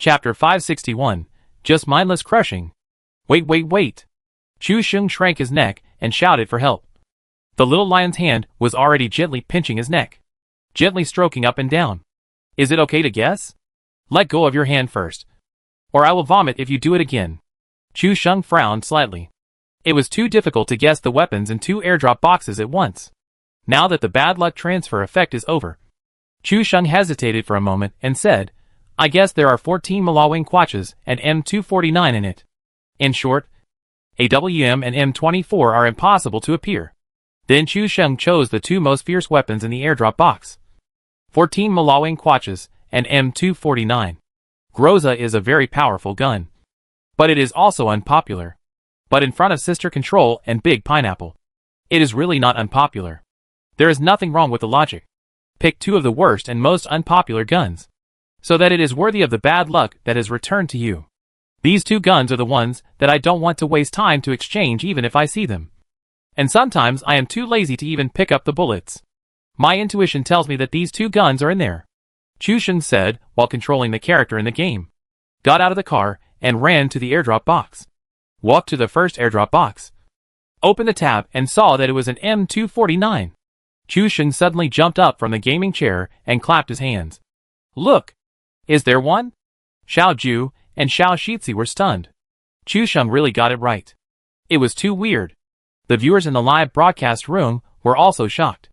Chapter 561. Just mindless crushing. Wait. Chu Sheng shrank his neck and shouted for help. The little lion's hand was already gently pinching his neck, gently stroking up and down. Is it okay to guess? Let go of your hand first, or I will vomit if you do it again. Chu Sheng frowned slightly. It was too difficult to guess the weapons in 2 airdrop boxes at once. Now that the bad luck transfer effect is over, Chu Sheng hesitated for a moment and said, I guess there are 14 Malawing Quatches and M249 in it. In short, AWM and M24 are impossible to appear. Then Chu Sheng chose the 2 most fierce weapons in the airdrop box. 14 Malawing Quatches and M249. Groza is a very powerful gun, but it is also unpopular. But in front of Sister Control and Big Pineapple, it is really not unpopular. There is nothing wrong with the logic. Pick 2 of the worst and most unpopular guns, so that it is worthy of the bad luck that is returned to you. These 2 guns are the ones that I don't want to waste time to exchange even if I see them. And sometimes I am too lazy to even pick up the bullets. My intuition tells me that these 2 guns are in there, Chu Sheng said while controlling the character in the game. Got out of the car and ran to the airdrop box. Walked to the first airdrop box. Opened the tab and saw that it was an M249. Chu Sheng suddenly jumped up from the gaming chair and clapped his hands. Look! Is there one? Xiao Ju and Xiao Shitzi were stunned. Chu Sheng really got it right. It was too weird. The viewers in the live broadcast room were also shocked.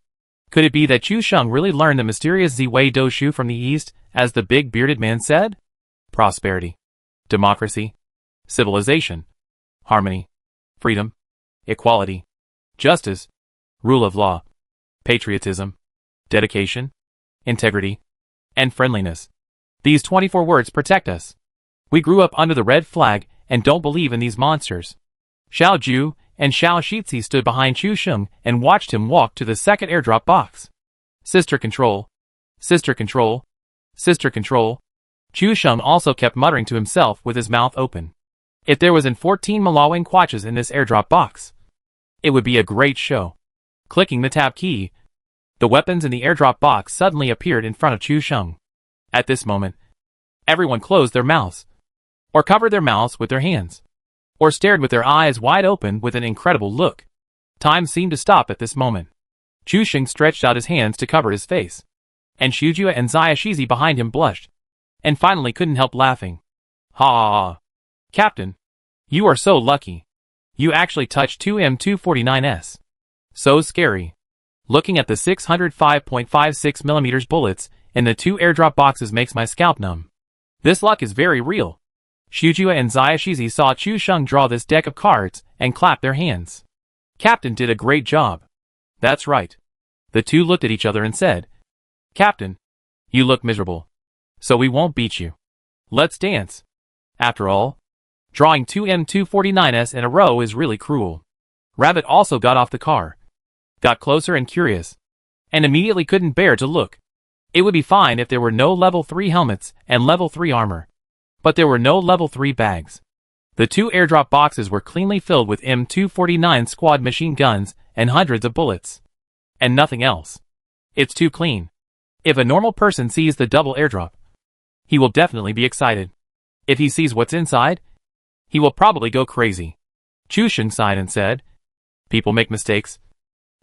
Could it be that Chu Sheng really learned the mysterious Ziwei Doshu from the East, as the big bearded man said? Prosperity, democracy, civilization, harmony, freedom, equality, justice, rule of law, patriotism, dedication, integrity, and friendliness. These 24 words protect us. We grew up under the red flag and don't believe in these monsters. Xiao Ju and Xiao Shitzi stood behind Chu Sheng and watched him walk to the second airdrop box. Sister Control. Sister Control. Sister Control. Chu Sheng also kept muttering to himself with his mouth open. If there was 14 Malawing Quatches in this airdrop box, it would be a great show. Clicking the tab key, the weapons in the airdrop box suddenly appeared in front of Chu Sheng. At this moment, everyone closed their mouths, or covered their mouths with their hands, or stared with their eyes wide open with an incredible look. Time seemed to stop at this moment. Chu Sheng stretched out his hands to cover his face, and Shujia and Zaya Shizi behind him blushed, and finally couldn't help laughing. Ha! Captain, you are so lucky. You actually touched 2 M249s. So scary. Looking at the 605.56mm bullets in the 2 airdrop boxes makes my scalp numb. This luck is very real. Shujia and Zaya Shizi saw Chu Sheng draw this deck of cards and clapped their hands. Captain did a great job. That's right. The 2 looked at each other and said, Captain, you look miserable. So we won't beat you. Let's dance. After all, drawing 2 M249s in a row is really cruel. Rabbit also got off the car, got closer and curious, and immediately couldn't bear to look. It would be fine if there were no level 3 helmets and level 3 armor, but there were no level 3 bags. The 2 airdrop boxes were cleanly filled with M249 squad machine guns and hundreds of bullets. And nothing else. It's too clean. If a normal person sees the double airdrop, he will definitely be excited. If he sees what's inside, he will probably go crazy. Chu Sheng sighed and said, People make mistakes.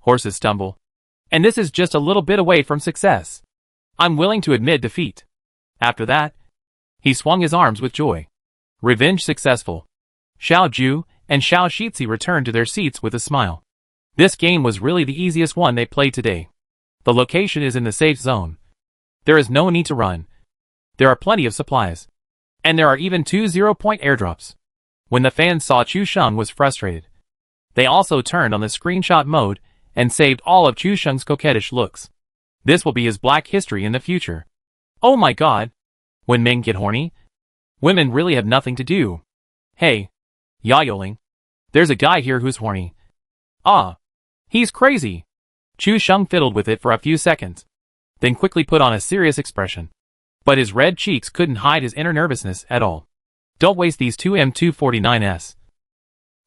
Horses stumble. And this is just a little bit away from success. I'm willing to admit defeat. After that, he swung his arms with joy. Revenge successful. Xiao Ju and Xiao Shitzi returned to their seats with a smile. This game was really the easiest one they played today. The location is in the safe zone. There is no need to run. There are plenty of supplies. And there are even 2 0-point airdrops. When the fans saw Chu Sheng was frustrated, they also turned on the screenshot mode and saved all of Chu Sheng's coquettish looks. This will be his black history in the future. Oh my god! When men get horny, women really have nothing to do. Hey, Yayoling, there's a guy here who's horny. Ah, he's crazy. Chu Sheng fiddled with it for a few seconds, then quickly put on a serious expression. But his red cheeks couldn't hide his inner nervousness at all. Don't waste these 2 M249s.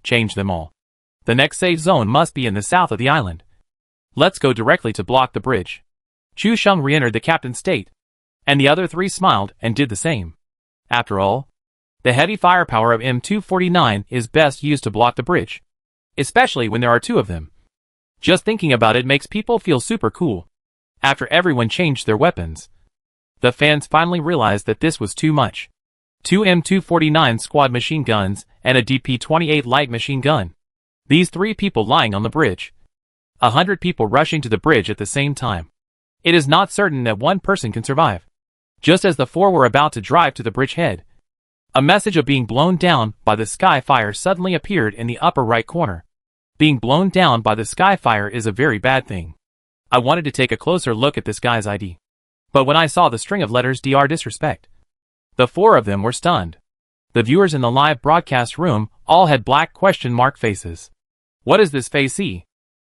Change them all. The next safe zone must be in the south of the island. Let's go directly to block the bridge. Chu Sheng re-entered the captain's state, and the other 3 smiled and did the same. After all, the heavy firepower of M249 is best used to block the bridge, especially when there are two of them. Just thinking about it makes people feel super cool. After everyone changed their weapons, the fans finally realized that this was too much. Two M249 squad machine guns and a DP-28 light machine gun. These three people lying on the bridge. 100 people rushing to the bridge at the same time. It is not certain that one person can survive. Just as the four were about to drive to the bridgehead, a message of being blown down by the sky fire suddenly appeared in the upper right corner. Being blown down by the sky fire is a very bad thing. I wanted to take a closer look at this guy's ID. But when I saw the string of letters DR disrespect, the four of them were stunned. The viewers in the live broadcast room all had black question mark faces. What does this face see?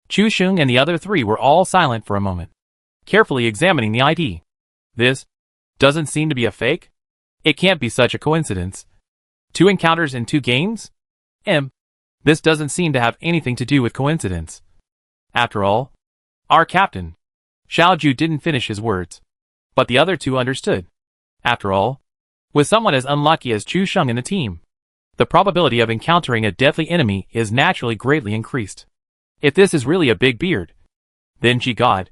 Chu Sheng and the other three were all silent for a moment, carefully examining the ID. This doesn't seem to be a fake. It can't be such a coincidence. 2 encounters in 2 games? This doesn't seem to have anything to do with coincidence. After all, our captain, Xiaoju, didn't finish his words. But the other two understood. After all, with someone as unlucky as Chu Sheng in the team, the probability of encountering a deadly enemy is naturally greatly increased. If this is really a big beard, then gee God,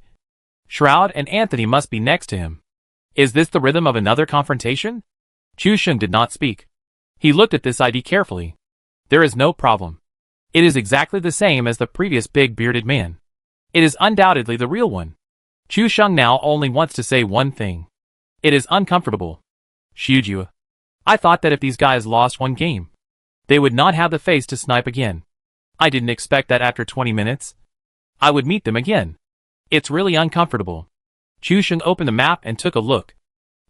Shroud and Anthony must be next to him. Is this the rhythm of another confrontation? Chu Sheng did not speak. He looked at this ID carefully. There is no problem. It is exactly the same as the previous big bearded man. It is undoubtedly the real one. Chu Sheng now only wants to say one thing. It is uncomfortable. Xiuju, I thought that if these guys lost one game, they would not have the face to snipe again. I didn't expect that after 20 minutes, I would meet them again. It's really uncomfortable. Chu Sheng opened the map and took a look,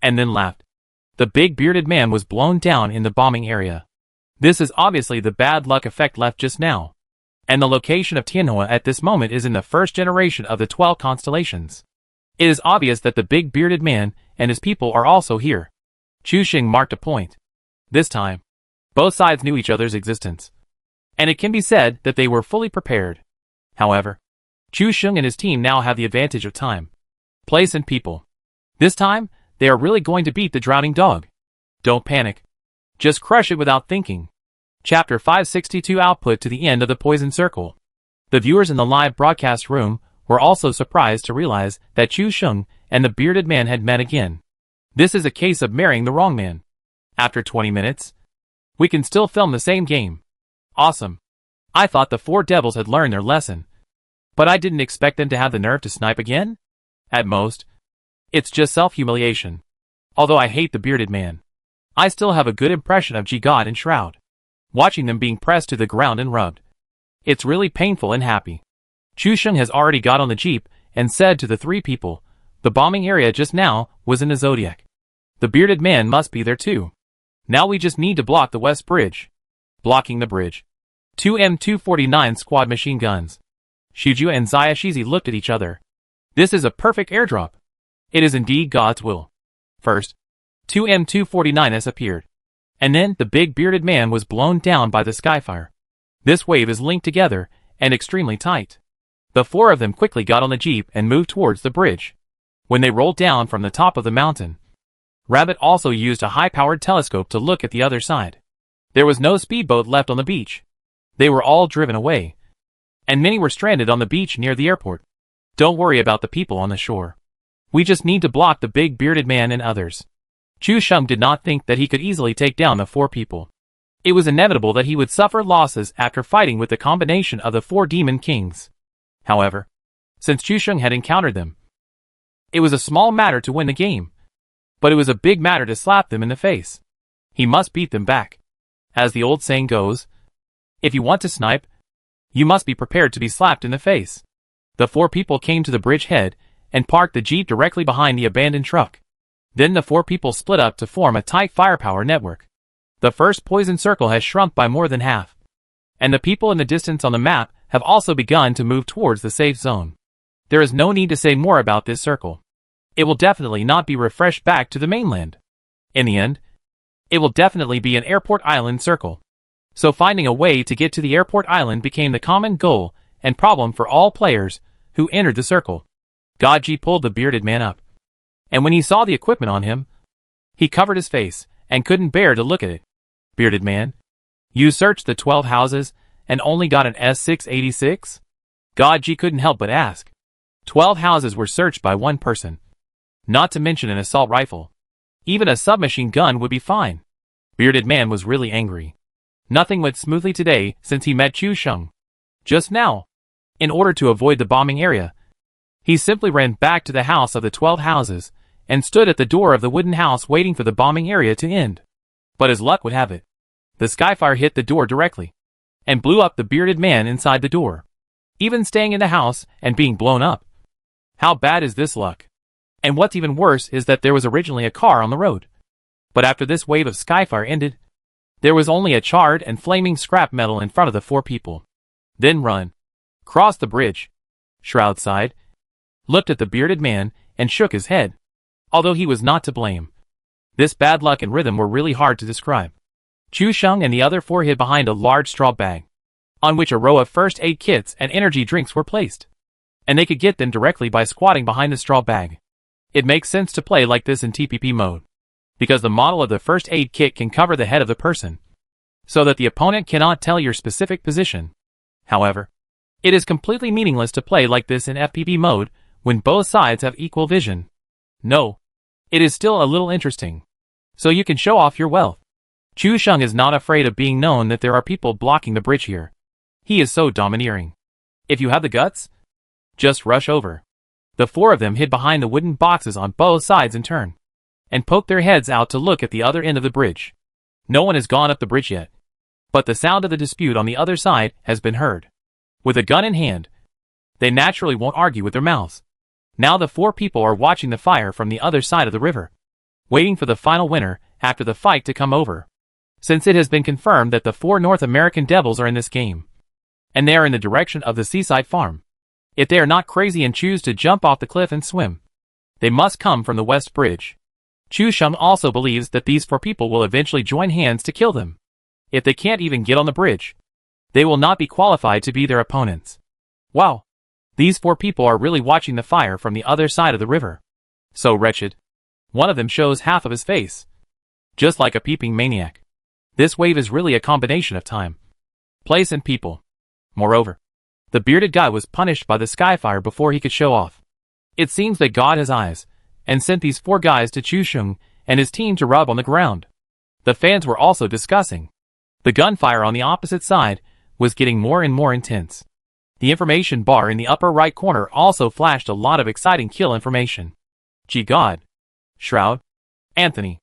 and then laughed. The big bearded man was blown down in the bombing area. This is obviously the bad luck effect left just now. And the location of Tianhua at this moment is in the first generation of the 12 constellations. It is obvious that the big bearded man and his people are also here. Chu Sheng marked a point. This time, both sides knew each other's existence, and it can be said that they were fully prepared. However, Chu Sheng and his team now have the advantage of time, place and people. This time, they are really going to beat the drowning dog. Don't panic. Just crush it without thinking. Chapter 562 Output to the end of the poison circle. The viewers in the live broadcast room were also surprised to realize that Chu Sheng and the bearded man had met again. This is a case of marrying the wrong man. After 20 minutes, we can still film the same game. Awesome. I thought the 4 devils had learned their lesson, but I didn't expect them to have the nerve to snipe again. At most, it's just self-humiliation. Although I hate the bearded man, I still have a good impression of G-God and Shroud. Watching them being pressed to the ground and rubbed, it's really painful and happy. Chu Sheng has already got on the jeep and said to the 3 people, the bombing area just now was in the Zodiac. The bearded man must be there too. Now we just need to block the west bridge. Blocking the bridge. 2 M249 squad machine guns. Shuju and Zaya Shizi looked at each other. This is a perfect airdrop. It is indeed God's will. First, 2 M249s appeared, and then the big bearded man was blown down by the skyfire. This wave is linked together and extremely tight. The 4 of them quickly got on the jeep and moved towards the bridge. When they rolled down from the top of the mountain, Rabbit also used a high-powered telescope to look at the other side. There was no speedboat left on the beach. They were all driven away, and many were stranded on the beach near the airport. Don't worry about the people on the shore. We just need to block the big bearded man and others. Chu Sheng did not think that he could easily take down the 4 people. It was inevitable that he would suffer losses after fighting with the combination of the 4 demon kings. However, since Chu Sheng had encountered them, it was a small matter to win the game, but it was a big matter to slap them in the face. He must beat them back. As the old saying goes, if you want to snipe, you must be prepared to be slapped in the face. The 4 people came to the bridgehead and parked the jeep directly behind the abandoned truck. Then the 4 people split up to form a tight firepower network. The first poison circle has shrunk by more than half, and the people in the distance on the map have also begun to move towards the safe zone. There is no need to say more about this circle. It will definitely not be refreshed back to the mainland. In the end, it will definitely be an airport island circle. So finding a way to get to the airport island became the common goal and problem for all players who entered the circle. Godji pulled the bearded man up, and when he saw the equipment on him, he covered his face and couldn't bear to look at it. Bearded man, you searched the 12 houses and only got an S686? God, G couldn't help but ask. 12 houses were searched by one person. Not to mention an assault rifle. Even a submachine gun would be fine. Bearded man was really angry. Nothing went smoothly today since he met Chu Sheng. Just now, in order to avoid the bombing area, he simply ran back to the house of the 12 houses and stood at the door of the wooden house waiting for the bombing area to end. But as luck would have it, the skyfire hit the door directly and blew up the bearded man inside the door, even staying in the house and being blown up. How bad is this luck? And what's even worse is that there was originally a car on the road. But after this wave of skyfire ended, there was only a charred and flaming scrap metal in front of the four people. Then run. Crossed the bridge. Shroud sighed, looked at the bearded man, and shook his head. Although he was not to blame. This bad luck and rhythm were really hard to describe. Chu Sheng and the other four hid behind a large straw bag, on which a row of first aid kits and energy drinks were placed. And they could get them directly by squatting behind the straw bag. It makes sense to play like this in TPP mode, because the model of the first aid kit can cover the head of the person, so that the opponent cannot tell your specific position. However, it is completely meaningless to play like this in FPP mode when both sides have equal vision. No, it is still a little interesting, so you can show off your wealth. Chu Sheng is not afraid of being known that there are people blocking the bridge here. He is so domineering. If you have the guts, just rush over. The four of them hid behind the wooden boxes on both sides in turn, and poked their heads out to look at the other end of the bridge. No one has gone up the bridge yet, but the sound of the dispute on the other side has been heard. With a gun in hand, they naturally won't argue with their mouths. Now the four people are watching the fire from the other side of the river, waiting for the final winner after the fight to come over. Since it has been confirmed that the four North American Devils are in this game, and they are in the direction of the seaside farm. If they are not crazy and choose to jump off the cliff and swim, they must come from the West Bridge. Chu Sheng also believes that these four people will eventually join hands to kill them. If they can't even get on the bridge, they will not be qualified to be their opponents. Wow! These four people are really watching the fire from the other side of the river. So wretched. One of them shows half of his face, just like a peeping maniac. This wave is really a combination of time, place and people. Moreover, the bearded guy was punished by the skyfire before he could show off. It seems that God has eyes, and sent these four guys to Chu Sheng and his team to rub on the ground. The fans were also discussing. The gunfire on the opposite side was getting more and more intense. The information bar in the upper right corner also flashed a lot of exciting kill information. Gee God. Shroud. Anthony.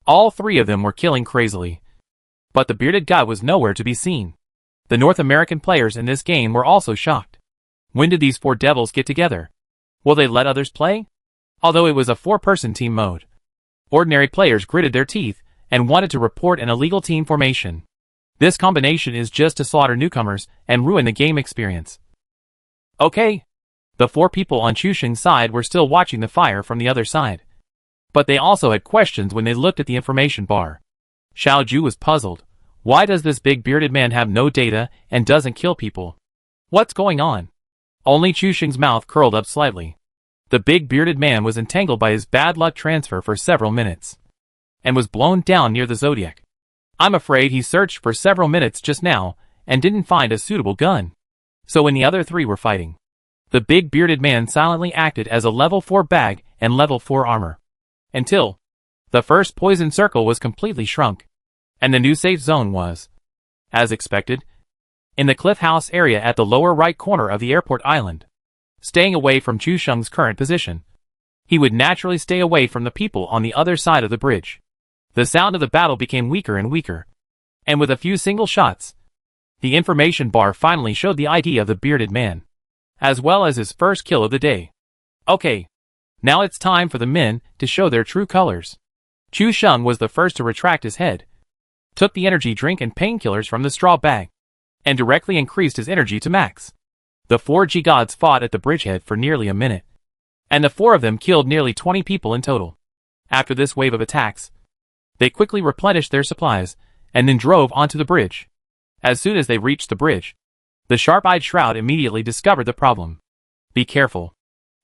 All three of them were killing crazily. But the bearded guy was nowhere to be seen. The North American players in this game were also shocked. When did these four devils get together? Will they let others play? Although it was a four-person team mode, ordinary players gritted their teeth and wanted to report an illegal team formation. This combination is just to slaughter newcomers and ruin the game experience. Okay. The four people on Chu Sheng's side were still watching the fire from the other side. But they also had questions when they looked at the information bar. Xiao Ju was puzzled. Why does this big bearded man have no data and doesn't kill people? What's going on? Only Chu Sheng's mouth curled up slightly. The big bearded man was entangled by his bad luck transfer for several minutes, and was blown down near the Zodiac. I'm afraid he searched for several minutes just now, and didn't find a suitable gun. So when the other three were fighting, the big bearded man silently acted as a level 4 bag and level 4 armor. Until the first poison circle was completely shrunk, and the new safe zone was, as expected, in the cliff house area at the lower right corner of the airport island. Staying away from Chu Sheng's current position, he would naturally stay away from the people on the other side of the bridge. The sound of the battle became weaker and weaker, and with a few single shots, the information bar finally showed the ID of the bearded man, as well as his first kill of the day. Okay, now it's time for the men to show their true colors. Chu Sheng was the first to retract his head, took the energy drink and painkillers from the straw bag, and directly increased his energy to max. The 4G gods fought at the bridgehead for nearly a minute, and the four of them killed nearly 20 people in total. After this wave of attacks, they quickly replenished their supplies, and then drove onto the bridge. As soon as they reached the bridge, the sharp-eyed Shroud immediately discovered the problem. Be careful.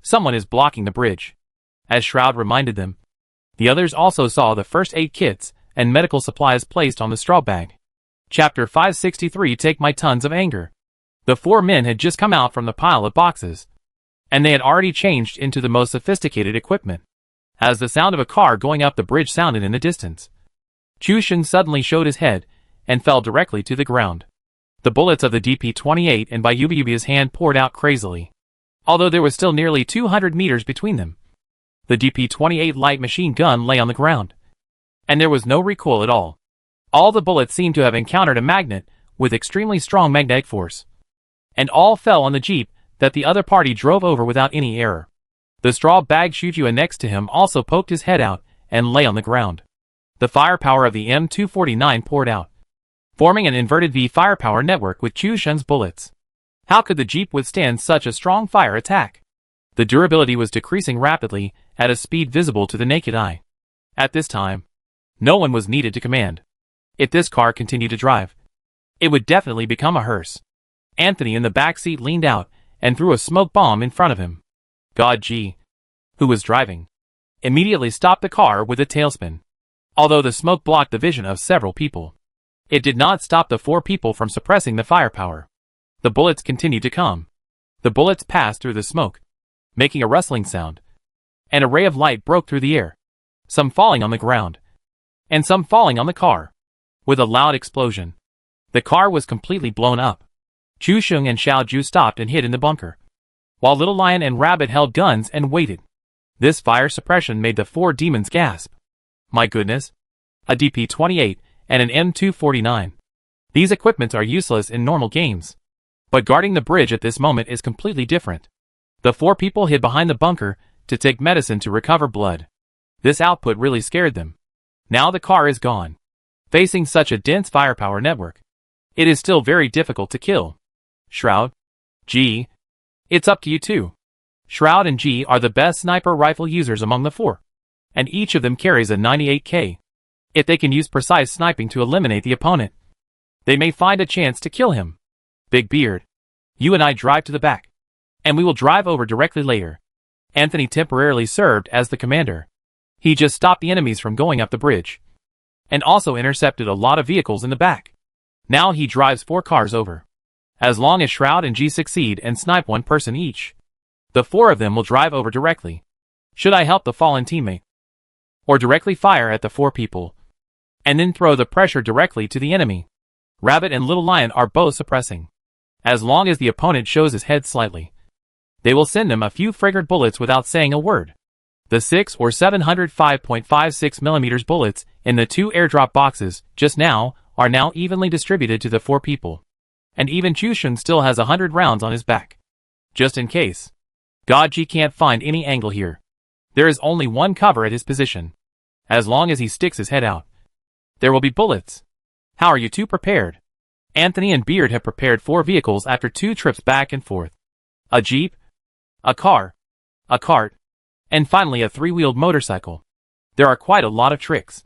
Someone is blocking the bridge. As Shroud reminded them, the others also saw the first aid kits and medical supplies placed on the straw bag. Chapter 563 Take My Tons of Anger. The four men had just come out from the pile of boxes, and they had already changed into the most sophisticated equipment. As the sound of a car going up the bridge sounded in the distance, Chu Sheng suddenly showed his head and fell directly to the ground. The bullets of the DP-28 and by Yubi's hand poured out crazily, although there was still nearly 200 meters between them. The DP-28 light machine gun lay on the ground, and there was no recoil at all. All the bullets seemed to have encountered a magnet with extremely strong magnetic force, and all fell on the jeep that the other party drove over without any error. The straw bag Shujua next to him also poked his head out and lay on the ground. The firepower of the M249 poured out, forming an inverted V firepower network with Chu Sheng's bullets. How could the jeep withstand such a strong fire attack? The durability was decreasing rapidly at a speed visible to the naked eye. At this time, no one was needed to command. If this car continued to drive, it would definitely become a hearse. Anthony in the back seat leaned out and threw a smoke bomb in front of him. God G, who was driving, immediately stopped the car with a tailspin. Although the smoke blocked the vision of several people, it did not stop the four people from suppressing the firepower. The bullets continued to come. The bullets passed through the smoke, making a rustling sound. And a ray of light broke through the air, some falling on the ground, and some falling on the car. With a loud explosion, the car was completely blown up. Chu Sheng and Xiao Ju stopped and hid in the bunker, while Little Lion and Rabbit held guns and waited. This fire suppression made the four demons gasp. My goodness! A DP-28 and an M249. These equipments are useless in normal games, but guarding the bridge at this moment is completely different. The four people hid behind the bunker to take medicine to recover blood. This output really scared them. Now the car is gone. Facing such a dense firepower network, it is still very difficult to kill. Shroud, G, it's up to you two. Shroud and G are the best sniper rifle users among the four, and each of them carries a 98K. If they can use precise sniping to eliminate the opponent, they may find a chance to kill him. Big Beard, you and I drive to the back, and we will drive over directly later. Anthony temporarily served as the commander. He just stopped the enemies from going up the bridge, and also intercepted a lot of vehicles in the back. Now he drives 4 cars over. As long as Shroud and G succeed and snipe one person each, the 4 of them will drive over directly. Should I help the fallen teammate? Or directly fire at the 4 people, and then throw the pressure directly to the enemy? Rabbit and Little Lion are both suppressing. As long as the opponent shows his head slightly, they will send them a few fragrant bullets without saying a word. The 6 or 705.56mm bullets in the 2 airdrop boxes just now are now evenly distributed to the 4 people. And even Chu Sheng still has 100 rounds on his back. Just in case. God G can't find any angle here. There is only one cover at his position. As long as he sticks his head out, there will be bullets. How are you two prepared? Anthony and Beard have prepared 4 vehicles after 2 trips back and forth. A jeep, a car, a cart, and finally a 3-wheeled motorcycle. There are quite a lot of tricks.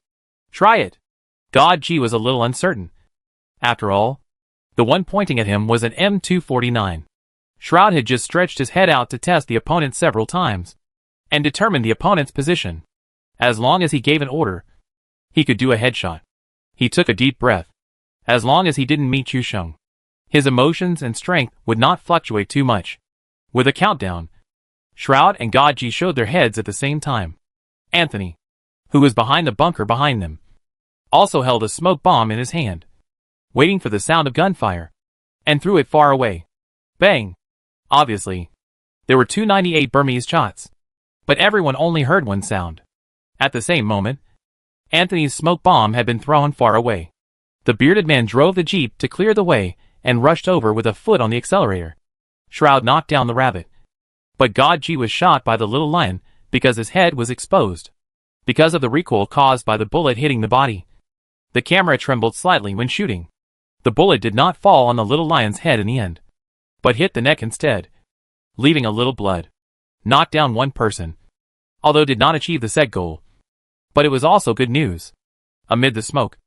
Try it. God G was a little uncertain. After all, the one pointing at him was an M249. Shroud had just stretched his head out to test the opponent several times, and determine the opponent's position. As long as he gave an order, he could do a headshot. He took a deep breath. As long as he didn't meet Chu Sheng, his emotions and strength would not fluctuate too much. With a countdown, Shroud and God G showed their heads at the same time. Anthony, who was behind the bunker behind them, also held a smoke bomb in his hand, waiting for the sound of gunfire, and threw it far away. Bang! Obviously, there were 2 98 Burmese shots, but everyone only heard one sound. At the same moment, Anthony's smoke bomb had been thrown far away. The bearded man drove the jeep to clear the way and rushed over with a foot on the accelerator. Shroud knocked down the rabbit, but God G was shot by the Little Lion because his head was exposed. Because of the recoil caused by the bullet hitting the body, the camera trembled slightly when shooting. The bullet did not fall on the Little Lion's head in the end, but hit the neck instead, leaving a little blood. Knocked down one person, although did not achieve the set goal. But it was also good news. Amid the smoke,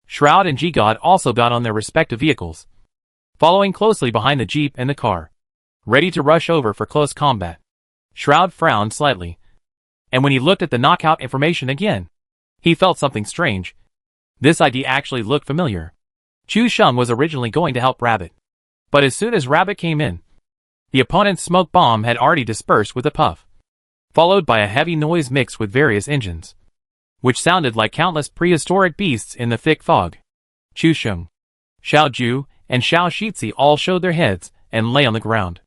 Shroud and G-God also got on their respective vehicles, following closely behind the jeep and the car, ready to rush over for close combat. Shroud frowned slightly, and when he looked at the knockout information again, he felt something strange. This idea actually looked familiar. Chu Sheng was originally going to help Rabbit. But as soon as Rabbit came in, the opponent's smoke bomb had already dispersed with a puff, followed by a heavy noise mixed with various engines, which sounded like countless prehistoric beasts in the thick fog. Chu Sheng, Xiao Ju, and Xiao Shitzi all showed their heads and lay on the ground.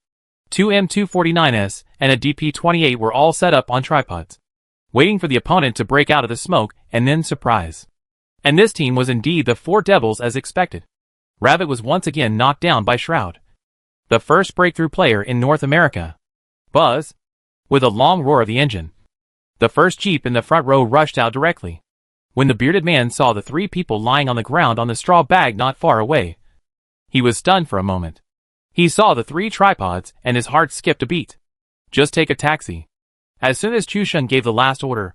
Two M249s and a DP28 were all set up on tripods, waiting for the opponent to break out of the smoke and then surprise. And this team was indeed the Four Devils as expected. Rabbit was once again knocked down by Shroud, the first breakthrough player in North America. Buzz, with a long roar of the engine, the first Jeep in the front row rushed out directly. When the bearded man saw the three people lying on the ground on the straw bag not far away, he was stunned for a moment. He saw the three tripods and his heart skipped a beat. Just take a taxi. As soon as Chu Sheng gave the last order,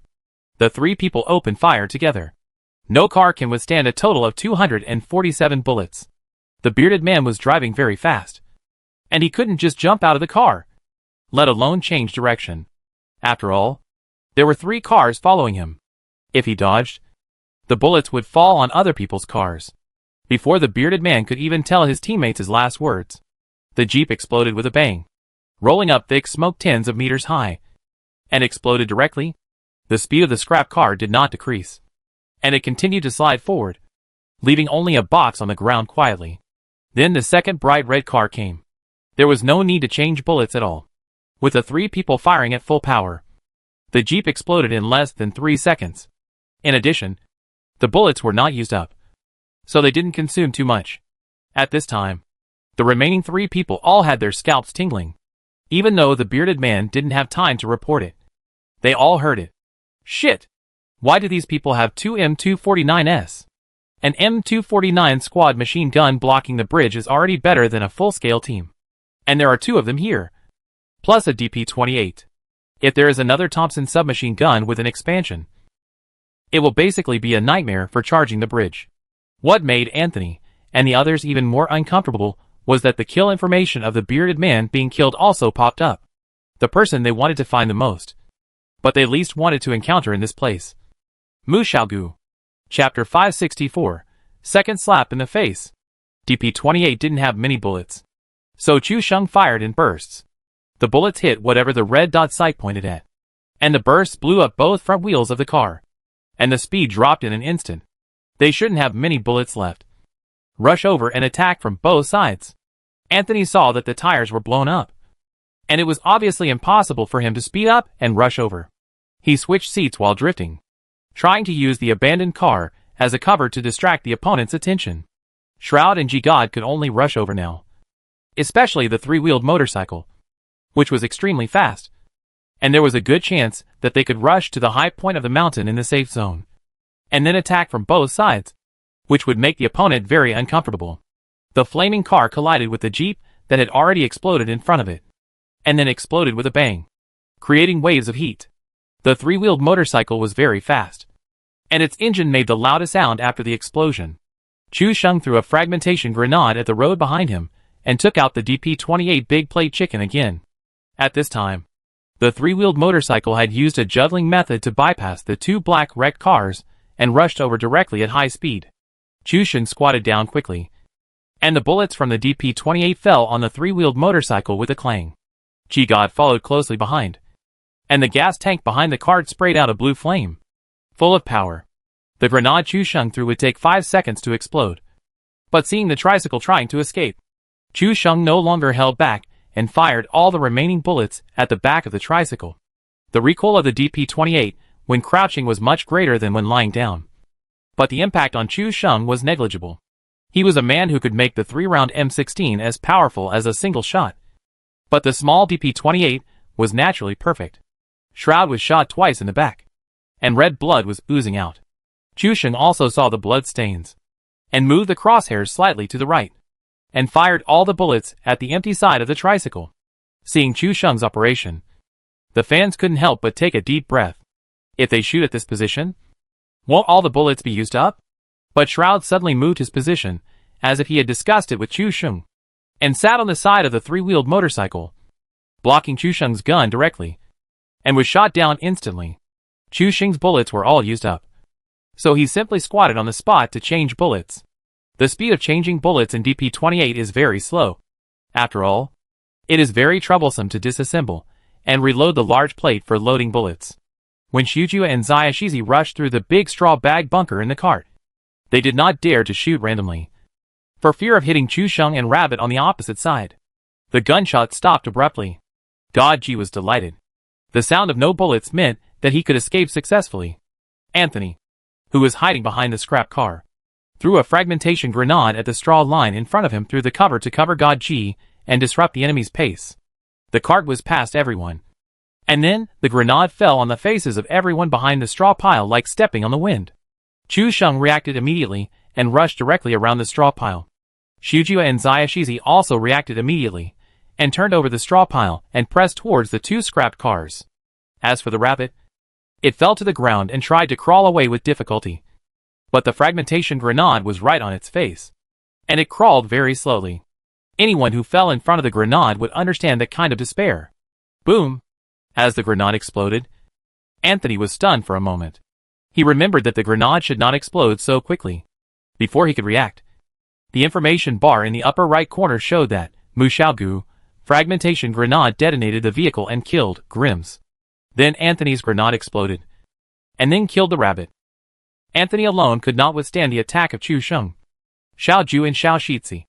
the three people opened fire together. No car can withstand a total of 247 bullets. The bearded man was driving very fast, and he couldn't just jump out of the car, let alone change direction. After all, there were three cars following him. If he dodged, the bullets would fall on other people's cars. Before the bearded man could even tell his teammates his last words, the Jeep exploded with a bang, rolling up thick smoke tens of meters high, and exploded directly. The speed of the scrap car did not decrease, and it continued to slide forward, leaving only a box on the ground quietly. Then the second bright red car came. There was no need to change bullets at all. With the three people firing at full power, the Jeep exploded in less than 3 seconds. In addition, the bullets were not used up, so they didn't consume too much. At this time, the remaining three people all had their scalps tingling, even though the bearded man didn't have time to report it. They all heard it. Shit! Why do these people have two M249s? An M249 squad machine gun blocking the bridge is already better than a full-scale team. And there are two of them here, plus a DP28. If there is another Thompson submachine gun with an expansion, it will basically be a nightmare for charging the bridge. What made Anthony and the others even more uncomfortable was that the kill information of the bearded man being killed also popped up. The person they wanted to find the most, but they least wanted to encounter in this place. Mu Xiaogu. Chapter 564. Second slap in the face. DP28 didn't have many bullets, so Chu Sheng fired in bursts. The bullets hit whatever the red dot sight pointed at, and the bursts blew up both front wheels of the car, and the speed dropped in an instant. They shouldn't have many bullets left. Rush over and attack from both sides. Anthony saw that the tires were blown up, and it was obviously impossible for him to speed up and rush over. He switched seats while drifting, trying to use the abandoned car as a cover to distract the opponent's attention. Shroud and G-God could only rush over now, especially the three-wheeled motorcycle, which was extremely fast, and there was a good chance that they could rush to the high point of the mountain in the safe zone, and then attack from both sides, which would make the opponent very uncomfortable. The flaming car collided with the Jeep that had already exploded in front of it, and then exploded with a bang, creating waves of heat. The three-wheeled motorcycle was very fast, and its engine made the loudest sound after the explosion. Chu Sheng threw a fragmentation grenade at the road behind him, and took out the DP28 big plate chicken again. At this time, the three-wheeled motorcycle had used a juggling method to bypass the two black wrecked cars and rushed over directly at high speed. Chu Sheng squatted down quickly, and the bullets from the DP28 fell on the three-wheeled motorcycle with a clang. G-God followed closely behind, and the gas tank behind the cart sprayed out a blue flame, full of power. The grenade Chu Sheng threw would take 5 seconds to explode, but seeing the tricycle trying to escape, Chu Sheng no longer held back and fired all the remaining bullets at the back of the tricycle. The recoil of the DP28 when crouching was much greater than when lying down, but the impact on Chu Sheng was negligible. He was a man who could make the 3-round M16 as powerful as a single shot, but the small DP28 was naturally perfect. Shroud was shot twice in the back, and red blood was oozing out. Chu Sheng also saw the blood stains, and moved the crosshairs slightly to the right, and fired all the bullets at the empty side of the tricycle. Seeing Chu Sheng's operation, the fans couldn't help but take a deep breath. If they shoot at this position, won't all the bullets be used up? But Shroud suddenly moved his position, as if he had discussed it with Chu Sheng, and sat on the side of the three-wheeled motorcycle, blocking Chu Sheng's gun directly, and was shot down instantly. Chu Sheng's bullets were all used up. So he simply squatted on the spot to change bullets. The speed of changing bullets in EP28 is very slow. After all, it is very troublesome to disassemble and reload the large plate for loading bullets. When Shuju and Zayashizi rushed through the big straw bag bunker in the cart, they did not dare to shoot randomly, for fear of hitting Chusheng and Rabbit on the opposite side. The gunshot stopped abruptly. Dodgy was delighted. The sound of no bullets meant that he could escape successfully. Anthony, who was hiding behind the scrap car, threw a fragmentation grenade at the straw line in front of him through the cover to cover Godji and disrupt the enemy's pace. The cart was past everyone. And then, the grenade fell on the faces of everyone behind the straw pile like stepping on the wind. Chusheng reacted immediately and rushed directly around the straw pile. Shuju and Zayashizi also reacted immediately and turned over the straw pile and pressed towards the two scrapped cars. As for the rabbit, it fell to the ground and tried to crawl away with difficulty. But the fragmentation grenade was right on its face, and it crawled very slowly. Anyone who fell in front of the grenade would understand that kind of despair. Boom! As the grenade exploded, Anthony was stunned for a moment. He remembered that the grenade should not explode so quickly. Before he could react, the information bar in the upper right corner showed that Mushaogu fragmentation grenade detonated the vehicle and killed Grims. Then Anthony's grenade exploded, and then killed the rabbit. Anthony alone could not withstand the attack of Chusheng, Xiaoju and Xiao Shitzi,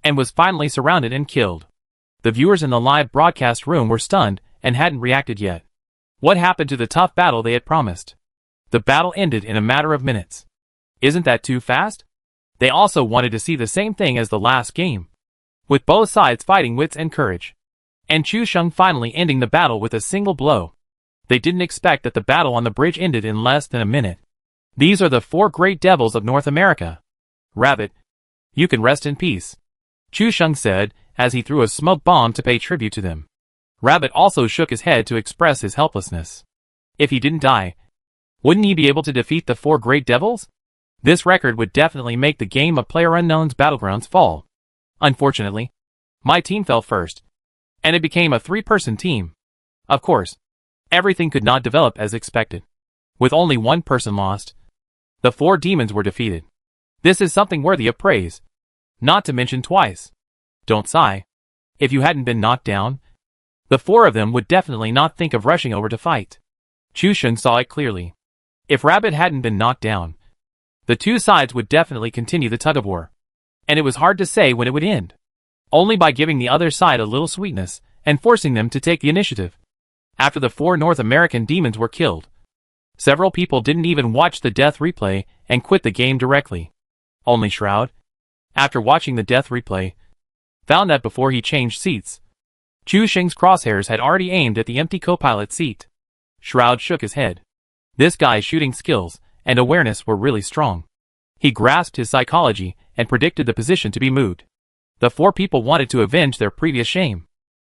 and was finally surrounded and killed. The viewers in the live broadcast room were stunned and hadn't reacted yet. What happened to the tough battle they had promised? The battle ended in a matter of minutes. Isn't that too fast? They also wanted to see the same thing as the last game, with both sides fighting wits and courage, and Chusheng finally ending the battle with a single blow. They didn't expect that the battle on the bridge ended in less than a minute. These are the four great devils of North America. Rabbit, you can rest in peace, Chusheng said as he threw a smoke bomb to pay tribute to them. Rabbit also shook his head to express his helplessness. If he didn't die, wouldn't he be able to defeat the four great devils? This record would definitely make the game of PlayerUnknown's Battlegrounds fall. Unfortunately, my team fell first, and it became a three-person team. Of course, everything could not develop as expected. With only one person lost, the four demons were defeated. This is something worthy of praise. Not to mention twice. Don't sigh. If you hadn't been knocked down, the four of them would definitely not think of rushing over to fight. Chusheng saw it clearly. If Rabbit hadn't been knocked down, the two sides would definitely continue the tug-of-war, and it was hard to say when it would end. Only by giving the other side a little sweetness and forcing them to take the initiative. After the four North American demons were killed, several people didn't even watch the death replay and quit the game directly. Only Shroud, after watching the death replay, found that before he changed seats, Chusheng's crosshairs had already aimed at the empty co-pilot seat. Shroud shook his head. This guy's shooting skills and awareness were really strong. He grasped his psychology and predicted the position to be moved. The four people wanted to avenge their previous shame,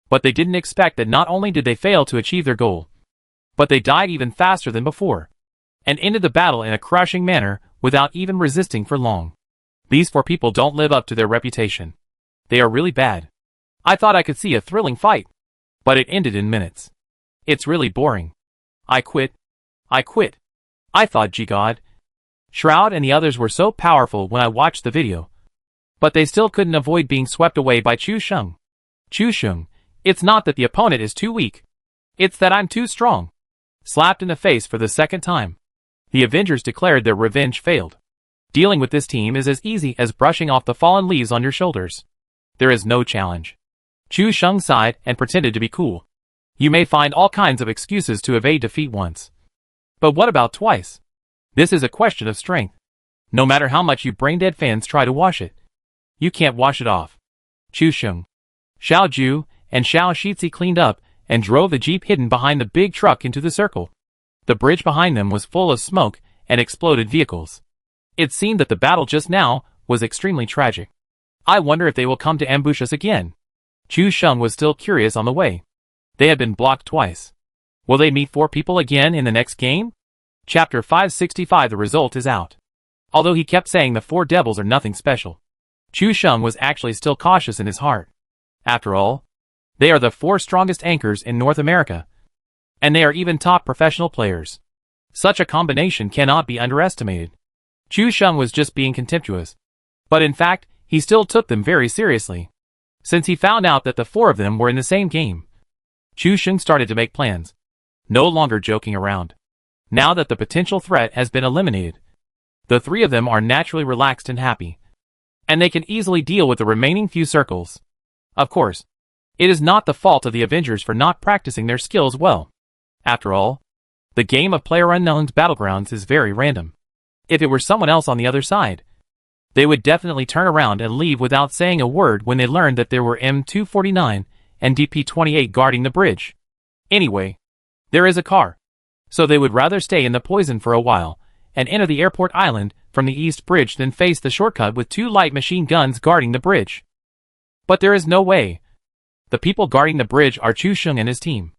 but they didn't expect that not only did they fail to achieve their goal, but they died even faster than before, and ended the battle in a crushing manner without even resisting for long. These four people don't live up to their reputation. They are really bad. I thought I could see a thrilling fight, but it ended in minutes. It's really boring. I quit. I thought, gee God. Shroud and the others were so powerful when I watched the video, but they still couldn't avoid being swept away by Chusheng. Chusheng, it's not that the opponent is too weak. It's that I'm too strong. Slapped in the face for the second time. The Avengers declared their revenge failed. Dealing with this team is as easy as brushing off the fallen leaves on your shoulders. There is no challenge. Chusheng sighed and pretended to be cool. You may find all kinds of excuses to evade defeat once. But what about twice? This is a question of strength. No matter how much you brain-dead fans try to wash it, you can't wash it off. Chusheng, Xiaoju, and Xiao Shitzi cleaned up and drove the jeep hidden behind the big truck into the circle. The bridge behind them was full of smoke and exploded vehicles. It seemed that the battle just now was extremely tragic. I wonder if they will come to ambush us again. Chusheng was still curious on the way. They had been blocked twice. Will they meet four people again in the next game? Chapter 565. The result is out. Although he kept saying the four devils are nothing special, Chusheng was actually still cautious in his heart. After all, they are the four strongest anchors in North America, and they are even top professional players. Such a combination cannot be underestimated. Chu Sheng was just being contemptuous. But in fact, he still took them very seriously. Since he found out that the four of them were in the same game, Chu Sheng started to make plans. No longer joking around. Now that the potential threat has been eliminated, the three of them are naturally relaxed and happy, and they can easily deal with the remaining few circles. Of course, it is not the fault of the Avengers for not practicing their skills well. After all, the game of PlayerUnknown's Battlegrounds is very random. If it were someone else on the other side, they would definitely turn around and leave without saying a word when they learned that there were M249 and DP28 guarding the bridge. Anyway, there is a car, so they would rather stay in the poison for a while and enter the airport island from the east bridge than face the shortcut with 2 light machine guns guarding the bridge. But there is no way. The people guarding the bridge are Chu Sheng and his team.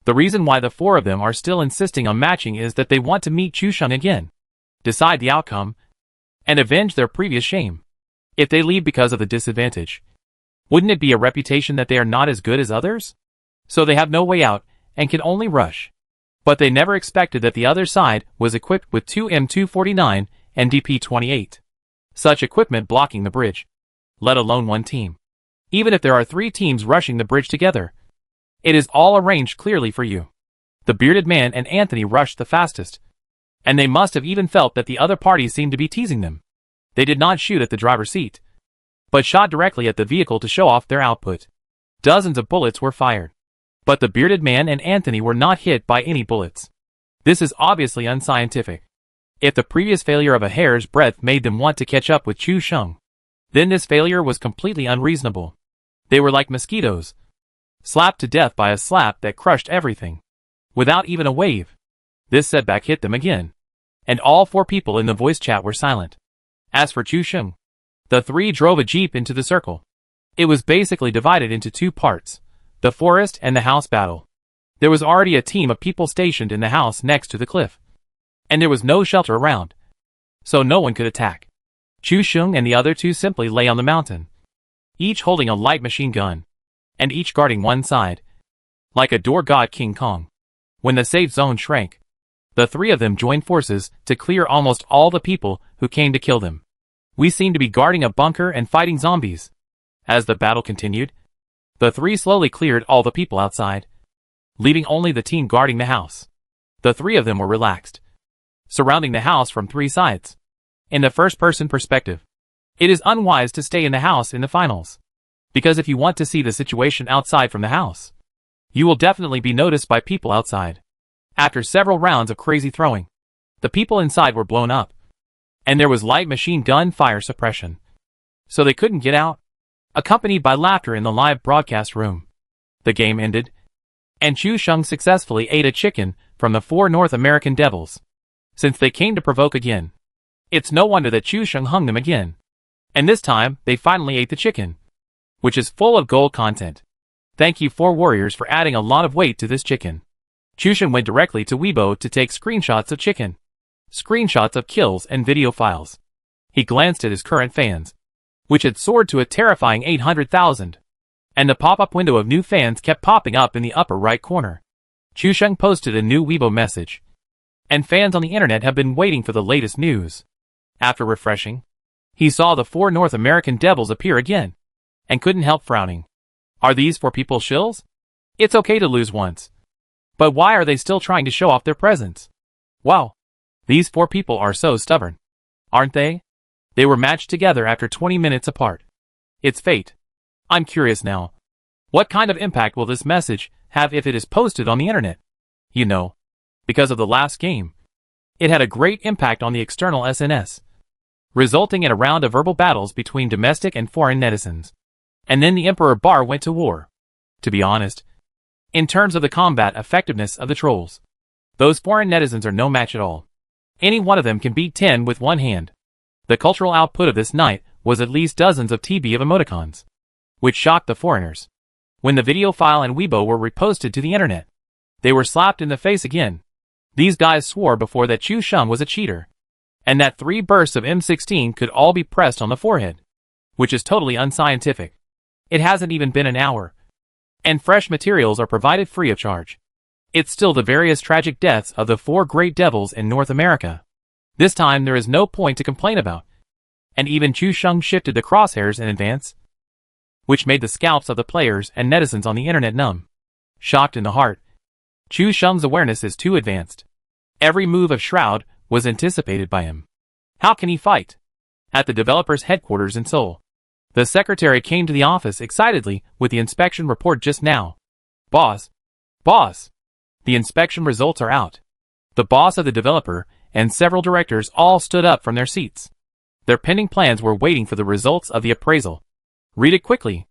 The reason why the four of them are still insisting on matching is that they want to meet Chu Sheng again, decide the outcome, and avenge their previous shame. If they leave because of the disadvantage, wouldn't it be a reputation that they are not as good as others? So they have no way out and can only rush. But they never expected that the other side was equipped with 2 M249 and DP28. Such equipment blocking the bridge, let alone one team. Even if there are 3 teams rushing the bridge together, it is all arranged clearly for you. The bearded man and Anthony rushed the fastest, and they must have even felt that the other party seemed to be teasing them. They did not shoot at the driver's seat, but shot directly at the vehicle to show off their output. Dozens of bullets were fired, but the bearded man and Anthony were not hit by any bullets. This is obviously unscientific. If the previous failure of a hair's breadth made them want to catch up with Chu Sheng, then this failure was completely unreasonable. They were like mosquitoes, slapped to death by a slap that crushed everything, without even a wave. This setback hit them again, and all 4 people in the voice chat were silent. As for Chu Sheng, the 3 drove a jeep into the circle. It was basically divided into 2 parts, the forest and the house battle. There was already a team of people stationed in the house next to the cliff, and there was no shelter around, so no one could attack. Chu Sheng and the other 2 simply lay on the mountain, each holding a light machine gun, and each guarding one side, like a door god King Kong. When the safe zone shrank, the 3 of them joined forces to clear almost all the people who came to kill them. We seemed to be guarding a bunker and fighting zombies. As the battle continued, the 3 slowly cleared all the people outside, leaving only the team guarding the house. The 3 of them were relaxed, surrounding the house from 3 sides. In the first-person perspective, it is unwise to stay in the house in the finals, because if you want to see the situation outside from the house, you will definitely be noticed by people outside. After several rounds of crazy throwing, the people inside were blown up, and there was light machine gun fire suppression, so they couldn't get out, accompanied by laughter in the live broadcast room. The game ended, and Chu Sheng successfully ate a chicken from the 4 North American Devils. Since they came to provoke again, it's no wonder that Chu Sheng hung them again. And this time, they finally ate the chicken, which is full of gold content. Thank you 4 warriors for adding a lot of weight to this chicken. Chu Sheng went directly to Weibo to take screenshots of chicken, screenshots of kills and video files. He glanced at his current fans, which had soared to a terrifying 800,000. And the pop-up window of new fans kept popping up in the upper right corner. Chu Sheng posted a new Weibo message, and fans on the internet have been waiting for the latest news. After refreshing, he saw the 4 North American Devils appear again, and couldn't help frowning. Are these 4 people shills? It's okay to lose once, but why are they still trying to show off their presence? Wow, these 4 people are so stubborn, aren't they? They were matched together after 20 minutes apart. It's fate. I'm curious now. What kind of impact will this message have if it is posted on the internet? You know, because of the last game, it had a great impact on the external SNS, resulting in a round of verbal battles between domestic and foreign netizens. And then the Emperor Bar went to war. To be honest, in terms of the combat effectiveness of the trolls, those foreign netizens are no match at all. Any one of them can beat 10 with one hand. The cultural output of this night was at least dozens of TB of emoticons, which shocked the foreigners. When the video file and Weibo were reposted to the internet, they were slapped in the face again. These guys swore before that Chu Sheng was a cheater, and that 3 bursts of M16 could all be pressed on the forehead, which is totally unscientific. It hasn't even been an hour, and fresh materials are provided free of charge. It's still the various tragic deaths of the 4 great devils in North America. This time there is no point to complain about. And even Chu Sheng shifted the crosshairs in advance, which made the scalps of the players and netizens on the internet numb. Shocked in the heart, Chu Sheng's awareness is too advanced. Every move of Shroud was anticipated by him. How can he fight? At the developer's headquarters in Seoul, the secretary came to the office excitedly with the inspection report just now. Boss! Boss! The inspection results are out. The boss of the developer and several directors all stood up from their seats. Their pending plans were waiting for the results of the appraisal. Read it quickly.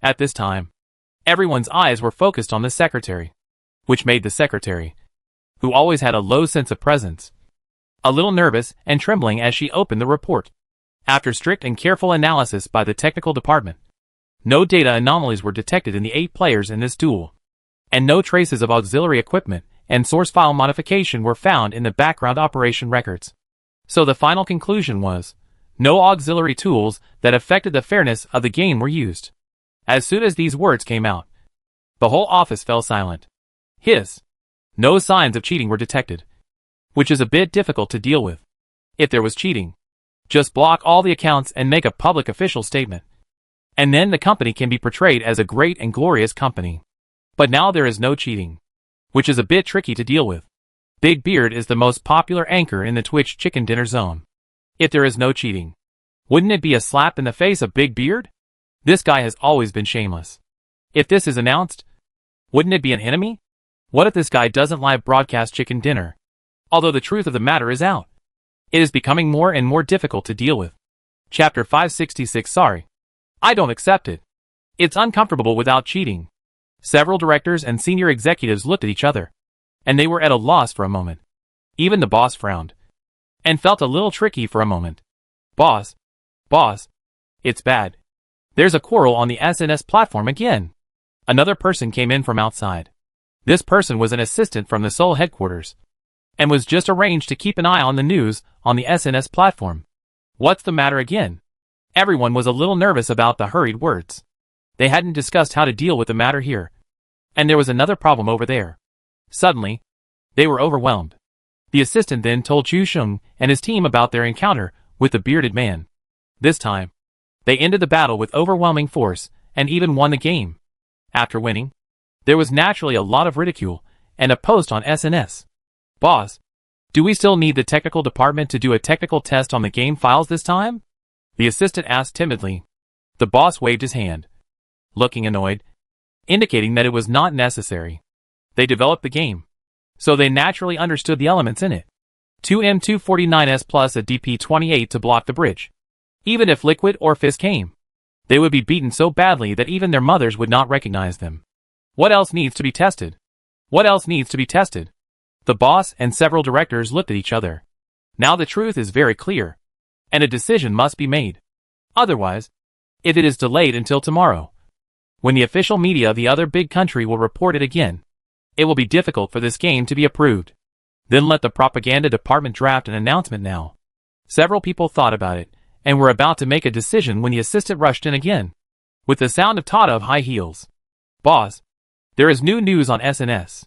At this time, everyone's eyes were focused on the secretary, which made the secretary, who always had a low sense of presence, a little nervous and trembling as she opened the report. After strict and careful analysis by the technical department, no data anomalies were detected in the 8 players in this duel, and no traces of auxiliary equipment and source file modification were found in the background operation records. So the final conclusion was, no auxiliary tools that affected the fairness of the game were used. As soon as these words came out, the whole office fell silent. No signs of cheating were detected, which is a bit difficult to deal with. If there was cheating, just block all the accounts and make a public official statement. And then the company can be portrayed as a great and glorious company. But now there is no cheating, which is a bit tricky to deal with. Big Beard is the most popular anchor in the Twitch Chicken Dinner Zone. If there is no cheating, wouldn't it be a slap in the face of Big Beard? This guy has always been shameless. If this is announced, wouldn't it be an enemy? What if this guy doesn't live broadcast chicken dinner? Although the truth of the matter is out, it is becoming more and more difficult to deal with. Chapter 566. Sorry, I don't accept it. It's uncomfortable without cheating. Several directors and senior executives looked at each other, and they were at a loss for a moment. Even the boss frowned, and felt a little tricky for a moment. Boss, it's bad. There's a quarrel on the SNS platform again. Another person came in from outside. This person was an assistant from the Seoul headquarters, and was just arranged to keep an eye on the news on the SNS platform. What's the matter again? Everyone was a little nervous about the hurried words. They hadn't discussed how to deal with the matter here, and there was another problem over there. Suddenly, they were overwhelmed. The assistant then told Chu Sheng and his team about their encounter with the bearded man. This time, they ended the battle with overwhelming force and even won the game. After winning, there was naturally a lot of ridicule and a post on SNS. Boss, do we still need the technical department to do a technical test on the game files this time? The assistant asked timidly. The boss waved his hand, looking annoyed, indicating that it was not necessary. They developed the game, so they naturally understood the elements in it. 2M249S plus a DP28 to block the bridge. Even if Liquid or Fizz came, they would be beaten so badly that even their mothers would not recognize them. What else needs to be tested? What else needs to be tested? The boss and several directors looked at each other. Now the truth is very clear, and a decision must be made. Otherwise, if it is delayed until tomorrow, when the official media of the other big country will report it again, it will be difficult for this game to be approved. Then let the propaganda department draft an announcement now. Several people thought about it, and were about to make a decision when the assistant rushed in again, with the sound of Tada of high heels. Boss, there is new news on SNS.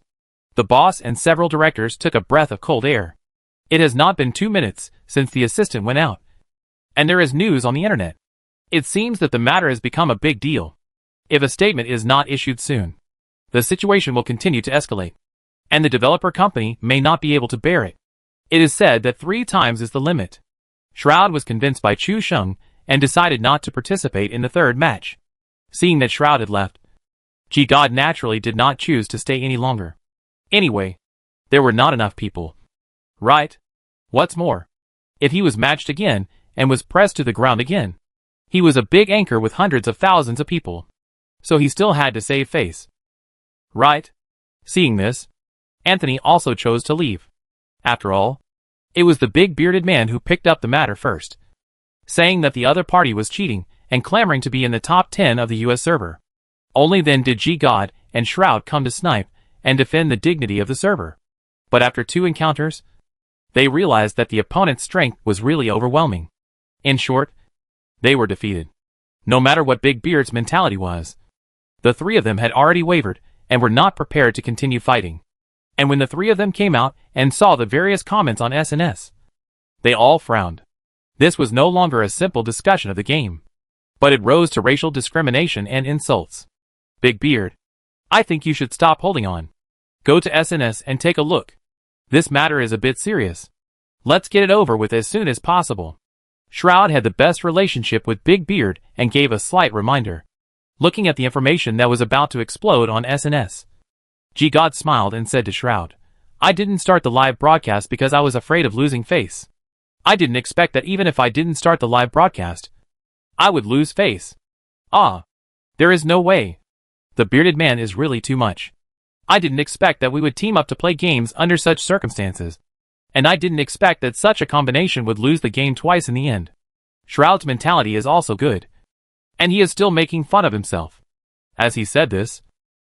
The boss and several directors took a breath of cold air. It has not been 2 minutes since the assistant went out, and there is news on the internet. It seems that the matter has become a big deal. If a statement is not issued soon, the situation will continue to escalate, and the developer company may not be able to bear it. It is said that 3 times is the limit. Shroud was convinced by Chu Sheng and decided not to participate in the 3rd match. Seeing that Shroud had left, G-God naturally did not choose to stay any longer. Anyway, there were not enough people. Right? What's more, if he was matched again and was pressed to the ground again, he was a big anchor with hundreds of thousands of people, so he still had to save face. Right? Seeing this, Anthony also chose to leave. After all, it was the big bearded man who picked up the matter first, saying that the other party was cheating and clamoring to be in the top 10 of the US server. Only then did G-God and Shroud come to snipe and defend the dignity of the server. But after 2 encounters, they realized that the opponent's strength was really overwhelming. In short, they were defeated. No matter what Big Beard's mentality was, the 3 of them had already wavered and were not prepared to continue fighting. And when the 3 of them came out and saw the various comments on SNS, They all frowned. This was no longer a simple discussion of the game, but it rose to racial discrimination and insults. Big Beard, I think you should stop holding on. Go to SNS and take a look. This matter is a bit serious. Let's get it over with as soon as possible. Shroud had the best relationship with Big Beard and gave a slight reminder, looking at the information that was about to explode on SNS. G-God smiled and said to Shroud, I didn't start the live broadcast because I was afraid of losing face. I didn't expect that even if I didn't start the live broadcast, I would lose face. Ah, there is no way. The bearded man is really too much. I didn't expect that we would team up to play games under such circumstances. And I didn't expect that such a combination would lose the game twice in the end. Shroud's mentality is also good. And he is still making fun of himself. As he said this,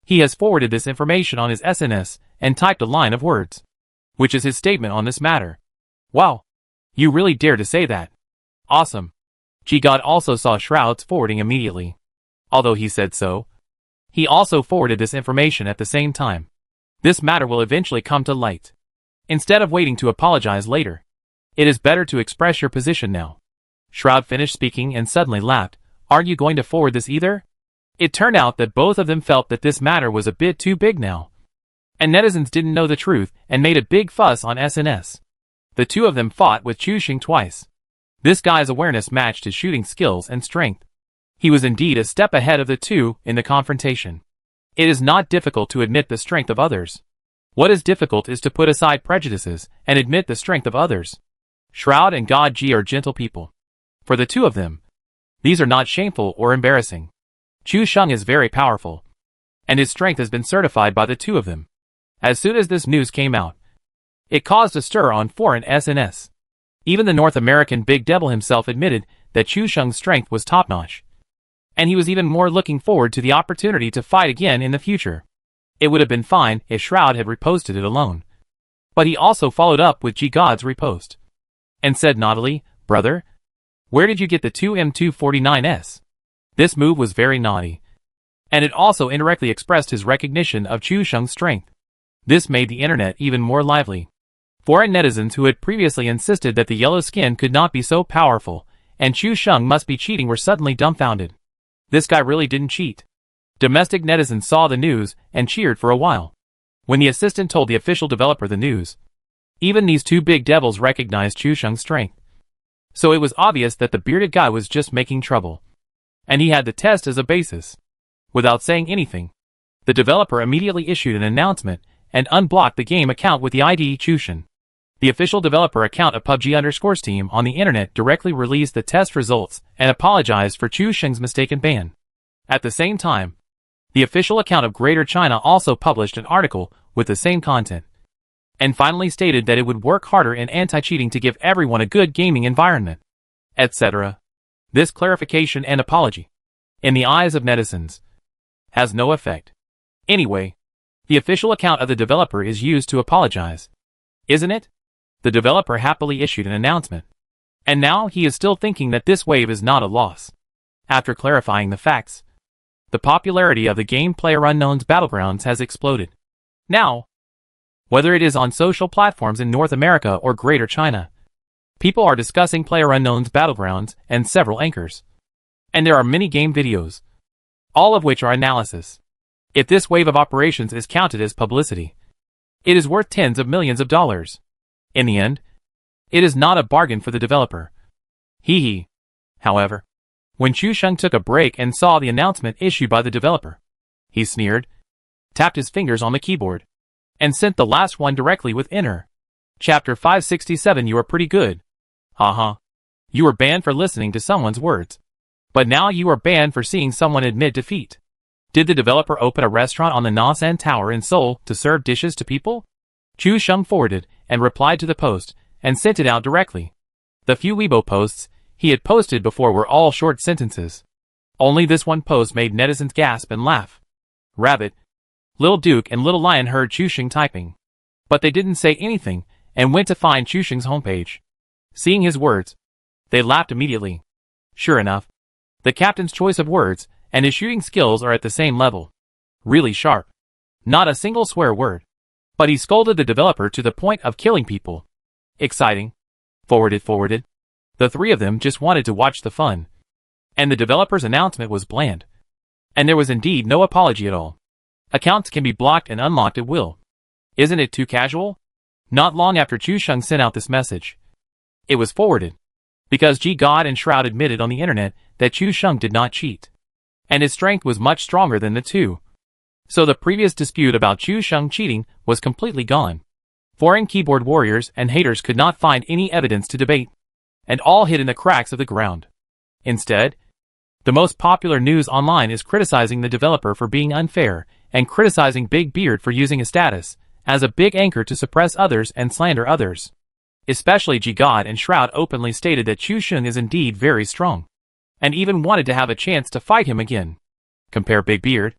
he has forwarded this information on his SNS and typed a line of words, which is his statement on this matter. Wow. You really dare to say that. Awesome. G-God also saw Shroud's forwarding immediately. Although he said so, he also forwarded this information at the same time. This matter will eventually come to light. Instead of waiting to apologize later, it is better to express your position now. Shroud finished speaking and suddenly laughed. Aren't you going to forward this either? It turned out that both of them felt that this matter was a bit too big now. And netizens didn't know the truth and made a big fuss on SNS. The two of them fought with Chuxing twice. This guy's awareness matched his shooting skills and strength. He was indeed a step ahead of the two in the confrontation. It is not difficult to admit the strength of others. What is difficult is to put aside prejudices and admit the strength of others. Shroud and God G are gentle people. For the two of them, these are not shameful or embarrassing. Chuxing is very powerful, and his strength has been certified by the two of them. As soon as this news came out, it caused a stir on foreign SNS. Even the North American Big Devil himself admitted that Chuxing's strength was top-notch. And he was even more looking forward to the opportunity to fight again in the future. It would have been fine if Shroud had reposted it alone. But he also followed up with G-God's repost. And said naughtily, Brother, where did you get the 2M249S? This move was very naughty. And it also indirectly expressed his recognition of Chuxing's strength. This made the internet even more lively. Foreign netizens who had previously insisted that the yellow skin could not be so powerful, and Chuxing must be cheating were suddenly dumbfounded. This guy really didn't cheat. Domestic netizens saw the news and cheered for a while. When the assistant told the official developer the news, even these two big devils recognized Chuxing's strength. So it was obvious that the bearded guy was just making trouble. And he had the test as a basis. Without saying anything, the developer immediately issued an announcement and unblocked the game account with the ID Chuxing. The official developer account of PUBG_Steam on the internet directly released the test results and apologized for Chuxing's mistaken ban. At the same time, the official account of Greater China also published an article with the same content, and finally stated that it would work harder in anti-cheating to give everyone a good gaming environment, etc. This clarification and apology, in the eyes of netizens, has no effect. Anyway, the official account of the developer is used to apologize, isn't it? The developer happily issued an announcement. And now he is still thinking that this wave is not a loss. After clarifying the facts, the popularity of the game PlayerUnknown's Battlegrounds has exploded. Now, whether it is on social platforms in North America or Greater China, people are discussing PlayerUnknown's Battlegrounds and several anchors. And there are many game videos, all of which are analysis. If this wave of operations is counted as publicity, it is worth tens of millions of dollars. In the end, it is not a bargain for the developer. Hee. However, when Chuxing took a break and saw the announcement issued by the developer, he sneered, tapped his fingers on the keyboard, and sent the last one directly with enter. Chapter 567. You are pretty good. Haha. You were banned for listening to someone's words. But now you are banned for seeing someone admit defeat. Did the developer open a restaurant on the Nasan Tower in Seoul to serve dishes to people? Chuxing forwarded and replied to the post and sent it out directly. The few Weibo posts he had posted before were all short sentences. Only this one post made netizens gasp and laugh. Rabbit, Lil Duke and Little Lion heard Chuxing typing. But they didn't say anything and went to find Chuxing's homepage. Seeing his words, they laughed immediately. Sure enough, the captain's choice of words and his shooting skills are at the same level. Really sharp. Not a single swear word. But he scolded the developer to the point of killing people. Exciting. Forwarded. The three of them just wanted to watch the fun. And the developer's announcement was bland. And there was indeed no apology at all. Accounts can be blocked and unlocked at will. Isn't it too casual? Not long after Chu Sheng sent out this message, it was forwarded. Because G God and Shroud admitted on the internet that Chu Sheng did not cheat. And his strength was much stronger than the two. So the previous dispute about Chu Sheng cheating was completely gone. Foreign keyboard warriors and haters could not find any evidence to debate. And all hid in the cracks of the ground. Instead, the most popular news online is criticizing the developer for being unfair and criticizing Big Beard for using his status as a big anchor to suppress others and slander others. Especially G God and Shroud openly stated that Chu Sheng is indeed very strong, and even wanted to have a chance to fight him again. Compare Big Beard,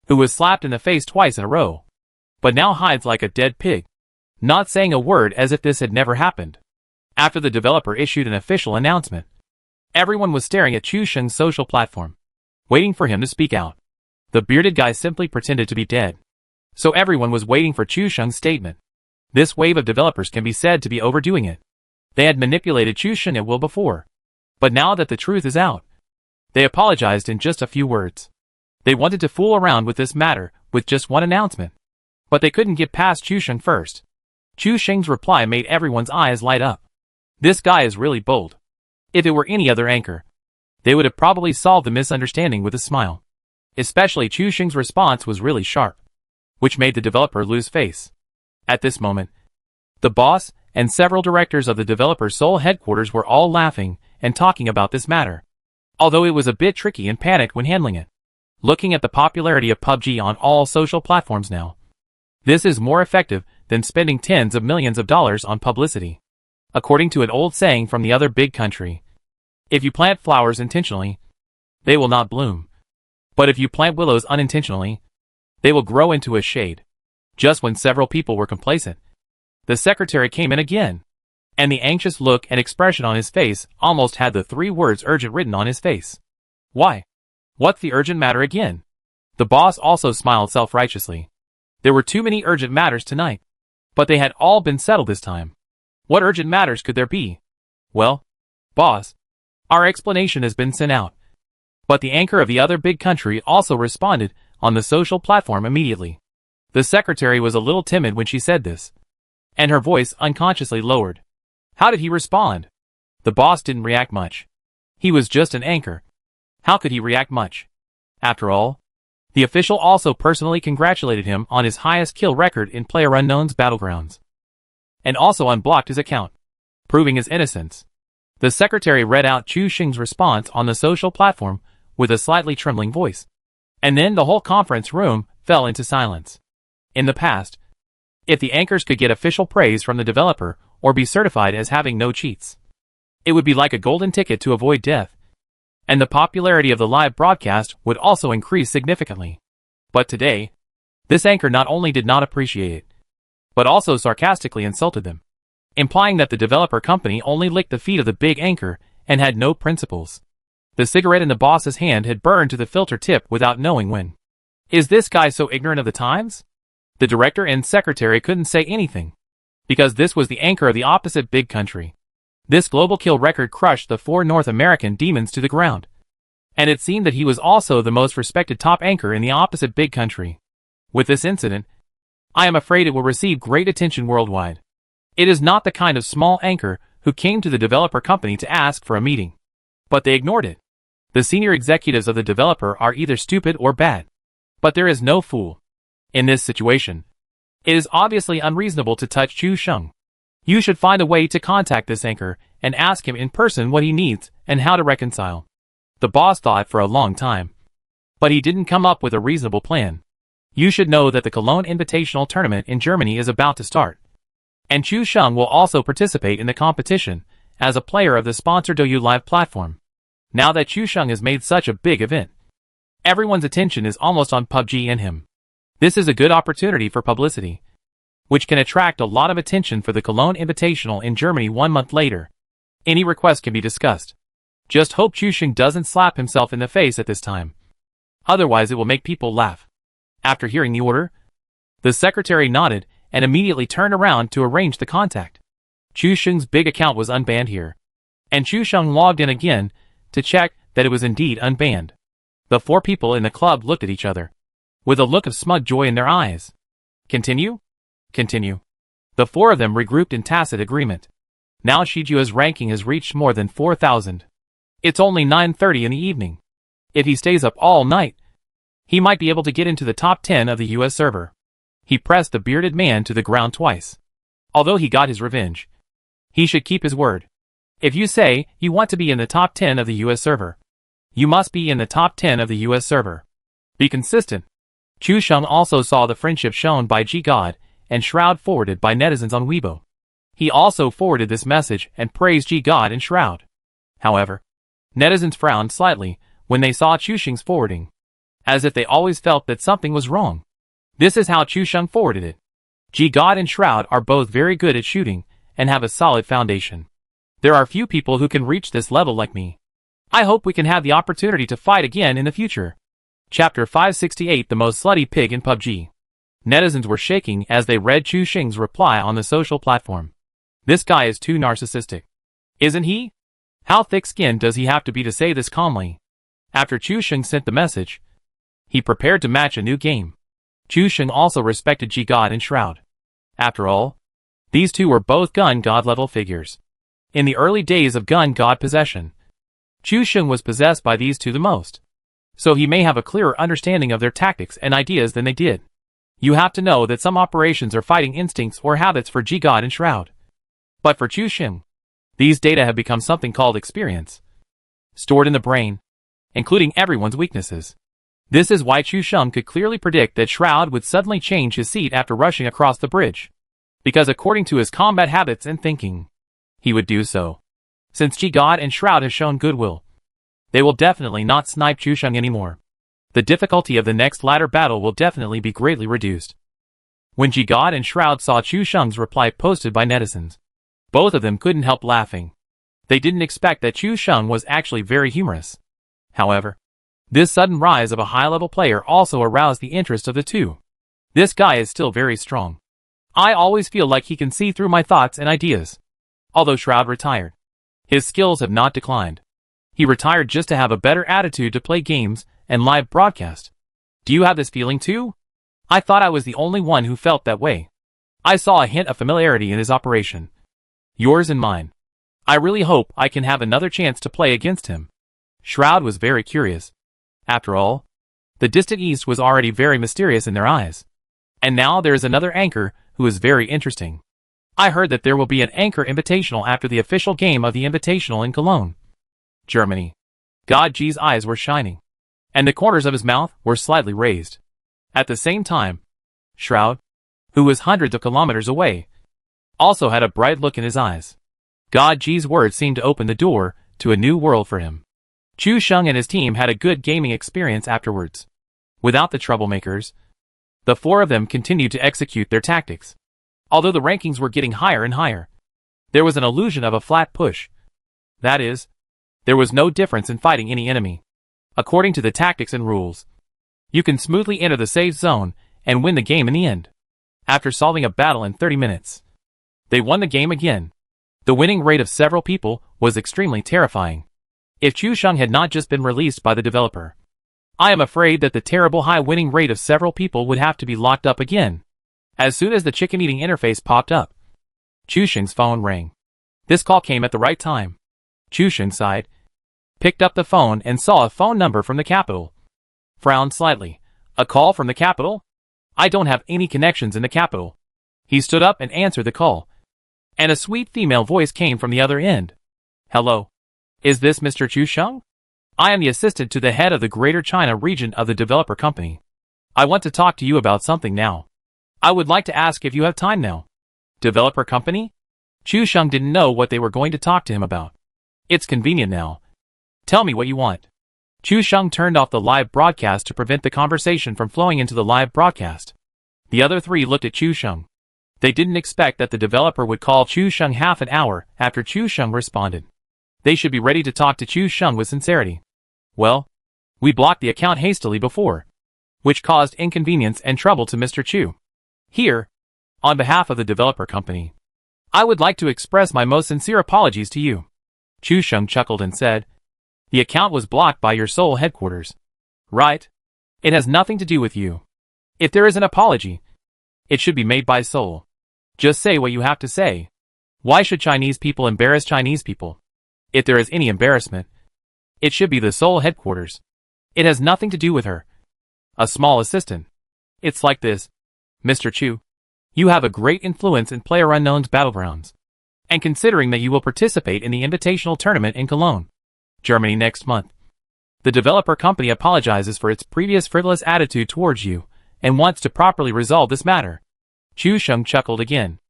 who was slapped in the face twice in a row, but now hides like a dead pig, not saying a word as if this had never happened. After the developer issued an official announcement, everyone was staring at Chu Sheng's social platform, waiting for him to speak out. The bearded guy simply pretended to be dead, so everyone was waiting for Chu Sheng's statement. This wave of developers can be said to be overdoing it. They had manipulated Chu Sheng at will before, but now that the truth is out, they apologized in just a few words. They wanted to fool around with this matter with just one announcement, but they couldn't get past Chu Sheng first. Chu Sheng's reply made everyone's eyes light up. This guy is really bold. If it were any other anchor, they would have probably solved the misunderstanding with a smile. Especially Chu Sheng's response was really sharp, which made the developer lose face. At this moment, the boss and several directors of the developer's Seoul headquarters were all laughing and talking about this matter, although it was a bit tricky and panicked when handling it. Looking at the popularity of PUBG on all social platforms now, this is more effective than spending tens of millions of dollars on publicity. According to an old saying from the other big country, if you plant flowers intentionally, they will not bloom. But if you plant willows unintentionally, they will grow into a shade. Just when several people were complacent, the secretary came in again, and the anxious look and expression on his face almost had the three words urgent written on his face. Why? What's the urgent matter again? The boss also smiled self-righteously. There were too many urgent matters tonight, but they had all been settled this time. What urgent matters could there be? Well, boss, our explanation has been sent out. But the anchor of the other big country also responded on the social platform immediately. The secretary was a little timid when she said this, and her voice unconsciously lowered. How did he respond? The boss didn't react much. He was just an anchor. How could he react much? After all, the official also personally congratulated him on his highest kill record in PlayerUnknown's Battlegrounds, and also unblocked his account, proving his innocence. The secretary read out Chu Sheng's response on the social platform with a slightly trembling voice, and then the whole conference room fell into silence. In the past, if the anchors could get official praise from the developer or be certified as having no cheats, it would be like a golden ticket to avoid death, and the popularity of the live broadcast would also increase significantly. But today, this anchor not only did not appreciate it, but also sarcastically insulted them, implying that the developer company only licked the feet of the big anchor and had no principles. The cigarette in the boss's hand had burned to the filter tip without knowing when. Is this guy so ignorant of the times? The director and secretary couldn't say anything, because this was the anchor of the opposite big country. This global kill record crushed the 4 North American demons to the ground, and it seemed that he was also the most respected top anchor in the opposite big country. With this incident, I am afraid it will receive great attention worldwide. It is not the kind of small anchor who came to the developer company to ask for a meeting, but they ignored it. The senior executives of the developer are either stupid or bad, but there is no fool. In this situation, it is obviously unreasonable to touch Chu Sheng. You should find a way to contact this anchor and ask him in person what he needs and how to reconcile. The boss thought for a long time, but he didn't come up with a reasonable plan. You should know that the Cologne Invitational Tournament in Germany is about to start, and Chu Sheng will also participate in the competition as a player of the sponsored DouYu Live platform. Now that Chu Sheng has made such a big event, everyone's attention is almost on PUBG and him. This is a good opportunity for publicity, which can attract a lot of attention for the Cologne Invitational in Germany 1 month later. Any request can be discussed. Just hope Chu Sheng doesn't slap himself in the face at this time. Otherwise it will make people laugh. After hearing the order, the secretary nodded and immediately turned around to arrange the contact. Chu Sheng's big account was unbanned here. And Chu Sheng logged in again to check that it was indeed unbanned. The four people in the club looked at each other with a look of smug joy in their eyes. Continue? Continue. The four of them regrouped in tacit agreement. Now Shijua's ranking has reached more than 4,000. It's only 9:30 in the evening. If he stays up all night, he might be able to get into the top 10 of the US server. He pressed the bearded man to the ground twice. Although he got his revenge, he should keep his word. If you say you want to be in the top 10 of the US server, you must be in the top 10 of the US server. Be consistent. Chu Sheng also saw the friendship shown by G God and Shroud forwarded by netizens on Weibo. He also forwarded this message and praised G God and Shroud. However, netizens frowned slightly when they saw Chu Sheng's forwarding, as if they always felt that something was wrong. This is how Chu Sheng forwarded it. G God and Shroud are both very good at shooting and have a solid foundation. There are few people who can reach this level like me. I hope we can have the opportunity to fight again in the future. Chapter 568 The Most Slutty Pig in PUBG. Netizens were shaking as they read Chu Sheng's reply on the social platform. This guy is too narcissistic. Isn't he? How thick-skinned does he have to be to say this calmly? After Chu Sheng sent the message, he prepared to match a new game. Chu Sheng also respected G God and Shroud. After all, these two were both gun god level figures. In the early days of gun god possession, Chu Sheng was possessed by these two the most. So he may have a clearer understanding of their tactics and ideas than they did. You have to know that some operations are fighting instincts or habits for G God and Shroud. But for Chu Sheng, these data have become something called experience, stored in the brain, including everyone's weaknesses. This is why Chu Sheng could clearly predict that Shroud would suddenly change his seat after rushing across the bridge. Because according to his combat habits and thinking, he would do so. Since G God and Shroud have shown goodwill, they will definitely not snipe Chu Sheng anymore. The difficulty of the next ladder battle will definitely be greatly reduced. When G God and Shroud saw Chu Sheng's reply posted by netizens, both of them couldn't help laughing. They didn't expect that Chu Sheng was actually very humorous. However, this sudden rise of a high-level player also aroused the interest of the two. This guy is still very strong. I always feel like he can see through my thoughts and ideas. Although Shroud retired, his skills have not declined. He retired just to have a better attitude to play games and live broadcast. Do you have this feeling too? I thought I was the only one who felt that way. I saw a hint of familiarity in his operation. Yours and mine. I really hope I can have another chance to play against him. Shroud was very curious. After all, the distant east was already very mysterious in their eyes. And now there is another anchor who is very interesting. I heard that there will be an anchor invitational after the official game of the invitational in Cologne, Germany. God G's eyes were shining, and the corners of his mouth were slightly raised. At the same time, Shroud, who was hundreds of kilometers away, also had a bright look in his eyes. God G's words seemed to open the door to a new world for him. Chu Sheng and his team had a good gaming experience afterwards. Without the troublemakers, the four of them continued to execute their tactics. Although the rankings were getting higher and higher, there was an illusion of a flat push. That is, there was no difference in fighting any enemy. According to the tactics and rules, you can smoothly enter the safe zone and win the game in the end. After solving a battle in 30 minutes, they won the game again. The winning rate of several people was extremely terrifying. If Chu Sheng had not just been released by the developer, I am afraid that the terrible high winning rate of several people would have to be locked up again. As soon as the chicken-eating interface popped up, Chu Sheng's phone rang. This call came at the right time. Chu Sheng sighed, picked up the phone and saw a phone number from the capital. Frowned slightly. A call from the capital? I don't have any connections in the capital. He stood up and answered the call, and a sweet female voice came from the other end. Hello. Is this Mr. Chu Sheng? I am the assistant to the head of the Greater China region of the developer company. I want to talk to you about something now. I would like to ask if you have time now. Developer company? Chu Sheng didn't know what they were going to talk to him about. It's convenient now. Tell me what you want. Chu Sheng turned off the live broadcast to prevent the conversation from flowing into the live broadcast. The other three looked at Chu Sheng. They didn't expect that the developer would call Chu Sheng half an hour after Chu Sheng responded. They should be ready to talk to Chu Sheng with sincerity. Well, we blocked the account hastily before, which caused inconvenience and trouble to Mr. Chu. Here, on behalf of the developer company, I would like to express my most sincere apologies to you. Chu Sheng chuckled and said, the account was blocked by your Seoul headquarters. Right? It has nothing to do with you. If there is an apology, it should be made by Seoul. Just say what you have to say. Why should Chinese people embarrass Chinese people? If there is any embarrassment, it should be the Seoul headquarters. It has nothing to do with her. A small assistant. It's like this. Mr. Chu, you have a great influence in PlayerUnknown's Battlegrounds. And considering that you will participate in the invitational tournament in Cologne, Germany next month, the developer company apologizes for its previous frivolous attitude towards you and wants to properly resolve this matter. Chu Sheng chuckled again.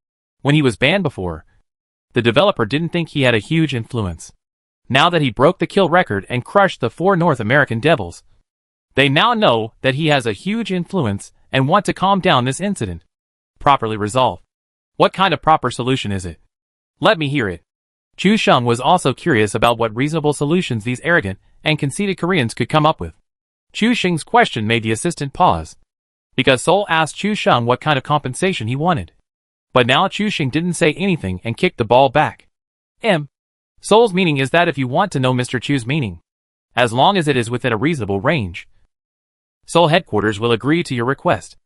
When he was banned before, the developer didn't think he had a huge influence. Now that he broke the kill record and crushed the 4 North American Devils, they now know that he has a huge influence and want to calm down this incident. Properly resolve. What kind of proper solution is it? Let me hear it. Chu Sheng was also curious about what reasonable solutions these arrogant and conceited Koreans could come up with. Chu Sheng's question made the assistant pause, because Seoul asked Chu Sheng what kind of compensation he wanted. But now Chu Sheng didn't say anything and kicked the ball back. Seoul's meaning is that if you want to know Mr. Chu's meaning, as long as it is within a reasonable range, Seoul headquarters will agree to your request.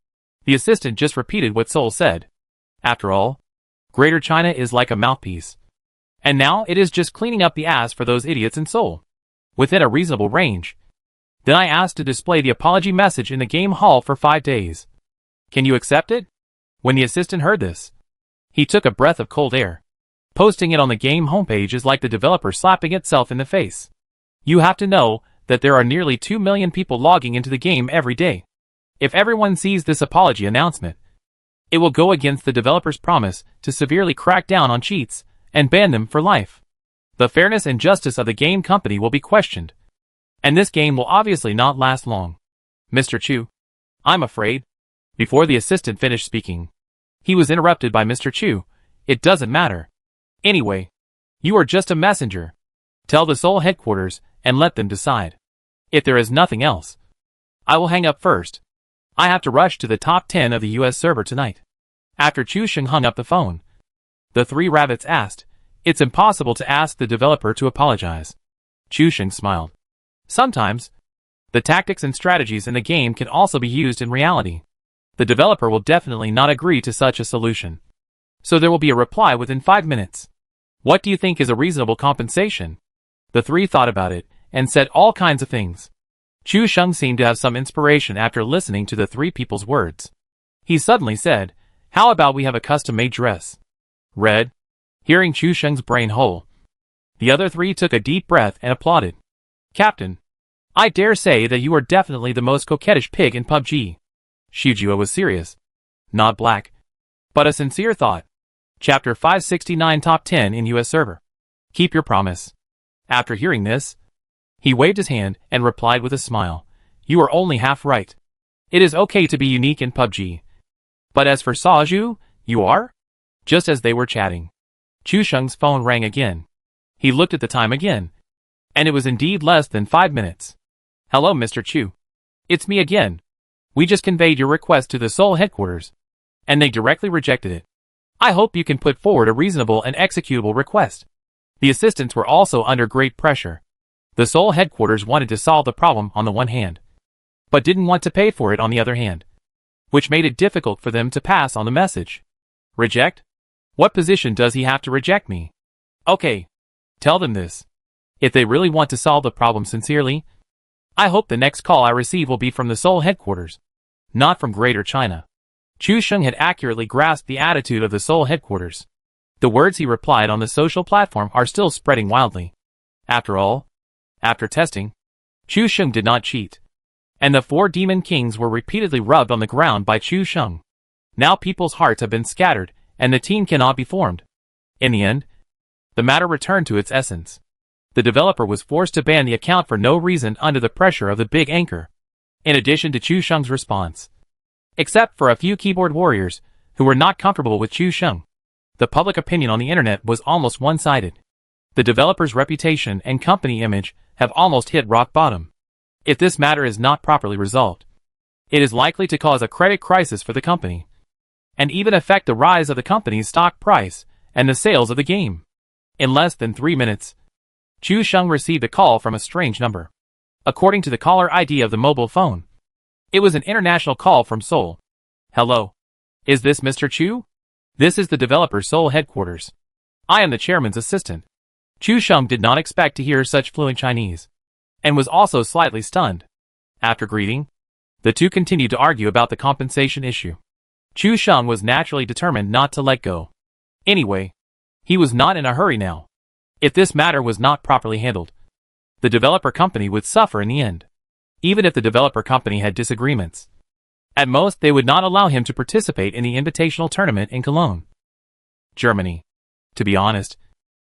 The assistant just repeated what Seoul said. After all, Greater China is like a mouthpiece. And now it is just cleaning up the ass for those idiots in Seoul. Within a reasonable range. Then I asked to display the apology message in the game hall for 5 days. Can you accept it? When the assistant heard this, he took a breath of cold air. Posting it on the game homepage is like the developer slapping itself in the face. You have to know that there are nearly 2 million people logging into the game every day. If everyone sees this apology announcement, it will go against the developer's promise to severely crack down on cheats and ban them for life. The fairness and justice of the game company will be questioned. And this game will obviously not last long. Mr. Chu, I'm afraid. Before the assistant finished speaking, he was interrupted by Mr. Chu. It doesn't matter. Anyway, you are just a messenger. Tell the Seoul headquarters and let them decide. If there is nothing else, I will hang up first. I have to rush to the top 10 of the US server tonight. After Chu Sheng hung up the phone, the 3 rabbits asked, it's impossible to ask the developer to apologize. Chu Sheng smiled. Sometimes, the tactics and strategies in the game can also be used in reality. The developer will definitely not agree to such a solution. So there will be a reply within 5 minutes. What do you think is a reasonable compensation? The 3 thought about it and said all kinds of things. Chu Sheng seemed to have some inspiration after listening to the 3 people's words. He suddenly said, how about we have a custom-made dress? Red. Hearing Chu Sheng's brain whole, the other 3 took a deep breath and applauded. Captain, I dare say that you are definitely the most coquettish pig in PUBG. Shujua was serious. Not black, but a sincere thought. Chapter 569 Top 10 in US server. Keep your promise. After hearing this, he waved his hand and replied with a smile. You are only half right. It is okay to be unique in PUBG. But as for Saju, you are? Just as they were chatting, Chu Sheng's phone rang again. He looked at the time again, and it was indeed less than 5 minutes. Hello, Mr. Chu. It's me again. We just conveyed your request to the Seoul headquarters, and they directly rejected it. I hope you can put forward a reasonable and executable request. The assistants were also under great pressure. The Seoul headquarters wanted to solve the problem on the one hand, but didn't want to pay for it on the other hand, which made it difficult for them to pass on the message. Reject? What position does he have to reject me? Okay. Tell them this. If they really want to solve the problem sincerely, I hope the next call I receive will be from the Seoul headquarters, not from Greater China. Chu Sheng had accurately grasped the attitude of the Seoul headquarters. The words he replied on the social platform are still spreading wildly. After all, after testing, Chu Sheng did not cheat. And the 4 Demon Kings were repeatedly rubbed on the ground by Chu Sheng. Now people's hearts have been scattered, and the team cannot be formed. In the end, the matter returned to its essence. The developer was forced to ban the account for no reason under the pressure of the big anchor. In addition to Chu Sheng's response, except for a few keyboard warriors who were not comfortable with Chu Sheng, the public opinion on the internet was almost one-sided. The developer's reputation and company image have almost hit rock bottom. If this matter is not properly resolved, it is likely to cause a credit crisis for the company, and even affect the rise of the company's stock price and the sales of the game. In less than 3 minutes, Chu Sheng received a call from a strange number. According to the caller ID of the mobile phone, it was an international call from Seoul. Hello. Is this Mr. Chu? This is the developer's Seoul headquarters. I am the chairman's assistant. Chu Sheng did not expect to hear such fluent Chinese, and was also slightly stunned. After greeting, the two continued to argue about the compensation issue. Chu Sheng was naturally determined not to let go. Anyway, he was not in a hurry now. If this matter was not properly handled, the developer company would suffer in the end. Even if the developer company had disagreements, at most they would not allow him to participate in the invitational tournament in Cologne, Germany. To be honest,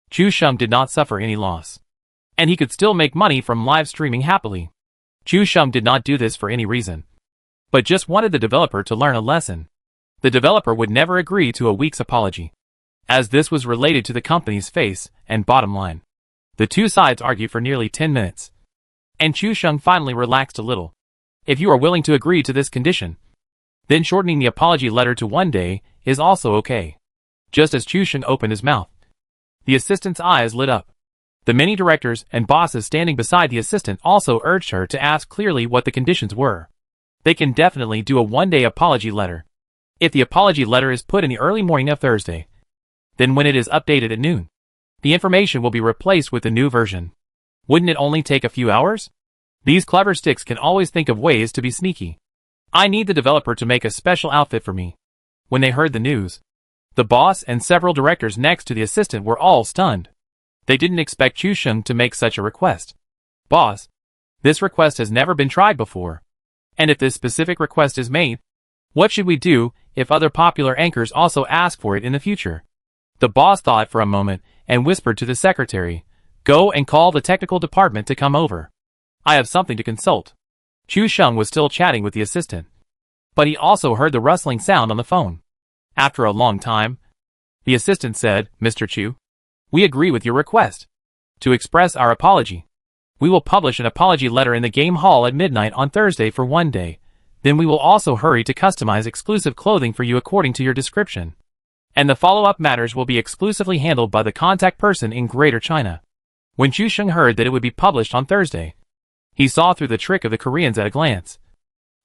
Chu Sheng did not suffer any loss, and he could still make money from live streaming happily. Chu Sheng did not do this for any reason, but just wanted the developer to learn a lesson. The developer would never agree to a week's apology, as this was related to the company's face and bottom line. The two sides argued for nearly 10 minutes, and Chu Sheng finally relaxed a little. If you are willing to agree to this condition, then shortening the apology letter to 1 day is also okay. Just as Chu Sheng opened his mouth, the assistant's eyes lit up. The many directors and bosses standing beside the assistant also urged her to ask clearly what the conditions were. They can definitely do a 1-day apology letter. If the apology letter is put in the early morning of Thursday, then when it is updated at noon, the information will be replaced with the new version. Wouldn't it only take a few hours? These clever sticks can always think of ways to be sneaky. I need the developer to make a special outfit for me. When they heard the news, the boss and several directors next to the assistant were all stunned. They didn't expect Chu Sheng to make such a request. Boss, this request has never been tried before. And if this specific request is made, what should we do if other popular anchors also ask for it in the future? The boss thought for a moment and whispered to the secretary, "Go and call the technical department to come over. I have something to consult." Chu Sheng was still chatting with the assistant, but he also heard the rustling sound on the phone. After a long time, the assistant said, "Mr. Chu, we agree with your request. To express our apology, we will publish an apology letter in the game hall at midnight on Thursday for 1 day. Then we will also hurry to customize exclusive clothing for you according to your description. And the follow-up matters will be exclusively handled by the contact person in Greater China." When Chu Sheng heard that it would be published on Thursday, he saw through the trick of the Koreans at a glance.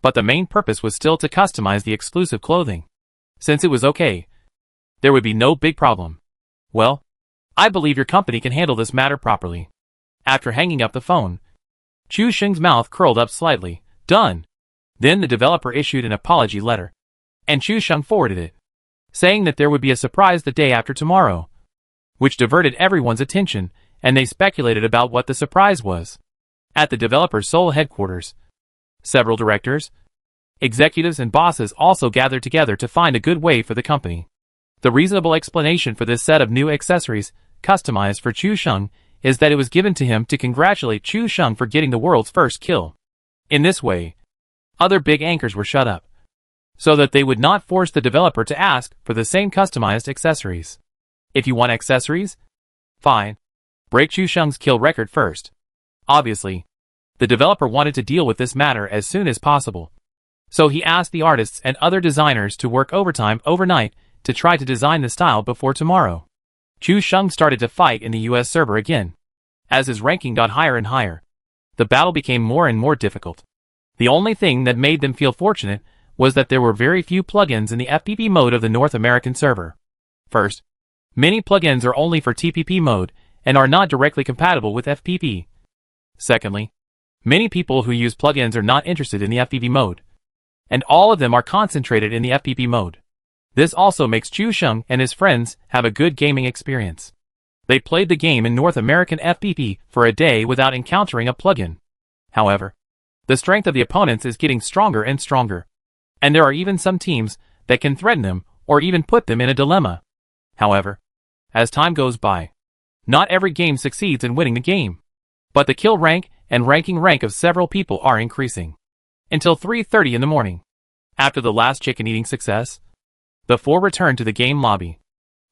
But the main purpose was still to customize the exclusive clothing. Since it was okay, there would be no big problem. "Well, I believe your company can handle this matter properly." After hanging up the phone, Chu Sheng's mouth curled up slightly. Done. Then the developer issued an apology letter, and Chu Sheng forwarded it, saying that there would be a surprise the day after tomorrow, which diverted everyone's attention, and they speculated about what the surprise was. At the developer's Seoul headquarters, several directors, executives and bosses also gathered together to find a good way for the company. The reasonable explanation for this set of new accessories, customized for Chu Sheng, is that it was given to him to congratulate Chu Sheng for getting the world's first kill. In this way, other big anchors were shut up, so that they would not force the developer to ask for the same customized accessories. If you want accessories, fine. Break Chu Sheng's kill record first. Obviously, the developer wanted to deal with this matter as soon as possible, so he asked the artists and other designers to work overtime overnight to try to design the style before tomorrow. Chu Sheng started to fight in the US server again. As his ranking got higher and higher, the battle became more and more difficult. The only thing that made them feel fortunate was that there were very few plugins in the FPP mode of the North American server. First, many plugins are only for TPP mode and are not directly compatible with FPP. Secondly, many people who use plugins are not interested in the FPP mode, and all of them are concentrated in the FPP mode. This also makes Chu Sheng and his friends have a good gaming experience. They played the game in North American FPP for a day without encountering a plugin. However, the strength of the opponents is getting stronger and stronger, and there are even some teams that can threaten them or even put them in a dilemma. However, as time goes by, not every game succeeds in winning the game, but the kill rank and ranking rank of several people are increasing. Until 3:30 in the morning, after the last chicken-eating success, the four returned to the game lobby,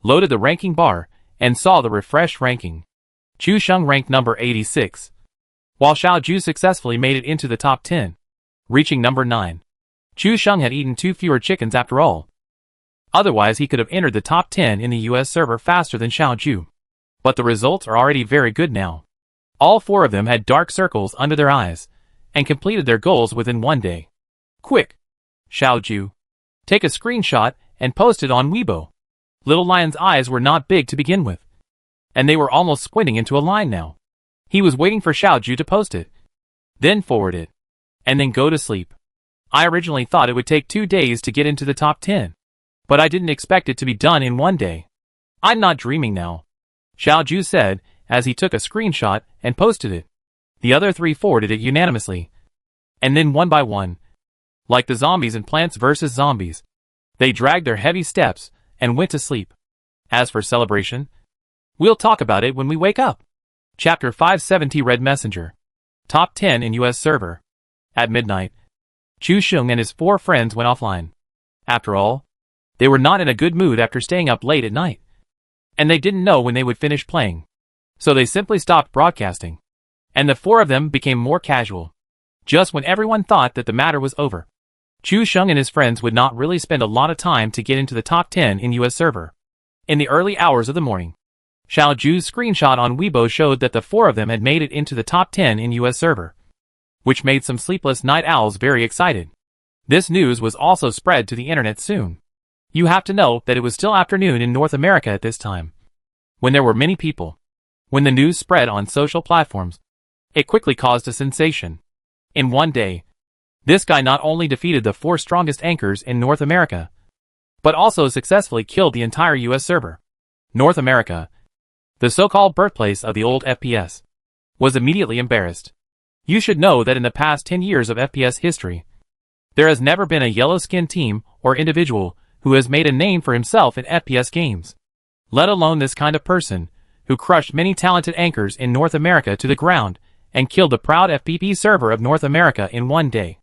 loaded the ranking bar, and saw the refreshed ranking. Chu Sheng ranked number 86, while Xiao Ju successfully made it into the top 10, reaching number 9. Chu Sheng had eaten 2 fewer chickens after all. Otherwise he could have entered the top 10 in the US server faster than Xiao Ju. But the results are already very good now. All 4 of them had dark circles under their eyes, and completed their goals within 1 day. Quick! Xiao Ju. Take a screenshot and post it on Weibo. Little Lion's eyes were not big to begin with, and they were almost squinting into a line now. He was waiting for Xiao Ju to post it, then forward it, and then go to sleep. I originally thought it would take 2 days to get into the top 10, but I didn't expect it to be done in 1 day. I'm not dreaming now, Xiao Ju said as he took a screenshot and posted it. The other 3 forwarded it unanimously, and then one by one, like the zombies in Plants vs. Zombies, they dragged their heavy steps and went to sleep. As for celebration, we'll talk about it when we wake up. Chapter 570 Red Messenger. Top 10 in US server. At midnight, Chu Sheng and his 4 friends went offline. After all, they were not in a good mood after staying up late at night, and they didn't know when they would finish playing. So they simply stopped broadcasting, and the 4 of them became more casual. Just when everyone thought that the matter was over, Chu Sheng and his friends would not really spend a lot of time to get into the top 10 in US server. In the early hours of the morning, Xiao Ju's screenshot on Weibo showed that the 4 of them had made it into the top 10 in US server, which made some sleepless night owls very excited. This news was also spread to the internet soon. You have to know that it was still afternoon in North America at this time, when there were many people. When the news spread on social platforms, it quickly caused a sensation. In 1 day, this guy not only defeated the 4 strongest anchors in North America, but also successfully killed the entire US server. North America, the so-called birthplace of the old FPS, was immediately embarrassed. You should know that in the past 10 years of FPS history, there has never been a yellow-skinned team or individual who has made a name for himself in FPS games, let alone this kind of person, who crushed many talented anchors in North America to the ground and killed the proud FPP server of North America in 1 day.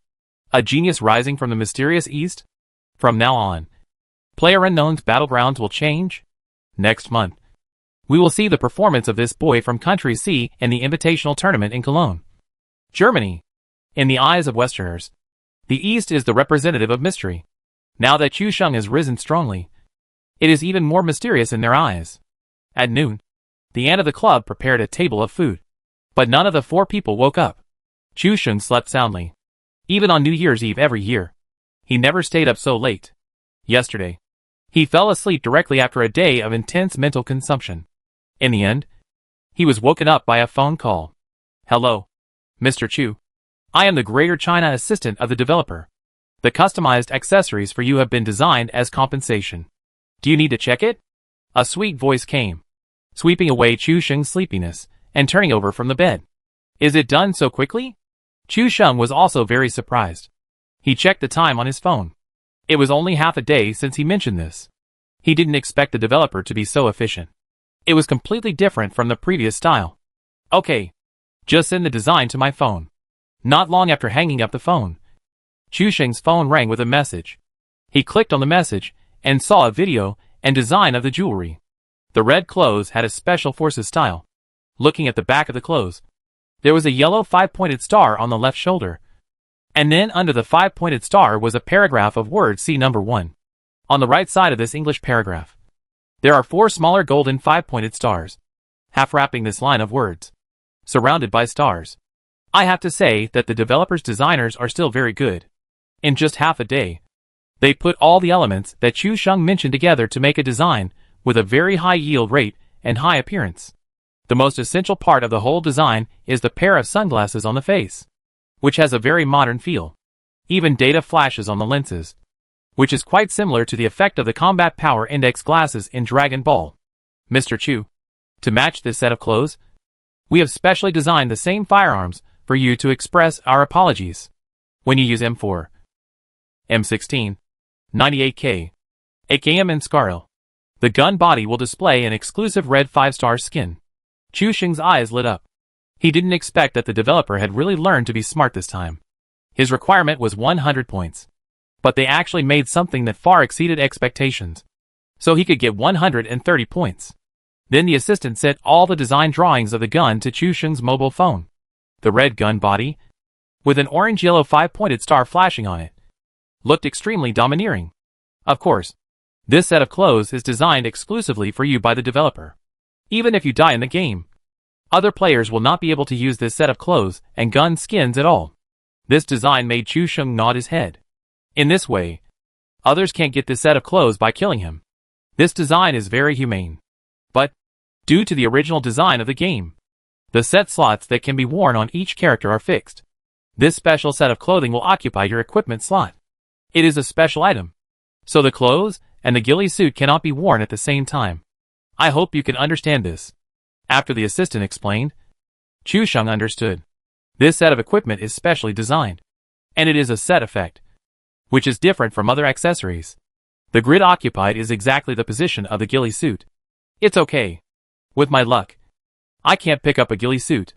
A genius rising from the mysterious East? From now on, PlayerUnknown's battlegrounds will change. Next month, we will see the performance of this boy from Country C in the Invitational Tournament in Cologne, Germany. In the eyes of Westerners, the East is the representative of mystery. Now that Chu Sheng has risen strongly, it is even more mysterious in their eyes. At noon, the aunt of the club prepared a table of food, but none of the 4 people woke up. Chu Sheng slept soundly. Even on New Year's Eve every year, he never stayed up so late. Yesterday, he fell asleep directly after a day of intense mental consumption. In the end, he was woken up by a phone call. Hello, Mr. Chu. I am the Greater China assistant of the developer. The customized accessories for you have been designed as compensation. Do you need to check it? A sweet voice came, sweeping away Chu Sheng's sleepiness and turning over from the bed. Is it done so quickly? Chu Sheng was also very surprised. He checked the time on his phone. It was only half a day since he mentioned this. He didn't expect the developer to be so efficient. It was completely different from the previous style. Okay, just send the design to my phone. Not long after hanging up the phone, Chu Sheng's phone rang with a message. He clicked on the message and saw a video and design of the jewelry. The red clothes had a Special Forces style. Looking at the back of the clothes, there was a yellow 5-pointed star on the left shoulder, and then under the 5-pointed star was a paragraph of words. See number 1. On the right side of this English paragraph, there are 4 smaller golden 5-pointed stars, half wrapping this line of words, surrounded by stars. I have to say that the developer's designers are still very good. In just half a day, they put all the elements that Chu Sheng mentioned together to make a design with a very high yield rate and high appearance. The most essential part of the whole design is the pair of sunglasses on the face, which has a very modern feel. Even data flashes on the lenses, which is quite similar to the effect of the Combat Power Index glasses in Dragon Ball. Mr. Chu, to match this set of clothes, we have specially designed the same firearms for you to express our apologies. When you use M4, M16, 98K, AKM and Scarl, the gun body will display an exclusive red 5-star skin. Chu Sheng's eyes lit up. He didn't expect that the developer had really learned to be smart this time. His requirement was 100 points. But they actually made something that far exceeded expectations, so he could get 130 points. Then the assistant sent all the design drawings of the gun to Chu Sheng's mobile phone. The red gun body, with an orange-yellow 5-pointed star flashing on it, looked extremely domineering. Of course, This set of clothes is designed exclusively for you by the developer. Even if you die in the game, other players will not be able to use this set of clothes and gun skins at all. This design made Chu Sheng nod his head. In this way, others can't get this set of clothes by killing him. This design is very humane. But, due to the original design of the game, the set slots that can be worn on each character are fixed. This special set of clothing will occupy your equipment slot. It is a special item, so the clothes and the ghillie suit cannot be worn at the same time. I hope you can understand this. After the assistant explained, Chu Sheng understood. This set of equipment is specially designed, and it is a set effect, which is different from other accessories. The grid occupied is exactly the position of the ghillie suit. It's okay. With my luck, I can't pick up a ghillie suit.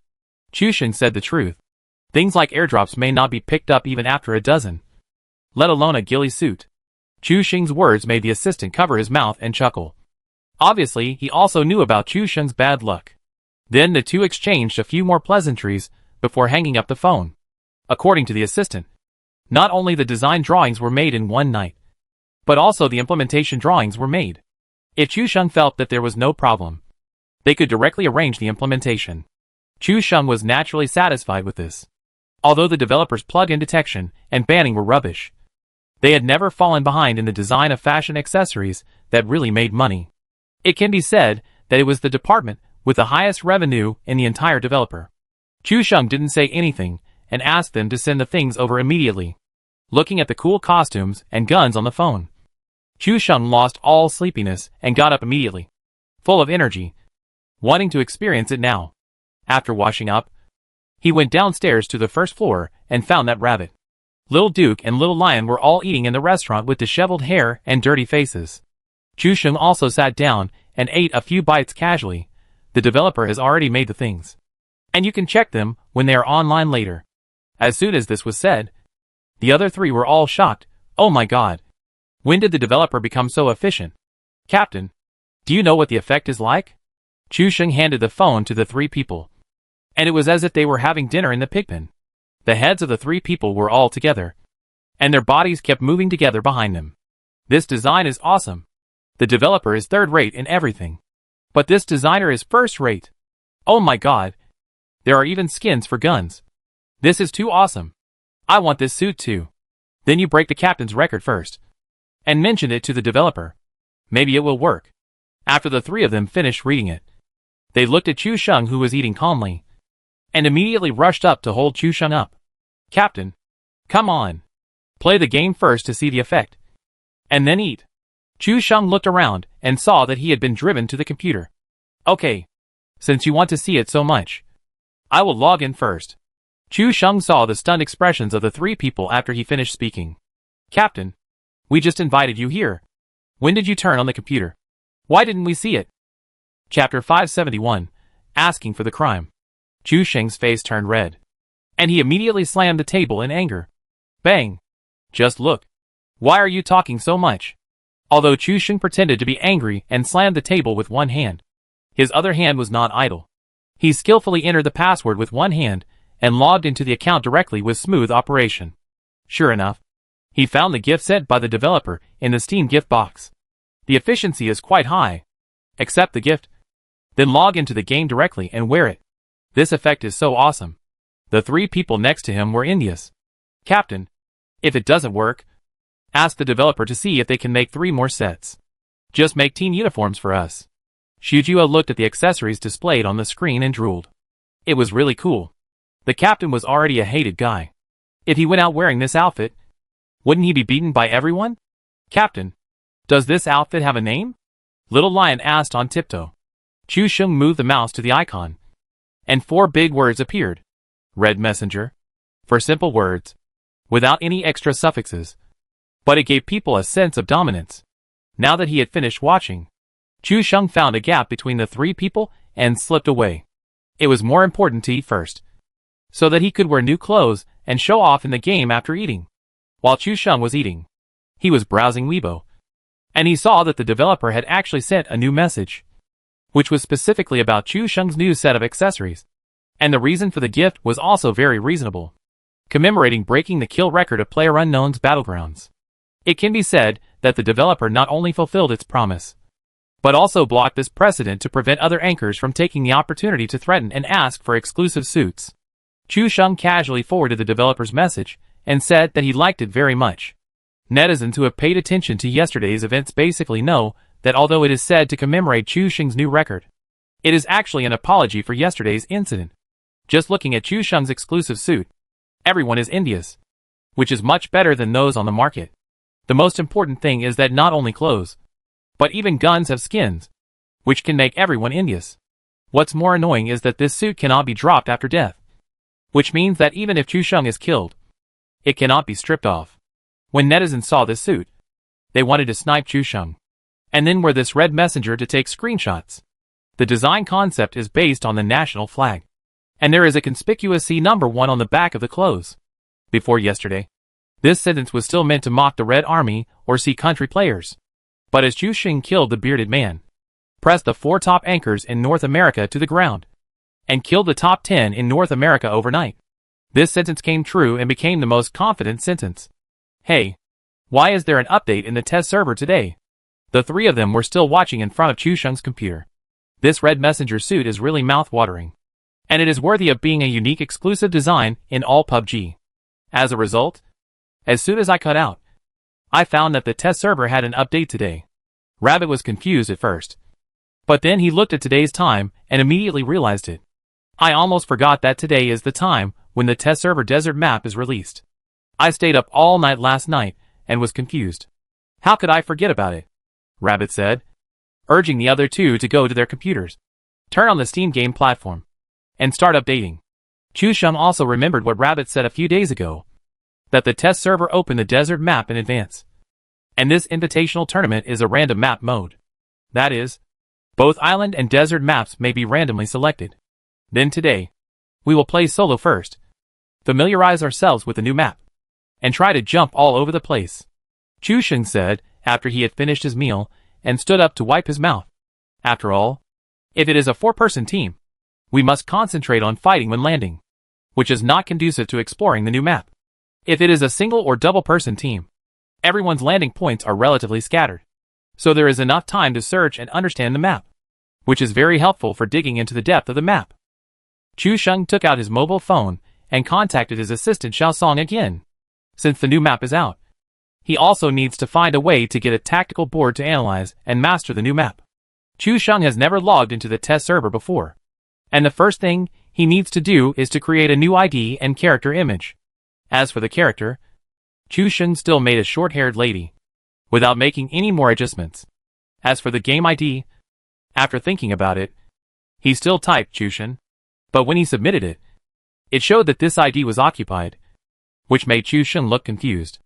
Chu Sheng said the truth. Things like airdrops may not be picked up even after a dozen, let alone a ghillie suit. Chu Sheng's words made the assistant cover his mouth and chuckle. Obviously, he also knew about Chu Sheng's bad luck. Then the two exchanged a few more pleasantries before hanging up the phone. According to the assistant, not only the design drawings were made in one night, but also the implementation drawings were made. If Chu Sheng felt that there was no problem, they could directly arrange the implementation. Chu Sheng was naturally satisfied with this. Although the developers' plug-in detection and banning were rubbish, they had never fallen behind in the design of fashion accessories that really made money. It can be said that it was the department with the highest revenue in the entire developer. Chu Sheng didn't say anything and asked them to send the things over immediately. Looking at the cool costumes and guns on the phone, Chu Sheng lost all sleepiness and got up immediately, full of energy, wanting to experience it now. After washing up, he went downstairs to the first floor and found that Rabbit, Little Duke and Little Lion were all eating in the restaurant with disheveled hair and dirty faces. Chu Sheng also sat down and ate a few bites casually. The developer has already made the things, and you can check them when they are online later. As soon as this was said, the other three were all shocked. Oh my god. When did the developer become so efficient? Captain, do you know what the effect is like? Chu Sheng handed the phone to the three people, and it was as if they were having dinner in the pigpen. The heads of the three people were all together, and their bodies kept moving together behind them. This design is awesome. The developer is third-rate in everything, but this designer is first-rate. Oh my god. There are even skins for guns. This is too awesome. I want this suit too. Then you break the captain's record first, and mention it to the developer. Maybe it will work. After the three of them finished reading it, they looked at Chu Sheng, who was eating calmly, and immediately rushed up to hold Chu Sheng up. Captain, come on. Play the game first to see the effect, and then eat. Chu Sheng looked around and saw that he had been driven to the computer. Okay. Since you want to see it so much, I will log in first. Chu Sheng saw the stunned expressions of the three people after he finished speaking. Captain, we just invited you here. When did you turn on the computer? Why didn't we see it? Chapter 571, Asking for the Crime. Chu Sheng's face turned red, and he immediately slammed the table in anger. Bang! Just look. Why are you talking so much? Although Chu Sheng pretended to be angry and slammed the table with one hand, his other hand was not idle. He skillfully entered the password with one hand and logged into the account directly with smooth operation. Sure enough, he found the gift sent by the developer in the Steam gift box. The efficiency is quite high. Accept the gift, then log into the game directly and wear it. This effect is so awesome. The three people next to him were envious. Captain, if it doesn't work, ask the developer to see if they can make 3 more sets. Just make team uniforms for us. Shujua looked at the accessories displayed on the screen and drooled. It was really cool. The captain was already a hated guy. If he went out wearing this outfit, wouldn't he be beaten by everyone? Captain, does this outfit have a name? Little Lion asked on tiptoe. Chu Sheng moved the mouse to the icon, and 4 big words appeared. Red Messenger. For simple words, without any extra suffixes. But it gave people a sense of dominance. Now that he had finished watching, Chu Sheng found a gap between the 3 people and slipped away. It was more important to eat first, so that he could wear new clothes and show off in the game after eating. While Chu Sheng was eating, he was browsing Weibo, and he saw that the developer had actually sent a new message, which was specifically about Chu Sheng's new set of accessories. And the reason for the gift was also very reasonable, commemorating breaking the kill record of PlayerUnknown's Battlegrounds. It can be said that the developer not only fulfilled its promise, but also blocked this precedent to prevent other anchors from taking the opportunity to threaten and ask for exclusive suits. Chu Sheng casually forwarded the developer's message and said that he liked it very much. Netizens who have paid attention to yesterday's events basically know that although it is said to commemorate Chu Sheng's new record, it is actually an apology for yesterday's incident. Just looking at Chu Sheng's exclusive suit, everyone is envious, which is much better than those on the market. The most important thing is that not only clothes, but even guns have skins, which can make everyone envious. What's more annoying is that this suit cannot be dropped after death, which means that even if Chu Sheng is killed, it cannot be stripped off. When netizens saw this suit, they wanted to snipe Chu Sheng, and then wear this red messenger to take screenshots. The design concept is based on the national flag, and there is a conspicuous C number 1 on the back of the clothes. Before yesterday, this sentence was still meant to mock the Red Army or C country players. But as Chu Sheng killed the bearded man, pressed the 4 top anchors in North America to the ground, and killed the top 10 in North America overnight, this sentence came true and became the most confident sentence. Hey, why is there an update in the test server today? The 3 of them were still watching in front of Chu Sheng's computer. This red messenger suit is really mouth-watering, and it is worthy of being a unique exclusive design in all PUBG. As a result, as soon as I cut out, I found that the test server had an update today. Rabbit was confused at first, but then he looked at today's time and immediately realized it. I almost forgot that today is the time when the test server desert map is released. I stayed up all night last night and was confused. How could I forget about it? Rabbit said, urging the other 2 to go to their computers, turn on the Steam game platform, and start updating. Chu Sheng also remembered what Rabbit said a few days ago, that the test server opened the desert map in advance. And this invitational tournament is a random map mode. That is, both island and desert maps may be randomly selected. Then today, we will play solo first, familiarize ourselves with the new map, and try to jump all over the place. Chu Sheng said after he had finished his meal and stood up to wipe his mouth. After all, if it is a 4-person team, we must concentrate on fighting when landing, which is not conducive to exploring the new map. If it is a single or double-person team, everyone's landing points are relatively scattered, so there is enough time to search and understand the map, which is very helpful for digging into the depth of the map. Chu Sheng took out his mobile phone and contacted his assistant Xiaosong again. Since the new map is out, he also needs to find a way to get a tactical board to analyze and master the new map. Chu Sheng has never logged into the test server before, and the first thing he needs to do is to create a new ID and character image. As for the character, Chu Sheng still made a short-haired lady, without making any more adjustments. As for the game ID, after thinking about it, he still typed Chu Sheng, but when he submitted it, it showed that this ID was occupied, which made Chu Sheng look confused.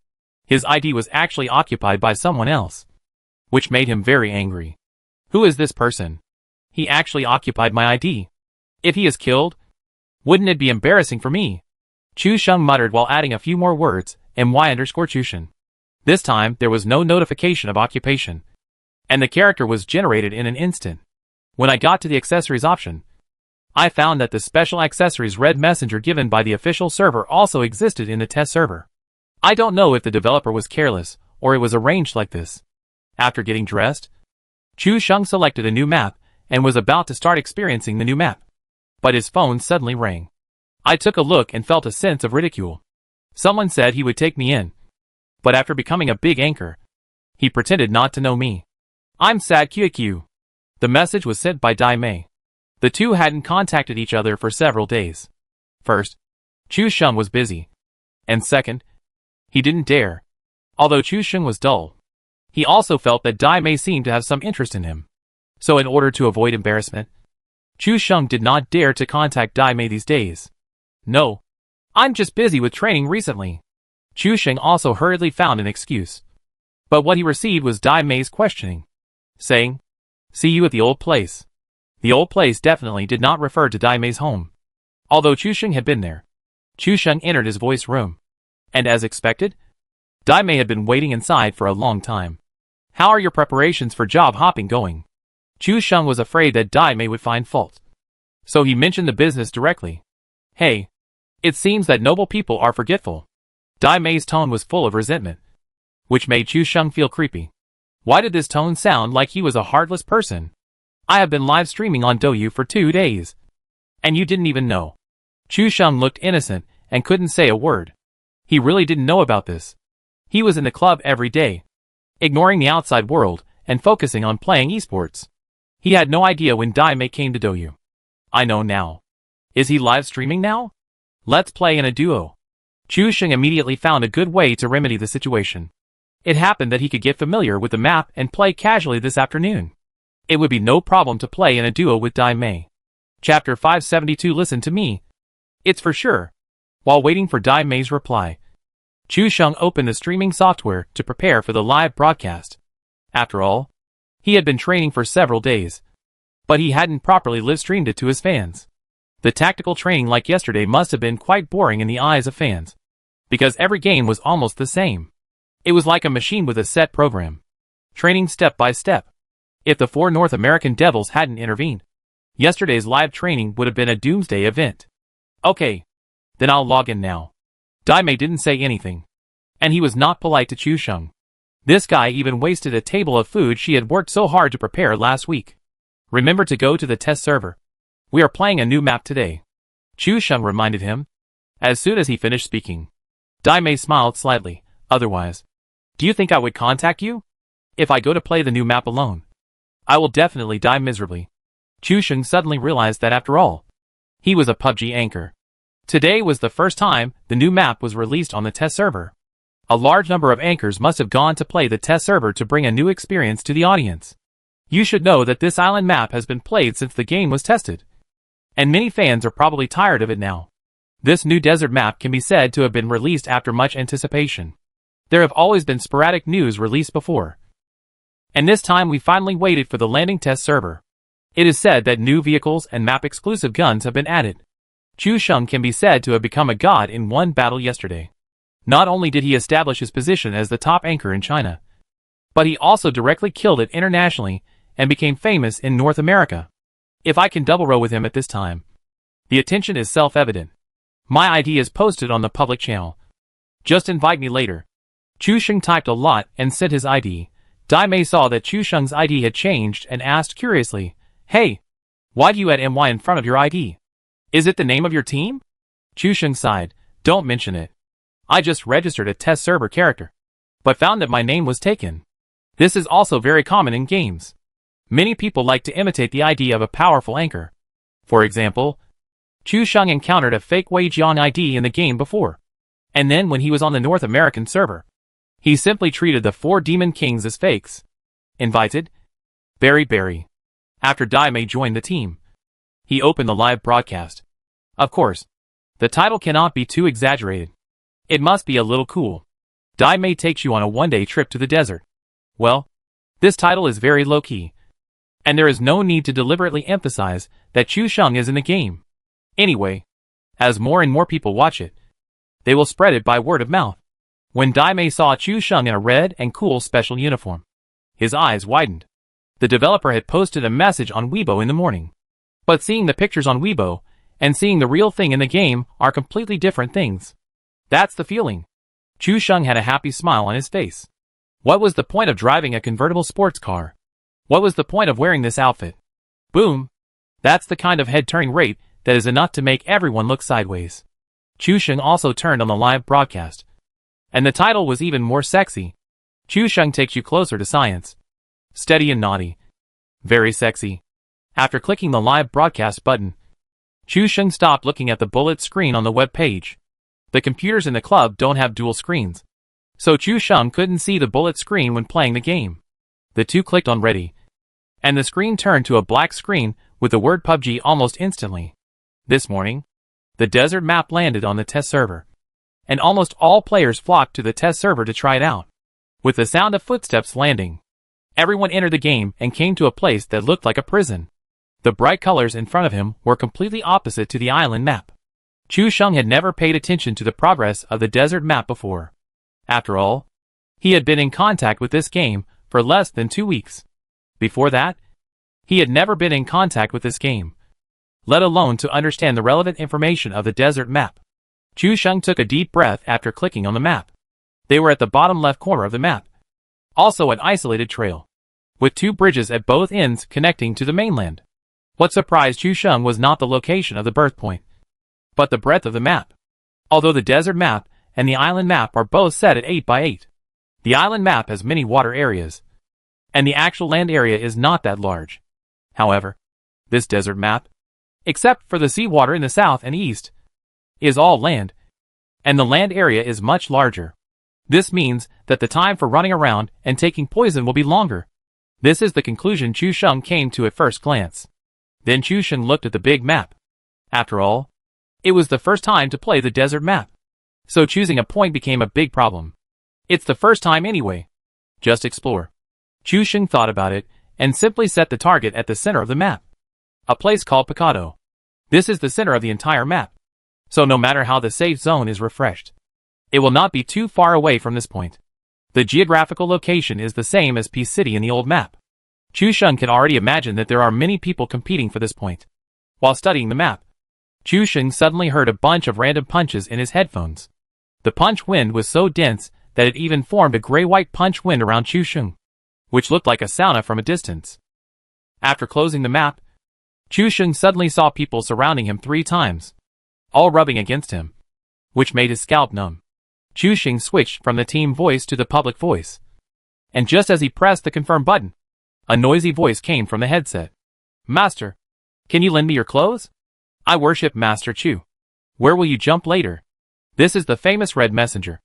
His ID was actually occupied by someone else, which made him very angry. Who is this person? He actually occupied my ID. If he is killed, wouldn't it be embarrassing for me? Chu Sheng muttered while adding a few more words, MY_Chu Sheng. This time there was no notification of occupation, and the character was generated in an instant. When I got to the accessories option, I found that the special accessories red messenger given by the official server also existed in the test server. I don't know if the developer was careless, or it was arranged like this. After getting dressed, Chu Sheng selected a new map, and was about to start experiencing the new map. But his phone suddenly rang. I took a look and felt a sense of ridicule. Someone said he would take me in, but after becoming a big anchor, he pretended not to know me. I'm sad QQ. The message was sent by Dai Mei. The 2 hadn't contacted each other for several days. First, Chu Sheng was busy, and second, he didn't dare. Although Chu Sheng was dull, he also felt that Dai Mei seemed to have some interest in him. So in order to avoid embarrassment, Chu Sheng did not dare to contact Dai Mei these days. No, I'm just busy with training recently. Chu Sheng also hurriedly found an excuse. But what he received was Dai Mei's questioning, saying, see you at the old place. The old place definitely did not refer to Dai Mei's home. Although Chu Sheng had been there, Chu Sheng entered his voice room. And as expected, Dai Mei had been waiting inside for a long time. How are your preparations for job hopping going? Chu Sheng was afraid that Dai Mei would find fault, so he mentioned the business directly. Hey, it seems that noble people are forgetful. Dai Mei's tone was full of resentment. which made Chu Sheng feel creepy. Why did this tone sound like he was a heartless person? I have been live streaming on Douyu for 2 days. And you didn't even know. Chu Sheng looked innocent and couldn't say a word. He really didn't know about this. He was in the club every day, ignoring the outside world and focusing on playing esports. He had no idea when Daimei came to Douyu. I know now. Is he live streaming now? Let's play in a duo. Chu Sheng immediately found a good way to remedy the situation. It happened that he could get familiar with the map and play casually this afternoon. It would be no problem to play in a duo with Daimei. Chapter 572. Listen to me. It's for sure. While waiting for Daimei's reply, Chu Sheng opened the streaming software to prepare for the live broadcast. After all, he had been training for several days, but he hadn't properly live-streamed it to his fans. The tactical training like yesterday must have been quite boring in the eyes of fans, because every game was almost the same. It was like a machine with a set program, training step by step. If the 4 North American Devils hadn't intervened, yesterday's live training would have been a doomsday event. Okay, then I'll log in now. Daimei didn't say anything, and he was not polite to Chu Sheng. This guy even wasted a table of food she had worked so hard to prepare last week. Remember to go to the test server. We are playing a new map today, Chu Sheng reminded him. As soon as he finished speaking, Daimei smiled slightly. Otherwise, do you think I would contact you? If I go to play the new map alone, I will definitely die miserably. Chu Sheng suddenly realized that after all, he was a PUBG anchor. Today was the first time the new map was released on the test server. A large number of anchors must have gone to play the test server to bring a new experience to the audience. You should know that this island map has been played since the game was tested, and many fans are probably tired of it now. This new desert map can be said to have been released after much anticipation. There have always been sporadic news released before, and this time we finally waited for the landing test server. It is said that new vehicles and map-exclusive guns have been added. Chu Sheng can be said to have become a god in one battle yesterday. Not only did he establish his position as the top anchor in China, but he also directly killed it internationally and became famous in North America. If I can double row with him at this time, the attention is self-evident. My ID is posted on the public channel. Just invite me later. Chu Sheng typed a lot and sent his ID. Daimei saw that Chu Sheng's ID had changed and asked curiously, "Hey, why do you add MY in front of your ID? Is it the name of your team?" Chu Sheng sighed. "Don't mention it. I just registered a test server character, but found that my name was taken. This is also very common in games. Many people like to imitate the idea of a powerful anchor. For example, Chu Sheng encountered a fake Wei Jiang ID in the game before, and then when he was on the North American server, he simply treated the 4 Demon Kings as fakes. Invited? Berry. After Daimei joined the team, he opened the live broadcast. Of course, the title cannot be too exaggerated. It must be a little cool. Daimei takes you on a one-day trip to the desert. Well, this title is very low-key, and there is no need to deliberately emphasize that Chu Sheng is in the game. Anyway, as more and more people watch it, they will spread it by word of mouth. When Daimei saw Chu Sheng in a red and cool special uniform, his eyes widened. The developer had posted a message on Weibo in the morning. But seeing the pictures on Weibo and seeing the real thing in the game are completely different things. That's the feeling. Chu Sheng had a happy smile on his face. What was the point of driving a convertible sports car? What was the point of wearing this outfit? Boom! That's the kind of head-turning rate that is enough to make everyone look sideways. Chu Sheng also turned on the live broadcast, and the title was even more sexy. Chu Sheng takes you closer to science. Steady and naughty. Very sexy. After clicking the live broadcast button, Chu Sheng stopped looking at the bullet screen on the web page. The computers in the club don't have dual screens, so Chu Sheng couldn't see the bullet screen when playing the game. The two clicked on ready, and the screen turned to a black screen with the word PUBG almost instantly. This morning, the desert map landed on the test server, and almost all players flocked to the test server to try it out. With the sound of footsteps landing, everyone entered the game and came to a place that looked like a prison. The bright colors in front of him were completely opposite to the island map. Chu Sheng had never paid attention to the progress of the desert map before. After all, he had been in contact with this game for less than 2 weeks. Before that, he had never been in contact with this game, let alone to understand the relevant information of the desert map. Chu Sheng took a deep breath after clicking on the map. They were at the bottom left corner of the map. Also an isolated trail, with 2 bridges at both ends connecting to the mainland. What surprised Chusheng was not the location of the birth point, but the breadth of the map. Although the desert map and the island map are both set at 8 by 8, the island map has many water areas, and the actual land area is not that large. However, this desert map, except for the seawater in the south and east, is all land, and the land area is much larger. This means that the time for running around and taking poison will be longer. This is the conclusion Chusheng came to at first glance. Then Chusheng looked at the big map. After all, it was the first time to play the desert map, so choosing a point became a big problem. It's the first time anyway. Just explore. Chusheng thought about it and simply set the target at the center of the map, a place called Picado. This is the center of the entire map, so no matter how the safe zone is refreshed, it will not be too far away from this point. The geographical location is the same as P City in the old map. Chusheng can already imagine that there are many people competing for this point. While studying the map, Chusheng suddenly heard a bunch of random punches in his headphones. The punch wind was so dense that it even formed a gray-white punch wind around Chusheng, which looked like a sauna from a distance. After closing the map, Chusheng suddenly saw people surrounding him 3 times, all rubbing against him, which made his scalp numb. Chusheng switched from the team voice to the public voice, and just as he pressed the confirm button, a noisy voice came from the headset. "Master, can you lend me your clothes? I worship Master Chu. Where will you jump later?" This is the famous Red Messenger,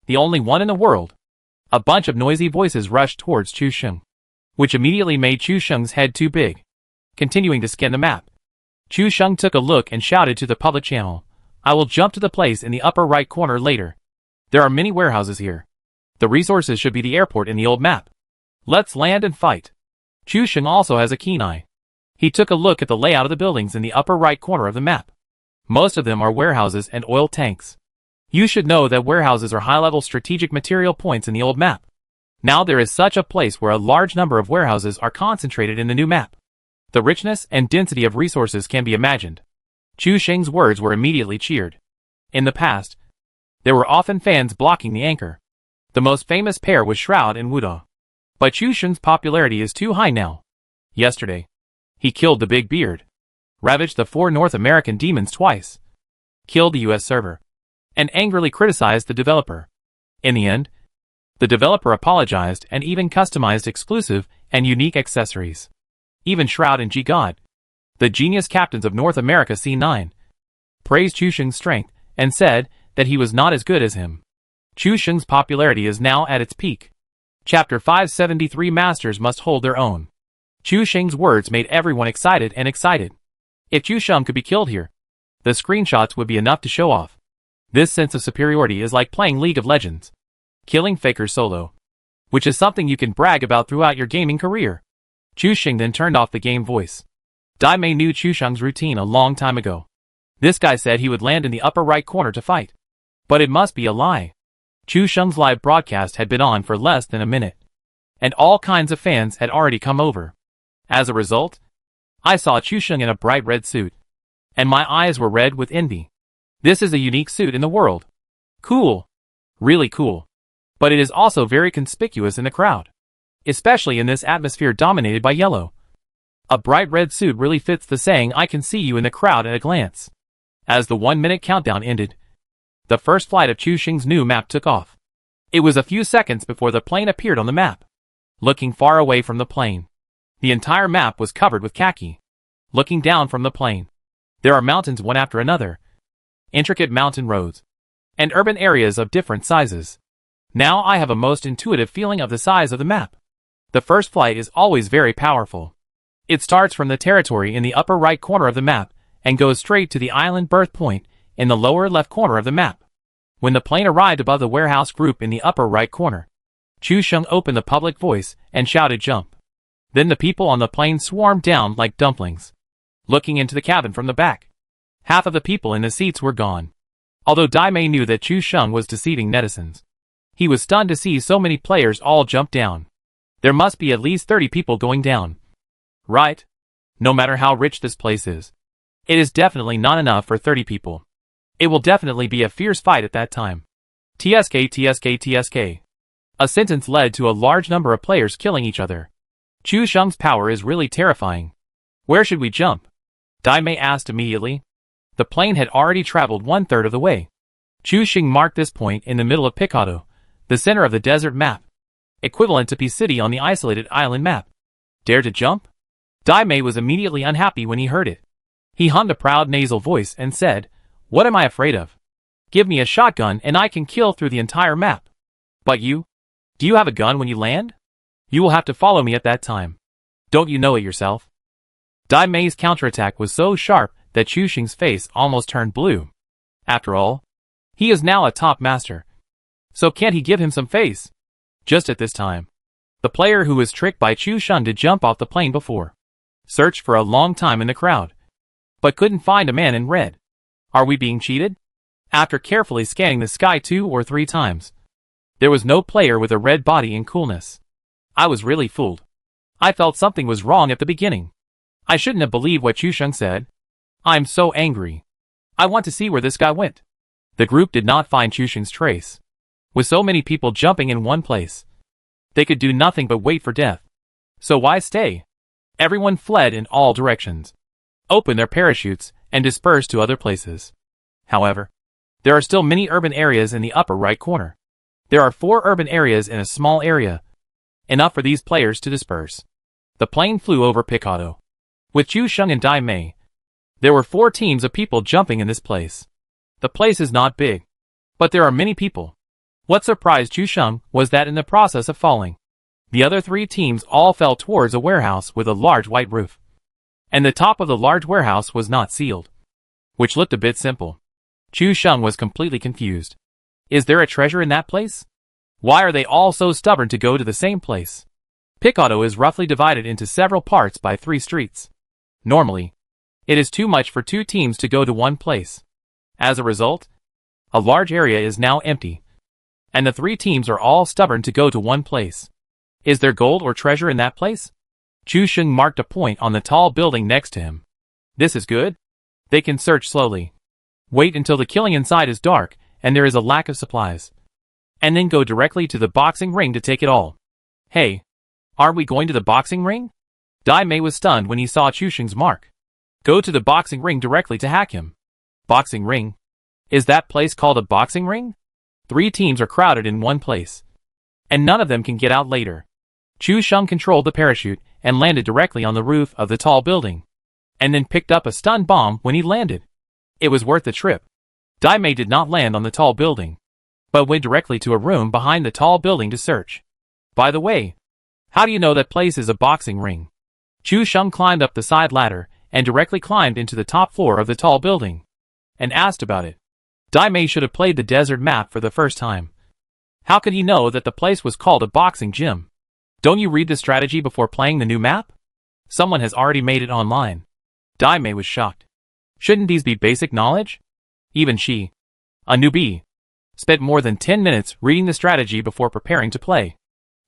the only one in the world. A bunch of noisy voices rushed towards Chusheng, which immediately made Chusheng's head too big. Continuing to scan the map, Chusheng took a look and shouted to the public channel, "I will jump to the place in the upper right corner later. There are many warehouses here. The resources should be the airport in the old map. Let's land and fight." Chusheng also has a keen eye. He took a look at the layout of the buildings in the upper right corner of the map. Most of them are warehouses and oil tanks. You should know that warehouses are high-level strategic material points in the old map. Now there is such a place where a large number of warehouses are concentrated in the new map. The richness and density of resources can be imagined. Chusheng's words were immediately cheered. In the past, there were often fans blocking the anchor. The most famous pair was Shroud and Wuda. But Chusheng's popularity is too high now. Yesterday, he killed the Big Beard, ravaged the 4 North American demons twice, killed the US server, and angrily criticized the developer. In the end, the developer apologized and even customized exclusive and unique accessories. Even Shroud and G-God, the genius captains of North America C9, praised Chusheng's strength and said that he was not as good as him. Chusheng's popularity is now at its peak. Chapter 573 Masters must hold their own. Chusheng's words made everyone excited and excited. If Chusheng could be killed here, the screenshots would be enough to show off. This sense of superiority is like playing League of Legends, killing fakers solo, which is something you can brag about throughout your gaming career. Chusheng then turned off the game voice. Daimei knew Chusheng's routine a long time ago. This guy said he would land in the upper right corner to fight. But it must be a lie. Chusheng's live broadcast had been on for less than a minute, and all kinds of fans had already come over. As a result, I saw Chusheng in a bright red suit, and my eyes were red with envy. This is a unique suit in the world. Cool. Really cool. But it is also very conspicuous in the crowd, especially in this atmosphere dominated by yellow. A bright red suit really fits the saying "I can see you in the crowd at a glance." As the 1-minute countdown ended, the first flight of Chusheng's new map took off. It was a few seconds before the plane appeared on the map. Looking far away from the plane, the entire map was covered with khaki. Looking down from the plane, there are mountains one after another, intricate mountain roads, and urban areas of different sizes. Now I have a most intuitive feeling of the size of the map. The first flight is always very powerful. It starts from the territory in the upper right corner of the map and goes straight to the island birth point in the lower left corner of the map. When the plane arrived above the warehouse group in the upper right corner, Chusheng opened the public voice and shouted "Jump." Then the people on the plane swarmed down like dumplings, looking into the cabin from the back. Half of the people in the seats were gone. Although Daimei knew that Chusheng was deceiving netizens, he was stunned to see so many players all jump down. There must be at least 30 people going down. Right? No matter how rich this place is, it is definitely not enough for 30 people. It will definitely be a fierce fight at that time. TSK TSK TSK. A sentence led to a large number of players killing each other. Chu Sheng's power is really terrifying. Where should we jump? Dai Mei asked immediately. The plane had already traveled 1/3 of the way. Chu Sheng marked this point in the middle of Picado, the center of the desert map, equivalent to P City on the isolated island map. Dare to jump? Dai Mei was immediately unhappy when he heard it. He hummed a proud nasal voice and said, "What am I afraid of? Give me a shotgun and I can kill through the entire map. But you? Do you have a gun when you land? You will have to follow me at that time. Don't you know it yourself?" Dai Mei's counterattack was so sharp that Chu Sheng's face almost turned blue. After all, he is now a top master. So can't he give him some face? Just at this time, the player who was tricked by Chu Sheng to jump off the plane before searched for a long time in the crowd, but couldn't find a man in red. Are we being cheated? After carefully scanning the sky 2 or 3 times, there was no player with a red body in coolness. I was really fooled. I felt something was wrong at the beginning. I shouldn't have believed what Chu Sheng said. I'm so angry. I want to see where this guy went. The group did not find Chu Sheng's trace. With so many people jumping in one place, they could do nothing but wait for death. So why stay? Everyone fled in all directions, opened their parachutes, and dispersed to other places. However, there are still many urban areas in the upper right corner. There are 4 urban areas in a small area, enough for these players to disperse. The plane flew over Picado. With Chu Sheng and Dai Mei, there were 4 teams of people jumping in this place. The place is not big, but there are many people. What surprised Chu Sheng was that in the process of falling, the other 3 teams all fell towards a warehouse with a large white roof. And the top of the large warehouse was not sealed, which looked a bit simple. Chu Sheng was completely confused. Is there a treasure in that place? Why are they all so stubborn to go to the same place? Picado is roughly divided into several parts by 3 streets. Normally, it is too much for 2 teams to go to one place. As a result, a large area is now empty, and the 3 teams are all stubborn to go to one place. Is there gold or treasure in that place? Chu Sheng marked a point on the tall building next to him. This is good. They can search slowly. Wait until the killing inside is dark and there is a lack of supplies, and then go directly to the boxing ring to take it all. Hey, aren't we going to the boxing ring? Dai Mei was stunned when he saw Chu Sheng's mark. Go to the boxing ring directly to hack him. Boxing ring? Is that place called a boxing ring? 3 teams are crowded in one place, and none of them can get out later. Chu Sheng controlled the parachute and landed directly on the roof of the tall building, and then picked up a stun bomb when he landed. It was worth the trip. Dai Mei did not land on the tall building, but went directly to a room behind the tall building to search. By the way, how do you know that place is a boxing ring? Chu Sheng climbed up the side ladder and directly climbed into the top floor of the tall building, and asked about it. Dai Mei should have played the desert map for the first time. How could he know that the place was called a boxing gym? Don't you read the strategy before playing the new map? Someone has already made it online. Dai Mei was shocked. Shouldn't these be basic knowledge? Even she, a newbie, spent more than 10 minutes reading the strategy before preparing to play.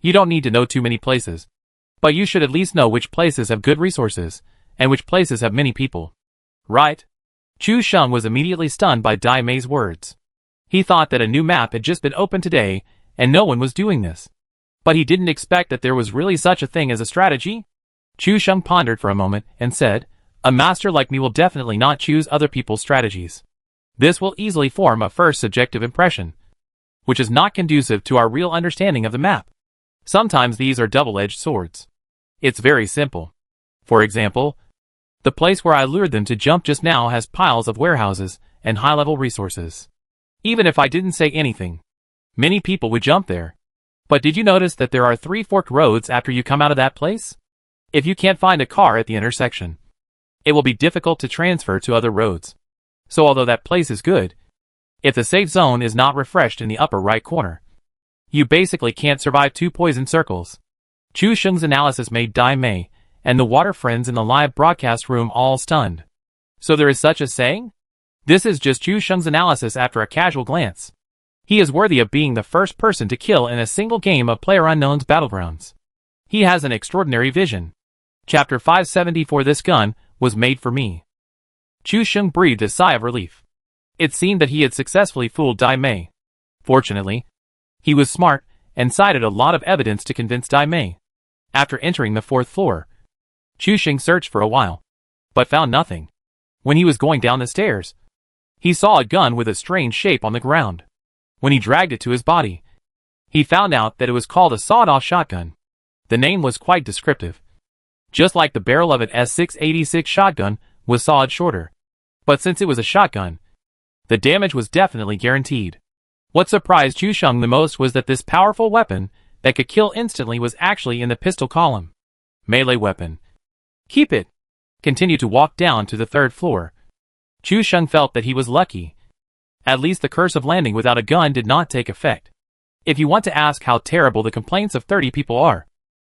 You don't need to know too many places, but you should at least know which places have good resources, and which places have many people. Right? Chu Sheng was immediately stunned by Dai Mei's words. He thought that a new map had just been opened today, and no one was doing this. But he didn't expect that there was really such a thing as a strategy. Chu Sheng pondered for a moment and said, a master like me will definitely not choose other people's strategies. This will easily form a first subjective impression, which is not conducive to our real understanding of the map. Sometimes these are double-edged swords. It's very simple. For example, the place where I lured them to jump just now has piles of warehouses and high-level resources. Even if I didn't say anything, many people would jump there. But did you notice that there are 3 forked roads after you come out of that place? If you can't find a car at the intersection, it will be difficult to transfer to other roads. So although that place is good, if the safe zone is not refreshed in the upper right corner, you basically can't survive 2 poison circles. Chu Sheng's analysis made Dai Mei and the water friends in the live broadcast room all stunned. So there is such a saying? This is just Chu Sheng's analysis after a casual glance. He is worthy of being the first person to kill in a single game of PlayerUnknown's Battlegrounds. He has an extraordinary vision. Chapter 574. This gun was made for me. Chu Sheng breathed a sigh of relief. It seemed that he had successfully fooled Dai Mei. Fortunately, he was smart and cited a lot of evidence to convince Dai Mei. After entering the 4th floor, Chu Xing searched for a while, but found nothing. When he was going down the stairs, he saw a gun with a strange shape on the ground. When he dragged it to his body, he found out that it was called a sawed-off shotgun. The name was quite descriptive. Just like the barrel of an S686 shotgun was sawed shorter. But since it was a shotgun, the damage was definitely guaranteed. What surprised Chu Xing the most was that this powerful weapon that could kill instantly was actually in the pistol column. Melee weapon. Keep it. Continued to walk down to the 3rd floor. Chu Xing felt that he was lucky. At least the curse of landing without a gun did not take effect. If you want to ask how terrible the complaints of 30 people are,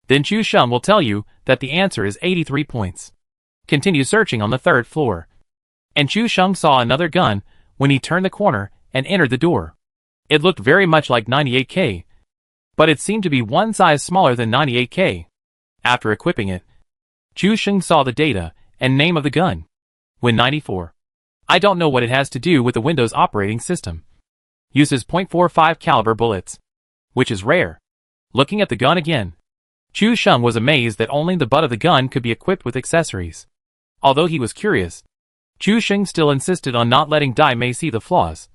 then Chu Xing will tell you that the answer is 83 points. Continue searching on the 3rd floor. And Chu Xing saw another gun when he turned the corner and entered the door. It looked very much like 98K, but it seemed to be one size smaller than 98K. After equipping it, Chu Xing saw the data and name of the gun. Win94. I don't know what it has to do with the Windows operating system. Uses .45 caliber bullets, which is rare. Looking at the gun again, Chu Xing was amazed that only the butt of the gun could be equipped with accessories. Although he was curious, Chu Xing still insisted on not letting Dai Mei see the flaws.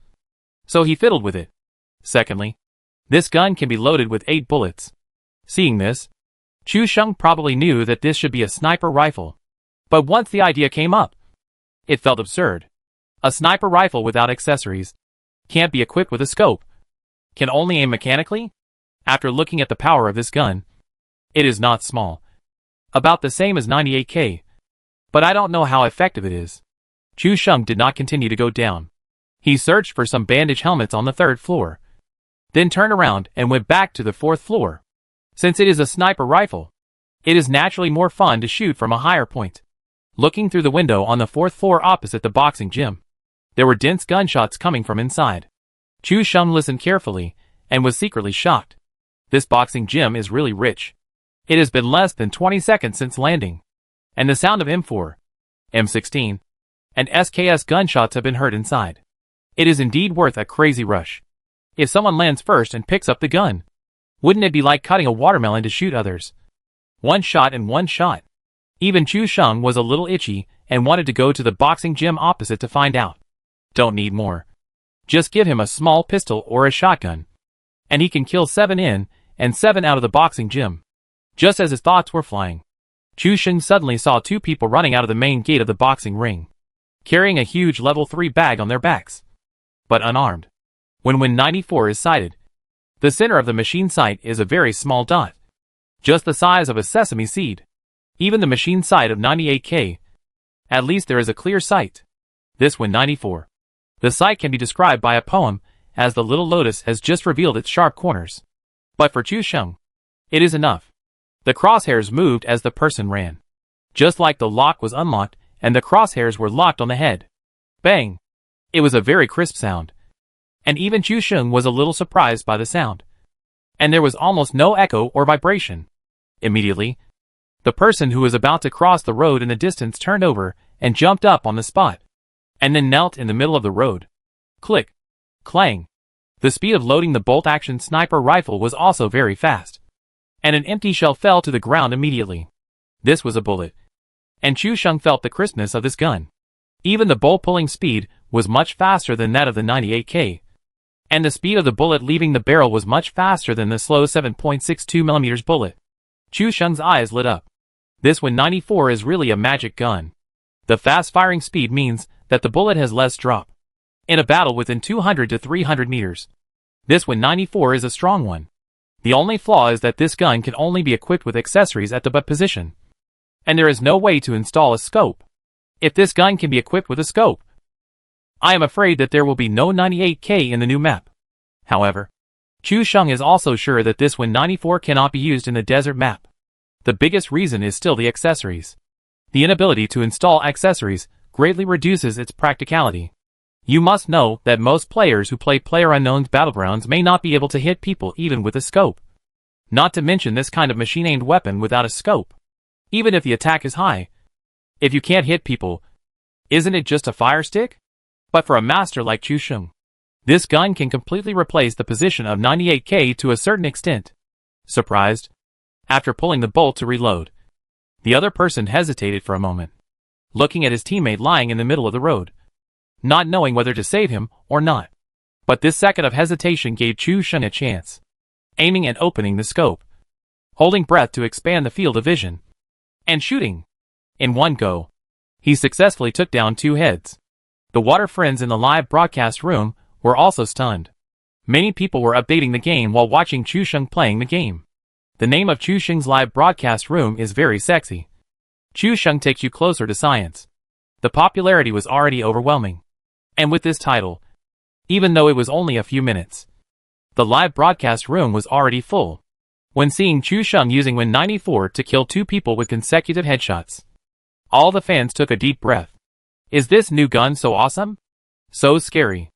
So he fiddled with it. Secondly, this gun can be loaded with 8 bullets. Seeing this, Chu Xing probably knew that this should be a sniper rifle. But once the idea came up, it felt absurd. A sniper rifle without accessories can't be equipped with a scope. Can only aim mechanically? After looking at the power of this gun, it is not small. About the same as 98K. But I don't know how effective it is. Chu Xing did not continue to go down. He searched for some bandage helmets on the 3rd floor. Then turned around and went back to the 4th floor. Since it is a sniper rifle, it is naturally more fun to shoot from a higher point. Looking through the window on the 4th floor opposite the boxing gym, there were dense gunshots coming from inside. Chu Xing listened carefully and was secretly shocked. This boxing gym is really rich. It has been less than 20 seconds since landing, and the sound of M4, M16, and SKS gunshots have been heard inside. It is indeed worth a crazy rush. If someone lands first and picks up the gun, wouldn't it be like cutting a watermelon to shoot others? One shot and one shot. Even Chu Xing was a little itchy and wanted to go to the boxing gym opposite to find out. Don't need more. Just give him a small pistol or a shotgun, and he can kill 7 in and 7 out of the boxing gym. Just as his thoughts were flying, Chu Xing suddenly saw 2 people running out of the main gate of the boxing ring, carrying a huge level 3 bag on their backs, but unarmed. When Win94 is sighted, the center of the machine sight is a very small dot, just the size of a sesame seed. Even the machine sight of 98K, at least there is a clear sight. This Win94. The sight can be described by a poem, as the little lotus has just revealed its sharp corners. But for Chu Xing, it is enough. The crosshairs moved as the person ran. Just like the lock was unlocked and the crosshairs were locked on the head. Bang! It was a very crisp sound. And even Chu Xing was a little surprised by the sound. And there was almost no echo or vibration. Immediately, the person who was about to cross the road in the distance turned over and jumped up on the spot, and then knelt in the middle of the road. Click. Clang. The speed of loading the bolt-action sniper rifle was also very fast, and an empty shell fell to the ground immediately. This was a bullet, and Chu Xing felt the crispness of this gun. Even the bolt-pulling speed was much faster than that of the 98K, and the speed of the bullet leaving the barrel was much faster than the slow 7.62mm bullet. Chu Xing's eyes lit up. This Win94 is really a magic gun. The fast firing speed means that the bullet has less drop. In a battle within 200 to 300 meters, this Win94 is a strong one. The only flaw is that this gun can only be equipped with accessories at the butt position, and there is no way to install a scope. If this gun can be equipped with a scope, I am afraid that there will be no 98K in the new map. However, Chu Xing is also sure that this Win94 cannot be used in the desert map. The biggest reason is still the accessories. The inability to install accessories greatly reduces its practicality. You must know that most players who play PlayerUnknown's Battlegrounds may not be able to hit people even with a scope. Not to mention this kind of machine-aimed weapon without a scope. Even if the attack is high, if you can't hit people, isn't it just a fire stick? But for a master like Chu Xing, This gun can completely replace the position of 98K to a certain extent. Surprised? After pulling the bolt to reload, the other person hesitated for a moment, looking at his teammate lying in the middle of the road, not knowing whether to save him or not. But this second of hesitation gave Chu Sheng a chance. Aiming and opening the scope, holding breath to expand the field of vision, and shooting. In one go, he successfully took down 2 heads. The water friends in the live broadcast room were also stunned. Many people were updating the game while watching Chu Sheng playing the game. The name of Chu Sheng's live broadcast room is very sexy. Chu Sheng takes you closer to science. The popularity was already overwhelming. And with this title, even though it was only a few minutes, the live broadcast room was already full. When seeing Chu Sheng using Win 94 to kill 2 people with consecutive headshots, all the fans took a deep breath. Is this new gun so awesome? So scary.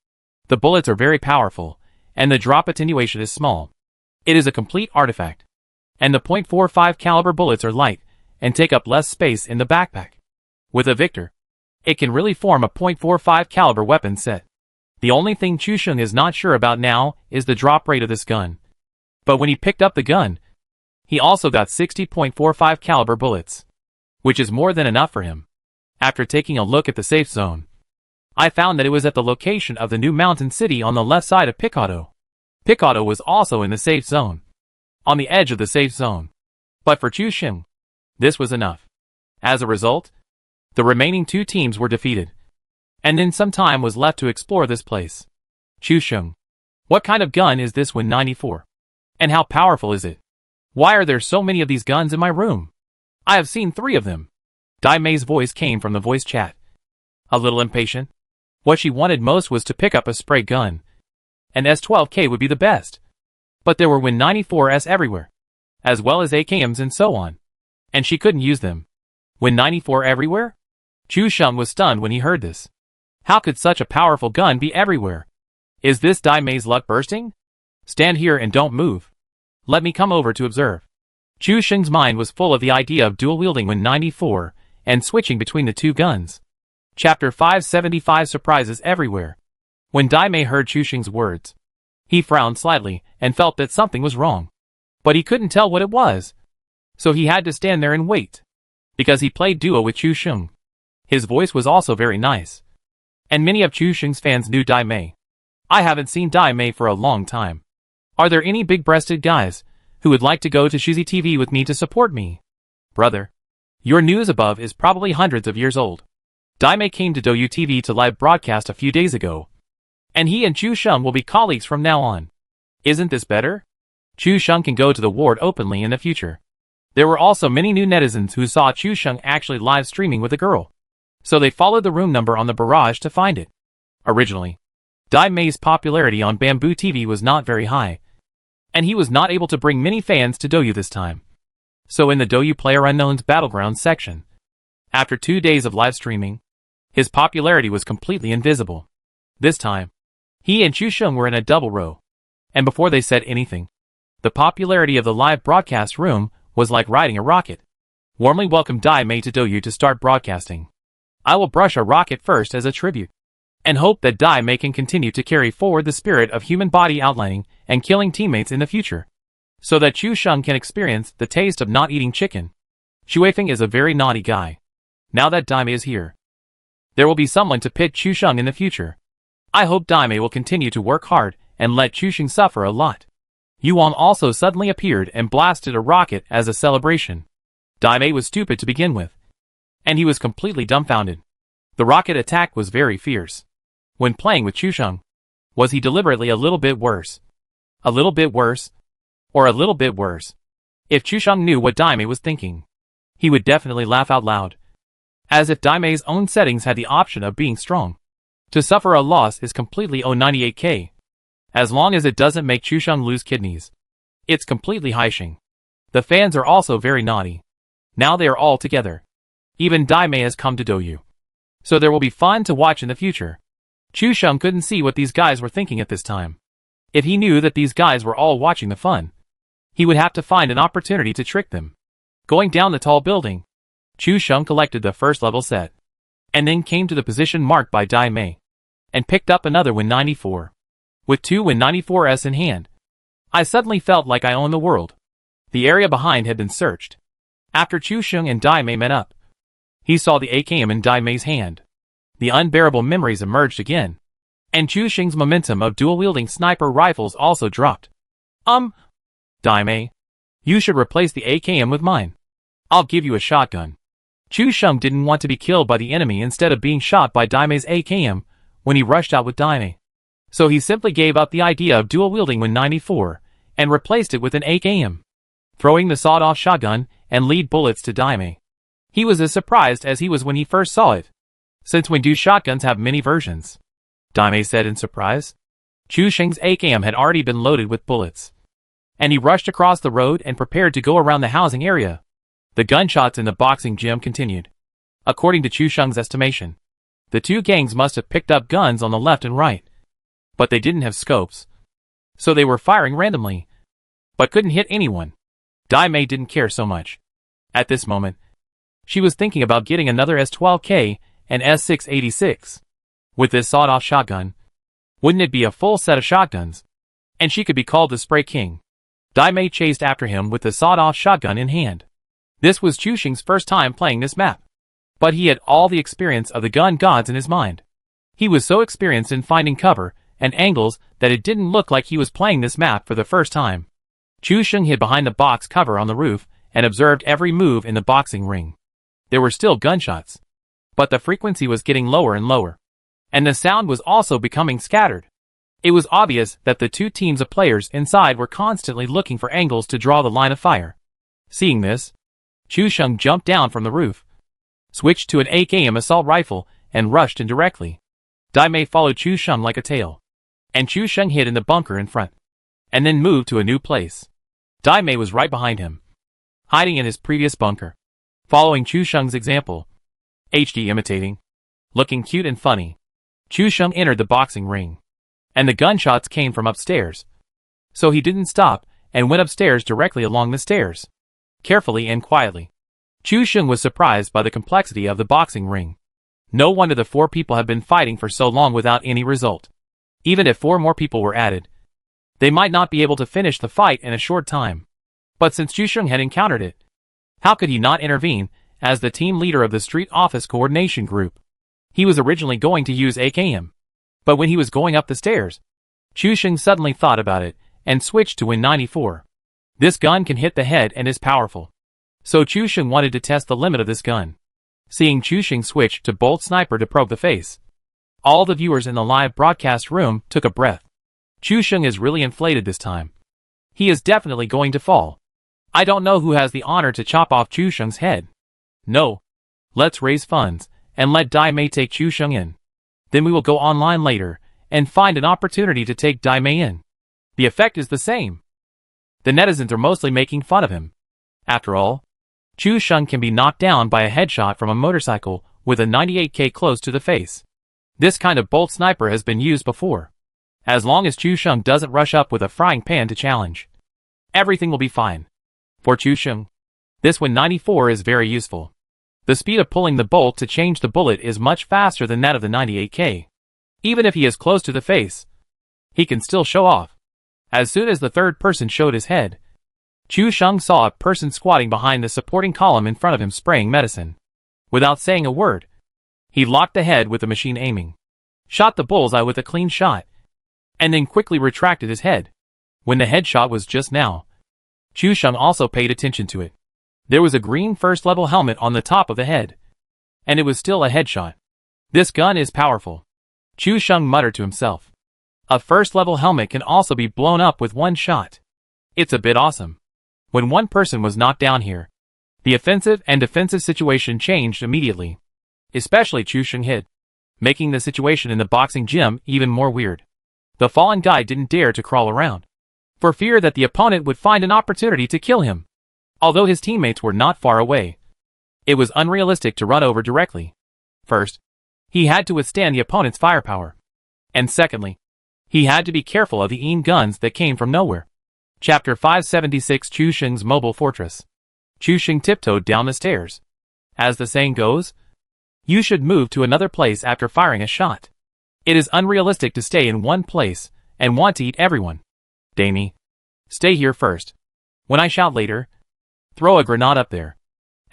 The bullets are very powerful, and the drop attenuation is small. It is a complete artifact. And the .45 caliber bullets are light, and take up less space in the backpack. With a Victor, it can really form a .45 caliber weapon set. The only thing Chu Sheng is not sure about now is the drop rate of this gun. But when he picked up the gun, he also got 60.45 caliber bullets, which is more than enough for him. After taking a look at the safe zone, I found that it was at the location of the new mountain city on the left side of Picado. Picado was also in the safe zone, on the edge of the safe zone. But for Chu Sheng, this was enough. As a result, the remaining 2 teams were defeated, and then some time was left to explore this place. Chu Sheng, what kind of gun is this Win 94? And how powerful is it? Why are there so many of these guns in my room? I have seen 3 of them. Dai Mei's voice came from the voice chat. A little impatient. What she wanted most was to pick up a spray gun. An S12K would be the best. But there were Win 94s everywhere, as well as AKMs and so on. And she couldn't use them. Win 94 everywhere? Chu Sheng was stunned when he heard this. How could such a powerful gun be everywhere? Is this Dai Mei's luck bursting? Stand here and don't move. Let me come over to observe. Chu Sheng's mind was full of the idea of dual-wielding Win 94 and switching between the 2 guns. Chapter 575 Surprises Everywhere. When Dai Mei heard Chu Sheng's words, he frowned slightly and felt that something was wrong. But he couldn't tell what it was. So he had to stand there and wait. Because he played duo with Chu Sheng. His voice was also very nice. And many of Chu Sheng's fans knew Dai Mei. I haven't seen Dai Mei for a long time. Are there any big-breasted guys who would like to go to Shizi TV with me to support me? Brother, your news above is probably hundreds of years old. Dai Mei came to Douyu TV to live broadcast a few days ago. And he and Chu Sheng will be colleagues from now on. Isn't this better? Chu Sheng can go to the ward openly in the future. There were also many new netizens who saw Chu Sheng actually live streaming with a girl. So they followed the room number on the barrage to find it. Originally, Dai Mei's popularity on Bamboo TV was not very high, and he was not able to bring many fans to Douyu this time. So in the Douyu PlayerUnknown's Battlegrounds section, after 2 days of live streaming, his popularity was completely invisible. This time, he and Chu Sheng were in a double row, and before they said anything, the popularity of the live broadcast room was like riding a rocket. Warmly welcome Dai Mei to Douyu to start broadcasting. I will brush a rocket first as a tribute, and hope that Dai Mei can continue to carry forward the spirit of human body outlining and killing teammates in the future, so that Chu Sheng can experience the taste of not eating chicken. Xuefeng is a very naughty guy. Now that Dai Mei is here, there will be someone to pit Chu Sheng in the future. I hope Dai Mei will continue to work hard and let Chu Sheng suffer a lot. Yuan also suddenly appeared and blasted a rocket as a celebration. Dai Mei was stupid to begin with, and he was completely dumbfounded. The rocket attack was very fierce. When playing with Chu Sheng, was he deliberately a little bit worse? A little bit worse? Or a little bit worse? If Chu Sheng knew what Dai Mei was thinking, he would definitely laugh out loud. As if Dai Mei's own settings had the option of being strong. To suffer a loss is completely 098k. As long as it doesn't make Chu Sheng lose kidneys. It's completely Haisheng. The fans are also very naughty. Now they are all together. Even Dai Mei has come to Douyu. So there will be fun to watch in the future. Chu Sheng couldn't see what these guys were thinking at this time. If he knew that these guys were all watching the fun, he would have to find an opportunity to trick them. Going down the tall building, Chu Sheng collected the first level set, and then came to the position marked by Dai Mei, and picked up another Win 94. with two Win-94s in hand. I suddenly felt like I owned the world. The area behind had been searched. After Chu Sheng and Dai Mei met up, he saw the AKM in Dai Mei's hand. The unbearable memories emerged again. And Chu Sheng's momentum of dual-wielding sniper rifles also dropped. Dai Mei, you should replace the AKM with mine. I'll give you a shotgun. Chu Sheng didn't want to be killed by the enemy instead of being shot by Dai Mei's AKM when he rushed out with Dai Mei. So he simply gave up the idea of dual-wielding Win-94 and replaced it with an AKM, throwing the sawed-off shotgun and lead bullets to Dai Mei. He was as surprised as he was when he first saw it, since Win-2 shotguns have many versions. Dai Mei said in surprise. Chu Sheng's AKM had already been loaded with bullets, and he rushed across the road and prepared to go around the housing area. The gunshots in the boxing gym continued. According to Chu Sheng's estimation, the two gangs must have picked up guns on the left and right, but they didn't have scopes, so they were firing randomly, but couldn't hit anyone. Dai Mei didn't care so much. At this moment, she was thinking about getting another S12K and S686. With this sawed-off shotgun, wouldn't it be a full set of shotguns? And she could be called the Spray King. Dai Mei chased after him with the sawed-off shotgun in hand. This was Chu Sheng's first time playing this map, but he had all the experience of the gun gods in his mind. He was so experienced in finding cover and angles that it didn't look like he was playing this map for the first time. Chu Sheng hid behind the box cover on the roof and observed every move in the boxing ring. There were still gunshots, but the frequency was getting lower and lower, and the sound was also becoming scattered. It was obvious that the two teams of players inside were constantly looking for angles to draw the line of fire. Seeing this, Chu Sheng jumped down from the roof, switched to an AKM assault rifle, and rushed in directly. Dai Mei followed Chu Sheng like a tail, and Chu Sheng hid in the bunker in front, and then moved to a new place. Dai Mei was right behind him, hiding in his previous bunker, following Chu Sheng's example. HD imitating, looking cute and funny. Chu Sheng entered the boxing ring, and the gunshots came from upstairs. So he didn't stop and went upstairs directly along the stairs, carefully and quietly. Chu Sheng was surprised by the complexity of the boxing ring. No wonder the four people had been fighting for so long without any result. Even if four more people were added, they might not be able to finish the fight in a short time. But since Chu Sheng had encountered it, how could he not intervene as the team leader of the Street Office Coordination Group? He was originally going to use AKM, but when he was going up the stairs, Chu Sheng suddenly thought about it and switched to Win-94. This gun can hit the head and is powerful, so Chu Sheng wanted to test the limit of this gun. Seeing Chu Sheng switch to Bolt Sniper to probe the face, all the viewers in the live broadcast room took a breath. Chu Sheng is really inflated this time. He is definitely going to fall. I don't know who has the honor to chop off Chu Sheng's head. No. Let's raise funds and let Dai Mei take Chu Sheng in. Then we will go online later and find an opportunity to take Dai Mei in. The effect is the same. The netizens are mostly making fun of him. After all, Chu Sheng can be knocked down by a headshot from a motorcycle with a 98K close to the face. This kind of bolt sniper has been used before. As long as Chu Sheng doesn't rush up with a frying pan to challenge, everything will be fine. For Chu Sheng, this Win-94 is very useful. The speed of pulling the bolt to change the bullet is much faster than that of the 98K. Even if he is close to the face, he can still show off. As soon as the third person showed his head, Chu Sheng saw a person squatting behind the supporting column in front of him spraying medicine. Without saying a word, he locked the head with the machine aiming, shot the bullseye with a clean shot, and then quickly retracted his head. When the headshot was just now, Chu Sheng also paid attention to it. There was a green first-level helmet on the top of the head, and it was still a headshot. This gun is powerful, Chu Sheng muttered to himself. A first-level helmet can also be blown up with one shot. It's a bit awesome. When one person was knocked down here, the offensive and defensive situation changed immediately. Especially Chu Sheng hid, making the situation in the boxing gym even more weird. The fallen guy didn't dare to crawl around, for fear that the opponent would find an opportunity to kill him. Although his teammates were not far away, it was unrealistic to run over directly. First, he had to withstand the opponent's firepower. And secondly, he had to be careful of the EAN guns that came from nowhere. Chapter 576 Chu Sheng's Mobile Fortress. Chu Sheng tiptoed down the stairs. As the saying goes, you should move to another place after firing a shot. It is unrealistic to stay in one place and want to eat everyone. Damie, stay here first. When I shout later, throw a grenade up there.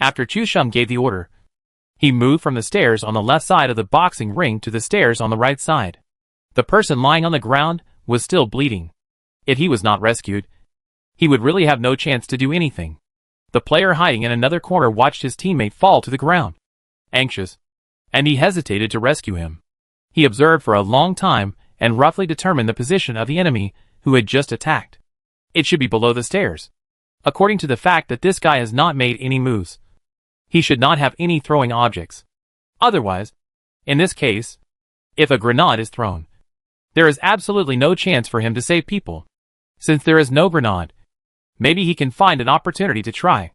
After Chu Sheng gave the order, he moved from the stairs on the left side of the boxing ring to the stairs on the right side. The person lying on the ground was still bleeding. If he was not rescued, he would really have no chance to do anything. The player hiding in another corner watched his teammate fall to the ground, anxious, and he hesitated to rescue him. He observed for a long time and roughly determined the position of the enemy who had just attacked. It should be below the stairs. According to the fact that this guy has not made any moves, he should not have any throwing objects. Otherwise, in this case, if a grenade is thrown, there is absolutely no chance for him to save people. Since there is no grenade, maybe he can find an opportunity to try.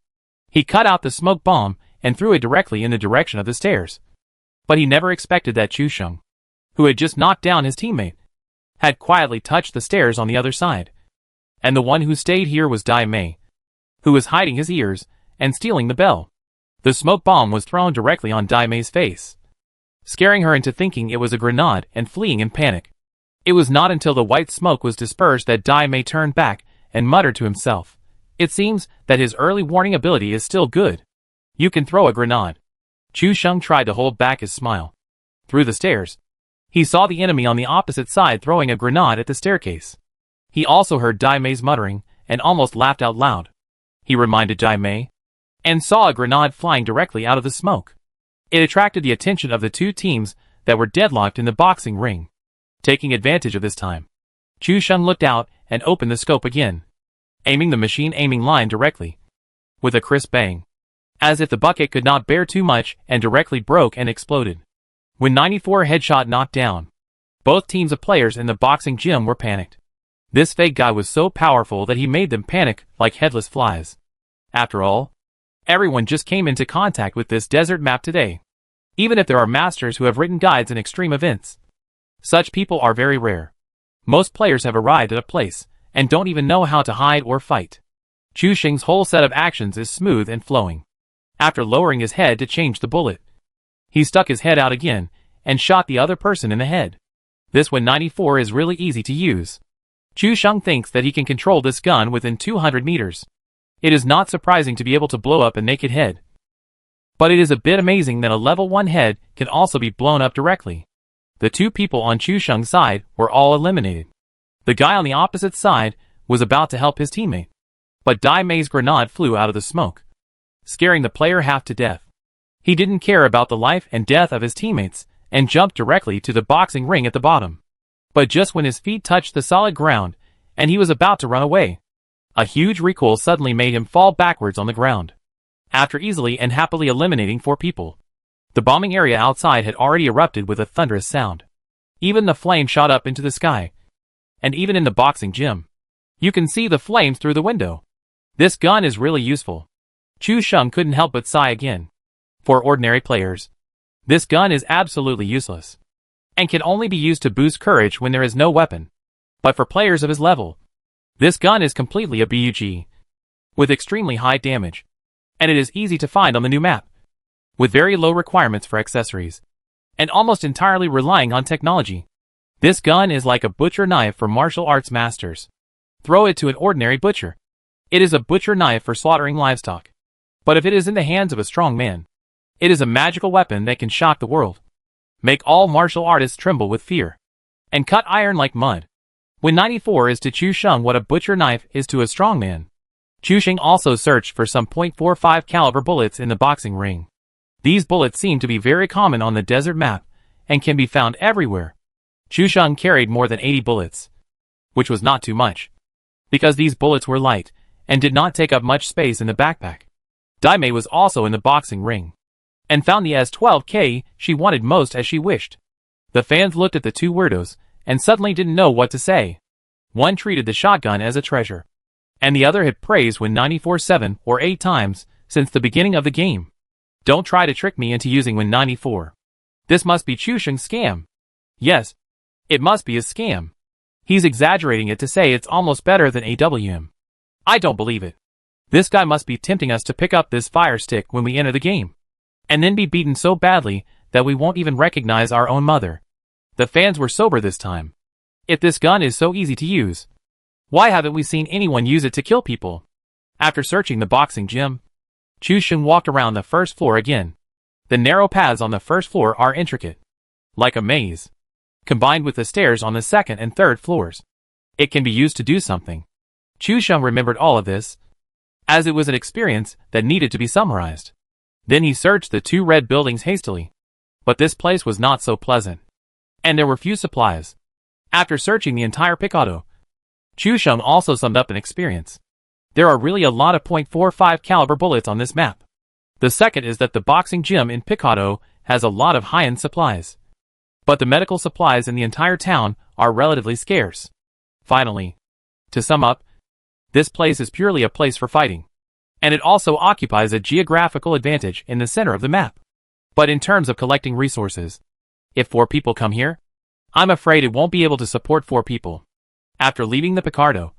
He cut out the smoke bomb and threw it directly in the direction of the stairs. But he never expected that Chu Sheng, who had just knocked down his teammate, had quietly touched the stairs on the other side. And the one who stayed here was Dai Mei, who was hiding his ears and stealing the bell. The smoke bomb was thrown directly on Dai Mei's face, scaring her into thinking it was a grenade and fleeing in panic. It was not until the white smoke was dispersed that Dai Mei turned back and muttered to himself, "It seems that his early warning ability is still good. You can throw a grenade." Chu Sheng tried to hold back his smile. Through the stairs, he saw the enemy on the opposite side throwing a grenade at the staircase. He also heard Dai Mei's muttering and almost laughed out loud. He reminded Dai Mei and saw a grenade flying directly out of the smoke. It attracted the attention of the two teams that were deadlocked in the boxing ring. Taking advantage of this time, Chu Sheng looked out and opened the scope again, aiming the machine aiming line directly, with a crisp bang, as if the bucket could not bear too much, and directly broke and exploded. When 94 headshot knocked down, both teams of players in the boxing gym were panicked. This fake guy was so powerful that he made them panic like headless flies. After all, everyone just came into contact with this desert map today. Even if there are masters who have written guides in extreme events, such people are very rare. Most players have arrived at a place and don't even know how to hide or fight. Chu Sheng's whole set of actions is smooth and flowing. After lowering his head to change the bullet, he stuck his head out again and shot the other person in the head. This when 94 is really easy to use. Chu Sheng thinks that he can control this gun within 200 meters. It is not surprising to be able to blow up a naked head. But it is a bit amazing that a level 1 head can also be blown up directly. The two people on Chu Sheng's side were all eliminated. The guy on the opposite side was about to help his teammate, but Dai Mei's grenade flew out of the smoke, scaring the player half to death. He didn't care about the life and death of his teammates and jumped directly to the boxing ring at the bottom. But just when his feet touched the solid ground and he was about to run away, a huge recoil suddenly made him fall backwards on the ground. After easily and happily eliminating 4 people, the bombing area outside had already erupted with a thunderous sound. Even the flame shot up into the sky. And even in the boxing gym, you can see the flames through the window. This gun is really useful. Chu Sheng couldn't help but sigh again. For ordinary players, this gun is absolutely useless, and can only be used to boost courage when there is no weapon. But for players of his level, this gun is completely a BUG, with extremely high damage, and it is easy to find on the new map, with very low requirements for accessories, and almost entirely relying on technology. This gun is like a butcher knife for martial arts masters. Throw it to an ordinary butcher. It is a butcher knife for slaughtering livestock. But if it is in the hands of a strong man, it is a magical weapon that can shock the world, make all martial artists tremble with fear, and cut iron like mud. When 94 is to Chu Sheng what a butcher knife is to a strong man. Chu Sheng also searched for some .45 caliber bullets in the boxing ring. These bullets seem to be very common on the desert map and can be found everywhere. Chu Sheng carried more than 80 bullets, which was not too much, because these bullets were light and did not take up much space in the backpack. Dai Mei was also in the boxing ring, and found the S12K she wanted most as she wished. The fans looked at the two weirdos, and suddenly didn't know what to say. One treated the shotgun as a treasure, and the other had praised Win 94 7 or 8 times since the beginning of the game. Don't try to trick me into using Win 94. This must be Chu Sheng's scam. Yes, it must be a scam. He's exaggerating it to say it's almost better than AWM. I don't believe it. This guy must be tempting us to pick up this fire stick when we enter the game, and then be beaten so badly that we won't even recognize our own mother. The fans were sober this time. If this gun is so easy to use, why haven't we seen anyone use it to kill people? After searching the boxing gym, Chu Sheng walked around the first floor again. The narrow paths on the first floor are intricate, like a maze, combined with the stairs on the second and third floors. It can be used to do something. Chu Sheng remembered all of this, as it was an experience that needed to be summarized. Then he searched the two red buildings hastily. But this place was not so pleasant, and there were few supplies. After searching the entire picado, Chu Sheng also summed up an experience. There are really a lot of .45 caliber bullets on this map. The second is that the boxing gym in Picado has a lot of high-end supplies. But the medical supplies in the entire town are relatively scarce. Finally, to sum up, this place is purely a place for fighting. And it also occupies a geographical advantage in the center of the map. But in terms of collecting resources, if 4 people come here, I'm afraid it won't be able to support 4 people. After leaving the Picardo,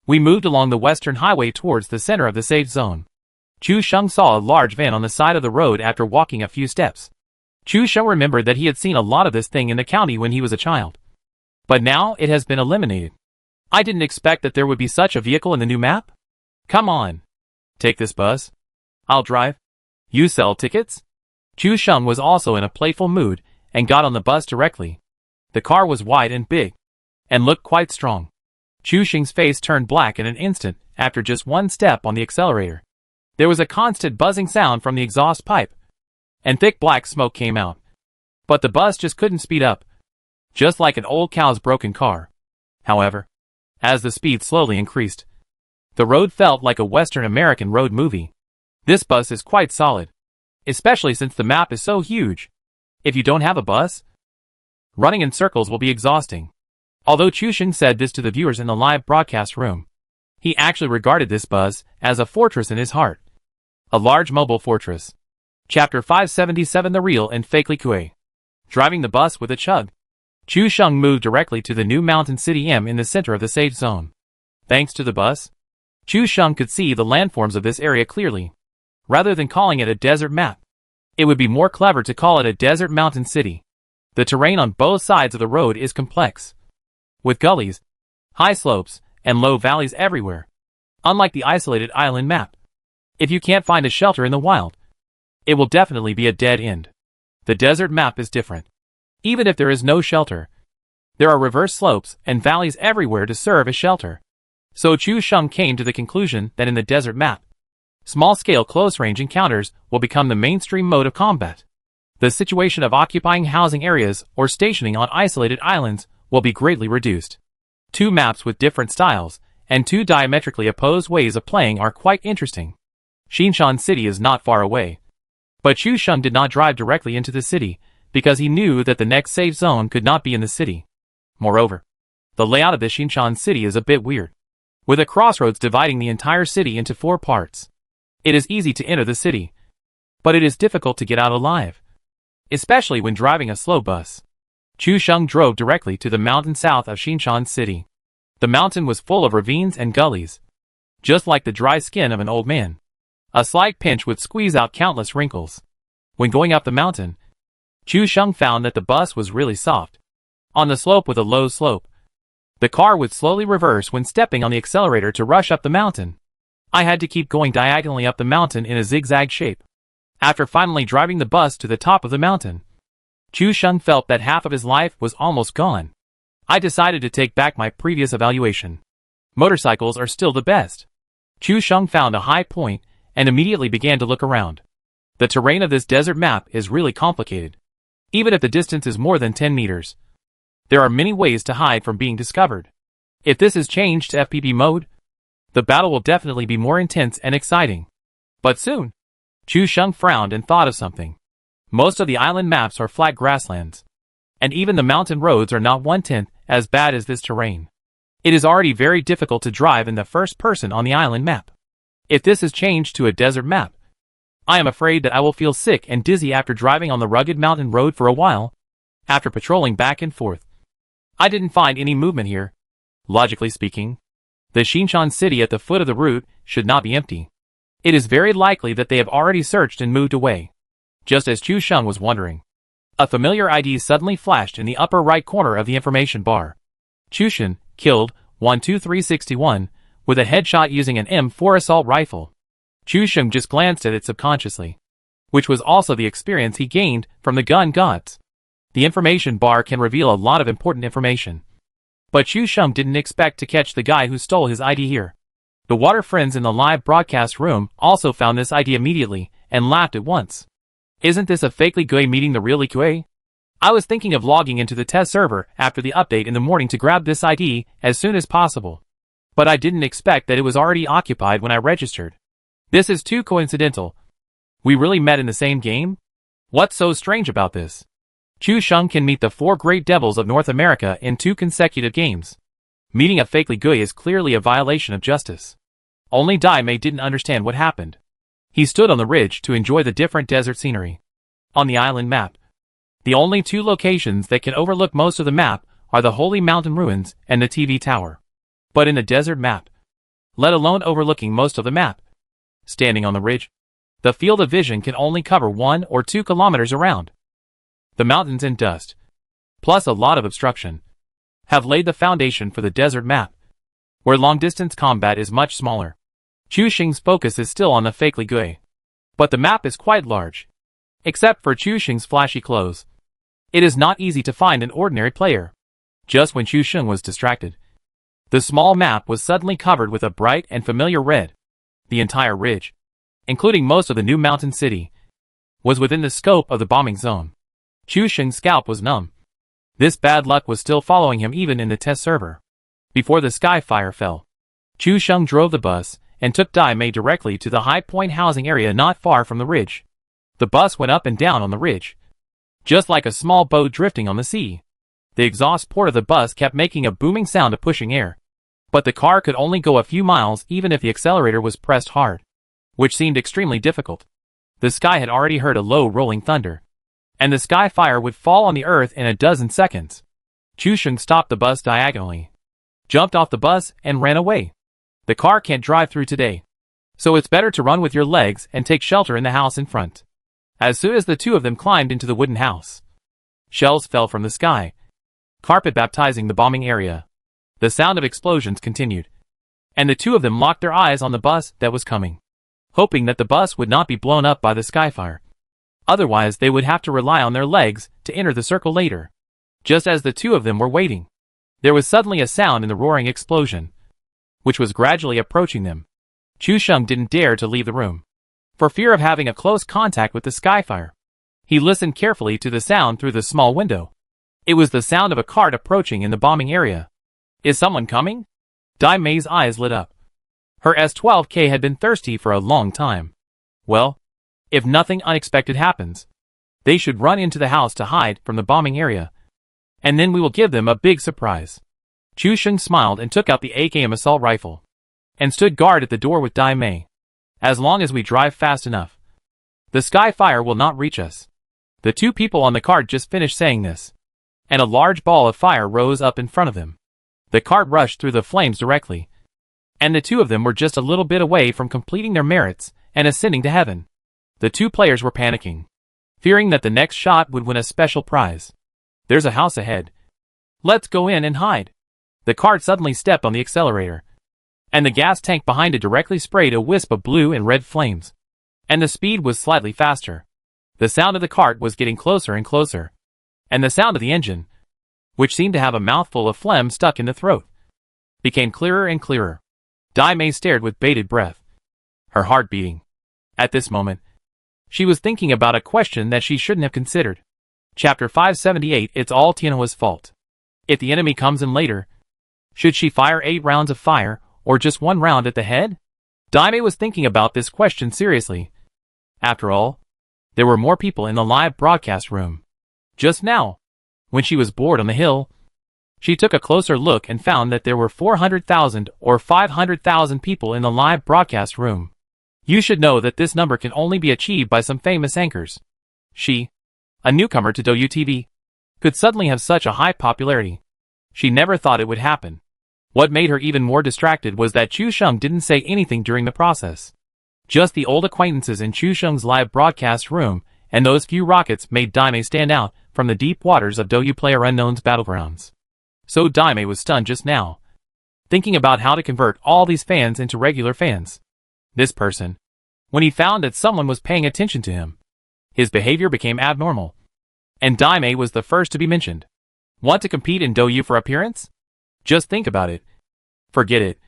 we moved along the western highway towards the center of the safe zone. Chu Sheng saw a large van on the side of the road after walking a few steps. Chu Sheng remembered that he had seen a lot of this thing in the county when he was a child. But now it has been eliminated. I didn't expect that there would be such a vehicle in the new map. Come on. Take this bus. I'll drive. You sell tickets? Chu Sheng was also in a playful mood and got on the bus directly. The car was wide and big, and looked quite strong. Chu Sheng's face turned black in an instant after just one step on the accelerator. There was a constant buzzing sound from the exhaust pipe, and thick black smoke came out. But the bus just couldn't speed up, just like an old cow's broken car. However, as the speed slowly increased, the road felt like a Western American road movie. This bus is quite solid, especially since the map is so huge. If you don't have a bus, running in circles will be exhausting. Although Chu Sheng said this to the viewers in the live broadcast room, he actually regarded this bus as a fortress in his heart. A large mobile fortress. Chapter 577 The Real and Fake Likue. Driving the bus with a chug, Chu Sheng moved directly to the new Mountain City M in the center of the safe zone. Thanks to the bus, Chu Sheng could see the landforms of this area clearly. Rather than calling it a desert map, it would be more clever to call it a desert mountain city. The terrain on both sides of the road is complex, with gullies, high slopes, and low valleys everywhere. Unlike the isolated island map, if you can't find a shelter in the wild, it will definitely be a dead end. The desert map is different. Even if there is no shelter, there are reverse slopes and valleys everywhere to serve as shelter. So Chu Sheng came to the conclusion that in the desert map, small-scale close-range encounters will become the mainstream mode of combat. The situation of occupying housing areas or stationing on isolated islands will be greatly reduced. 2 maps with different styles and 2 diametrically opposed ways of playing are quite interesting. Xinshan City is not far away, but Chu Sheng did not drive directly into the city because he knew that the next safe zone could not be in the city. Moreover, the layout of the Xinshan City is a bit weird, with a crossroads dividing the entire city into 4 parts. It is easy to enter the city, but it is difficult to get out alive, especially when driving a slow bus. Chu Sheng drove directly to the mountain south of Xinshan City. The mountain was full of ravines and gullies, just like the dry skin of an old man. A slight pinch would squeeze out countless wrinkles. When going up the mountain, Chu Sheng found that the bus was really soft. On the slope with a low slope, the car would slowly reverse when stepping on the accelerator to rush up the mountain. I had to keep going diagonally up the mountain in a zigzag shape. After finally driving the bus to the top of the mountain, Chu Sheng felt that half of his life was almost gone. I decided to take back my previous evaluation. Motorcycles are still the best. Chu Sheng found a high point and immediately began to look around. The terrain of this desert map is really complicated. Even if the distance is more than 10 meters, there are many ways to hide from being discovered. If this is changed to FPV mode, the battle will definitely be more intense and exciting. But soon, Chu Sheng frowned and thought of something. Most of the island maps are flat grasslands, and even the mountain roads are not 1/10 as bad as this terrain. It is already very difficult to drive in the first person on the island map. If this is changed to a desert map, I am afraid that I will feel sick and dizzy after driving on the rugged mountain road for a while. After patrolling back and forth, I didn't find any movement here. Logically speaking, the Xinshan City at the foot of the route should not be empty. It is very likely that they have already searched and moved away. Just as Chu Sheng was wondering, a familiar ID suddenly flashed in the upper right corner of the information bar. Chushan, killed, 12361, with a headshot using an M4 assault rifle. Chusheng just glanced at it subconsciously, which was also the experience he gained from the gun gods. The information bar can reveal a lot of important information. But Chusheng didn't expect to catch the guy who stole his ID here. The water friends in the live broadcast room also found this ID immediately and laughed at once. Isn't this a fake Li Gui meeting the real Li Gui? I was thinking of logging into the test server after the update in the morning to grab this ID as soon as possible. But I didn't expect that it was already occupied when I registered. This is too coincidental. We really met in the same game? What's so strange about this? Chusheng can meet the 4 great devils of North America in 2 consecutive games. Meeting a fake Li Gui is clearly a violation of justice. Only Dai Mei didn't understand what happened. He stood on the ridge to enjoy the different desert scenery. On the island map, the only 2 locations that can overlook most of the map are the Holy Mountain Ruins and the TV Tower. But in the desert map, let alone overlooking most of the map, standing on the ridge, the field of vision can only cover 1 or 2 kilometers around. The mountains and dust, plus a lot of obstruction, have laid the foundation for the desert map, where long-distance combat is much smaller. Chusheng's focus is still on the fake Li Gui, but the map is quite large. Except for Chusheng's flashy clothes, it is not easy to find an ordinary player. Just when Chusheng was distracted, the small map was suddenly covered with a bright and familiar red. The entire ridge, including most of the new mountain city, was within the scope of the bombing zone. Chusheng's scalp was numb. This bad luck was still following him even in the test server. Before the sky fire fell, Chusheng drove the bus and took Dai Mei directly to the High Point housing area not far from the ridge. The bus went up and down on the ridge, just like a small boat drifting on the sea. The exhaust port of the bus kept making a booming sound of pushing air. But the car could only go a few miles even if the accelerator was pressed hard, which seemed extremely difficult. The sky had already heard a low rolling thunder, and the sky fire would fall on the earth in a dozen seconds. Chusheng stopped the bus diagonally, jumped off the bus, and ran away. The car can't drive through today, so it's better to run with your legs and take shelter in the house in front. As soon as the 2 of them climbed into the wooden house, shells fell from the sky, carpet baptizing the bombing area. The sound of explosions continued, and the 2 of them locked their eyes on the bus that was coming, hoping that the bus would not be blown up by the skyfire. Otherwise they would have to rely on their legs to enter the circle later. Just as the 2 of them were waiting, there was suddenly a sound in the roaring explosion, which was gradually approaching them. Chusheng didn't dare to leave the room, for fear of having a close contact with the skyfire. He listened carefully to the sound through the small window. It was the sound of a cart approaching in the bombing area. Is someone coming? Dai Mei's eyes lit up. Her S12K had been thirsty for a long time. Well, if nothing unexpected happens, they should run into the house to hide from the bombing area, and then we will give them a big surprise. Chusheng smiled and took out the AKM assault rifle, and stood guard at the door with Dai Mei. As long as we drive fast enough, the sky fire will not reach us. The 2 people on the cart just finished saying this, and a large ball of fire rose up in front of them. The cart rushed through the flames directly, and the 2 of them were just a little bit away from completing their merits and ascending to heaven. The 2 players were panicking, fearing that the next shot would win a special prize. There's a house ahead. Let's go in and hide. The cart suddenly stepped on the accelerator, and the gas tank behind it directly sprayed a wisp of blue and red flames, and the speed was slightly faster. The sound of the cart was getting closer and closer, and the sound of the engine, which seemed to have a mouthful of phlegm stuck in the throat, became clearer and clearer. Dai Mei stared with bated breath, her heart beating. At this moment, she was thinking about a question that she shouldn't have considered. Chapter 578. It's all Tianhua's fault. If the enemy comes in later, should she fire 8 rounds of fire, or just 1 round at the head? Dai Mei was thinking about this question seriously. After all, there were more people in the live broadcast room. Just now, when she was bored on the hill, she took a closer look and found that there were 400,000 or 500,000 people in the live broadcast room. You should know that this number can only be achieved by some famous anchors. She, a newcomer to Douyu TV, could suddenly have such a high popularity. She never thought it would happen. What made her even more distracted was that Chusheng didn't say anything during the process. Just the old acquaintances in Chusheng's live broadcast room, and those few rockets made Dai Mei stand out from the deep waters of Douyu PlayerUnknown's battlegrounds. So Daimei was stunned just now, thinking about how to convert all these fans into regular fans. This person, when he found that someone was paying attention to him, his behavior became abnormal. And Daimei was the first to be mentioned. Want to compete in Douyu for appearance? Just think about it. Forget it.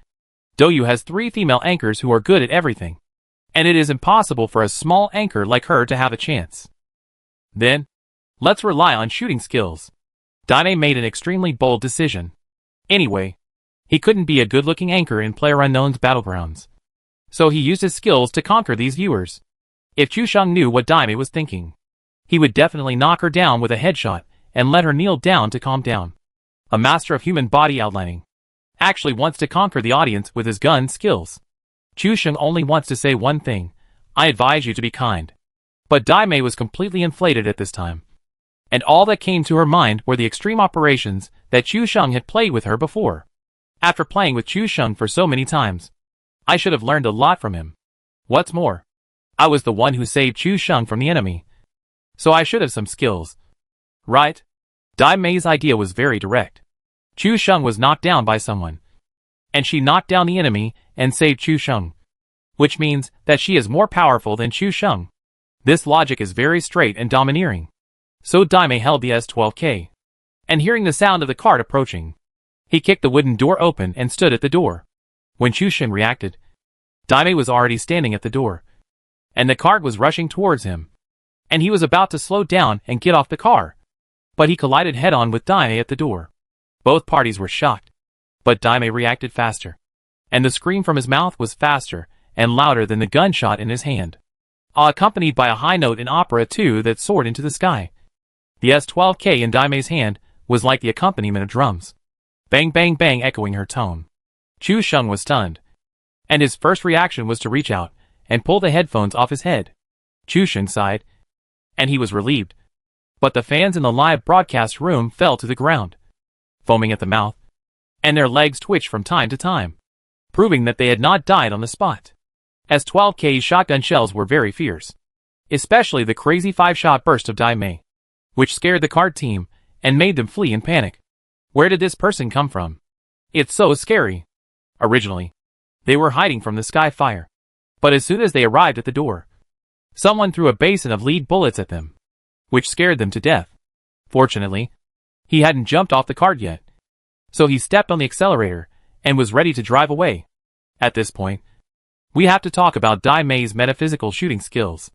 Douyu has 3 female anchors who are good at everything, and it is impossible for a small anchor like her to have a chance. Then, let's rely on shooting skills. Daimei made an extremely bold decision. Anyway, he couldn't be a good-looking anchor in PlayerUnknown's Battlegrounds, so he used his skills to conquer these viewers. If Chusheng knew what Daimei was thinking, he would definitely knock her down with a headshot and let her kneel down to calm down. A master of human body outlining actually wants to conquer the audience with his gun skills. Chusheng only wants to say one thing: I advise you to be kind. But Daimei was completely inflated at this time, and all that came to her mind were the extreme operations that Chusheng had played with her before. After playing with Chusheng for so many times, I should have learned a lot from him. What's more, I was the one who saved Chusheng from the enemy, so I should have some skills. Right? Daimei's idea was very direct. Chusheng was knocked down by someone, and she knocked down the enemy and saved Chusheng, which means that she is more powerful than Chusheng. This logic is very straight and domineering. So Daimei held the S12K, and hearing the sound of the cart approaching, he kicked the wooden door open and stood at the door. When Chusheng reacted, Daimei was already standing at the door, and the cart was rushing towards him, and he was about to slow down and get off the car, but he collided head-on with Daimei at the door. Both parties were shocked, but Daimei reacted faster, and the scream from his mouth was faster and louder than the gunshot in his hand, accompanied by a high note in opera 2 that soared into the sky. The S12K in Daimei's hand was like the accompaniment of drums, bang bang bang echoing her tone. Chusheng was stunned, and his first reaction was to reach out and pull the headphones off his head. Chusheng sighed, and he was relieved, but the fans in the live broadcast room fell to the ground, foaming at the mouth, and their legs twitched from time to time, proving that they had not died on the spot. S12K's shotgun shells were very fierce, especially the crazy 5-shot burst of Daimei, which scared the card team and made them flee in panic. Where did this person come from? It's so scary. Originally, they were hiding from the sky fire, but as soon as they arrived at the door, someone threw a basin of lead bullets at them, which scared them to death. Fortunately, he hadn't jumped off the cart yet, so he stepped on the accelerator and was ready to drive away. At this point, we have to talk about Daimei's metaphysical shooting skills.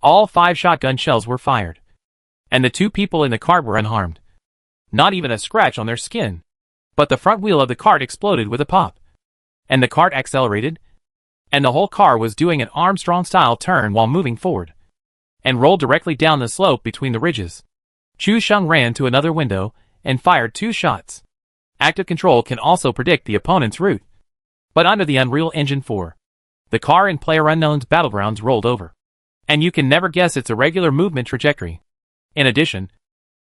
All 5 shotgun shells were fired, and the 2 people in the cart were unharmed. Not even a scratch on their skin. But the front wheel of the cart exploded with a pop, and the cart accelerated, and the whole car was doing an Armstrong-style turn while moving forward, and rolled directly down the slope between the ridges. Chusheng ran to another window and fired 2 shots. Active control can also predict the opponent's route, but under the Unreal Engine 4, the car in PlayerUnknown's Battlegrounds rolled over, and you can never guess its irregular movement trajectory. In addition,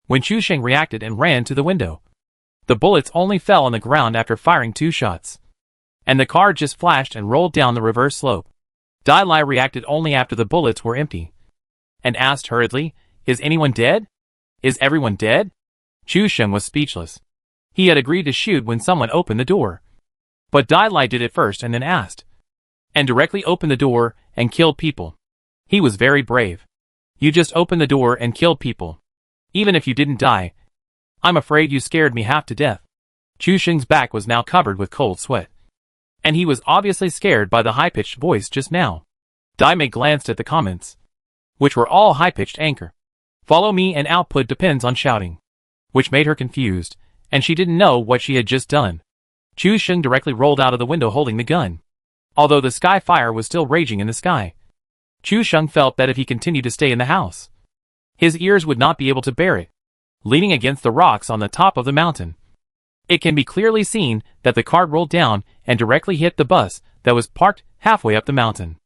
when Chusheng reacted and ran to the window, the bullets only fell on the ground after firing 2 shots, and the car just flashed and rolled down the reverse slope. Dailai reacted only after the bullets were empty, and asked hurriedly, "Is anyone dead? Is everyone dead?" Chusheng was speechless. He had agreed to shoot when someone opened the door, but Dailai did it first and then asked, and directly opened the door and killed people. He was very brave. You just opened the door and killed people. Even if you didn't die, I'm afraid you scared me half to death. Chusheng's back was now covered with cold sweat, and he was obviously scared by the high-pitched voice just now. Daimei glanced at the comments, which were all high-pitched anchor. Follow me and output depends on shouting, which made her confused, and she didn't know what she had just done. Chusheng directly rolled out of the window holding the gun. Although the sky fire was still raging in the sky, Chusheng felt that if he continued to stay in the house, his ears would not be able to bear it. Leaning against the rocks on the top of the mountain, it can be clearly seen that the cart rolled down and directly hit the bus that was parked halfway up the mountain.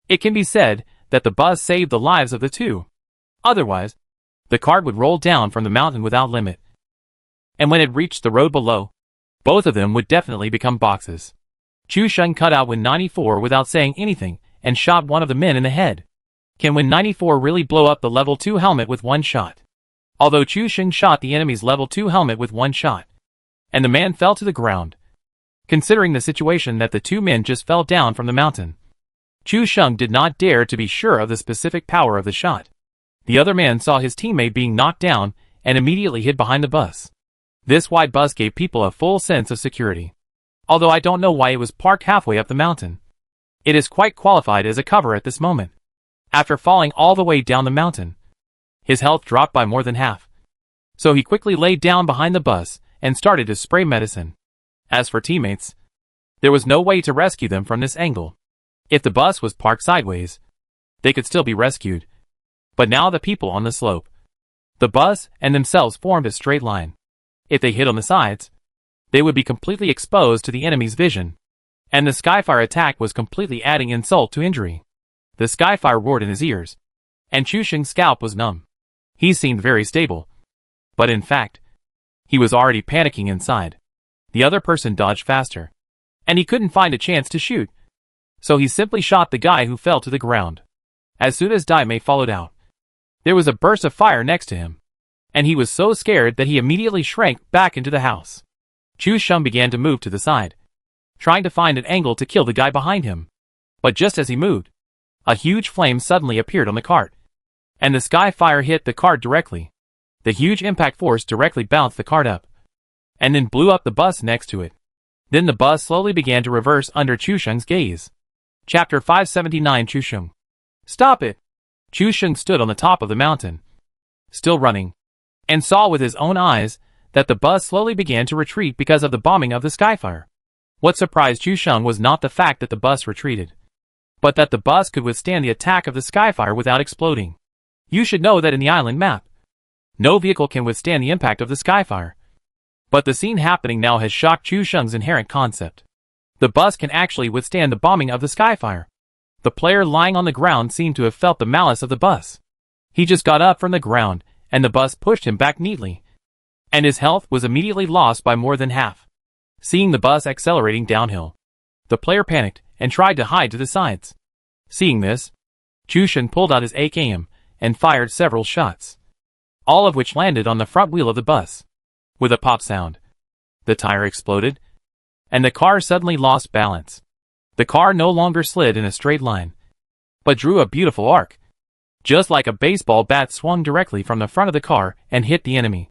It can be said that the bus saved the lives of the 2. Otherwise, the cart would roll down from the mountain without limit, and when it reached the road below, both of them would definitely become boxes. Chusheng cut out Win 94 without saying anything and shot one of the men in the head. Can Win 94 really blow up the level 2 helmet with one shot? Although Chusheng shot the enemy's level 2 helmet with one shot, and the man fell to the ground. Considering the situation that the two men just fell down from the mountain, Chu Sheng did not dare to be sure of the specific power of the shot. The other man saw his teammate being knocked down and immediately hid behind the bus. This wide bus gave people a full sense of security. Although I don't know why it was parked halfway up the mountain. It is quite qualified as a cover at this moment. After falling all the way down the mountain, his health dropped by more than half. So he quickly laid down behind the bus and started to spray medicine. As for teammates, there was no way to rescue them from this angle. If the bus was parked sideways, they could still be rescued. But now the people on the slope, the bus and themselves formed a straight line. If they hit on the sides, they would be completely exposed to the enemy's vision. And the Skyfire attack was completely adding insult to injury. The Skyfire roared in his ears, and Chu Sheng's scalp was numb. He seemed very stable. But in fact, he was already panicking inside. The other person dodged faster, and he couldn't find a chance to shoot. So he simply shot the guy who fell to the ground. As soon as Dai Mei followed out, there was a burst of fire next to him, and he was so scared that he immediately shrank back into the house. Chu Sheng began to move to the side, trying to find an angle to kill the guy behind him. But just as he moved, a huge flame suddenly appeared on the cart, and the Skyfire hit the cart directly. The huge impact force directly bounced the cart up, and then blew up the bus next to it. Then the bus slowly began to reverse under Chu Sheng's gaze. Chapter 579 Chu Sheng. Stop it! Chu Sheng stood on the top of the mountain, still running, and saw with his own eyes that the bus slowly began to retreat because of the bombing of the Skyfire. What surprised Chu Sheng was not the fact that the bus retreated, but that the bus could withstand the attack of the Skyfire without exploding. You should know that in the island map, no vehicle can withstand the impact of the Skyfire. But the scene happening now has shocked Chu Sheng's inherent concept. The bus can actually withstand the bombing of the Skyfire. The player lying on the ground seemed to have felt the malice of the bus. He just got up from the ground, and the bus pushed him back neatly, and his health was immediately lost by more than half. Seeing the bus accelerating downhill, the player panicked and tried to hide to the sides. Seeing this, Chu Sheng pulled out his AKM and fired several shots, all of which landed on the front wheel of the bus. With a pop sound, the tire exploded, and the car suddenly lost balance. The car no longer slid in a straight line, but drew a beautiful arc, just like a baseball bat swung directly from the front of the car and hit the enemy.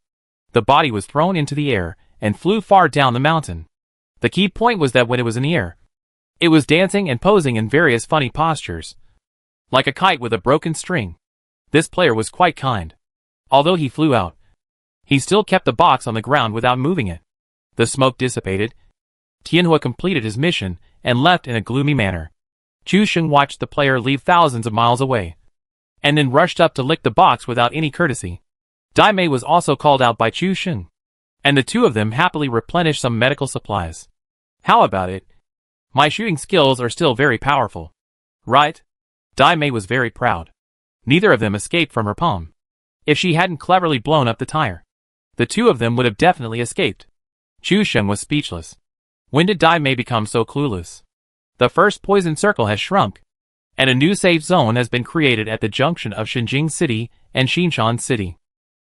The body was thrown into the air and flew far down the mountain. The key point was that when it was in the air, it was dancing and posing in various funny postures, like a kite with a broken string. This player was quite kind. Although he flew out, he still kept the box on the ground without moving it. The smoke dissipated. Tianhua completed his mission and left in a gloomy manner. Chu Sheng watched the player leave thousands of miles away, and then rushed up to lick the box without any courtesy. Dai Mei was also called out by Chu Sheng, and the two of them happily replenished some medical supplies. How about it? My shooting skills are still very powerful, right? Dai Mei was very proud. Neither of them escaped from her palm. If she hadn't cleverly blown up the tire, the two of them would have definitely escaped. Chu Sheng was speechless. When did Dai Mei become so clueless? The first poison circle has shrunk, and a new safe zone has been created at the junction of Xinjing City and Xinshan City.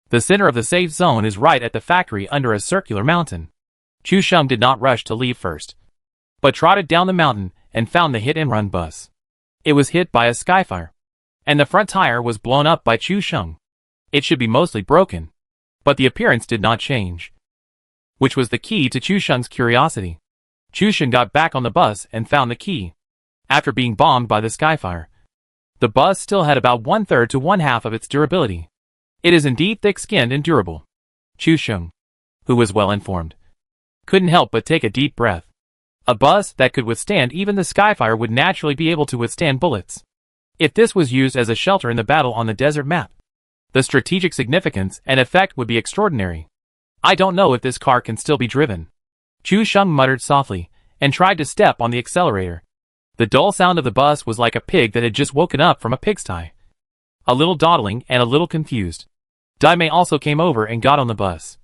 The center of the safe zone is right at the factory under a circular mountain. Chu Sheng did not rush to leave first, but trotted down the mountain and found the hit-and-run bus. It was hit by a Skyfire, and the front tire was blown up by Chu Sheng. It should be mostly broken, but the appearance did not change, which was the key to Chu Sheng's curiosity. Chu Sheng got back on the bus and found the key. After being bombed by the Skyfire, the bus still had about 1/3 to 1/2 of its durability. It is indeed thick-skinned and durable. Chu Sheng, who was well informed, couldn't help but take a deep breath. A bus that could withstand even the Skyfire would naturally be able to withstand bullets. If this was used as a shelter in the battle on the desert map, the strategic significance and effect would be extraordinary. I don't know if this car can still be driven. Chu Sheng muttered softly and tried to step on the accelerator. The dull sound of the bus was like a pig that had just woken up from a pigsty. A little dawdling and a little confused. Dai Mei also came over and got on the bus,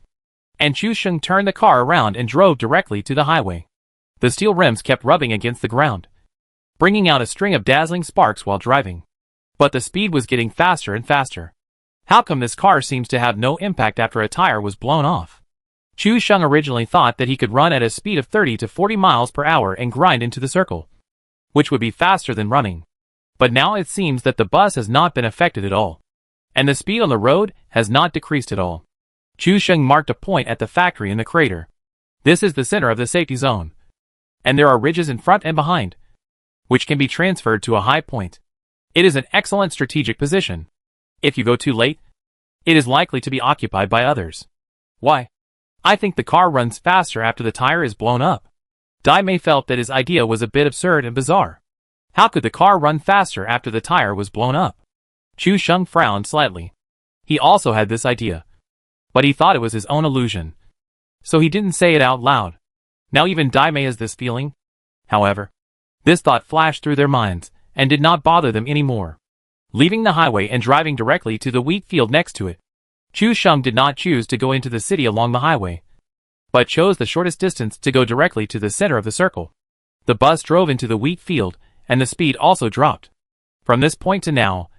and Chu Sheng turned the car around and drove directly to the highway. The steel rims kept rubbing against the ground, bringing out a string of dazzling sparks while driving. But the speed was getting faster and faster. How come this car seems to have no impact after a tire was blown off? Chu Sheng originally thought that he could run at a speed of 30 to 40 miles per hour and grind into the circle, which would be faster than running. But now it seems that the bus has not been affected at all, and the speed on the road has not decreased at all. Chu Sheng marked a point at the factory in the crater. This is the center of the safety zone, and there are ridges in front and behind, which can be transferred to a high point. It is an excellent strategic position. If you go too late, it is likely to be occupied by others. Why? I think the car runs faster after the tire is blown up. Dai Mei felt that his idea was a bit absurd and bizarre. How could the car run faster after the tire was blown up? Chu Sheng frowned slightly. He also had this idea, but he thought it was his own illusion, so he didn't say it out loud. Now even Dai Mei has this feeling. However, this thought flashed through their minds and did not bother them anymore. Leaving the highway and driving directly to the wheat field next to it, Chu Sheng did not choose to go into the city along the highway, but chose the shortest distance to go directly to the center of the circle. The bus drove into the wheat field, and the speed also dropped. From this point to now,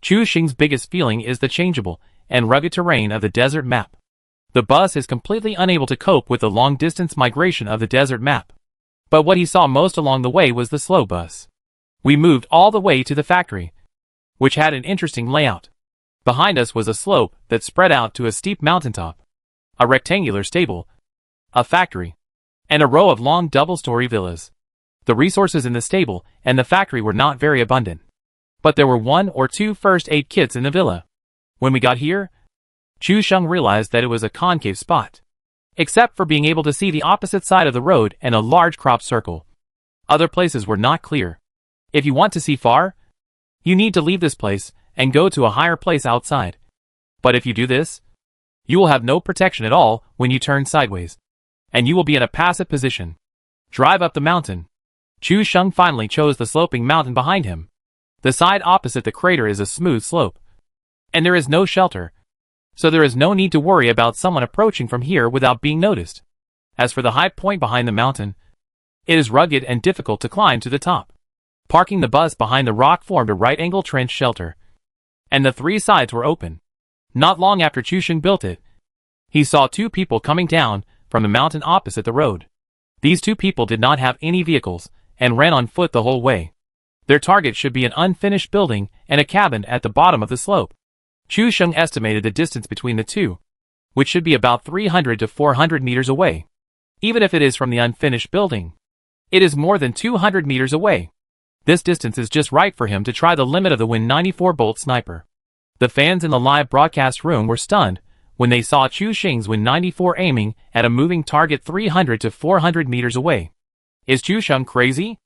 Chu Sheng's biggest feeling is the changeable and rugged terrain of the desert map. The bus is completely unable to cope with the long-distance migration of the desert map. But what he saw most along the way was the slow bus. We moved all the way to the factory, which had an interesting layout. Behind us was a slope that spread out to a steep mountaintop, a rectangular stable, a factory, and a row of long double-story villas. The resources in the stable and the factory were not very abundant, but there were 1 or 2 first aid kits in the villa. When we got here, Chu Sheng realized that it was a concave spot, except for being able to see the opposite side of the road and a large crop circle. Other places were not clear. If you want to see far, you need to leave this place and go to a higher place outside. But if you do this, you will have no protection at all when you turn sideways, and you will be in a passive position. Drive up the mountain. Chu Sheng finally chose the sloping mountain behind him. The side opposite the crater is a smooth slope, and there is no shelter, so there is no need to worry about someone approaching from here without being noticed. As for the high point behind the mountain, it is rugged and difficult to climb to the top. Parking the bus behind the rock formed a right-angle trench shelter, and the 3 sides were open. Not long after Chu Sheng built it, he saw 2 people coming down from the mountain opposite the road. These 2 people did not have any vehicles and ran on foot the whole way. Their target should be an unfinished building and a cabin at the bottom of the slope. Chu Sheng estimated the distance between the 2, which should be about 300 to 400 meters away. Even if it is from the unfinished building, it is more than 200 meters away. This distance is just right for him to try the limit of the Win 94-bolt sniper. The fans in the live broadcast room were stunned when they saw Chu Sheng's Win 94 aiming at a moving target 300 to 400 meters away. Is Chu Sheng crazy?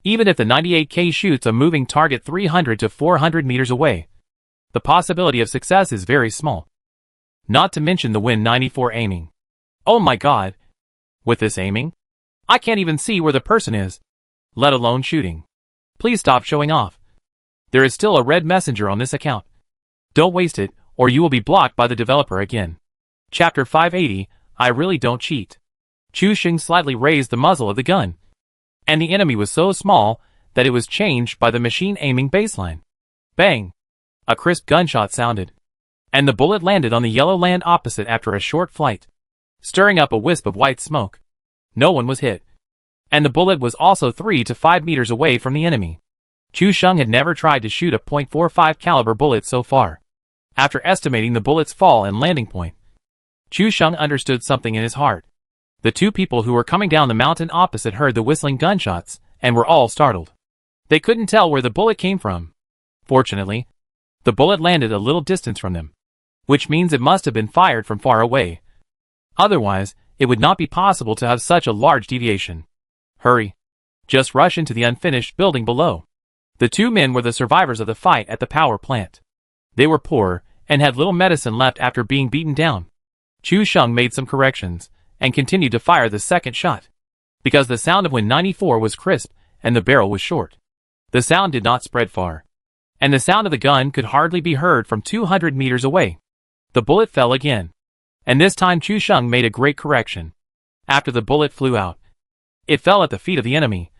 Even if the 98K shoots a moving target 300 to 400 meters away, the possibility of success is very small. Not to mention the Win 94 aiming. Oh my god! With this aiming, I can't even see where the person is, let alone shooting. Please stop showing off. There is still a red messenger on this account. Don't waste it, or you will be blocked by the developer again. Chapter 580, I really don't cheat. Chu Sheng slightly raised the muzzle of the gun, and the enemy was so small that it was changed by the machine aiming baseline. Bang! A crisp gunshot sounded, and the bullet landed on the yellow land opposite after a short flight, stirring up a wisp of white smoke. No one was hit, and the bullet was also 3 to 5 meters away from the enemy. Chu Sheng had never tried to shoot a .45 caliber bullet so far. After estimating the bullet's fall and landing point, Chu Sheng understood something in his heart. The 2 people who were coming down the mountain opposite heard the whistling gunshots and were all startled. They couldn't tell where the bullet came from. Fortunately, the bullet landed a little distance from them, which means it must have been fired from far away. Otherwise, it would not be possible to have such a large deviation. Hurry! Just rush into the unfinished building below. The 2 men were the survivors of the fight at the power plant. They were poor and had little medicine left after being beaten down. Chu Sheng made some corrections and continued to fire the second shot, because the sound of Win 94 was crisp and the barrel was short. The sound did not spread far, and the sound of the gun could hardly be heard from 200 meters away. The bullet fell again, and this time Chu Sheng made a great correction. After the bullet flew out, it fell at the feet of the enemy,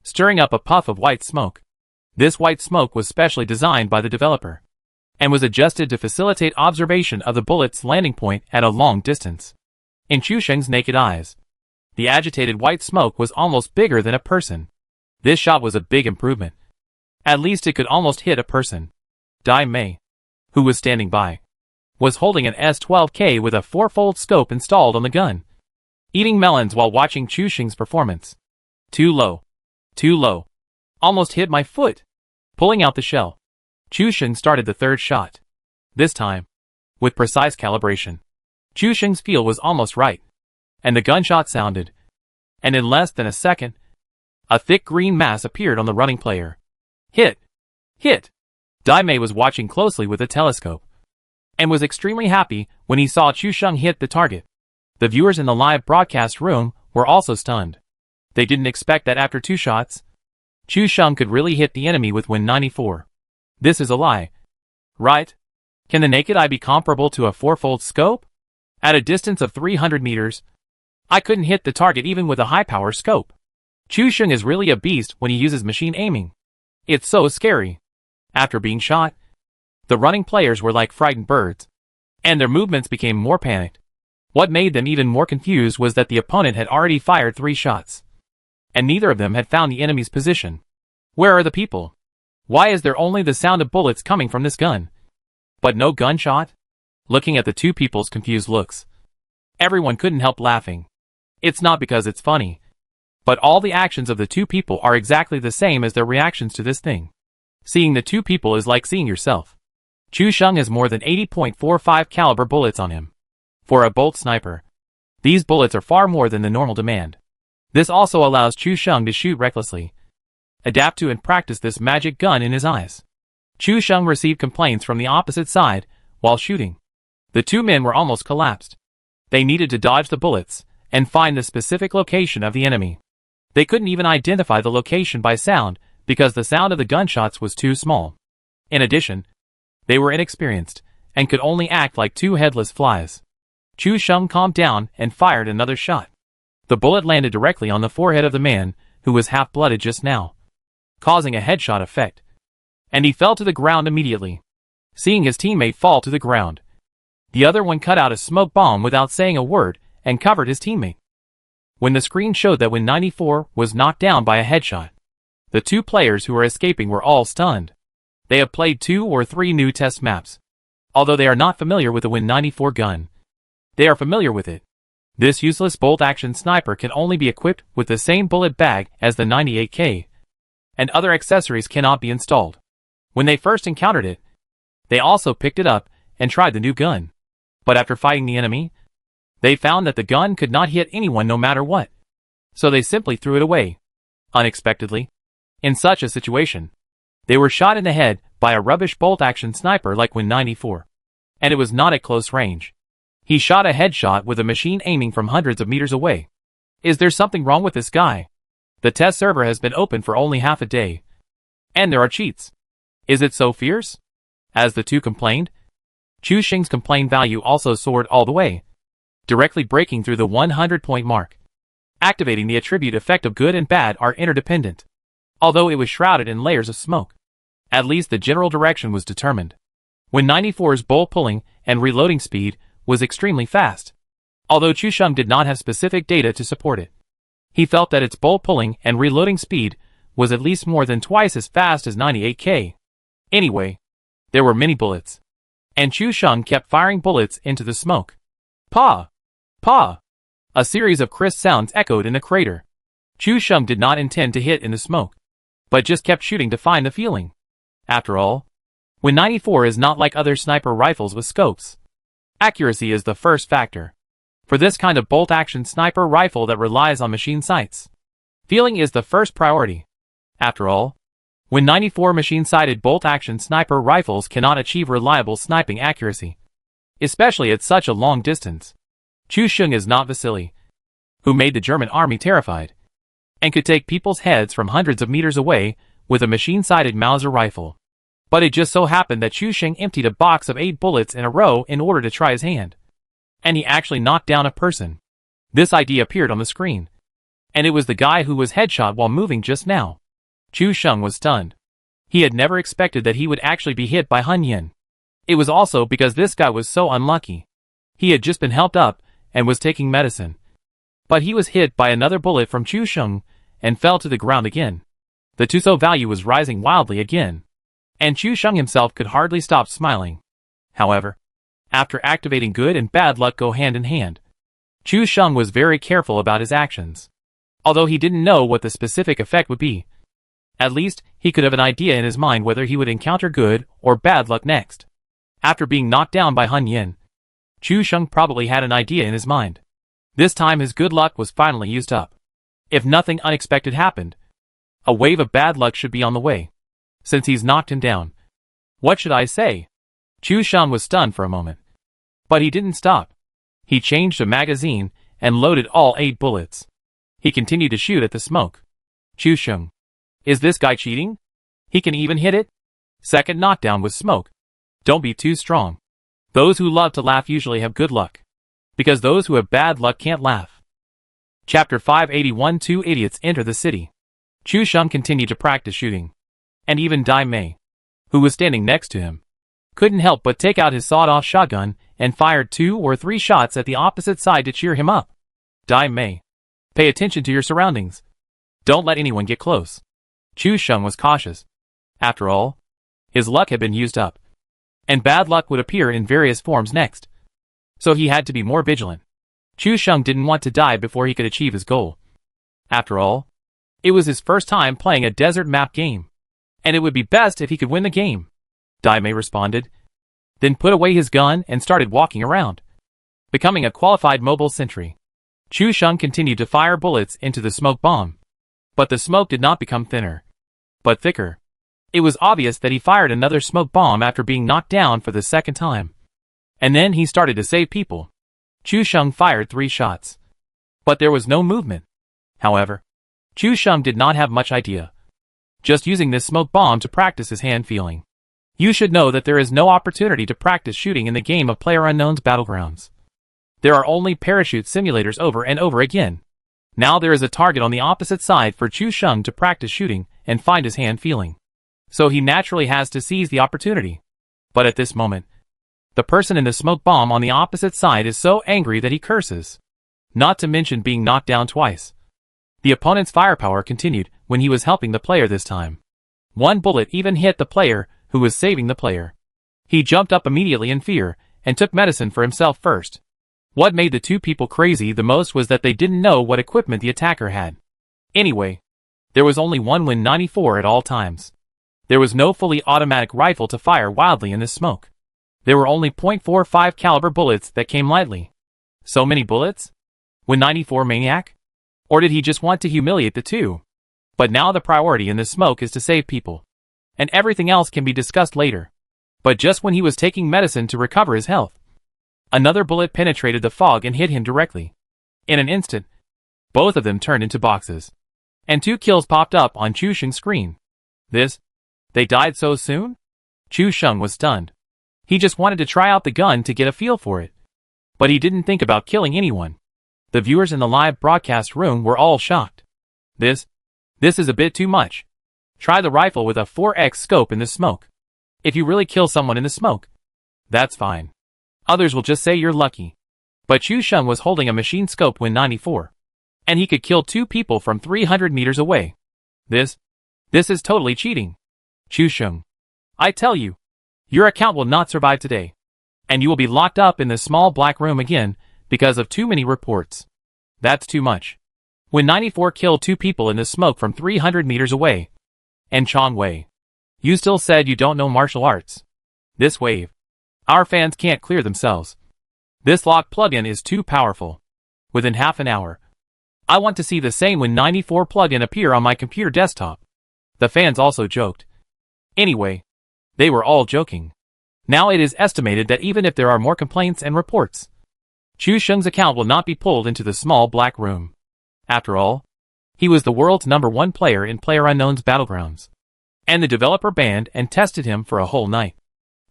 stirring up a puff of white smoke. This white smoke was specially designed by the developer, and was adjusted to facilitate observation of the bullet's landing point at a long distance. In Chu Sheng's naked eyes, the agitated white smoke was almost bigger than a person. This shot was a big improvement. At least it could almost hit a person. Dai Mei, who was standing by, was holding an S12K with a fourfold scope installed on the gun, eating melons while watching Chu Sheng's performance. Too low. Too low. Almost hit my foot. Pulling out the shell, Chu Sheng started the third shot. This time, with precise calibration, Chu Sheng's feel was almost right, and the gunshot sounded. And in less than a second, a thick green mass appeared on the running player. Hit! Hit! Dai Mei was watching closely with a telescope, and was extremely happy when he saw Chu Sheng hit the target. The viewers in the live broadcast room were also stunned. They didn't expect that after 2 shots, Chu Sheng could really hit the enemy with Win 94. This is a lie. Right? Can the naked eye be comparable to a fourfold scope? At a distance of 300 meters, I couldn't hit the target even with a high-power scope. Chu Sheng is really a beast when he uses machine aiming. It's so scary. After being shot, the running players were like frightened birds, and their movements became more panicked. What made them even more confused was that the opponent had already fired 3 shots, and neither of them had found the enemy's position. Where are the people? Why is there only the sound of bullets coming from this gun, but no gunshot? Looking at the 2 people's confused looks, everyone couldn't help laughing. It's not because it's funny, but all the actions of the 2 people are exactly the same as their reactions to this thing. Seeing the 2 people is like seeing yourself. Chu Sheng has more than 80.45 caliber bullets on him. For a bolt sniper, these bullets are far more than the normal demand. This also allows Chu Sheng to shoot recklessly, adapt to and practice this magic gun in his eyes. Chu Sheng received complaints from the opposite side while shooting. The 2 men were almost collapsed. They needed to dodge the bullets and find the specific location of the enemy. They couldn't even identify the location by sound because the sound of the gunshots was too small. In addition, they were inexperienced and could only act like 2 headless flies. Chu Sheng calmed down and fired another shot. The bullet landed directly on the forehead of the man who was half-blooded just now, causing a headshot effect, and he fell to the ground immediately. Seeing his teammate fall to the ground, the other one cut out a smoke bomb without saying a word and covered his teammate. When the screen showed that Win 94 was knocked down by a headshot, the 2 players who were escaping were all stunned. They have played 2 or 3 new test maps. Although they are not familiar with the Win 94 gun, they are familiar with it. This useless bolt-action sniper can only be equipped with the same bullet bag as the 98K, and other accessories cannot be installed. When they first encountered it, they also picked it up and tried the new gun. But after fighting the enemy, they found that the gun could not hit anyone no matter what. So they simply threw it away. Unexpectedly, in such a situation, they were shot in the head by a rubbish bolt-action sniper like Win 94. And it was not at close range. He shot a headshot with a machine aiming from hundreds of meters away. Is there something wrong with this guy? The test server has been open for only half a day, and there are cheats. Is it so fierce? As the 2 complained, Chu Sheng's complaint value also soared all the way, directly breaking through the 100-point mark. Activating the attribute effect of good and bad are interdependent. Although it was shrouded in layers of smoke, at least the general direction was determined. When 94's bolt pulling and reloading speed was extremely fast, although Chu Sheng did not have specific data to support it. He felt that its bolt pulling and reloading speed was at least more than twice as fast as 98K. Anyway, there were many bullets, and Chu Sheng kept firing bullets into the smoke. Pa! Pa! A series of crisp sounds echoed in the crater. Chu Sheng did not intend to hit in the smoke, but just kept shooting to find the feeling. After all, Win 94 is not like other sniper rifles with scopes. Accuracy is the first factor for this kind of bolt-action sniper rifle that relies on machine sights. Feeling is the first priority. After all, Win 94 machine-sighted bolt-action sniper rifles cannot achieve reliable sniping accuracy, especially at such a long distance. Chu Sheng is not Vasily, who made the German army terrified, and could take people's heads from hundreds of meters away with a machine-sighted Mauser rifle. But it just so happened that Chu Sheng emptied a box of 8 bullets in a row in order to try his hand, and he actually knocked down a person. This idea appeared on the screen, and it was the guy who was headshot while moving just now. Chu Sheng was stunned. He had never expected that he would actually be hit by Hun Yin. It was also because this guy was so unlucky. He had just been helped up and was taking medicine. But he was hit by another bullet from Chu Sheng and fell to the ground again. The Tuso value was rising wildly again, and Chu Sheng himself could hardly stop smiling. However, after activating good and bad luck go hand in hand, Chu Sheng was very careful about his actions. Although he didn't know what the specific effect would be, at least he could have an idea in his mind whether he would encounter good or bad luck next. After being knocked down by Hun Yin, Chu Sheng probably had an idea in his mind. This time his good luck was finally used up. If nothing unexpected happened, a wave of bad luck should be on the way, since he's knocked him down. What should I say? Chu Sheng was stunned for a moment. But he didn't stop. He changed a magazine and loaded all 8 bullets. He continued to shoot at the smoke. Chu Sheng. Is this guy cheating? He can even hit it? Second knockdown with smoke. Don't be too strong. Those who love to laugh usually have good luck, because those who have bad luck can't laugh. Chapter 581. 2 idiots enter the city. Chu Sheng continued to practice shooting. And even Dai Mei, who was standing next to him, couldn't help but take out his sawed-off shotgun and fired 2 or 3 shots at the opposite side to cheer him up. Dai Mei, pay attention to your surroundings. Don't let anyone get close. Chu Sheng was cautious. After all, his luck had been used up, and bad luck would appear in various forms next. So he had to be more vigilant. Chu Sheng didn't want to die before he could achieve his goal. After all, it was his first time playing a desert map game, and it would be best if he could win the game. Dai Mei responded, then put away his gun and started walking around, becoming a qualified mobile sentry. Chu Sheng continued to fire bullets into the smoke bomb, but the smoke did not become thinner, but thicker. It was obvious that he fired another smoke bomb after being knocked down for the second time. And then he started to save people. Chu Sheng fired 3 shots, but there was no movement. However, Chu Sheng did not have much idea, just using this smoke bomb to practice his hand feeling. You should know that there is no opportunity to practice shooting in the game of PlayerUnknown's Battlegrounds. There are only parachute simulators over and over again. Now there is a target on the opposite side for Chu Sheng to practice shooting and find his hand feeling. So he naturally has to seize the opportunity. But at this moment, the person in the smoke bomb on the opposite side is so angry that he curses. Not to mention being knocked down twice. The opponent's firepower continued when he was helping the player this time. 1 bullet even hit the player who was saving the player. He jumped up immediately in fear and took medicine for himself first. What made the 2 people crazy the most was that they didn't know what equipment the attacker had. Anyway, there was only one Win 94 at all times. There was no fully automatic rifle to fire wildly in this smoke. There were only .45 caliber bullets that came lightly. So many bullets? Win 94 maniac? Or did he just want to humiliate the 2? But now the priority in this smoke is to save people. And everything else can be discussed later. But just when he was taking medicine to recover his health, another bullet penetrated the fog and hit him directly. In an instant, both of them turned into boxes, and 2 kills popped up on Chu Sheng's screen. They died so soon? Chu Sheng was stunned. He just wanted to try out the gun to get a feel for it. But he didn't think about killing anyone. The viewers in the live broadcast room were all shocked. This is a bit too much. Try the rifle with a 4x scope in the smoke. If you really kill someone in the smoke, that's fine. Others will just say you're lucky. But Chu Sheng was holding a machine scope Win 94. And he could kill 2 people from 300 meters away. This is totally cheating. Chu Sheng, I tell you, your account will not survive today. And you will be locked up in the small black room again because of too many reports. That's too much. Win 94 killed 2 people in the smoke from 300 meters away. And Chong Wei, you still said you don't know martial arts. This wave, our fans can't clear themselves. This lock plugin is too powerful. Within half an hour, I want to see the same Win 94 plugin appear on my computer desktop. The fans also joked. Anyway, they were all joking. Now it is estimated that even if there are more complaints and reports, Chu Sheng's account will not be pulled into the small black room. After all, he was the world's #1 player in PlayerUnknown's Battlegrounds. And the developer banned and tested him for a whole night.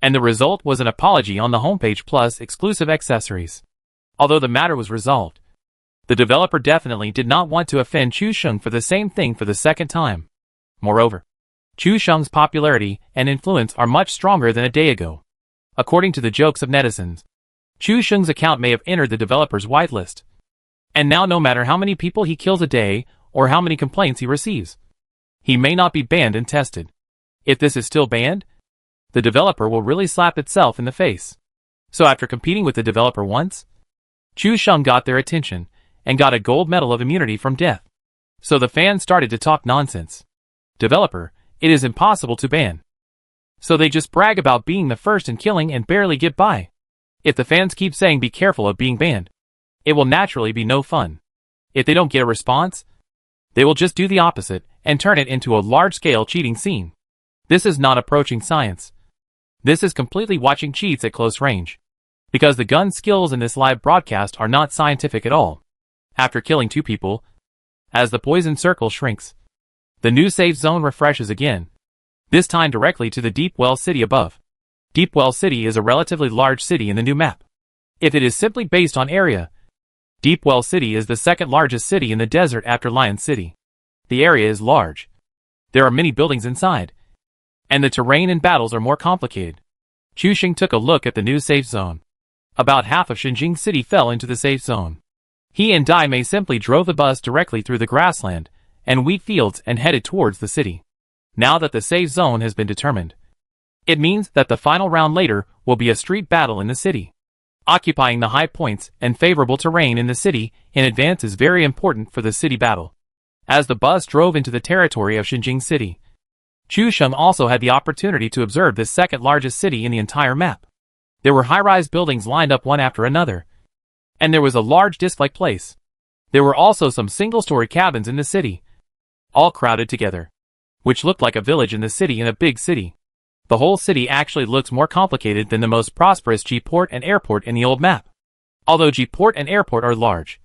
And the result was an apology on the homepage plus exclusive accessories. Although the matter was resolved, the developer definitely did not want to offend Chu Sheng for the same thing for the second time. Moreover, Chu Sheng's popularity and influence are much stronger than a day ago. According to the jokes of netizens, Chu Sheng's account may have entered the developer's whitelist. And now no matter how many people he kills a day, or how many complaints he receives, he may not be banned and tested. If this is still banned, the developer will really slap itself in the face. So after competing with the developer once, Chu Sheng got their attention, and got a gold medal of immunity from death. So the fans started to talk nonsense. Developer, it is impossible to ban. So they just brag about being the first in killing and barely get by. If the fans keep saying be careful of being banned, it will naturally be no fun. If they don't get a response, they will just do the opposite and turn it into a large-scale cheating scene. This is not approaching science. This is completely watching cheats at close range. Because the gun skills in this live broadcast are not scientific at all. After killing 2 people, as the poison circle shrinks, the new safe zone refreshes again. This time directly to the Deep Well City above. Deep Well City is a relatively large city in the new map. If it is simply based on area, Deep Well City is the second largest city in the desert after Lion City. The area is large. There are many buildings inside, and the terrain and battles are more complicated. Chu Sheng took a look at the new safe zone. About half of Xinjing City fell into the safe zone. He and Dai Mei simply drove the bus directly through the grassland and wheat fields and headed towards the city. Now that the safe zone has been determined, it means that the final round later will be a street battle in the city. Occupying the high points and favorable terrain in the city in advance is very important for the city battle. As the bus drove into the territory of Xinjing City, Chu Sheng also had the opportunity to observe the second largest city in the entire map. There were high-rise buildings lined up one after another, and there was a large disc-like place. There were also some single-story cabins in the city, all crowded together, which looked like a village in the city in a big city. The whole city actually looks more complicated than the most prosperous G-port and airport in the old map. Although G-port and airport are large,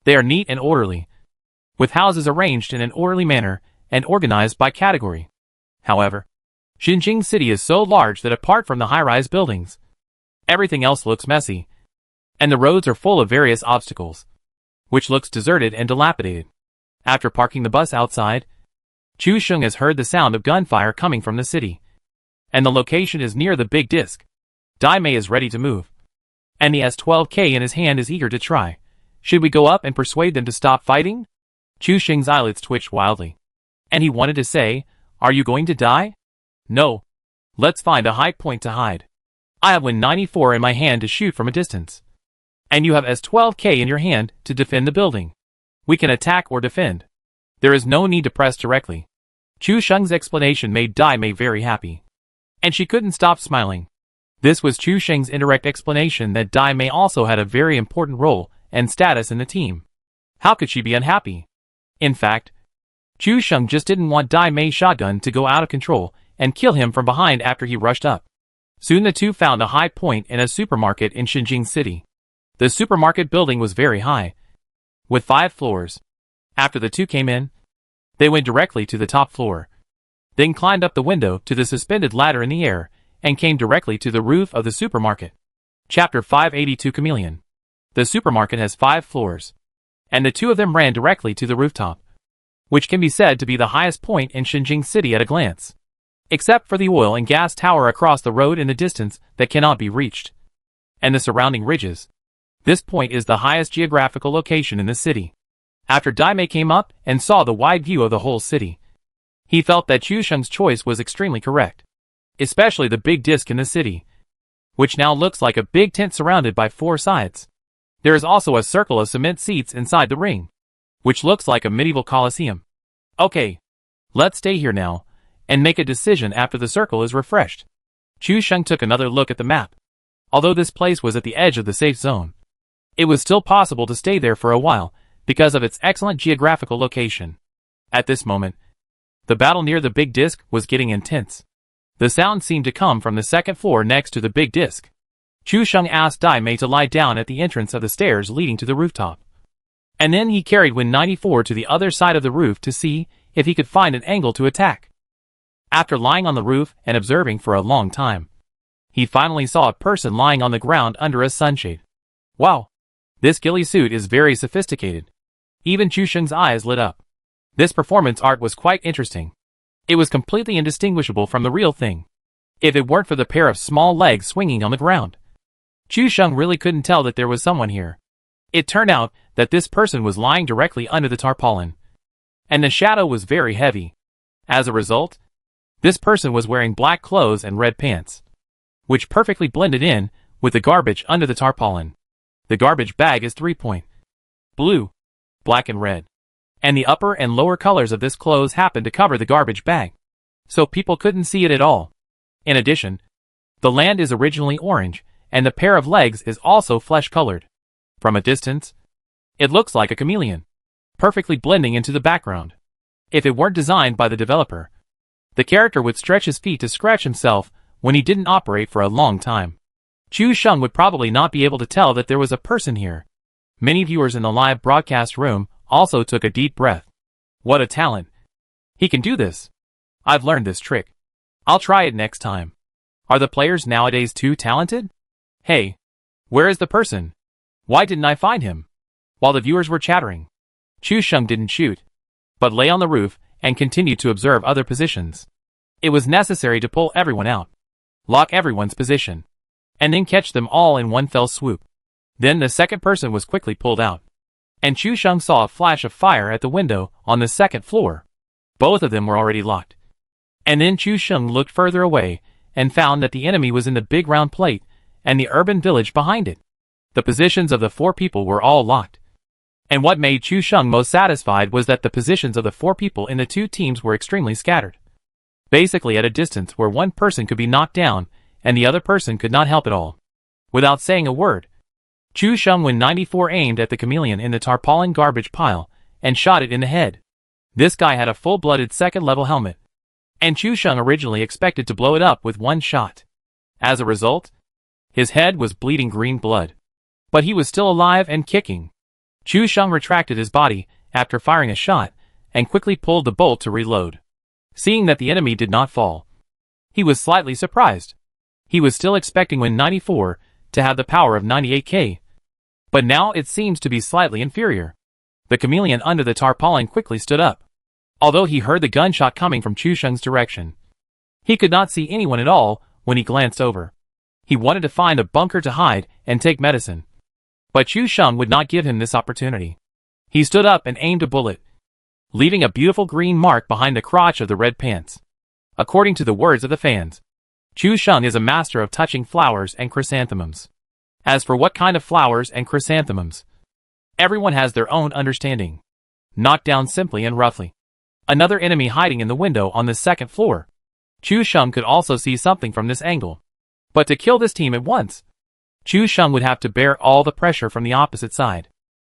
they are neat and orderly, with houses arranged in an orderly manner and organized by category. However, Xinjing City is so large that apart from the high-rise buildings, everything else looks messy, and the roads are full of various obstacles, which looks deserted and dilapidated. After parking the bus outside, Chu Sheng has heard the sound of gunfire coming from the city, and the location is near the big disc. Dai Mei is ready to move, and the S-12K in his hand is eager to try. Should we go up and persuade them to stop fighting? Chu Sheng's eyelids twitched wildly, and he wanted to say, "Are you going to die?" No. Let's find a high point to hide. I have Win-94 in my hand to shoot from a distance, and you have S-12K in your hand to defend the building. We can attack or defend. There is no need to press directly. Chu Sheng's explanation made Dai Mei very happy, and she couldn't stop smiling. This was Chu Sheng's indirect explanation that Dai Mei also had a very important role and status in the team. How could she be unhappy? In fact, Chu Sheng just didn't want Dai Mei's shotgun to go out of control and kill him from behind after he rushed up. Soon the two found a high point in a supermarket in Xinjing City. The supermarket building was very high, with 5 floors. After the two came in, they went directly to the top floor, then climbed up the window to the suspended ladder in the air, and came directly to the roof of the supermarket. Chapter 582 Chameleon. The supermarket has 5 floors, and the two of them ran directly to the rooftop, which can be said to be the highest point in Xinjing City at a glance, except for the oil and gas tower across the road in the distance that cannot be reached, and the surrounding ridges. This point is the highest geographical location in the city. After Dai Mei came up and saw the wide view of the whole city, he felt that Chu Sheng's choice was extremely correct, especially the big disc in the city, which now looks like a big tent surrounded by 4 sides. There is also a circle of cement seats inside the ring, which looks like a medieval coliseum. Okay, let's stay here now, and make a decision after the circle is refreshed. Chu Sheng took another look at the map. Although this place was at the edge of the safe zone, it was still possible to stay there for a while because of its excellent geographical location. At this moment, the battle near the big disc was getting intense. The sound seemed to come from the second floor next to the big disc. Chu Sheng asked Dai Mei to lie down at the entrance of the stairs leading to the rooftop, and then he carried Win-94 to the other side of the roof to see if he could find an angle to attack. After lying on the roof and observing for a long time, he finally saw a person lying on the ground under a sunshade. Wow! This ghillie suit is very sophisticated. Even Chu Sheng's eyes lit up. This performance art was quite interesting. It was completely indistinguishable from the real thing, if it weren't for the pair of small legs swinging on the ground. Chu Sheng really couldn't tell that there was someone here. It turned out that this person was lying directly under the tarpaulin, and the shadow was very heavy. As a result, this person was wearing black clothes and red pants, which perfectly blended in with the garbage under the tarpaulin. The garbage bag is 3-point blue, black and red, and the upper and lower colors of this clothes happened to cover the garbage bag, so people couldn't see it at all. In addition, the land is originally orange, and the pair of legs is also flesh-colored. From a distance, it looks like a chameleon, perfectly blending into the background. If it weren't designed by the developer, the character would stretch his feet to scratch himself when he didn't operate for a long time. Chu Sheng would probably not be able to tell that there was a person here. Many viewers in the live broadcast room also took a deep breath. What a talent. He can do this. I've learned this trick. I'll try it next time. Are the players nowadays too talented? Hey, where is the person? Why didn't I find him? While the viewers were chattering, Chu Sheng didn't shoot, but lay on the roof and continued to observe other positions. It was necessary to pull everyone out, lock everyone's position, and then catch them all in one fell swoop. Then the second person was quickly pulled out, and Chu Sheng saw a flash of fire at the window on the second floor. Both of them were already locked. And then Chu Sheng looked further away and found that the enemy was in the big round plate and the urban village behind it. The positions of the 4 people were all locked. And what made Chu Sheng most satisfied was that the positions of the 4 people in the 2 teams were extremely scattered. Basically at a distance where one person could be knocked down and the other person could not help at all. Without saying a word, Chu Sheng when 94 aimed at the chameleon in the tarpaulin garbage pile and shot it in the head. This guy had a full-blooded second-level helmet, and Chu Sheng originally expected to blow it up with one shot. As a result, his head was bleeding green blood, but he was still alive and kicking. Chu Sheng retracted his body after firing a shot and quickly pulled the bolt to reload. Seeing that the enemy did not fall, he was slightly surprised. He was still expecting Win 94 to have the power of 98k, but now it seems to be slightly inferior. The chameleon under the tarpaulin quickly stood up. Although he heard the gunshot coming from Chu Sheng's direction, he could not see anyone at all when he glanced over. He wanted to find a bunker to hide and take medicine, but Chu Sheng would not give him this opportunity. He stood up and aimed a bullet, leaving a beautiful green mark behind the crotch of the red pants. According to the words of the fans, Chu Sheng is a master of touching flowers and chrysanthemums. As for what kind of flowers and chrysanthemums, everyone has their own understanding. Knocked down simply and roughly. Another enemy hiding in the window on the second floor. Chu Sheng could also see something from this angle. But to kill this team at once, Chu Sheng would have to bear all the pressure from the opposite side.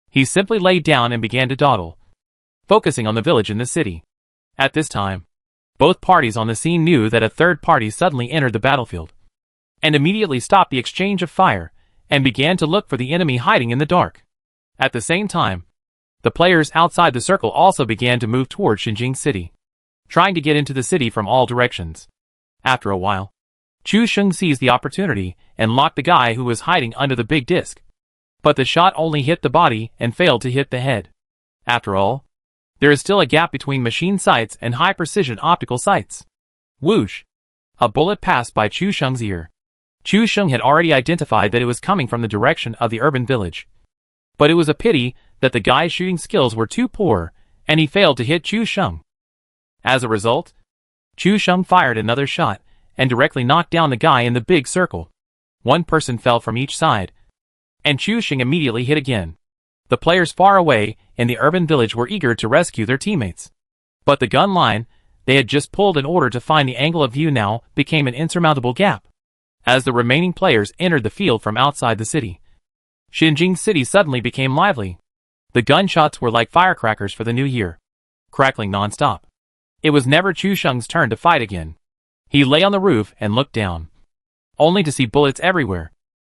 He simply laid down and began to dawdle, focusing on the village in the city. At this time, both parties on the scene knew that a third party suddenly entered the battlefield, and immediately stopped the exchange of fire, and began to look for the enemy hiding in the dark. At the same time, the players outside the circle also began to move toward Xinjing City, trying to get into the city from all directions. After a while, Chu Sheng seized the opportunity and locked the guy who was hiding under the big disc. But the shot only hit the body and failed to hit the head. After all, there is still a gap between machine sights and high-precision optical sights. Whoosh! A bullet passed by Chu Sheng's ear. Chu Sheng had already identified that it was coming from the direction of the urban village. But it was a pity that the guy's shooting skills were too poor, and he failed to hit Chu Sheng. As a result, Chu Sheng fired another shot, and directly knocked down the guy in the big circle. One person fell from each side, and Chu Sheng immediately hit again. The players far away in the urban village were eager to rescue their teammates. But the gun line they had just pulled in order to find the angle of view now became an insurmountable gap. As the remaining players entered the field from outside the city, Xinjing City suddenly became lively. The gunshots were like firecrackers for the new year, crackling non-stop. It was never Chu Sheng's turn to fight again. He lay on the roof and looked down, only to see bullets everywhere.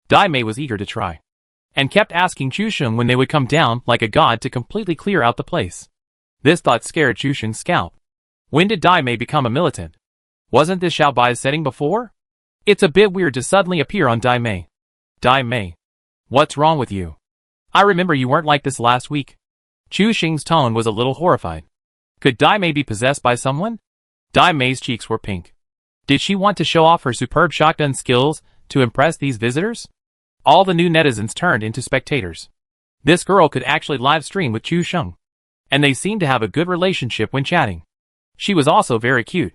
Dai Mei was eager to try, and kept asking Chu Sheng when they would come down like a god to completely clear out the place. This thought scared Chu Sheng's scalp. When did Dai Mei become a militant? Wasn't this Xiao Bai's setting before? It's a bit weird to suddenly appear on Dai Mei. Dai Mei, what's wrong with you? I remember you weren't like this last week. Chu Sheng's tone was a little horrified. Could Dai Mei be possessed by someone? Dai Mei's cheeks were pink. Did she want to show off her superb shotgun skills to impress these visitors? All the new netizens turned into spectators. This girl could actually live stream with Chu Sheng. And they seemed to have a good relationship when chatting. She was also very cute.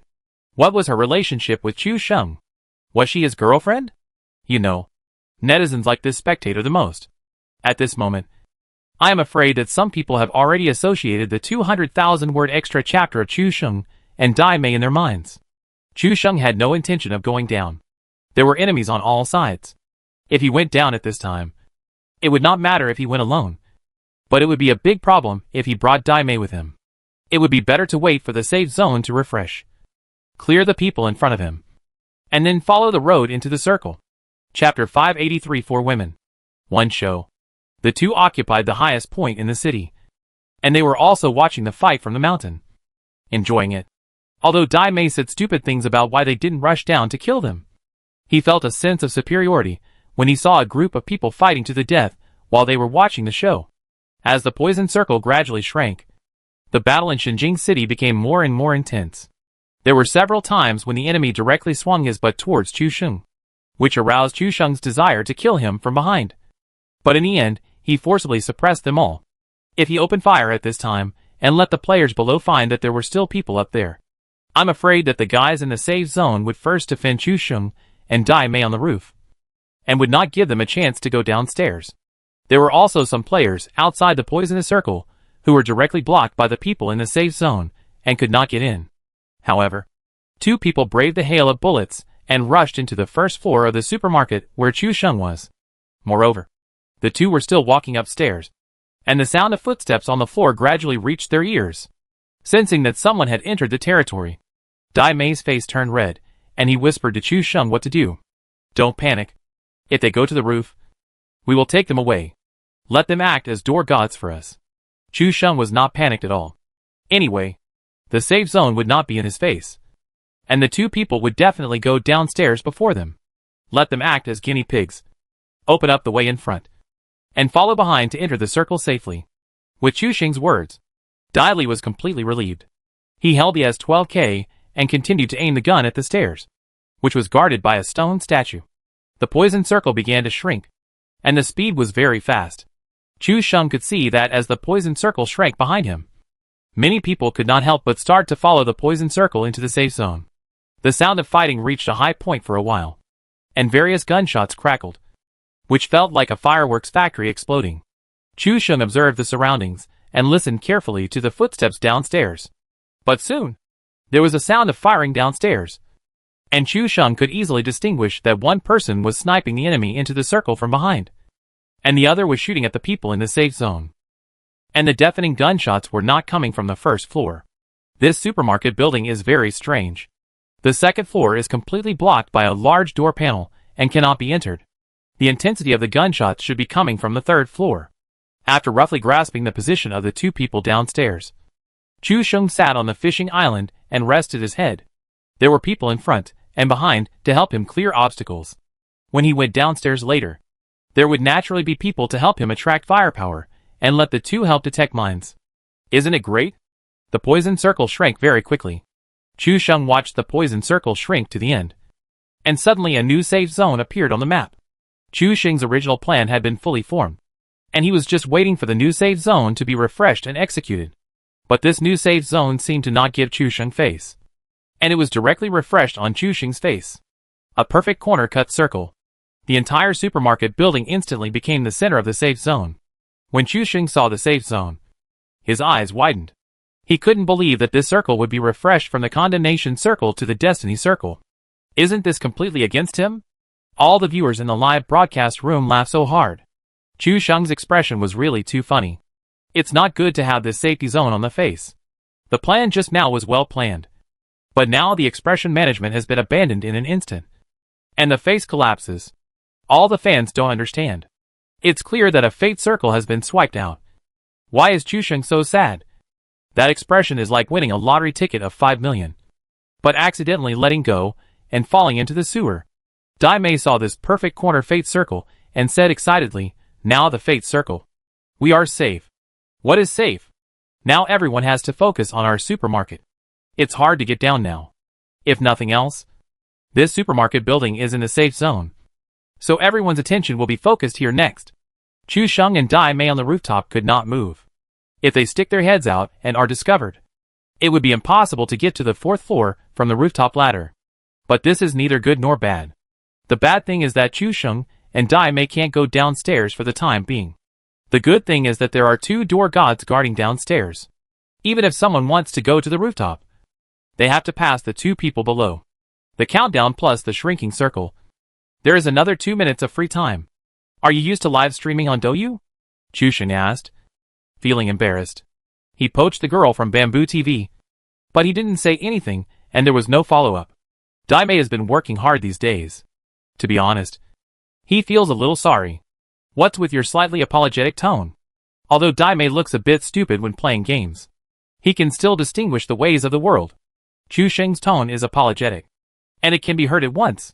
What was her relationship with Chu Sheng? Was she his girlfriend? You know, netizens like this spectator the most. At this moment, I am afraid that some people have already associated the 200,000 word extra chapter of Chu Sheng and Dai Mei in their minds. Chu Sheng had no intention of going down. There were enemies on all sides. If he went down at this time, it would not matter if he went alone. But it would be a big problem if he brought Dai Mei with him. It would be better to wait for the safe zone to refresh. Clear the people in front of him. And then follow the road into the circle. Chapter 583 for Women. One show. The two occupied the highest point in the city. And they were also watching the fight from the mountain. Enjoying it. Although Dai Mei said stupid things about why they didn't rush down to kill them. He felt a sense of superiority when he saw a group of people fighting to the death while they were watching the show. As the poison circle gradually shrank, the battle in Xinjing City became more and more intense. There were several times when the enemy directly swung his butt towards Chu Sheng, which aroused Chu Sheng's desire to kill him from behind. But in the end, he forcibly suppressed them all. If he opened fire at this time, and let the players below find that there were still people up there, I'm afraid that the guys in the safe zone would first defend Chu Sheng and Dai Mei on the roof, and would not give them a chance to go downstairs. There were also some players outside the poisonous circle who were directly blocked by the people in the safe zone and could not get in. However, two people braved the hail of bullets and rushed into the first floor of the supermarket where Chu Sheng was. Moreover, the two were still walking upstairs, and the sound of footsteps on the floor gradually reached their ears. Sensing that someone had entered the territory, Dai Mei's face turned red, and he whispered to Chu Sheng what to do. Don't panic. If they go to the roof, we will take them away. Let them act as door gods for us. Chu Sheng was not panicked at all. Anyway, the safe zone would not be in his face, and the two people would definitely go downstairs before them. Let them act as guinea pigs. Open up the way in front, and follow behind to enter the circle safely. With Chu Sheng's words, Dai Li was completely relieved. He held the S-12K and continued to aim the gun at the stairs, which was guarded by a stone statue. The poison circle began to shrink, and the speed was very fast. Chu Sheng could see that as the poison circle shrank behind him, many people could not help but start to follow the poison circle into the safe zone. The sound of fighting reached a high point for a while, and various gunshots crackled, which felt like a fireworks factory exploding. Chu Sheng observed the surroundings and listened carefully to the footsteps downstairs. But soon, there was a sound of firing downstairs, and Chu Sheng could easily distinguish that one person was sniping the enemy into the circle from behind, and the other was shooting at the people in the safe zone. And the deafening gunshots were not coming from the first floor. This supermarket building is very strange. The second floor is completely blocked by a large door panel and cannot be entered. The intensity of the gunshots should be coming from the third floor. After roughly grasping the position of the two people downstairs, Chu Sheng sat on the fishing island and rested his head. There were people in front and behind to help him clear obstacles. When he went downstairs later, there would naturally be people to help him attract firepower and let the two help detect mines. Isn't it great? The poison circle shrank very quickly. Chu Sheng watched the poison circle shrink to the end, and suddenly a new safe zone appeared on the map. Chu Sheng's original plan had been fully formed, and he was just waiting for the new safe zone to be refreshed and executed. But this new safe zone seemed to not give Chu Sheng face, and it was directly refreshed on Chu Sheng's face. A perfect corner-cut circle. The entire supermarket building instantly became the center of the safe zone. When Chu Sheng saw the safe zone, his eyes widened. He couldn't believe that this circle would be refreshed from the condemnation circle to the destiny circle. Isn't this completely against him? All the viewers in the live broadcast room laughed so hard. Chu Sheng's expression was really too funny. It's not good to have this safety zone on the face. The plan just now was well planned, but now the expression management has been abandoned in an instant, and the face collapses. All the fans don't understand. It's clear that a fate circle has been swiped out. Why is Chu Sheng so sad? That expression is like winning a lottery ticket of 5 million, but accidentally letting go and falling into the sewer. Dai Mei saw this perfect corner fate circle and said excitedly, "Now the fate circle. We are safe." What is safe? Now everyone has to focus on our supermarket. It's hard to get down now. If nothing else, this supermarket building is in the safe zone. so everyone's attention will be focused here next. Chu Sheng and Dai Mei on the rooftop could not move. If they stick their heads out and are discovered, it would be impossible to get to the 4th floor from the rooftop ladder. But this is neither good nor bad. The bad thing is that Chu Sheng and Dai Mei can't go downstairs for the time being. The good thing is that there are 2 door gods guarding downstairs. Even if someone wants to go to the rooftop, they have to pass the 2 people below. The countdown plus the shrinking circle. There is another 2 minutes of free time. Are you used to live streaming on Douyu? Chu Sheng asked, feeling embarrassed. He poached the girl from Bamboo TV, but he didn't say anything, and there was no follow-up. Dai Mei has been working hard these days. To be honest, he feels a little sorry. What's with your slightly apologetic tone? Although Dai Mei looks a bit stupid when playing games, he can still distinguish the ways of the world. Chu Sheng's tone is apologetic, and it can be heard at once.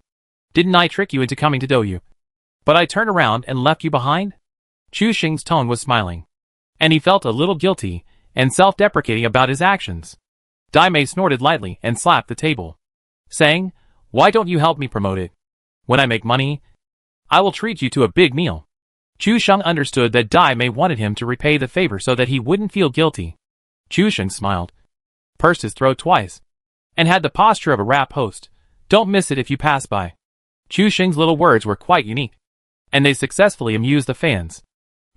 Didn't I trick you into coming to Douyu? But I turned around and left you behind? Chu Sheng's tone was smiling, and he felt a little guilty and self-deprecating about his actions. Dai Mei snorted lightly and slapped the table, saying, "Why don't you help me promote it? When I make money, I will treat you to a big meal." Chu Sheng understood that Dai Mei wanted him to repay the favor so that he wouldn't feel guilty. Chu Sheng smiled, pursed his throat twice, and had the posture of a rap host. Don't miss it if you pass by. Chu Sheng's little words were quite unique, and they successfully amused the fans.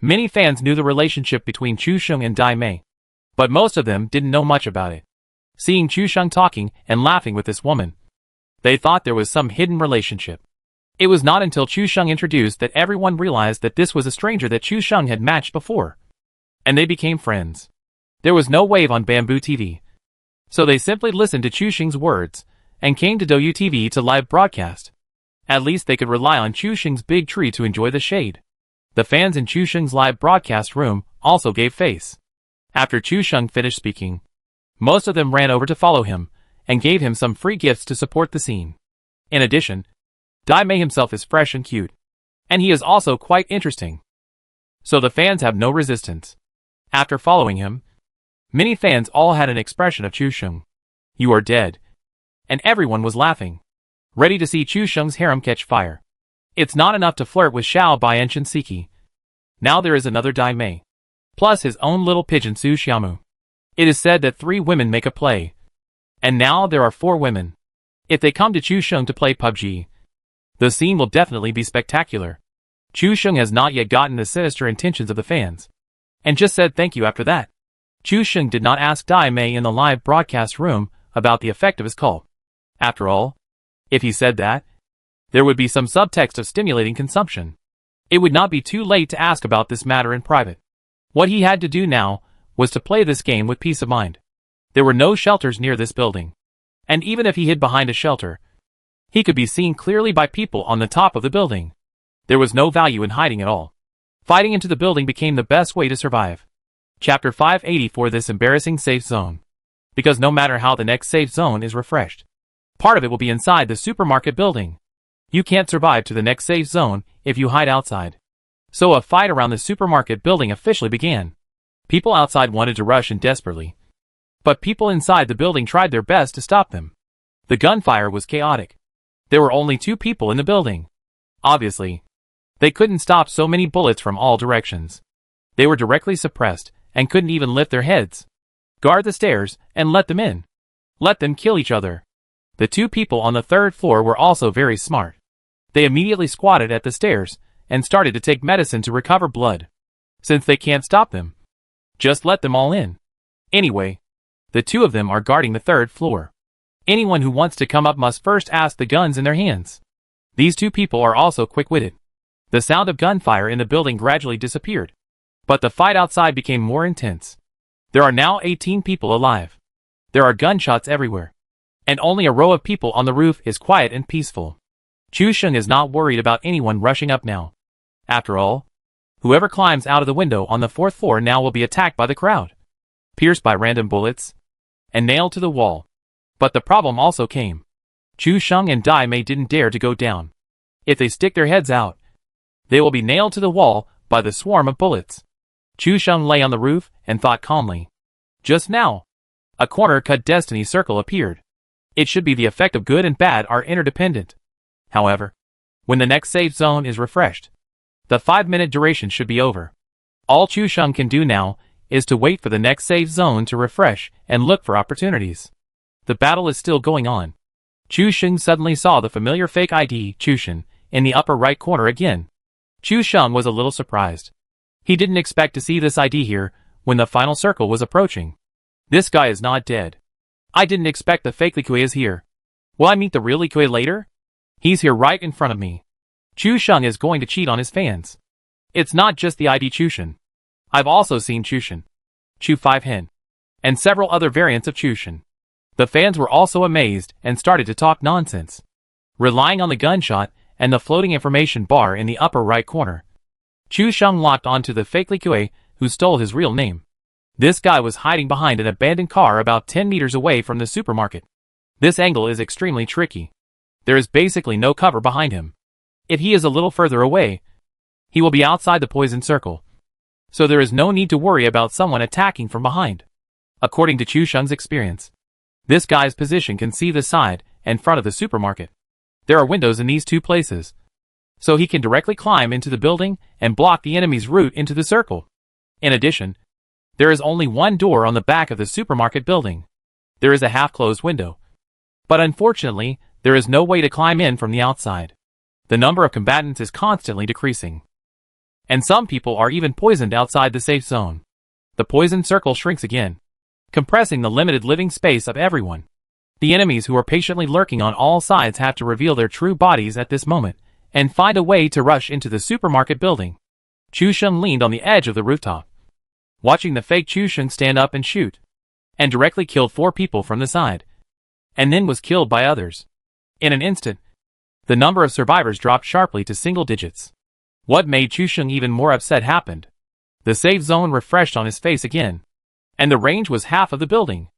Many fans knew the relationship between Chu Sheng and Dai Mei, but most of them didn't know much about it. Seeing Chu Sheng talking and laughing with this woman, they thought there was some hidden relationship. It was not until Chu Sheng introduced that everyone realized that this was a stranger that Chu Sheng had matched before, and they became friends. There was no wave on Bamboo TV, so they simply listened to Chu Sheng's words and came to Douyu TV to live broadcast. At least they could rely on Chu Sheng's big tree to enjoy the shade. The fans in Chu Sheng's live broadcast room also gave face. After Chu Sheng finished speaking, most of them ran over to follow him and gave him some free gifts to support the scene. In addition, Dai Mei himself is fresh and cute, and he is also quite interesting, so the fans have no resistance. After following him, many fans all had an expression of Chu Sheng. "You are dead." And everyone was laughing, ready to see Chu Sheng's harem catch fire. It's not enough to flirt with Xiao Bai and Shinseki. Now there is another Dai Mei, plus his own little pigeon Su Xiaomu. It is said that 3 women make a play, and now there are 4 women. If they come to Chu Sheng to play PUBG, the scene will definitely be spectacular. Chu Sheng has not yet gotten the sinister intentions of the fans, and just said thank you after that. Chu Sheng did not ask Dai Mei in the live broadcast room about the effect of his cult. After all, if he said that, there would be some subtext of stimulating consumption. It would not be too late to ask about this matter in private. What he had to do now was to play this game with peace of mind. There were no shelters near this building, and even if he hid behind a shelter, he could be seen clearly by people on the top of the building. There was no value in hiding at all. Fighting into the building became the best way to survive. Chapter 584 This Embarrassing Safe Zone. Because no matter how the next safe zone is refreshed, part of it will be inside the supermarket building. You can't survive to the next safe zone if you hide outside. So a fight around the supermarket building officially began. People outside wanted to rush in desperately, but people inside the building tried their best to stop them. The gunfire was chaotic. There were only 2 people in the building. Obviously, they couldn't stop so many bullets from all directions. They were directly suppressed and couldn't even lift their heads. Guard the stairs and let them in. Let them kill each other. The 2 people on the 3rd floor were also very smart. They immediately squatted at the stairs and started to take medicine to recover blood. Since they can't stop them, just let them all in. Anyway, the 2 of them are guarding the 3rd floor. Anyone who wants to come up must first ask the guns in their hands. These 2 people are also quick-witted. The sound of gunfire in the building gradually disappeared, but the fight outside became more intense. There are now 18 people alive. There are gunshots everywhere, and only a row of people on the roof is quiet and peaceful. Chu Sheng is not worried about anyone rushing up now. After all, whoever climbs out of the window on the 4th floor now will be attacked by the crowd, pierced by random bullets, and nailed to the wall. But the problem also came. Chu Sheng and Dai Mei didn't dare to go down. If they stick their heads out, they will be nailed to the wall by the swarm of bullets. Chu Sheng lay on the roof and thought calmly. Just now, a corner-cut destiny circle appeared. It should be the effect of good and bad are interdependent. However, when the next safe zone is refreshed. The 5-minute duration should be over. All Chu Sheng can do now is to wait for the next safe zone to refresh and look for opportunities. The battle is still going on. Chu Sheng suddenly saw the familiar fake ID, Chu Sheng, in the upper right corner again. Chu Sheng was a little surprised. He didn't expect to see this ID here when the final circle was approaching. This guy is not dead. I didn't expect the fake Li Kui is here. Will I meet the real Li Kui later? He's here right in front of me. Chu Sheng is going to cheat on his fans. It's not just the ID Chu Sheng. I've also seen Chu Sheng, Chu 5 Hen, and several other variants of Chu Sheng. The fans were also amazed and started to talk nonsense. Relying on the gunshot and the floating information bar in the upper right corner, Chu Sheng locked onto the fake Li Kui who stole his real name. This guy was hiding behind an abandoned car about 10 meters away from the supermarket. This angle is extremely tricky. There is basically no cover behind him. If he is a little further away, he will be outside the poison circle. So there is no need to worry about someone attacking from behind. According to Chu Sheng's experience, this guy's position can see the side and front of the supermarket. There are windows in these two places, so he can directly climb into the building and block the enemy's route into the circle. In addition, there is only one door on the back of the supermarket building. There is a half-closed window. But unfortunately, there is no way to climb in from the outside. The number of combatants is constantly decreasing. And some people are even poisoned outside the safe zone. The poison circle shrinks again, compressing the limited living space of everyone. The enemies who are patiently lurking on all sides have to reveal their true bodies at this moment, and find a way to rush into the supermarket building. Chu Sheng leaned on the edge of the rooftop, watching the fake Chu Sheng stand up and shoot, and directly killed 4 people from the side, and then was killed by others. In an instant, the number of survivors dropped sharply to single digits. What made Chu Sheng even more upset happened. The safe zone refreshed on his face again, and the range was half of the building.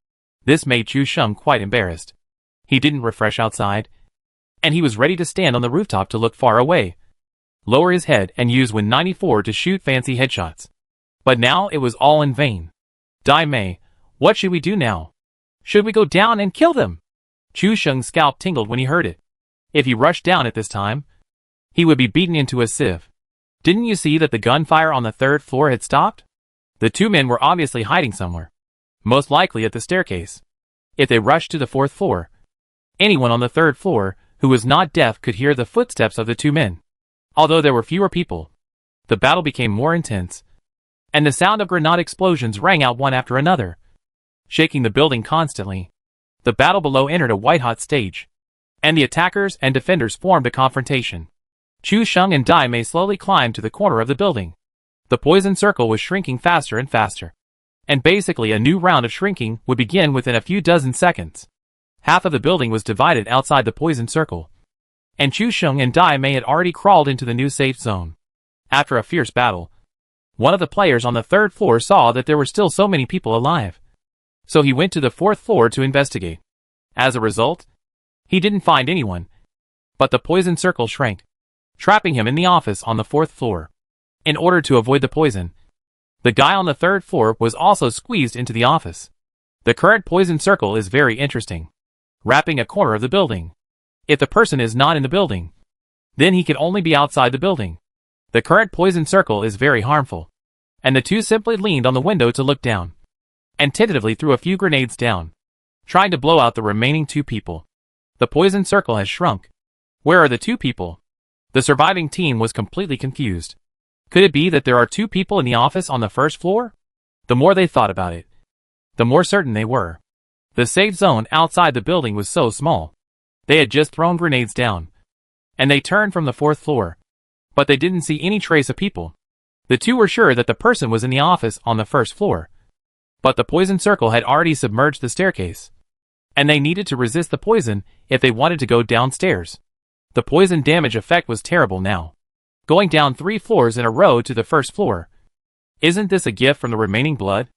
This made Chu Sheng quite embarrassed. He didn't refresh outside, and he was ready to stand on the rooftop to look far away, lower his head and use Win 94 to shoot fancy headshots. But now it was all in vain. Dai Mei, what should we do now? Should we go down and kill them? Chu Sheng's scalp tingled when he heard it. If he rushed down at this time, he would be beaten into a sieve. Didn't you see that the gunfire on the 3rd floor had stopped? The 2 men were obviously hiding somewhere, most likely at the staircase. If they rushed to the 4th floor, anyone on the 3rd floor who was not deaf could hear the footsteps of the 2 men. Although there were fewer people, the battle became more intense, and the sound of grenade explosions rang out one after another, shaking the building constantly. The battle below entered a white-hot stage, and the attackers and defenders formed a confrontation. Chu Sheng and Dai Mei slowly climbed to the corner of the building. The poison circle was shrinking faster and faster, and basically a new round of shrinking would begin within a few dozen seconds. Half of the building was divided outside the poison circle, and Chu Sheng and Dai Mei had already crawled into the new safe zone. After a fierce battle, one of the players on the 3rd floor saw that there were still so many people alive, so he went to the 4th floor to investigate. As a result, he didn't find anyone, but the poison circle shrank, trapping him in the office on the 4th floor. In order to avoid the poison, the guy on the 3rd floor was also squeezed into the office. The current poison circle is very interesting, wrapping a corner of the building. If the person is not in the building, then he can only be outside the building. The current poison circle is very harmful, and the 2 simply leaned on the window to look down, and tentatively threw a few grenades down, trying to blow out the remaining 2 people. The poison circle has shrunk. Where are the 2 people? The surviving team was completely confused. Could it be that there are 2 people in the office on the 1st floor? The more they thought about it, the more certain they were. The safe zone outside the building was so small. They had just thrown grenades down, and they turned from the 4th floor, but they didn't see any trace of people. The 2 were sure that the person was in the office on the 1st floor, but the poison circle had already submerged the staircase, and they needed to resist the poison if they wanted to go downstairs. The poison damage effect was terrible now, going down 3 floors in a row to the 1st floor. Isn't this a gift from the remaining blood?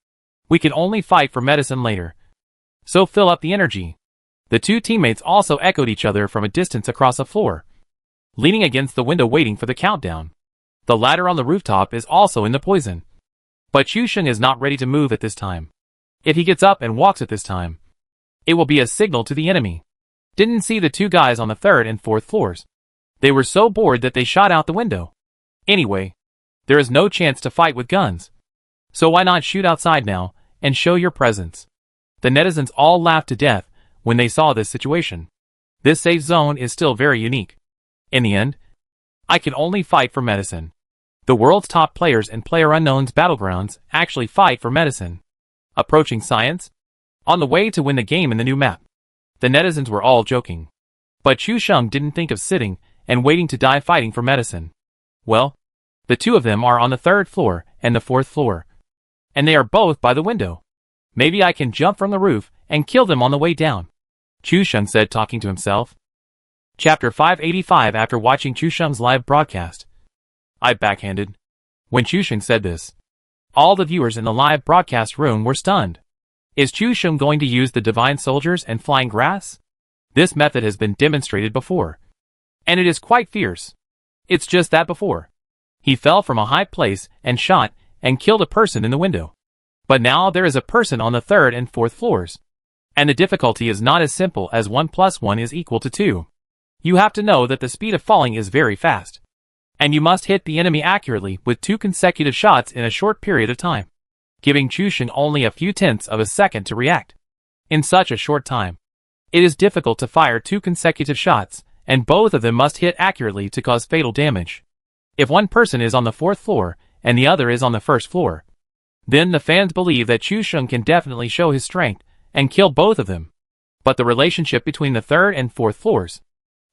We can only fight for medicine later, so fill up the energy. The 2 teammates also echoed each other from a distance across the floor, leaning against the window waiting for the countdown. The ladder on the rooftop is also in the poison, but Chu Sheng is not ready to move at this time. If he gets up and walks at this time, it will be a signal to the enemy. Didn't see the 2 guys on the 3rd and 4th floors. They were so bored that they shot out the window. Anyway, there is no chance to fight with guns. So why not shoot outside now and show your presence? The netizens all laughed to death when they saw this situation. This safe zone is still very unique. In the end, I can only fight for medicine. The world's top players in PlayerUnknown's Battlegrounds actually fight for medicine. Approaching science? On the way to win the game in the new map. The netizens were all joking. But Chu Sheng didn't think of sitting and waiting to die fighting for medicine. Well, the two of them are on the 3rd floor and the 4th floor. And they are both by the window. Maybe I can jump from the roof and kill them on the way down, Chu Sheng said, talking to himself. Chapter 585. After watching Chu Sheng's live broadcast, I backhanded. When Chu Sheng said this, all the viewers in the live broadcast room were stunned. Is Chu Sheng going to use the divine soldiers and flying grass? This method has been demonstrated before. And it is quite fierce. It's just that before he fell from a high place and shot and killed a person in the window. But now there is a person on the 3rd and 4th floors. And the difficulty is not as simple as 1 + 1 is equal to 2. You have to know that the speed of falling is very fast. And you must hit the enemy accurately with 2 consecutive shots in a short period of time, giving Chu Sheng only a few tenths of a second to react. In such a short time, it is difficult to fire 2 consecutive shots, and both of them must hit accurately to cause fatal damage. If one person is on the 4th floor and the other is on the 1st floor, then the fans believe that Chu Sheng can definitely show his strength and kill both of them. But the relationship between the 3rd and 4th floors,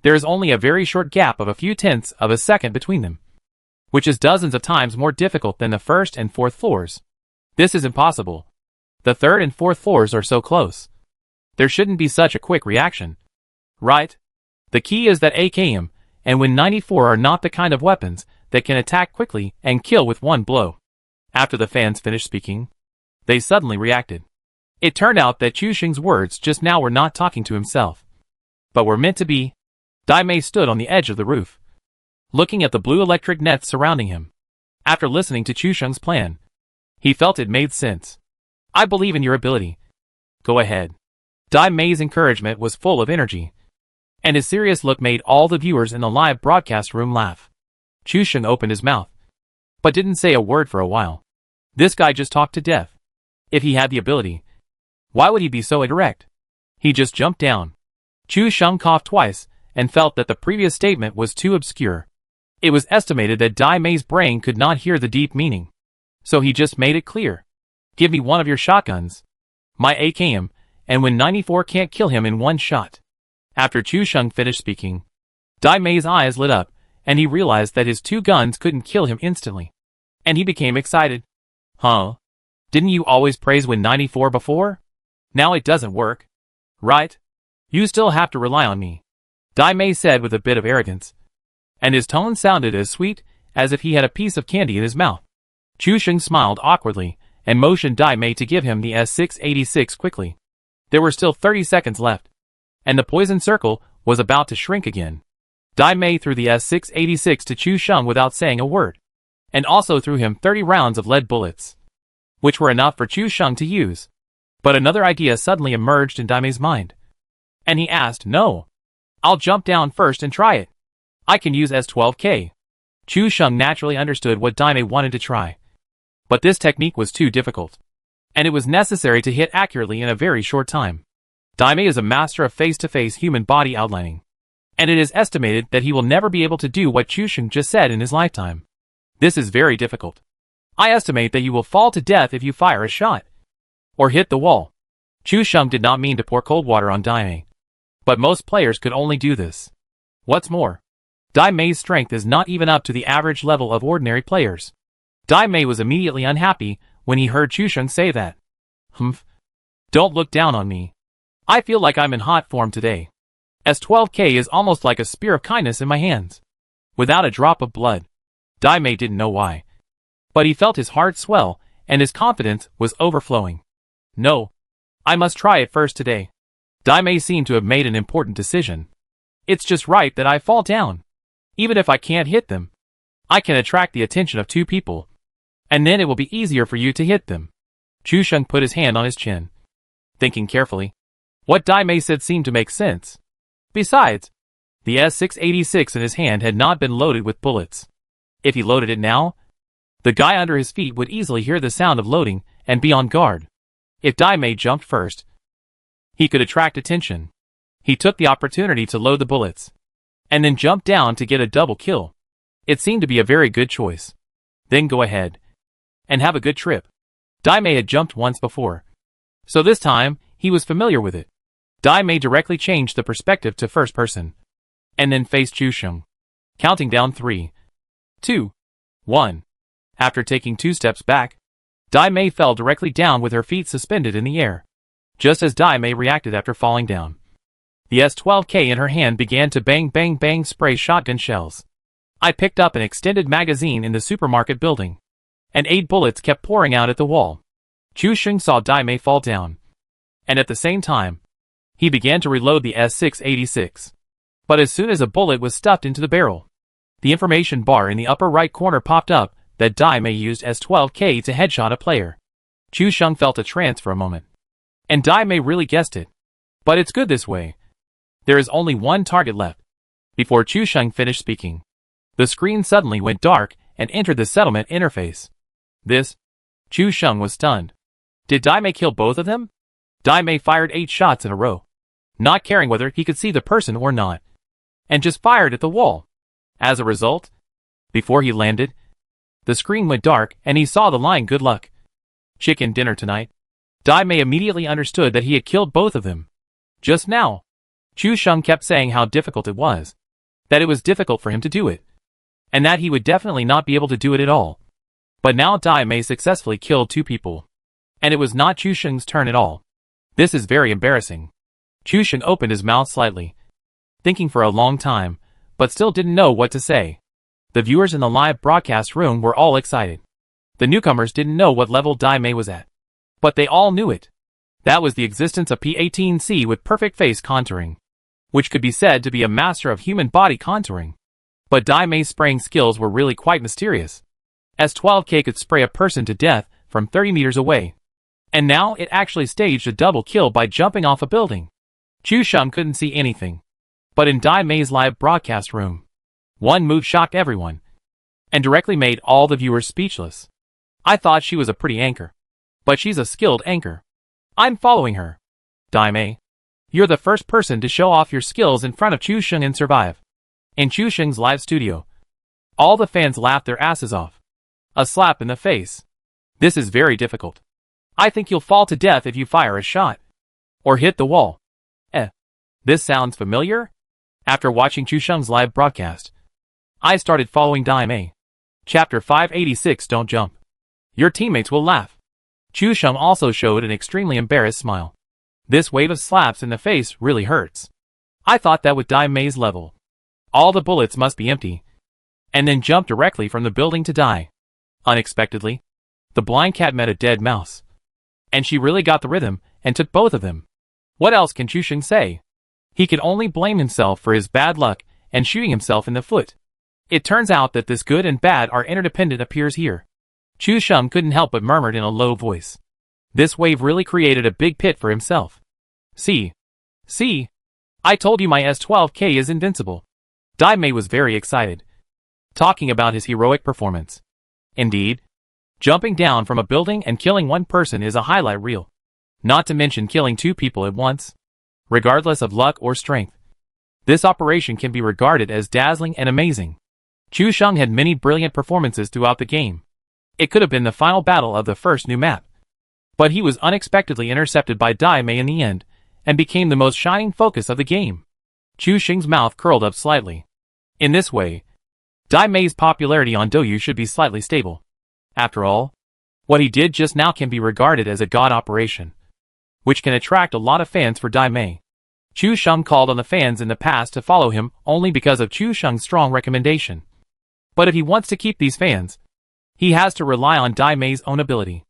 there is only a very short gap of a few tenths of a second between them, which is dozens of times more difficult than the 1st and 4th floors. This is impossible. The 3rd and 4th floors are so close. There shouldn't be such a quick reaction. Right? The key is that AKM and Win 94 are not the kind of weapons that can attack quickly and kill with one blow. After the fans finished speaking, they suddenly reacted. It turned out that Chu Sheng's words just now were not talking to himself, but were meant to be. Dai Mei stood on the edge of the roof, looking at the blue electric nets surrounding him. After listening to Chu Sheng's plan, he felt it made sense. I believe in your ability. Go ahead. Dai Mei's encouragement was full of energy, and his serious look made all the viewers in the live broadcast room laugh. Chu Sheng opened his mouth, but didn't say a word for a while. This guy just talked to death. If he had the ability, why would he be so indirect? He just jumped down. Chu Sheng coughed twice and felt that the previous statement was too obscure. It was estimated that Dai Mei's brain could not hear the deep meaning, so he just made it clear. Give me one of your shotguns. My AKM, and Win 94 can't kill him in one shot. After Chu Sheng finished speaking, Dai Mei's eyes lit up, and he realized that his 2 guns couldn't kill him instantly. And he became excited. Huh? Didn't you always praise Win 94 before? Now it doesn't work. Right? You still have to rely on me, Dai Mei said with a bit of arrogance. And his tone sounded as sweet as if he had a piece of candy in his mouth. Chu Sheng smiled awkwardly and motioned Dai Mei to give him the S686 quickly. There were still 30 seconds left, and the poison circle was about to shrink again. Dai Mei threw the S686 to Chu Sheng without saying a word, and also threw him 30 rounds of lead bullets, which were enough for Chu Sheng to use. But another idea suddenly emerged in Dai Mei's mind, and he asked, "No, I'll jump down first and try it. I can use S12K. Chu Sheng naturally understood what Dai Mei wanted to try, but this technique was too difficult, and it was necessary to hit accurately in a very short time. Dai Mei is a master of face-to-face human body outlining, and it is estimated that he will never be able to do what Chu Sheng just said in his lifetime. This is very difficult. I estimate that you will fall to death if you fire a shot, or hit the wall." Chu Sheng did not mean to pour cold water on Dai Mei, but most players could only do this. What's more, Dai Mei's strength is not even up to the average level of ordinary players. Dai Mei was immediately unhappy when he heard Chu Sheng say that. Humph. Don't look down on me. I feel like I'm in hot form today. S12K is almost like a spear of kindness in my hands, without a drop of blood. Dai Mei didn't know why, but he felt his heart swell and his confidence was overflowing. No, I must try it first today. Dai Mei seemed to have made an important decision. It's just right that I fall down. Even if I can't hit them, I can attract the attention of 2 people, and then it will be easier for you to hit them. Chu Sheng put his hand on his chin, thinking carefully. What Dai Mei said seemed to make sense. Besides, The S686 in his hand had not been loaded with bullets. If he loaded it now, the guy under his feet would easily hear the sound of loading and be on guard. If Daimei jumped first, he could attract attention. He took the opportunity to load the bullets, and then jumped down to get a double kill. It seemed to be a very good choice. Then go ahead and have a good trip. Daimei had jumped once before, so this time he was familiar with it. Daimei directly changed the perspective to first person, and then faced Chusheng, counting down 3, 2, 1. After taking 2 steps back, Daimei fell directly down with her feet suspended in the air. Just as Daimei reacted after falling down, the S12K in her hand began to bang bang bang spray shotgun shells. I picked up an extended magazine in the supermarket building, and 8 bullets kept pouring out at the wall. Chusheng saw Daimei fall down, and at the same time, he began to reload the S686. But as soon as a bullet was stuffed into the barrel, the information bar in the upper right corner popped up that Daimei used S12K to headshot a player. Chusheng felt a trance for a moment, and Daimei really guessed it. But it's good this way. There is only one target left. Before Chusheng finished speaking, the screen suddenly went dark and entered the settlement interface. Chusheng was stunned. Did Daimei kill both of them? Daimei fired 8 shots in a row, not caring whether he could see the person or not, and just fired at the wall. As a result, before he landed, the screen went dark and he saw the line "Good luck. Chicken dinner tonight." Daimei immediately understood that he had killed both of them. Just now, Chusheng kept saying how difficult it was, that it was difficult for him to do it, and that he would definitely not be able to do it at all. But now Daimei successfully killed 2 people, and it was not Chusheng's turn at all. This is very embarrassing. Chusheng opened his mouth slightly, thinking for a long time, but still didn't know what to say. The viewers in the live broadcast room were all excited. The newcomers didn't know what level Daimei was at, but they all knew it. That was the existence of P18C with perfect face contouring, which could be said to be a master of human body contouring. But Daimei's spraying skills were really quite mysterious. S12K could spray a person to death from 30 meters away, and now it actually staged a double kill by jumping off a building. Chusheng couldn't see anything, but in Daimei's live broadcast room, one move shocked everyone, and directly made all the viewers speechless. I thought she was a pretty anchor, but she's a skilled anchor. I'm following her. Daimei, you're the first person to show off your skills in front of Chusheng and survive. In Chusheng's live studio, all the fans laughed their asses off. A slap in the face. This is very difficult. I think you'll fall to death if you fire a shot, or hit the wall. This sounds familiar? After watching Chusheng's live broadcast, I started following Daimei. Chapter 586. Don't jump. Your teammates will laugh. Chusheng also showed an extremely embarrassed smile. This wave of slaps in the face really hurts. I thought that with Daimei's level, all the bullets must be empty, and then jump directly from the building to die. Unexpectedly, the blind cat met a dead mouse, and she really got the rhythm and took both of them. What else can Chusheng say? He could only blame himself for his bad luck and shooting himself in the foot. It turns out that this good and bad are interdependent appears here. Chusheng couldn't help but murmured in a low voice. This wave really created a big pit for himself. See, I told you my S12K is invincible. Daimei was very excited, talking about his heroic performance. Indeed, jumping down from a building and killing one person is a highlight reel. Not to mention killing 2 people at once, regardless of luck or strength. This operation can be regarded as dazzling and amazing. Chusheng had many brilliant performances throughout the game. It could have been the final battle of the first new map, but he was unexpectedly intercepted by Daimei in the end, and became the most shining focus of the game. Chusheng's mouth curled up slightly. In this way, Daimei's popularity on Douyu should be slightly stable. After all, what he did just now can be regarded as a god operation, which can attract a lot of fans for Daimei. Chusheng called on the fans in the past to follow him only because of Chusheng's strong recommendation. But if he wants to keep these fans, he has to rely on Daimei's own ability.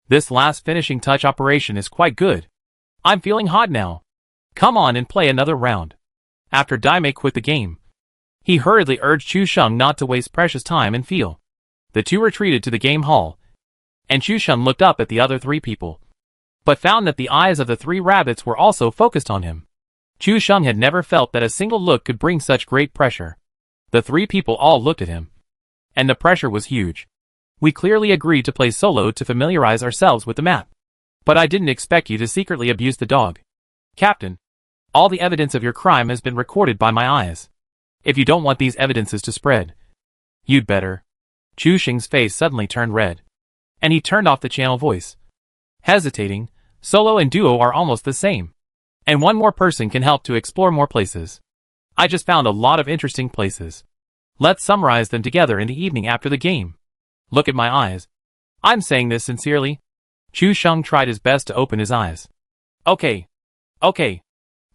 This last finishing touch operation is quite good. I'm feeling hot now. Come on and play another round. After Daimei quit the game, he hurriedly urged Chusheng not to waste precious time and feel. The 2 retreated to the game hall, and Chusheng looked up at the other 3 people, but found that the eyes of the 3 rabbits were also focused on him. Chu Sheng had never felt that a single look could bring such great pressure. The three people all looked at him. And the pressure was huge. We clearly agreed to play solo to familiarize ourselves with the map. But I didn't expect you to secretly abuse the dog. Captain, all the evidence of your crime has been recorded by my eyes. If you don't want these evidences to spread, you'd better. Chu Sheng's face suddenly turned red. And he turned off the channel voice. Hesitating, solo and duo are almost the same. And one more person can help to explore more places. I just found a lot of interesting places. Let's summarize them together in the evening after the game. Look at my eyes. I'm saying this sincerely. Chu Sheng tried his best to open his eyes. Okay.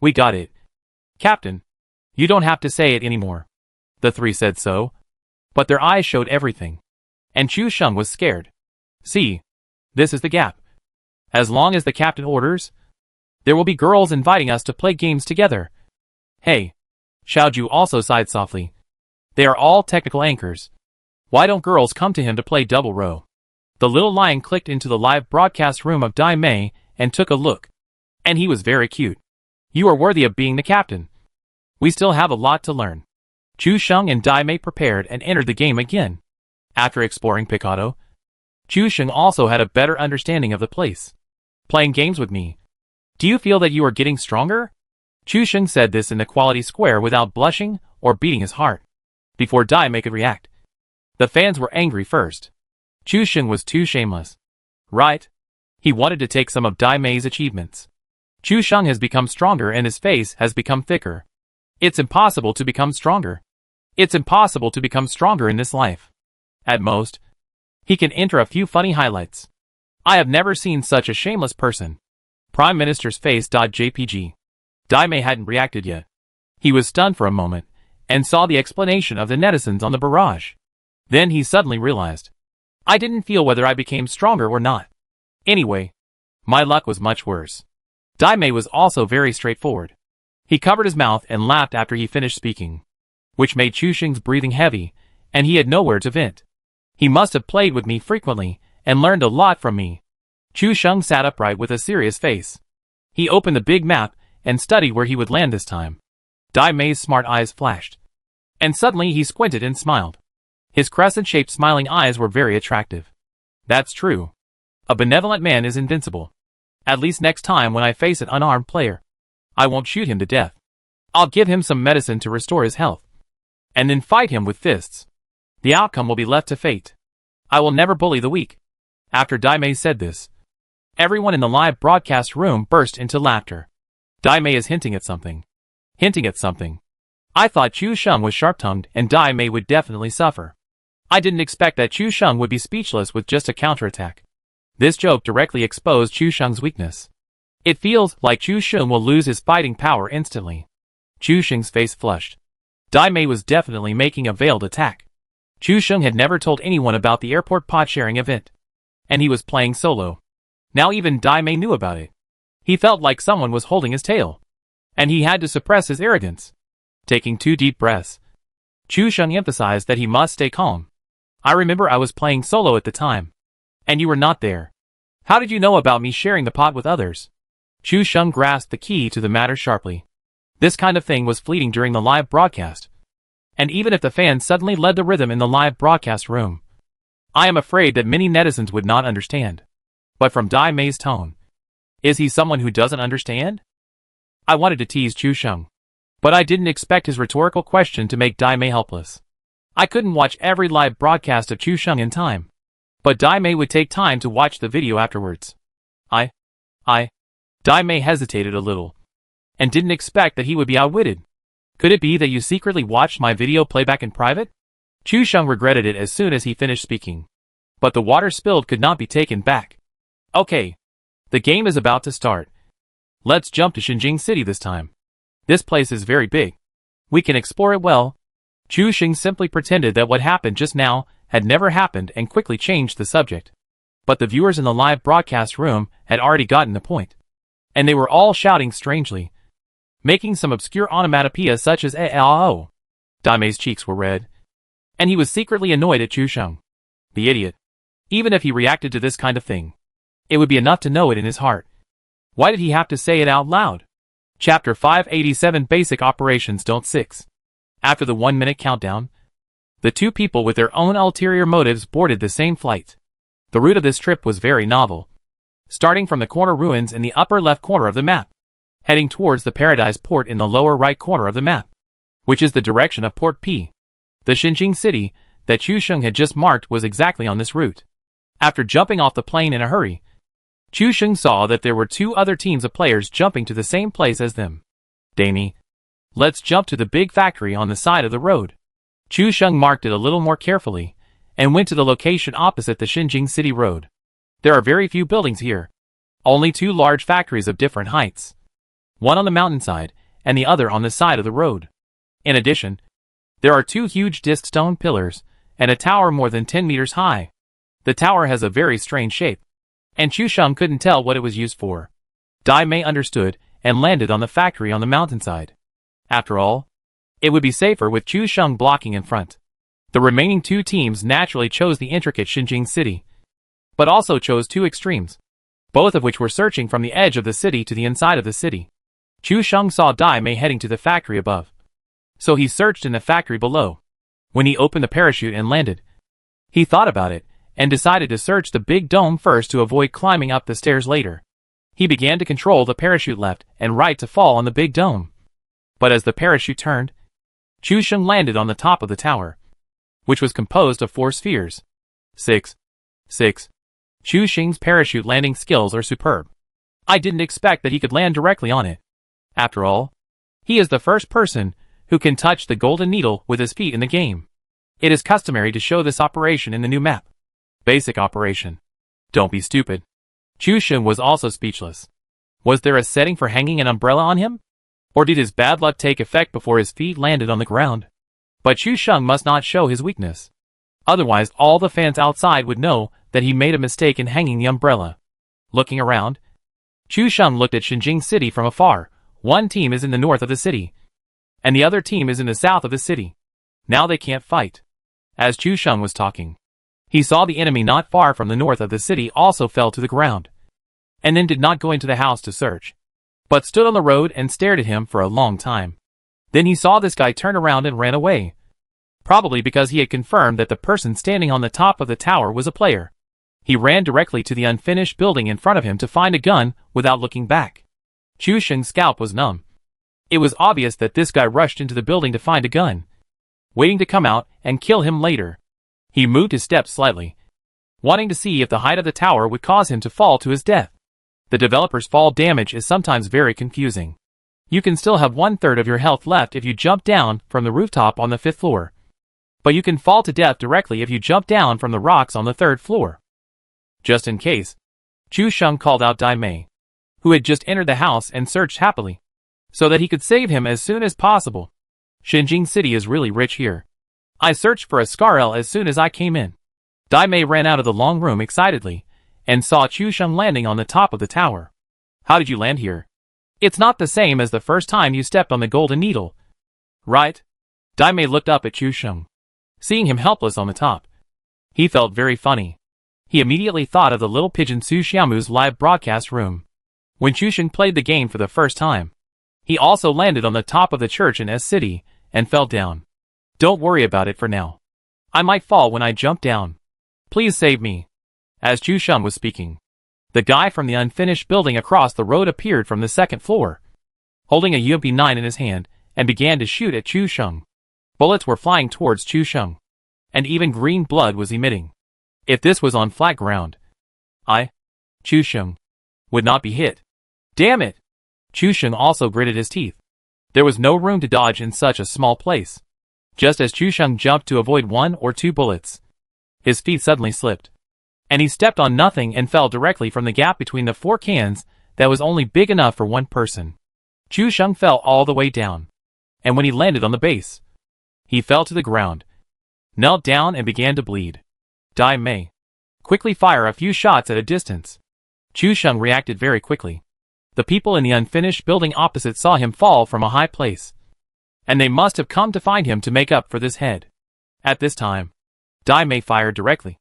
We got it. Captain, you don't have to say it anymore. The three said so. But their eyes showed everything. And Chu Sheng was scared. See, this is the gap. As long as the captain orders, there will be girls inviting us to play games together. Hey, Xiaoju also sighed softly. They are all technical anchors. Why don't girls come to him to play double row? The little lion clicked into the live broadcast room of Dai Mei and took a look. And he was very cute. You are worthy of being the captain. We still have a lot to learn. Chu Sheng and Dai Mei prepared and entered the game again. After exploring Picado, Chu Sheng also had a better understanding of the place. Playing games with me. Do you feel that you are getting stronger? Chu Sheng said this in the quality square without blushing or beating his heart. Before Dai Mei could react. The fans were angry first. Chu Sheng was too shameless. Right? He wanted to take some of Dai Mei's achievements. Chu Sheng has become stronger and his face has become thicker. It's impossible to become stronger. It's impossible to become stronger in this life. At most, he can enter a few funny highlights. I have never seen such a shameless person. Prime Minister's face. JPG. Dai Mei hadn't reacted yet. He was stunned for a moment, and saw the explanation of the netizens on the barrage. Then he suddenly realized. I didn't feel whether I became stronger or not. Anyway, my luck was much worse. Dai Mei was also very straightforward. He covered his mouth and laughed after he finished speaking, which made Chu Sheng's breathing heavy, and he had nowhere to vent. He must have played with me frequently, and learned a lot from me. Chu Sheng sat upright with a serious face. He opened the big map, and studied where he would land this time. Dai Mei's smart eyes flashed. And suddenly he squinted and smiled. His crescent-shaped smiling eyes were very attractive. That's true. A benevolent man is invincible. At least next time when I face an unarmed player, I won't shoot him to death. I'll give him some medicine to restore his health. And then fight him with fists. The outcome will be left to fate. I will never bully the weak. After Dai Mei said this, everyone in the live broadcast room burst into laughter. Dai Mei is hinting at something. Hinting at something. I thought Chu Sheng was sharp-tongued and Dai Mei would definitely suffer. I didn't expect that Chu Sheng would be speechless with just a counterattack. This joke directly exposed Chu Sheng's weakness. It feels like Chu Sheng will lose his fighting power instantly. Chu Sheng's face flushed. Dai Mei was definitely making a veiled attack. Chu Sheng had never told anyone about the airport pot-sharing event. And he was playing solo. Now even Dai Mei knew about it. He felt like someone was holding his tail. And he had to suppress his arrogance. Taking 2 deep breaths, Chu Sheng emphasized that he must stay calm. I remember I was playing solo at the time. And you were not there. How did you know about me sharing the pot with others? Chu Sheng grasped the key to the matter sharply. This kind of thing was fleeting during the live broadcast. And even if the fans suddenly led the rhythm in the live broadcast room, I am afraid that many netizens would not understand. But from Dai Mei's tone, is he someone who doesn't understand? I wanted to tease Chu Sheng. But I didn't expect his rhetorical question to make Dai Mei helpless. I couldn't watch every live broadcast of Chu Sheng in time. But Dai Mei would take time to watch the video afterwards. Dai Mei hesitated a little. And didn't expect that he would be outwitted. Could it be that you secretly watched my video playback in private? Chu Sheng regretted it as soon as he finished speaking. But the water spilled could not be taken back. Okay. The game is about to start. Let's jump to Xinjing City this time. This place is very big. We can explore it well. Chu Sheng simply pretended that what happened just now had never happened and quickly changed the subject. But the viewers in the live broadcast room had already gotten the point. And they were all shouting strangely, making some obscure onomatopoeia such as "a-a-o." Dai Mei's cheeks were red. And he was secretly annoyed at Chu Sheng. The idiot. Even if he reacted to this kind of thing, it would be enough to know it in his heart. Why did he have to say it out loud? Chapter 587 Basic Operations Don't 6. After the 1-minute countdown, the two people with their own ulterior motives boarded the same flight. The route of this trip was very novel. Starting from the corner ruins in the upper left corner of the map, heading towards the Paradise Port in the lower right corner of the map, which is the direction of Port P. The Xinjiang city that Chu Sheng had just marked was exactly on this route. After jumping off the plane in a hurry, Chu Sheng saw that there were two other teams of players jumping to the same place as them. Danny, let's jump to the big factory on the side of the road. Chu Sheng marked it a little more carefully, and went to the location opposite the Xinjiang City Road. There are very few buildings here. Only two large factories of different heights. One on the mountainside, and the other on the side of the road. In addition, there are two huge disc stone pillars, and a tower more than 10 meters high. The tower has a very strange shape, and Chu Sheng couldn't tell what it was used for. Dai Mei understood, and landed on the factory on the mountainside. After all, it would be safer with Chu Sheng blocking in front. The remaining two teams naturally chose the intricate Xinjiang city, but also chose two extremes, both of which were searching from the edge of the city to the inside of the city. Chu Sheng saw Dai Mei heading to the factory above, so he searched in the factory below. When he opened the parachute and landed, he thought about it, and decided to search the big dome first to avoid climbing up the stairs later. He began to control the parachute left and right to fall on the big dome. But as the parachute turned, Chu Sheng landed on the top of the tower, which was composed of 4 spheres. 6. Chu Sheng's parachute landing skills are superb. I didn't expect that he could land directly on it. After all, he is the first person who can touch the golden needle with his feet in the game. It is customary to show this operation in the new map. Basic operation. Don't be stupid. Chu Sheng was also speechless. Was there a setting for hanging an umbrella on him? Or did his bad luck take effect before his feet landed on the ground? But Chu Sheng must not show his weakness. Otherwise all the fans outside would know that he made a mistake in hanging the umbrella. Looking around, Chu Sheng looked at Xinjiang city from afar. One team is in the north of the city, and the other team is in the south of the city. Now they can't fight. As Chu Sheng was talking, he saw the enemy not far from the north of the city also fell to the ground, and then did not go into the house to search, but stood on the road and stared at him for a long time. Then he saw this guy turn around and ran away, probably because he had confirmed that the person standing on the top of the tower was a player. He ran directly to the unfinished building in front of him to find a gun without looking back. Chu Sheng's scalp was numb. It was obvious that this guy rushed into the building to find a gun, waiting to come out and kill him later. He moved his steps slightly, wanting to see if the height of the tower would cause him to fall to his death. The developer's fall damage is sometimes very confusing. You can still have 1/3 of your health left if you jump down from the rooftop on the 5th floor. But you can fall to death directly if you jump down from the rocks on the 3rd floor. Just in case, Chu Sheng called out Dai Mei, who had just entered the house and searched happily, so that he could save him as soon as possible. Xinjiang city is really rich here. I searched for a Scarl as soon as I came in. Dai Mei ran out of the long room excitedly, and saw Chu Sheng landing on the top of the tower. How did you land here? It's not the same as the first time you stepped on the golden needle, right? Dai Mei looked up at Chu Sheng. Seeing him helpless on the top, he felt very funny. He immediately thought of the little pigeon Su Xiaomu's live broadcast room, when Chu Sheng played the game for the first time. He also landed on the top of the church in S City, and fell down. Don't worry about it for now. I might fall when I jump down. Please save me. As Chu Sheng was speaking, the guy from the unfinished building across the road appeared from the 2nd floor, holding a UMP-9 in his hand, and began to shoot at Chu Sheng. Bullets were flying towards Chu Sheng, and even green blood was emitting. If this was on flat ground, Chu Sheng, would not be hit. Damn it! Chu Sheng also gritted his teeth. There was no room to dodge in such a small place. Just as Chu Sheng jumped to avoid 1 or 2 bullets, his feet suddenly slipped, and he stepped on nothing and fell directly from the gap between the 4 cans that was only big enough for 1 person. Chu Sheng fell all the way down, and when he landed on the base, he fell to the ground, knelt down and began to bleed. Dai Mei, quickly fire a few shots at a distance. Chu Sheng reacted very quickly. The people in the unfinished building opposite saw him fall from a high place, and they must have come to find him to make up for this head. At this time, Dai Mei fired directly,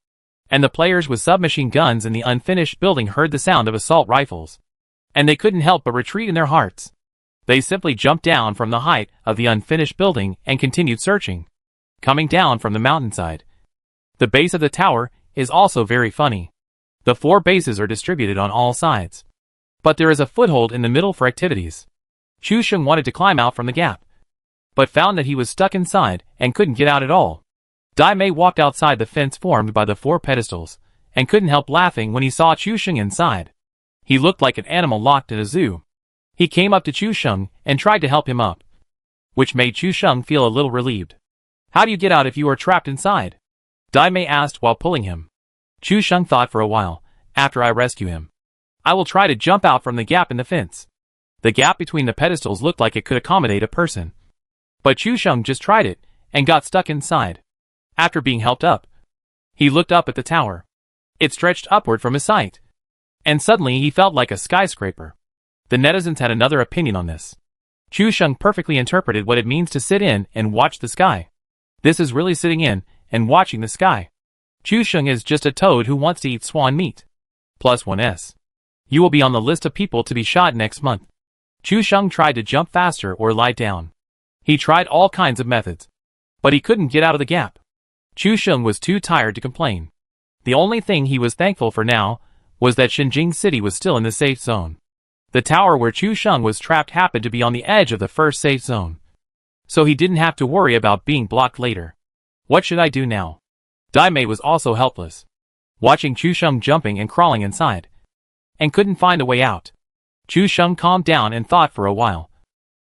and the players with submachine guns in the unfinished building heard the sound of assault rifles, and they couldn't help but retreat in their hearts. They simply jumped down from the height of the unfinished building and continued searching, coming down from the mountainside. The base of the tower is also very funny. The 4 bases are distributed on all sides, but there is a foothold in the middle for activities. Chu Sheng wanted to climb out from the gap, but found that he was stuck inside and couldn't get out at all. Dai Mei walked outside the fence formed by the 4 pedestals, and couldn't help laughing when he saw Chu Sheng inside. He looked like an animal locked in a zoo. He came up to Chu Sheng and tried to help him up, which made Chu Sheng feel a little relieved. "How do you get out if you are trapped inside?" Dai Mei asked while pulling him. Chu Sheng thought for a while. "After I rescue him, I will try to jump out from the gap in the fence." The gap between the pedestals looked like it could accommodate a person, but Chu Sheng just tried it and got stuck inside. After being helped up, he looked up at the tower. It stretched upward from his sight, and suddenly he felt like a skyscraper. The netizens had another opinion on this. Chu Sheng perfectly interpreted what it means to sit in and watch the sky. This is really sitting in and watching the sky. Chu Sheng is just a toad who wants to eat swan meat. +1s. You will be on the list of people to be shot next month. Chu Sheng tried to jump faster or lie down. He tried all kinds of methods, but he couldn't get out of the gap. Chu Sheng was too tired to complain. The only thing he was thankful for now was that Xinjing City was still in the safe zone. The tower where Chu Sheng was trapped happened to be on the edge of the first safe zone, so he didn't have to worry about being blocked later. What should I do now? Dai Mei was also helpless, watching Chu Sheng jumping and crawling inside, and couldn't find a way out. Chu Sheng calmed down and thought for a while,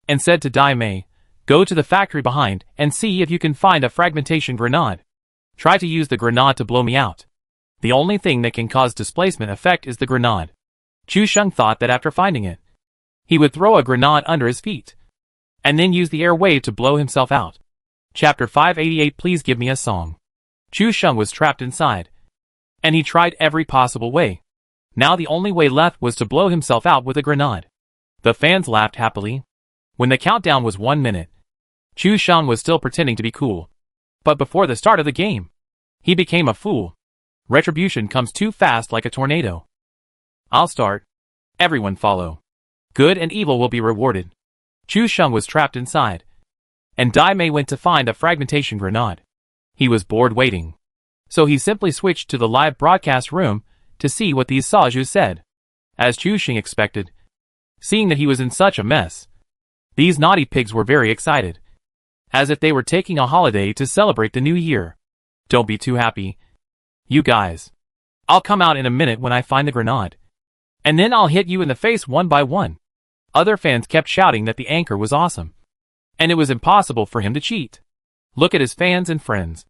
and said to Dai Mei, "Go to the factory behind and see if you can find a fragmentation grenade. Try to use the grenade to blow me out. The only thing that can cause displacement effect is the grenade." Chu Sheng thought that after finding it, he would throw a grenade under his feet, and then use the air wave to blow himself out. Chapter 588. Please give me a song. Chu Sheng was trapped inside, and he tried every possible way. Now the only way left was to blow himself out with a grenade. The fans laughed happily. When the countdown was 1 minute, Chu Sheng was still pretending to be cool. But before the start of the game, he became a fool. Retribution comes too fast like a tornado. I'll start. Everyone follow. Good and evil will be rewarded. Chu Sheng was trapped inside, and Dai Mei went to find a fragmentation grenade. He was bored waiting, so he simply switched to the live broadcast room to see what these Saujus said. As Chu Sheng expected, seeing that he was in such a mess, these naughty pigs were very excited, as if they were taking a holiday to celebrate the new year. Don't be too happy, you guys. I'll come out in a minute when I find the grenade, and then I'll hit you in the face one by one. Other fans kept shouting that the anchor was awesome, and it was impossible for him to cheat. Look at his fans and friends.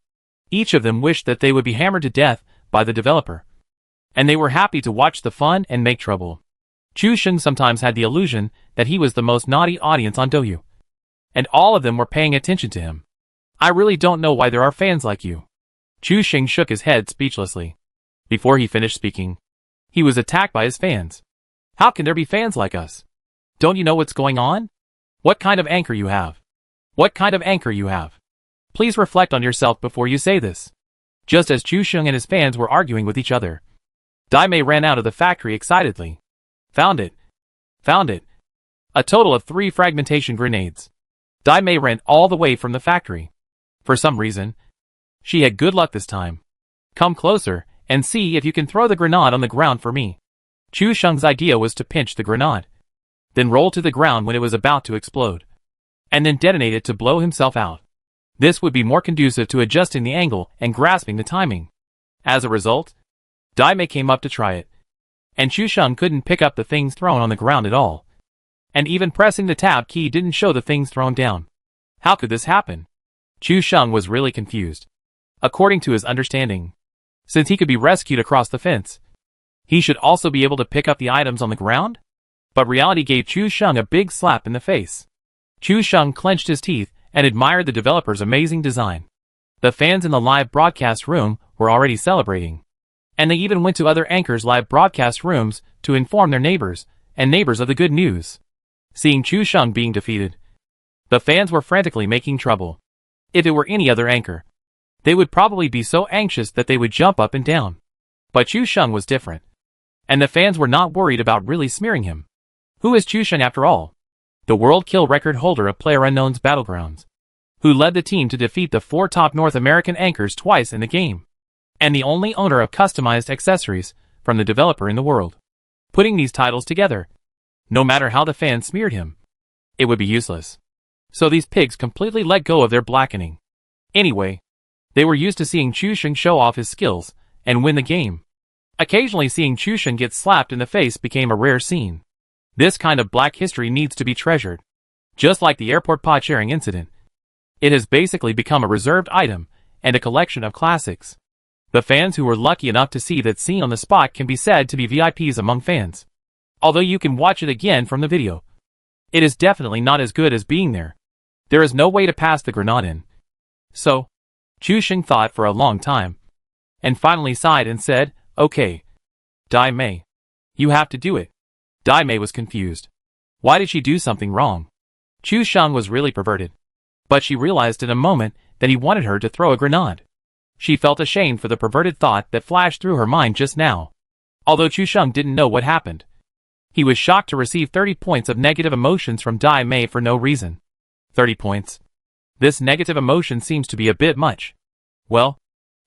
Each of them wished that they would be hammered to death by the developer, and they were happy to watch the fun and make trouble. Chu Sheng sometimes had the illusion that he was the most naughty audience on Douyu, and all of them were paying attention to him. I really don't know why there are fans like you. Chu Sheng shook his head speechlessly. Before he finished speaking, he was attacked by his fans. How can there be fans like us? Don't you know what's going on? What kind of anchor you have? What kind of anchor you have? Please reflect on yourself before you say this. Just as Chu Sheng and his fans were arguing with each other, Dai Mei ran out of the factory excitedly. Found it. Found it. A total of 3 fragmentation grenades. Dai Mei ran all the way from the factory. For some reason, she had good luck this time. Come closer and see if you can throw the grenade on the ground for me. Chu Sheng's idea was to pinch the grenade, then roll to the ground when it was about to explode, and then detonate it to blow himself out. This would be more conducive to adjusting the angle and grasping the timing. As a result, Dai Mei came up to try it, and Chu Sheng couldn't pick up the things thrown on the ground at all. And even pressing the tab key didn't show the things thrown down. How could this happen? Chu Sheng was really confused. According to his understanding, since he could be rescued across the fence, he should also be able to pick up the items on the ground? But reality gave Chu Sheng a big slap in the face. Chu Sheng clenched his teeth and admired the developer's amazing design. The fans in the live broadcast room were already celebrating, and they even went to other anchors' live broadcast rooms to inform their neighbors and neighbors of the good news. Seeing Chu Sheng being defeated, the fans were frantically making trouble. If it were any other anchor, they would probably be so anxious that they would jump up and down. But Chu Sheng was different, and the fans were not worried about really smearing him. Who is Chu Sheng after all? the world kill record holder of PlayerUnknown's Battlegrounds, who led the team to defeat the 4 top North American anchors twice in the game, and the only owner of customized accessories from the developer in the world. Putting these titles together, no matter how the fans smeared him, it would be useless. So these pigs completely let go of their blackening. Anyway, they were used to seeing Chusheng show off his skills and win the game. Occasionally seeing Chusheng get slapped in the face became a rare scene. This kind of black history needs to be treasured. Just like the airport pod sharing incident, it has basically become a reserved item and a collection of classics. The fans who were lucky enough to see that scene on the spot can be said to be VIPs among fans. Although you can watch it again from the video, it is definitely not as good as being there. There is no way to pass the grenade in. So, Chusheng thought for a long time, and finally sighed and said, "Okay, Dai Mei, you have to do it." Dai Mei was confused. Why did she do something wrong? Chusheng was really perverted. But she realized in a moment that he wanted her to throw a grenade. She felt ashamed for the perverted thought that flashed through her mind just now. Although Chusheng didn't know what happened, he was shocked to receive 30 points of negative emotions from Dai Mei for no reason. 30 points. This negative emotion seems to be a bit much. Well,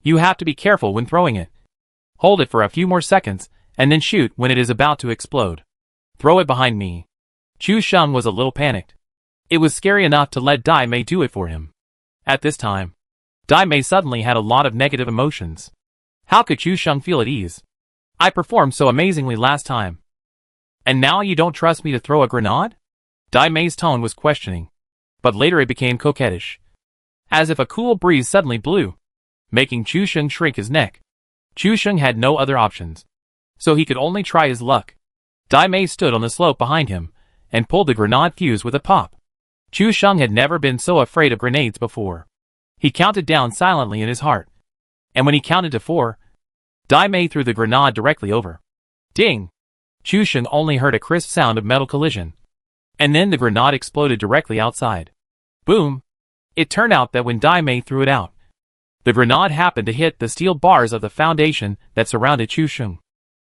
you have to be careful when throwing it. Hold it for a few more seconds, and then shoot when it is about to explode. Throw it behind me. Chusheng was a little panicked. It was scary enough to let Dai Mei do it for him. At this time, Dai Mei suddenly had a lot of negative emotions. How could Chusheng feel at ease? I performed so amazingly last time. And now you don't trust me to throw a grenade? Dai Mei's tone was questioning, but later it became coquettish. As if a cool breeze suddenly blew, making Chusheng shrink his neck. Chusheng had no other options, so he could only try his luck. Dai Mei stood on the slope behind him, and pulled the grenade fuse with a pop. Chusheng had never been so afraid of grenades before. He counted down silently in his heart, and when he counted to 4, Dai Mei threw the grenade directly over. Ding! Chusheng only heard a crisp sound of metal collision, and then the grenade exploded directly outside. Boom! It turned out that when Dai Mei threw it out, the grenade happened to hit the steel bars of the foundation that surrounded Chusheng,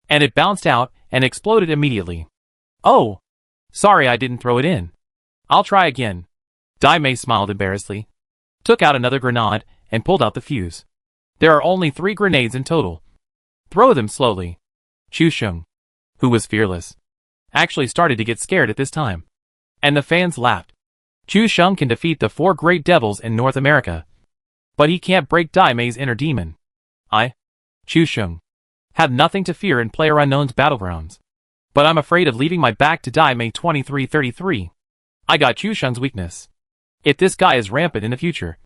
and it bounced out and exploded immediately. Oh! Sorry I didn't throw it in. I'll try again. Dai Mei smiled embarrassedly, took out another grenade, and pulled out the fuse. There are only 3 grenades in total. Throw them slowly. Chusheng, who was fearless, actually started to get scared at this time. And the fans laughed. Chusheng can defeat the 4 great devils in North America, but he can't break Dai Mei's inner demon. I, Chusheng, have nothing to fear in PlayerUnknown's Battlegrounds, but I'm afraid of leaving my back to Dai Mei 2333. I got Chusheng's weakness. If this guy is rampant in the future,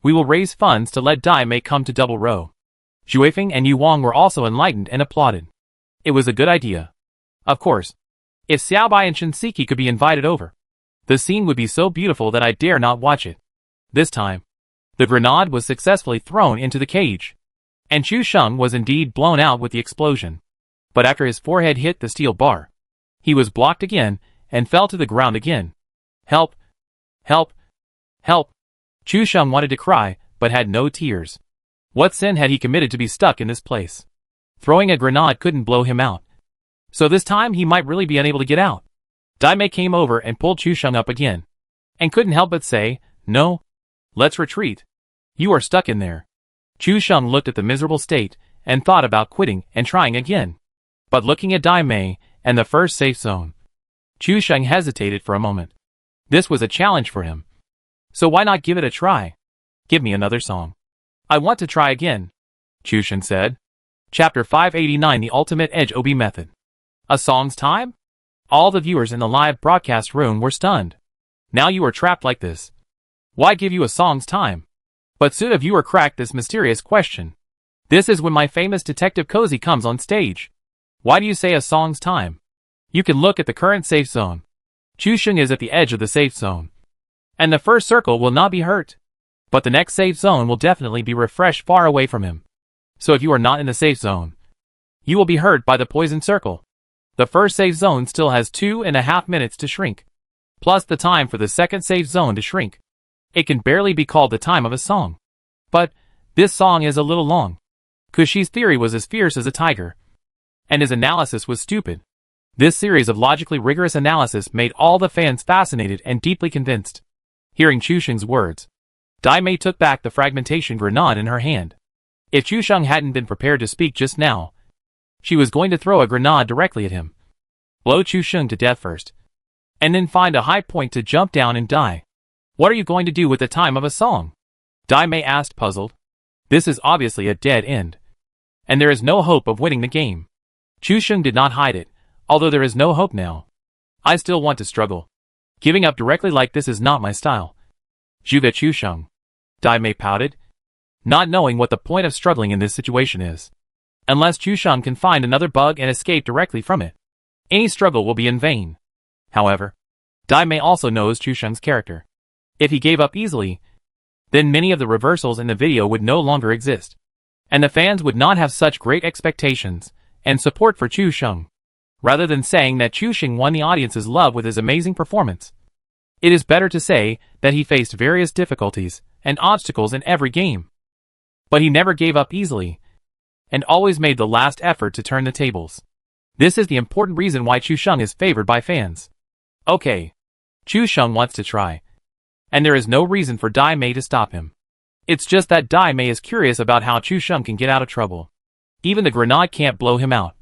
we will raise funds to let Dai Mei come to Double Row. Juefeng and Yu Wang were also enlightened and applauded. It was a good idea. Of course, if Xiaobai and Shinseki could be invited over, the scene would be so beautiful that I dare not watch it. This time, the grenade was successfully thrown into the cage, and Chusheng was indeed blown out with the explosion. But after his forehead hit the steel bar, he was blocked again and fell to the ground again. Help! Help! Help! Chusheng wanted to cry, but had no tears. What sin had he committed to be stuck in this place? Throwing a grenade couldn't blow him out, so this time he might really be unable to get out. Dai Mei came over and pulled Chusheng up again, and couldn't help but say, "No. Let's retreat. You are stuck in there." Chusheng looked at the miserable state and thought about quitting and trying again. But looking at Dai Mei and the first safe zone, Chusheng hesitated for a moment. This was a challenge for him. So why not give it a try? Give me another song. I want to try again, Chusheng said. Chapter 589, The Ultimate Edge OB Method. A song's time? All the viewers in the live broadcast room were stunned. Now you are trapped like this. Why give you a song's time? But soon a viewer cracked this mysterious question. This is when my famous Detective Cozy comes on stage. Why do you say a song's time? You can look at the current safe zone. Chusheng is at the edge of the safe zone, and the first circle will not be hurt. But the next safe zone will definitely be refreshed far away from him. So if you are not in the safe zone, you will be hurt by the poison circle. The first safe zone still has 2.5 minutes to shrink, plus the time for the second safe zone to shrink. It can barely be called the time of a song. But this song is a little long. Kushi's theory was as fierce as a tiger, and his analysis was stupid. This series of logically rigorous analysis made all the fans fascinated and deeply convinced. Hearing Chu Sheng's words, Dai Mei took back the fragmentation grenade in her hand. If Chu Sheng hadn't been prepared to speak just now, she was going to throw a grenade directly at him. Blow Chu Sheng to death first, and then find a high point to jump down and die. What are you going to do with the time of a song? Dai Mei asked, puzzled. This is obviously a dead end, and there is no hope of winning the game. Chu Sheng did not hide it, although there is no hope now. I still want to struggle. Giving up directly like this is not my style. Zhuge Chu Sheng. Dai Mei pouted, not knowing what the point of struggling in this situation is. Unless Chu Sheng can find another bug and escape directly from it, any struggle will be in vain. However, Dai Mei also knows Chu Sheng's character. If he gave up easily, then many of the reversals in the video would no longer exist, and the fans would not have such great expectations and support for Chu Sheng. Rather than saying that Chu Sheng won the audience's love with his amazing performance, it is better to say that he faced various difficulties and obstacles in every game. But he never gave up easily, and always made the last effort to turn the tables. This is the important reason why Chu Sheng is favored by fans. Okay, Chu Sheng wants to try, and there is no reason for Dai Mei to stop him. It's just that Dai Mei is curious about how Chu Sheng can get out of trouble. Even the grenade can't blow him out,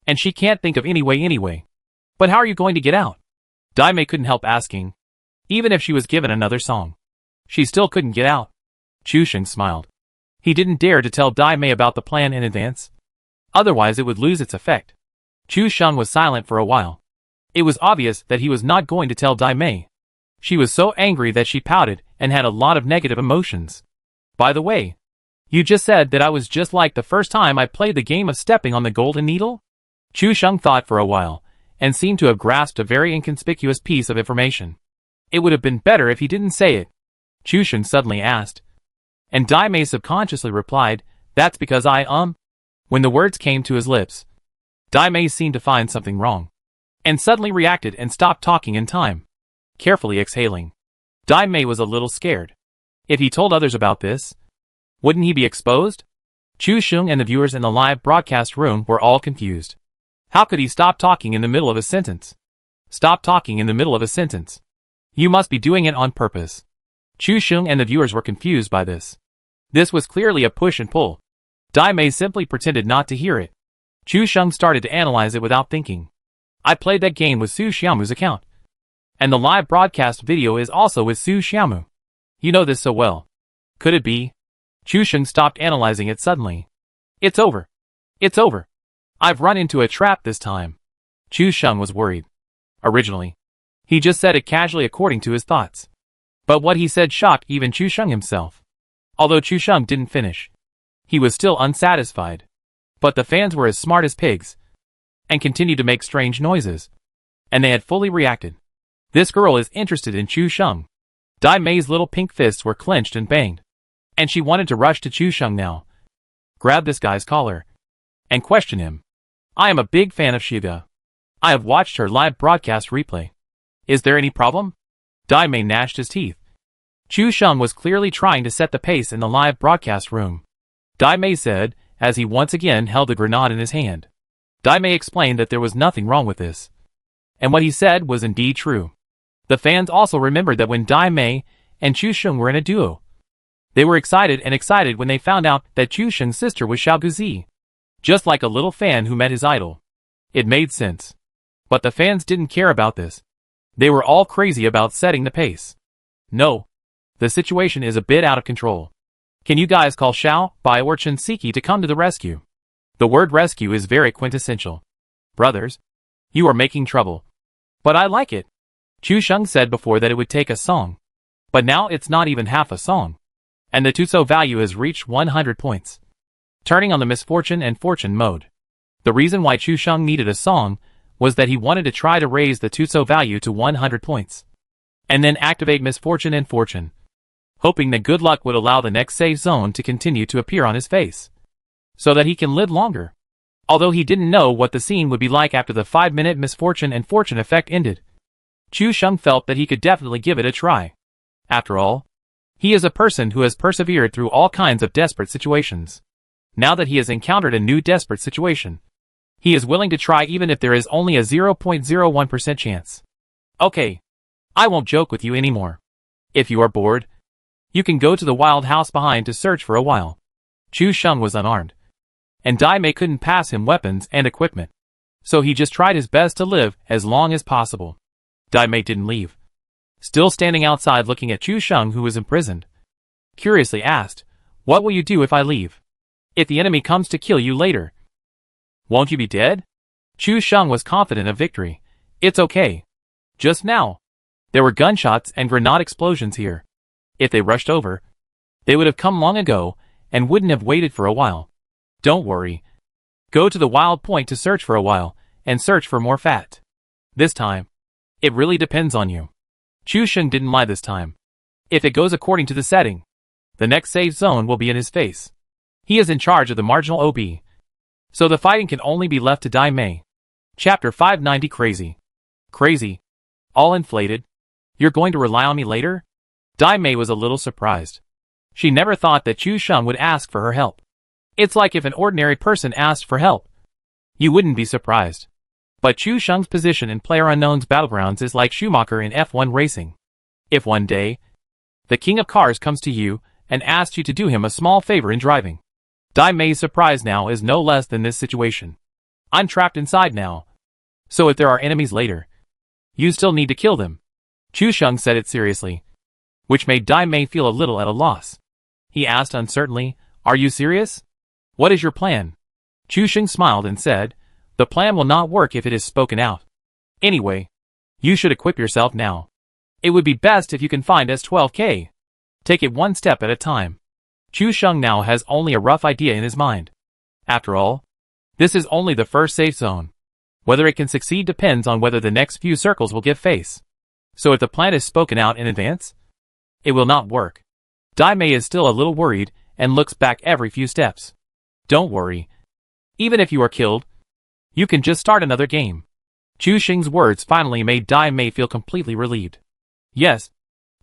and she can't think of any way anyway. But how are you going to get out? Dai Mei couldn't help asking. Even if she was given another song, she still couldn't get out. Chu Sheng smiled. He didn't dare to tell Dai Mei about the plan in advance. Otherwise it would lose its effect. Chu Sheng was silent for a while. It was obvious that he was not going to tell Dai Mei. She was so angry that she pouted and had a lot of negative emotions. By the way, you just said that I was just like the first time I played the game of stepping on the golden needle? Chu Sheng thought for a while, and seemed to have grasped a very inconspicuous piece of information. It would have been better if he didn't say it, Chu Sheng suddenly asked. And Dai Mei subconsciously replied, that's because When the words came to his lips, Dai Mei seemed to find something wrong, and suddenly reacted and stopped talking in time, carefully exhaling. Dai Mei was a little scared. If he told others about this, wouldn't he be exposed? Chu Sheng and the viewers in the live broadcast room were all confused. How could he stop talking in the middle of a sentence? Stop talking in the middle of a sentence. You must be doing it on purpose. Chu Sheng and the viewers were confused by this. This was clearly a push and pull. Dai Mei simply pretended not to hear it. Chu Sheng started to analyze it without thinking. I played that game with Su Xiaomu's account, and the live broadcast video is also with Su Xiaomu. You know this so well. Could it be? Chu Sheng stopped analyzing it suddenly. It's over. It's over. I've run into a trap this time. Chu Sheng was worried. Originally, he just said it casually according to his thoughts. But what he said shocked even Chu Sheng himself. Although Chu Sheng didn't finish, he was still unsatisfied. But the fans were as smart as pigs, and continued to make strange noises. And they had fully reacted. This girl is interested in Chu Sheng. Dai Mei's little pink fists were clenched and banged, and she wanted to rush to Chu Sheng now, grab this guy's collar, and question him. I am a big fan of Shiga. I have watched her live broadcast replay. Is there any problem? Dai Mei gnashed his teeth. Chu Sheng was clearly trying to set the pace in the live broadcast room. Dai Mei said, as he once again held the grenade in his hand. Dai Mei explained that there was nothing wrong with this, and what he said was indeed true. The fans also remembered that when Dai Mei and Chu Sheng were in a duo, they were excited when they found out that Chu Sheng's sister was Xiao Guzi. Just like a little fan who met his idol. It made sense. But the fans didn't care about this. They were all crazy about setting the pace. No. The situation is a bit out of control. Can you guys call Xiao, Bai or Chen Siki to come to the rescue? The word rescue is very quintessential. Brothers, you are making trouble. But I like it. Chu Sheng said before that it would take a song. But now it's not even half a song. And the Tutso value has reached 100 points. Turning on the misfortune and fortune mode. The reason why Chu Sheng needed a song was that he wanted to try to raise the Tutso value to 100 points. And then activate misfortune and fortune, hoping that good luck would allow the next save zone to continue to appear on his face, so that he can live longer. Although he didn't know what the scene would be like after the 5-minute misfortune and fortune effect ended, Chu Sheng felt that he could definitely give it a try. After all, he is a person who has persevered through all kinds of desperate situations. Now that he has encountered a new desperate situation, He is willing to try even if there is only a 0.01% chance. Okay. I won't joke with you anymore. If you are bored, you can go to the wild house behind to search for a while. Chu Sheng was unarmed, and Dai Mei couldn't pass him weapons and equipment, so he just tried his best to live as long as possible. Dai Mei didn't leave, still standing outside looking at Chu Sheng, who was imprisoned. Curiously asked, "What will you do if I leave? If the enemy comes to kill you later, won't you be dead?" Chu Sheng was confident of victory. "It's okay. Just now, there were gunshots and grenade explosions here. If they rushed over, they would have come long ago and wouldn't have waited for a while. Don't worry. Go to the wild point to search for a while, and search for more fat. This time, it really depends on you." Chu Sheng didn't lie this time. If it goes according to the setting, the next safe zone will be in his face. He is in charge of the marginal OB, so the fighting can only be left to Dai Mei. Chapter 590. Crazy. Crazy. All inflated. You're going to rely on me later? Dai Mei was a little surprised. She never thought that Chu Sheng would ask for her help. It's like if an ordinary person asked for help. You wouldn't be surprised. But Chu Sheng's position in PlayerUnknown's Battlegrounds is like Schumacher in F1 racing. If one day, the king of cars comes to you and asks you to do him a small favor in driving, Dai Mei's surprise now is no less than this situation. I'm trapped inside now. So if there are enemies later, you still need to kill them. Chu Sheng said it seriously, which made Dai Mei feel a little at a loss. He asked uncertainly, "Are you serious? What is your plan?" Chu Sheng smiled and said, "The plan will not work if it is spoken out. Anyway, you should equip yourself now. It would be best if you can find S12K. Take it one step at a time." Chu Sheng now has only a rough idea in his mind. After all, this is only the first safe zone. Whether it can succeed depends on whether the next few circles will give face. So if the plan is spoken out in advance, it will not work. Dai Mei is still a little worried and looks back every few steps. Don't worry. Even if you are killed, you can just start another game. Chu Sheng's words finally made Dai Mei feel completely relieved. Yes,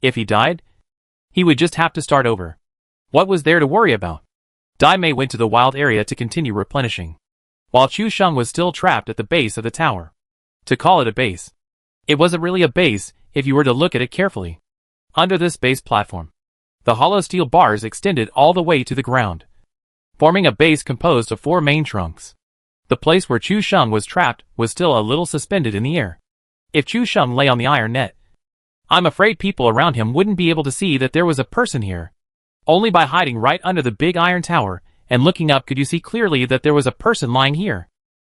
if he died, he would just have to start over. What was there to worry about? Dai Mei went to the wild area to continue replenishing, while Chu Sheng was still trapped at the base of the tower. To call it a base, it wasn't really a base if you were to look at it carefully. Under this base platform, the hollow steel bars extended all the way to the ground, forming a base composed of 4 main trunks. The place where Chu Sheng was trapped was still a little suspended in the air. If Chu Sheng lay on the iron net, I'm afraid people around him wouldn't be able to see that there was a person here. Only by hiding right under the big iron tower and looking up could you see clearly that there was a person lying here.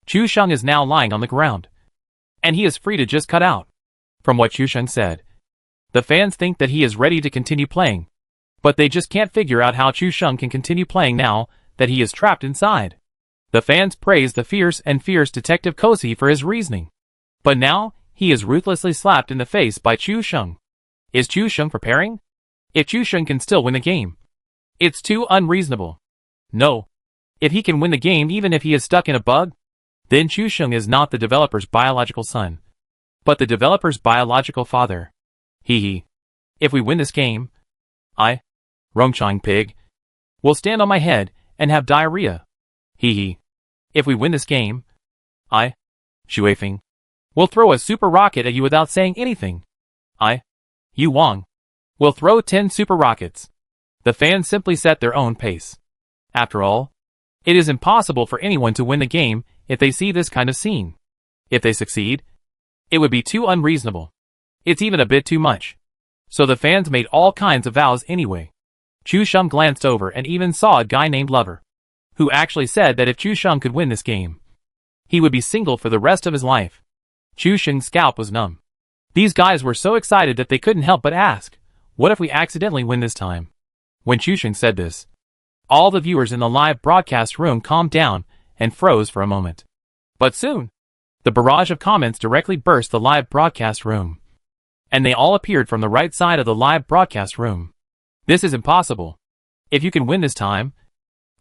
Chu Sheng is now lying on the ground, and he is free to just cut out. From what Chu Sheng said, the fans think that he is ready to continue playing, but they just can't figure out how Chu Sheng can continue playing now that he is trapped inside. The fans praise the fierce Detective Kosi for his reasoning, but now he is ruthlessly slapped in the face by Chu Sheng. Is Chu Sheng preparing? If Chu Sheng can still win the game, it's too unreasonable. No. If he can win the game even if he is stuck in a bug, then Chu Sheng is not the developer's biological son, but the developer's biological father. Hee. If we win this game, I, Rongchang Pig, will stand on my head and have diarrhea. Hee. If we win this game, I, Shuifeng, will throw a super rocket at you without saying anything. I, Yu Wang, will throw 10 super rockets. The fans simply set their own pace. After all, it is impossible for anyone to win the game if they see this kind of scene. If they succeed, it would be too unreasonable. It's even a bit too much. So the fans made all kinds of vows anyway. Chu Sheng glanced over and even saw a guy named Lover, who actually said that if Chu Sheng could win this game, he would be single for the rest of his life. Chu Sheng's scalp was numb. These guys were so excited that they couldn't help but ask, what if we accidentally win this time? When Chu Sheng said this, all the viewers in the live broadcast room calmed down and froze for a moment. But soon, the barrage of comments directly burst the live broadcast room, and they all appeared from the right side of the live broadcast room. This is impossible. If you can win this time,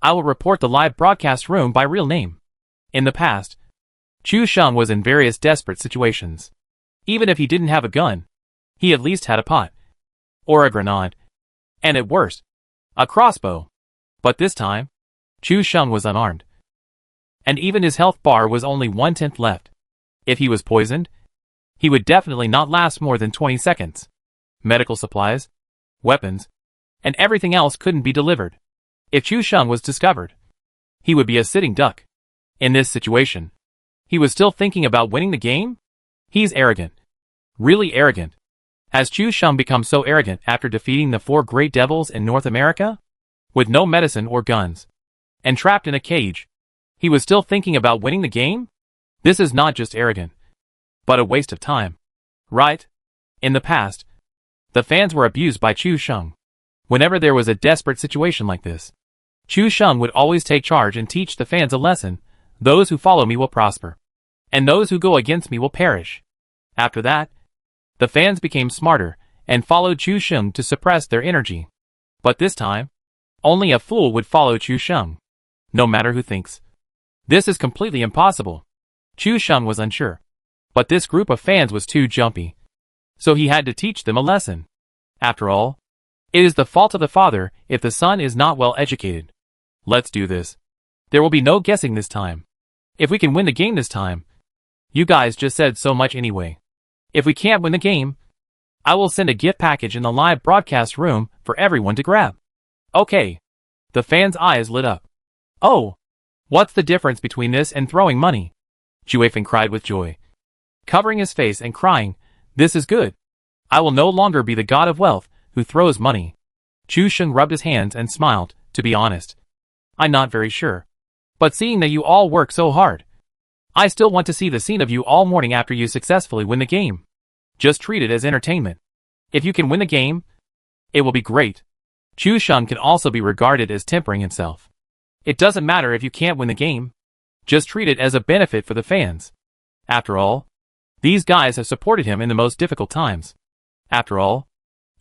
I will report the live broadcast room by real name. In the past, Chu Sheng was in various desperate situations. Even if he didn't have a gun, he at least had a pot, or a grenade, and at worst, a crossbow. But this time, Chu Sheng was unarmed, And even his health bar was only 1/10 left. If he was poisoned, he would definitely not last more than 20 seconds. Medical supplies, weapons, and everything else couldn't be delivered. If Chu Sheng was discovered, he would be a sitting duck. In this situation, he was still thinking about winning the game? He's arrogant. Really arrogant. Has Chu Sheng become so arrogant after defeating the 4 great devils in North America? With no medicine or guns, and trapped in a cage, he was still thinking about winning the game? This is not just arrogant, but a waste of time. Right? In the past, the fans were abused by Chu Sheng. Whenever there was a desperate situation like this, Chu Sheng would always take charge and teach the fans a lesson. Those who follow me will prosper, and those who go against me will perish. After that, the fans became smarter and followed Chu Sheng to suppress their energy. But this time, only a fool would follow Chu Sheng, no matter who thinks. This is completely impossible. Chu Sheng was unsure, but this group of fans was too jumpy, so he had to teach them a lesson. After all, it is the fault of the father if the son is not well educated. Let's do this. There will be no guessing this time. If we can win the game this time, you guys just said so much anyway. If we can't win the game, I will send a gift package in the live broadcast room for everyone to grab. Okay. The fans' eyes lit up. Oh, what's the difference between this and throwing money? Juefeng cried with joy, covering his face and crying, this is good. I will no longer be the god of wealth who throws money. Chu Sheng rubbed his hands and smiled. To be honest, I'm not very sure. But seeing that you all work so hard, I still want to see the scene of you all morning after you successfully win the game. Just treat it as entertainment. If you can win the game, it will be great. Chu Sheng can also be regarded as tempering himself. It doesn't matter if you can't win the game. Just treat it as a benefit for the fans. After all, these guys have supported him in the most difficult times. After all,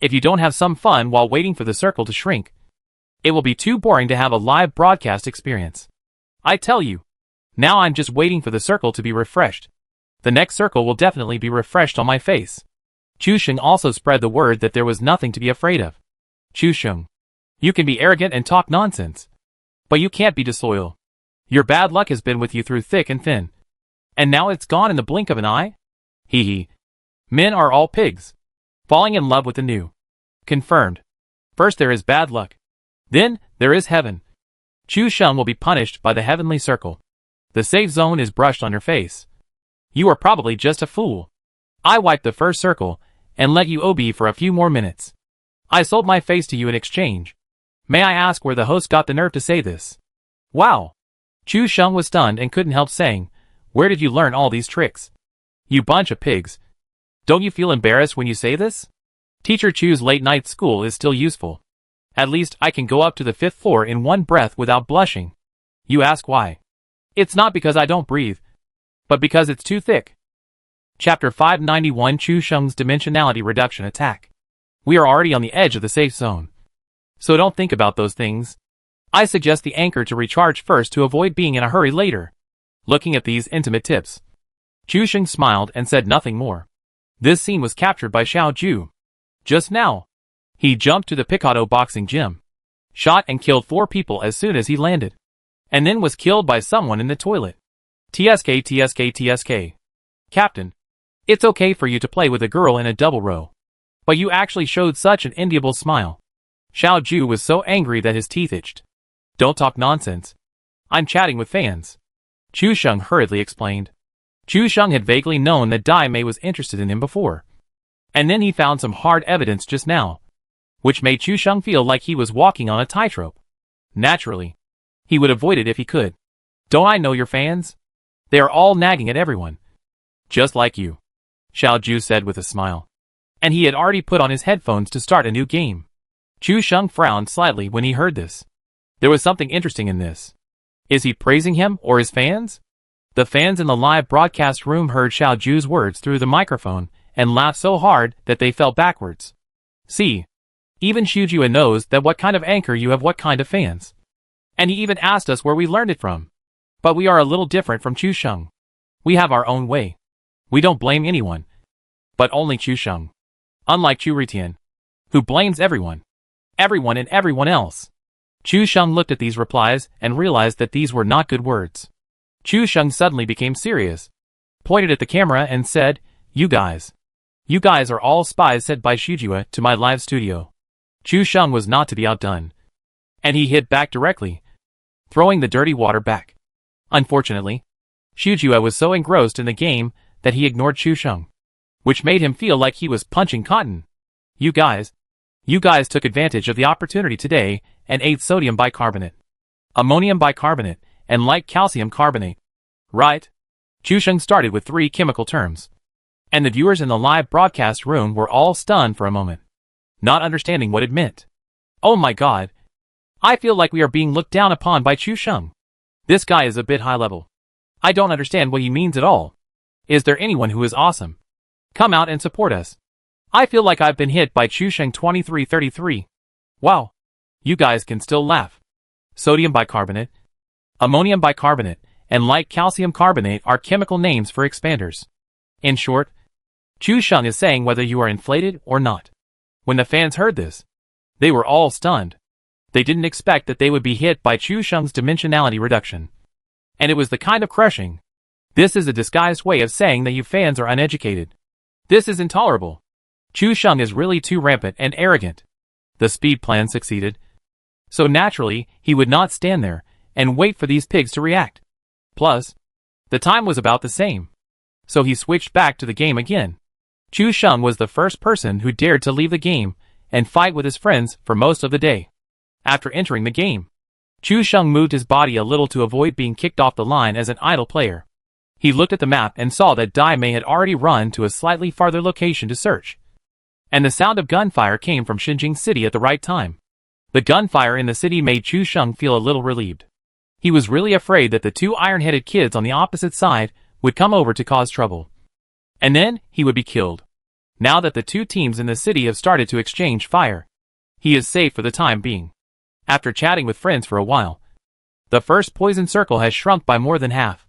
if you don't have some fun while waiting for the circle to shrink, it will be too boring to have a live broadcast experience. I tell you, now I'm just waiting for the circle to be refreshed. The next circle will definitely be refreshed on my face. Chu Sheng also spread the word that there was nothing to be afraid of. Chu Sheng, you can be arrogant and talk nonsense, but you can't be disloyal. Your bad luck has been with you through thick and thin, and now it's gone in the blink of an eye? Hee hee. Men are all pigs. Falling in love with the new. Confirmed. First there is bad luck. Then, there is heaven. Chu Sheng will be punished by the heavenly circle. The safe zone is brushed on your face. You are probably just a fool. I wiped the first circle, and let you OB for a few more minutes. I sold my face to you in exchange. May I ask where the host got the nerve to say this? Wow. Chu Sheng was stunned and couldn't help saying, where did you learn all these tricks? You bunch of pigs. Don't you feel embarrassed when you say this? Teacher Chu's late night school is still useful. At least I can go up to the 5th floor in one breath without blushing. You ask why? It's not because I don't breathe, but because it's too thick. Chapter 591 Chu Sheng's Dimensionality Reduction Attack. We are already on the edge of the safe zone, so don't think about those things. I suggest the anchor to recharge first to avoid being in a hurry later. Looking at these intimate tips, Chu Sheng smiled and said nothing more. This scene was captured by Xiao Ju. Just now, he jumped to the Picado boxing gym, shot and killed 4 people as soon as he landed, and then was killed by someone in the toilet. TSK. Captain, it's okay for you to play with a girl in a double row, but you actually showed such an enviable smile. Xiao Ju was so angry that his teeth itched. Don't talk nonsense. I'm chatting with fans. Chu Sheng hurriedly explained. Chu Sheng had vaguely known that Dai Mei was interested in him before, and then he found some hard evidence just now, which made Chu Sheng feel like he was walking on a tightrope. Naturally, he would avoid it if he could. Don't I know your fans? They are all nagging at everyone. Just like you, Xiao Ju said with a smile. And he had already put on his headphones to start a new game. Chu Sheng frowned slightly when he heard this. There was something interesting in this. Is he praising him or his fans? The fans in the live broadcast room heard Xiao Ju's words through the microphone and laughed so hard that they fell backwards. See, even Xu Jua knows that what kind of anchor you have what kind of fans. And he even asked us where we learned it from. But we are a little different from Chu Sheng. We have our own way. We don't blame anyone, but only Chu Sheng. Unlike Chu Ritian, who blames everyone and everyone else. Chu Sheng looked at these replies and realized that these were not good words. Chu Sheng suddenly became serious, pointed at the camera and said, You guys are all spies sent by Shijua to my live studio. Chu Sheng was not to be outdone, and he hit back directly, throwing the dirty water back. Unfortunately, Shijua was so engrossed in the game that he ignored Chu Sheng, which made him feel like he was punching cotton. You guys took advantage of the opportunity today and ate sodium bicarbonate, ammonium bicarbonate, and light calcium carbonate. Right? Chu Sheng started with 3 chemical terms, and the viewers in the live broadcast room were all stunned for a moment, not understanding what it meant. Oh my god. I feel like we are being looked down upon by Chu Sheng. This guy is a bit high level. I don't understand what he means at all. Is there anyone who is awesome? Come out and support us. I feel like I've been hit by Chu Sheng 2333. Wow. You guys can still laugh. Sodium bicarbonate, ammonium bicarbonate, and light calcium carbonate are chemical names for expanders. In short, Chu Sheng is saying whether you are inflated or not. When the fans heard this, they were all stunned. They didn't expect that they would be hit by Chu Sheng's dimensionality reduction. And it was the kind of crushing. This is a disguised way of saying that you fans are uneducated. This is intolerable. Chu Sheng is really too rampant and arrogant. The speed plan succeeded. So naturally, he would not stand there and wait for these pigs to react. Plus, the time was about the same. So he switched back to the game again. Chu Sheng was the first person who dared to leave the game and fight with his friends for most of the day. After entering the game, Chu Sheng moved his body a little to avoid being kicked off the line as an idle player. He looked at the map and saw that Dai Mei had already run to a slightly farther location to search. And the sound of gunfire came from Xinjing City at the right time. The gunfire in the city made Chu Sheng feel a little relieved. He was really afraid that the 2 iron-headed kids on the opposite side would come over to cause trouble. And then, he would be killed. Now that the 2 teams in the city have started to exchange fire, he is safe for the time being. After chatting with friends for a while, the first poison circle has shrunk by more than half.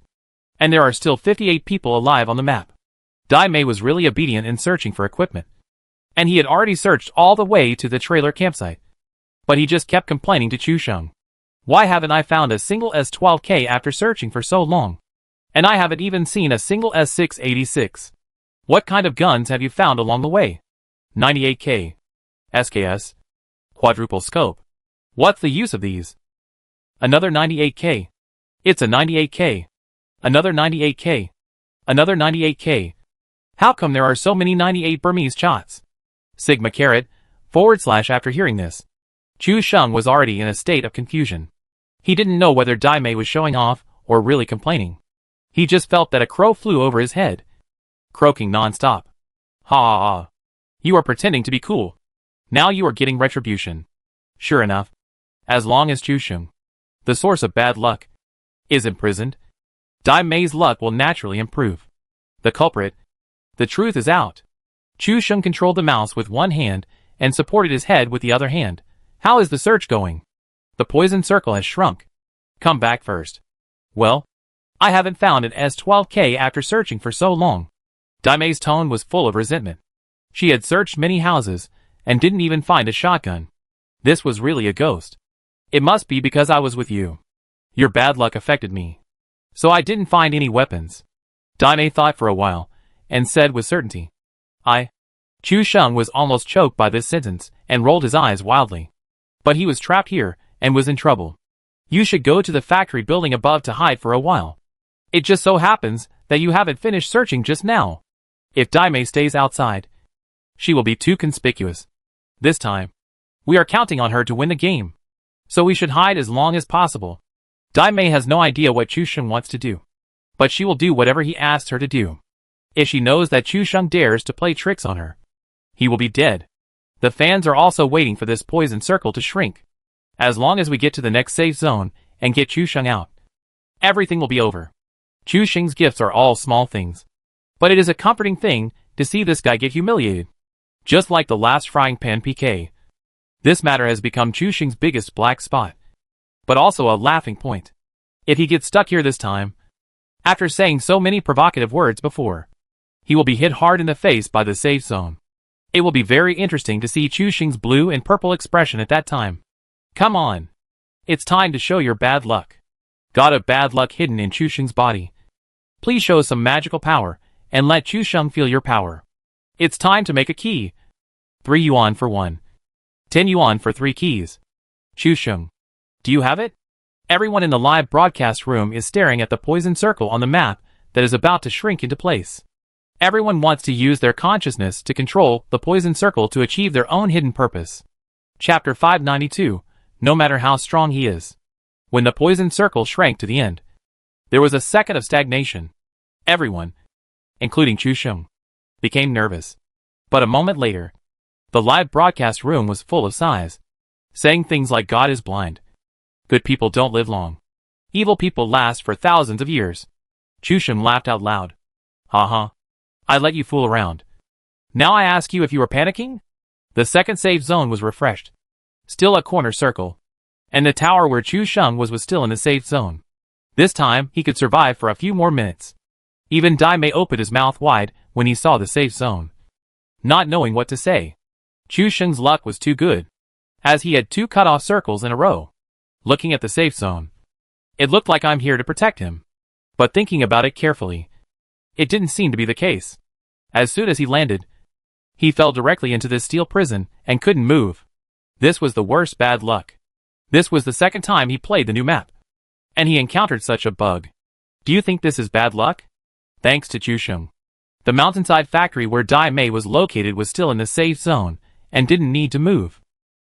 And there are still 58 people alive on the map. Dai Mei was really obedient in searching for equipment. And he had already searched all the way to the trailer campsite. But he just kept complaining to Chu Sheng. Why haven't I found a single S12K after searching for so long? And I haven't even seen a single S686. What kind of guns have you found along the way? 98K. SKS. Quadruple scope. What's the use of these? Another 98K. It's a 98K. Another 98K. Another 98K. How come there are so many 98 Burmese shots? Sigma caret, / after hearing this, Chu Sheng was already in a state of confusion. He didn't know whether Dai Mei was showing off or really complaining. He just felt that a crow flew over his head, croaking non-stop. Ha ha ha. You are pretending to be cool. Now you are getting retribution. Sure enough, as long as Chu Sheng, the source of bad luck, is imprisoned, Dai Mei's luck will naturally improve. The culprit, the truth is out. Chu Sheng controlled the mouse with one hand and supported his head with the other hand. How is the search going? The poison circle has shrunk. Come back first. Well, I haven't found an S12K after searching for so long. Dai Mei's tone was full of resentment. She had searched many houses and didn't even find a shotgun. This was really a ghost. It must be because I was with you. Your bad luck affected me. So I didn't find any weapons. Dai Mei thought for a while and said with certainty, Chu Sheng was almost choked by this sentence and rolled his eyes wildly. But he was trapped here and was in trouble. You should go to the factory building above to hide for a while. It just so happens that you haven't finished searching just now. If Dai Mei stays outside, she will be too conspicuous. This time, we are counting on her to win the game. So we should hide as long as possible. Dai Mei has no idea what Chu Sheng wants to do. But she will do whatever he asks her to do. If she knows that Chu Sheng dares to play tricks on her, he will be dead. The fans are also waiting for this poison circle to shrink. As long as we get to the next safe zone and get Chu Sheng out, everything will be over. Chu Sheng's gifts are all small things. But it is a comforting thing to see this guy get humiliated. Just like the last frying pan PK. This matter has become Chu Sheng's biggest black spot. But also a laughing point. If he gets stuck here this time, after saying so many provocative words before, he will be hit hard in the face by the safe zone. It will be very interesting to see Chu Sheng's blue and purple expression at that time. Come on. It's time to show your bad luck. God of bad luck hidden in Chusheng's body. Please show some magical power, and let Chusheng feel your power. It's time to make a key. 3 yuan for 1. 10 yuan for 3 keys. Chusheng. Do you have it? Everyone in the live broadcast room is staring at the poison circle on the map that is about to shrink into place. Everyone wants to use their consciousness to control the poison circle to achieve their own hidden purpose. Chapter 592. No matter how strong he is. When the poison circle shrank to the end, there was a second of stagnation. Everyone, including Chusheng, became nervous. But a moment later, the live broadcast room was full of sighs, saying things like God is blind. Good people don't live long. Evil people last for thousands of years. Chusheng laughed out loud. Ha. I let you fool around. Now I ask you if you are panicking? The second safe zone was refreshed. Still a corner circle. And the tower where Chusheng was still in the safe zone. This time, he could survive for a few more minutes. Even Dai Mei opened his mouth wide when he saw the safe zone. Not knowing what to say. Chusheng's luck was too good, as he had 2 cut-off circles in a row. Looking at the safe zone, it looked like I'm here to protect him. But thinking about it carefully, it didn't seem to be the case. As soon as he landed, he fell directly into this steel prison and couldn't move. This was the worst bad luck. This was the second time he played the new map, and he encountered such a bug. Do you think this is bad luck? Thanks to Chusheng, the mountainside factory where Dai Mei was located was still in the safe zone and didn't need to move.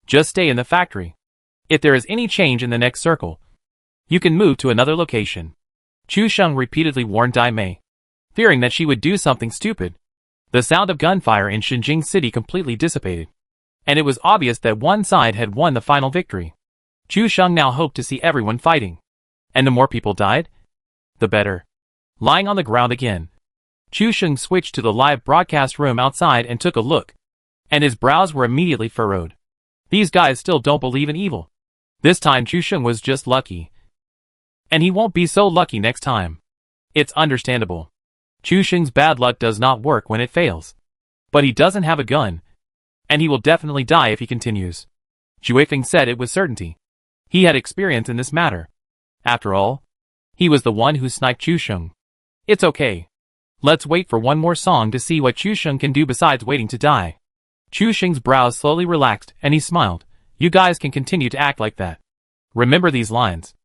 Just stay in the factory. If there is any change in the next circle, you can move to another location. Chusheng repeatedly warned Dai Mei, fearing that she would do something stupid. The sound of gunfire in Xinjing City completely dissipated, and it was obvious that one side had won the final victory. Chusheng now hoped to see everyone fighting, and the more people died, the better. Lying on the ground again, Chusheng switched to the live broadcast room outside and took a look, and his brows were immediately furrowed. These guys still don't believe in evil. This time Chusheng was just lucky. And he won't be so lucky next time. It's understandable. Chusheng's bad luck does not work when it fails. But he doesn't have a gun, and he will definitely die if he continues. Juefeng said it with certainty. He had experience in this matter. After all, he was the one who sniped Chusheng. It's okay. Let's wait for one more song to see what Chusheng can do besides waiting to die. Chusheng's brows slowly relaxed and he smiled. You guys can continue to act like that. Remember these lines.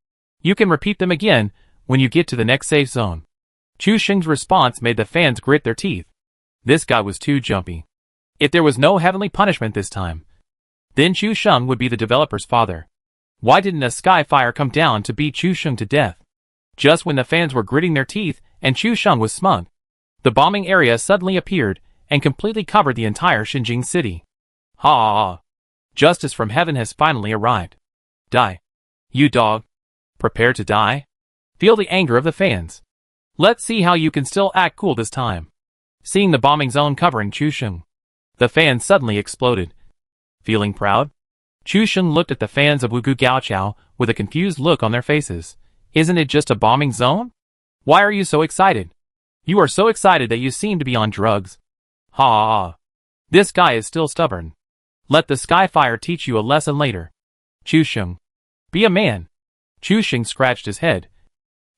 You can repeat them again when you get to the next safe zone. Chusheng's response made the fans grit their teeth. This guy was too jumpy. If there was no heavenly punishment this time, then Chusheng would be the developer's father. Why didn't a skyfire come down to beat Chusheng to death? Just when the fans were gritting their teeth and Chusheng was smug, the bombing area suddenly appeared and completely covered the entire Xinjing city. Ha! Justice from heaven has finally arrived. Die. You dog. Prepare to die? Feel the anger of the fans. Let's see how you can still act cool this time. Seeing the bombing zone covering Chusheng, the fans suddenly exploded. Feeling proud? Chusheng looked at the fans of Wugu Gaoqiao with a confused look on their faces. Isn't it just a bombing zone? Why are you so excited? You are so excited that you seem to be on drugs. Ha! This guy is still stubborn. Let the skyfire teach you a lesson later. Chusheng, be a man. Chusheng scratched his head,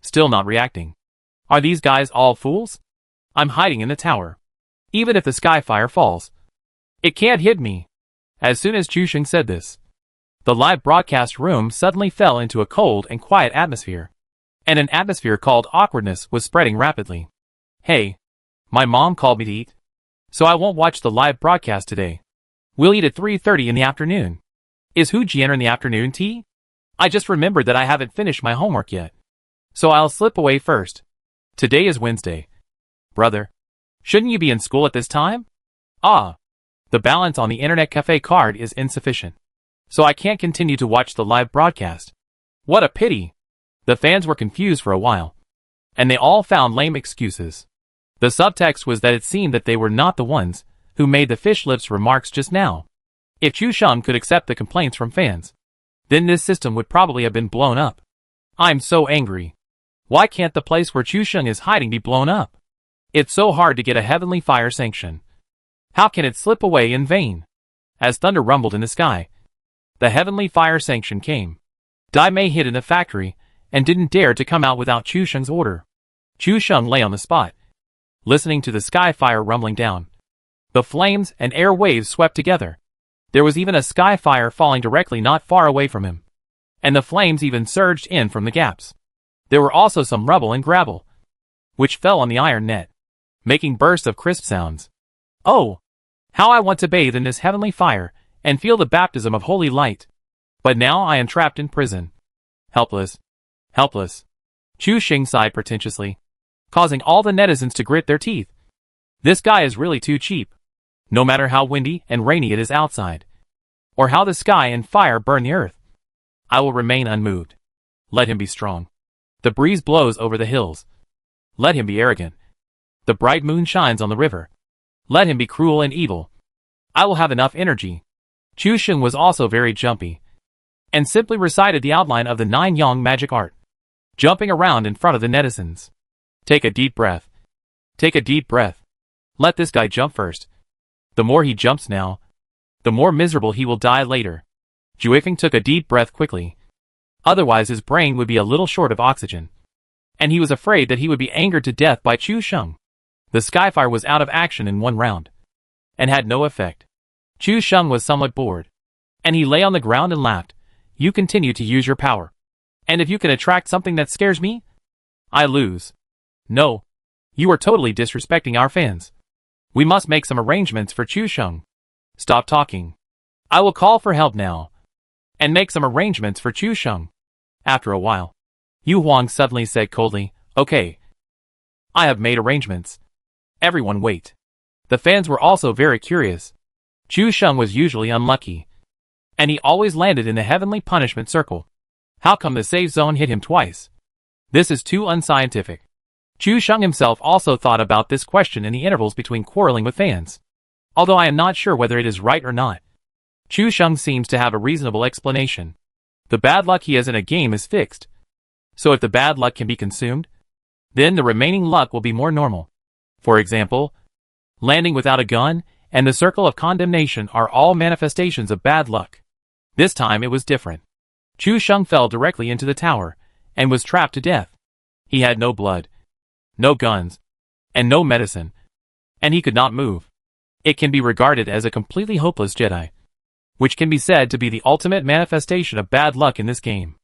still not reacting. Are these guys all fools? I'm hiding in the tower. Even if the skyfire falls, it can't hit me. As soon as Chusheng said this, the live broadcast room suddenly fell into a cold and quiet atmosphere. And an atmosphere called awkwardness was spreading rapidly. Hey, my mom called me to eat, so I won't watch the live broadcast today. We'll eat at 3:30 in the afternoon. Is Hu Jian in the afternoon tea? I just remembered that I haven't finished my homework yet, so I'll slip away first. Today is Wednesday. Brother, shouldn't you be in school at this time? Ah, the balance on the internet cafe card is insufficient, so I can't continue to watch the live broadcast. What a pity. The fans were confused for a while, and they all found lame excuses. The subtext was that it seemed that they were not the ones who made the fish lips remarks just now. If Chusheng could accept the complaints from fans, then this system would probably have been blown up. I'm so angry. Why can't the place where Chusheng is hiding be blown up? It's so hard to get a heavenly fire sanction. How can it slip away in vain? As thunder rumbled in the sky, the heavenly fire sanction came. Dai Mei hid in the factory, and didn't dare to come out without Chu Sheng's order. Chu Sheng lay on the spot, listening to the sky fire rumbling down. The flames and air waves swept together. There was even a sky fire falling directly not far away from him, and the flames even surged in from the gaps. There were also some rubble and gravel, which fell on the iron net, making bursts of crisp sounds. Oh! How I want to bathe in this heavenly fire, and feel the baptism of holy light. But now I am trapped in prison. Helpless. Helpless. Chu Sheng sighed pretentiously, causing all the netizens to grit their teeth. This guy is really too cheap. No matter how windy and rainy it is outside, or how the sky and fire burn the earth, I will remain unmoved. Let him be strong. The breeze blows over the hills. Let him be arrogant. The bright moon shines on the river. Let him be cruel and evil. I will have enough energy. Chu Sheng was also very jumpy, and simply recited the outline of the 9 Yang magic art, jumping around in front of the netizens. Take a deep breath. Take a deep breath. Let this guy jump first. The more he jumps now, the more miserable he will die later. Juefeng took a deep breath quickly. Otherwise his brain would be a little short of oxygen, and he was afraid that he would be angered to death by Chu Sheng. The skyfire was out of action in 1 round, and had no effect. Chu Sheng was somewhat bored, and he lay on the ground and laughed. You continue to use your power, and if you can attract something that scares me, I lose. No. You are totally disrespecting our fans. We must make some arrangements for Chu Sheng. Stop talking. I will call for help now, and make some arrangements for Chu Sheng. After a while, Yu Huang suddenly said coldly, Okay. I have made arrangements. Everyone wait. The fans were also very curious. Chu Sheng was usually unlucky, and he always landed in the heavenly punishment circle. How come the safe zone hit him twice? This is too unscientific. Chu Sheng himself also thought about this question in the intervals between quarreling with fans, although I am not sure whether it is right or not. Chu Sheng seems to have a reasonable explanation. The bad luck he has in a game is fixed, so if the bad luck can be consumed, then the remaining luck will be more normal. For example, landing without a gun and the circle of condemnation are all manifestations of bad luck. This time it was different. Chu Sheng fell directly into the tower, and was trapped to death. He had no blood, no guns, and no medicine, and he could not move. It can be regarded as a completely hopeless Jedi, which can be said to be the ultimate manifestation of bad luck in this game.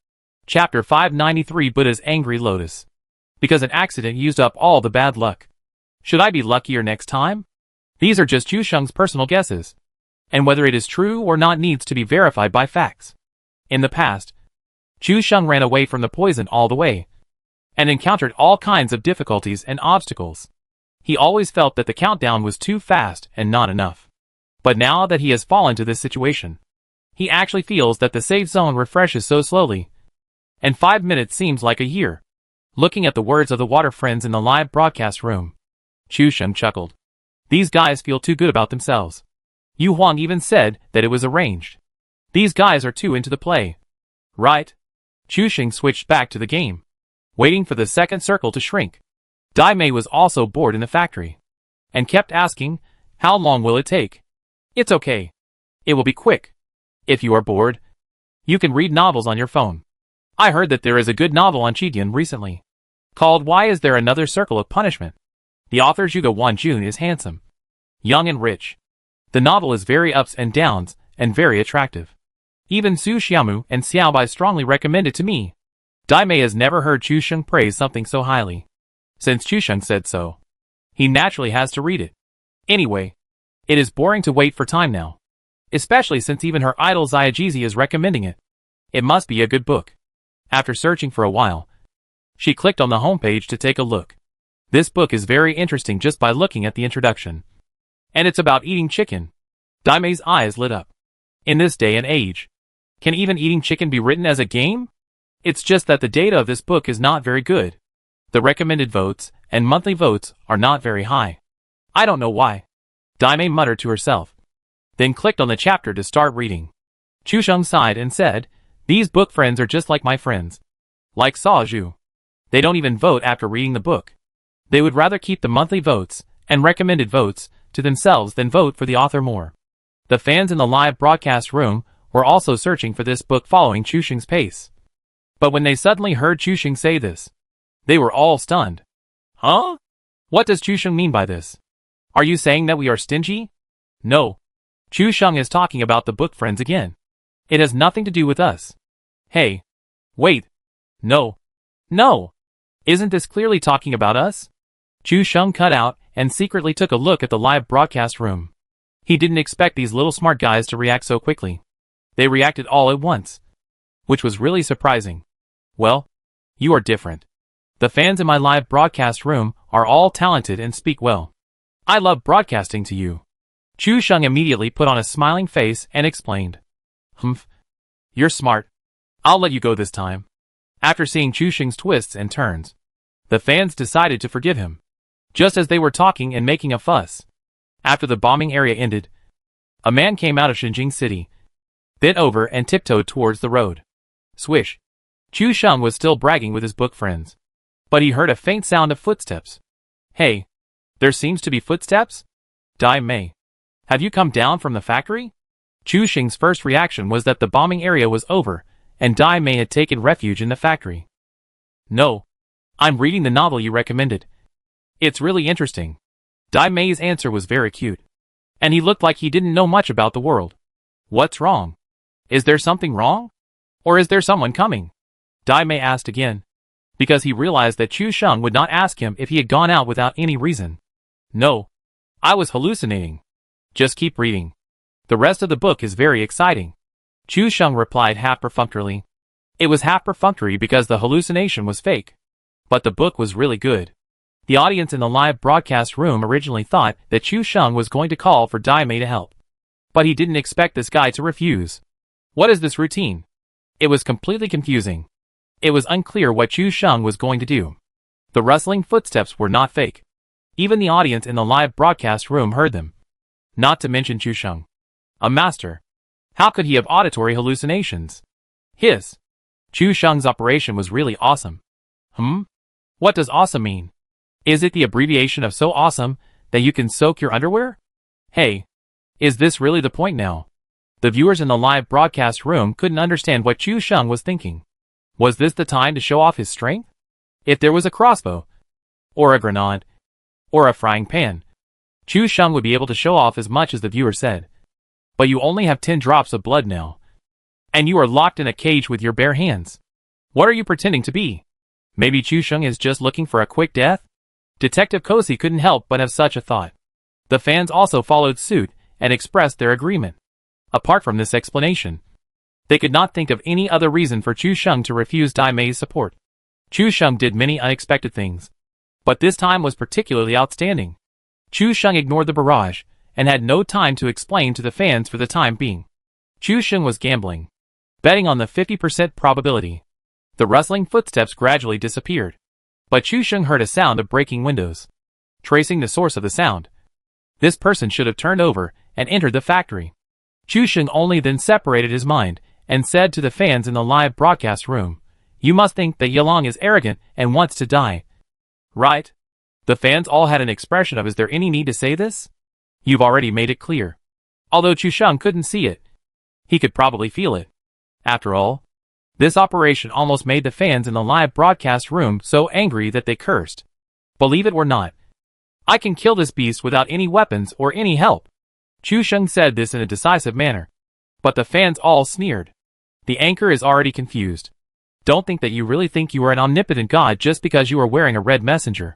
Chapter 593 Buddha's Angry Lotus. Because an accident used up all the bad luck. Should I be luckier next time? These are just Chu Sheng's personal guesses, and whether it is true or not needs to be verified by facts. In the past, Chu Sheng ran away from the poison all the way, and encountered all kinds of difficulties and obstacles. He always felt that the countdown was too fast and not enough. But now that he has fallen to this situation, he actually feels that the safe zone refreshes so slowly, and 5 minutes seems like a year. Looking at the words of the water friends in the live broadcast room, Chu Sheng chuckled. These guys feel too good about themselves. Yu Huang even said that it was arranged. These guys are too into the play. Right? Chu Sheng switched back to the game, waiting for the second circle to shrink. Dai Mei was also bored in the factory, and kept asking, how long will it take? It's okay. It will be quick. If you are bored, you can read novels on your phone. I heard that there is a good novel on Chidian recently, called Why Is There Another Circle of Punishment? The author Zhuge Wanjun is handsome, young and rich. The novel is very ups and downs, and very attractive. Even Su Xiaomu and Xiaobai strongly recommend it to me. Dai Mei has never heard Chu Sheng praise something so highly. Since Chu Sheng said so, he naturally has to read it. Anyway, it is boring to wait for time now, especially since even her idol Xiaojizi is recommending it. It must be a good book. After searching for a while, she clicked on the homepage to take a look. This book is very interesting just by looking at the introduction. And it's about eating chicken. Dai Mei's eyes lit up. In this day and age, can even eating chicken be written as a game? It's just that the data of this book is not very good. The recommended votes and monthly votes are not very high. I don't know why. Dai Mei muttered to herself, then clicked on the chapter to start reading. Chu Sheng sighed and said, These book friends are just like my friends. Like Sa Zhu. They don't even vote after reading the book. They would rather keep the monthly votes and recommended votes to themselves than vote for the author more. The fans in the live broadcast room were also searching for this book following Chu Sheng's pace. But when they suddenly heard Chusheng say this, they were all stunned. Huh? What does Chusheng mean by this? Are you saying that we are stingy? No. Chusheng is talking about the book friends again. It has nothing to do with us. Hey. Wait. No. No. Isn't this clearly talking about us? Chusheng cut out and secretly took a look at the live broadcast room. He didn't expect these little smart guys to react so quickly. They reacted all at once, which was really surprising. Well, you are different. The fans in my live broadcast room are all talented and speak well. I love broadcasting to you. Chusheng immediately put on a smiling face and explained. Humph. You're smart. I'll let you go this time. After seeing Chusheng's twists and turns, the fans decided to forgive him. Just as they were talking and making a fuss. After the bombing area ended, a man came out of Xinjiang City, bent over and tiptoed towards the road. Swish. Chusheng was still bragging with his book friends, but he heard a faint sound of footsteps. Hey, there seems to be footsteps? Dai Mei, have you come down from the factory? Chusheng's first reaction was that the bombing area was over, and Dai Mei had taken refuge in the factory. No. I'm reading the novel you recommended. It's really interesting. Dai Mei's answer was very cute. And he looked like he didn't know much about the world. What's wrong? Is there something wrong? Or is there someone coming? Dai Mei asked again, because he realized that Chusheng would not ask him if he had gone out without any reason. No. I was hallucinating. Just keep reading. The rest of the book is very exciting. Chusheng replied half perfunctorily. It was half perfunctory because the hallucination was fake. But the book was really good. The audience in the live broadcast room originally thought that Chusheng was going to call for Dai Mei to help. But he didn't expect this guy to refuse. What is this routine? It was completely confusing. It was unclear what Chusheng was going to do. The rustling footsteps were not fake. Even the audience in the live broadcast room heard them. Not to mention Chusheng. A master. How could he have auditory hallucinations? Chusheng's operation was really awesome. What does awesome mean? Is it the abbreviation of so awesome that you can soak your underwear? Hey, is this really the point now? The viewers in the live broadcast room couldn't understand what Chusheng was thinking. Was this the time to show off his strength? If there was a crossbow, or a grenade, or a frying pan, Chusheng would be able to show off as much as the viewer said. But you only have 10 drops of blood now. And you are locked in a cage with your bare hands. What are you pretending to be? Maybe Chusheng is just looking for a quick death? Detective Kosi couldn't help but have such a thought. The fans also followed suit and expressed their agreement. Apart from this explanation, they could not think of any other reason for Chusheng to refuse Dai Mei's support. Chusheng did many unexpected things, but this time was particularly outstanding. Chusheng ignored the barrage and had no time to explain to the fans for the time being. Chusheng was gambling, betting on the 50% probability. The rustling footsteps gradually disappeared, but Chusheng heard a sound of breaking windows. Tracing the source of the sound, this person should have turned over and entered the factory. Chusheng only then separated his mind and said to the fans in the live broadcast room, "You must think that Yelong is arrogant and wants to die. Right?" The fans all had an expression of, "Is there any need to say this? You've already made it clear." Although Chusheng couldn't see it, he could probably feel it. After all, this operation almost made the fans in the live broadcast room so angry that they cursed. Believe it or not, I can kill this beast without any weapons or any help. Chusheng said this in a decisive manner. But the fans all sneered. The anchor is already confused. Don't think that you really think you are an omnipotent god just because you are wearing a red messenger.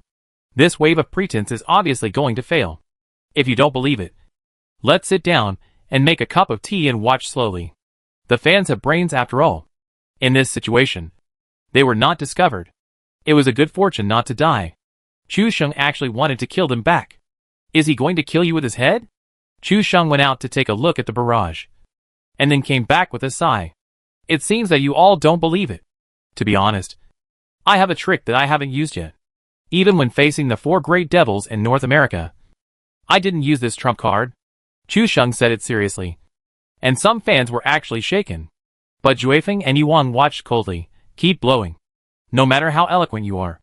This wave of pretense is obviously going to fail. If you don't believe it, let's sit down and make a cup of tea and watch slowly. The fans have brains after all. In this situation, they were not discovered. It was a good fortune not to die. Chusheng actually wanted to kill them back. Is he going to kill you with his head? Chusheng went out to take a look at the barrage, and then came back with a sigh. It seems that you all don't believe it. To be honest, I have a trick that I haven't used yet. Even when facing the 4 great devils in North America, I didn't use this trump card. Chusheng said it seriously, and some fans were actually shaken. But Juefeng and Yuang watched coldly. Keep blowing. No matter how eloquent you are,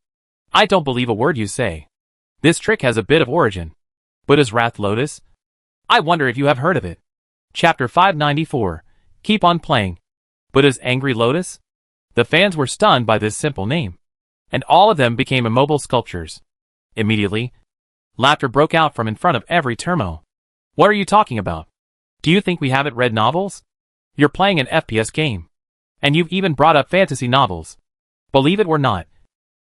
I don't believe a word you say. This trick has a bit of origin. Buddha's Wrath Lotus? I wonder if you have heard of it. Chapter 594. Keep on playing. Buddha's Angry Lotus? The fans were stunned by this simple name, and all of them became immobile sculptures. Immediately, laughter broke out from in front of every turmo. What are you talking about? Do you think we haven't read novels? You're playing an FPS game. And you've even brought up fantasy novels. Believe it or not,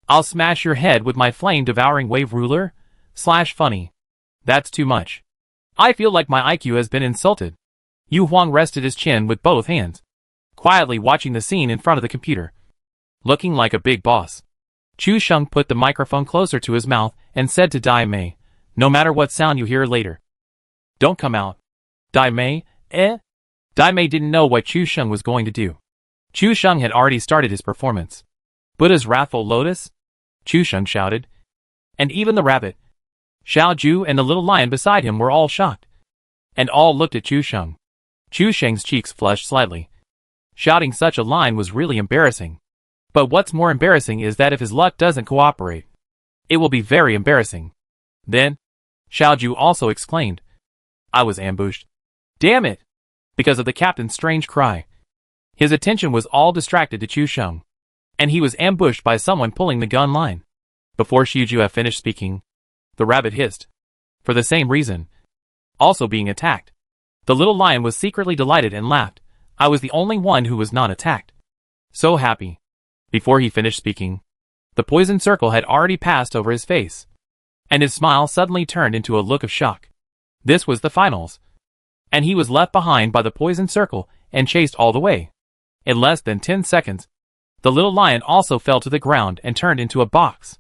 I'll smash your head with my flame-devouring wave ruler. /funny. That's too much. I feel like my IQ has been insulted. Yu Huang rested his chin with both hands, quietly watching the scene in front of the computer. Looking like a big boss, Chu Sheng put the microphone closer to his mouth and said to Dai Mei, no matter what sound you hear later, don't come out. Dai Mei, Dai Mei didn't know what Chu Sheng was going to do. Chu Sheng had already started his performance. Buddha's wrathful lotus? Chu Sheng shouted. And even the rabbit, Xiao Ju, and the little lion beside him were all shocked. And all looked at Chu Sheng. Chu Sheng's cheeks flushed slightly. Shouting such a line was really embarrassing. But what's more embarrassing is that if his luck doesn't cooperate, it will be very embarrassing. Then, Xiao Ju also exclaimed, I was ambushed. Damn it! Because of the captain's strange cry. His attention was all distracted to Chu Sheng, and he was ambushed by someone pulling the gun line. Before Xiu Ju had finished speaking, the rabbit hissed. For the same reason, also being attacked. The little lion was secretly delighted and laughed. I was the only one who was not attacked. So happy. Before he finished speaking, the poison circle had already passed over his face, and his smile suddenly turned into a look of shock. This was the finals, and he was left behind by the poison circle and chased all the way. In less than 10 seconds, the little lion also fell to the ground and turned into a box.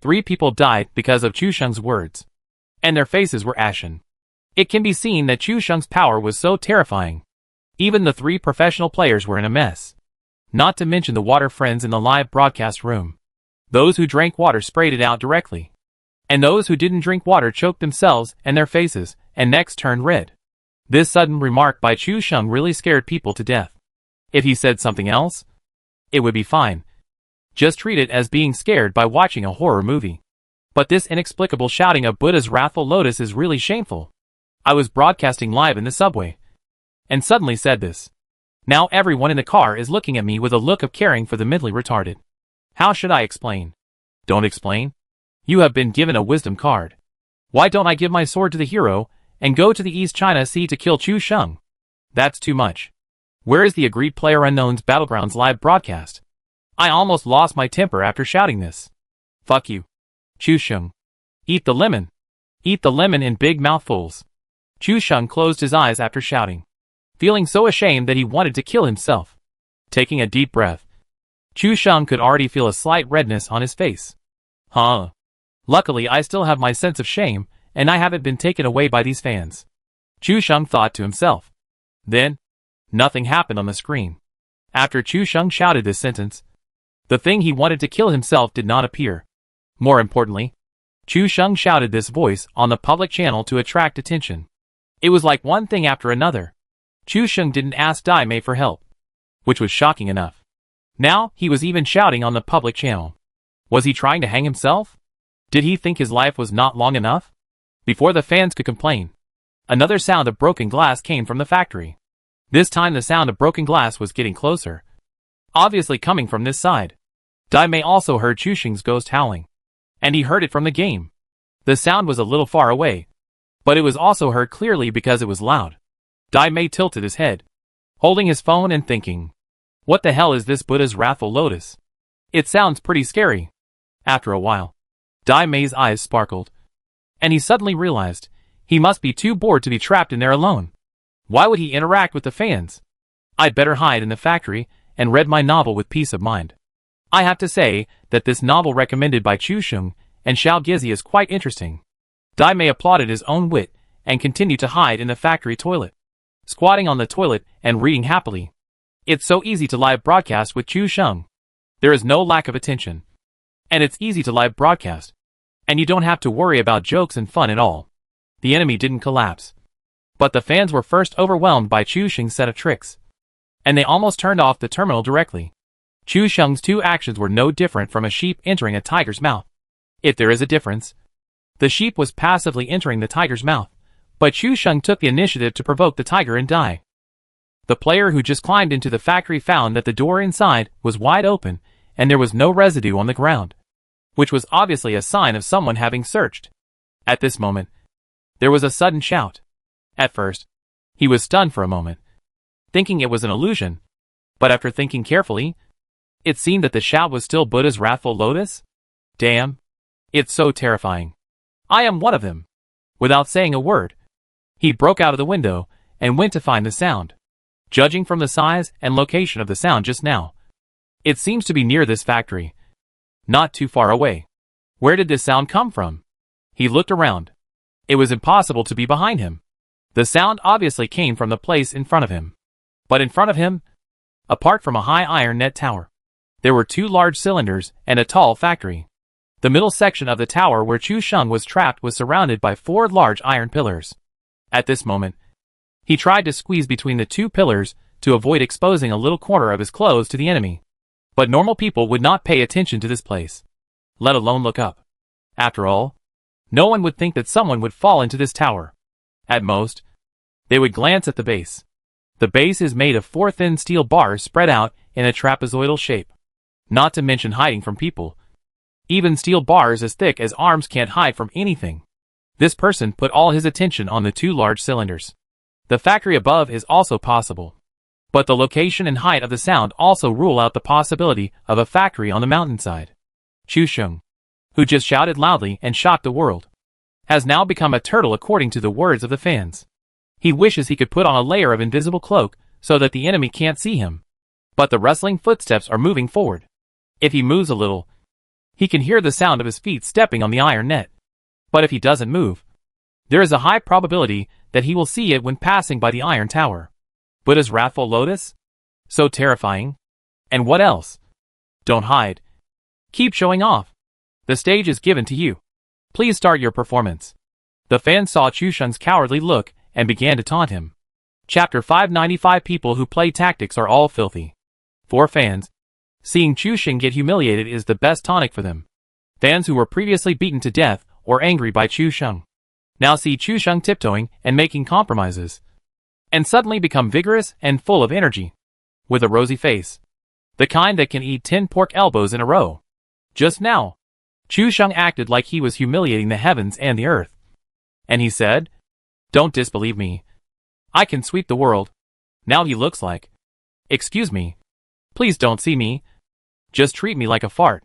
3 people died because of Chu Sheng's words, and their faces were ashen. It can be seen that Chu Sheng's power was so terrifying. Even the 3 professional players were in a mess. Not to mention the water friends in the live broadcast room. Those who drank water sprayed it out directly. And those who didn't drink water choked themselves and their faces and necks turned red. This sudden remark by Chu Sheng really scared people to death. If he said something else, it would be fine. Just treat it as being scared by watching a horror movie. But this inexplicable shouting of Buddha's wrathful lotus is really shameful. I was broadcasting live in the subway, and suddenly said this. Now everyone in the car is looking at me with a look of caring for the mentally retarded. How should I explain? Don't explain. You have been given a wisdom card. Why don't I give my sword to the hero, and go to the East China Sea to kill Chu Sheng? That's too much. Where is the agreed PlayerUnknown's Battlegrounds live broadcast? I almost lost my temper after shouting this. Fuck you. Chu Sheng. Eat the lemon. Eat the lemon in big mouthfuls. Chu Sheng closed his eyes after shouting, feeling so ashamed that he wanted to kill himself. Taking a deep breath, Chu Sheng could already feel a slight redness on his face. Huh. Luckily I still have my sense of shame, and I haven't been taken away by these fans. Chu Sheng thought to himself. Then, nothing happened on the screen. After Chu Sheng shouted this sentence, the thing he wanted to kill himself did not appear. More importantly, Chu Sheng shouted this voice on the public channel to attract attention. It was like one thing after another. Chu Sheng didn't ask Dai Mei for help, which was shocking enough. Now, he was even shouting on the public channel. Was he trying to hang himself? Did he think his life was not long enough? Before the fans could complain, another sound of broken glass came from the factory. This time the sound of broken glass was getting closer, obviously coming from this side. Dai Mei also heard Chu Sheng's ghost howling, and he heard it from the game. The sound was a little far away, but it was also heard clearly because it was loud. Dai Mei tilted his head, holding his phone and thinking, what the hell is this Buddha's wrathful lotus? It sounds pretty scary. After a while, Dai Mei's eyes sparkled, and he suddenly realized he must be too bored to be trapped in there alone. Why would he interact with the fans? I'd better hide in the factory and read my novel with peace of mind. I have to say that this novel recommended by Chu Sheng and Xiao Gizi is quite interesting. Dai Mei applauded his own wit and continued to hide in the factory toilet, squatting on the toilet and reading happily. It's so easy to live broadcast with Chu Sheng. There is no lack of attention. And it's easy to live broadcast. And you don't have to worry about jokes and fun at all. The enemy didn't collapse. But the fans were first overwhelmed by Chu Sheng's set of tricks, and they almost turned off the terminal directly. Chu Sheng's 2 actions were no different from a sheep entering a tiger's mouth. If there is a difference, the sheep was passively entering the tiger's mouth, but Chu Sheng took the initiative to provoke the tiger and die. The player who just climbed into the factory found that the door inside was wide open and there was no residue on the ground, which was obviously a sign of someone having searched. At this moment, there was a sudden shout. At first, he was stunned for a moment, thinking it was an illusion, but after thinking carefully, it seemed that the shout was still Buddha's wrathful lotus. Damn. It's so terrifying. I am one of them. Without saying a word, he broke out of the window and went to find the sound. Judging from the size and location of the sound just now, it seems to be near this factory, not too far away. Where did this sound come from? He looked around. It was impossible to be behind him. The sound obviously came from the place in front of him. But in front of him, apart from a high iron net tower, there were two large cylinders and a tall factory. The middle section of the tower where Chu Sheng was trapped was surrounded by four large iron pillars. At this moment, he tried to squeeze between the two pillars to avoid exposing a little corner of his clothes to the enemy. But normal people would not pay attention to this place, let alone look up. After all, no one would think that someone would fall into this tower. At most, they would glance at the base. The base is made of four thin steel bars spread out in a trapezoidal shape. Not to mention hiding from people. Even steel bars as thick as arms can't hide from anything. This person put all his attention on the two large cylinders. The factory above is also possible. But the location and height of the sound also rule out the possibility of a factory on the mountainside. Chu Sheng, who just shouted loudly and shocked the world, has now become a turtle according to the words of the fans. He wishes he could put on a layer of invisible cloak so that the enemy can't see him. But the rustling footsteps are moving forward. If he moves a little, he can hear the sound of his feet stepping on the iron net. But if he doesn't move, there is a high probability that he will see it when passing by the iron tower. Buddha's wrathful lotus? So terrifying. And what else? Don't hide. Keep showing off. The stage is given to you. Please start your performance. The fans saw Chu Sheng's cowardly look and began to taunt him. Chapter 595. People who play tactics are all filthy. For fans, seeing Chu Sheng get humiliated is the best tonic for them. Fans who were previously beaten to death or angry by Chu Sheng now see Chu Sheng tiptoeing and making compromises, and suddenly become vigorous and full of energy, with a rosy face, the kind that can eat 10 pork elbows in a row. Just now, Chu Sheng acted like he was humiliating the heavens and the earth. And he said, "Don't disbelieve me. I can sweep the world." Now he looks like, "Excuse me. Please don't see me. Just treat me like a fart."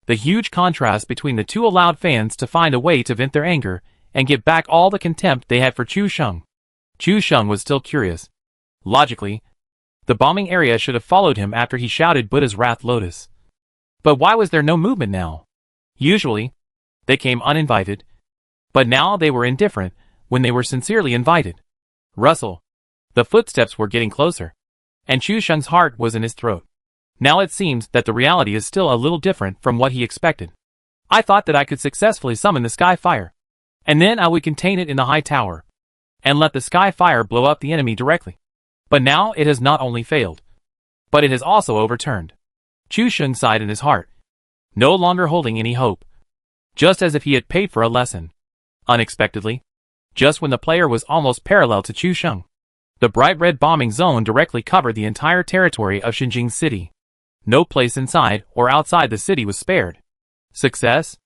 The huge contrast between the two allowed fans to find a way to vent their anger and get back all the contempt they had for Chu Sheng. Chu Sheng was still curious. Logically, the bombing area should have followed him after he shouted Buddha's wrath lotus. But why was there no movement now? Usually, they came uninvited, but now they were indifferent when they were sincerely invited. Rustle. The footsteps were getting closer, and Chu Sheng's heart was in his throat. Now it seems that the reality is still a little different from what he expected. I thought that I could successfully summon the sky fire, and then I would contain it in the high tower, and let the sky fire blow up the enemy directly. But now it has not only failed, but it has also overturned. Chu Sheng sighed in his heart, no longer holding any hope, just as if he had paid for a lesson. Unexpectedly, just when the player was almost parallel to Chu Sheng, the bright red bombing zone directly covered the entire territory of Xinjing City. No place inside or outside the city was spared. Success?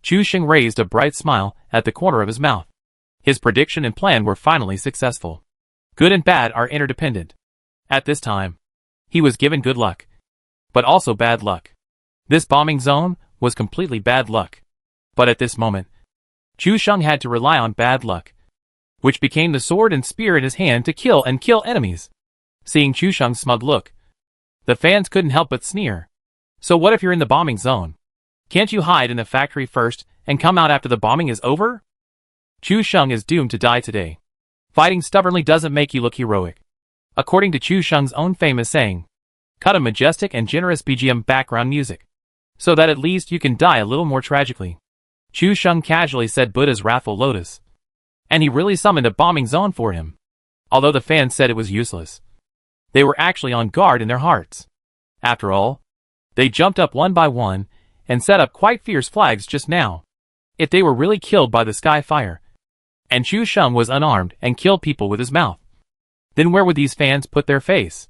Chu Sheng raised a bright smile at the corner of his mouth. His prediction and plan were finally successful. Good and bad are interdependent. At this time, he was given good luck, but also bad luck. This bombing zone was completely bad luck. But at this moment, Chu Sheng had to rely on bad luck, which became the sword and spear in his hand to kill enemies. Seeing Chu Sheng's smug look, the fans couldn't help but sneer. So what if you're in the bombing zone? Can't you hide in the factory first and come out after the bombing is over? Chu Sheng is doomed to die today. Fighting stubbornly doesn't make you look heroic. According to Chu Sheng's own famous saying, cut a majestic and generous BGM background music, so that at least you can die a little more tragically. Chu Sheng casually said Buddha's wrathful lotus, and he really summoned a bombing zone for him. Although the fans said it was useless, they were actually on guard in their hearts. After all, they jumped up one by one and set up quite fierce flags just now. If they were really killed by the sky fire, and Chu Sheng was unarmed and killed people with his mouth, Then where would these fans put their face?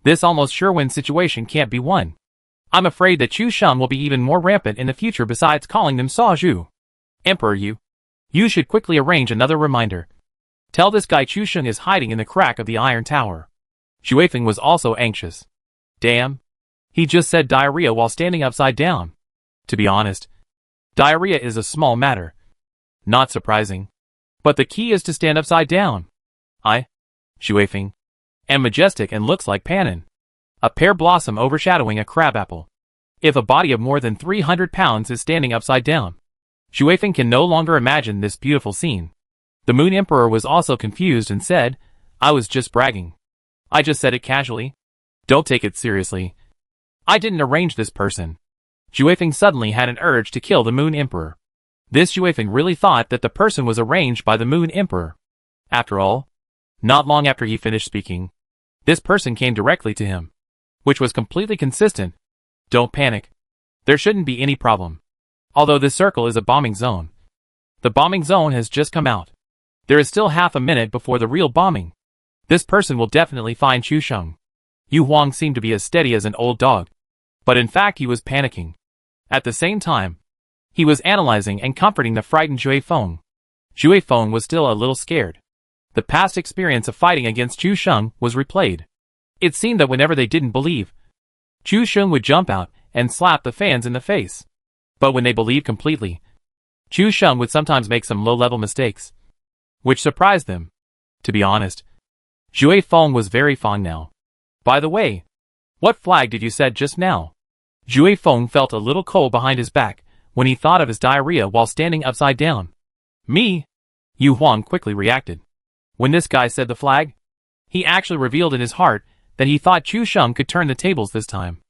This almost sure-win situation can't be won. I'm afraid that Chu Sheng will be even more rampant in the future besides calling them Sa Zhu. Emperor you should quickly arrange another reminder. Tell this guy Chu Sheng is hiding in the crack of the Iron Tower. Xu Weifeng was also anxious. Damn. He just said diarrhea while standing upside down. To be honest, diarrhea is a small matter. Not surprising. But the key is to stand upside down. Xu Weifeng. And majestic and looks like Panin. A pear blossom overshadowing a crabapple. If a body of more than 300 pounds is standing upside down, Xu Weifeng can no longer imagine this beautiful scene. The Moon Emperor was also confused and said, I was just bragging. I just said it casually. Don't take it seriously. I didn't arrange this person. Xu Weifeng suddenly had an urge to kill the Moon Emperor. This Xu Weifeng really thought that the person was arranged by the Moon Emperor. After all, not long after he finished speaking, this person came directly to him, which was completely consistent. Don't panic. There shouldn't be any problem. Although this circle is a bombing zone. The bombing zone has just come out. There is still half a minute before the real bombing. This person will definitely find Chu Sheng. Yu Huang seemed to be as steady as an old dog. But in fact he was panicking. At the same time, he was analyzing and comforting the frightened Xu Weifeng. Xu Weifeng was still a little scared. The past experience of fighting against Chu Sheng was replayed. It seemed that whenever they didn't believe, Chu Sheng would jump out and slap the fans in the face. But when they believed completely, Chu Sheng would sometimes make some low-level mistakes, which surprised them. To be honest, Xu Weifeng was very fond now. By the way, what flag did you set just now? Xu Weifeng felt a little cold behind his back when he thought of his diarrhea while standing upside down. Me? Yu Huang quickly reacted. When this guy said the flag, he actually revealed in his heart that he thought Chu Sheng could turn the tables this time.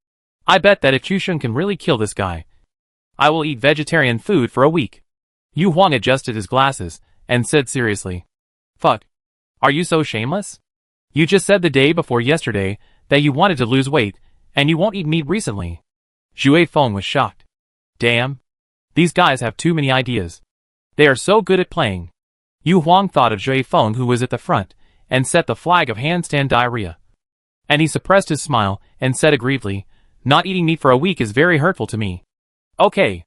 I bet that if Chu Sheng can really kill this guy, I will eat vegetarian food for a week. Yu Huang adjusted his glasses and said seriously, Fuck. Are you so shameless? You just said the day before yesterday that you wanted to lose weight and you won't eat meat recently. Xu Weifeng was shocked. Damn. These guys have too many ideas. They are so good at playing. Yu Huang thought of Xu Weifeng who was at the front and set the flag of handstand diarrhea. And he suppressed his smile and said aggrievedly, Not eating meat for a week is very hurtful to me. Okay.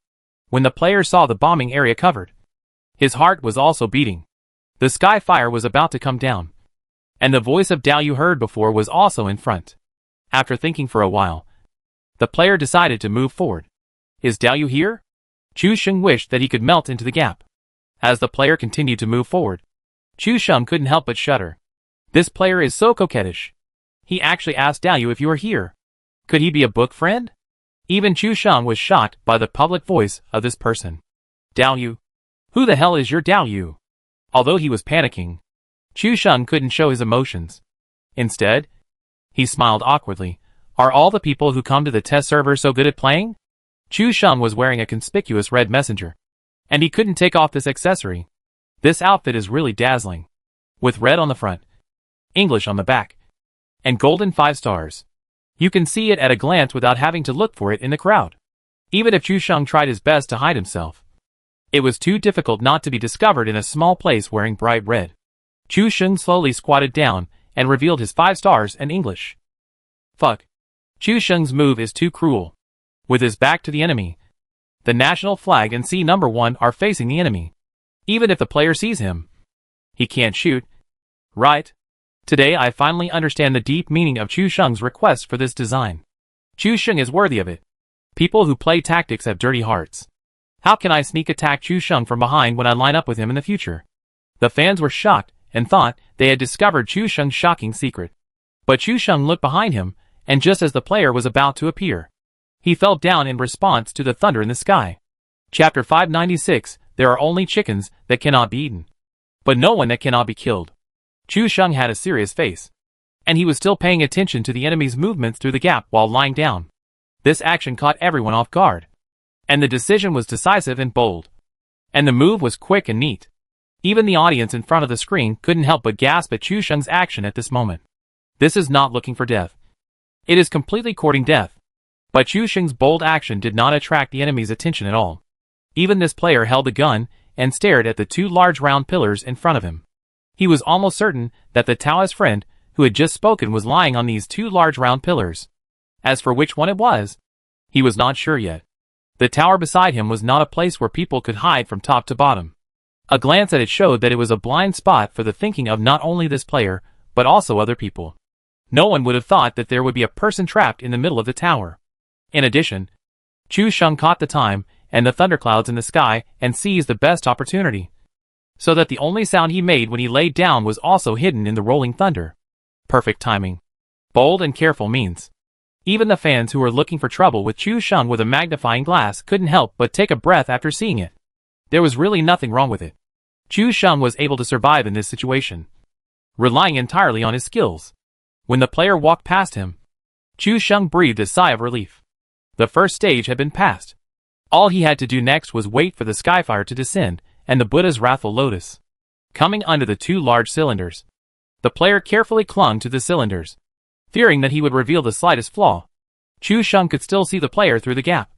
When the player saw the bombing area covered, his heart was also beating. The sky fire was about to come down. And the voice of Dao you heard before was also in front. After thinking for a while, the player decided to move forward. Is Dao you here? Chu Sheng wished that he could melt into the gap. As the player continued to move forward, Chu Sheng couldn't help but shudder. This player is so coquettish. He actually asked Dao you if you were here. Could he be a book friend? Even Chu Sheng was shocked by the public voice of this person. Dao you? Who the hell is your Dao you? Although he was panicking, Chu Sheng couldn't show his emotions. Instead, he smiled awkwardly. Are all the people who come to the test server so good at playing? Chu Sheng was wearing a conspicuous red messenger, and he couldn't take off this accessory. This outfit is really dazzling. With red on the front, English on the back, and golden 5 stars. You can see it at a glance without having to look for it in the crowd. Even if Chu Sheng tried his best to hide himself, it was too difficult not to be discovered in a small place wearing bright red. Chu Sheng slowly squatted down and revealed his 5 stars and English. Fuck. Chu Sheng's move is too cruel. With his back to the enemy, the national flag and C1 are facing the enemy. Even if the player sees him, he can't shoot. Right? Today I finally understand the deep meaning of Chu Sheng's request for this design. Chu Sheng is worthy of it. People who play tactics have dirty hearts. How can I sneak attack Chu Sheng from behind when I line up with him in the future? The fans were shocked and thought they had discovered Chu Sheng's shocking secret. But Chu Sheng looked behind him, and just as the player was about to appear, he fell down in response to the thunder in the sky. Chapter 596, There are only chickens that cannot be eaten, but no one that cannot be killed. Chu Sheng had a serious face, and he was still paying attention to the enemy's movements through the gap while lying down. This action caught everyone off guard, and the decision was decisive and bold. And the move was quick and neat. Even the audience in front of the screen couldn't help but gasp at Chu Sheng's action at this moment. This is not looking for death. It is completely courting death. But Chu Sheng's bold action did not attract the enemy's attention at all. Even this player held a gun and stared at the 2 large round pillars in front of him. He was almost certain that the Taoist friend who had just spoken was lying on these two large round pillars. As for which one it was, he was not sure yet. The tower beside him was not a place where people could hide from top to bottom. A glance at it showed that it was a blind spot for the thinking of not only this player, but also other people. No one would have thought that there would be a person trapped in the middle of the tower. In addition, Chu Sheng caught the time and the thunderclouds in the sky and seized the best opportunity, so that the only sound he made when he laid down was also hidden in the rolling thunder. Perfect timing. Bold and careful means. Even the fans who were looking for trouble with Chu Sheng with a magnifying glass couldn't help but take a breath after seeing it. There was really nothing wrong with it. Chu Sheng was able to survive in this situation, relying entirely on his skills. When the player walked past him, Chu Sheng breathed a sigh of relief. The first stage had been passed. All he had to do next was wait for the skyfire to descend and the Buddha's wrathful lotus coming under the two large cylinders. The player carefully clung to the cylinders, fearing that he would reveal the slightest flaw. Chu Sheng could still see the player through the gap.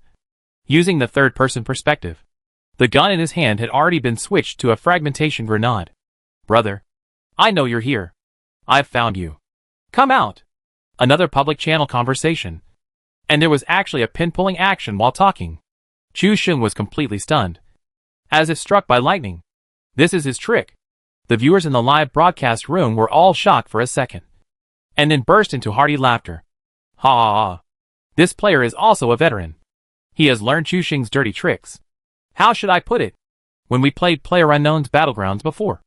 Using the third-person perspective, the gun in his hand had already been switched to a fragmentation grenade. "Brother, I know you're here. I've found you. Come out." Another public channel conversation. And there was actually a pin-pulling action while talking. Chu Sheng was completely stunned, as if struck by lightning. This is his trick. The viewers in the live broadcast room were all shocked for a second, and then burst into hearty laughter. Ha ha ha. This player is also a veteran. He has learned Chu Sheng's dirty tricks. How should I put it? When we played PlayerUnknown's Battlegrounds before,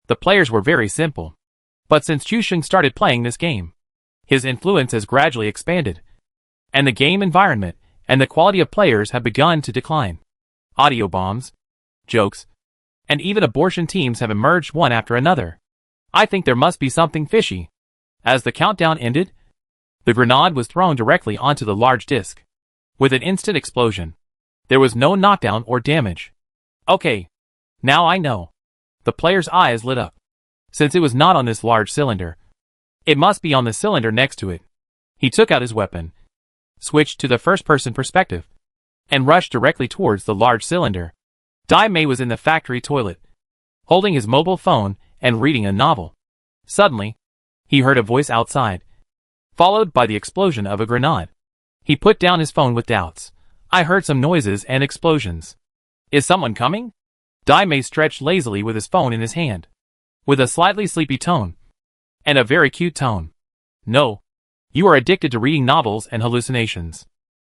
the players were very simple. But since Chu Sheng started playing this game, his influence has gradually expanded, and the game environment and the quality of players have begun to decline. Audio bombs, jokes, and even abortion teams have emerged one after another. I think there must be something fishy. As the countdown ended, the grenade was thrown directly onto the large disc. With an instant explosion, there was no knockdown or damage. Okay, now I know. The player's eyes lit up. Since it was not on this large cylinder, it must be on the cylinder next to it. He took out his weapon, switched to the first-person perspective, and rushed directly towards the large cylinder. Dai Mei was in the factory toilet, holding his mobile phone and reading a novel. Suddenly, he heard a voice outside, followed by the explosion of a grenade. He put down his phone with doubts. I heard some noises and explosions. Is someone coming? Dai Mei stretched lazily with his phone in his hand, with a slightly sleepy tone, and a very cute tone. No, you are addicted to reading novels and hallucinations.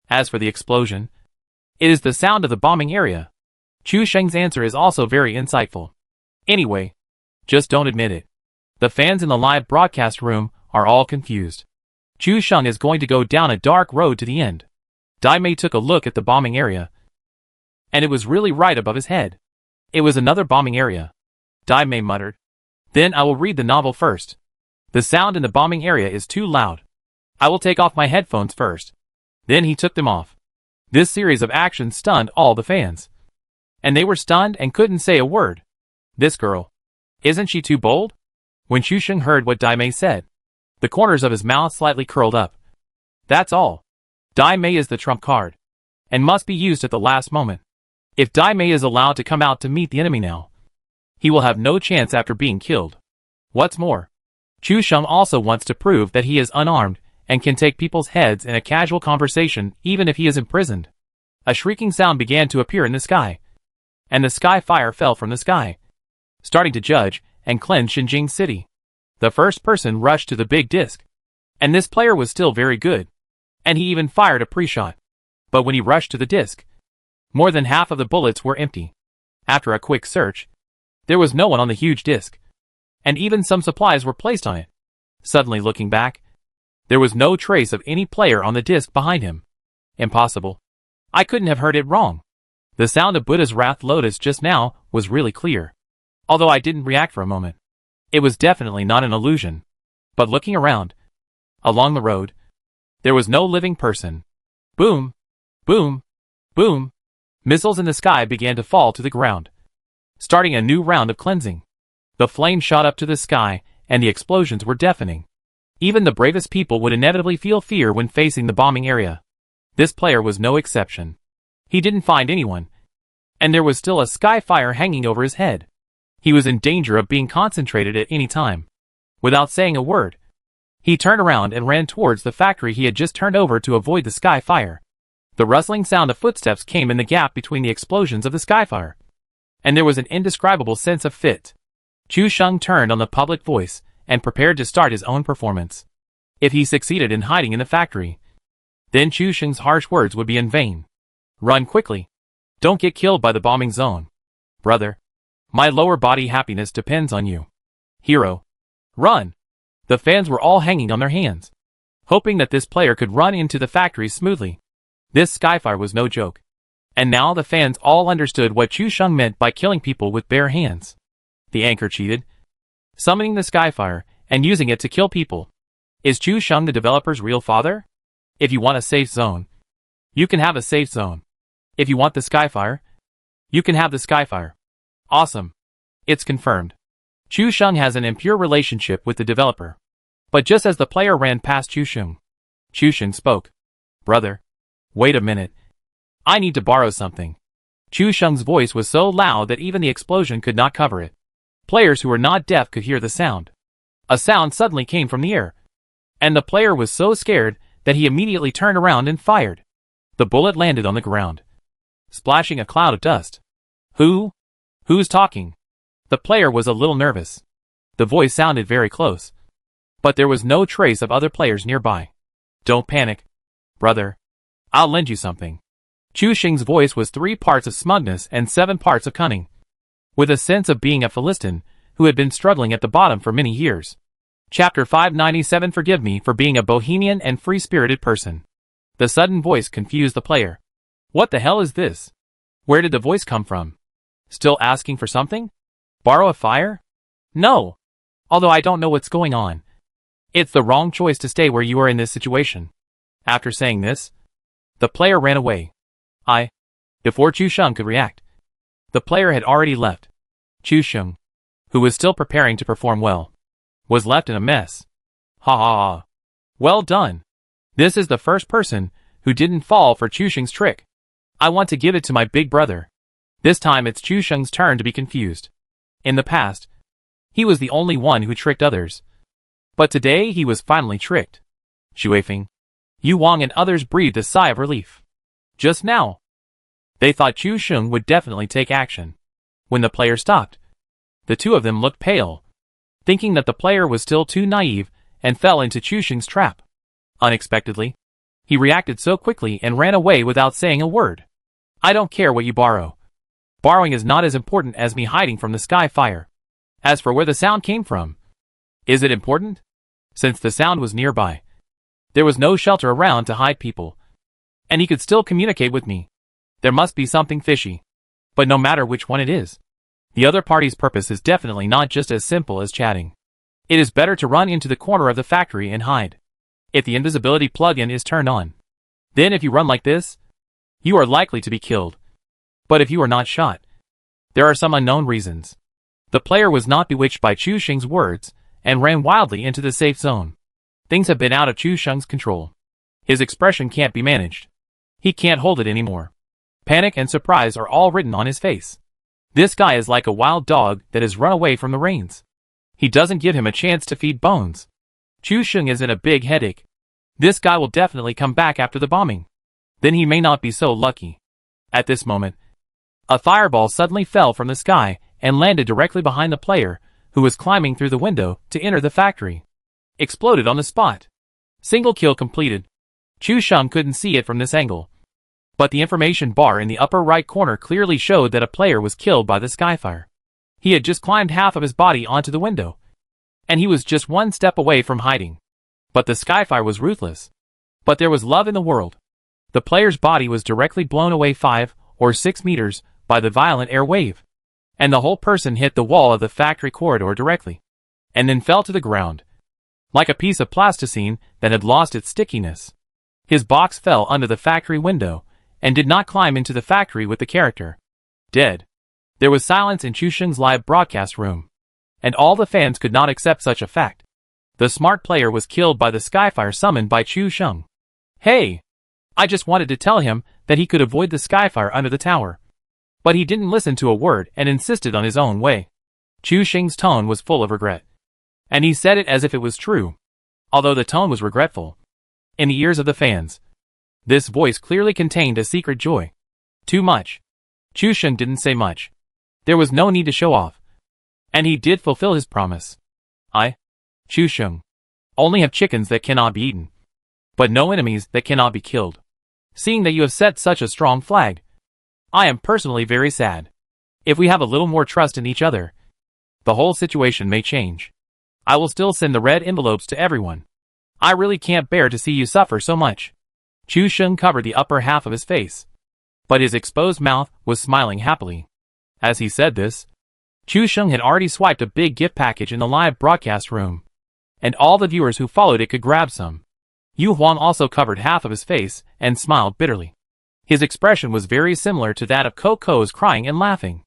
As for the explosion, it is the sound of the bombing area. Chu Sheng's answer is also very insightful. Anyway, just don't admit it. The fans in the live broadcast room are all confused. Chu Sheng is going to go down a dark road to the end. Dai Mei took a look at the bombing area, and it was really right above his head. It was another bombing area. Dai Mei muttered. Then I will read the novel first. The sound in the bombing area is too loud. I will take off my headphones first. Then he took them off. This series of actions stunned all the fans, and they were stunned and couldn't say a word. This girl, isn't she too bold? When Chu Sheng heard what Dai Mei said, the corners of his mouth slightly curled up. That's all. Dai Mei is the trump card, and must be used at the last moment. If Dai Mei is allowed to come out to meet the enemy now, he will have no chance after being killed. What's more, Chu Sheng also wants to prove that he is unarmed and can take people's heads in a casual conversation even if he is imprisoned. A shrieking sound began to appear in the sky, and the sky fire fell from the sky, starting to judge and cleanse Xinjing City. The first person rushed to the big disc, and this player was still very good, and he even fired a pre-shot. But when he rushed to the disc, more than half of the bullets were empty. After a quick search, there was no one on the huge disc, and even some supplies were placed on it. Suddenly looking back, there was no trace of any player on the disc behind him. Impossible. I couldn't have heard it wrong. The sound of Buddha's Wrath Lotus just now was really clear. Although I didn't react for a moment. It was definitely not an illusion. But looking around, along the road, there was no living person. Boom, boom, boom. Missiles in the sky began to fall to the ground, starting a new round of cleansing. The flame shot up to the sky, and the explosions were deafening. Even the bravest people would inevitably feel fear when facing the bombing area. This player was no exception. He didn't find anyone, and there was still a sky fire hanging over his head. He was in danger of being concentrated at any time. Without saying a word, He turned around and ran towards the factory he had just turned over to avoid the sky fire. The rustling sound of footsteps came in the gap between the explosions of the sky fire, and there was an indescribable sense of fit. Chu Sheng turned on the public voice and prepared to start his own performance. If he succeeded in hiding in the factory, then Chu Sheng's harsh words would be in vain. Run quickly. Don't get killed by the bombing zone. Brother, my lower body happiness depends on you. Hero, run. The fans were all hanging on their hands, hoping that this player could run into the factory smoothly. This skyfire was no joke. And now the fans all understood what Chu Sheng meant by killing people with bare hands. The anchor cheated, summoning the skyfire and using it to kill people. Is Chu Sheng the developer's real father? If you want a safe zone, you can have a safe zone. If you want the skyfire, you can have the skyfire. Awesome. It's confirmed. Chu Sheng has an impure relationship with the developer. But just as the player ran past Chu Sheng spoke. Brother, wait a minute. I need to borrow something. Chu Sheng's voice was so loud that even the explosion could not cover it. Players who were not deaf could hear the sound. A sound suddenly came from the air, and the player was so scared that he immediately turned around and fired. The bullet landed on the ground, splashing a cloud of dust. Who's talking? The player was a little nervous. The voice sounded very close, but there was no trace of other players nearby. Don't panic, brother. I'll lend you something. Chu Sheng's voice was 3 parts of smugness and 7 parts of cunning, with a sense of being a Philistine who had been struggling at the bottom for many years. Chapter 597. Forgive me for being a bohemian and free-spirited person. The sudden voice confused the player. What the hell is this? Where did the voice come from? Still asking for something? Borrow a fire? No. Although I don't know what's going on. It's the wrong choice to stay where you are in this situation. After saying this, the player ran away. Before Chu Sheng could react, the player had already left. Chu Sheng, who was still preparing to perform well, was left in a mess. Ha ha ha. Well done. This is the first person who didn't fall for Chu Sheng's trick. I want to give it to my big brother. This time it's Chu Sheng's turn to be confused. In the past, he was the only one who tricked others. But today he was finally tricked. Xuefeng, Yu Wang and others breathed a sigh of relief. Just now, they thought Chu Sheng would definitely take action. When the player stopped, the two of them looked pale, thinking that the player was still too naive and fell into Chu Sheng's trap. Unexpectedly, he reacted so quickly and ran away without saying a word. I don't care what you borrow. Borrowing is not as important as me hiding from the sky fire. As for where the sound came from, is it important? Since the sound was nearby, there was no shelter around to hide people, and he could still communicate with me. There must be something fishy. But no matter which one it is, the other party's purpose is definitely not just as simple as chatting. It is better to run into the corner of the factory and hide. If the invisibility plugin is turned on, then if you run like this, you are likely to be killed. But if you are not shot, there are some unknown reasons. The player was not bewitched by Chu Sheng's words and ran wildly into the safe zone. Things have been out of Chu Sheng's control. His expression can't be managed. He can't hold it anymore. Panic and surprise are all written on his face. This guy is like a wild dog that has run away from the reins. He doesn't give him a chance to feed bones. Chu Sheng is in a big headache. This guy will definitely come back after the bombing. Then he may not be so lucky. At this moment, a fireball suddenly fell from the sky and landed directly behind the player, who was climbing through the window to enter the factory. Exploded on the spot. Single kill completed. Chu Sheng couldn't see it from this angle, but the information bar in the upper right corner clearly showed that a player was killed by the skyfire. He had just climbed half of his body onto the window, and he was just one step away from hiding. But the skyfire was ruthless. But there was love in the world. The player's body was directly blown away 5 or 6 meters by the violent air wave, and the whole person hit the wall of the factory corridor directly, and then fell to the ground, like a piece of plasticine that had lost its stickiness. His box fell under the factory window, and did not climb into the factory with the character. Dead. There was silence in Chu Sheng's live broadcast room, and all the fans could not accept such a fact. The smart player was killed by the skyfire summoned by Chu Sheng. Hey! I just wanted to tell him that he could avoid the skyfire under the tower. But he didn't listen to a word and insisted on his own way. Chu Sheng's tone was full of regret, and he said it as if it was true. although the tone was regretful. In the ears of the fans, this voice clearly contained a secret joy. Too much. Chu Sheng didn't say much. There was no need to show off. And he did fulfill his promise. I, Chu Sheng, only have chickens that cannot be eaten, but no enemies that cannot be killed. Seeing that you have set such a strong flag, I am personally very sad. If we have a little more trust in each other, the whole situation may change. I will still send the red envelopes to everyone. I really can't bear to see you suffer so much. Chu Sheng covered the upper half of his face, but his exposed mouth was smiling happily. As he said this, Chu Sheng had already swiped a big gift package in the live broadcast room, and all the viewers who followed it could grab some. Yu Huang also covered half of his face and smiled bitterly. His expression was very similar to that of Coco's crying and laughing.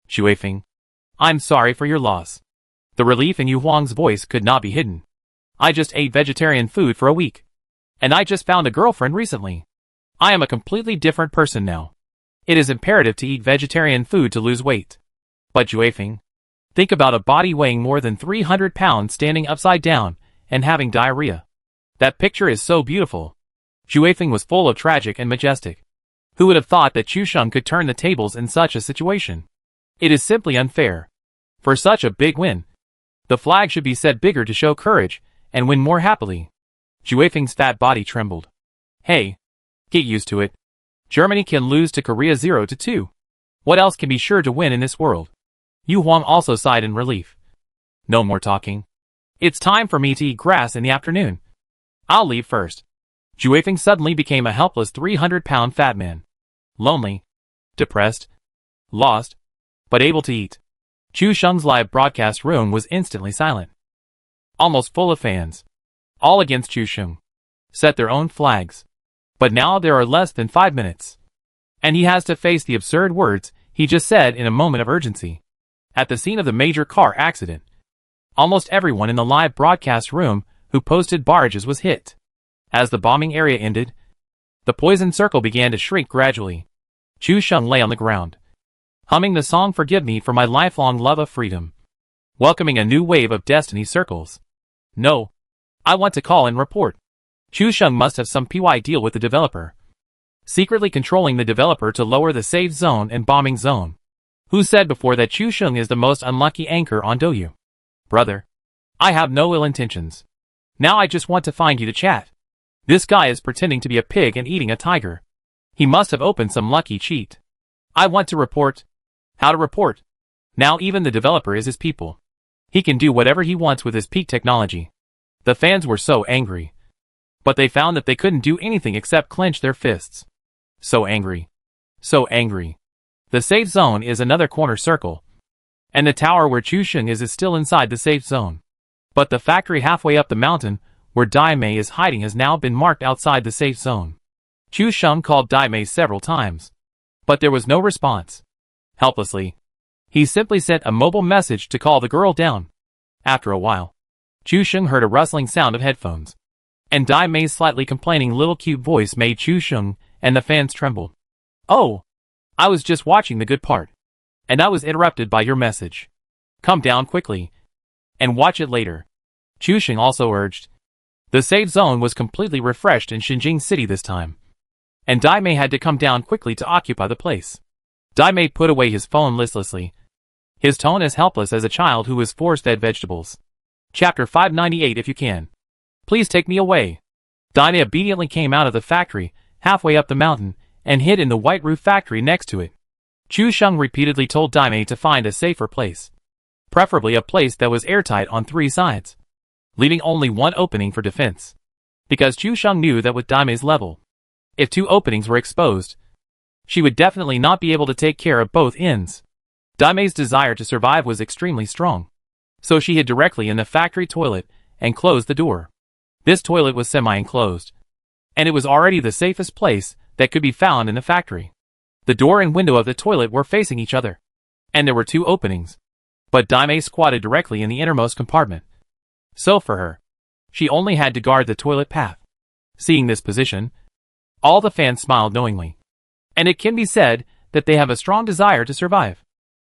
Xu Weifeng, I'm sorry for your loss. The relief in Yu Huang's voice could not be hidden. I just ate vegetarian food for a week. And I just found a girlfriend recently. I am a completely different person now. It is imperative to eat vegetarian food to lose weight. But Xu Weifeng, think about a body weighing more than 300 pounds standing upside down and having diarrhea. That picture is so beautiful. Xu Weifeng was full of tragic and majestic. Who would have thought that Chu Sheng could turn the tables in such a situation? It is simply unfair. For such a big win, the flag should be set bigger to show courage and win more happily. Xu Weifeng's fat body trembled. Hey, get used to it. Germany can lose to Korea 0-2. What else can be sure to win in this world? Yu Huang also sighed in relief. No more talking. It's time for me to eat grass in the afternoon. I'll leave first. Xu Weifeng suddenly became a helpless 300-pound fat man. Lonely, depressed, lost, but able to eat. Chu Sheng's live broadcast room was instantly silent. Almost full of fans. All against Chu Sheng. Set their own flags. But now there are less than 5 minutes. And he has to face the absurd words he just said in a moment of urgency. At the scene of the major car accident, almost everyone in the live broadcast room who posted barrages was hit. As the bombing area ended, the poison circle began to shrink gradually. Chu Sheng lay on the ground, humming the song Forgive Me for My Lifelong Love of Freedom, welcoming a new wave of destiny circles. No. I want to call and report. Chu Sheng must have some PY deal with the developer, secretly controlling the developer to lower the safe zone and bombing zone. Who said before that Chu Sheng is the most unlucky anchor on Douyu? Brother, I have no ill intentions. Now I just want to find you to chat. This guy is pretending to be a pig and eating a tiger. He must have opened some lucky cheat. I want to report. How to report? Now even the developer is his people. He can do whatever he wants with his peak technology. The fans were so angry. But they found that they couldn't do anything except clench their fists. So angry. So angry. The safe zone is another corner circle. And the tower where Chu Sheng is still inside the safe zone. But the factory halfway up the mountain, where Dai Mei is hiding, has now been marked outside the safe zone. Chu Sheng called Dai Mei several times. But there was no response. Helplessly, he simply sent a mobile message to call the girl down. After a while, Chu Sheng heard a rustling sound of headphones. And Dai Mei's slightly complaining little cute voice made Chu Sheng and the fans tremble. Oh, I was just watching the good part. And I was interrupted by your message. Come down quickly. And watch it later. Chu Sheng also urged. The safe zone was completely refreshed in Xinjing City this time. And Dai Mei had to come down quickly to occupy the place. Dai Mei put away his phone listlessly. His tone as helpless as a child who is force-fed vegetables. Chapter 598 If you can. Please take me away. Dai Mei obediently came out of the factory, halfway up the mountain, and hid in the white roof factory next to it. Chu Sheng repeatedly told Dai Mei to find a safer place. Preferably a place that was airtight on 3 sides, leaving only one opening for defense. Because Chu Sheng knew that with Dai Mei's level, if 2 openings were exposed, she would definitely not be able to take care of both ends. Dai Mei's desire to survive was extremely strong. So she hid directly in the factory toilet and closed the door. This toilet was semi-enclosed, and it was already the safest place that could be found in the factory. The door and window of the toilet were facing each other, and there were 2 openings. But Dai Mei squatted directly in the innermost compartment. So for her, she only had to guard the toilet path. Seeing this position, all the fans smiled knowingly. And it can be said that they have a strong desire to survive.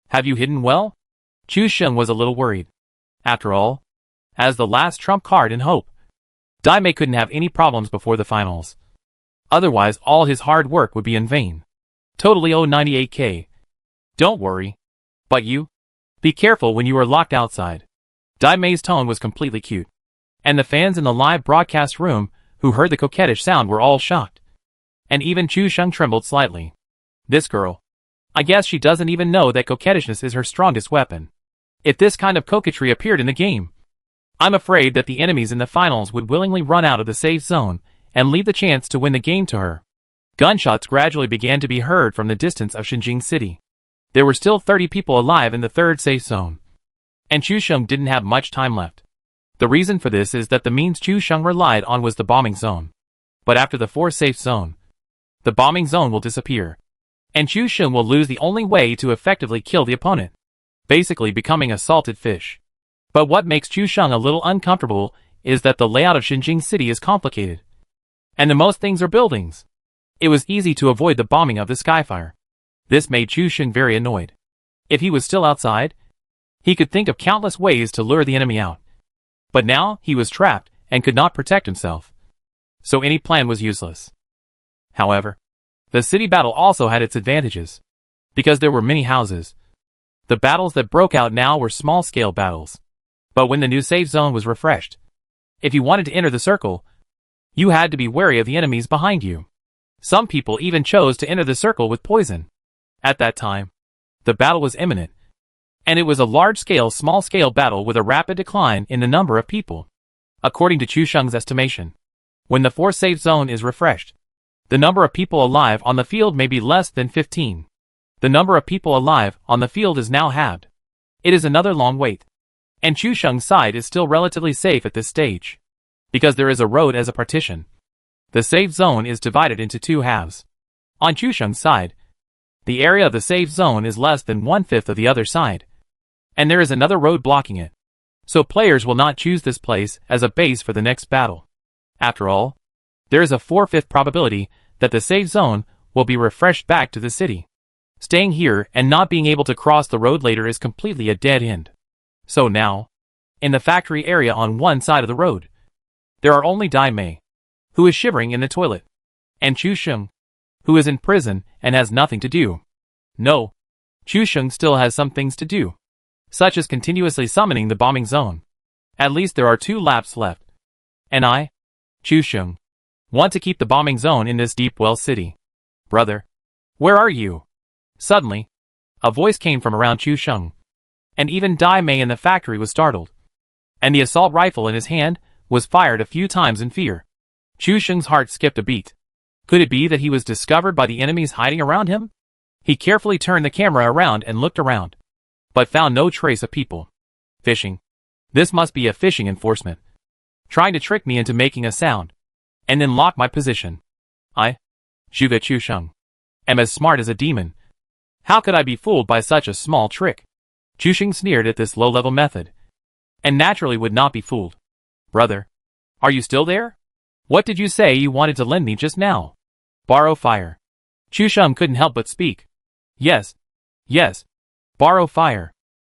Have you hidden well? Chu Sheng was a little worried. After all, as the last trump card in hope, Daimei couldn't have any problems before the finals. Otherwise, all his hard work would be in vain. Totally 098k. Don't worry. But you? Be careful when you are locked outside. Daimei's tone was completely cute. And the fans in the live broadcast room, who heard the coquettish sound, were all shocked. And even Chu Sheng trembled slightly. This girl. I guess she doesn't even know that coquettishness is her strongest weapon. If this kind of coquetry appeared in the game, I'm afraid that the enemies in the finals would willingly run out of the safe zone and leave the chance to win the game to her. Gunshots gradually began to be heard from the distance of Xinjing City. There were still 30 people alive in the third safe zone. And Chu Sheng didn't have much time left. The reason for this is that the means Chu Sheng relied on was the bombing zone. But after the fourth safe zone, the bombing zone will disappear. And Chu Sheng will lose the only way to effectively kill the opponent, basically becoming a salted fish. But what makes Chu Sheng a little uncomfortable is that the layout of Xinjing City is complicated. And the most things are buildings. It was easy to avoid the bombing of the Skyfire. This made Chu Sheng very annoyed. If he was still outside, he could think of countless ways to lure the enemy out. But now he was trapped and could not protect himself. So any plan was useless. However, the city battle also had its advantages. Because there were many houses. The battles that broke out now were small-scale battles. But when the new safe zone was refreshed, if you wanted to enter the circle, you had to be wary of the enemies behind you. Some people even chose to enter the circle with poison. At that time, the battle was imminent. And it was a large-scale, small-scale battle with a rapid decline in the number of people. According to Chu Sheng's estimation, when the fourth safe zone is refreshed, the number of people alive on the field may be less than 15. The number of people alive on the field is now halved. It is another long wait. And Chu Sheng's side is still relatively safe at this stage. Because there is a road as a partition. The safe zone is divided into two halves. On Chu Sheng's side, the area of the safe zone is less than 1/5 of the other side. And there is another road blocking it. So players will not choose this place as a base for the next battle. After all, there is a 4/5 probability that the safe zone will be refreshed back to the city. Staying here and not being able to cross the road later is completely a dead end. So now, in the factory area on one side of the road, there are only Daimei, who is shivering in the toilet, and Chu Sheng, who is in prison and has nothing to do. No, Chu Sheng still has some things to do, such as continuously summoning the bombing zone. At least there are 2 laps left. And I, Chu Sheng, want to keep the bombing zone in this deep well city. Brother, where are you? Suddenly, a voice came from around Chu Sheng, and even Daimei in the factory was startled. And the assault rifle in his hand was fired a few times in fear. Chu Sheng's heart skipped a beat. Could it be that he was discovered by the enemies hiding around him? He carefully turned the camera around and looked around, but found no trace of people. Fishing. This must be a fishing enforcement, trying to trick me into making a sound, and then lock my position. I, Zhuge Chu Sheng, am as smart as a demon. How could I be fooled by such a small trick? Chu Sheng sneered at this low-level method, and naturally would not be fooled. Brother, are you still there? What did you say you wanted to lend me just now? Borrow fire. Chu Sheng couldn't help but speak. Yes. Yes. Borrow fire.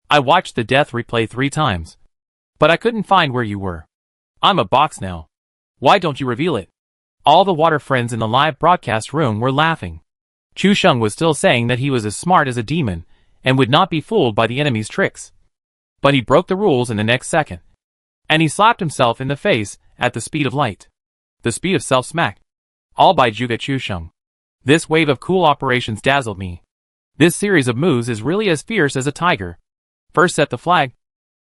I watched the death replay 3 times, but I couldn't find where you were. I'm a box now. Why don't you reveal it? All the water friends in the live broadcast room were laughing. Chu Sheng was still saying that he was as smart as a demon and would not be fooled by the enemy's tricks. But he broke the rules in the next second, and he slapped himself in the face at the speed of light. The speed of self-smack. All by Zhuge Chu Sheng. This wave of cool operations dazzled me. This series of moves is really as fierce as a tiger. First set the flag,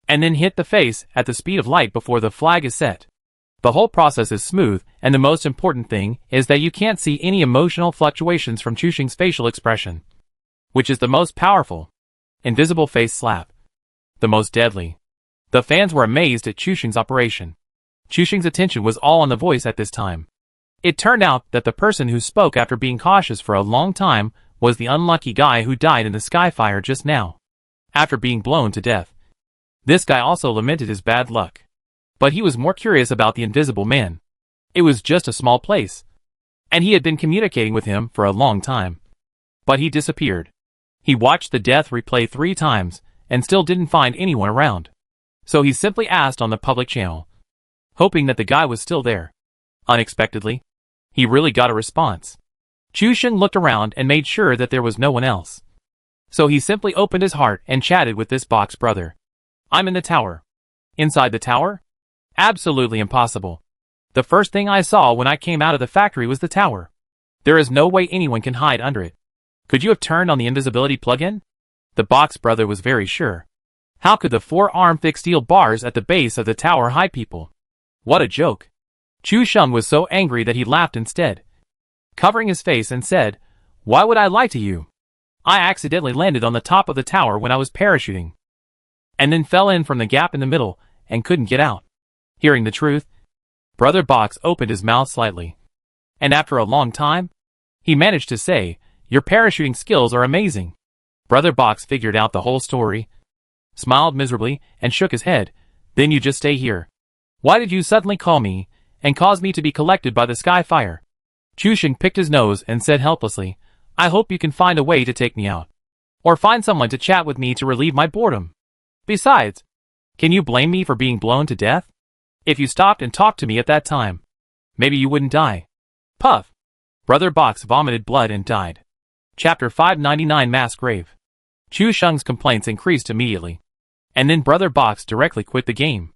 and then hit the face at the speed of light before the flag is set. The whole process is smooth, and the most important thing is that you can't see any emotional fluctuations from Chu Sheng's facial expression, which is the most powerful. Invisible face slap. The most deadly. The fans were amazed at Chu Sheng's operation. Chu Sheng's attention was all on the voice at this time. It turned out that the person who spoke after being cautious for a long time was the unlucky guy who died in the Skyfire just now, after being blown to death. This guy also lamented his bad luck. But he was more curious about the invisible man. It was just a small place, and he had been communicating with him for a long time. But he disappeared. He watched the death replay 3 times, and still didn't find anyone around. So he simply asked on the public channel, hoping that the guy was still there. Unexpectedly, he really got a response. Chu Sheng looked around and made sure that there was no one else. So he simply opened his heart and chatted with this box brother. I'm in the tower. Inside the tower? Absolutely impossible. The first thing I saw when I came out of the factory was the tower. There is no way anyone can hide under it. Could you have turned on the invisibility plug-in? The box brother was very sure. How could the 4-arm fixed steel bars at the base of the tower hide people? What a joke. Chu Sheng was so angry that he laughed instead, covering his face, and said, Why would I lie to you? I accidentally landed on the top of the tower when I was parachuting, and then fell in from the gap in the middle and couldn't get out. Hearing the truth, Brother Box opened his mouth slightly, and after a long time, he managed to say, Your parachuting skills are amazing. Brother Box figured out the whole story, smiled miserably, and shook his head. Then you just stay here. Why did you suddenly call me and cause me to be collected by the sky fire? Chu Sheng picked his nose and said helplessly, I hope you can find a way to take me out, or find someone to chat with me to relieve my boredom. Besides, can you blame me for being blown to death? If you stopped and talked to me at that time, maybe you wouldn't die. Puff. Brother Box vomited blood and died. Chapter 599 Mass Grave. Chu Sheng's complaints increased immediately, and then Brother Box directly quit the game.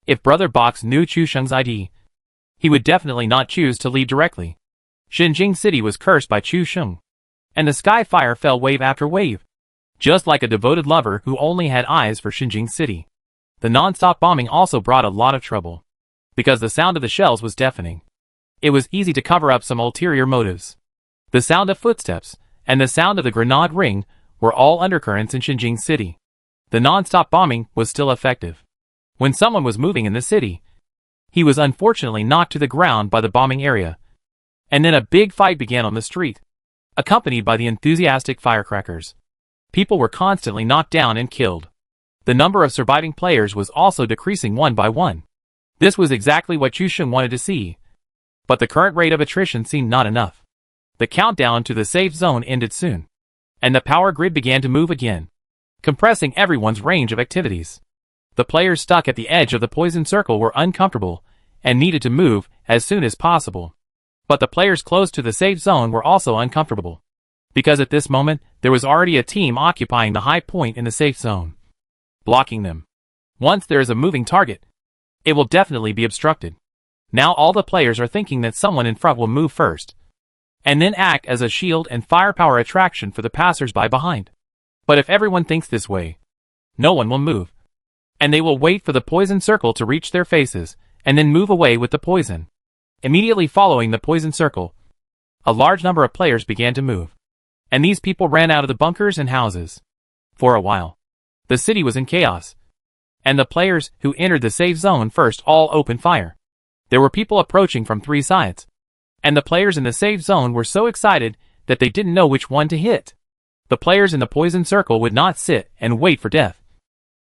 If Brother Box knew Chu Sheng's ID, he would definitely not choose to leave directly. Xinjing City was cursed by Chu Sheng, and the sky fire fell wave after wave, just like a devoted lover who only had eyes for Xinjing City. The non-stop bombing also brought a lot of trouble, because the sound of the shells was deafening. It was easy to cover up some ulterior motives. The sound of footsteps and the sound of the grenade ring were all undercurrents in Xinjing City. The non-stop bombing was still effective. When someone was moving in the city, he was unfortunately knocked to the ground by the bombing area, and then a big fight began on the street, accompanied by the enthusiastic firecrackers. People were constantly knocked down and killed. The number of surviving players was also decreasing one by one. This was exactly what Chu Sheng wanted to see, but the current rate of attrition seemed not enough. The countdown to the safe zone ended soon, and the power grid began to move again, compressing everyone's range of activities. The players stuck at the edge of the poison circle were uncomfortable and needed to move as soon as possible. But the players close to the safe zone were also uncomfortable, because at this moment there was already a team occupying the high point in the safe zone, blocking them. Once there is a moving target, it will definitely be obstructed. Now all the players are thinking that someone in front will move first, and then act as a shield and firepower attraction for the passers-by behind. But if everyone thinks this way, no one will move, and they will wait for the poison circle to reach their faces, and then move away with the poison. Immediately following the poison circle, a large number of players began to move, and these people ran out of the bunkers and houses. For a while, the city was in chaos, and the players who entered the safe zone first all opened fire. There were people approaching from 3 sides, and the players in the safe zone were so excited that they didn't know which one to hit. The players in the poison circle would not sit and wait for death,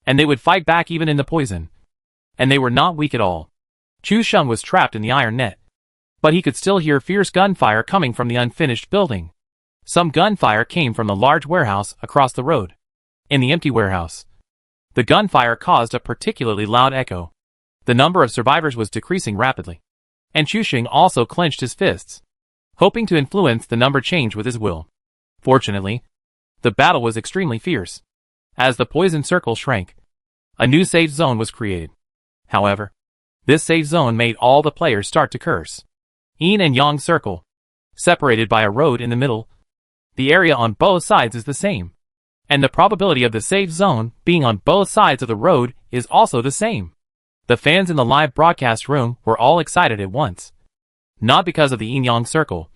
and they would fight back even in the poison. And they were not weak at all. Chu Sheng was trapped in the iron net, but he could still hear fierce gunfire coming from the unfinished building. Some gunfire came from the large warehouse across the road. In the empty warehouse, the gunfire caused a particularly loud echo. The number of survivors was decreasing rapidly, and Chu Sheng also clenched his fists, hoping to influence the number change with his will. Fortunately, the battle was extremely fierce. As the poison circle shrank, a new safe zone was created. However, this safe zone made all the players start to curse. Yin and Yang circle, separated by a road in the middle. The area on both sides is the same, and the probability of the safe zone being on both sides of the road is also the same. The fans in the live broadcast room were all excited at once, not because of the Yin Yang circle,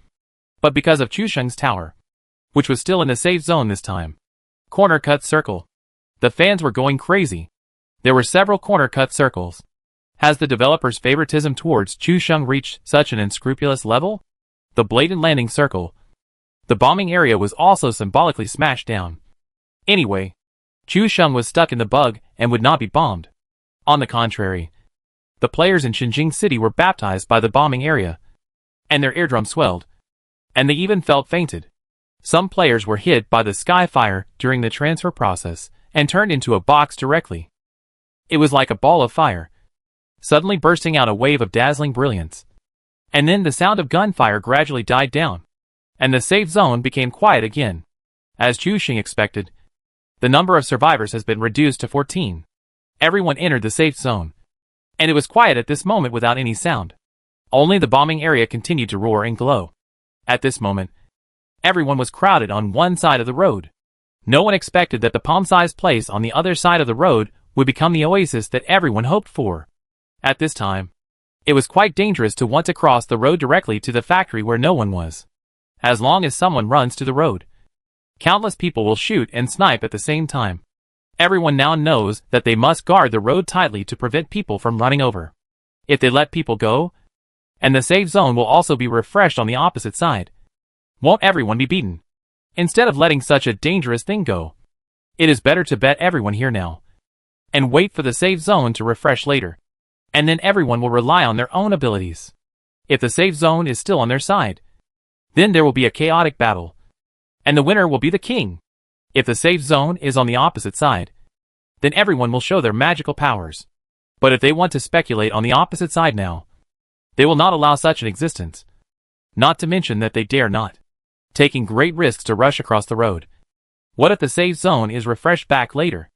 but because of Chu Sheng's tower, which was still in the safe zone this time. Corner cut circle. The fans were going crazy. There were several corner cut circles. Has the developer's favoritism towards Chu Sheng reached such an unscrupulous level? The blatant landing circle. The bombing area was also symbolically smashed down. Anyway, Chu Sheng was stuck in the bug and would not be bombed. On the contrary, the players in Xinjing City were baptized by the bombing area, and their eardrums swelled, and they even felt fainted. Some players were hit by the sky fire during the transfer process and turned into a box directly. It was like a ball of fire. suddenly bursting out a wave of dazzling brilliance. And then the sound of gunfire gradually died down, and the safe zone became quiet again. As Chu Xing expected, the number of survivors has been reduced to 14. Everyone entered the safe zone, and it was quiet at this moment without any sound. Only the bombing area continued to roar and glow. At this moment, everyone was crowded on one side of the road. No one expected that the palm-sized place on the other side of the road would become the oasis that everyone hoped for. At this time, it was quite dangerous to want to cross the road directly to the factory where no one was. As long as someone runs to the road, countless people will shoot and snipe at the same time. Everyone now knows that they must guard the road tightly to prevent people from running over. If they let people go, and the safe zone will also be refreshed on the opposite side, won't everyone be beaten? Instead of letting such a dangerous thing go, it is better to bet everyone here now, and wait for the safe zone to refresh later, and then everyone will rely on their own abilities. If the safe zone is still on their side, then there will be a chaotic battle, and the winner will be the king. If the safe zone is on the opposite side, then everyone will show their magical powers. But if they want to speculate on the opposite side now, they will not allow such an existence. Not to mention that they dare not, taking great risks to rush across the road. What if the safe zone is refreshed back later?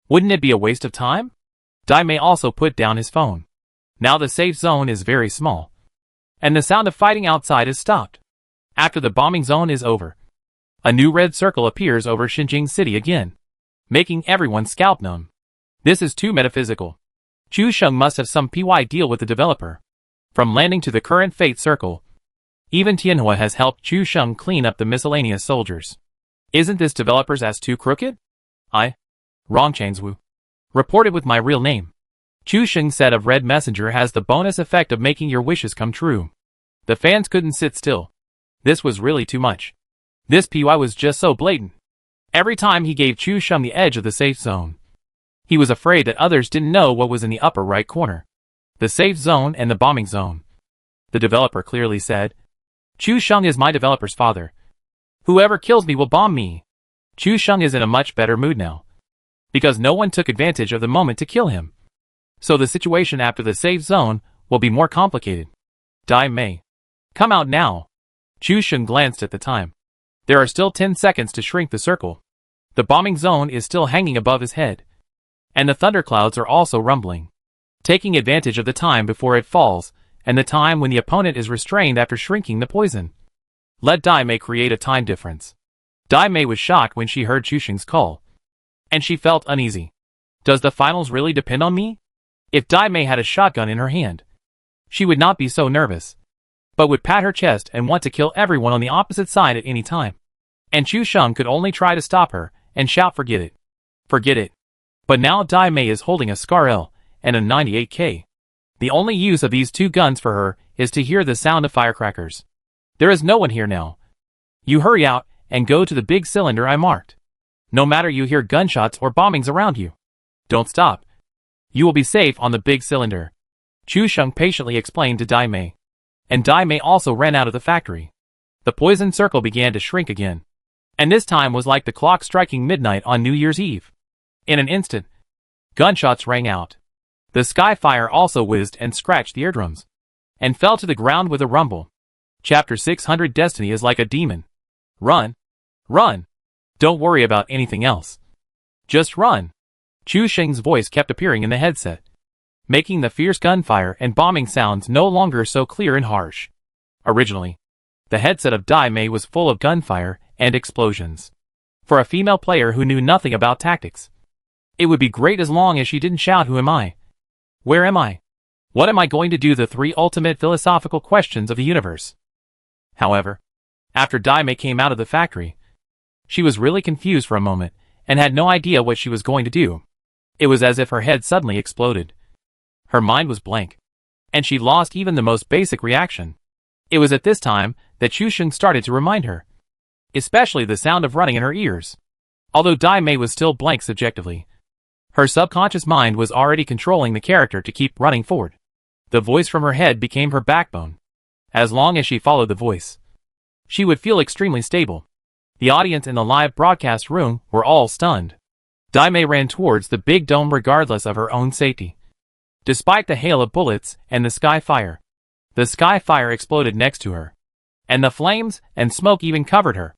Wouldn't it be a waste of time? Dai Mei also put down his phone. Now the safe zone is very small, and the sound of fighting outside is stopped. After the bombing zone is over, a new red circle appears over Xinjiang City again, making everyone scalp numb. This is too metaphysical. Chu Sheng must have some PY deal with the developer. From landing to the current fate circle, even Tianhua has helped Chu Sheng clean up the miscellaneous soldiers. Isn't this developer's ass too crooked? Wrong Changswu. Reported with my real name. Chu Sheng said of Red Messenger has the bonus effect of making your wishes come true. The fans couldn't sit still. This was really too much. This PY was just so blatant. Every time he gave Chu Sheng the edge of the safe zone, he was afraid that others didn't know what was in the upper right corner. The safe zone and the bombing zone. The developer clearly said, Chu Sheng is my developer's father. Whoever kills me will bomb me. Chu Sheng is in a much better mood now, because no one took advantage of the moment to kill him. So the situation after the safe zone will be more complicated. Dai Mei, come out now. Chu Sheng glanced at the time. There are still 10 seconds to shrink the circle. The bombing zone is still hanging above his head, and the thunderclouds are also rumbling, taking advantage of the time before it falls, and the time when the opponent is restrained after shrinking the poison. Let Dai Mei create a time difference. Dai Mei was shocked when she heard Chu Sheng's call, and she felt uneasy. Does the finals really depend on me? If Dai Mei had a shotgun in her hand, she would not be so nervous, but would pat her chest and want to kill everyone on the opposite side at any time. And Chu Sheng could only try to stop her and shout forget it. Forget it. But now Dai Mei is holding a Scar L and a 98K. The only use of these two guns for her is to hear the sound of firecrackers. There is no one here now. You hurry out and go to the big cylinder I marked. No matter you hear gunshots or bombings around you, don't stop. You will be safe on the big cylinder. Chu Sheng patiently explained to Dai Mei. And Dai Mei also ran out of the factory. The poison circle began to shrink again, and this time was like the clock striking midnight on New Year's Eve. In an instant, gunshots rang out. The sky fire also whizzed and scratched the eardrums, and fell to the ground with a rumble. Chapter 600 Destiny is like a demon. Run. Run. Don't worry about anything else. Just run. Chu Sheng's voice kept appearing in the headset, making the fierce gunfire and bombing sounds no longer so clear and harsh. Originally, the headset of Dai Mei was full of gunfire and explosions. For a female player who knew nothing about tactics, it would be great as long as she didn't shout, "Who am I? Where am I? What am I going to do?" The three ultimate philosophical questions of the universe. However, after Dai Mei came out of the factory, she was really confused for a moment and had no idea what she was going to do. It was as if her head suddenly exploded. Her mind was blank, and she lost even the most basic reaction. It was at this time that Chu Sheng started to remind her, especially the sound of running in her ears. Although Dai Mei was still blank subjectively, her subconscious mind was already controlling the character to keep running forward. The voice from her head became her backbone. As long as she followed the voice, she would feel extremely stable. The audience in the live broadcast room were all stunned. Dai Mei ran towards the big dome regardless of her own safety. Despite the hail of bullets and the sky fire exploded next to her. And the flames and smoke even covered her.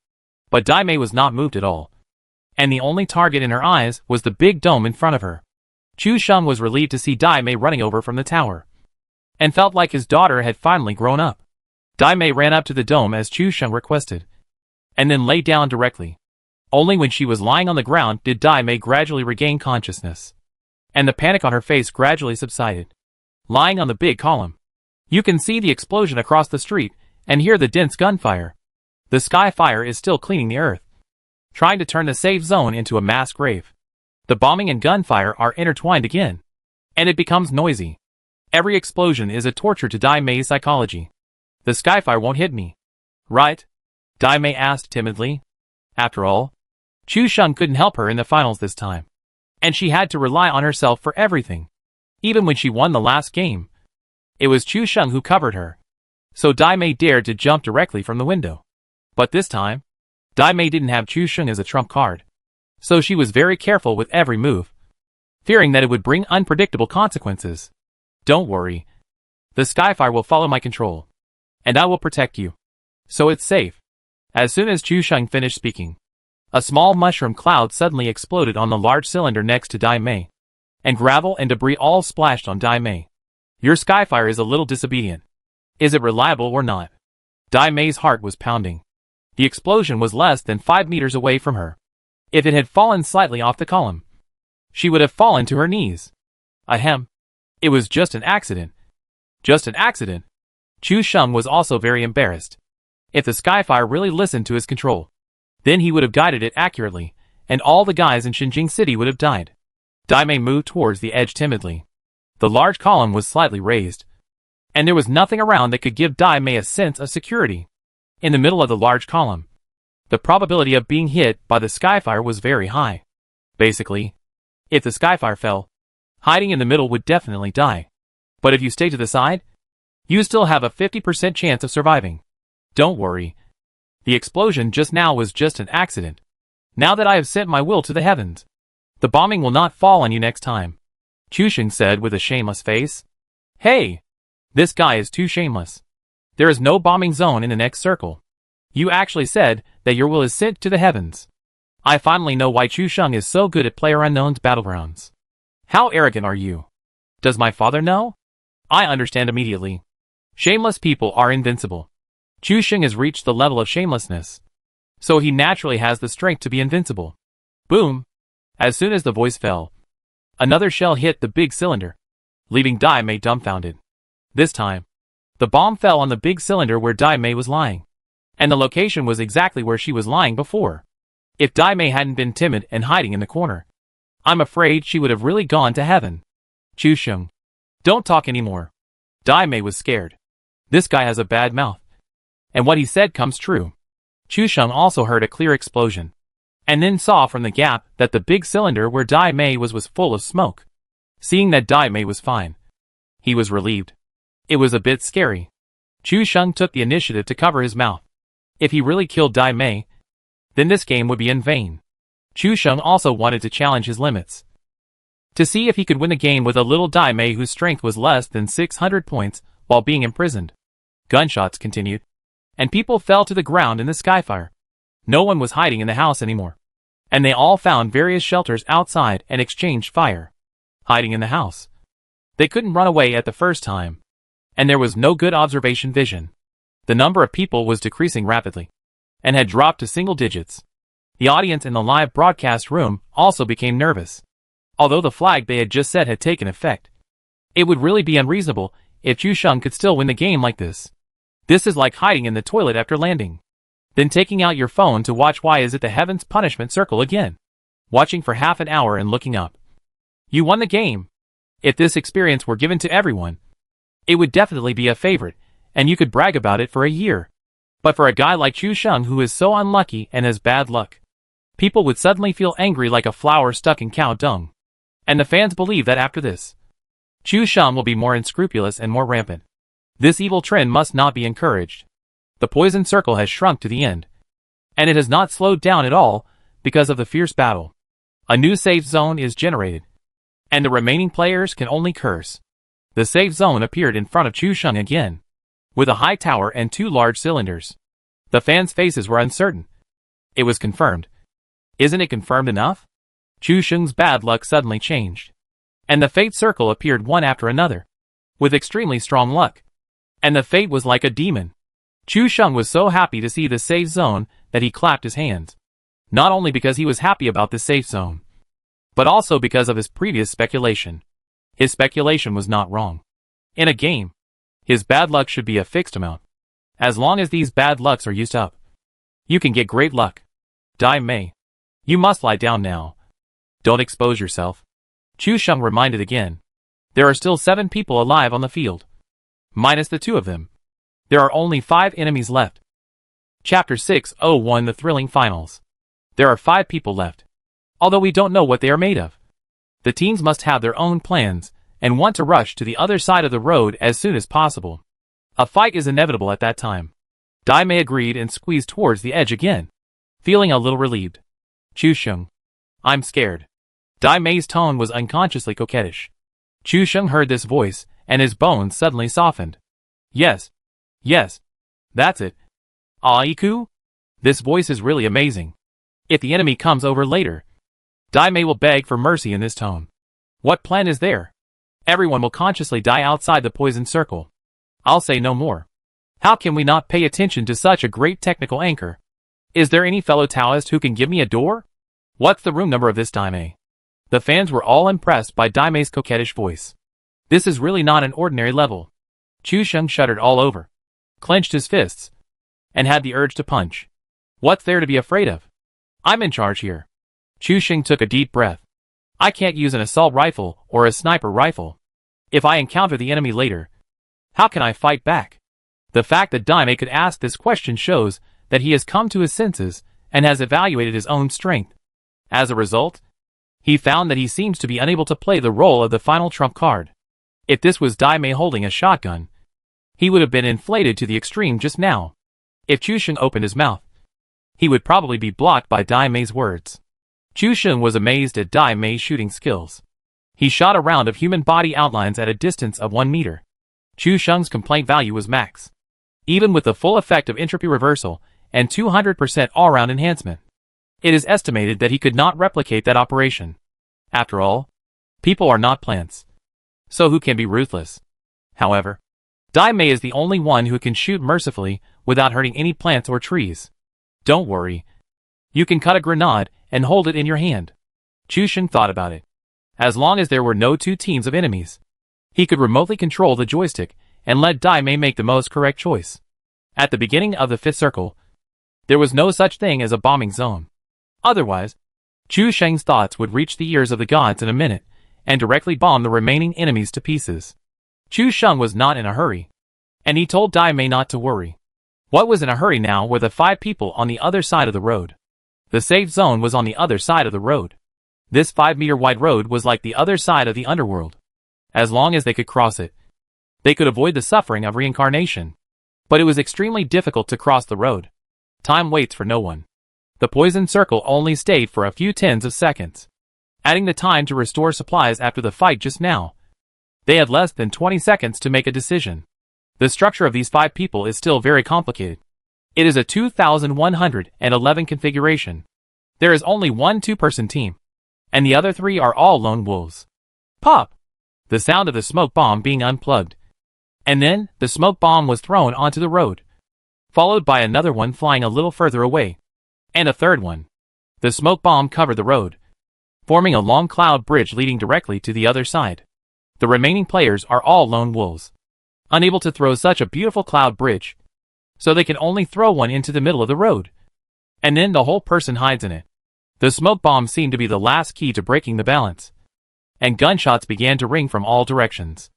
But Daimei was not moved at all. And the only target in her eyes was the big dome in front of her. Chu Sheng was relieved to see Daimei running over from the tower. And felt like his daughter had finally grown up. Daimei ran up to the dome as Chu Sheng requested. And then lay down directly. Only when she was lying on the ground did Daimei gradually regain consciousness. And the panic on her face gradually subsided. Lying on the big column. You can see the explosion across the street and hear the dense gunfire. The sky fire is still cleaning the earth, trying to turn the safe zone into a mass grave. The bombing and gunfire are intertwined again, and it becomes noisy. Every explosion is a torture to Daimei's psychology. The skyfire won't hit me, right? Daimei asked timidly. After all, Chu Sheng couldn't help her in the finals this time, and she had to rely on herself for everything. Even when she won the last game, it was Chu Sheng who covered her. So Daimei dared to jump directly from the window. But this time, Daimei didn't have Chu Sheng as a trump card. So she was very careful with every move, fearing that it would bring unpredictable consequences. Don't worry. The skyfire will follow my control. And I will protect you. So it's safe. As soon as Chu Sheng finished speaking, a small mushroom cloud suddenly exploded on the large cylinder next to Daimei. And gravel and debris all splashed on Daimei. Your skyfire is a little disobedient. Is it reliable or not? Daimei's heart was pounding. The explosion was less than 5 meters away from her. If it had fallen slightly off the column, she would have fallen to her knees. Ahem. It was just an accident. Just an accident. Chu Sheng was also very embarrassed. If the skyfire really listened to his control, then he would have guided it accurately, and all the guys in Xinjing City would have died. Daimei moved towards the edge timidly. The large column was slightly raised, and there was nothing around that could give Daimei a sense of security. In the middle of the large column, the probability of being hit by the skyfire was very high. Basically, if the skyfire fell, hiding in the middle would definitely die. But if you stay to the side, you still have a 50% chance of surviving. Don't worry. The explosion just now was just an accident. Now that I have sent my will to the heavens, the bombing will not fall on you next time. Chu Sheng said with a shameless face. Hey! This guy is too shameless. There is no bombing zone in the next circle. You actually said that your will is sent to the heavens. I finally know why Chu Sheng is so good at PlayerUnknown's battlegrounds. How arrogant are you? Does my father know? I understand immediately. Shameless people are invincible. Chu Sheng has reached the level of shamelessness, so he naturally has the strength to be invincible. Boom! As soon as the voice fell, another shell hit the big cylinder, leaving Daimei dumbfounded. This time, the bomb fell on the big cylinder where Daimei was lying, and the location was exactly where she was lying before. If Daimei hadn't been timid and hiding in the corner, I'm afraid she would have really gone to heaven. Chu Sheng, don't talk anymore. Daimei was scared. This guy has a bad mouth. And what he said comes true. Chu Sheng also heard a clear explosion, and then saw from the gap that the big cylinder where Daimei was full of smoke. Seeing that Daimei was fine, he was relieved. It was a bit scary. Chu Sheng took the initiative to cover his mouth. If he really killed Daimei, then this game would be in vain. Chu Sheng also wanted to challenge his limits, to see if he could win the game with a little Daimei whose strength was less than 600 points while being imprisoned. Gunshots continued, and people fell to the ground in the skyfire. No one was hiding in the house anymore, and they all found various shelters outside and exchanged fire. Hiding in the house. They couldn't run away at the first time, and there was no good observation vision. The number of people was decreasing rapidly, and had dropped to single digits. The audience in the live broadcast room also became nervous. Although the flag they had just set had taken effect, it would really be unreasonable if Chu Sheng could still win the game like this. This is like hiding in the toilet after landing, then taking out your phone to watch Why Is It the Heavens punishment circle again, watching for half an hour and looking up. You won the game. If this experience were given to everyone, it would definitely be a favorite, and you could brag about it for a year. But for a guy like Chu Sheng who is so unlucky and has bad luck, people would suddenly feel angry like a flower stuck in cow dung. And the fans believe that after this, Chu Sheng will be more unscrupulous and more rampant. This evil trend must not be encouraged. The poison circle has shrunk to the end, and it has not slowed down at all because of the fierce battle. A new safe zone is generated, and the remaining players can only curse. The safe zone appeared in front of Chu Sheng again, with a high tower and 2 large cylinders. The fans' faces were uncertain. It was confirmed. Isn't it confirmed enough? Chu Sheng's bad luck suddenly changed, and the fate circle appeared one after another, with extremely strong luck. And the fate was like a demon. Chu Sheng was so happy to see the safe zone that he clapped his hands. Not only because he was happy about the safe zone, but also because of his previous speculation. His speculation was not wrong. In a game, his bad luck should be a fixed amount. As long as these bad lucks are used up, you can get great luck. Dai Mei, you must lie down now. Don't expose yourself. Chu Sheng reminded again. There are still 7 people alive on the field, minus the 2 of them. There are only 5 enemies left. Chapter 601 The Thrilling Finals. There are 5 people left, although we don't know what they are made of. The teams must have their own plans and want to rush to the other side of the road as soon as possible. A fight is inevitable at that time. Dai Mei agreed and squeezed towards the edge again, feeling a little relieved. Chu Sheng, I'm scared. Dai Mei's tone was unconsciously coquettish. Chu Sheng heard this voice, and his bones suddenly softened. Yes. Yes. That's it. Aiku? This voice is really amazing. If the enemy comes over later, Dai Mei will beg for mercy in this tone. What plan is there? Everyone will consciously die outside the poison circle. I'll say no more. How can we not pay attention to such a great technical anchor? Is there any fellow Taoist who can give me a door? What's the room number of this Dai Mei? The fans were all impressed by Dai Mei's coquettish voice. This is really not an ordinary level. Chu Sheng shuddered all over, clenched his fists, and had the urge to punch. What's there to be afraid of? I'm in charge here. Chu Sheng took a deep breath. I can't use an assault rifle or a sniper rifle. If I encounter the enemy later, how can I fight back? The fact that Dai Mei could ask this question shows that he has come to his senses and has evaluated his own strength. As a result, he found that he seems to be unable to play the role of the final trump card. If this was Dai Mei holding a shotgun, he would have been inflated to the extreme just now. If Chu Sheng opened his mouth, he would probably be blocked by Dai Mei's words. Chu Sheng was amazed at Dai Mei's shooting skills. He shot a round of human body outlines at a distance of 1 meter. Chu Sheng's complaint value was max, even with the full effect of entropy reversal and 200% all-round enhancement. It is estimated that he could not replicate that operation. After all, people are not plants, so who can be ruthless? However, Dai Mei is the only one who can shoot mercifully without hurting any plants or trees. Don't worry. You can cut a grenade and hold it in your hand. Chu Sheng thought about it. As long as there were no 2 teams of enemies, he could remotely control the joystick and let Dai Mei make the most correct choice. At the beginning of the 5th circle, there was no such thing as a bombing zone. Otherwise, Chu Sheng's thoughts would reach the ears of the gods in a minute and directly bomb the remaining enemies to pieces. Chu Sheng was not in a hurry, and he told Dai Mei not to worry. What was in a hurry now were the 5 people on the other side of the road. The safe zone was on the other side of the road. This 5-meter wide road was like the other side of the underworld. As long as they could cross it, they could avoid the suffering of reincarnation. But it was extremely difficult to cross the road. Time waits for no one. The poison circle only stayed for a few tens of seconds, adding the time to restore supplies after the fight just now. They had less than 20 seconds to make a decision. The structure of these 5 people is still very complicated. It is a 2111 configuration. There is only one 2-person team, and the other 3 are all lone wolves. Pop! The sound of the smoke bomb being unplugged. And then, the smoke bomb was thrown onto the road, followed by another one flying a little further away, and a third one. The smoke bomb covered the road, forming a long cloud bridge leading directly to the other side. The remaining players are all lone wolves, unable to throw such a beautiful cloud bridge, so they can only throw one into the middle of the road, and then the whole person hides in it. The smoke bomb seemed to be the last key to breaking the balance, and gunshots began to ring from all directions.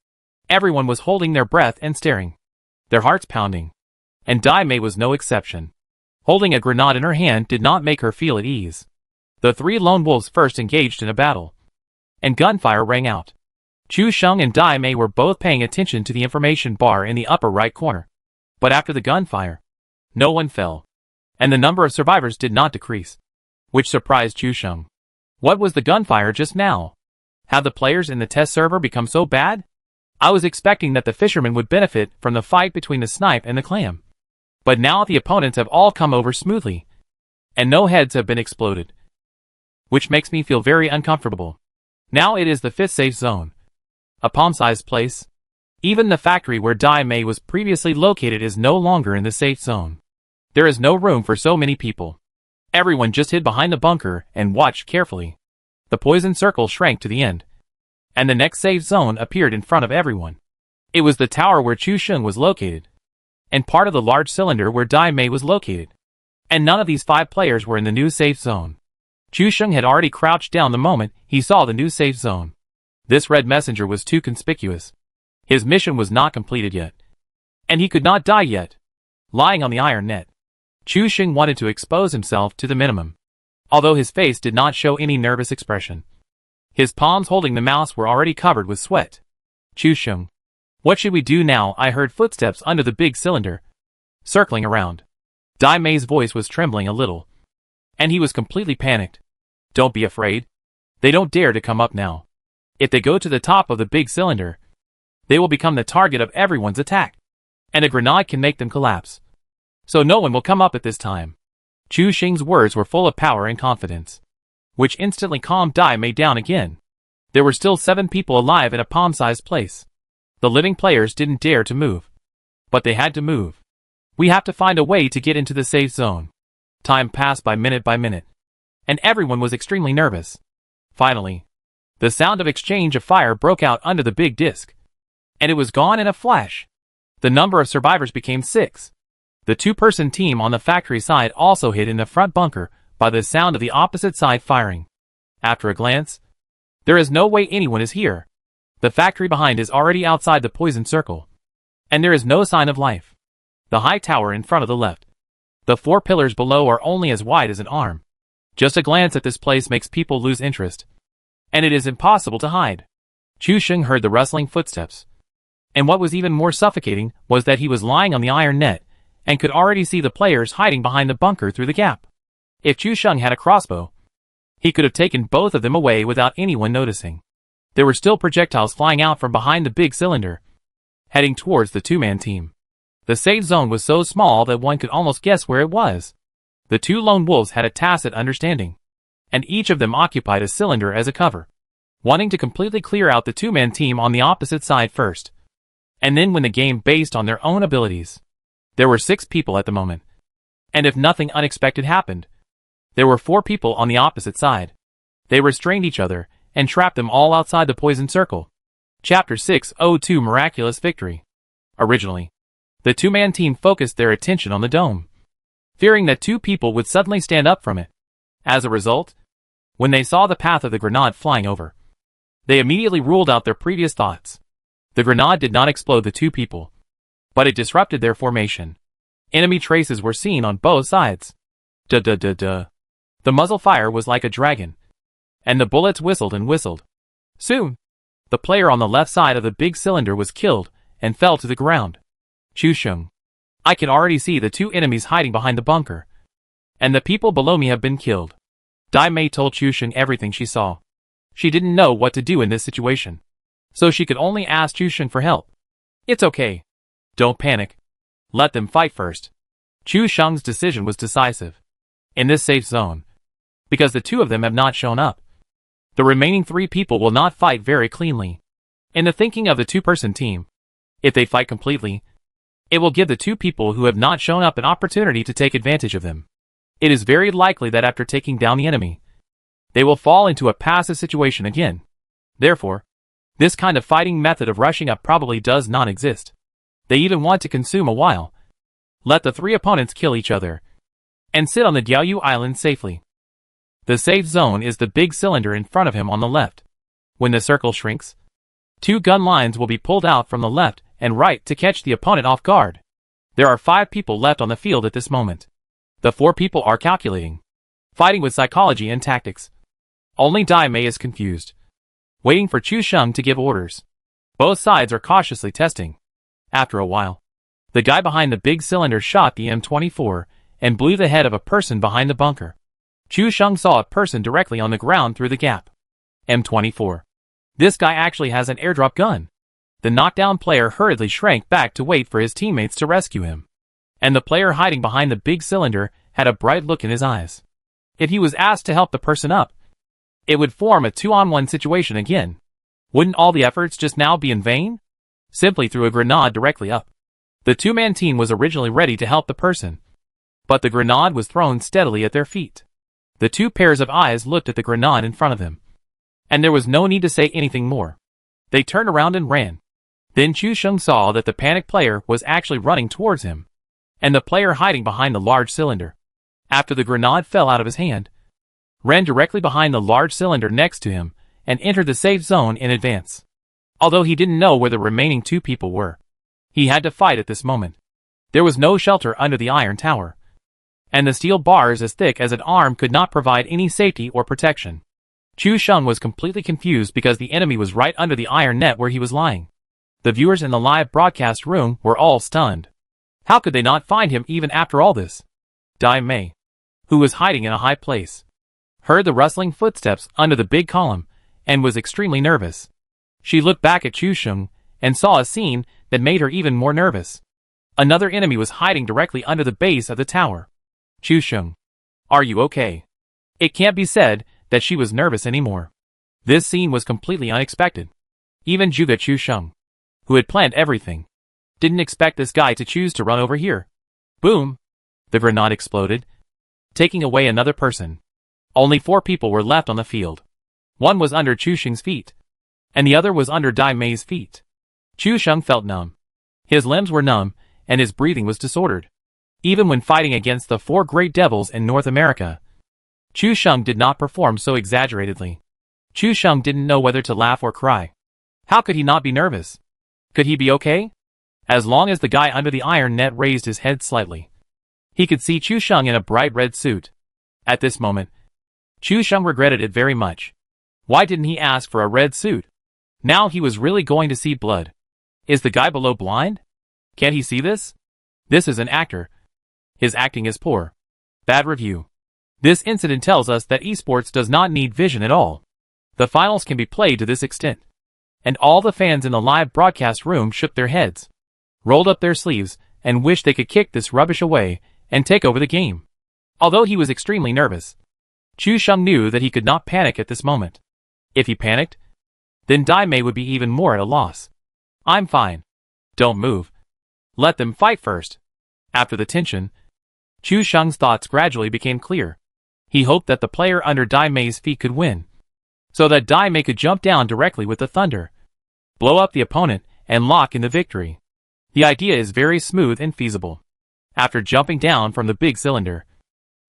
Everyone was holding their breath and staring, their hearts pounding, and Dai Mei was no exception. Holding a grenade in her hand did not make her feel at ease. The 3 lone wolves first engaged in a battle, and gunfire rang out. Chu Sheng and Dai Mei were both paying attention to the information bar in the upper right corner. But after the gunfire, no one fell, and the number of survivors did not decrease, which surprised Chu Sheng. What was the gunfire just now? Had the players in the test server become so bad? I was expecting that the fishermen would benefit from the fight between the snipe and the clam. But now the opponents have all come over smoothly, and no heads have been exploded, which makes me feel very uncomfortable. Now it is the 5th safe zone. A palm-sized place. Even the factory where Dai Mei was previously located is no longer in the safe zone. There is no room for so many people. Everyone just hid behind the bunker and watched carefully. The poison circle shrank to the end, and the next safe zone appeared in front of everyone. It was the tower where Chu Sheng was located, and part of the large cylinder where Dai Mei was located. And none of these 5 players were in the new safe zone. Chu Sheng had already crouched down the moment he saw the new safe zone. This red messenger was too conspicuous. His mission was not completed yet, and he could not die yet. Lying on the iron net, Chu Sheng wanted to expose himself to the minimum, although his face did not show any nervous expression. His palms holding the mouse were already covered with sweat. Chu Sheng, what should we do now? I heard footsteps under the big cylinder, circling around. Dai Mei's voice was trembling a little, and he was completely panicked. Don't be afraid. They don't dare to come up now. If they go to the top of the big cylinder, they will become the target of everyone's attack, and a grenade can make them collapse. So no one will come up at this time. Chu Sheng's words were full of power and confidence, which instantly calmed Dai Mei down again. There were still 7 people alive in a palm-sized place. The living players didn't dare to move, but they had to move. We have to find a way to get into the safe zone. Time passed by minute, and everyone was extremely nervous. Finally, the sound of exchange of fire broke out under the big disc, and it was gone in a flash. The number of survivors became 6. The 2-person team on the factory side also hid in the front bunker by the sound of the opposite side firing. After a glance, there is no way anyone is here. The factory behind is already outside the poison circle, and there is no sign of life. The high tower in front of the left. The 4 pillars below are only as wide as an arm. Just a glance at this place makes people lose interest, and it is impossible to hide. Chu Sheng heard the rustling footsteps, and what was even more suffocating was that he was lying on the iron net and could already see the players hiding behind the bunker through the gap. If Chu Sheng had a crossbow, he could have taken both of them away without anyone noticing. There were still projectiles flying out from behind the big cylinder, heading towards the 2-man team. The safe zone was so small that one could almost guess where it was. The 2 lone wolves had a tacit understanding, and each of them occupied a cylinder as a cover, wanting to completely clear out the 2-man team on the opposite side first, and then win the game based on their own abilities. There were 6 people at the moment, and if nothing unexpected happened, there were 4 people on the opposite side. They restrained each other and trapped them all outside the poison circle. Chapter 602 Miraculous Victory. Originally, the 2-man team focused their attention on the dome, fearing that 2 people would suddenly stand up from it. As a result, when they saw the path of the grenade flying over, they immediately ruled out their previous thoughts. The grenade did not explode the 2 people, but it disrupted their formation. Enemy traces were seen on both sides. The muzzle fire was like a dragon, and the bullets whistled and whistled. Soon, the player on the left side of the big cylinder was killed and fell to the ground. Chu Sheng, I can already see the 2 enemies hiding behind the bunker, and the people below me have been killed. Dai Mei told Chu Sheng everything she saw. She didn't know what to do in this situation, so she could only ask Chu Sheng for help. It's okay. Don't panic. Let them fight first. Chu Sheng's decision was decisive. In this safe zone, because the 2 of them have not shown up, the remaining 3 people will not fight very cleanly. In the thinking of the 2-person team, if they fight completely, it will give the 2 people who have not shown up an opportunity to take advantage of them. It is very likely that after taking down the enemy, they will fall into a passive situation again. Therefore, this kind of fighting method of rushing up probably does not exist. They even want to consume a while. Let the 3 opponents kill each other, and sit on the Diaoyu Island safely. The safe zone is the big cylinder in front of him on the left. When the circle shrinks, 2 gun lines will be pulled out from the left and right to catch the opponent off guard. There are 5 people left on the field at this moment. The 4 people are calculating, fighting with psychology and tactics. Only Dai Mei is confused, waiting for Chu Sheng to give orders. Both sides are cautiously testing. After a while, the guy behind the big cylinder shot the M24 and blew the head of a person behind the bunker. Chu Sheng saw a person directly on the ground through the gap. M24. This guy actually has an airdrop gun. The knockdown player hurriedly shrank back to wait for his teammates to rescue him. And the player hiding behind the big cylinder had a bright look in his eyes. If he was asked to help the person up, it would form a 2-on-1 situation again. Wouldn't all the efforts just now be in vain? Simply threw a grenade directly up. The two-man team was originally ready to help the person, but the grenade was thrown steadily at their feet. The two pairs of eyes looked at the grenade in front of them, and there was no need to say anything more. They turned around and ran. Then Chu Sheng saw that the panicked player was actually running towards him, and the player hiding behind the large cylinder, after the grenade fell out of his hand, ran directly behind the large cylinder next to him and entered the safe zone in advance. Although he didn't know where the remaining two people were, he had to fight at this moment. There was no shelter under the iron tower, and the steel bars as thick as an arm could not provide any safety or protection. Chu Sheng was completely confused because the enemy was right under the iron net where he was lying. The viewers in the live broadcast room were all stunned. How could they not find him even after all this? Dai Mei, who was hiding in a high place, heard the rustling footsteps under the big column and was extremely nervous. She looked back at Chu Sheng and saw a scene that made her even more nervous. Another enemy was hiding directly under the base of the tower. Chu Sheng, are you okay? It can't be said that she was nervous anymore. This scene was completely unexpected. Even Zhuge Chu Sheng, who had planned everything, didn't expect this guy to choose to run over here. Boom! The grenade exploded, taking away another person. Only 4 people were left on the field. One was under Chu Sheng's feet, and the other was under Dai Mei's feet. Chu Sheng felt numb. His limbs were numb, and his breathing was disordered. Even when fighting against the 4 great devils in North America, Chu Sheng did not perform so exaggeratedly. Chu Sheng didn't know whether to laugh or cry. How could he not be nervous? Could he be okay? As long as the guy under the iron net raised his head slightly, he could see Chu Sheng in a bright red suit. At this moment, Chu Sheng regretted it very much. Why didn't he ask for a red suit? Now he was really going to see blood. Is the guy below blind? Can't he see this? This is an actor. His acting is poor. Bad review. This incident tells us that esports does not need vision at all. The finals can be played to this extent. And all the fans in the live broadcast room shook their heads, rolled up their sleeves, and wished they could kick this rubbish away and take over the game. Although he was extremely nervous, Chu Sheng knew that he could not panic at this moment. If he panicked, then Dai Mei would be even more at a loss. I'm fine. Don't move. Let them fight first. After the tension, Chu Sheng's thoughts gradually became clear. He hoped that the player under Dai Mei's feet could win, so that Dai Mei could jump down directly with the thunder, blow up the opponent, and lock in the victory. The idea is very smooth and feasible. After jumping down from the big cylinder,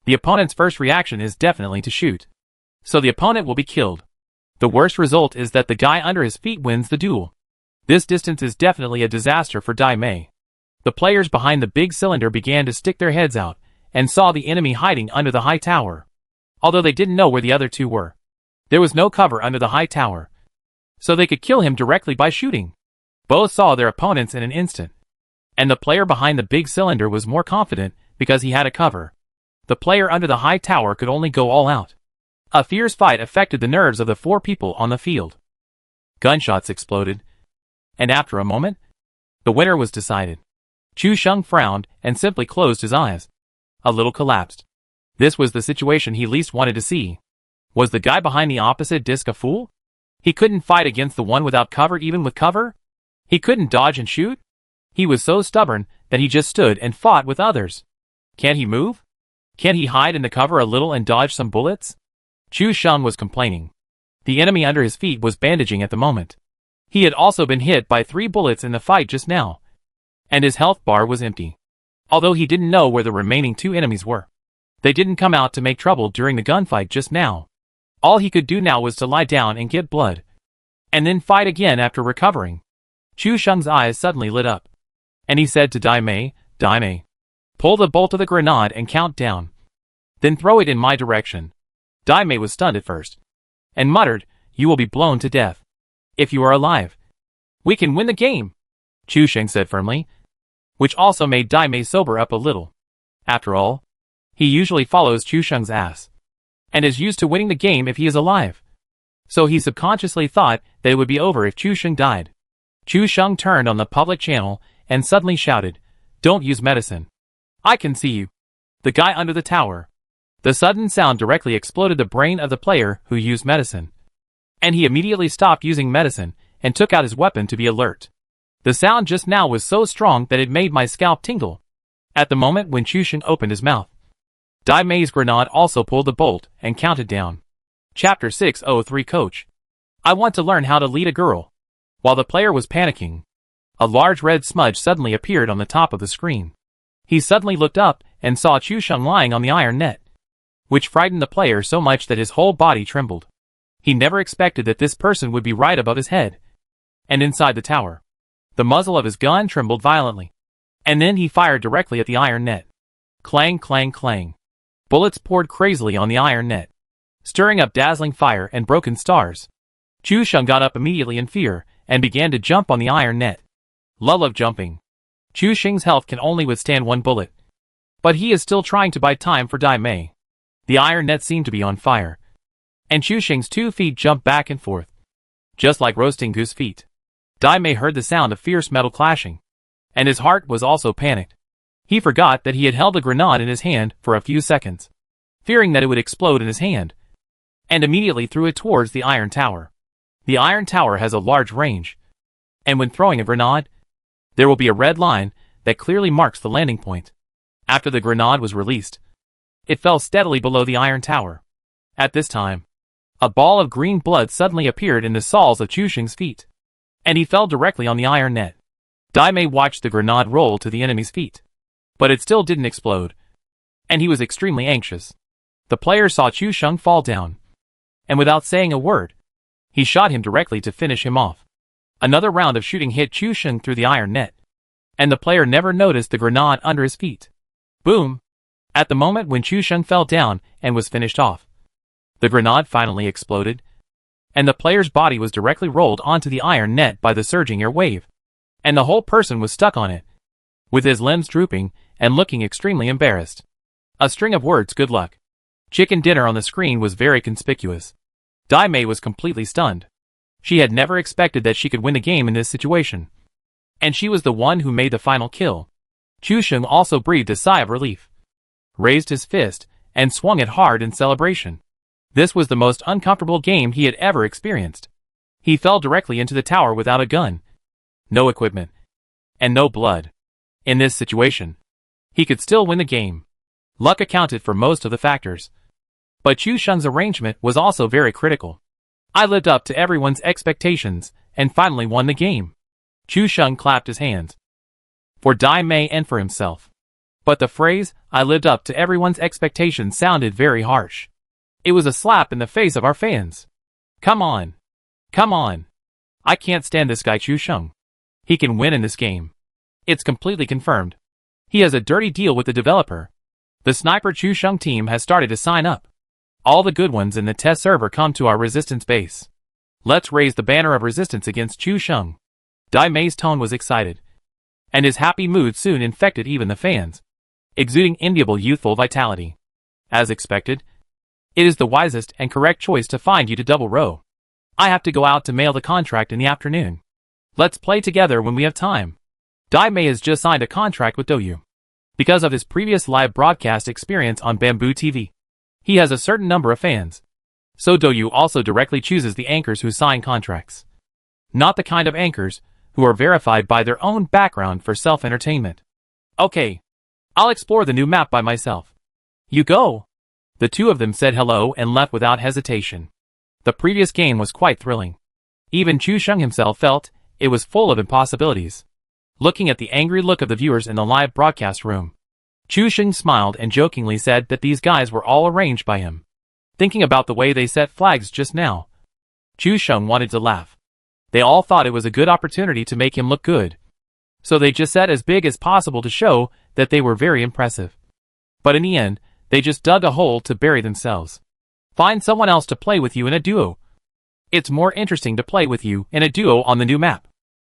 the opponent's first reaction is definitely to shoot. So the opponent will be killed. The worst result is that the guy under his feet wins the duel. This distance is definitely a disaster for Dai Mei. The players behind the big cylinder began to stick their heads out and saw the enemy hiding under the high tower. Although they didn't know where the other two were, there was no cover under the high tower, so they could kill him directly by shooting. Both saw their opponents in an instant, and the player behind the big cylinder was more confident because he had a cover. The player under the high tower could only go all out. A fierce fight affected the nerves of the 4 people on the field. Gunshots exploded, and after a moment, the winner was decided. Chu Sheng frowned and simply closed his eyes. A little collapsed. This was the situation he least wanted to see. Was the guy behind the opposite disc a fool? He couldn't fight against the one without cover even with cover? He couldn't dodge and shoot? He was so stubborn that he just stood and fought with others. Can't he move? Can't he hide in the cover a little and dodge some bullets? Chu Sheng was complaining. The enemy under his feet was bandaging at the moment. He had also been hit by 3 bullets in the fight just now, and his health bar was empty. Although he didn't know where the remaining 2 enemies were. They didn't come out to make trouble during the gunfight just now. All he could do now was to lie down and get blood, and then fight again after recovering. Chu Sheng's eyes suddenly lit up, and he said to Dai Mei, "Dai Mei, pull the bolt of the grenade and count down. Then throw it in my direction." Dai Mei was stunned at first, and muttered, "You will be blown to death. If you are alive, we can win the game," Chu Sheng said firmly, which also made Dai Mei sober up a little. After all, he usually follows Chu Sheng's ass, and is used to winning the game if he is alive. So he subconsciously thought that it would be over if Chu Sheng died. Chu Sheng turned on the public channel and suddenly shouted, "Don't use medicine. I can see you. The guy under the tower." The sudden sound directly exploded the brain of the player who used medicine. And he immediately stopped using medicine and took out his weapon to be alert. The sound just now was so strong that it made my scalp tingle. At the moment when Chu Sheng opened his mouth, Dai Mei's grenade also pulled the bolt and counted down. Chapter 603 Coach. I want to learn how to lead a girl. While the player was panicking, a large red smudge suddenly appeared on the top of the screen. He suddenly looked up and saw Chu Sheng lying on the iron net, which frightened the player so much that his whole body trembled. He never expected that this person would be right above his head and inside the tower. The muzzle of his gun trembled violently, and then he fired directly at the iron net. Clang, clang, clang. Bullets poured crazily on the iron net, stirring up dazzling fire and broken stars. Chu Sheng got up immediately in fear and began to jump on the iron net. Lull of jumping. Chu Sheng's health can only withstand one bullet, but he is still trying to buy time for Dai Mei. The iron net seemed to be on fire, and Chu Sheng's 2 feet jumped back and forth, just like roasting goose feet. Dai Mei heard the sound of fierce metal clashing, and his heart was also panicked. He forgot that he had held a grenade in his hand for a few seconds, fearing that it would explode in his hand, and immediately threw it towards the iron tower. The iron tower has a large range, and when throwing a grenade, there will be a red line that clearly marks the landing point. After the grenade was released, it fell steadily below the iron tower. At this time, a ball of green blood suddenly appeared in the soles of Chu Sheng's feet, and he fell directly on the iron net. Dai Mei watched the grenade roll to the enemy's feet, but it still didn't explode, and he was extremely anxious. The player saw Chu Sheng fall down, and without saying a word, he shot him directly to finish him off. Another round of shooting hit Chu Sheng through the iron net, and the player never noticed the grenade under his feet. Boom! At the moment when Chu Sheng fell down and was finished off, the grenade finally exploded, and the player's body was directly rolled onto the iron net by the surging air wave, and the whole person was stuck on it, with his limbs drooping and looking extremely embarrassed. A string of words, good luck. Chicken dinner on the screen was very conspicuous. Dai Mei was completely stunned. She had never expected that she could win the game in this situation, and she was the one who made the final kill. Chu Sheng also breathed a sigh of relief, raised his fist, and swung it hard in celebration. This was the most uncomfortable game he had ever experienced. He fell directly into the tower without a gun, no equipment, and no blood. In this situation, he could still win the game. Luck accounted for most of the factors, but Chu Sheng's arrangement was also very critical. I lived up to everyone's expectations and finally won the game. Chu Sheng clapped his hands for Dai Mei and for himself. But the phrase, "I lived up to everyone's expectations" sounded very harsh. It was a slap in the face of our fans. Come on. Come on. I can't stand this guy Chu Sheng. He can win in this game. It's completely confirmed. He has a dirty deal with the developer. The sniper Chu Sheng team has started to sign up. All the good ones in the test server come to our resistance base. Let's raise the banner of resistance against Chu Sheng. Dai Mei's tone was excited, and his happy mood soon infected even the fans, exuding enviable youthful vitality. As expected, it is the wisest and correct choice to find you to double row. I have to go out to mail the contract in the afternoon. Let's play together when we have time. Dai Mei has just signed a contract with Douyu. Because of his previous live broadcast experience on Bamboo TV, he has a certain number of fans. So Douyu also directly chooses the anchors who sign contracts, not the kind of anchors who are verified by their own background for self-entertainment. Okay, I'll explore the new map by myself. You go. The two of them said hello and left without hesitation. The previous game was quite thrilling. Even Chu Sheng himself felt it was full of impossibilities. Looking at the angry look of the viewers in the live broadcast room, Chu Sheng smiled and jokingly said that these guys were all arranged by him. Thinking about the way they set flags just now, Chu Sheng wanted to laugh. They all thought it was a good opportunity to make him look good, so they just set as big as possible to show that they were very impressive. But in the end, they just dug a hole to bury themselves. Find someone else to play with you in a duo. It's more interesting to play with you in a duo on the new map.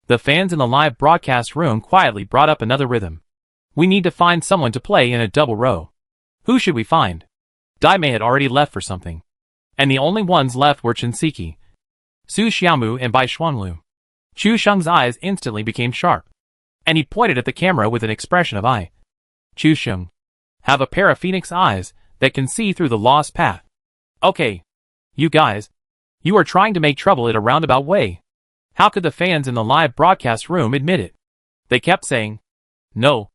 The fans in the live broadcast room quietly brought up another rhythm. We need to find someone to play in a double row. Who should we find? Dai Mei had already left for something, and the only ones left were Chinsiki, Su Xiaomu and Bai Xuanlu. Chu Sheng's eyes instantly became sharp, and he pointed at the camera with an expression of eye. Chu Sheng, have a pair of phoenix eyes that can see through the lost path. Okay. You guys. You are trying to make trouble in a roundabout way. How could the fans in the live broadcast room admit it? They kept saying, no.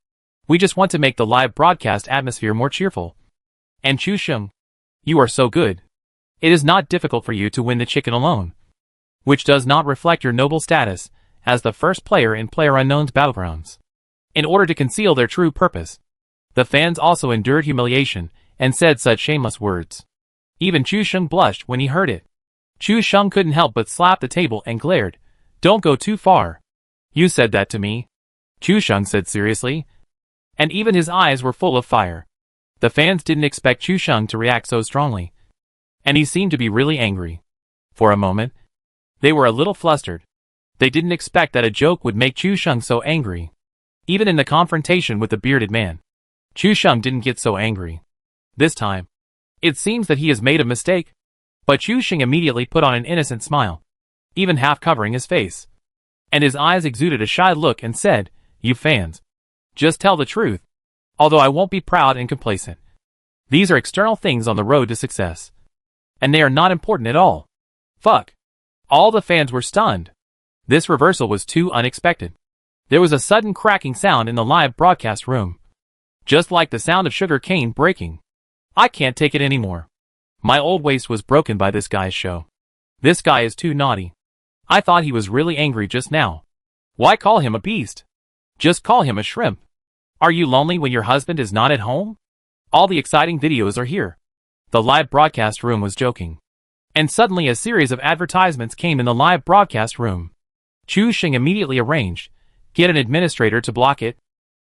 We just want to make the live broadcast atmosphere more cheerful. And Chu Sheng, you are so good. It is not difficult for you to win the chicken alone. Which does not reflect your noble status as the first player in PlayerUnknown's Battlegrounds. In order to conceal their true purpose, the fans also endured humiliation and said such shameless words. Even Chu Sheng blushed when he heard it. Chu Sheng couldn't help but slap the table and glared. Don't go too far. You said that to me. Chu Sheng said seriously. And even his eyes were full of fire. The fans didn't expect Chu Sheng to react so strongly. And he seemed to be really angry. For a moment, they were a little flustered. They didn't expect that a joke would make Chu Sheng so angry. Even in the confrontation with the bearded man, Chu Sheng didn't get so angry. This time, it seems that he has made a mistake. But Chu Sheng immediately put on an innocent smile, even half covering his face. And his eyes exuded a shy look and said, you fans, just tell the truth. Although I won't be proud and complacent. These are external things on the road to success. And they are not important at all. Fuck. All the fans were stunned. This reversal was too unexpected. There was a sudden cracking sound in the live broadcast room. Just like the sound of sugar cane breaking. I can't take it anymore. My old waist was broken by this guy's show. This guy is too naughty. I thought he was really angry just now. Why call him a beast? Just call him a shrimp. Are you lonely when your husband is not at home? All the exciting videos are here. The live broadcast room was joking. And suddenly a series of advertisements came in the live broadcast room. Chu Sheng immediately arranged, get an administrator to block it.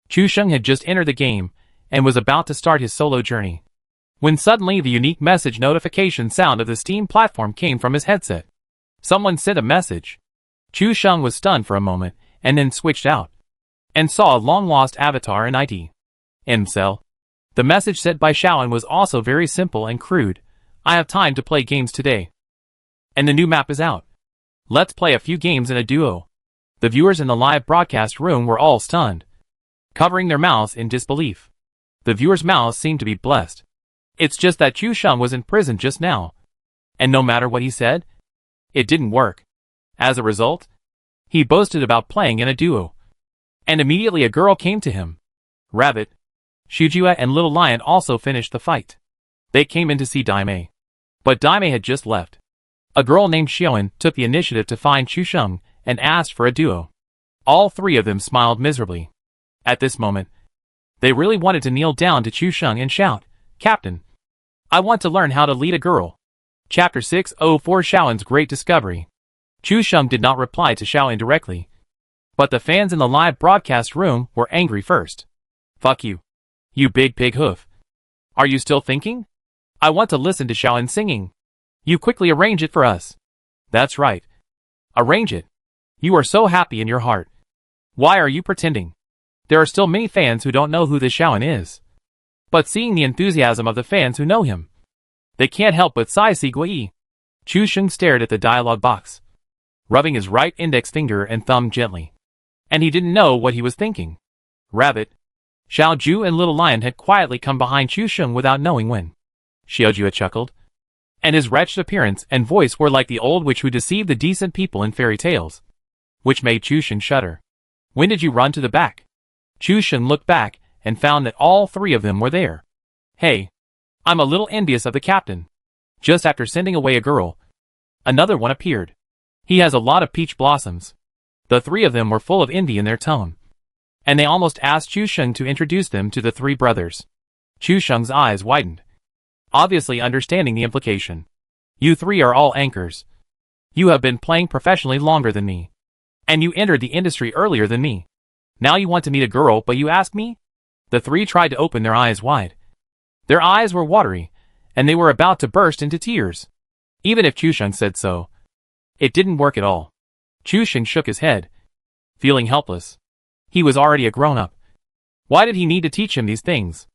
Chu Sheng had just entered the game, and was about to start his solo journey. When suddenly the unique message notification sound of the Steam platform came from his headset. Someone sent a message. Chu Sheng was stunned for a moment, and then switched out. And saw a long-lost avatar in IT. Cell. The message sent by Shaolin was also very simple and crude. I have time to play games today. And the new map is out. Let's play a few games in a duo. The viewers in the live broadcast room were all stunned, covering their mouths in disbelief. The viewers' mouths seemed to be blessed. It's just that Chu Sheng was in prison just now. And no matter what he said, it didn't work. As a result, he boasted about playing in a duo. And immediately a girl came to him. Rabbit, Shujua and Little Lion also finished the fight. They came in to see Daimei. But Daimei had just left. A girl named Xiaoan took the initiative to find Chu Sheng and asked for a duo. All three of them smiled miserably. At this moment, they really wanted to kneel down to Chu Sheng and shout, Captain, I want to learn how to lead a girl. Chapter 604 Xiaoan's Great Discovery. Chu Sheng did not reply to Xiaoan directly. But the fans in the live broadcast room were angry first. Fuck you. You big pig hoof. Are you still thinking? I want to listen to Xiaoan singing. You quickly arrange it for us. That's right. Arrange it. You are so happy in your heart. Why are you pretending? There are still many fans who don't know who this Xiaoan is. But seeing the enthusiasm of the fans who know him, they can't help but sigh Sigui. Chu Sheng stared at the dialogue box, rubbing his right index finger and thumb gently. And he didn't know what he was thinking. Rabbit, Xiao Ju and Little Lion had quietly come behind Chu Sheng without knowing when. Xiao Ju had chuckled. And his wretched appearance and voice were like the old witch who deceived the decent people in fairy tales. Which made Chu Sheng shudder. When did you run to the back? Chu Sheng looked back and found that all three of them were there. Hey, I'm a little envious of the captain. Just after sending away a girl, another one appeared. He has a lot of peach blossoms. The three of them were full of envy in their tone. And they almost asked Chu Sheng to introduce them to the three brothers. Chu Sheng's eyes widened, obviously understanding the implication. You three are all anchors. You have been playing professionally longer than me. And you entered the industry earlier than me. Now you want to meet a girl but you ask me? The three tried to open their eyes wide. Their eyes were watery, and they were about to burst into tears. Even if Chu Sheng said so, it didn't work at all. Chu Sheng shook his head, feeling helpless. He was already a grown-up. Why did he need to teach him these things?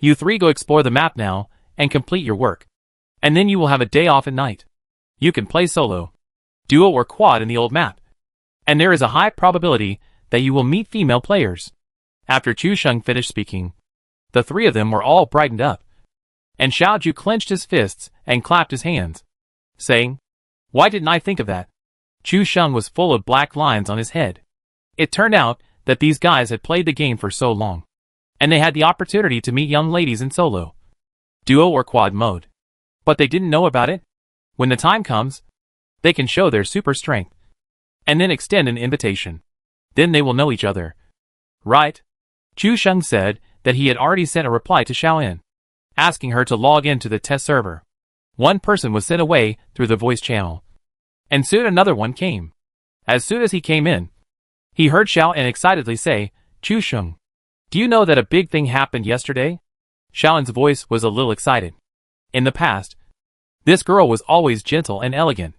You three go explore the map now, and complete your work. And then you will have a day off at night. You can play solo, duo or quad in the old map. and there is a high probability that you will meet female players. After Chu Sheng finished speaking, the three of them were all brightened up, and Xiao Ju clenched his fists and clapped his hands, saying, "Why didn't I think of that?" Chu Sheng was full of black lines on his head. It turned out that these guys had played the game for so long, and they had the opportunity to meet young ladies in solo, duo or quad mode. But they didn't know about it. When the time comes, they can show their super strength, and then extend an invitation. Then they will know each other. Right? Chu Sheng said that he had already sent a reply to Xiaoyan, asking her to log in to the test server. One person was sent away through the voice channel, and soon another one came. As soon as he came in, he heard Xiaoyan excitedly say, "Chu Sheng, do you know that a big thing happened yesterday?" Xiaoyan's voice was a little excited. In the past, this girl was always gentle and elegant,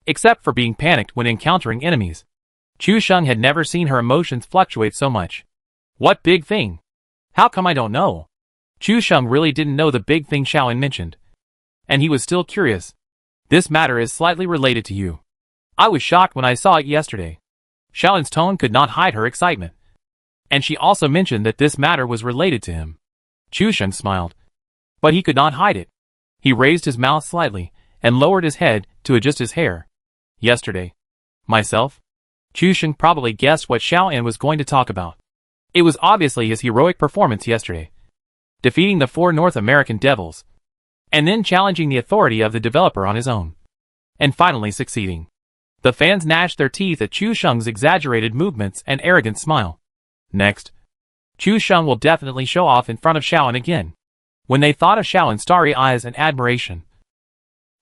except for being panicked when encountering enemies. Chu Sheng had never seen her emotions fluctuate so much. What big thing? How come I don't know? Chu Sheng really didn't know the big thing Xiaoyan mentioned, and he was still curious. This matter is slightly related to you. I was shocked when I saw it yesterday. Xiaoyan's tone could not hide her excitement, and she also mentioned that this matter was related to him. Chu Sheng smiled, but he could not hide it. He raised his mouth slightly and lowered his head to adjust his hair. Yesterday. Myself? Chu Sheng probably guessed what Xiaoyan was going to talk about. It was obviously his heroic performance yesterday, defeating the 4 North American devils, and then challenging the authority of the developer on his own, and finally succeeding. The fans gnashed their teeth at Chu Sheng's exaggerated movements and arrogant smile. Next, Chu Sheng will definitely show off in front of Xiaoyan again. When they thought of Xiaoyan's starry eyes and admiration,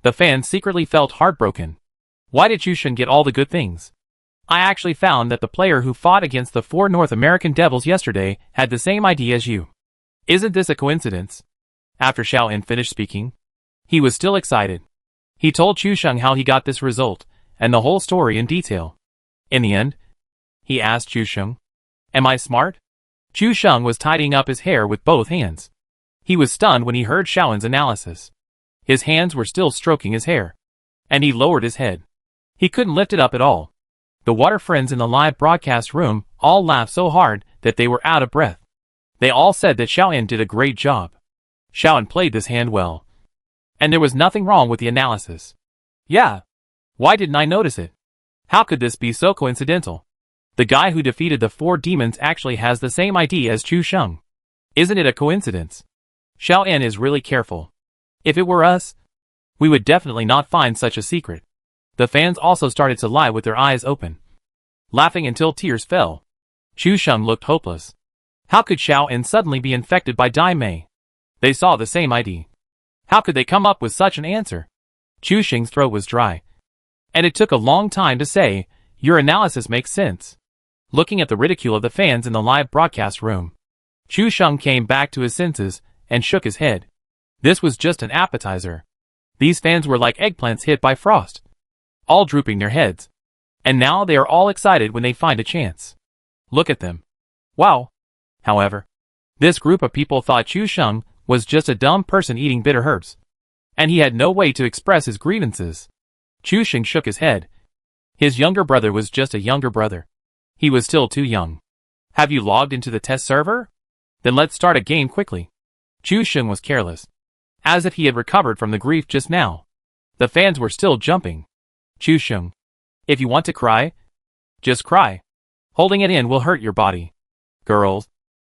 the fans secretly felt heartbroken. Why did Chu Sheng get all the good things? I actually found that the player who fought against the 4 North American devils yesterday had the same idea as you. Isn't this a coincidence? After Xiaoyan finished speaking, he was still excited. He told Chu Sheng how he got this result, and the whole story in detail. In the end, he asked Chu Sheng, "Am I smart?" Chu Sheng was tidying up his hair with both hands. He was stunned when he heard Xiaoyan's analysis. His hands were still stroking his hair, and he lowered his head. He couldn't lift it up at all. The water friends in the live broadcast room all laughed so hard that they were out of breath. They all said that Xiaoyan did a great job. Xiaoyan played this hand well, and there was nothing wrong with the analysis. Yeah. Why didn't I notice it? How could this be so coincidental? The guy who defeated the 4 demons actually has the same ID as Chu Sheng. Isn't it a coincidence? Xiaoyan is really careful. If it were us, we would definitely not find such a secret. The fans also started to lie with their eyes open, laughing until tears fell. Chu Sheng looked hopeless. How could Xiaoyan suddenly be infected by Dai Mei? They saw the same ID. How could they come up with such an answer? Chu Sheng's throat was dry, and it took a long time to say, "Your analysis makes sense." Looking at the ridicule of the fans in the live broadcast room, Chu Sheng came back to his senses and shook his head. This was just an appetizer. These fans were like eggplants hit by frost, all drooping their heads. And now they are all excited when they find a chance. Look at them. Wow. However, this group of people thought Chu Sheng was just a dumb person eating bitter herbs, and he had no way to express his grievances. Chu Sheng shook his head. His younger brother was just a younger brother. He was still too young. Have you logged into the test server? Then let's start a game quickly. Chu Sheng was careless, as if he had recovered from the grief just now. The fans were still jumping. Chu Sheng, if you want to cry, just cry. Holding it in will hurt your body. Girls,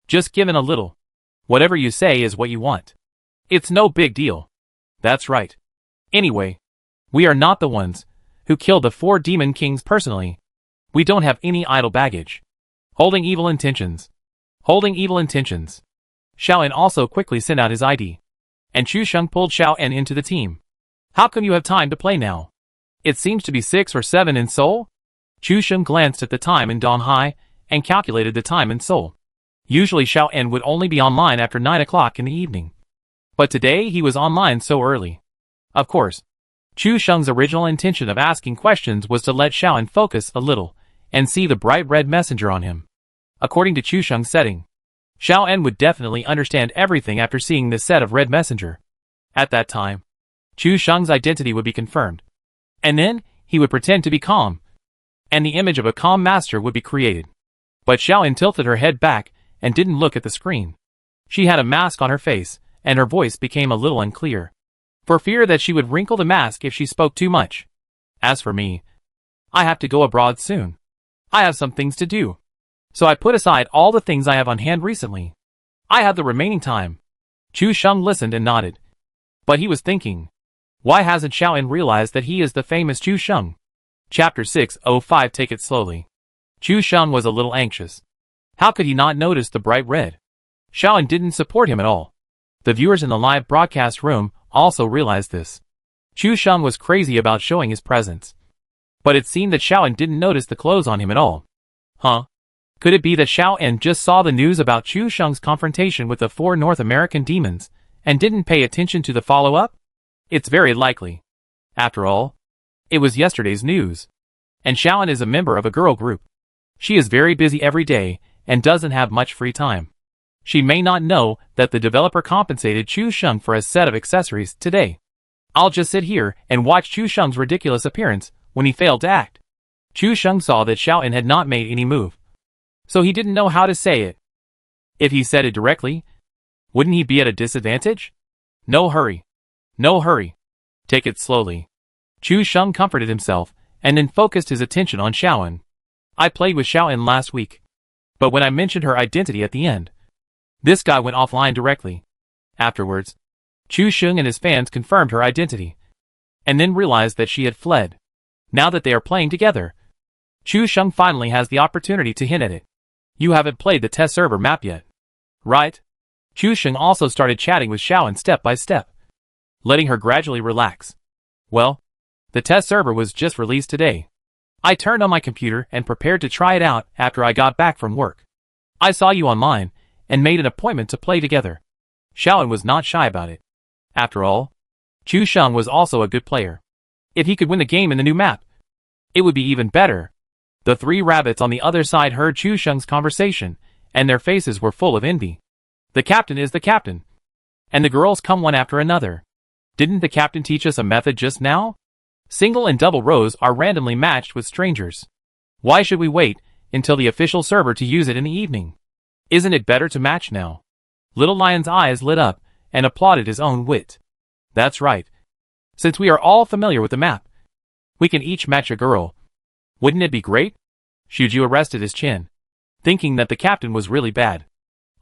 just give in a little. Whatever you say is what you want. It's no big deal. That's right. Anyway, we are not the ones who killed the 4 demon kings personally. We don't have any idle baggage. Holding evil intentions. Holding evil intentions. Xiaoyan also quickly sent out his ID, and Chu Sheng pulled Xiaoyan into the team. How come you have time to play now? It seems to be 6 or 7 in Seoul? Chu Sheng glanced at the time in Donghai and calculated the time in Seoul. Usually Xiaoyan would only be online after 9 o'clock in the evening, but today he was online so early. Of course, Chu Sheng's original intention of asking questions was to let Xiaoyan focus a little and see the bright red messenger on him. According to Chu Sheng's setting, Xiaoyan would definitely understand everything after seeing this set of red messenger. At that time, Chu Sheng's identity would be confirmed, and then he would pretend to be calm and the image of a calm master would be created. But Xiaoyan tilted her head back and didn't look at the screen. She had a mask on her face, and her voice became a little unclear, for fear that she would wrinkle the mask if she spoke too much. As for me, I have to go abroad soon. I have some things to do. So I put aside all the things I have on hand recently. I have the remaining time. Chu Sheng listened and nodded. But he was thinking, why hasn't Xiaoyan realized that he is the famous Chu Sheng? Chapter 605. Take it slowly. Chu Sheng was a little anxious. How could he not notice the bright red? Xiaoyan didn't support him at all. The viewers in the live broadcast room also realized this. Chu Sheng was crazy about showing his presence. But it seemed that Xiaoyan didn't notice the clothes on him at all. Huh? Could it be that Xiaoyan just saw the news about Chu Sheng's confrontation with the 4 North American demons, and didn't pay attention to the follow-up? It's very likely. After all, it was yesterday's news. And Xiaoyan is a member of a girl group. She is very busy every day, and doesn't have much free time. She may not know that the developer compensated Chu Sheng for a set of accessories today. I'll just sit here and watch Chu Sheng's ridiculous appearance when he failed to act. Chu Sheng saw that Xiaoyan had not made any move, so he didn't know how to say it. If he said it directly, wouldn't he be at a disadvantage? No hurry. No hurry. Take it slowly. Chu Sheng comforted himself, and then focused his attention on Xiaoyan. I played with Xiaoyan last week, but when I mentioned her identity at the end, this guy went offline directly. Afterwards, Chu Sheng and his fans confirmed her identity, and then realized that she had fled. Now that they are playing together, Chu Sheng finally has the opportunity to hint at it. You haven't played the test server map yet, right? Chu Sheng also started chatting with Xiaoyan step by step, letting her gradually relax. Well, the test server was just released today. I turned on my computer and prepared to try it out after I got back from work. I saw you online, and made an appointment to play together. Xiaoyan was not shy about it. After all, Chu Sheng was also a good player. If he could win the game in the new map, it would be even better. The 3 rabbits on the other side heard Chu Sheng's conversation, and their faces were full of envy. The captain is the captain. And the girls come one after another. Didn't the captain teach us a method just now? Single and double rows are randomly matched with strangers. Why should we wait until the official server to use it in the evening? Isn't it better to match now? Little Lion's eyes lit up, and applauded his own wit. That's right. Since we are all familiar with the map, we can each match a girl. Wouldn't it be great? Shuju rested his chin, thinking that the captain was really bad.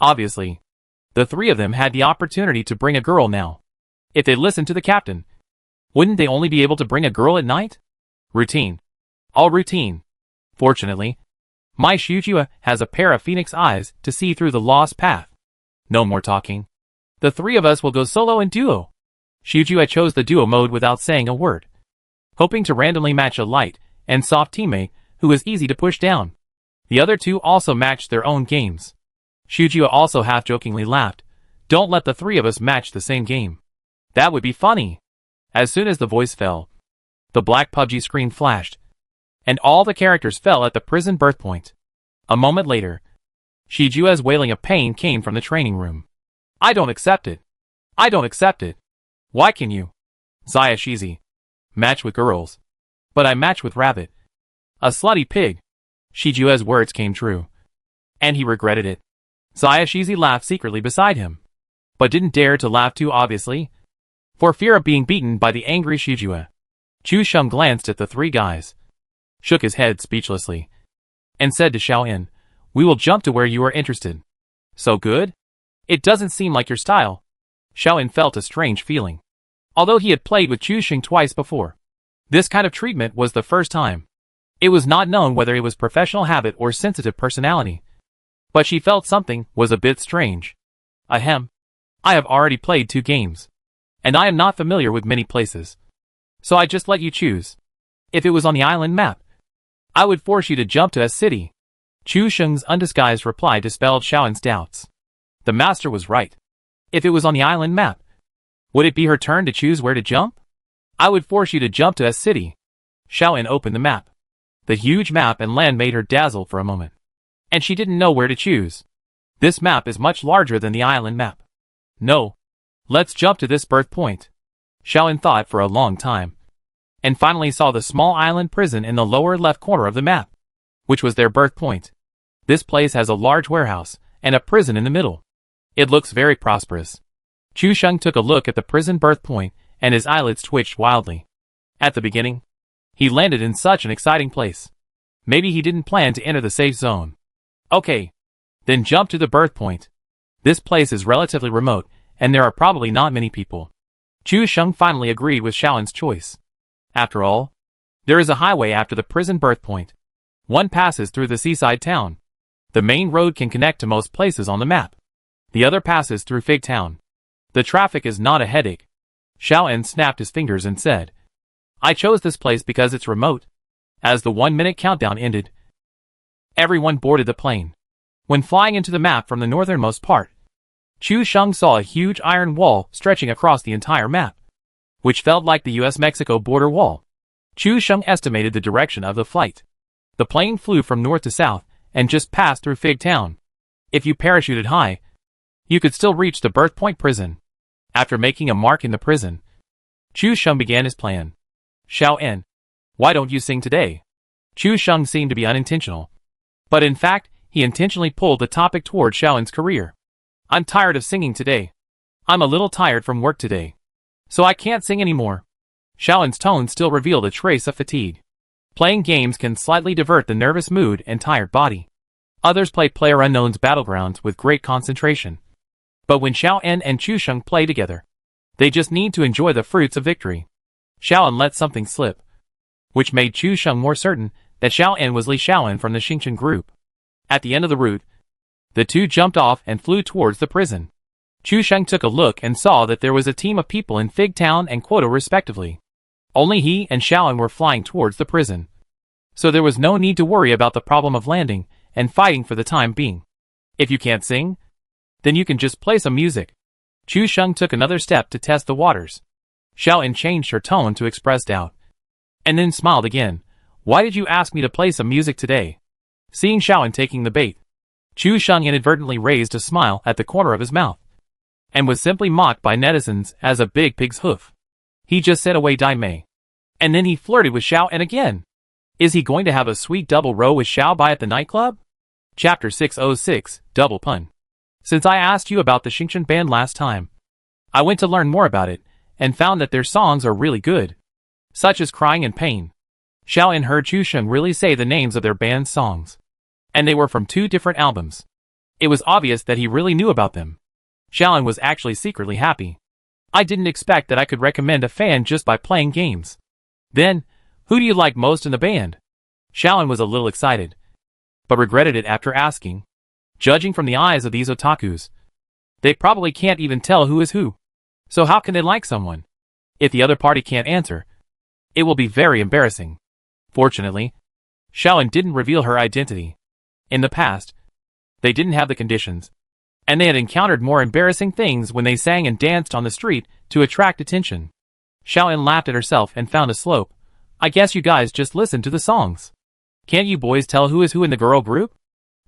Obviously, the 3 of them had the opportunity to bring a girl now. If they listened to the captain, wouldn't they only be able to bring a girl at night? Routine. All routine. Fortunately, my Shuju has a pair of phoenix eyes to see through the lost path. No more talking. The 3 of us will go solo and duo. Shuju chose the duo mode without saying a word, hoping to randomly match a light and soft teammate who was easy to push down. The other 2 also matched their own games. Shuju also half-jokingly laughed. Don't let the 3 of us match the same game. That would be funny. As soon as the voice fell, the black PUBG screen flashed, and all the characters fell at the prison birth point. A moment later, Shijua's wailing of pain came from the training room. I don't accept it. I don't accept it. Why can you? Zaya Shizi. Match with girls. But I match with Rabbit. A slutty pig. Shijua's words came true. And he regretted it. Zaya Shizi laughed secretly beside him, but didn't dare to laugh too obviously, for fear of being beaten by the angry Shijua. Chu Sheng glanced at the 3 guys, shook his head speechlessly, and said to Xiaoyan, we will jump to where you are interested. So good? It doesn't seem like your style. Xiaoyan felt a strange feeling. Although he had played with Chu Sheng twice before, this kind of treatment was the first time. It was not known whether it was professional habit or sensitive personality, but she felt something was a bit strange. Ahem. I have already played 2 games, and I am not familiar with many places, so I just let you choose. If it was on the island map, I would force you to jump to a city. Chu Sheng's undisguised reply dispelled Xiaoyan's doubts. The master was right. If it was on the island map, would it be her turn to choose where to jump? I would force you to jump to a city. Xiaoyan opened the map. The huge map and land made her dazzle for a moment, and she didn't know where to choose. This map is much larger than the island map. No. Let's jump to this birth point. Xiaoyan thought for a long time. and finally saw the small island prison in the lower left corner of the map, which was their birth point. This place has a large warehouse and a prison in the middle. It looks very prosperous. Chu Sheng took a look at the prison birth point, and his eyelids twitched wildly. At the beginning, he landed in such an exciting place. Maybe he didn't plan to enter the safe zone. Okay. Then jump to the birth point. This place is relatively remote, and there are probably not many people. Chu Sheng finally agreed with Xiaoan's choice. After all, there is a highway after the prison birth point. One passes through the seaside town. The main road can connect to most places on the map. The other passes through Fig Town. The traffic is not a headache. Xiaoan snapped his fingers and said, I chose this place because it's remote. As the 1-minute countdown ended, everyone boarded the plane. When flying into the map from the northernmost part, Chu Sheng saw a huge iron wall stretching across the entire map, which felt like the US-Mexico border wall. Chu Sheng estimated the direction of the flight. The plane flew from north to south and just passed through Fig Town. If you parachuted high, you could still reach the birth point prison. After making a mark in the prison, Chu Sheng began his plan. Xiaoan, why don't you sing today? Chu Sheng seemed to be unintentional, but in fact, he intentionally pulled the topic toward Xiaoan's career. I'm tired of singing today. I'm a little tired from work today, so I can't sing anymore. Xiaoan's tone still revealed a trace of fatigue. Playing games can slightly divert the nervous mood and tired body. Others play PlayerUnknown's Battlegrounds with great concentration. But when Xiaoan and Chu Sheng play together, they just need to enjoy the fruits of victory. Xiaoan let something slip, which made Chu Sheng more certain that Xiaoan was Li Xiaoan from the Xingchen group. At the end of the route, the two jumped off and flew towards the prison. Chu Sheng took a look and saw that there was a team of people in Fig Town and Quoto respectively. Only he and Xiaoan were flying towards the prison, so there was no need to worry about the problem of landing and fighting for the time being. If you can't sing, then you can just play some music. Chu Sheng took another step to test the waters. Xiaoan changed her tone to express doubt, and then smiled again. Why did you ask me to play some music today? Seeing Xiaoan taking the bait, Chu Sheng inadvertently raised a smile at the corner of his mouth, and was simply mocked by netizens as a big pig's hoof. He just said away Dai Mei. And then he flirted with Xiaoan again. Is he going to have a sweet double row with Xiao Bai at the nightclub? Chapter 606, Double Pun. Since I asked you about the Xingchen band last time, I went to learn more about it, and found that their songs are really good, such as Crying in Pain. Xiaoan heard Chu Sheng really say the names of their band's songs, and they were from 2 different albums. It was obvious that he really knew about them. Xiaoan was actually secretly happy. I didn't expect that I could recommend a fan just by playing games. Then, who do you like most in the band? Xiaoan was a little excited, but regretted it after asking. Judging from the eyes of these otakus, they probably can't even tell who is who. So how can they like someone? If the other party can't answer, it will be very embarrassing. Fortunately, Xiaoan didn't reveal her identity. In the past, they didn't have the conditions, and they had encountered more embarrassing things when they sang and danced on the street to attract attention. Xiaoan laughed at herself and found a slope. I guess you guys just listen to the songs. Can't you boys tell who is who in the girl group?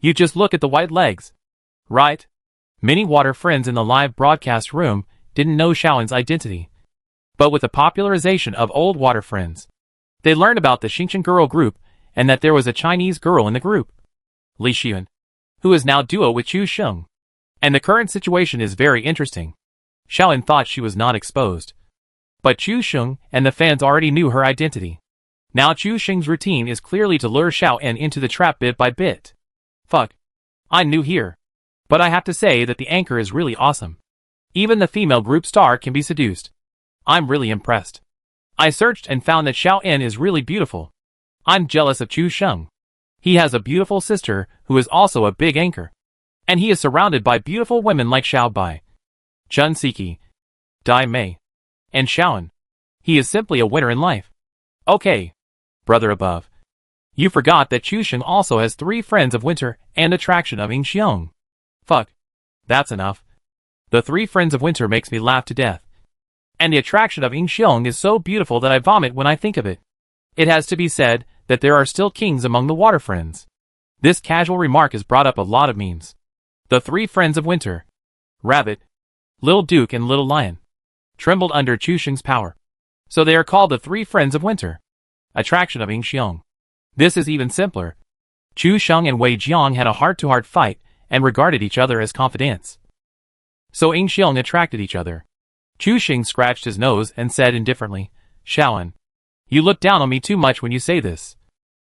You just look at the white legs. Right? Many water friends in the live broadcast room didn't know Xiaoan's identity. But with the popularization of old water friends, they learned about the Xingchen girl group and that there was a Chinese girl in the group, Li Xian, who is now duo with Chu Sheng. And the current situation is very interesting. Xiaoan thought she was not exposed, but Chu Sheng and the fans already knew her identity. Now Chu Sheng's routine is clearly to lure Xiaoan into the trap bit by bit. Fuck. I'm new here, but I have to say that the anchor is really awesome. Even the female group star can be seduced. I'm really impressed. I searched and found that Xiaoan is really beautiful. I'm jealous of Chu Sheng. He has a beautiful sister who is also a big anchor, and he is surrounded by beautiful women like Xiao Bai, Chun Siki, Dai Mei, and Xiaoan. He is simply a winner in life. Okay, brother above. You forgot that Chu Sheng also has 3 friends of winter and attraction of Yin Xiong. Fuck. That's enough. The 3 friends of winter makes me laugh to death. And the attraction of Yin Xiong is so beautiful that I vomit when I think of it. It has to be said that there are still kings among the water friends. This casual remark has brought up a lot of memes. The 3 friends of winter, Rabbit, Little Duke and Little Lion, trembled under Chu Sheng's power. So they are called the Three Friends of Winter. Attraction of Ing Xiong. This is even simpler. Chu Sheng and Wei Jiang had a heart-to-heart fight and regarded each other as confidants. So Ing Xiong attracted each other. Chu Sheng scratched his nose and said indifferently, Shaoan, you look down on me too much when you say this.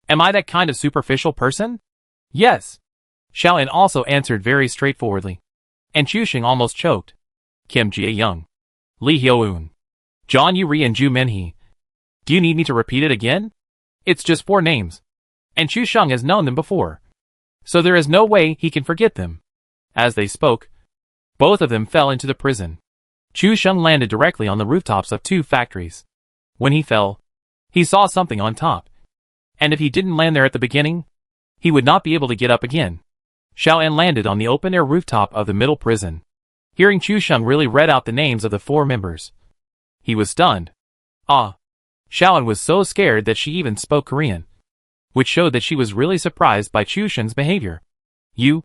Am I that kind of superficial person? Yes. Shaoan also answered very straightforwardly. And Chu Sheng almost choked. Kim Jie-young, Li Hyo-eun, John Yu-ri and Ju Min-hee. Do you need me to repeat it again? It's just 4 names. And Chu Sheng has known them before. So there is no way he can forget them. As they spoke, both of them fell into the prison. Chu Sheng landed directly on the rooftops of 2 factories. When he fell, he saw something on top. And if he didn't land there at the beginning, he would not be able to get up again. Shaoan landed on the open-air rooftop of the middle prison. Hearing Chu Sheng really read out the names of the 4 members. He was stunned. Shaoan was so scared that she even spoke Korean, which showed that she was really surprised by Chu Sheng's behavior. You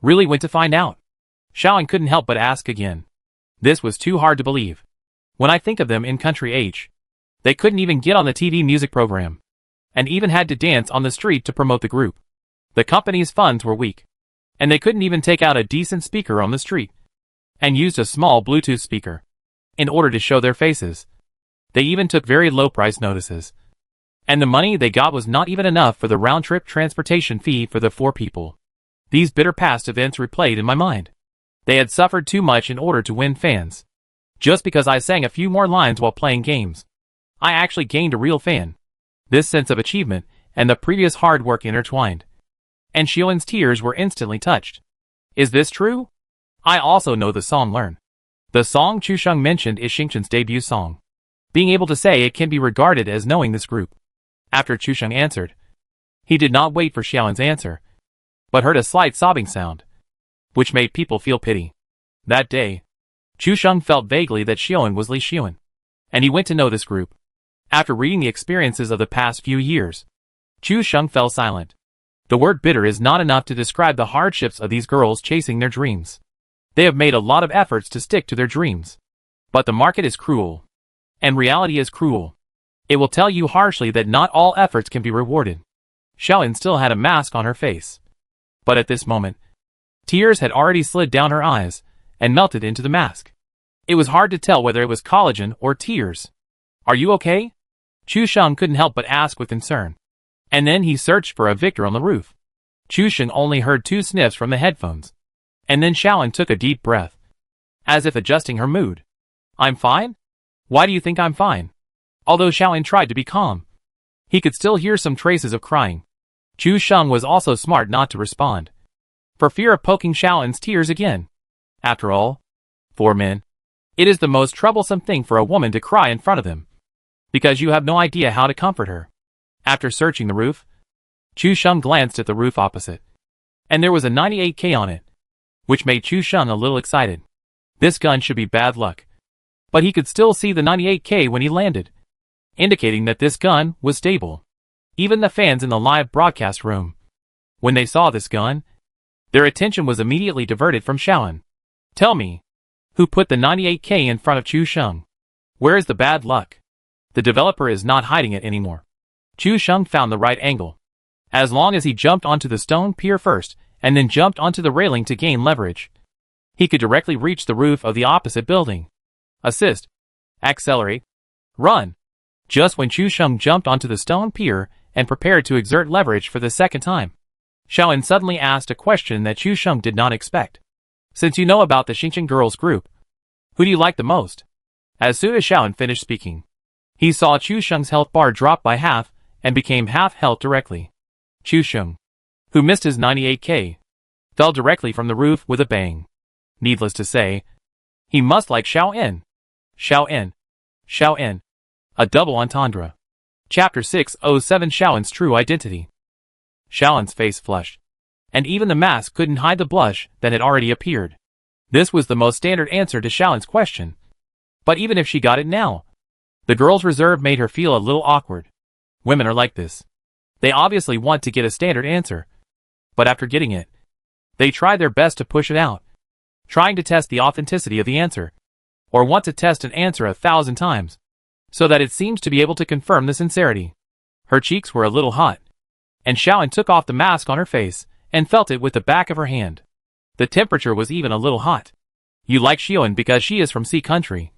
really went to find out? Shaoan couldn't help but ask again. This was too hard to believe. When I think of them in country age, they couldn't even get on the TV music program, and even had to dance on the street to promote the group. The company's funds were weak, and they couldn't even take out a decent speaker on the street, and used a small Bluetooth speaker in order to show their faces. They even took very low-price notices. And the money they got was not even enough for the round-trip transportation fee for the 4 people. These bitter past events replayed in my mind. They had suffered too much in order to win fans. Just because I sang a few more lines while playing games, I actually gained a real fan. This sense of achievement and the previous hard work intertwined. And Xiaoan's tears were instantly touched. Is this true? I also know the song Learn. The song Chu Sheng mentioned is Xingchen's debut song. Being able to say it can be regarded as knowing this group. After Chu Sheng answered, he did not wait for Xiaoan's answer, but heard a slight sobbing sound, which made people feel pity. That day, Chu Sheng felt vaguely that Xiaoan was Li Xiaoan, and he went to know this group. After reading the experiences of the past few years, Chu Sheng fell silent. The word bitter is not enough to describe the hardships of these girls chasing their dreams. They have made a lot of efforts to stick to their dreams. But the market is cruel. And reality is cruel. It will tell you harshly that not all efforts can be rewarded. Xiaoan still had a mask on her face. But at this moment, tears had already slid down her eyes and melted into the mask. It was hard to tell whether it was collagen or tears. Are you okay? Chu Sheng couldn't help but ask with concern. And then he searched for a Victor on the roof. Chu Sheng only heard 2 sniffs from the headphones. And then Xiaoan took a deep breath, as if adjusting her mood. I'm fine? Why do you think I'm fine? Although Xiaoan tried to be calm, he could still hear some traces of crying. Chu Sheng was also smart not to respond, for fear of poking Xiaoan's tears again. After all, for men, it is the most troublesome thing for a woman to cry in front of them, because you have no idea how to comfort her. After searching the roof, Chu Sheng glanced at the roof opposite, and there was a 98K on it, which made Chu Sheng a little excited. This gun should be bad luck. But he could still see the 98K when he landed, indicating that this gun was stable. Even the fans in the live broadcast room, when they saw this gun, their attention was immediately diverted from Xiaoan. Tell me, who put the 98K in front of Chu Sheng? Where is the bad luck? The developer is not hiding it anymore. Chu Sheng found the right angle. As long as he jumped onto the stone pier first, and then jumped onto the railing to gain leverage, he could directly reach the roof of the opposite building. Assist. Accelerate. Run. Just when Chu Sheng jumped onto the stone pier and prepared to exert leverage for the second time, Xiaoan suddenly asked a question that Chu Sheng did not expect. Since you know about the Xingchen girls group, who do you like the most? As soon as Xiaoan finished speaking, he saw Chu Sheng's health bar drop by half and became half health directly. Chu Sheng, who missed his 98K, fell directly from the roof with a bang. Needless to say, he must like Xiaoan. Xiaoan. Xiaoan. A double entendre. Chapter 607 Xiaoan's True Identity. Xiaoan's face flushed, and even the mask couldn't hide the blush that had already appeared. This was the most standard answer to Xiaoan's question. But even if she got it now, the girl's reserve made her feel a little awkward. Women are like this. They obviously want to get a standard answer, but after getting it, they try their best to push it out, trying to test the authenticity of the answer, or want to test an answer 1,000 times. so that it seems to be able to confirm the sincerity. Her cheeks were a little hot, and Xiaoan took off the mask on her face and felt it with the back of her hand. The temperature was even a little hot. You like Xiaoan because she is from sea country,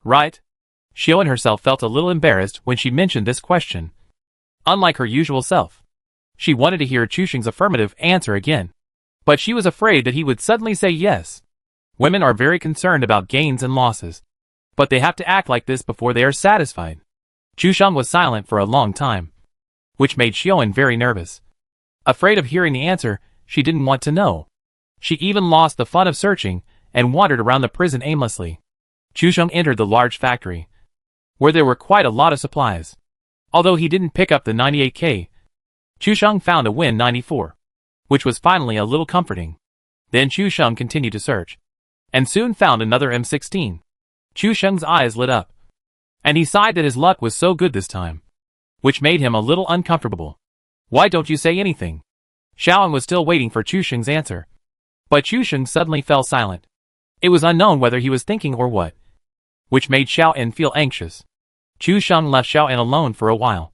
right? Xiaoan herself felt a little embarrassed when she mentioned this question. Unlike her usual self, she wanted to hear Chusheng's affirmative answer again, but she was afraid that he would suddenly say yes. Women are very concerned about gains and losses, but they have to act like this before they are satisfied. Chusheng was silent for a long time, which made Xiaoan very nervous. Afraid of hearing the answer, she didn't want to know. She even lost the fun of searching and wandered around the prison aimlessly. Chusheng entered the large factory, where there were quite a lot of supplies. Although he didn't pick up the 98K, Chusheng found a Win 94, which was finally a little comforting. Then Chusheng continued to search, and soon found another M16. Chusheng's eyes lit up, and he sighed that his luck was so good this time, which made him a little uncomfortable. Why don't you say anything? Xiaoan was still waiting for Chusheng's answer, but Chusheng suddenly fell silent. It was unknown whether he was thinking or what, which made Xiaoan feel anxious. Chusheng left Xiaoan alone for a while,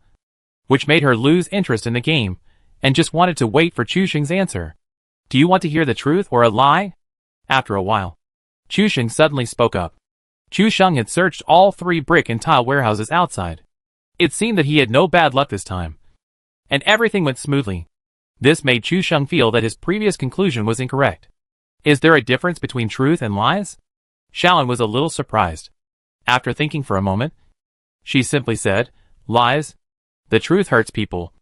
which made her lose interest in the game, and just wanted to wait for Chusheng's answer. Do you want to hear the truth or a lie? After a while, Chusheng suddenly spoke up. Chusheng had searched all 3 brick and tile warehouses outside. It seemed that he had no bad luck this time, and everything went smoothly. This made Chusheng feel that his previous conclusion was incorrect. Is there a difference between truth and lies? Xiaoan was a little surprised. After thinking for a moment, she simply said, lies. The truth hurts people.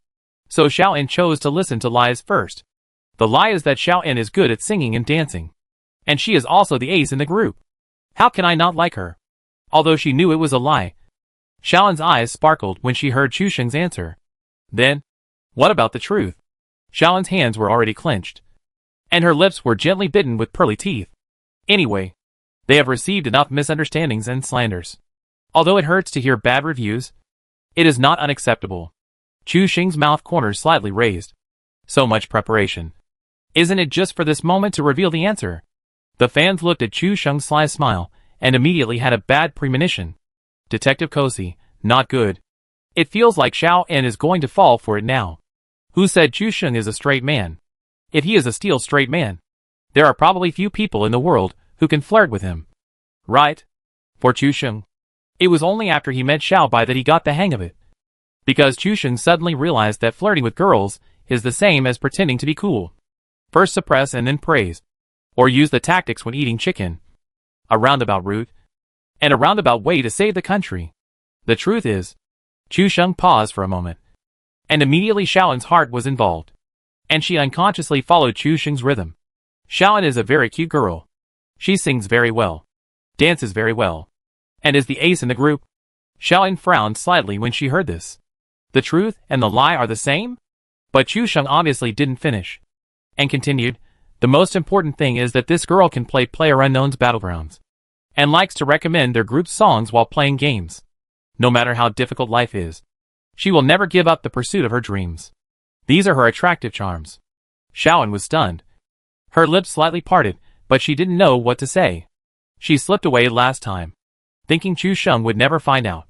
So Xiaoan chose to listen to lies first. The lie is that Xiaoan is good at singing and dancing, and she is also the ace in the group. How can I not like her? Although she knew it was a lie, Xiaoan's eyes sparkled when she heard Chusheng's answer. Then, what about the truth? Xiaoan's hands were already clenched, and her lips were gently bitten with pearly teeth. Anyway, they have received enough misunderstandings and slanders. Although it hurts to hear bad reviews, it is not unacceptable. Chusheng's mouth corners slightly raised. So much preparation. Isn't it just for this moment to reveal the answer? The fans looked at Chusheng's sly smile and immediately had a bad premonition. Detective Kosi, not good. It feels like Xiaoan is going to fall for it now. Who said Chusheng is a straight man? If he is a steel straight man, there are probably few people in the world who can flirt with him. Right? For Chusheng, it was only after he met Xiaobai that he got the hang of it. Because Chusheng suddenly realized that flirting with girls is the same as pretending to be cool. First suppress and then praise. Or use the tactics when eating chicken. A roundabout route, and a roundabout way to save the country. The truth is, Chusheng paused for a moment, and immediately Xiaoan's heart was involved, and she unconsciously followed Chusheng's rhythm. Xiaoan is a very cute girl. She sings very well, dances very well, and is the ace in the group. Xiaoan frowned slightly when she heard this. The truth and the lie are the same? But Chusheng obviously didn't finish, and continued, the most important thing is that this girl can play PlayerUnknown's Battlegrounds, and likes to recommend their group's songs while playing games. No matter how difficult life is, she will never give up the pursuit of her dreams. These are her attractive charms. Xiaoan was stunned. Her lips slightly parted, but she didn't know what to say. She slipped away last time, thinking Chusheng would never find out.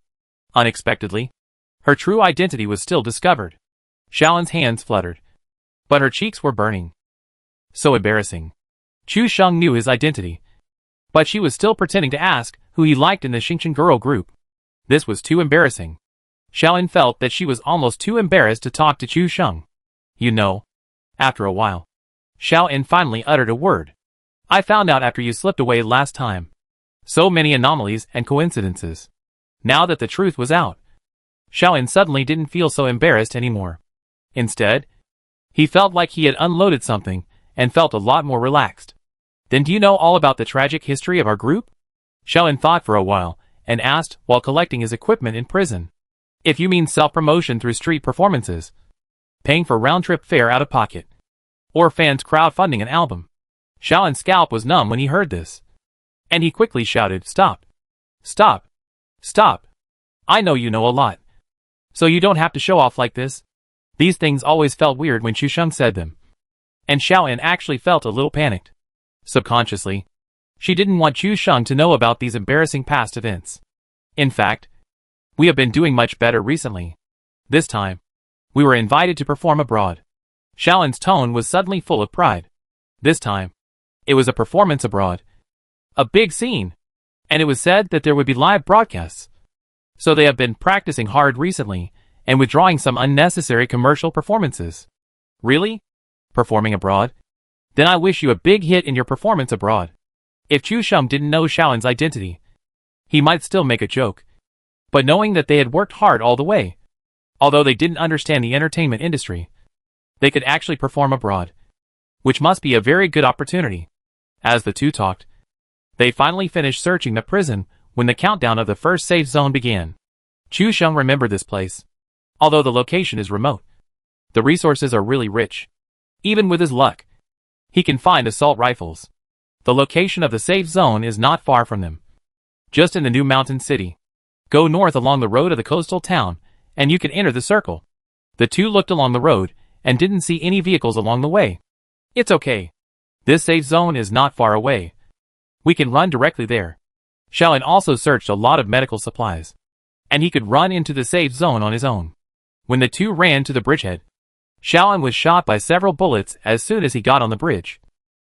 Unexpectedly, her true identity was still discovered. Xiaoan's hands fluttered, but her cheeks were burning. So embarrassing. Chusheng knew his identity, but she was still pretending to ask who he liked in the Xingchen girl group. This was too embarrassing. Xiaoan felt that she was almost too embarrassed to talk to Chusheng. You know. After a while, Xiaoan finally uttered a word. I found out after you slipped away last time. So many anomalies and coincidences. Now that the truth was out, Xiaoan suddenly didn't feel so embarrassed anymore. Instead, he felt like he had unloaded something and felt a lot more relaxed. Then do you know all about the tragic history of our group? Xiaoan thought for a while and asked while collecting his equipment in prison. If you mean self-promotion through street performances, paying for round-trip fare out of pocket, or fans crowdfunding an album. Xiaoan's scalp was numb when he heard this, and he quickly shouted, Stop! Stop! Stop! I know you know a lot, so you don't have to show off like this. These things always felt weird when Chusheng said them, and Xiaoan actually felt a little panicked. Subconsciously, she didn't want Chusheng to know about these embarrassing past events. In fact, We have been doing much better recently. This time, we were invited to perform abroad. Xiaolin's tone was suddenly full of pride. This time, it was a performance abroad. A big scene. And it was said that there would be live broadcasts. So they have been practicing hard recently, and withdrawing some unnecessary commercial performances. Really? Performing abroad? Then I wish you a big hit in your performance abroad. If Chu Sheng didn't know Xiaolin's identity, he might still make a joke. But knowing that they had worked hard all the way, although they didn't understand the entertainment industry, they could actually perform abroad, which must be a very good opportunity. As the two talked, they finally finished searching the prison when the countdown of the first safe zone began. Chu Sheng remembered this place. Although the location is remote, the resources are really rich. Even with his luck, he can find assault rifles. The location of the safe zone is not far from them. Just in the new mountain city. Go north along the road of the coastal town, and you can enter the circle. The two looked along the road, and didn't see any vehicles along the way. It's okay. This safe zone is not far away. We can run directly there. Xiaolin also searched a lot of medical supplies, and he could run into the safe zone on his own. When the two ran to the bridgehead, Xiaolin was shot by several bullets as soon as he got on the bridge.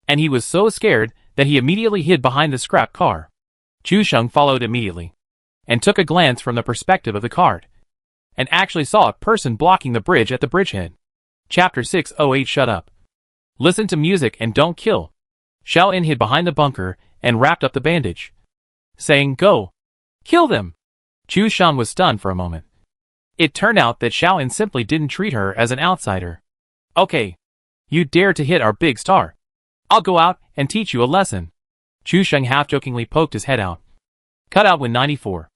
And he was so scared that he immediately hid behind the scrap car. Chu Sheng followed immediately, and took a glance from the perspective of the cart, and actually saw a person blocking the bridge at the bridgehead. Chapter 608 Shut Up. Listen to music and don't kill. Xiaolin hid behind the bunker and wrapped up the bandage, saying, "Go! Kill them!" Chu Sheng was stunned for a moment. It turned out that Xiaolin simply didn't treat her as an outsider. "Okay. You dare to hit our big star. I'll go out and teach you a lesson." Chu Sheng half-jokingly poked his head out, cut out Win-94,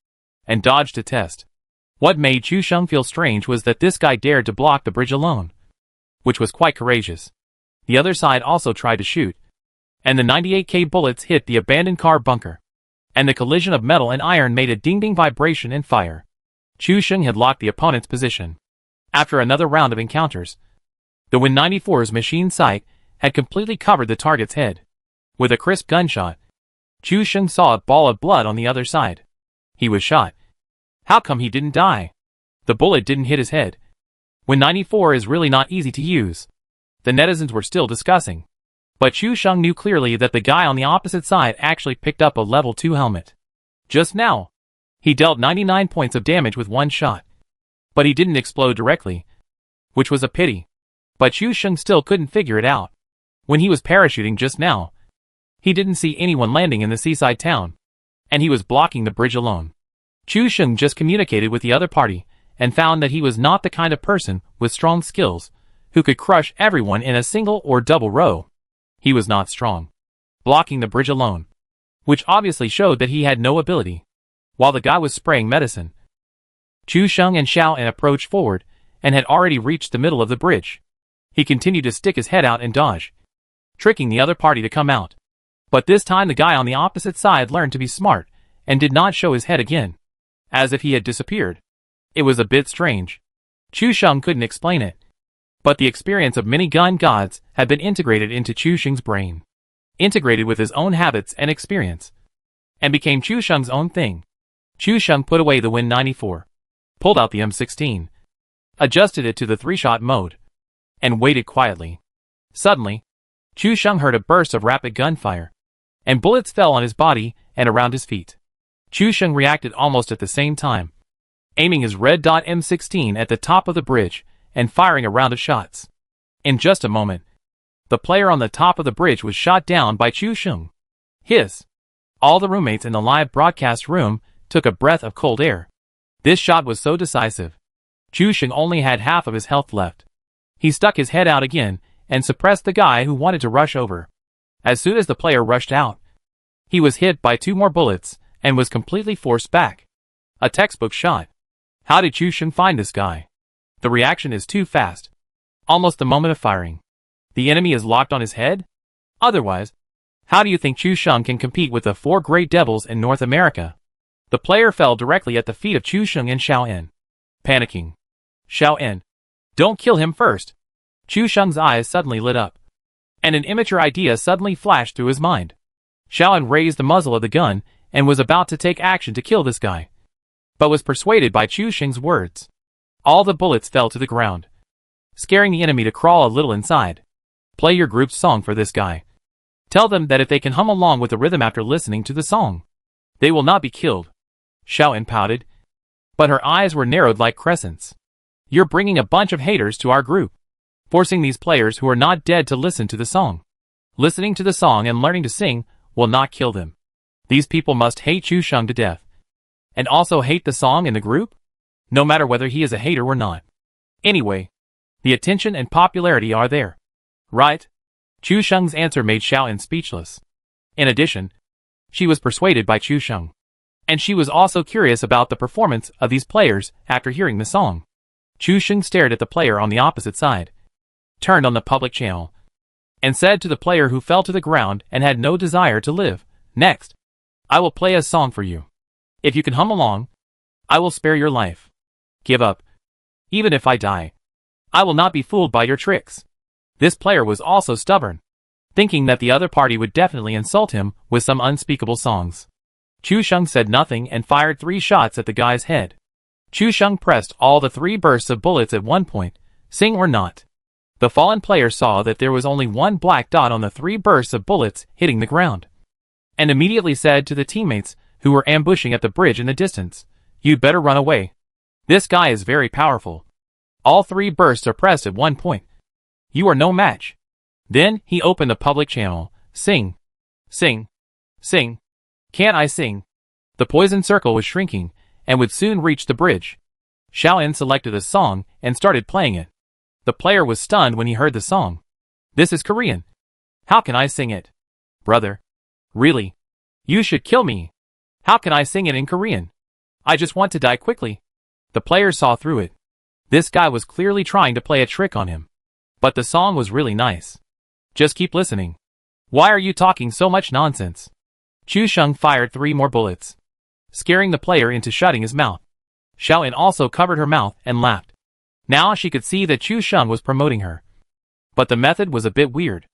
and dodged a test. What made Chu Sheng feel strange was that this guy dared to block the bridge alone, which was quite courageous. The other side also tried to shoot, and the 98K bullets hit the abandoned car bunker, and the collision of metal and iron made a ding-ding vibration and fire. Chu Sheng had locked the opponent's position. After another round of encounters, the Win-94's machine sight had completely covered the target's head. With a crisp gunshot, Chu Sheng saw a ball of blood on the other side. He was shot. How come he didn't die? The bullet didn't hit his head. Win-94 is really not easy to use. The netizens were still discussing. But Chu Sheng knew clearly that the guy on the opposite side actually picked up a level 2 helmet. Just now, he dealt 99 points of damage with one shot. But he didn't explode directly, which was a pity. But Chu Sheng still couldn't figure it out. When he was parachuting just now, he didn't see anyone landing in the seaside town, and he was blocking the bridge alone. Chu Sheng just communicated with the other party, and found that he was not the kind of person with strong skills, who could crush everyone in a single or double row. He was not strong, blocking the bridge alone, which obviously showed that he had no ability. While the guy was spraying medicine, Chu Sheng and Xiaolin approached forward, and had already reached the middle of the bridge. He continued to stick his head out and dodge, tricking the other party to come out. But this time the guy on the opposite side learned to be smart, and did not show his head again, as if he had disappeared. It was a bit strange. Chu Sheng couldn't explain it. But the experience of many gun gods had been integrated into Chu Sheng's brain, integrated with his own habits and experience, and became Chu Sheng's own thing. Chu Sheng put away the Win-94, pulled out the M16, adjusted it to the 3-shot mode, and waited quietly. Suddenly, Chu Sheng heard a burst of rapid gunfire, and bullets fell on his body and around his feet. Chu Sheng reacted almost at the same time, aiming his red dot M16 at the top of the bridge and firing a round of shots. In just a moment, the player on the top of the bridge was shot down by Chu Sheng. All the roommates in the live broadcast room took a breath of cold air. This shot was so decisive. Chu Sheng only had half of his health left. He stuck his head out again and suppressed the guy who wanted to rush over. As soon as the player rushed out, he was hit by 2 more bullets and was completely forced back. A textbook shot. How did Chu Sheng find this guy? The reaction is too fast. Almost the moment of firing, the enemy is locked on his head? Otherwise, how do you think Chu Sheng can compete with the 4 great devils in North America? The player fell directly at the feet of Chu Sheng and Xiaolin. Panicking. Xiaolin, don't kill him first. Chu Sheng's eyes suddenly lit up, and an immature idea suddenly flashed through his mind. Xiaolin raised the muzzle of the gun and was about to take action to kill this guy. but was persuaded by Chu Sheng's words. All the bullets fell to the ground, scaring the enemy to crawl a little inside. Play your group's song for this guy. Tell them that if they can hum along with the rhythm after listening to the song, they will not be killed. Xiao En pouted, but her eyes were narrowed like crescents. You're bringing a bunch of haters to our group, forcing these players who are not dead to listen to the song. Listening to the song and learning to sing will not kill them. These people must hate Chu Sheng to death, and also hate the song in the group, no matter whether he is a hater or not. Anyway, the attention and popularity are there, right? Chu Sheng's answer made Xiao En speechless. In addition, she was persuaded by Chu Sheng, and she was also curious about the performance of these players after hearing the song. Chu Sheng stared at the player on the opposite side, turned on the public channel, and said to the player who fell to the ground and had no desire to live, "Next, I will play a song for you. If you can hum along, I will spare your life. Give up. Even if I die, I will not be fooled by your tricks." This player was also stubborn, thinking that the other party would definitely insult him with some unspeakable songs. Chu Sheng said nothing and fired 3 shots at the guy's head. Chu Sheng pressed all the 3 bursts of bullets at one point, sing or not. The fallen player saw that there was only one black dot on the 3 bursts of bullets hitting the ground, and immediately said to the teammates who were ambushing at the bridge in the distance, "You'd better run away. This guy is very powerful. All 3 bursts are pressed at one point. You are no match." Then he opened the public channel. "Sing. Sing. Sing. Can't I sing?" The poison circle was shrinking, and would soon reach the bridge. Xiao En selected a song and started playing it. The player was stunned when he heard the song. "This is Korean. How can I sing it? Brother. Really? You should kill me. How can I sing it in Korean? I just want to die quickly." The player saw through it. This guy was clearly trying to play a trick on him. But the song was really nice. Just keep listening. Why are you talking so much nonsense? Chu Sheng fired 3 more bullets, scaring the player into shutting his mouth. Xiao En also covered her mouth and laughed. Now she could see that Chu Sheng was promoting her. But the method was a bit weird.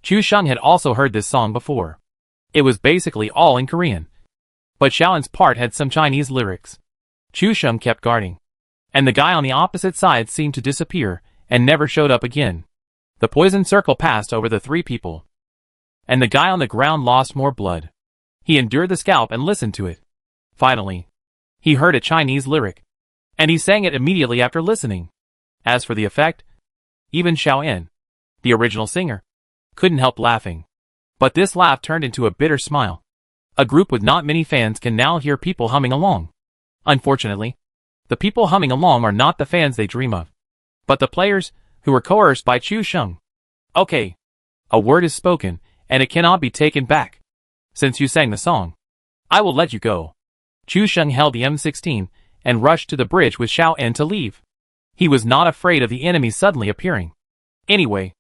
Chu Sheng had also heard this song before. It was basically all in Korean, but Xiao En's part had some Chinese lyrics. Chu Sheng kept guarding, and the guy on the opposite side seemed to disappear and never showed up again. The poison circle passed over the 3 people, and the guy on the ground lost more blood. He endured the scalp and listened to it. Finally, he heard a Chinese lyric, and he sang it immediately after listening. As for the effect, even Xiao En, the original singer, couldn't help laughing. But this laugh turned into a bitter smile. A group with not many fans can now hear people humming along. Unfortunately, the people humming along are not the fans they dream of, but the players who were coerced by Chu Sheng. "Okay. A word is spoken, and it cannot be taken back. Since you sang the song, I will let you go." Chu Sheng held the M16 and rushed to the bridge with Xiao En to leave. He was not afraid of the enemy suddenly appearing. Anyway,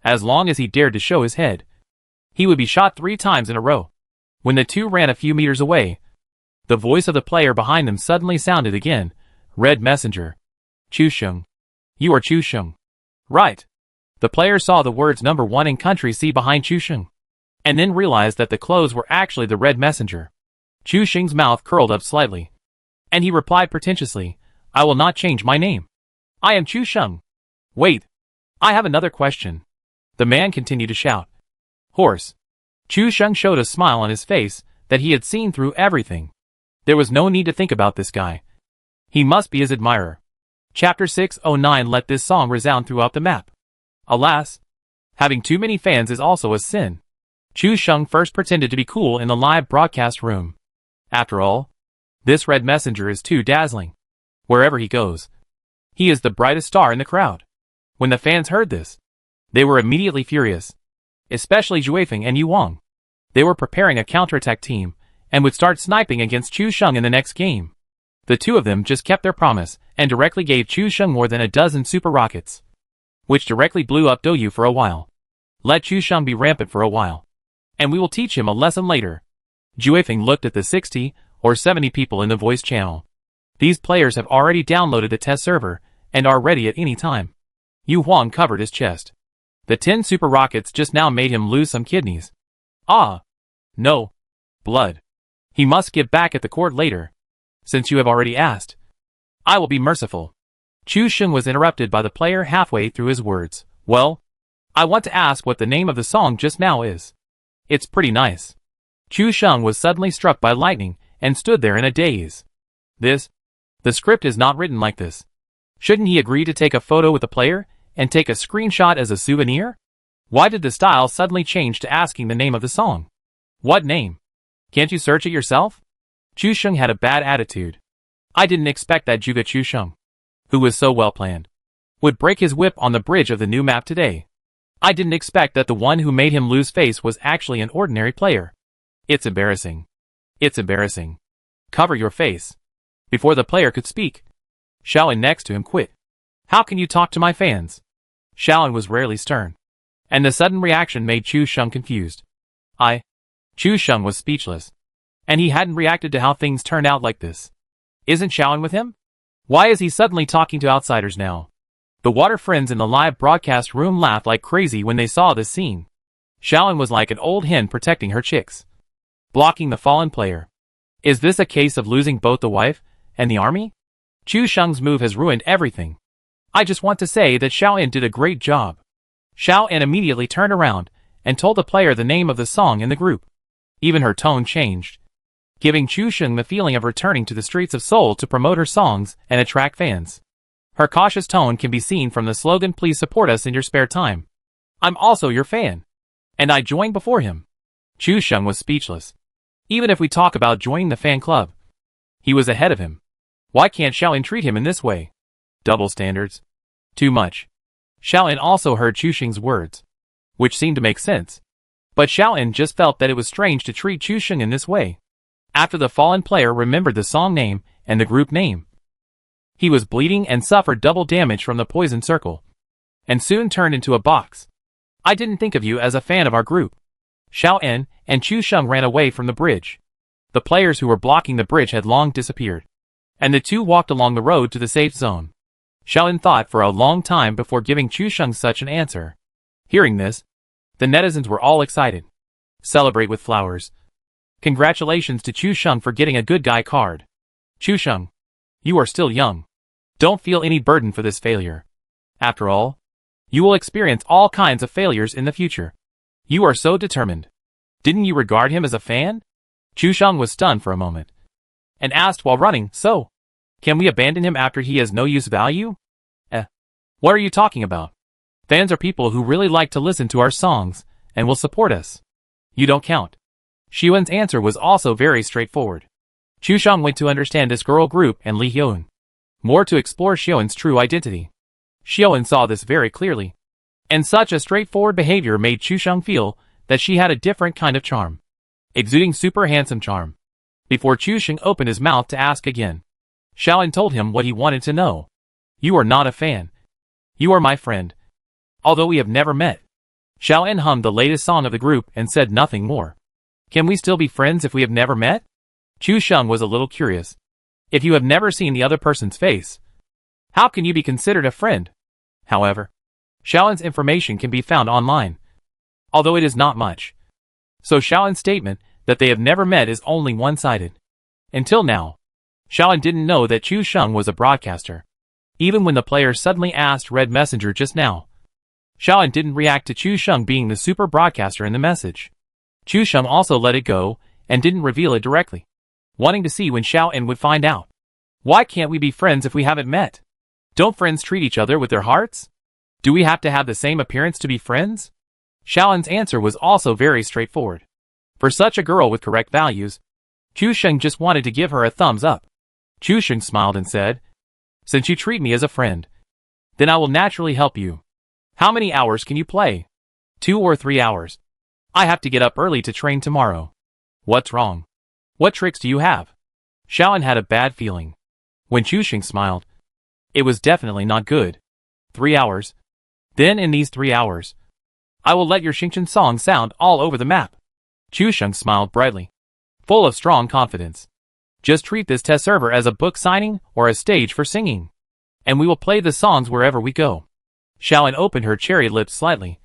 as long as he dared to show his head, he would be shot 3 times in a row. When the 2 ran a few meters away, the voice of the player behind them suddenly sounded again. "Red Messenger. Chu Sheng. You are Chu Sheng. Right." The player saw the words number 1 in country C behind Chu Sheng, and then realized that the clothes were actually the Red Messenger. Chu Sheng's mouth curled up slightly, and he replied pretentiously, "I will not change my name. I am Chu Sheng." "Wait. I have another question." The man continued to shout. "Horse." Chu Sheng showed a smile on his face that he had seen through everything. There was no need to think about this guy. He must be his admirer. Chapter 609 let this song resound throughout the map. Alas, having too many fans is also a sin. Chu Sheng first pretended to be cool in the live broadcast room. After all, this Red Messenger is too dazzling. Wherever he goes, he is the brightest star in the crowd. When the fans heard this, they were immediately furious, especially Juefeng and Yu Wang. They were preparing a counterattack team and would start sniping against Chu Sheng in the next game. The 2 of them just kept their promise and directly gave Chu Sheng more than a dozen super rockets, which directly blew up Douyu for a while. Let Chu Sheng be rampant for a while, and we will teach him a lesson later. Juefeng looked at the 60 or 70 people in the voice channel. These players have already downloaded the test server and are ready at any time. Yu Huang covered his chest. The 10 super rockets just now made him lose some kidneys. Ah! No. Blood. He must give back at the court later. Since you have already asked, I will be merciful. Chu Sheng was interrupted by the player halfway through his words. Well, I want to ask what the name of the song just now is. It's pretty nice. Chu Sheng was suddenly struck by lightning and stood there in a daze. The script is not written like this. Shouldn't he agree to take a photo with the player and take a screenshot as a souvenir? Why did the style suddenly change to asking the name of the song? What name? Can't you search it yourself? Chu Sheng had a bad attitude. I didn't expect that Juga Chu Sheng, who was so well planned, would break his whip on the bridge of the new map today. I didn't expect that the one who made him lose face was actually an ordinary player. It's embarrassing. It's embarrassing. Cover your face. Before the player could speak, Xiaoan next to him quit. How can you talk to my fans? Xiaoan was rarely stern, and the sudden reaction made Chu Sheng confused. Chu Sheng was speechless, and he hadn't reacted to how things turned out like this. Isn't Xiaoan with him? Why is he suddenly talking to outsiders now? The water friends in the live broadcast room laughed like crazy when they saw this scene. Xiaoan was like an old hen protecting her chicks, blocking the fallen player. Is this a case of losing both the wife and the army? Chu Sheng's move has ruined everything. I just want to say that Xiaoan did a great job. Xiaoan immediately turned around and told the player the name of the song in the group. Even her tone changed, giving Chu Sheng the feeling of returning to the streets of Seoul to promote her songs and attract fans. Her cautious tone can be seen from the slogan, "Please support us in your spare time. I'm also your fan." And I joined before him. Chu Sheng was speechless. Even if we talk about joining the fan club, he was ahead of him. Why can't Xiaoan treat him in this way? Double standards. Too much. Xiaoan also heard Chu Sheng's words, which seemed to make sense. But Xiaoan just felt that it was strange to treat Chu Sheng in this way. After the fallen player remembered the song name and the group name, he was bleeding and suffered double damage from the poison circle, and soon turned into a box. I didn't think of you as a fan of our group. Xiaoan and Chu Sheng ran away from the bridge. The players who were blocking the bridge had long disappeared, and the two walked along the road to the safe zone. Xiaoan thought for a long time before giving Chu Sheng such an answer. Hearing this, the netizens were all excited. Celebrate with flowers. Congratulations to Chu Sheng for getting a good guy card. Chu Sheng, you are still young. Don't feel any burden for this failure. After all, you will experience all kinds of failures in the future. You are so determined. Didn't you regard him as a fan? Chu Sheng was stunned for a moment, and asked while running, so, can we abandon him after he has no use value? What are you talking about? Fans are people who really like to listen to our songs, and will support us. You don't count. Xiuan's answer was also very straightforward. Chu Sheng went to understand this girl group and Li Hyun, more to explore Xiuan's true identity. Xiuan saw this very clearly, and such a straightforward behavior made Chu Sheng feel that she had a different kind of charm, exuding super handsome charm. Before Chu Sheng opened his mouth to ask again, Xiuan told him what he wanted to know. You are not a fan. You are my friend. Although we have never met. Xiaoan hummed the latest song of the group and said nothing more. Can we still be friends if we have never met? Chu Sheng was a little curious. If you have never seen the other person's face, how can you be considered a friend? However, Xiaoan's information can be found online, although it is not much. So Xiaoan's statement that they have never met is only one-sided. Until now, Xiaoan didn't know that Chu Sheng was a broadcaster. Even when the player suddenly asked Red Messenger just now, Xiaoan didn't react to Chu Sheng being the super broadcaster in the message. Chu Sheng also let it go and didn't reveal it directly, wanting to see when Xiaoan would find out. Why can't we be friends if we haven't met? Don't friends treat each other with their hearts? Do we have to have the same appearance to be friends? Xiaoan's answer was also very straightforward. For such a girl with correct values, Chu Sheng just wanted to give her a thumbs up. Chu Sheng smiled and said, since you treat me as a friend, then I will naturally help you. How many hours can you play? 2 or 3 hours. I have to get up early to train tomorrow. What's wrong? What tricks do you have? Xiaoan had a bad feeling. When Chu Sheng smiled, it was definitely not good. 3 hours. Then in these 3 hours, I will let your Xingchen song sound all over the map. Chu Sheng smiled brightly, full of strong confidence. Just treat this test server as a book signing or a stage for singing, and we will play the songs wherever we go. Xiaoan opened her cherry lips slightly,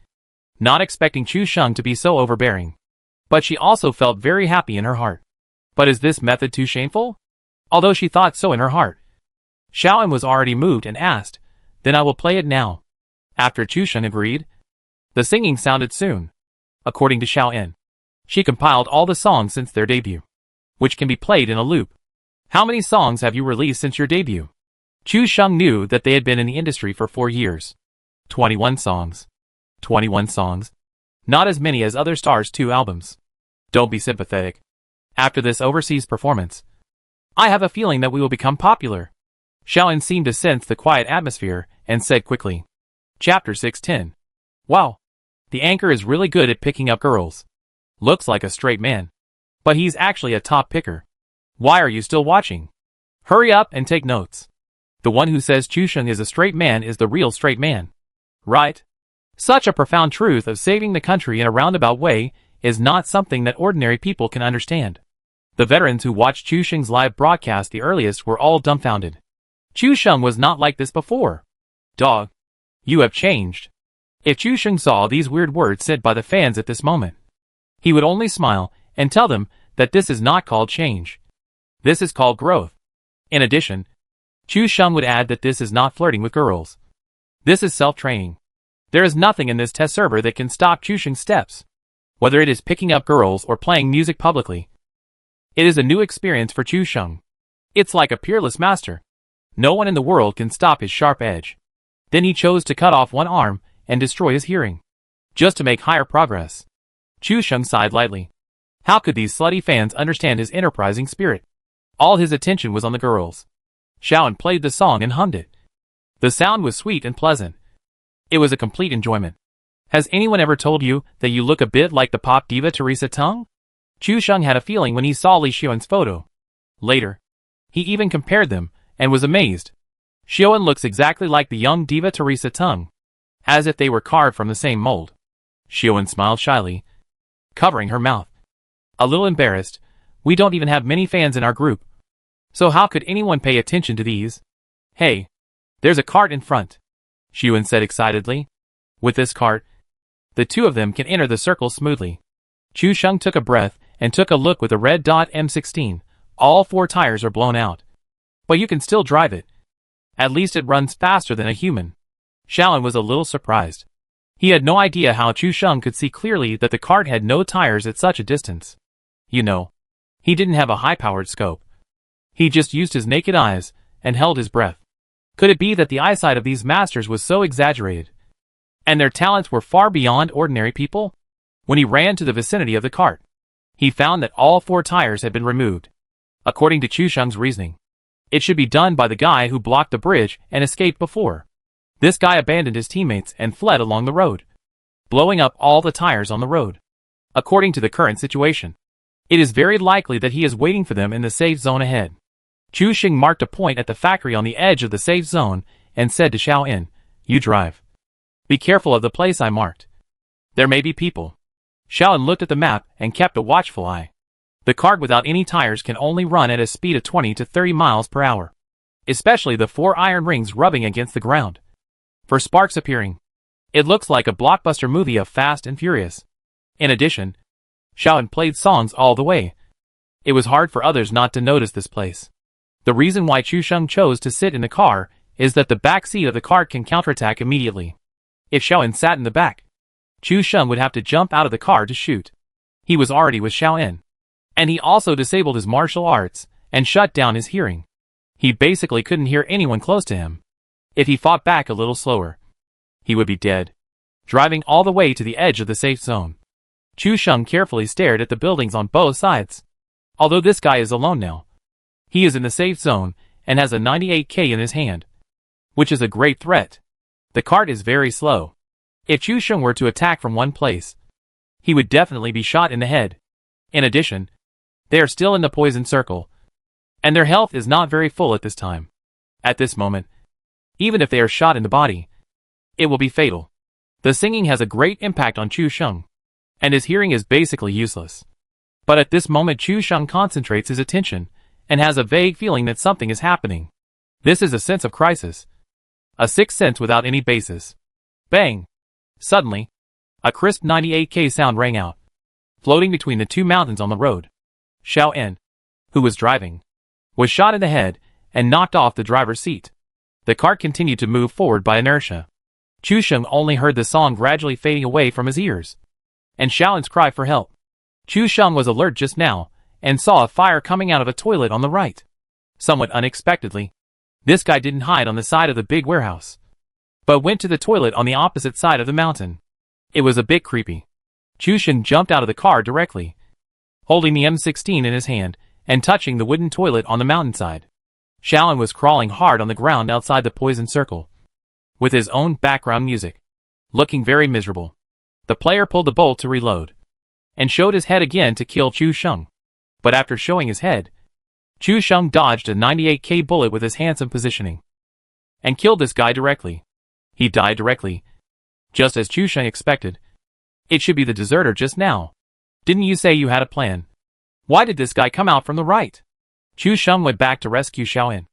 not expecting Chu Sheng to be so overbearing. But she also felt very happy in her heart. But is this method too shameful? although she thought so in her heart. Xiaoan was already moved and asked, "Then I will play it now." After Chusheng agreed, the singing sounded soon. According to Xiaoan, she compiled all the songs since their debut, which can be played in a loop. "How many songs have you released since your debut?" Chusheng knew that they had been in the industry for 4 years. 21 songs. 21 songs. Not as many as other stars' 2 albums. Don't be sympathetic. After this overseas performance, I have a feeling that we will become popular. Xiaoan seemed to sense the quiet atmosphere and said quickly. Chapter 610. Wow. The anchor is really good at picking up girls. Looks like a straight man. But he's actually a top picker. Why are you still watching? Hurry up and take notes. The one who says Chusheng is a straight man is the real straight man. Right? Such a profound truth of saving the country in a roundabout way is not something that ordinary people can understand. The veterans who watched Chusheng's live broadcast the earliest were all dumbfounded. Chusheng was not like this before. Dog. You have changed. If Chusheng saw these weird words said by the fans at this moment, he would only smile and tell them that this is not called change. This is called growth. In addition, Chusheng would add that this is not flirting with girls. This is self-training. There is nothing in this test server that can stop Chusheng's steps. Whether it is picking up girls or playing music publicly, it is a new experience for Chusheng. It's like a peerless master. No one in the world can stop his sharp edge. Then he chose to cut off one arm and destroy his hearing, just to make higher progress. Chusheng sighed lightly. How could these slutty fans understand his enterprising spirit? All his attention was on the girls. Xiaoan played the song and hummed it. The sound was sweet and pleasant. It was a complete enjoyment. Has anyone ever told you that you look a bit like the pop diva Teresa Tung? Chusheng had a feeling when he saw Li Xuan's photo. Later, he even compared them and was amazed. Xiaoan looks exactly like the young diva Teresa Tung, as if they were carved from the same mold. Xiaoan smiled shyly, covering her mouth. A little embarrassed, we don't even have many fans in our group. So how could anyone pay attention to these? Hey, there's a cart in front, Xiaoan said excitedly. With this cart, the two of them can enter the circle smoothly. Chusheng took a breath and took a look with the red dot M16. All 4 tires are blown out. But you can still drive it. At least it runs faster than a human. Xiaoan was a little surprised. He had no idea how Chusheng could see clearly that the cart had no tires at such a distance. You know, he didn't have a high-powered scope. He just used his naked eyes and held his breath. Could it be that the eyesight of these masters was so exaggerated, and their talents were far beyond ordinary people? When he ran to the vicinity of the cart, he found that all 4 tires had been removed. According to Chusheng's reasoning, it should be done by the guy who blocked the bridge and escaped before. This guy abandoned his teammates and fled along the road, blowing up all the tires on the road. According to the current situation, it is very likely that he is waiting for them in the safe zone ahead. Chusheng marked a point at the factory on the edge of the safe zone and said to Xiaoan, You drive. Be careful of the place I marked. There may be people. Xiaoan looked at the map and kept a watchful eye. The cart without any tires can only run at a speed of 20 to 30 miles per hour, especially the 4 iron rings rubbing against the ground. For sparks appearing, it looks like a blockbuster movie of Fast and Furious. In addition, Xiaoan played songs all the way. It was hard for others not to notice this place. The reason why Chusheng chose to sit in the car is that the back seat of the cart can counterattack immediately. If Xiaoan sat in the back, Chusheng would have to jump out of the car to shoot. He was already with Xiaoan, and he also disabled his martial arts and shut down his hearing. He basically couldn't hear anyone close to him. If he fought back a little slower, he would be dead. Driving all the way to the edge of the safe zone, Chusheng carefully stared at the buildings on both sides. Although this guy is alone now, he is in the safe zone and has a 98K in his hand, which is a great threat. The cart is very slow. If Chusheng were to attack from one place, he would definitely be shot in the head. In addition, they are still in the poison circle, and their health is not very full at this time. At this moment, even if they are shot in the body, it will be fatal. The singing has a great impact on Chusheng, and his hearing is basically useless. But at this moment Chusheng concentrates his attention and has a vague feeling that something is happening. This is a sense of crisis. A sixth sense without any basis. Bang! Suddenly, a crisp 98K sound rang out, floating between the 2 mountains on the road. Xiaoan, who was driving, was shot in the head and knocked off the driver's seat. The cart continued to move forward by inertia. Chu Sheng only heard the song gradually fading away from his ears, and Xiaolin's cry for help. Chu Sheng was alert just now, and saw a fire coming out of a toilet on the right. Somewhat unexpectedly, this guy didn't hide on the side of the big warehouse, but went to the toilet on the opposite side of the mountain. It was a bit creepy. Chu Sheng jumped out of the car directly, holding the M16 in his hand, and touching the wooden toilet on the mountainside. Xiaolin was crawling hard on the ground outside the poison circle, with his own background music, looking very miserable. The player pulled the bolt to reload, and showed his head again to kill Chu Sheng. But after showing his head, Chu Sheng dodged a 98k bullet with his handsome positioning, and killed this guy directly. He died directly, just as Chu Sheng expected. It should be the deserter just now. Didn't you say you had a plan? Why did this guy come out from the right? Chu Sheng went back to rescue Xiaoyin,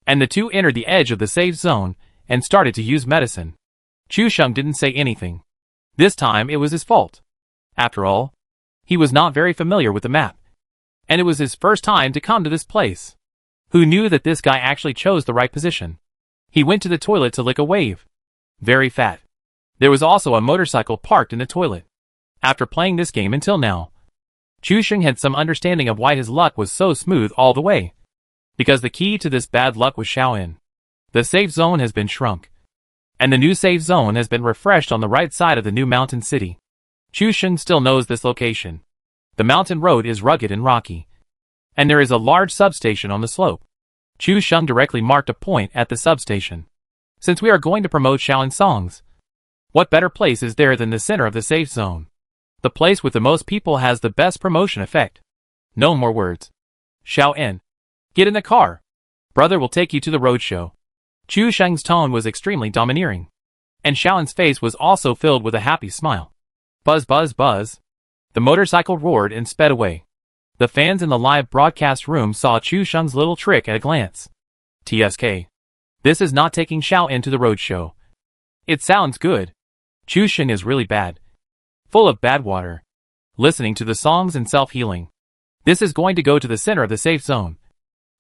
and the two entered the edge of the safe zone and started to use medicine. Chu Sheng didn't say anything. This time it was his fault. After all, he was not very familiar with the map, and it was his first time to come to this place. Who knew that this guy actually chose the right position? He went to the toilet to lick a wave. Very fat. There was also a motorcycle parked in the toilet. After playing this game until now, Chu Sheng had some understanding of why his luck was so smooth all the way. Because the key to this bad luck was Xiaoyin. The safe zone has been shrunk, and the new safe zone has been refreshed on the right side of the new mountain city. Chu Sheng still knows this location. The mountain road is rugged and rocky, and there is a large substation on the slope. Chu Sheng directly marked a point at the substation. Since we are going to promote Xiaolin songs, what better place is there than the center of the safe zone? The place with the most people has the best promotion effect. No more words. Xiaoyin, get in the car. Brother will take you to the roadshow. Chu Sheng's tone was extremely domineering, and Xiaolin's face was also filled with a happy smile. Buzz buzz buzz. The motorcycle roared and sped away. The fans in the live broadcast room saw Chu Sheng's little trick at a glance. TSK. This is not taking Xiaoyin to the roadshow. It sounds good. Chu Sheng is really bad. Full of bad water. Listening to the songs and self-healing. This is going to go to the center of the safe zone,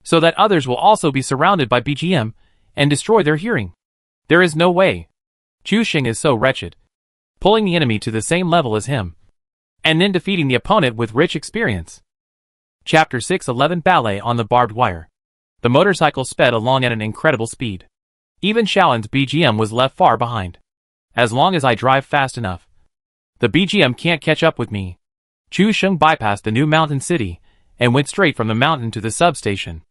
so that others will also be surrounded by BGM and destroy their hearing. There is no way. Chu Sheng is so wretched. Pulling the enemy to the same level as him, and then defeating the opponent with rich experience. Chapter 611 Ballet on the Barbed Wire. The motorcycle sped along at an incredible speed. Even Xiaolin's BGM was left far behind. As long as I drive fast enough, the BGM can't catch up with me. Chu Sheng bypassed the new mountain city and went straight from the mountain to the substation.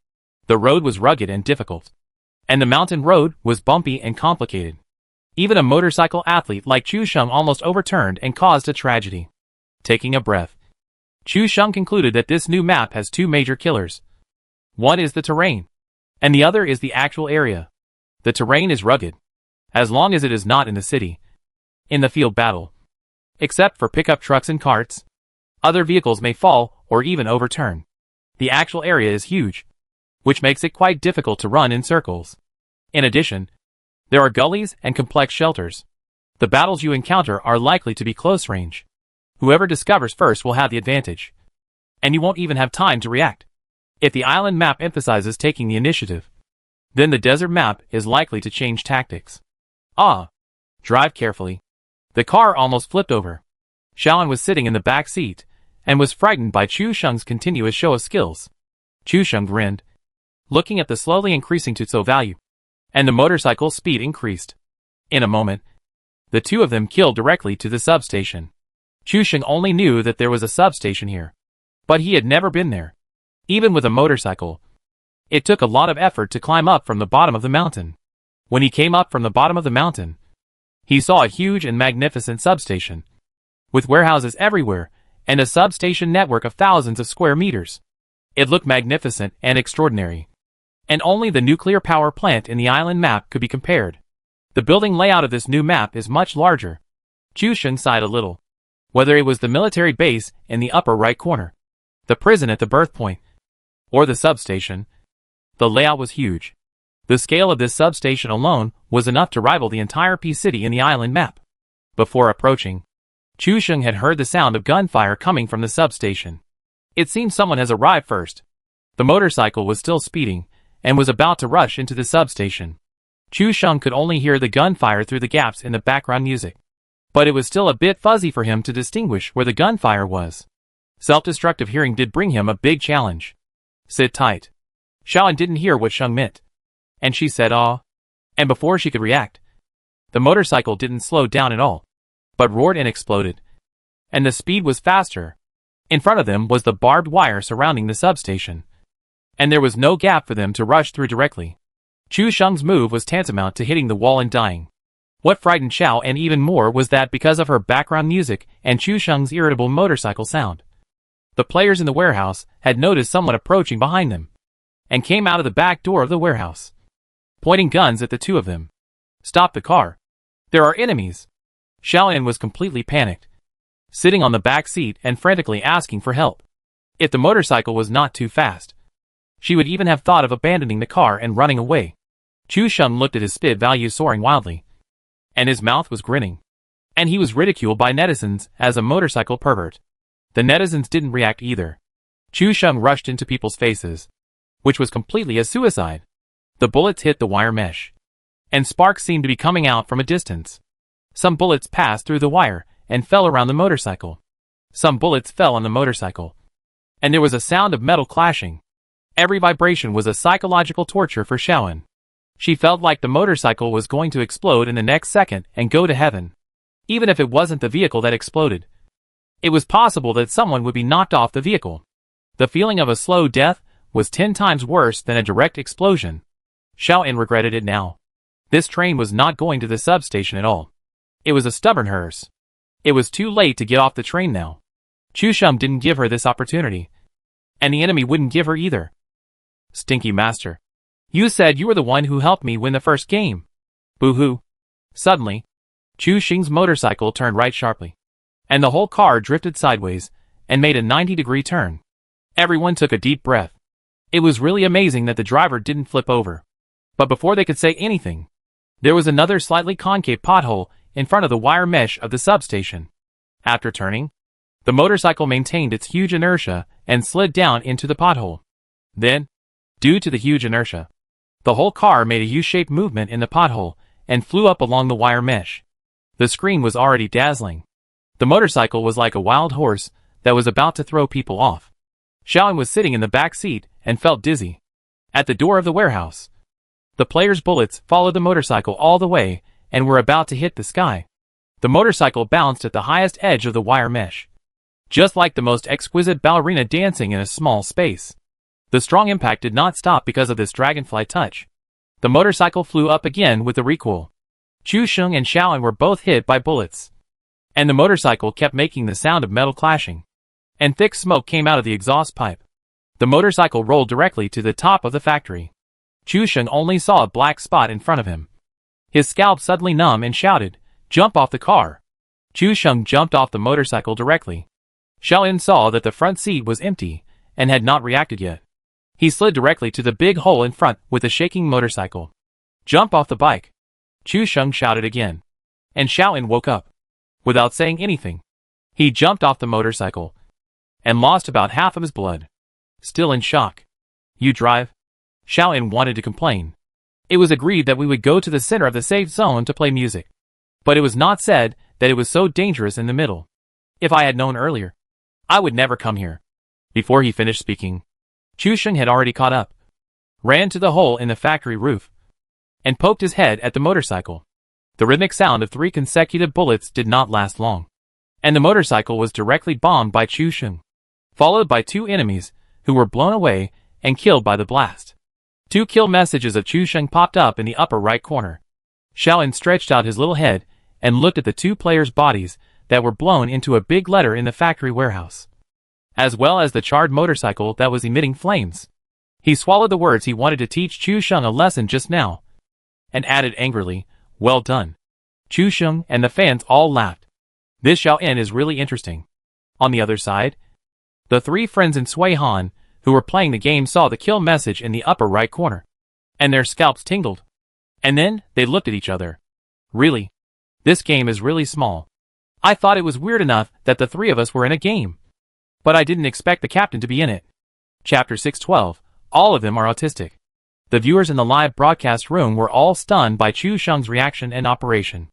The road was rugged and difficult, and the mountain road was bumpy and complicated. Even a motorcycle athlete like Chu Sheng almost overturned and caused a tragedy. Taking a breath, Chu Sheng concluded that this new map has two major killers. One is the terrain, and the other is the actual area. The terrain is rugged, as long as it is not in the city. In the field battle, except for pickup trucks and carts, other vehicles may fall or even overturn. The actual area is huge, which makes it quite difficult to run in circles. In addition, there are gullies and complex shelters. The battles you encounter are likely to be close range. Whoever discovers first will have the advantage, and you won't even have time to react. If the island map emphasizes taking the initiative, then the desert map is likely to change tactics. Drive carefully. The car almost flipped over. Xiaolin was sitting in the back seat, and was frightened by Chu Sheng's continuous show of skills. Chu Sheng grinned, looking at the slowly increasing Tutso value, and the motorcycle's speed increased. In a moment, the two of them killed directly to the substation. Chu Sheng only knew that there was a substation here, but he had never been there. Even with a motorcycle, it took a lot of effort to climb up from the bottom of the mountain. When he came up from the bottom of the mountain, he saw a huge and magnificent substation, with warehouses everywhere, and a substation network of thousands of square meters. It looked magnificent and extraordinary, and only the nuclear power plant in the island map could be compared. The building layout of this new map is much larger. Chu Sheng sighed a little. Whether it was the military base in the upper right corner, the prison at the birth point, or the substation, the layout was huge. The scale of this substation alone was enough to rival the entire P-City in the island map. Before approaching, Chu Sheng had heard the sound of gunfire coming from the substation. It seems someone has arrived first. The motorcycle was still speeding, and was about to rush into the substation. Chu Sheng could only hear the gunfire through the gaps in the background music. But it was still a bit fuzzy for him to distinguish where the gunfire was. Self-destructive hearing did bring him a big challenge. Sit tight. Xiaoan didn't hear what Sheng meant. And she said "Ah." And before she could react, the motorcycle didn't slow down at all, but roared and exploded. And the speed was faster. In front of them was the barbed wire surrounding the substation. And there was no gap for them to rush through directly. Chu Sheng's move was tantamount to hitting the wall and dying. What frightened Xiaoan even more was that because of her background music and Chu Sheng's irritable motorcycle sound, the players in the warehouse had noticed someone approaching behind them, and came out of the back door of the warehouse, pointing guns at the two of them. "Stop the car. There are enemies." Xiaoan was completely panicked, sitting on the back seat and frantically asking for help. If the motorcycle was not too fast, she would even have thought of abandoning the car and running away. Chu Sheng looked at his speed value soaring wildly, and his mouth was grinning. And he was ridiculed by netizens as a motorcycle pervert. The netizens didn't react either. Chu Sheng rushed into people's faces, which was completely a suicide. The bullets hit the wire mesh, and sparks seemed to be coming out from a distance. Some bullets passed through the wire and fell around the motorcycle. Some bullets fell on the motorcycle, and there was a sound of metal clashing. Every vibration was a psychological torture for Xiaoan. She felt like the motorcycle was going to explode in the next second and go to heaven. Even if it wasn't the vehicle that exploded, it was possible that someone would be knocked off the vehicle. The feeling of a slow death was 10 times worse than a direct explosion. Xiaoan regretted it now. This train was not going to the substation at all. It was a stubborn hearse. It was too late to get off the train now. Chu Sheng didn't give her this opportunity, and the enemy wouldn't give her either. "Stinky master. You said you were the one who helped me win the first game." Boo-hoo. Suddenly, Chu Sheng's motorcycle turned right sharply, and the whole car drifted sideways and made a 90-degree turn. Everyone took a deep breath. It was really amazing that the driver didn't flip over. But before they could say anything, there was another slightly concave pothole in front of the wire mesh of the substation. After turning, the motorcycle maintained its huge inertia and slid down into the pothole. Then, due to the huge inertia, the whole car made a U-shaped movement in the pothole and flew up along the wire mesh. The screen was already dazzling. The motorcycle was like a wild horse that was about to throw people off. Xiaoan was sitting in the back seat and felt dizzy. At the door of the warehouse, the players' bullets followed the motorcycle all the way and were about to hit the sky. The motorcycle bounced at the highest edge of the wire mesh, just like the most exquisite ballerina dancing in a small space. The strong impact did not stop because of this dragonfly touch. The motorcycle flew up again with the recoil. Chu Sheng and Xiaoan were both hit by bullets, and the motorcycle kept making the sound of metal clashing, and thick smoke came out of the exhaust pipe. The motorcycle rolled directly to the top of the factory. Chu Sheng only saw a black spot in front of him. His scalp suddenly numb and shouted, "Jump off the car!" Chu Sheng jumped off the motorcycle directly. Xiaoan saw that the front seat was empty and had not reacted yet. He slid directly to the big hole in front with the shaking motorcycle. "Jump off the bike!" Chu Sheng shouted again. And Xiaoan woke up. Without saying anything, he jumped off the motorcycle and lost about half of his blood. Still in shock. "You drive?" Xiaoan wanted to complain. It was agreed that we would go to the center of the safe zone to play music. But it was not said that it was so dangerous in the middle. If I had known earlier, I would never come here. Before he finished speaking, Chu Sheng had already caught up, ran to the hole in the factory roof, and poked his head at the motorcycle. The rhythmic sound of 3 consecutive bullets did not last long, and the motorcycle was directly bombed by Chu Sheng, followed by 2 enemies who were blown away and killed by the blast. 2 kill messages of Chu Sheng popped up in the upper right corner. Xiaoan stretched out his little head and looked at the 2 players' bodies that were blown into a big letter in the factory warehouse, as well as the charred motorcycle that was emitting flames. He swallowed the words he wanted to teach Chu Sheng a lesson just now, and added angrily, "Well done." Chu Sheng and the fans all laughed. This Xiaoan is really interesting. On the other side, the 3 friends in Sui Han who were playing the game saw the kill message in the upper right corner, and their scalps tingled. And then they looked at each other. Really? This game is really small. I thought it was weird enough that the 3 of us were in a game, but I didn't expect the captain to be in it. Chapter 612. All of them are autistic. The viewers in the live broadcast room were all stunned by Chu Sheng's reaction and operation.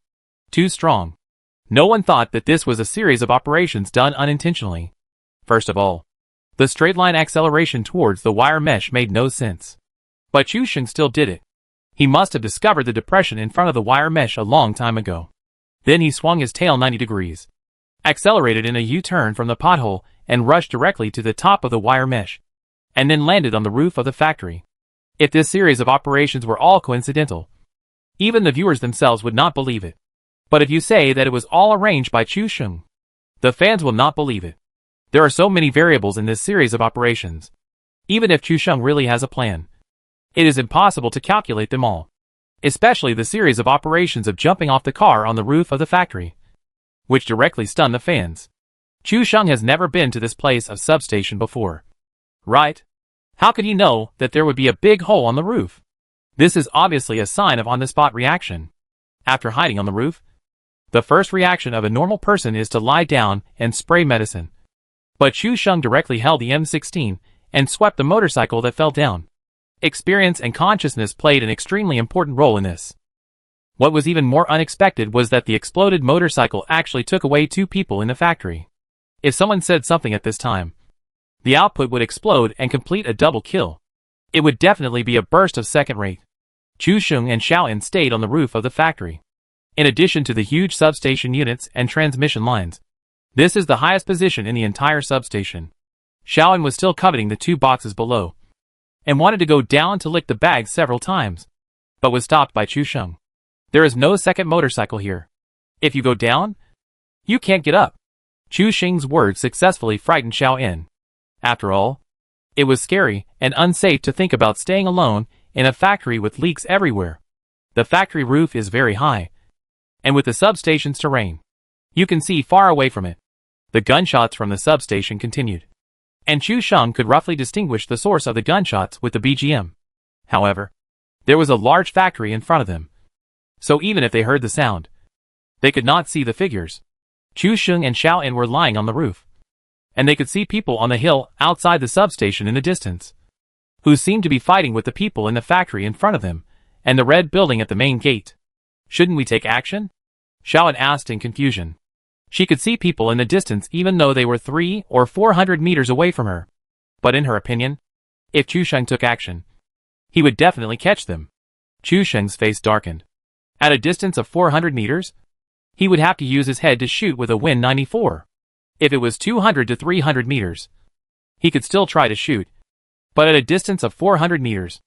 Too strong. No one thought that this was a series of operations done unintentionally. First of all, the straight-line acceleration towards the wire mesh made no sense. But Chu Sheng still did it. He must have discovered the depression in front of the wire mesh a long time ago. Then he swung his tail 90 degrees, accelerated in a U-turn from the pothole, and rushed directly to the top of the wire mesh, and then landed on the roof of the factory. If this series of operations were all coincidental, even the viewers themselves would not believe it. But if you say that it was all arranged by Chu Sheng, the fans will not believe it. There are so many variables in this series of operations. Even if Chu Sheng really has a plan, it is impossible to calculate them all. Especially the series of operations of jumping off the car on the roof of the factory, which directly stunned the fans. Chu Sheng has never been to this place of substation before. Right? How could he know that there would be a big hole on the roof? This is obviously a sign of on-the-spot reaction. After hiding on the roof, the first reaction of a normal person is to lie down and spray medicine. But Chu Sheng directly held the M16 and swept the motorcycle that fell down. Experience and consciousness played an extremely important role in this. What was even more unexpected was that the exploded motorcycle actually took away 2 people in the factory. If someone said something at this time, the output would explode and complete a double kill. It would definitely be a burst of second rate. Chu Sheng and Xiaoan stayed on the roof of the factory. In addition to the huge substation units and transmission lines, this is the highest position in the entire substation. Xiaoan was still coveting the 2 boxes below, and wanted to go down to lick the bag several times, but was stopped by Chu Sheng. There is no second motorcycle here. If you go down, you can't get up. Chu Sheng's words successfully frightened Xiaoan. After all, it was scary and unsafe to think about staying alone in a factory with leaks everywhere. The factory roof is very high, and with the substation's terrain, you can see far away from it. The gunshots from the substation continued, and Chu Sheng could roughly distinguish the source of the gunshots with the BGM. However, there was a large factory in front of them, so even if they heard the sound, they could not see the figures. Chu Sheng and Xiaoan were lying on the roof, and they could see people on the hill outside the substation in the distance, who seemed to be fighting with the people in the factory in front of them, and the red building at the main gate. Shouldn't we take action? Xiaoan asked in confusion. She could see people in the distance even though they were 300 or 400 meters away from her. But in her opinion, if Chu Sheng took action, he would definitely catch them. Chu Sheng's face darkened. At a distance of 400 meters, he would have to use his head to shoot with a Win 94. If it was 200 to 300 meters, he could still try to shoot. But at a distance of 400 meters,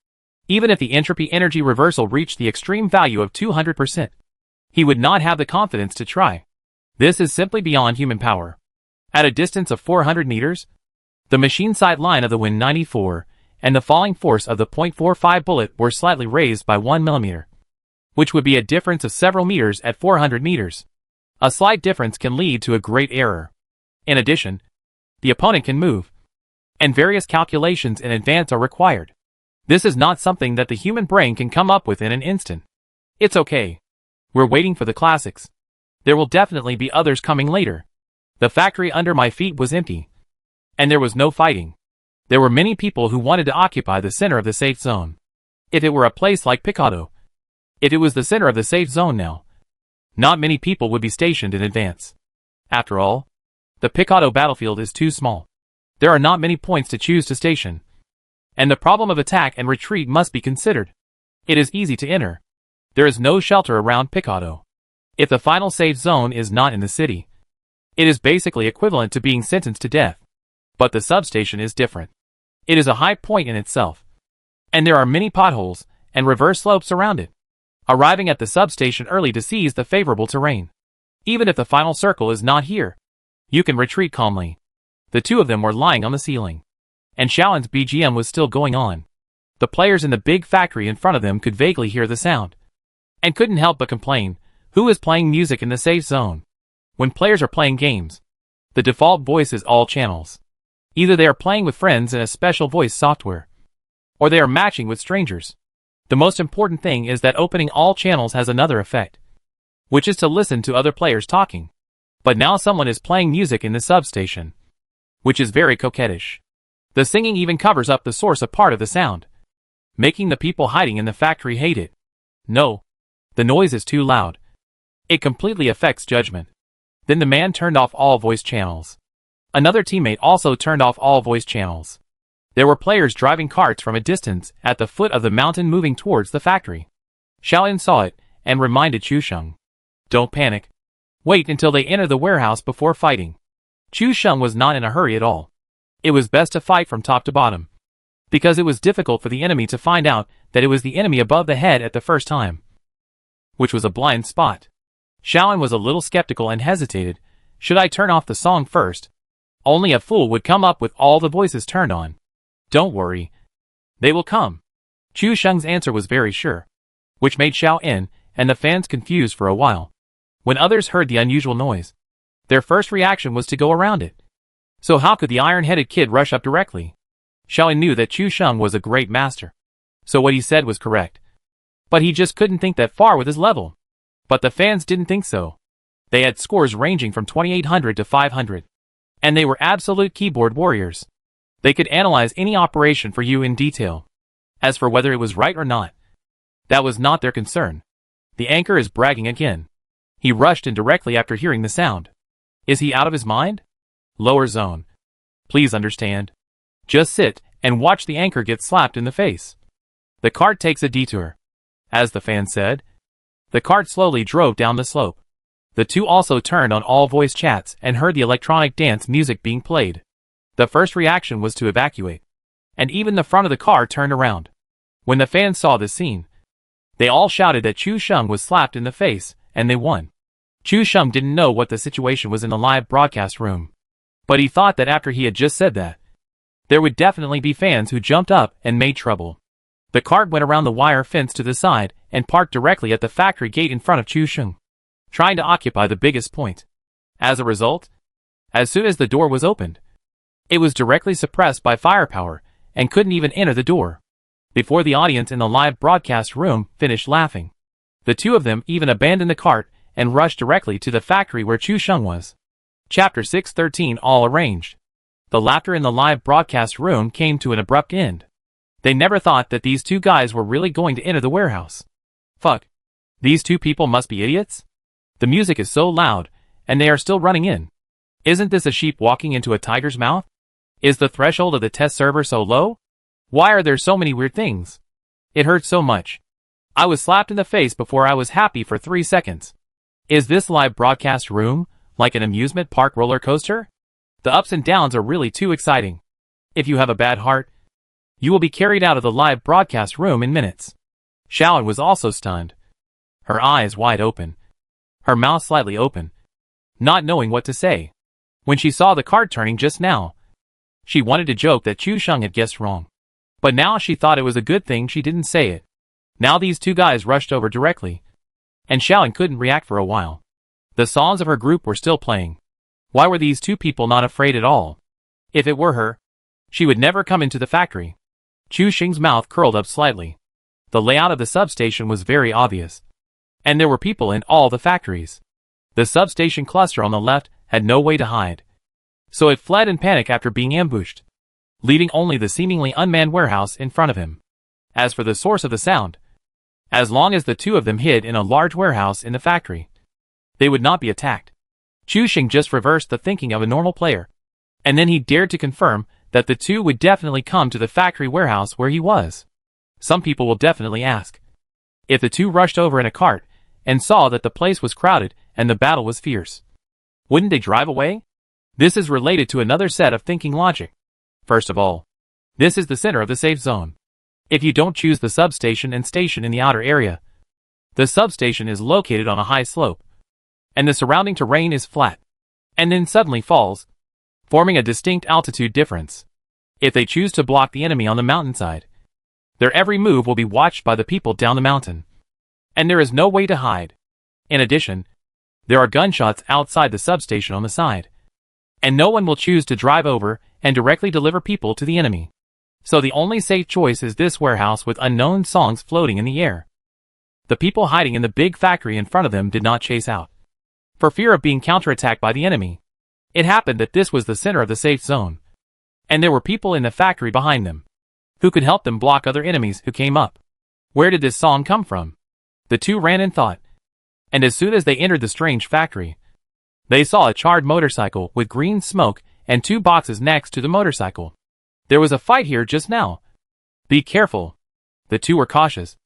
even if the entropy energy reversal reached the extreme value of 200%, he would not have the confidence to try. This is simply beyond human power. At a distance of 400 meters, the machine sight line of the Win 94 and the falling force of the .45 bullet were slightly raised by 1 millimeter, which would be a difference of several meters at 400 meters. A slight difference can lead to a great error. In addition, the opponent can move, and various calculations in advance are required. This is not something that the human brain can come up with in an instant. It's okay. We're waiting for the classics. There will definitely be others coming later. The factory under my feet was empty, and there was no fighting. There were many people who wanted to occupy the center of the safe zone. If it were a place like Picado, if it was the center of the safe zone now, not many people would be stationed in advance. After all, the Picado battlefield is too small. There are not many points to choose to station, and the problem of attack and retreat must be considered. It is easy to enter. There is no shelter around Picado. If the final safe zone is not in the city, it is basically equivalent to being sentenced to death. But the substation is different. It is a high point in itself, and there are many potholes and reverse slopes around it. Arriving at the substation early to seize the favorable terrain. Even if the final circle is not here, you can retreat calmly. The 2 of them were lying on the ceiling, and Xiaoan's BGM was still going on. The players in the big factory in front of them could vaguely hear the sound, and couldn't help but complain, who is playing music in the safe zone? When players are playing games, the default voice is all channels. Either they are playing with friends in a special voice software, or they are matching with strangers. The most important thing is that opening all channels has another effect, which is to listen to other players talking. But now someone is playing music in the substation, which is very coquettish. The singing even covers up the source of part of the sound, making the people hiding in the factory hate it. No, the noise is too loud. It completely affects judgment. Then the man turned off all voice channels. Another teammate also turned off all voice channels. There were players driving carts from a distance at the foot of the mountain moving towards the factory. Xiaoyan saw it and reminded Chusheng. Don't panic. Wait until they enter the warehouse before fighting. Chusheng was not in a hurry at all. It was best to fight from top to bottom, because it was difficult for the enemy to find out that it was the enemy above the head at the first time, which was a blind spot. Xiaoyan was a little skeptical and hesitated. Should I turn off the song first? Only a fool would come up with all the voices turned on. Don't worry. They will come. Chu Sheng's answer was very sure, which made Xiaoyan and the fans confused for a while. When others heard the unusual noise, their first reaction was to go around it. So how could the iron-headed kid rush up directly? Xiaoyan knew that Chu Sheng was a great master, so what he said was correct. But he just couldn't think that far with his level. But the fans didn't think so. They had scores ranging from 2800 to 500. And they were absolute keyboard warriors. They could analyze any operation for you in detail. As for whether it was right or not, that was not their concern. The anchor is bragging again. He rushed in directly after hearing the sound. Is he out of his mind? Lower zone. Please understand. Just sit and watch the anchor get slapped in the face. The cart takes a detour. As the fan said, the cart slowly drove down the slope. The two also turned on all voice chats and heard the electronic dance music being played. The first reaction was to evacuate, and even the front of the car turned around. When the fans saw this scene, they all shouted that Chu Sheng was slapped in the face, and they won. Chu Sheng didn't know what the situation was in the live broadcast room, but he thought that after he had just said that, there would definitely be fans who jumped up and made trouble. The cart went around the wire fence to the side and parked directly at the factory gate in front of Chu Sheng, trying to occupy the biggest point. As a result, as soon as the door was opened, it was directly suppressed by firepower and couldn't even enter the door. Before the audience in the live broadcast room finished laughing, the two of them even abandoned the cart and rushed directly to the factory where Chu Sheng was. Chapter 613 All arranged. The laughter in the live broadcast room came to an abrupt end. They never thought that these two guys were really going to enter the warehouse. Fuck. These two people must be idiots? The music is so loud, and they are still running in. Isn't this a sheep walking into a tiger's mouth? Is the threshold of the test server so low? Why are there so many weird things? It hurts so much. I was slapped in the face before I was happy for 3 seconds. Is this live broadcast room like an amusement park roller coaster? The ups and downs are really too exciting. If you have a bad heart, you will be carried out of the live broadcast room in minutes. Xiaoyan was also stunned. Her eyes wide open, her mouth slightly open, not knowing what to say. When she saw the card turning just now, she wanted to joke that Chu Sheng had guessed wrong. But now she thought it was a good thing she didn't say it. Now these two guys rushed over directly, and Xiaoyan couldn't react for a while. The songs of her group were still playing. Why were these two people not afraid at all? If it were her, she would never come into the factory. Chu Sheng's mouth curled up slightly. The layout of the substation was very obvious, and there were people in all the factories. The substation cluster on the left had no way to hide, so it fled in panic after being ambushed, leaving only the seemingly unmanned warehouse in front of him. As for the source of the sound, as long as the two of them hid in a large warehouse in the factory, they would not be attacked. Chu Sheng just reversed the thinking of a normal player, and then he dared to confirm that the two would definitely come to the factory warehouse where he was. Some people will definitely ask, if the two rushed over in a cart and saw that the place was crowded and the battle was fierce, wouldn't they drive away? This is related to another set of thinking logic. First of all, this is the center of the safe zone. If you don't choose the substation and station in the outer area, the substation is located on a high slope, and the surrounding terrain is flat, and then suddenly falls, forming a distinct altitude difference. If they choose to block the enemy on the mountainside, their every move will be watched by the people down the mountain, and there is no way to hide. In addition, there are gunshots outside the substation on the side, and no one will choose to drive over and directly deliver people to the enemy. So the only safe choice is this warehouse with unknown songs floating in the air. The people hiding in the big factory in front of them did not chase out, for fear of being counterattacked by the enemy. It happened that this was the center of the safe zone, And there were people in the factory behind them, who could help them block other enemies who came up. Where did this song come from? The two ran in thought. And as soon as they entered the strange factory, they saw a charred motorcycle with green smoke and 2 boxes next to the motorcycle. There was a fight here just now. Be careful. The two were cautious.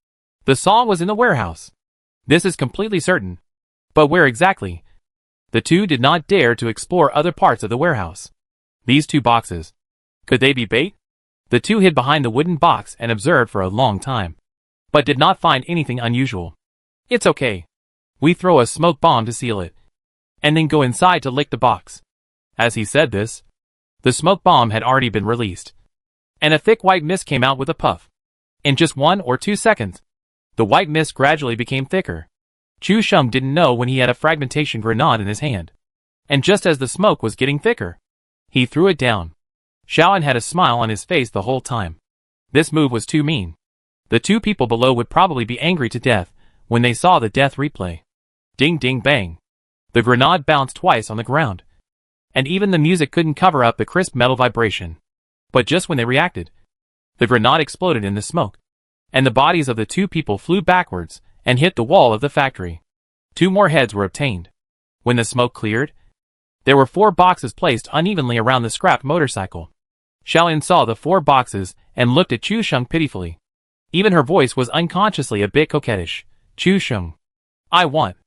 The song was in the warehouse. This is completely certain. But where exactly? The two did not dare to explore other parts of the warehouse. These 2 boxes. Could they be bait? The two hid behind the wooden box and observed for a long time, but did not find anything unusual. It's okay. We throw a smoke bomb to seal it, and then go inside to lick the box. As he said this, the smoke bomb had already been released, and a thick white mist came out with a puff. In just 1 or 2 seconds, the white mist gradually became thicker. Chu Sheng didn't know when he had a fragmentation grenade in his hand, and just as the smoke was getting thicker, he threw it down. Xiaoan had a smile on his face the whole time. This move was too mean. The 2 people below would probably be angry to death when they saw the death replay. Ding ding bang. The grenade bounced twice on the ground, and even the music couldn't cover up the crisp metal vibration. But just when they reacted, the grenade exploded in the smoke, and the bodies of the 2 people flew backwards and hit the wall of the factory. 2 more heads were obtained. When the smoke cleared, there were 4 boxes placed unevenly around the scrapped motorcycle. Xiaoan saw the 4 boxes and looked at Chu Sheng pitifully. Even her voice was unconsciously a bit coquettish. Chu Sheng. I want.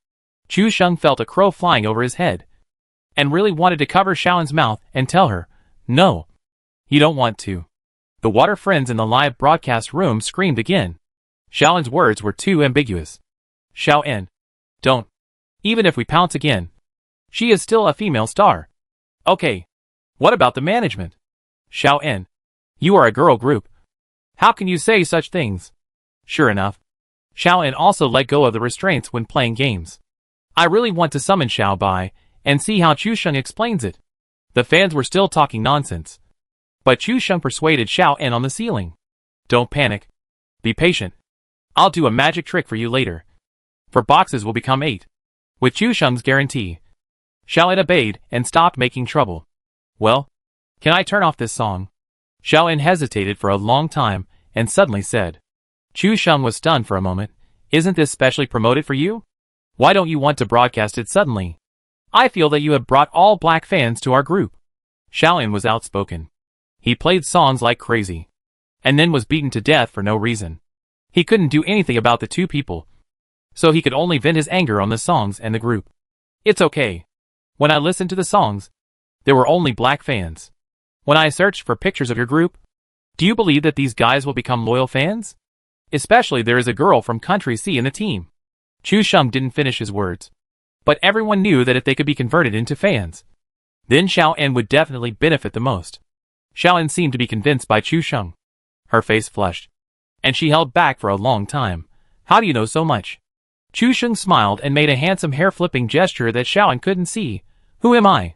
Chu Sheng felt a crow flying over his head, and really wanted to cover Xiaoan's mouth and tell her, no. You don't want to. The water friends in the live broadcast room screamed again. Xiaoan's words were too ambiguous. Xiaoan. Don't. Even if we pounce again. She is still a female star. Okay. What about the management? Xiaoan. You are a girl group. How can you say such things? Sure enough, Xiaoan also let go of the restraints when playing games. I really want to summon Xiao Bai and see how Chu Sheng explains it. The fans were still talking nonsense, but Chu Sheng persuaded Xiaoan on the ceiling. Don't panic. Be patient. I'll do a magic trick for you later. 4 boxes will become 8. With Chu Sheng's guarantee. Xiaoan obeyed and stopped making trouble. Well, can I turn off this song? Xiaoan hesitated for a long time and suddenly said. Chu Sheng was stunned for a moment. Isn't this specially promoted for you? Why don't you want to broadcast it suddenly? I feel that you have brought all black fans to our group. Xiaoan was outspoken. He played songs like crazy, and then was beaten to death for no reason. He couldn't do anything about the 2 people, so he could only vent his anger on the songs and the group. It's okay. When I listened to the songs, there were only black fans. When I searched for pictures of your group, do you believe that these guys will become loyal fans? Especially there is a girl from Country C in the team. Chu Sheng didn't finish his words, but everyone knew that if they could be converted into fans, then Xiaoan would definitely benefit the most. Xiaoan seemed to be convinced by Chu Sheng. Her face flushed, and she held back for a long time. How do you know so much? Chu Sheng smiled and made a handsome hair-flipping gesture that Xiaoan couldn't see. Who am I?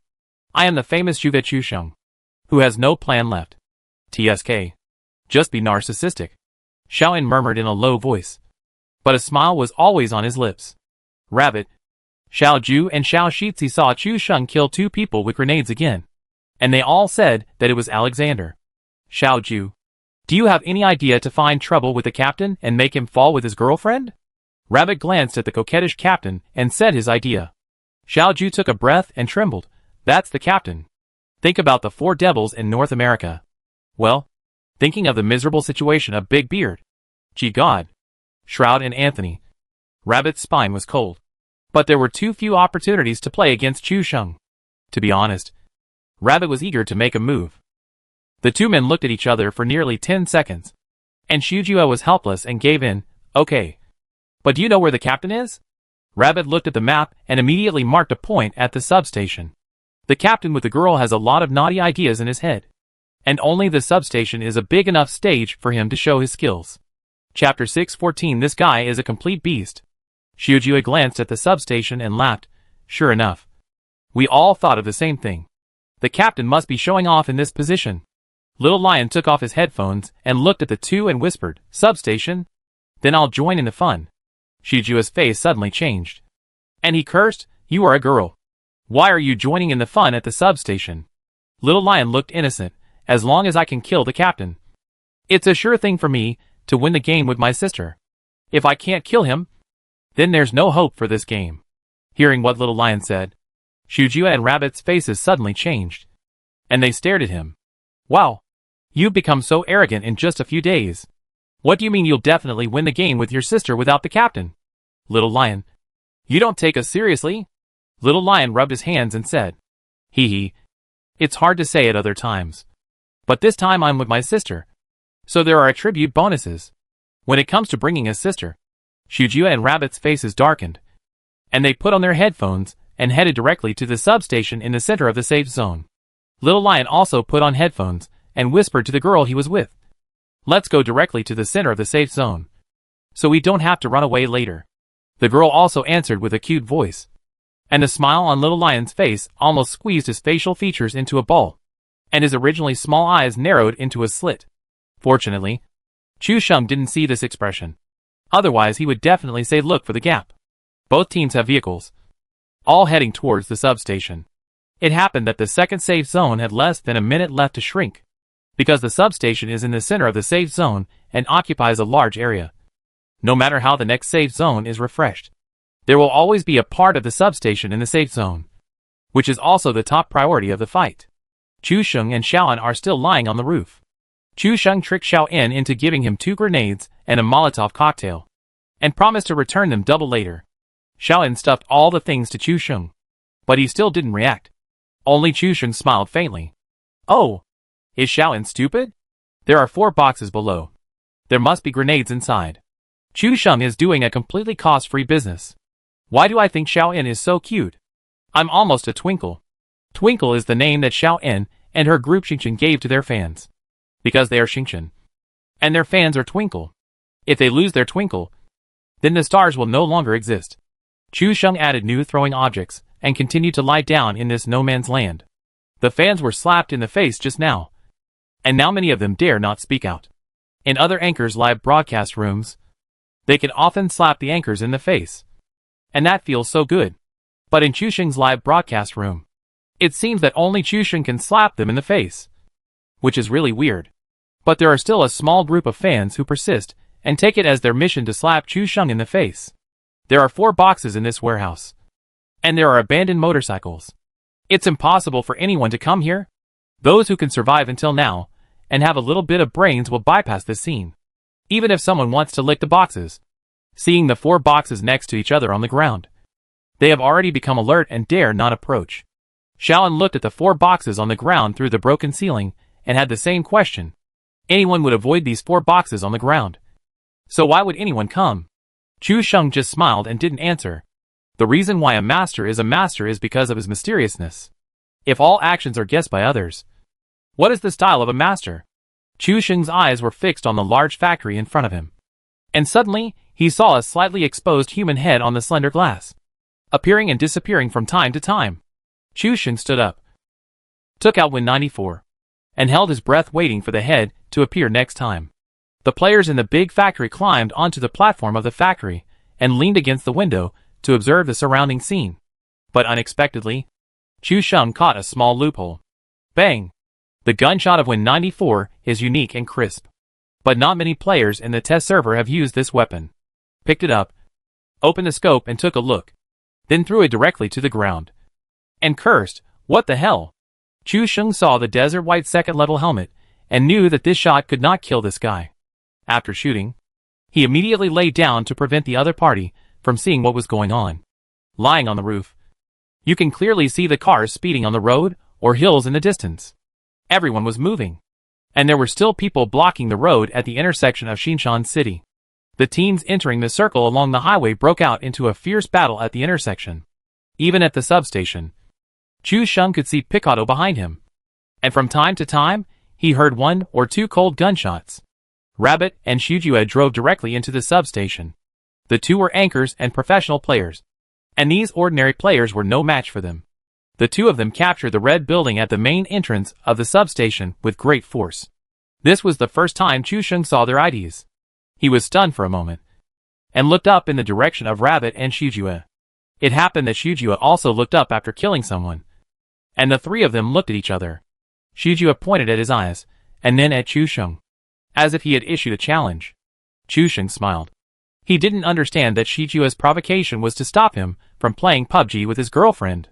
I am the famous Zhuge Chu Sheng, who has no plan left. TSK. Just be narcissistic. Xiaoan murmured in a low voice, but a smile was always on his lips. Rabbit. Xiao Ju and Xiao Shitzi saw Chu Sheng kill 2 people with grenades again, and they all said that it was Alexander. Xiao Ju. Do you have any idea to find trouble with the captain and make him fall with his girlfriend? Rabbit glanced at the coquettish captain and said his idea. Xiao Ju took a breath and trembled. That's the captain. Think about the 4 devils in North America. Well, thinking of the miserable situation of Big Beard, Gee God, Shroud and Anthony. Rabbit's spine was cold. But there were too few opportunities to play against Chu Sheng. To be honest, Rabbit was eager to make a move. The 2 men looked at each other for nearly 10 seconds, and Shujua was helpless and gave in. Okay. But do you know where the captain is? Rabbit looked at the map and immediately marked a point at the substation. The captain with the girl has a lot of naughty ideas in his head, and only the substation is a big enough stage for him to show his skills. Chapter 614. This guy is a complete beast. Shujua glanced at the substation and laughed. Sure enough, we all thought of the same thing. The captain must be showing off in this position. Little Lion took off his headphones and looked at the 2 and whispered, Substation? Then I'll join in the fun. Shijua's face suddenly changed, and he cursed, You are a girl. Why are you joining in the fun at the substation? Little Lion looked innocent, as long as I can kill the captain. It's a sure thing for me to win the game with my sister. If I can't kill him, then there's no hope for this game. Hearing what Little Lion said, Shujua and Rabbit's faces suddenly changed, and they stared at him. Wow, you've become so arrogant in just a few days. What do you mean you'll definitely win the game with your sister without the captain? Little Lion, you don't take us seriously? Little Lion rubbed his hands and said, Hee hee. It's hard to say at other times. But this time I'm with my sister. So there are attribute bonuses. When it comes to bringing a sister, Shujua and Rabbit's faces darkened, and they put on their headphones and headed directly to the substation in the center of the safe zone. Little Lion also put on headphones and whispered to the girl he was with. Let's go directly to the center of the safe zone, so we don't have to run away later. The girl also answered with a cute voice, and the smile on Little Lion's face almost squeezed his facial features into a ball, and his originally small eyes narrowed into a slit. Fortunately, Chu Sheng didn't see this expression. Otherwise he would definitely say look for the gap. Both teams have vehicles, all heading towards the substation. It happened that the second safe zone had less than a minute left to shrink, because the substation is in the center of the safe zone and occupies a large area. No matter how the next safe zone is refreshed, there will always be a part of the substation in the safe zone, which is also the top priority of the fight. Chu Sheng and Xiaoan are still lying on the roof. Chu Sheng tricked Xiaoan into giving him 2 grenades and a Molotov cocktail, and promised to return them double later. Xiaoan stuffed all the things to Chu Sheng, but he still didn't react. Only Chu Sheng smiled faintly. Oh, is Xiaoan stupid? There are 4 boxes below. There must be grenades inside. Chu Sheng is doing a completely cost-free business. Why do I think Xiaoan is so cute? I'm almost a Twinkle. Twinkle is the name that Xiaoan and her group Xingchen gave to their fans, because they are Xingchen, and their fans are Twinkle. If they lose their Twinkle, then the stars will no longer exist. Chu Sheng added new throwing objects and continued to lie down in this no man's land. The fans were slapped in the face just now, and now many of them dare not speak out. In other anchors' live broadcast rooms, they can often slap the anchors in the face, and that feels so good. But in Chu Sheng's live broadcast room, it seems that only Chu Sheng can slap them in the face, which is really weird. But there are still a small group of fans who persist and take it as their mission to slap Chu Sheng in the face. There are 4 boxes in this warehouse, and there are abandoned motorcycles. It's impossible for anyone to come here. Those who can survive until now and have a little bit of brains will bypass this scene, even if someone wants to lick the boxes. Seeing the 4 boxes next to each other on the ground, they have already become alert and dare not approach. Xiaoan looked at the 4 boxes on the ground through the broken ceiling and had the same question. Anyone would avoid these 4 boxes on the ground, so why would anyone come? Chu Sheng just smiled and didn't answer. The reason why a master is because of his mysteriousness. If all actions are guessed by others, what is the style of a master? Chu Sheng's eyes were fixed on the large factory in front of him, and suddenly he saw a slightly exposed human head on the slender glass, appearing and disappearing from time to time. Chu Sheng stood up, took out Win-94, and held his breath waiting for the head to appear next time. The players in the big factory climbed onto the platform of the factory and leaned against the window to observe the surrounding scene. But unexpectedly, Chu Sheng caught a small loophole. Bang! The gunshot of Win-94 is unique and crisp, but not many players in the test server have used this weapon. Picked it up, opened the scope and took a look, then threw it directly to the ground, and cursed, "What the hell?" Chu Sheng saw the desert white second-level helmet and knew that this shot could not kill this guy. After shooting, he immediately lay down to prevent the other party from seeing what was going on. Lying on the roof, you can clearly see the cars speeding on the road or hills in the distance. Everyone was moving, and there were still people blocking the road at the intersection of Xinshan City. The teens entering the circle along the highway broke out into a fierce battle at the intersection. Even at the substation, Chu Sheng could see Picado behind him, and from time to time, he heard 1 or 2 cold gunshots. Rabbit and Shujua drove directly into the substation. The 2 were anchors and professional players, and these ordinary players were no match for them. The 2 of them captured the red building at the main entrance of the substation with great force. This was the first time Chu Sheng saw their IDs. He was stunned for a moment, and looked up in the direction of Rabbit and Shujua. It happened that Shujua also looked up after killing someone, and the 3 of them looked at each other. Shujua pointed at his eyes, and then at Chu Sheng, as if he had issued a challenge. Chu Sheng smiled. He didn't understand that Shijua's provocation was to stop him from playing PUBG with his girlfriend.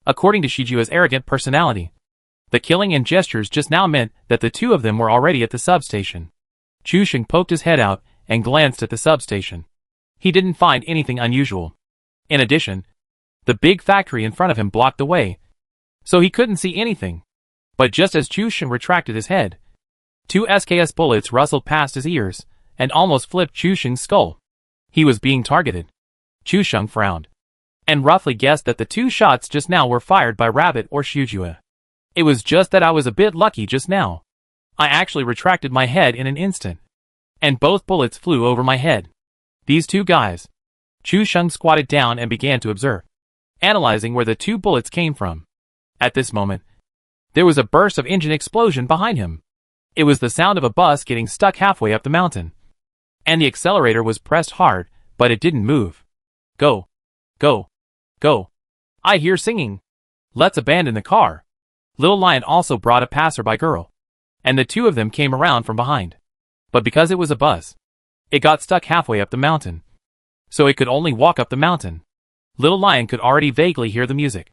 According to Shijua's arrogant personality, the killing and gestures just now meant that the two of them were already at the substation. Chu Sheng poked his head out and glanced at the substation. He didn't find anything unusual. In addition, the big factory in front of him blocked the way, so he couldn't see anything. But just as Chu Sheng retracted his head, 2 SKS bullets rustled past his ears and almost flipped Chu Sheng's skull. He was being targeted. Chu Sheng frowned and roughly guessed that the 2 shots just now were fired by Rabbit or Shujua. It was just that I was a bit lucky just now. I actually retracted my head in an instant, and both bullets flew over my head. These 2 guys. Chu Sheng squatted down and began to observe, analyzing where the 2 bullets came from. At this moment, there was a burst of engine explosion behind him. It was the sound of a bus getting stuck halfway up the mountain. And the accelerator was pressed hard, but it didn't move. Go. Go. Go. I hear singing. Let's abandon the car. Little Lion also brought a passerby girl, and the 2 of them came around from behind. But because it was a bus, it got stuck halfway up the mountain, so it could only walk up the mountain. Little Lion could already vaguely hear the music.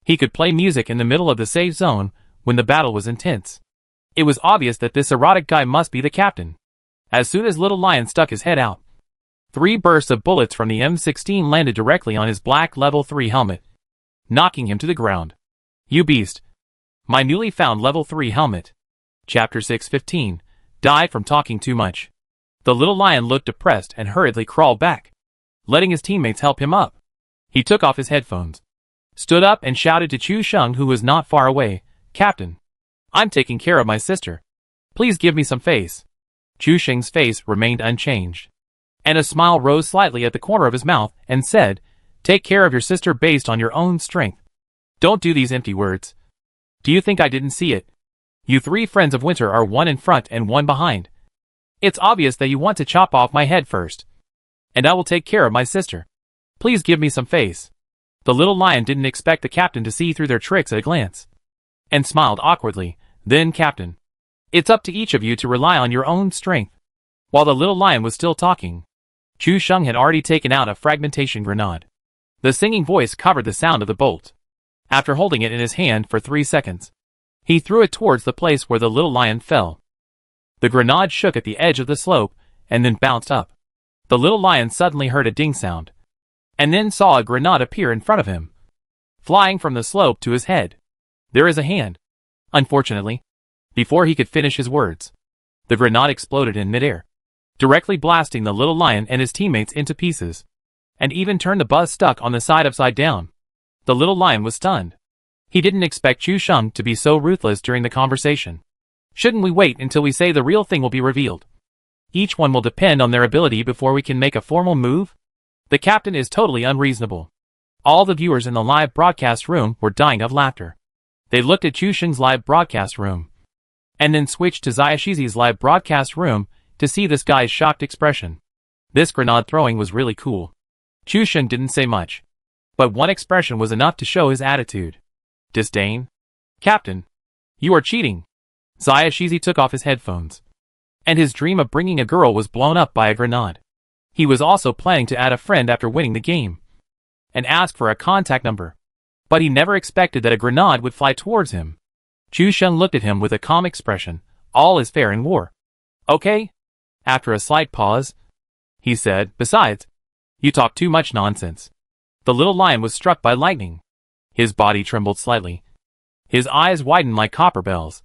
He could play music in the middle of the safe zone when the battle was intense. It was obvious that this erotic guy must be the captain. As soon as Little Lion stuck his head out, 3 bursts of bullets from the M16 landed directly on his black level 3 helmet, knocking him to the ground. You beast. My newly found level 3 helmet. Chapter 615. Died from talking too much. The Little Lion looked depressed and hurriedly crawled back, letting his teammates help him up. He took off his headphones, stood up and shouted to Chu Sheng, who was not far away, Captain, I'm taking care of my sister. Please give me some face. Chu Sheng's face remained unchanged, and a smile rose slightly at the corner of his mouth and said, Take care of your sister based on your own strength. Don't do these empty words. Do you think I didn't see it? You 3 friends of Winter are 1 in front and 1 behind. It's obvious that you want to chop off my head first, and I will take care of my sister. Please give me some face. The Little Lion didn't expect the captain to see through their tricks at a glance, and smiled awkwardly. Then, Captain, it's up to each of you to rely on your own strength. While the Little Lion was still talking, Chu Sheng had already taken out a fragmentation grenade. The singing voice covered the sound of the bolt. After holding it in his hand for 3 seconds, he threw it towards the place where the Little Lion fell. The grenade shook at the edge of the slope and then bounced up. The Little Lion suddenly heard a ding sound, and then saw a grenade appear in front of him, flying from the slope to his head. There is a hand. Unfortunately, before he could finish his words, the grenade exploded in midair, directly blasting the Little Lion and his teammates into pieces, and even turned the bus stuck on the side upside down. The Little Lion was stunned. He didn't expect Chu Sheng to be so ruthless during the conversation. Shouldn't we wait until we say the real thing will be revealed? Each one will depend on their ability before we can make a formal move? The captain is totally unreasonable. All the viewers in the live broadcast room were dying of laughter. They looked at Chu Sheng's live broadcast room, and then switched to Zayashizi's live broadcast room to see this guy's shocked expression. This grenade throwing was really cool. Chu Sheng didn't say much, but one expression was enough to show his attitude. Disdain? Captain, you are cheating. Zayashizi took off his headphones, and his dream of bringing a girl was blown up by a grenade. He was also planning to add a friend after winning the game, and ask for a contact number, but he never expected that a grenade would fly towards him. Chu Sheng looked at him with a calm expression. All is fair in war. Okay? After a slight pause, he said, Besides, you talk too much nonsense. The Little Lion was struck by lightning. His body trembled slightly. His eyes widened like copper bells,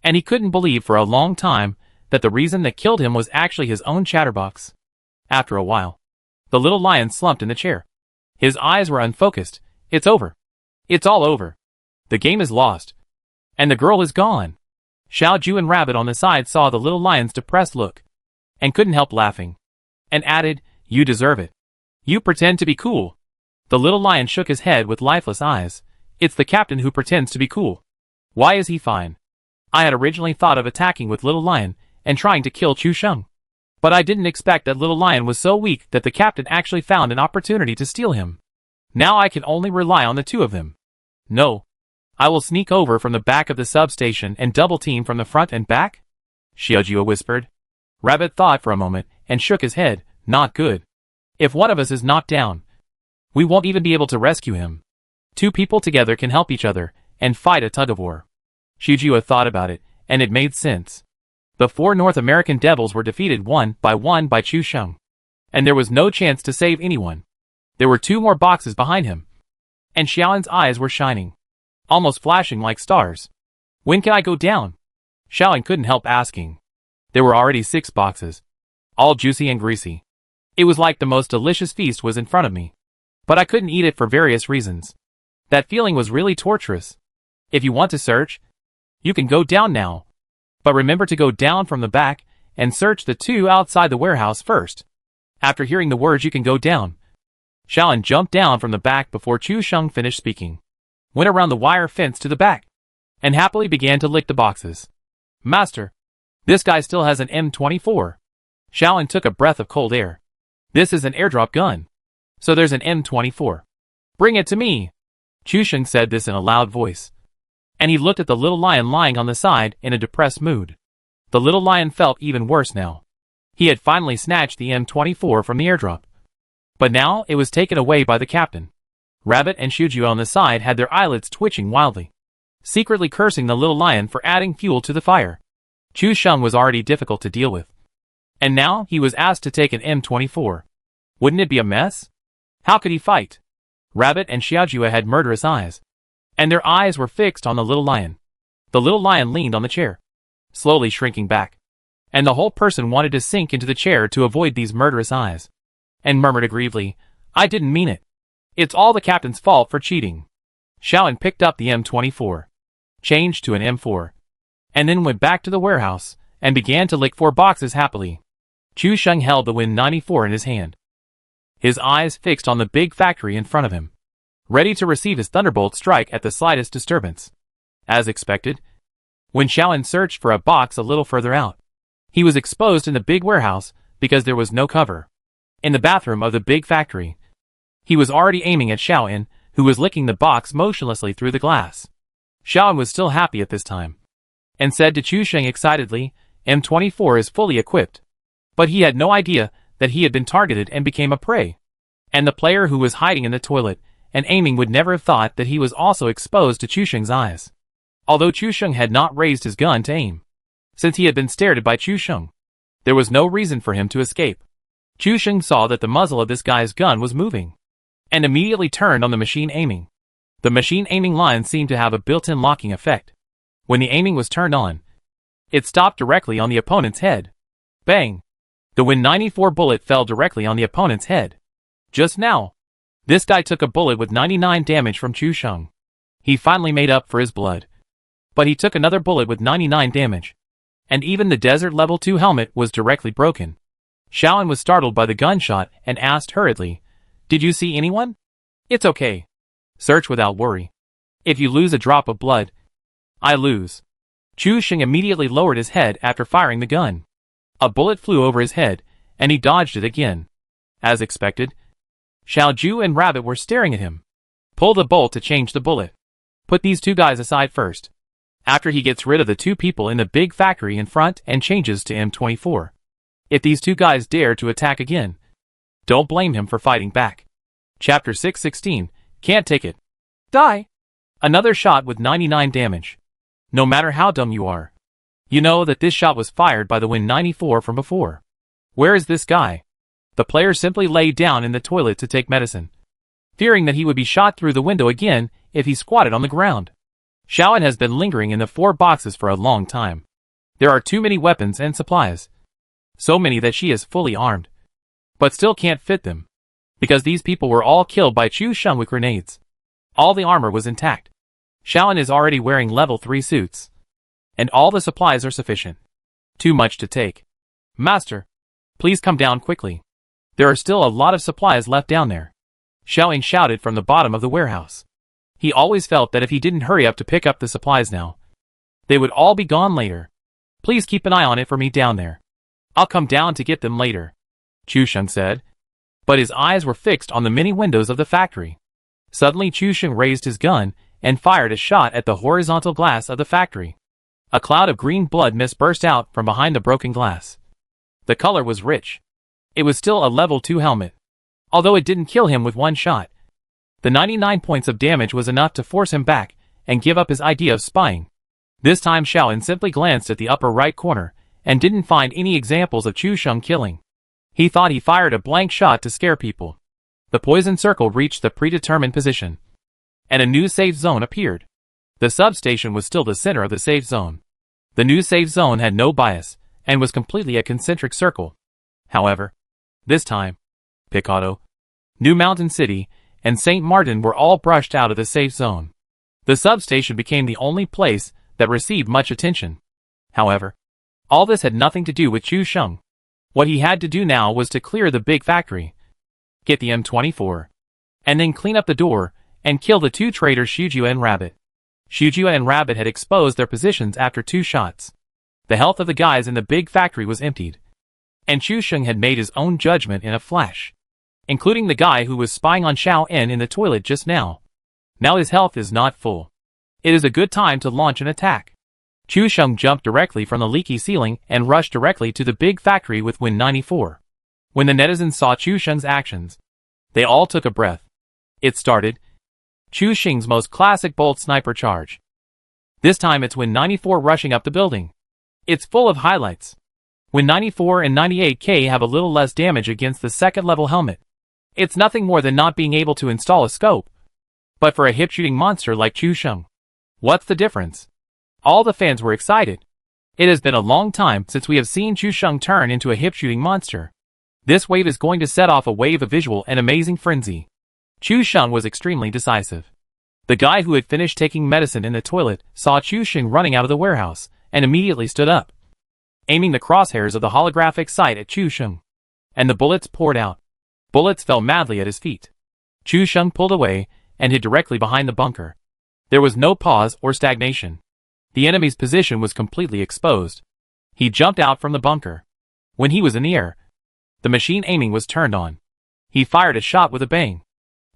and he couldn't believe for a long time that the reason that killed him was actually his own chatterbox. After a while, the Little Lion slumped in the chair. His eyes were unfocused. It's over. It's all over. The game is lost, and the girl is gone. Xiao Ju and Rabbit on the side saw the Little Lion's depressed look, and couldn't help laughing, and added, You deserve it. You pretend to be cool. The Little Lion shook his head with lifeless eyes. It's the captain who pretends to be cool. Why is he fine? I had originally thought of attacking with Little Lion and trying to kill Chu Sheng, but I didn't expect that Little Lion was so weak that the captain actually found an opportunity to steal him. Now I can only rely on the 2 of them. No, I will sneak over from the back of the substation and double team from the front and back? Xiaojia whispered. Rabbit thought for a moment and shook his head. Not good. If one of us is knocked down, we won't even be able to rescue him. 2 people together can help each other and fight a tug-of-war. Xiaojia thought about it, and it made sense. The 4 North American devils were defeated one by Chu Sheng, and there was no chance to save anyone. There were 2 more boxes behind him, and Xiaoan's eyes were shining, almost flashing like stars. When can I go down? Xiaoan couldn't help asking. There were already 6 boxes, all juicy and greasy. It was like the most delicious feast was in front of me, but I couldn't eat it for various reasons. That feeling was really torturous. If you want to search, you can go down now. But remember to go down from the back and search the 2 outside the warehouse first. After hearing the words you can go down, Xiaoan jumped down from the back before Chu Sheng finished speaking, went around the wire fence to the back, and happily began to lick the boxes. Master, this guy still has an M24. Xiaoan took a breath of cold air. This is an airdrop gun. So there's an M24. Bring it to me. Chu Sheng said this in a loud voice, and he looked at the little lion lying on the side in a depressed mood. The little lion felt even worse now. He had finally snatched the M24 from the airdrop, but now it was taken away by the captain. Rabbit and Xiaojia on the side had their eyelids twitching wildly, secretly cursing the little lion for adding fuel to the fire. Chu Sheng was already difficult to deal with, and now he was asked to take an M24. Wouldn't it be a mess? How could he fight? Rabbit and Xiaojia had murderous eyes, and their eyes were fixed on the little lion. The little lion leaned on the chair, slowly shrinking back, and the whole person wanted to sink into the chair to avoid these murderous eyes, and murmured aggrievedly, I didn't mean it. It's all the captain's fault for cheating. Xiaoan picked up the M24, changed to an M4, and then went back to the warehouse and began to lick 4 boxes happily. Chu Sheng held the Win-94 in his hand, his eyes fixed on the big factory in front of him, ready to receive his thunderbolt strike at the slightest disturbance. As expected, when Xiaoan searched for a box a little further out, he was exposed in the big warehouse because there was no cover. In the bathroom of the big factory, he was already aiming at Xiaoan, who was licking the box motionlessly through the glass. Xiaoan was still happy at this time, and said to Chu Sheng excitedly, M24 is fully equipped. But he had no idea that he had been targeted and became a prey. And the player who was hiding in the toilet and aiming would never have thought that he was also exposed to Chu Sheng's eyes. Although Chu Sheng had not raised his gun to aim, since he had been stared at by Chu Sheng, there was no reason for him to escape. Chu Sheng saw that the muzzle of this guy's gun was moving, and immediately turned on the machine aiming. The machine aiming line seemed to have a built-in locking effect. When the aiming was turned on, it stopped directly on the opponent's head. Bang! The Win-94 bullet fell directly on the opponent's head. Just now, this guy took a bullet with 99 damage from Chu Sheng. He finally made up for his blood. But he took another bullet with 99 damage. And even the Desert Level 2 helmet was directly broken. Xiaoan was startled by the gunshot and asked hurriedly, Did you see anyone? It's okay. Search without worry. If you lose a drop of blood, I lose. Chu Sheng immediately lowered his head after firing the gun. A bullet flew over his head, and he dodged it again. As expected, Xiaoju and Rabbit were staring at him. Pull the bolt to change the bullet. Put these 2 guys aside first. After he gets rid of the 2 people in the big factory in front and changes to M24. If these 2 guys dare to attack again, don't blame him for fighting back. Chapter 616, Can't Take It. Die! Another shot with 99 damage. No matter how dumb you are, you know that this shot was fired by the Win-94 from before. Where is this guy? The player simply lay down in the toilet to take medicine, fearing that he would be shot through the window again if he squatted on the ground. Xiaoan has been lingering in the 4 boxes for a long time. There are too many weapons and supplies. So many that she is fully armed, but still can't fit them, because these people were all killed by Chu Sheng with grenades. All the armor was intact. Xiaoan is already wearing level 3 suits, and all the supplies are sufficient. Too much to take. Master, please come down quickly. There are still a lot of supplies left down there. Xiaoan shouted from the bottom of the warehouse. He always felt that if he didn't hurry up to pick up the supplies now, they would all be gone later. Please keep an eye on it for me down there. I'll come down to get them later, Chu Sheng said. But his eyes were fixed on the many windows of the factory. Suddenly Chu Sheng raised his gun and fired a shot at the horizontal glass of the factory. A cloud of green blood mist burst out from behind the broken glass. The color was rich. It was still a level 2 helmet. Although it didn't kill him with one shot, the 99 points of damage was enough to force him back and give up his idea of spying. This time Xiaoyan simply glanced at the upper right corner and didn't find any examples of Chu Sheng killing. He thought he fired a blank shot to scare people. The poison circle reached the predetermined position, and a new safe zone appeared. The substation was still the center of the safe zone. The new safe zone had no bias and was completely a concentric circle. However, this time, Picado, New Mountain City, and St. Martin were all brushed out of the safe zone. The substation became the only place that received much attention. However, all this had nothing to do with Chu Sheng. What he had to do now was to clear the big factory, get the M24, and then clean up the door and kill the two traitors Shujua and Rabbit. Shujua and Rabbit had exposed their positions after 2 shots. The health of the guys in the big factory was emptied, and Chu Sheng had made his own judgment in a flash, including the guy who was spying on Xiaoyan in the toilet just now. Now his health is not full. It is a good time to launch an attack. Chu Sheng jumped directly from the leaky ceiling and rushed directly to the big factory with Win 94. When the netizens saw Chu Sheng's actions, they all took a breath. It started. Chu Sheng's most classic bolt sniper charge. This time it's Win 94 rushing up the building. It's full of highlights. Win 94 and 98K have a little less damage against the second level helmet. It's nothing more than not being able to install a scope. But for a hip-shooting monster like Chu Sheng, what's the difference? All the fans were excited. It has been a long time since we have seen Chu Sheng turn into a hip-shooting monster. This wave is going to set off a wave of visual and amazing frenzy. Chu Sheng was extremely decisive. The guy who had finished taking medicine in the toilet saw Chu Sheng running out of the warehouse and immediately stood up, aiming the crosshairs of the holographic sight at Chu Sheng. And the bullets poured out. Bullets fell madly at his feet. Chu Sheng pulled away and hid directly behind the bunker. There was no pause or stagnation. The enemy's position was completely exposed. He jumped out from the bunker. When he was in the air, the machine aiming was turned on. He fired a shot with a bang,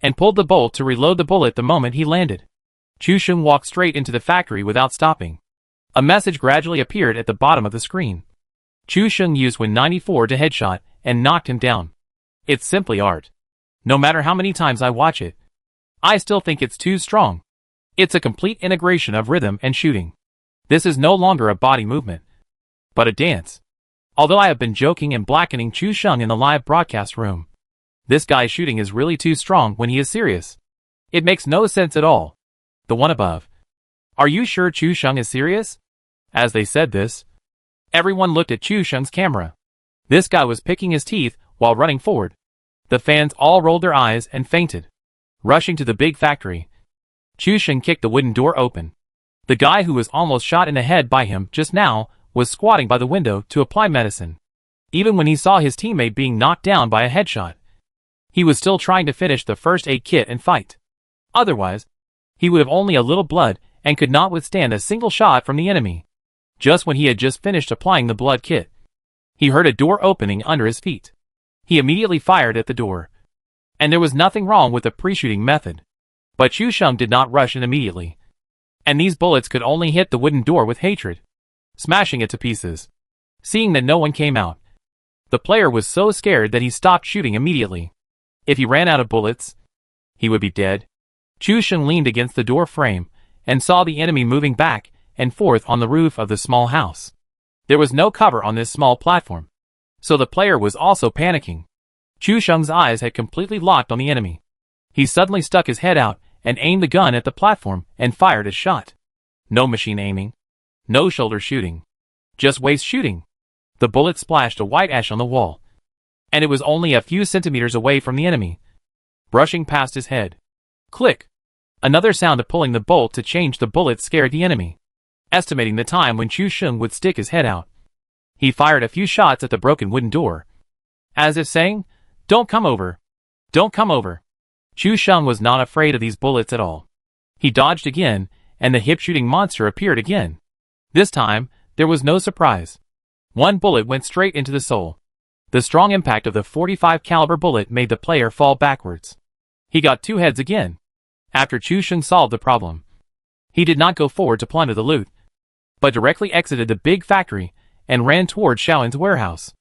and pulled the bolt to reload the bullet the moment he landed. Chu Sheng walked straight into the factory without stopping. A message gradually appeared at the bottom of the screen. Chu Sheng used Win 94 to headshot and knocked him down. It's simply art. No matter how many times I watch it, I still think it's too strong. It's a complete integration of rhythm and shooting. This is no longer a body movement, but a dance. Although I have been joking and blackening Chu Sheng in the live broadcast room, this guy's shooting is really too strong when he is serious. It makes no sense at all. The one above. Are you sure Chu Sheng is serious? As they said this, everyone looked at Chu Sheng's camera. This guy was picking his teeth while running forward. The fans all rolled their eyes and fainted. Rushing to the big factory, Chu Sheng kicked the wooden door open. The guy who was almost shot in the head by him just now was squatting by the window to apply medicine. Even when he saw his teammate being knocked down by a headshot, he was still trying to finish the first aid kit and fight. Otherwise, he would have only a little blood and could not withstand a single shot from the enemy. Just when he had just finished applying the blood kit, he heard a door opening under his feet. He immediately fired at the door. And there was nothing wrong with the pre-shooting method. But Chu Sheng did not rush in immediately. And these bullets could only hit the wooden door with hatred, smashing it to pieces. Seeing that no one came out, the player was so scared that he stopped shooting immediately. If he ran out of bullets, he would be dead. Chu Sheng leaned against the door frame and saw the enemy moving back and forth on the roof of the small house. There was no cover on this small platform, so the player was also panicking. Chu Sheng's eyes had completely locked on the enemy. He suddenly stuck his head out and aimed the gun at the platform and fired a shot. No machine aiming. No shoulder shooting. Just waist shooting. The bullet splashed a white ash on the wall, and it was only a few centimeters away from the enemy, brushing past his head. Click! Another sound of pulling the bolt to change the bullet scared the enemy. Estimating the time when Chu Sheng would stick his head out, he fired a few shots at the broken wooden door, as if saying, "Don't come over. Don't come over." Chu Sheng was not afraid of these bullets at all. He dodged again, and the hip-shooting monster appeared again. This time, there was no surprise. One bullet went straight into the soul. The strong impact of the .45 caliber bullet made the player fall backwards. He got 2 heads again. After Chu Sheng solved the problem, He did not go forward to plunder the loot, but directly exited the big factory and ran toward Xiaoyun's warehouse.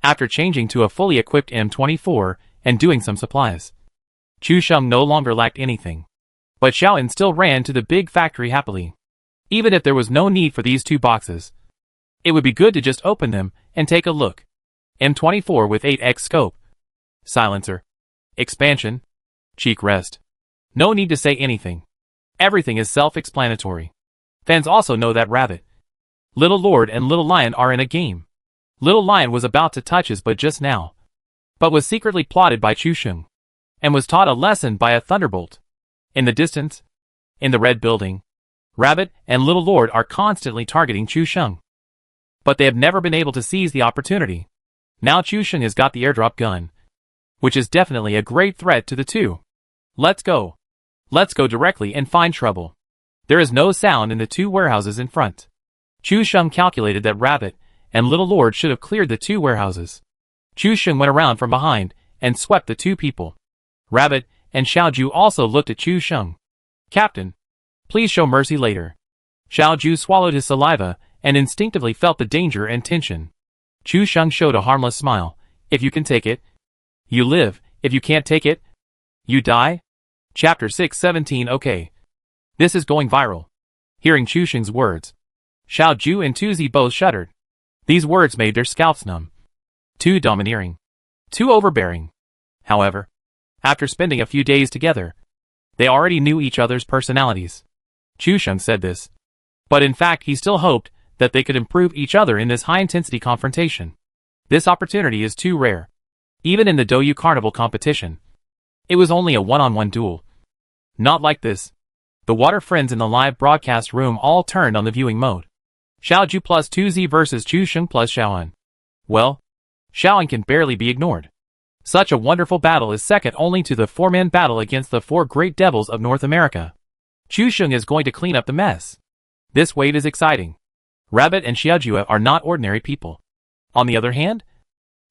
After changing to a fully equipped M24 and doing some supplies, Chu Sheng no longer lacked anything. But Xiaoyun still ran to the big factory happily. Even if there was no need for these 2 boxes, it would be good to just open them and take a look. M24 with 8x scope, silencer, expansion, cheek rest. No need to say anything. Everything is self-explanatory. Fans also know that Rabbit, Little Lord and Little Lion are in a game. Little Lion was about to touch his butt just now, but was secretly plotted by Chu Sheng, and was taught a lesson by a thunderbolt. In the distance, in the red building, Rabbit and Little Lord are constantly targeting Chu Sheng, but they have never been able to seize the opportunity. Now Chu Sheng has got the airdrop gun, which is definitely a great threat to the two. Let's go. Let's go directly and find trouble. There is no sound in the 2 warehouses in front. Chu Sheng calculated that Rabbit and Little Lord should have cleared the 2 warehouses. Chu Sheng went around from behind and swept the 2 people. Rabbit and Xiaoju also looked at Chu Sheng. Captain, please show mercy later. Xiaoju swallowed his saliva and instinctively felt the danger and tension. Chu Sheng showed a harmless smile. If you can take it, you live. If you can't take it, you die. Chapter 617. Okay. This is going viral. Hearing Chu Sheng's words, Xiaoju and Tuzi both shuddered. These words made their scalps numb. Too domineering. Too overbearing. However, after spending a few days together, they already knew each other's personalities. Chu Sheng said this, but in fact he still hoped that they could improve each other in this high-intensity confrontation. This opportunity is too rare. Even in the Douyu Carnival competition, it was only a one-on-one duel. Not like this. The water friends in the live broadcast room all turned on the viewing mode. Xiaoju plus 2Z versus Chu Sheng plus Xiaoyun. Well, Xiaoyun can barely be ignored. Such a wonderful battle is second only to the 4-man battle against the 4 great devils of North America. Chu Sheng is going to clean up the mess. This wave is exciting. Rabbit and Xiaoju are not ordinary people. On the other hand,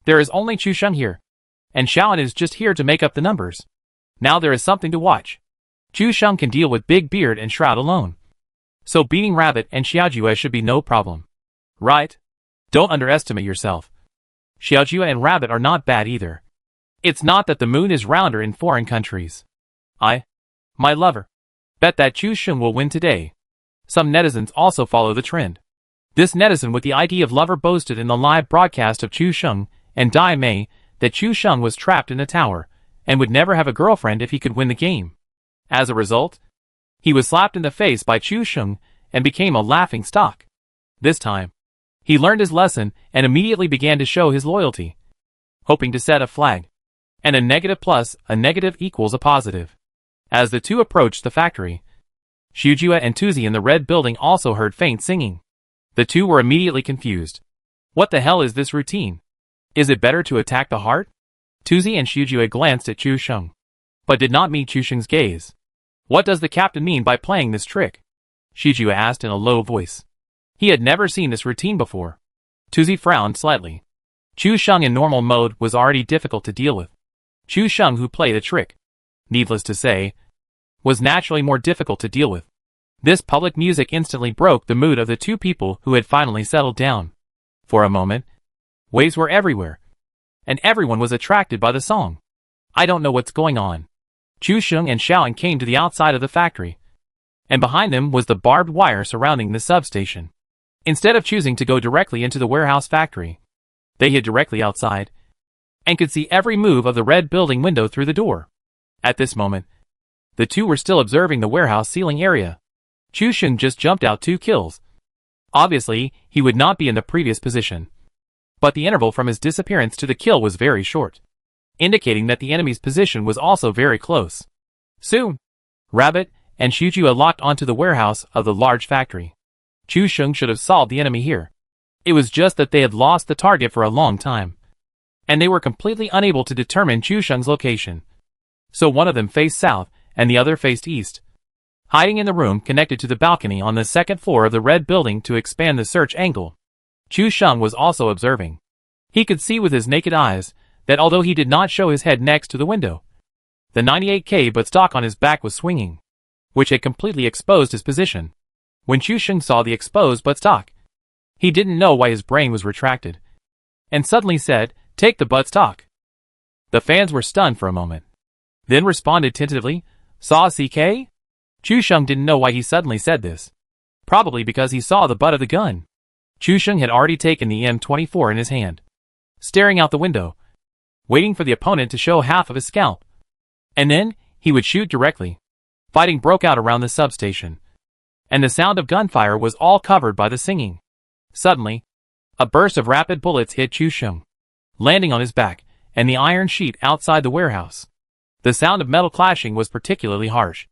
there is only Chu Sheng here, and Xiaoyun is just here to make up the numbers. Now there is something to watch. Chu Sheng can deal with Big Beard and Shroud alone, so beating Rabbit and Xiaoju should be no problem. Right? Don't underestimate yourself. Xiaoju and Rabbit are not bad either. It's not that the moon is rounder in foreign countries. My lover, bet that Chu Sheng will win today. Some netizens also follow the trend. This netizen with the ID of lover boasted in the live broadcast of Chu Sheng and Dai Mei that Chu Sheng was trapped in a tower and would never have a girlfriend if he could win the game. As a result, he was slapped in the face by Chu Sheng and became a laughing stock. This time, he learned his lesson and immediately began to show his loyalty, hoping to set a flag. And a negative plus a negative equals a positive. As the two approached the factory, Xiujua and Tuzi in the red building also heard faint singing. The two were immediately confused. What the hell is this routine? Is it better to attack the heart? Tuzi and Xiujua glanced at Chu Sheng, but did not meet Chu Sheng's gaze. What does the captain mean by playing this trick? Xiujua asked in a low voice. He had never seen this routine before. Tuzi frowned slightly. Chu Sheng in normal mode was already difficult to deal with. Chu Sheng, who played a trick, needless to say, was naturally more difficult to deal with. This public music instantly broke the mood of the two people who had finally settled down. For a moment, waves were everywhere, and everyone was attracted by the song. I don't know what's going on. Chu Sheng and Xiaoyun came to the outside of the factory, and behind them was the barbed wire surrounding the substation. Instead of choosing to go directly into the warehouse factory, they hid directly outside, and could see every move of the red building window through the door. At this moment, the two were still observing the warehouse ceiling area. Chu Sheng just jumped out 2 kills. Obviously, he would not be in the previous position, but the interval from his disappearance to the kill was very short, indicating that the enemy's position was also very close. Soon, Rabbit and Xiujua locked onto the warehouse of the large factory. Chu Sheng should have solved the enemy here. It was just that they had lost the target for a long time, and they were completely unable to determine Chu Sheng's location. So one of them faced south, and the other faced east, hiding in the room connected to the balcony on the 2nd floor of the red building to expand the search angle. Chu Sheng was also observing. He could see with his naked eyes that although he did not show his head next to the window, the 98K but stock on his back was swinging. which had completely exposed his position. When Chu Sheng saw the exposed buttstock, he didn't know why his brain was retracted, and suddenly said, "Take the buttstock." The fans were stunned for a moment, then responded tentatively, "Saw CK?" Chu Sheng didn't know why he suddenly said this. Probably because he saw the butt of the gun. Chu Sheng had already taken the M24 in his hand, staring out the window, waiting for the opponent to show half of his scalp. And then, he would shoot directly. Fighting broke out around the substation, and the sound of gunfire was all covered by the singing. Suddenly, a burst of rapid bullets hit Chu Sheng, landing on his back and the iron sheet outside the warehouse. The sound of metal clashing was particularly harsh,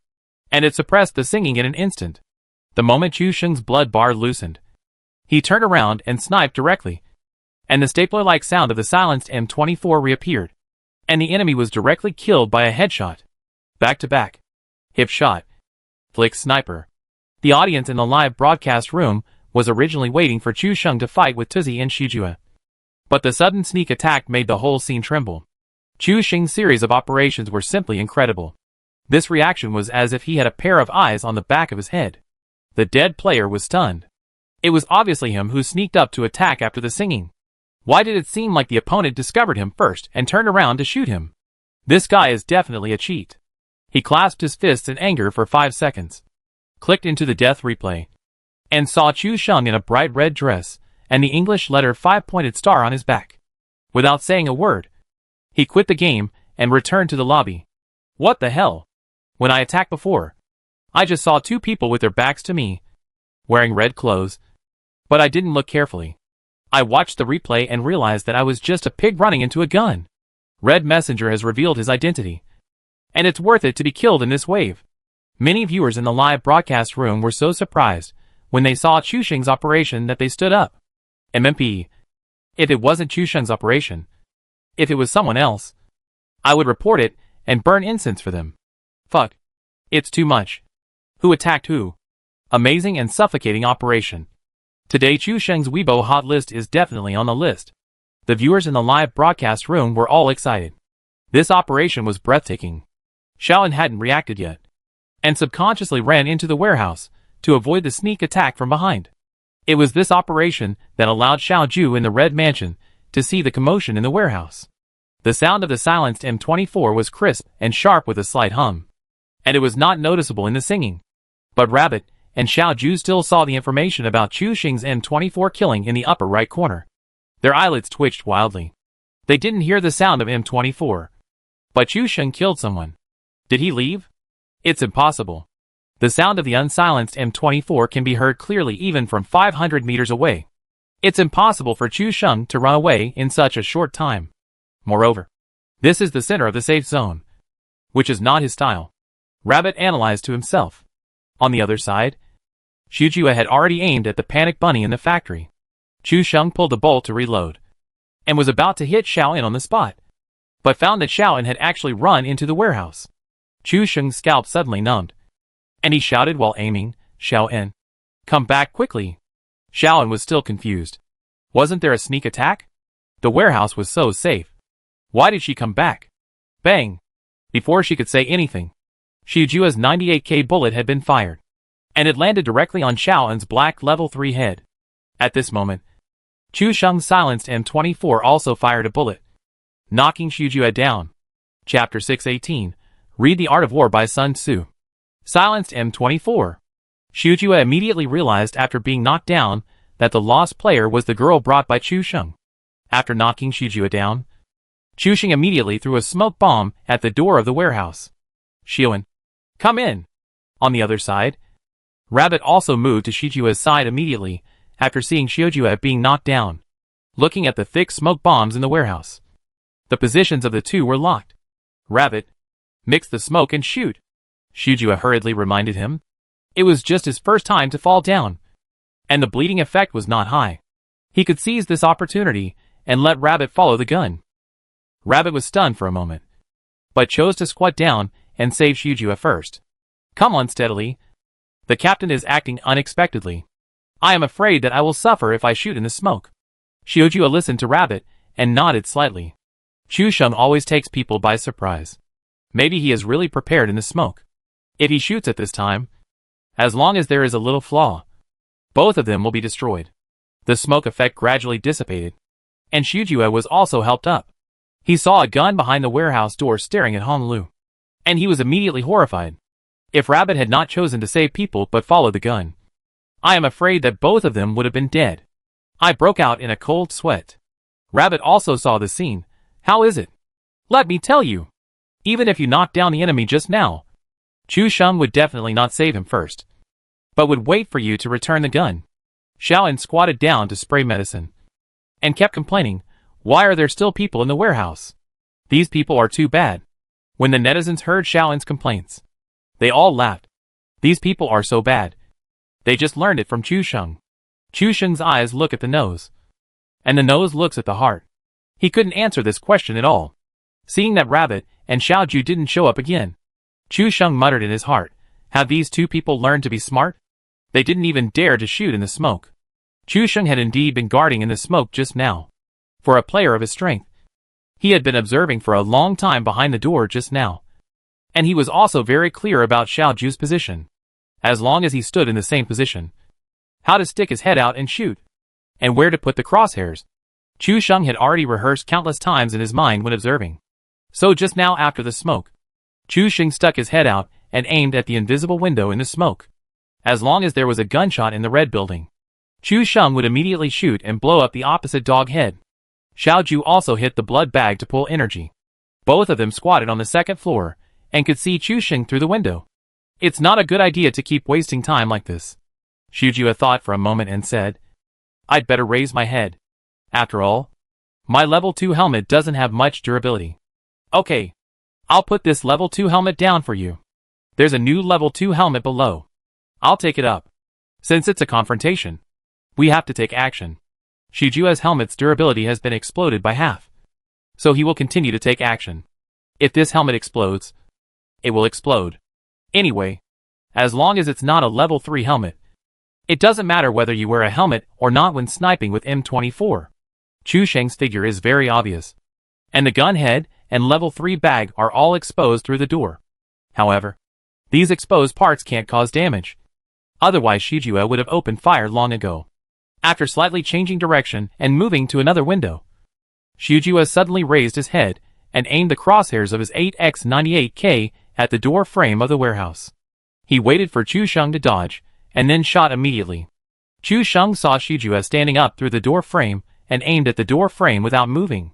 and it suppressed the singing in an instant. The moment Chu Sheng's blood bar loosened, he turned around and sniped directly, and the stapler-like sound of the silenced M24 reappeared, and the enemy was directly killed by a headshot. Back-to-back. Hip shot. Flick sniper. The audience in the live broadcast room was originally waiting for Chu Sheng to fight with Tuzi and Shijua. But the sudden sneak attack made the whole scene tremble. Chu Sheng's series of operations were simply incredible. This reaction was as if he had a pair of eyes on the back of his head. The dead player was stunned. It was obviously him who sneaked up to attack after the singing. Why did it seem like the opponent discovered him first and turned around to shoot him? This guy is definitely a cheat. He clasped his fists in anger for 5 seconds, clicked into the death replay, and saw Chu Sheng in a bright red dress and the English letter 5-pointed star on his back. Without saying a word, he quit the game and returned to the lobby. What the hell? When I attacked before, I just saw 2 people with their backs to me, wearing red clothes, but I didn't look carefully. I watched the replay and realized that I was just a pig running into a gun. Red Messenger has revealed his identity, and it's worth it to be killed in this wave. Many viewers in the live broadcast room were so surprised when they saw Chu Sheng's operation that they stood up. MMP. If it wasn't Chu Sheng's operation, if it was someone else, I would report it and burn incense for them. Fuck. It's too much. Who attacked who? Amazing and suffocating operation. Today Chu Sheng's Weibo hot list is definitely on the list. The viewers in the live broadcast room were all excited. This operation was breathtaking. Xiaoan hadn't reacted yet, and subconsciously ran into the warehouse to avoid the sneak attack from behind. It was this operation that allowed Xiao Ju in the Red Mansion to see the commotion in the warehouse. The sound of the silenced M24 was crisp and sharp with a slight hum, and it was not noticeable in the singing. But Rabbit and Xiao Ju still saw the information about Chu Sheng's M24 killing in the upper right corner. Their eyelids twitched wildly. They didn't hear the sound of M24. But Chu Sheng killed someone. Did he leave? It's impossible. The sound of the unsilenced M24 can be heard clearly even from 500 meters away. It's impossible for Chu Sheng to run away in such a short time. Moreover, this is the center of the safe zone, which is not his style. Rabbit analyzed to himself. On the other side, Shijua had already aimed at the panic bunny in the factory. Chu Sheng pulled the bolt to reload, and was about to hit Xiaoan on the spot, but found that Xiaoan had actually run into the warehouse. Chu Sheng's scalp suddenly numbed, and he shouted while aiming, "Xiaoan, come back quickly." Xiaoan was still confused. Wasn't there a sneak attack? The warehouse was so safe. Why did she come back? Bang! Before she could say anything, Shijua's 98K bullet had been fired, and it landed directly on Xiaoan's black level 3 head. At this moment, Chu Sheng's silenced M24 also fired a bullet, knocking Shijua down. Chapter 618. Read the Art of War by Sun Tzu. Silenced M24. Shijua immediately realized after being knocked down that the lost player was the girl brought by Chu Sheng. After knocking Shijua down, Chu Sheng immediately threw a smoke bomb at the door of the warehouse. "Xiaoan, come in." On the other side, Rabbit also moved to Shijua's side immediately after seeing Shijua being knocked down, looking at the thick smoke bombs in the warehouse. The positions of the two were locked. "Rabbit, mix the smoke and shoot," Shijua hurriedly reminded him. It was just his first time to fall down, and the bleeding effect was not high. He could seize this opportunity and let Rabbit follow the gun. Rabbit was stunned for a moment, but chose to squat down and save Shijua first. "Come on steadily. The captain is acting unexpectedly. I am afraid that I will suffer if I shoot in the smoke." Shijua listened to Rabbit and nodded slightly. Chu Sheng always takes people by surprise. Maybe he is really prepared in the smoke. If he shoots at this time, as long as there is a little flaw, both of them will be destroyed. The smoke effect gradually dissipated, and Shujue was also helped up. He saw a gun behind the warehouse door staring at Honglu, and he was immediately horrified. If Rabbit had not chosen to save people but followed the gun, I am afraid that both of them would have been dead. I broke out in a cold sweat. Rabbit also saw the scene. How is it? Let me tell you. Even if you knocked down the enemy just now, Chu Sheng would definitely not save him first, but would wait for you to return the gun. Xiaoan squatted down to spray medicine, and kept complaining, why are there still people in the warehouse? These people are too bad. When the netizens heard Xiaoan's complaints, they all laughed. These people are so bad. They just learned it from Chu Sheng. Chu Sheng's eyes look at the nose, and the nose looks at the heart. He couldn't answer this question at all. Seeing that Rabbit and Xiaoju didn't show up again, Chu Sheng muttered in his heart, have these two people learned to be smart? They didn't even dare to shoot in the smoke. Chu Sheng had indeed been guarding in the smoke just now. For a player of his strength, he had been observing for a long time behind the door just now. And he was also very clear about Xiaoju's position. As long as he stood in the same position, how to stick his head out and shoot, and where to put the crosshairs. Chu Sheng had already rehearsed countless times in his mind when observing. So just now after the smoke, Chu Sheng stuck his head out and aimed at the invisible window in the smoke. As long as there was a gunshot in the red building, Chu Sheng would immediately shoot and blow up the opposite dog head. Xiaoju also hit the blood bag to pull energy. Both of them squatted on the second floor and could see Chu Sheng through the window. It's not a good idea to keep wasting time like this. Shujue thought for a moment and said, I'd better raise my head. After all, my level 2 helmet doesn't have much durability. Okay, I'll put this level 2 helmet down for you. There's a new level 2 helmet below. I'll take it up. Since it's a confrontation, we have to take action. Shijua's helmet's durability has been exploded by half, so he will continue to take action. If this helmet explodes, it will explode. Anyway, as long as it's not a level 3 helmet, it doesn't matter whether you wear a helmet or not when sniping with M24. Chu Sheng's figure is very obvious, and the gun head and level 3 bag are all exposed through the door. However, these exposed parts can't cause damage. Otherwise Shijue would have opened fire long ago. After slightly changing direction and moving to another window, Shijue suddenly raised his head and aimed the crosshairs of his 8x98K at the door frame of the warehouse. He waited for Chu Sheng to dodge, and then shot immediately. Chu Sheng saw Shijue standing up through the door frame and aimed at the door frame without moving.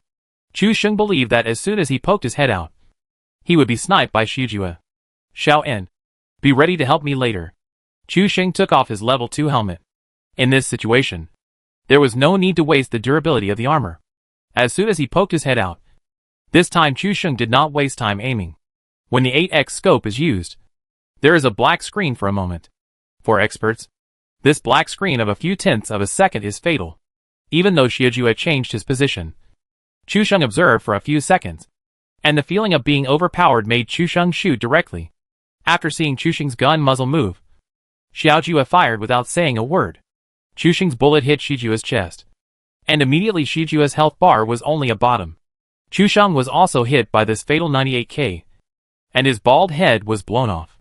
Chu Sheng believed that as soon as he poked his head out, he would be sniped by Shijue. Xiao-en, be ready to help me later. Chu Sheng took off his level 2 helmet. In this situation, there was no need to waste the durability of the armor. As soon as he poked his head out, this time Chu Sheng did not waste time aiming. When the 8x scope is used, there is a black screen for a moment. For experts, this black screen of a few tenths of a second is fatal. Even though Shijue changed his position, Chu Sheng observed for a few seconds, and the feeling of being overpowered made Chu Sheng shoot directly. After seeing Chu Sheng's gun muzzle move, Xiaojue fired without saying a word. Chu Sheng's bullet hit Shijue's chest, and immediately Shijue's health bar was only a bottom. Chu Sheng was also hit by this fatal 98K, and his bald head was blown off.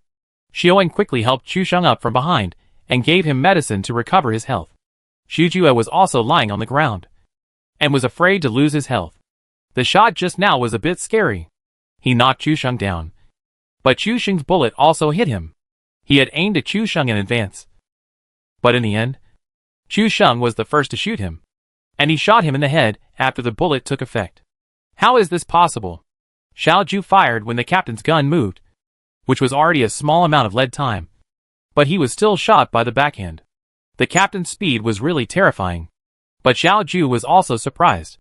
Xiaoan quickly helped Chu Sheng up from behind and gave him medicine to recover his health. Shijue was also lying on the ground and was afraid to lose his health. The shot just now was a bit scary. He knocked Chu Sheng down, but Chu Sheng's bullet also hit him. He had aimed at Chu Sheng in advance, but in the end, Chu Sheng was the first to shoot him, and he shot him in the head after the bullet took effect. How is this possible? Xiaoju fired when the captain's gun moved, which was already a small amount of lead time, but he was still shot by the backhand. The captain's speed was really terrifying, but Xiaoju was also surprised.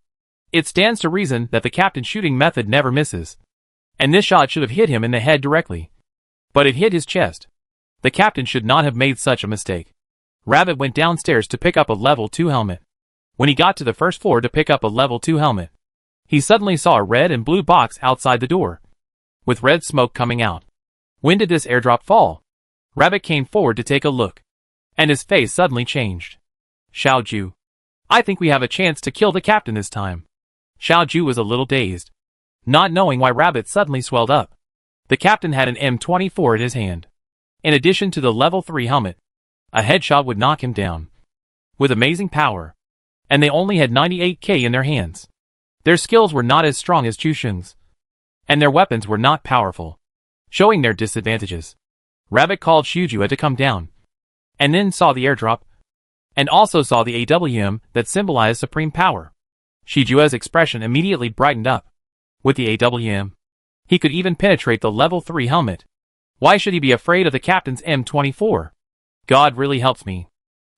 It stands to reason that the captain's shooting method never misses, and this shot should have hit him in the head directly, but it hit his chest. The captain should not have made such a mistake. Rabbit went downstairs to pick up a level 2 helmet. When he got to the first floor to pick up a level 2 helmet, he suddenly saw a red and blue box outside the door, with red smoke coming out. When did this airdrop fall? Rabbit came forward to take a look, and his face suddenly changed. Xiaoju, I think we have a chance to kill the captain this time. Xiaoju was a little dazed, not knowing why Rabbit suddenly swelled up. The captain had an M24 in his hand. In addition to the level 3 helmet, a headshot would knock him down. With amazing power. And they only had 98k in their hands. Their skills were not as strong as Chu Sheng's. And their weapons were not powerful, showing their disadvantages. Rabbit called Shujua to come down. And then saw the airdrop. And also saw the AWM that symbolized supreme power. Shijua's expression immediately brightened up. With the AWM, he could even penetrate the level 3 helmet. Why should he be afraid of the captain's M24? God really helps me.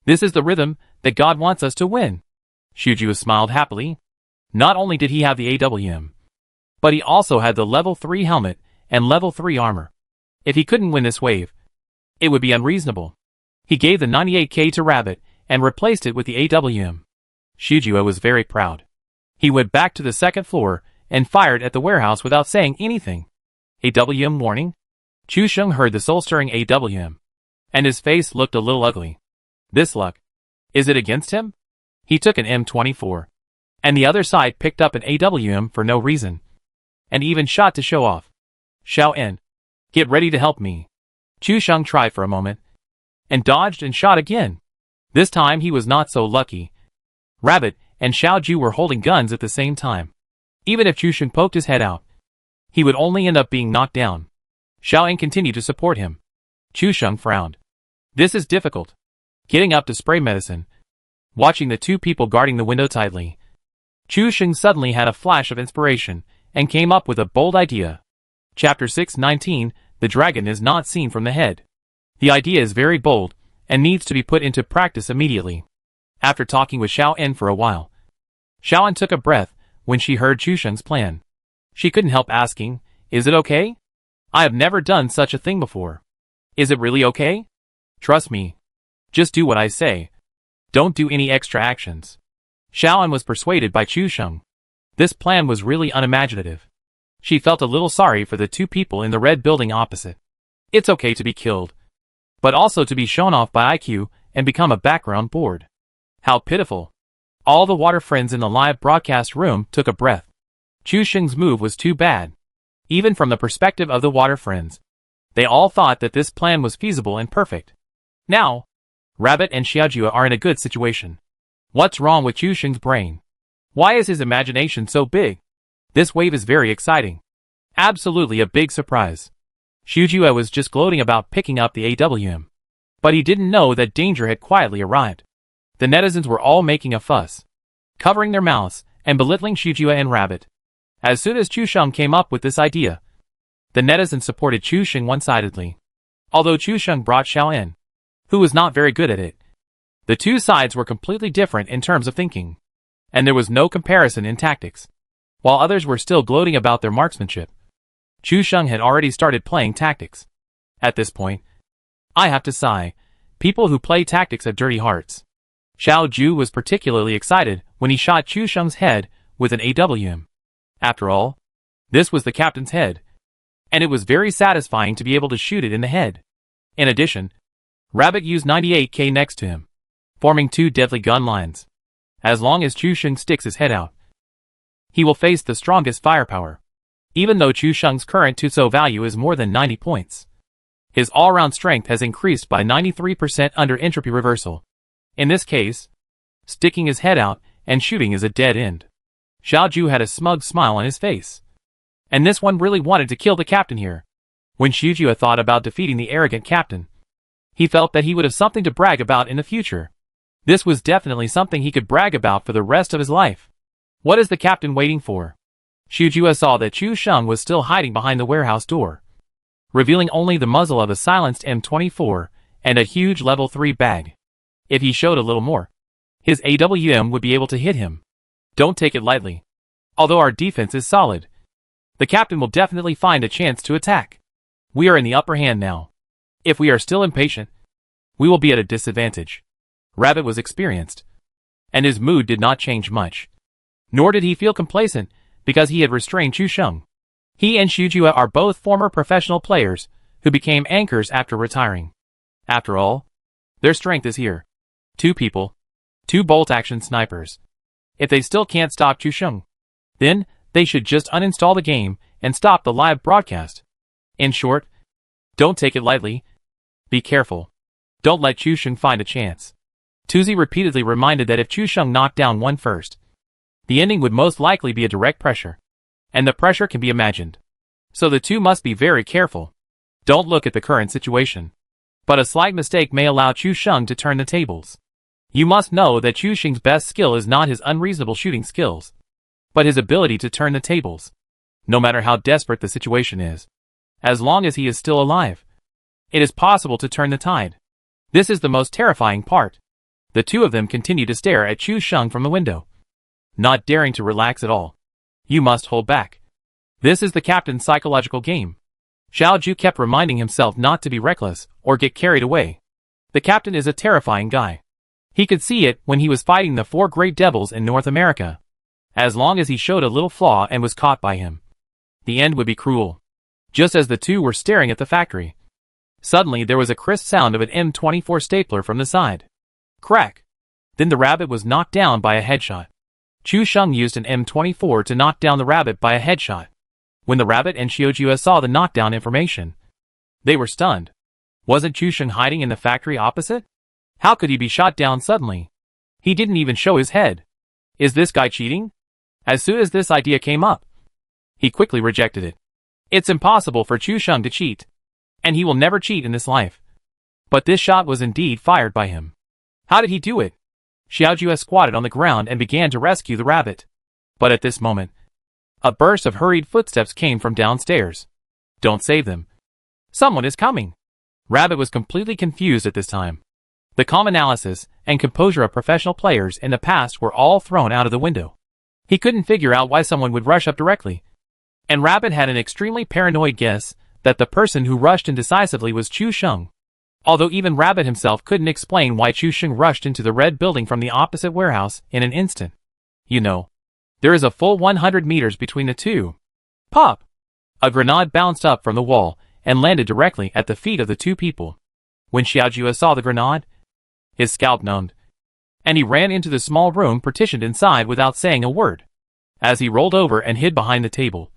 This is the rhythm that God wants us to win. Shujua smiled happily. Not only did he have the AWM, but he also had the level 3 helmet and level 3 armor. If he couldn't win this wave, it would be unreasonable. He gave the 98k to Rabbit and replaced it with the AWM. Shujua was very proud. He went back to the second floor and fired at the warehouse without saying anything. AWM warning? Chu Sheng heard the soul-stirring AWM, and his face looked a little ugly. This luck. Is it against him? He took an M24, and the other side picked up an AWM for no reason, and even shot to show off. Xiao En, get ready to help me. Chu Sheng tried for a moment, and dodged and shot again. This time he was not so lucky. Rabbit and Xiao Ju were holding guns at the same time. Even if Chu Sheng poked his head out, he would only end up being knocked down. Xiao En continued to support him. Chu Sheng frowned. This is difficult. Getting up to spray medicine. Watching the two people guarding the window tightly. Chu Sheng suddenly had a flash of inspiration, and came up with a bold idea. Chapter 619, The Dragon is not seen from the head. The idea is very bold, and needs to be put into practice immediately. After talking with Xiao En for a while, Xiao En took a breath when she heard Chu Sheng's plan. She couldn't help asking, is it okay? I have never done such a thing before. Is it really okay? Trust me. Just do what I say. Don't do any extra actions. Xiao En was persuaded by Chu Sheng. This plan was really unimaginative. She felt a little sorry for the two people in the red building opposite. It's okay to be killed, but also to be shown off by IQ and become a background board. How pitiful. All the water friends in the live broadcast room took a breath. Chu Sheng's move was too bad. Even from the perspective of the water friends, they all thought that this plan was feasible and perfect. Now, Rabbit and Xiaojua are in a good situation. What's wrong with Chu Sheng's brain? Why is his imagination so big? This wave is very exciting. Absolutely a big surprise. Xiaojua was just gloating about picking up the AWM. But he didn't know that danger had quietly arrived. The netizens were all making a fuss, covering their mouths and belittling Xiaojua and Rabbit. As soon as Chu Sheng came up with this idea, the netizens supported Chu Sheng one-sidedly. Although Chu Sheng brought Xiao En, who was not very good at it. The two sides were completely different in terms of thinking, and there was no comparison in tactics. While others were still gloating about their marksmanship, Chu Sheng had already started playing tactics. At this point, I have to sigh, people who play tactics have dirty hearts. Xiao Ju was particularly excited when he shot Chu Sheng's head with an AWM. After all, this was the captain's head, and it was very satisfying to be able to shoot it in the head. In addition, Rabbit used 98k next to him, forming two deadly gun lines. As long as Chu Sheng sticks his head out, he will face the strongest firepower. Even though Chu Sheng's current Tutso value is more than 90 points, his all-round strength has increased by 93% under entropy reversal. In this case, sticking his head out and shooting is a dead end. Xiao Ju had a smug smile on his face. And this one really wanted to kill the captain here. When Shujua thought about defeating the arrogant captain, he felt that he would have something to brag about in the future. This was definitely something he could brag about for the rest of his life. What is the captain waiting for? Shujua saw that Chu Sheng was still hiding behind the warehouse door, revealing only the muzzle of a silenced M24 and a huge level 3 bag. If he showed a little more, his AWM would be able to hit him. Don't take it lightly. Although our defense is solid, the captain will definitely find a chance to attack. We are in the upper hand now. If we are still impatient, we will be at a disadvantage. Rabbit was experienced, and his mood did not change much. Nor did he feel complacent, because he had restrained Chu Sheng. He and Shujua are both former professional players, who became anchors after retiring. After all, their strength is here. Two people, two bolt-action snipers. If they still can't stop Chu Sheng, then they should just uninstall the game and stop the live broadcast. In short, don't take it lightly. Be careful. Don't let Chu Sheng find a chance. Tuzi repeatedly reminded that if Chu Sheng knocked down one first, the ending would most likely be a direct pressure. And the pressure can be imagined. So the two must be very careful. Don't look at the current situation. But a slight mistake may allow Chu Sheng to turn the tables. You must know that Chu Sheng's best skill is not his unreasonable shooting skills, but his ability to turn the tables. No matter how desperate the situation is, as long as he is still alive, it is possible to turn the tide. This is the most terrifying part. The two of them continue to stare at Chu Sheng from the window, not daring to relax at all. You must hold back. This is the captain's psychological game. Xiao Ju kept reminding himself not to be reckless or get carried away. The captain is a terrifying guy. He could see it when he was fighting the 4 great devils in North America. As long as he showed a little flaw and was caught by him, the end would be cruel. Just as the two were staring at the factory, suddenly there was a crisp sound of an M24 stapler from the side. Crack! Then the rabbit was knocked down by a headshot. Chu Sheng used an M24 to knock down the rabbit by a headshot. When the rabbit and Xiaojue saw the knockdown information, they were stunned. Wasn't Chu Sheng hiding in the factory opposite? How could he be shot down suddenly? He didn't even show his head. Is this guy cheating? As soon as this idea came up, he quickly rejected it. It's impossible for Chu Sheng to cheat, and he will never cheat in this life. But this shot was indeed fired by him. How did he do it? Xiaojue squatted on the ground and began to rescue the rabbit. But at this moment, a burst of hurried footsteps came from downstairs. Don't save them. Someone is coming. Rabbit was completely confused at this time. The calm analysis and composure of professional players in the past were all thrown out of the window. He couldn't figure out why someone would rush up directly. And Rabbit had an extremely paranoid guess that the person who rushed indecisively was Chu Sheng. Although even Rabbit himself couldn't explain why Chu Sheng rushed into the red building from the opposite warehouse in an instant. You know, there is a full 100 meters between the two. Pop! A grenade bounced up from the wall and landed directly at the feet of the two people. When Xiaojue saw the grenade, his scalp numbed, and he ran into the small room partitioned inside without saying a word. As he rolled over and hid behind the table,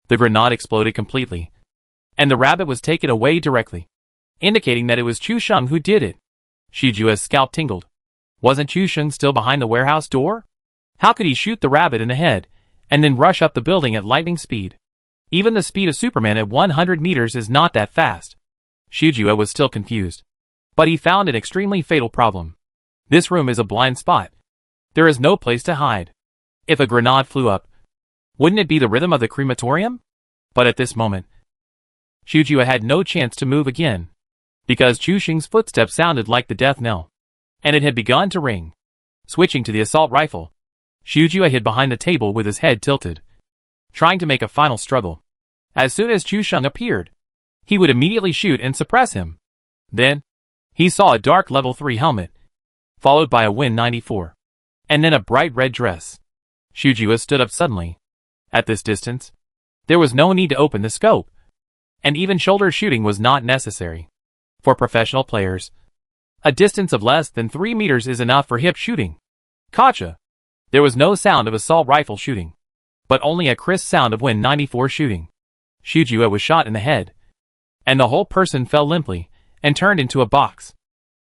the grenade exploded completely, and the rabbit was taken away directly, indicating that it was Chu Sheng who did it. Xiaojue's scalp tingled. Wasn't Chu Sheng still behind the warehouse door? How could he shoot the rabbit in the head, and then rush up the building at lightning speed? Even the speed of Superman at 100 meters is not that fast. Xiaojue was still confused. But he found an extremely fatal problem. This room is a blind spot. There is no place to hide. If a grenade flew up, wouldn't it be the rhythm of the crematorium? But at this moment, Xiaojue had no chance to move again, because Chu Sheng's footsteps sounded like the death knell, and it had begun to ring. Switching to the assault rifle, Xiaojue hid behind the table with his head tilted, trying to make a final struggle. As soon as Chu Sheng appeared, he would immediately shoot and suppress him. Then, he saw a dark level 3 helmet, followed by a Win 94, and then a bright red dress. Xiaojue stood up suddenly. At this distance, there was no need to open the scope, and even shoulder shooting was not necessary. For professional players, a distance of less than 3 meters is enough for hip shooting. Gotcha! There was no sound of assault rifle shooting, but only a crisp sound of Win 94 shooting. Xiaojue was shot in the head, and the whole person fell limply and turned into a box.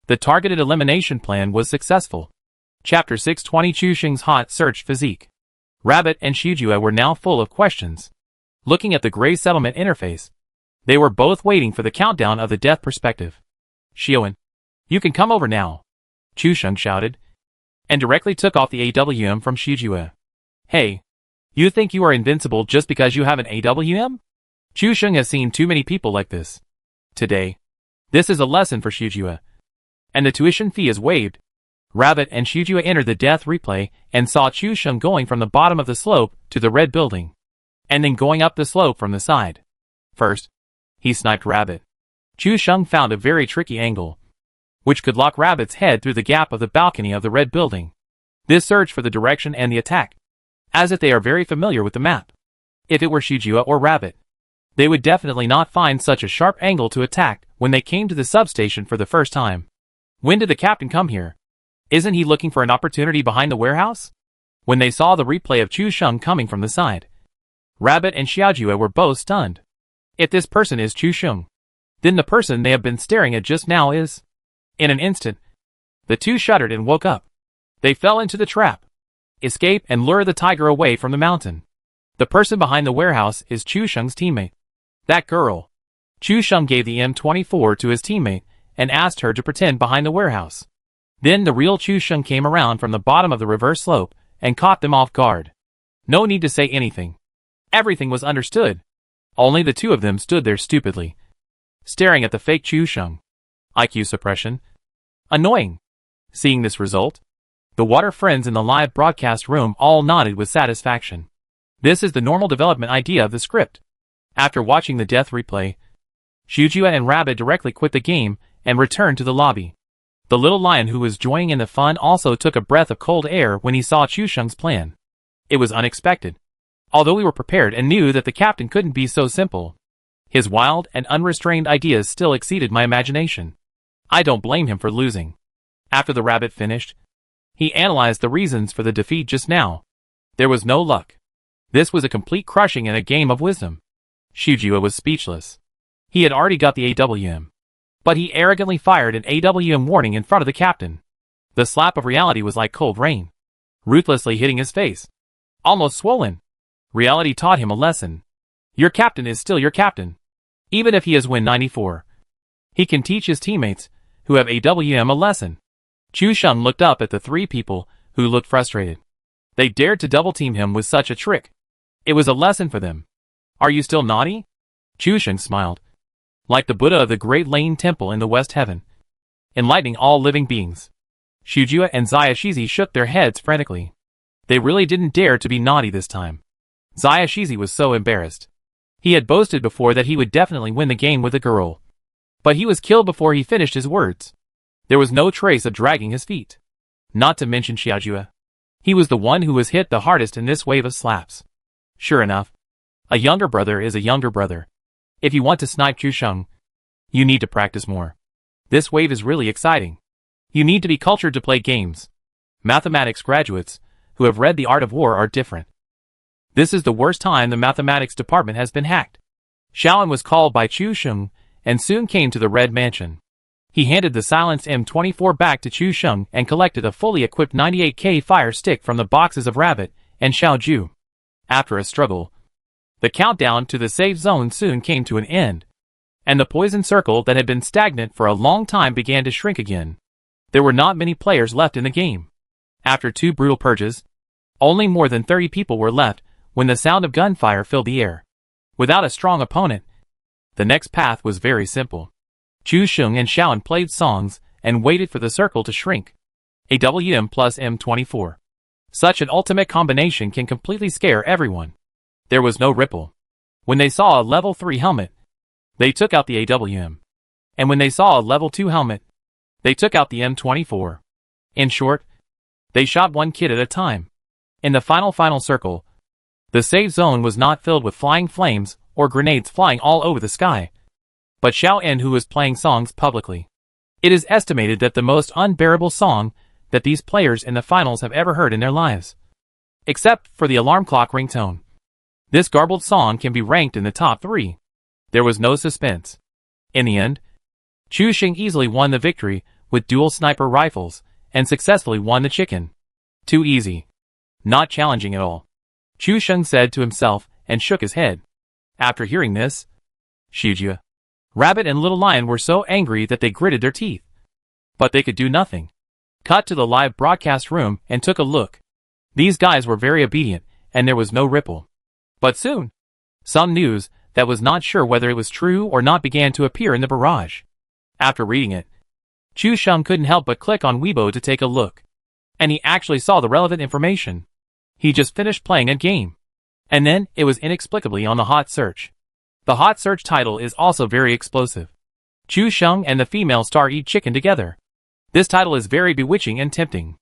The targeted elimination plan was successful. Chapter 620 Chu Sheng's Hot Search Physique. Rabbit and Xiaojue were now full of questions. Looking at the gray settlement interface, they were both waiting for the countdown of the death perspective. Xiaowen, you can come over now, Chu Sheng shouted, and directly took off the AWM from Xiaojue. Hey, you think you are invincible just because you have an AWM? Chu Sheng has seen too many people like this. Today, this is a lesson for Xiaojue, and the tuition fee is waived. Rabbit and Xiaojue entered the death replay and saw Chu Sheng going from the bottom of the slope to the red building, and then going up the slope from the side. First, he sniped Rabbit. Chu Sheng found a very tricky angle, which could lock Rabbit's head through the gap of the balcony of the red building. This searched for the direction and the attack, as if they are very familiar with the map. If it were Xiaojue or Rabbit, they would definitely not find such a sharp angle to attack when they came to the substation for the first time. When did the captain come here? Isn't he looking for an opportunity behind the warehouse? When they saw the replay of Chu Sheng coming from the side, Rabbit and Xiaojue were both stunned. If this person is Chu Sheng, then the person they have been staring at just now is... In an instant, the two shuddered and woke up. They fell into the trap. Escape and lure the tiger away from the mountain. The person behind the warehouse is Chu Sheng's teammate. That girl. Chu Sheng gave the M24 to his teammate and asked her to pretend behind the warehouse. Then the real Chu Sheng came around from the bottom of the reverse slope and caught them off guard. No need to say anything. Everything was understood. Only the two of them stood there stupidly, staring at the fake Chu Sheng. IQ suppression. Annoying. Seeing this result, the water friends in the live broadcast room all nodded with satisfaction. This is the normal development idea of the script. After watching the death replay, Shujua and Rabbit directly quit the game and returned to the lobby. The little lion who was joining in the fun also took a breath of cold air when he saw Chu Sheng's plan. It was unexpected. Although we were prepared and knew that the captain couldn't be so simple, his wild and unrestrained ideas still exceeded my imagination. I don't blame him for losing. After the rabbit finished, he analyzed the reasons for the defeat just now. There was no luck. This was a complete crushing and a game of wisdom. Shujua was speechless. He had already got the AWM. But he arrogantly fired an AWM warning in front of the captain. The slap of reality was like cold rain, ruthlessly hitting his face. Almost swollen. Reality taught him a lesson. Your captain is still your captain. Even if he has win 94. He can teach his teammates, who have AWM, a lesson. Chu Sheng looked up at the three people, who looked frustrated. They dared to double-team him with such a trick. It was a lesson for them. Are you still naughty? Chu Sheng smiled. Like the Buddha of the Great Lane Temple in the West Heaven, enlightening all living beings. Shujua and Zayashizi shook their heads frantically. They really didn't dare to be naughty this time. Zayashizi was so embarrassed. He had boasted before that he would definitely win the game with a girl. But he was killed before he finished his words. There was no trace of dragging his feet. Not to mention Xiaojue. He was the one who was hit the hardest in this wave of slaps. Sure enough, a younger brother is a younger brother. If you want to snipe Chu Sheng, you need to practice more. This wave is really exciting. You need to be cultured to play games. Mathematics graduates, who have read The Art of War, are different. This is the worst time the mathematics department has been hacked. Shaolin was called by Chu Sheng, and soon came to the Red Mansion. He handed the silenced M24 back to Chu Sheng and collected a fully equipped 98K fire stick from the boxes of Rabbit and Xiaoju. After a struggle, the countdown to the safe zone soon came to an end, and the poison circle that had been stagnant for a long time began to shrink again. There were not many players left in the game. After 2 brutal purges, only more than 30 people were left when the sound of gunfire filled the air. Without a strong opponent, the next path was very simple. Chu Sheng and Shaolin played songs and waited for the circle to shrink. AWM plus M24. Such an ultimate combination can completely scare everyone. There was no ripple. When they saw a level 3 helmet, they took out the AWM. And when they saw a level 2 helmet, they took out the M24. In short, they shot one kid at a time. In the final circle, the safe zone was not filled with flying flames or grenades flying all over the sky, but Xiao En, who was playing songs publicly. It is estimated that the most unbearable song that these players in the finals have ever heard in their lives. Except for the alarm clock ringtone. This garbled song can be ranked in the top 3. There was no suspense. In the end, Chu Sheng easily won the victory with dual sniper rifles and successfully won the chicken. Too easy. Not challenging at all, Chu Sheng said to himself and shook his head. After hearing this, Shujua, Rabbit and Little Lion were so angry that they gritted their teeth. But they could do nothing. Cut to the live broadcast room and took a look. These guys were very obedient, and there was no ripple. But soon, some news that was not sure whether it was true or not began to appear in the barrage. After reading it, Chu Sheng couldn't help but click on Weibo to take a look. And he actually saw the relevant information. He just finished playing a game. And then, it was inexplicably on the hot search. The hot search title is also very explosive. Chu Sheng and the female star eat chicken together. This title is very bewitching and tempting.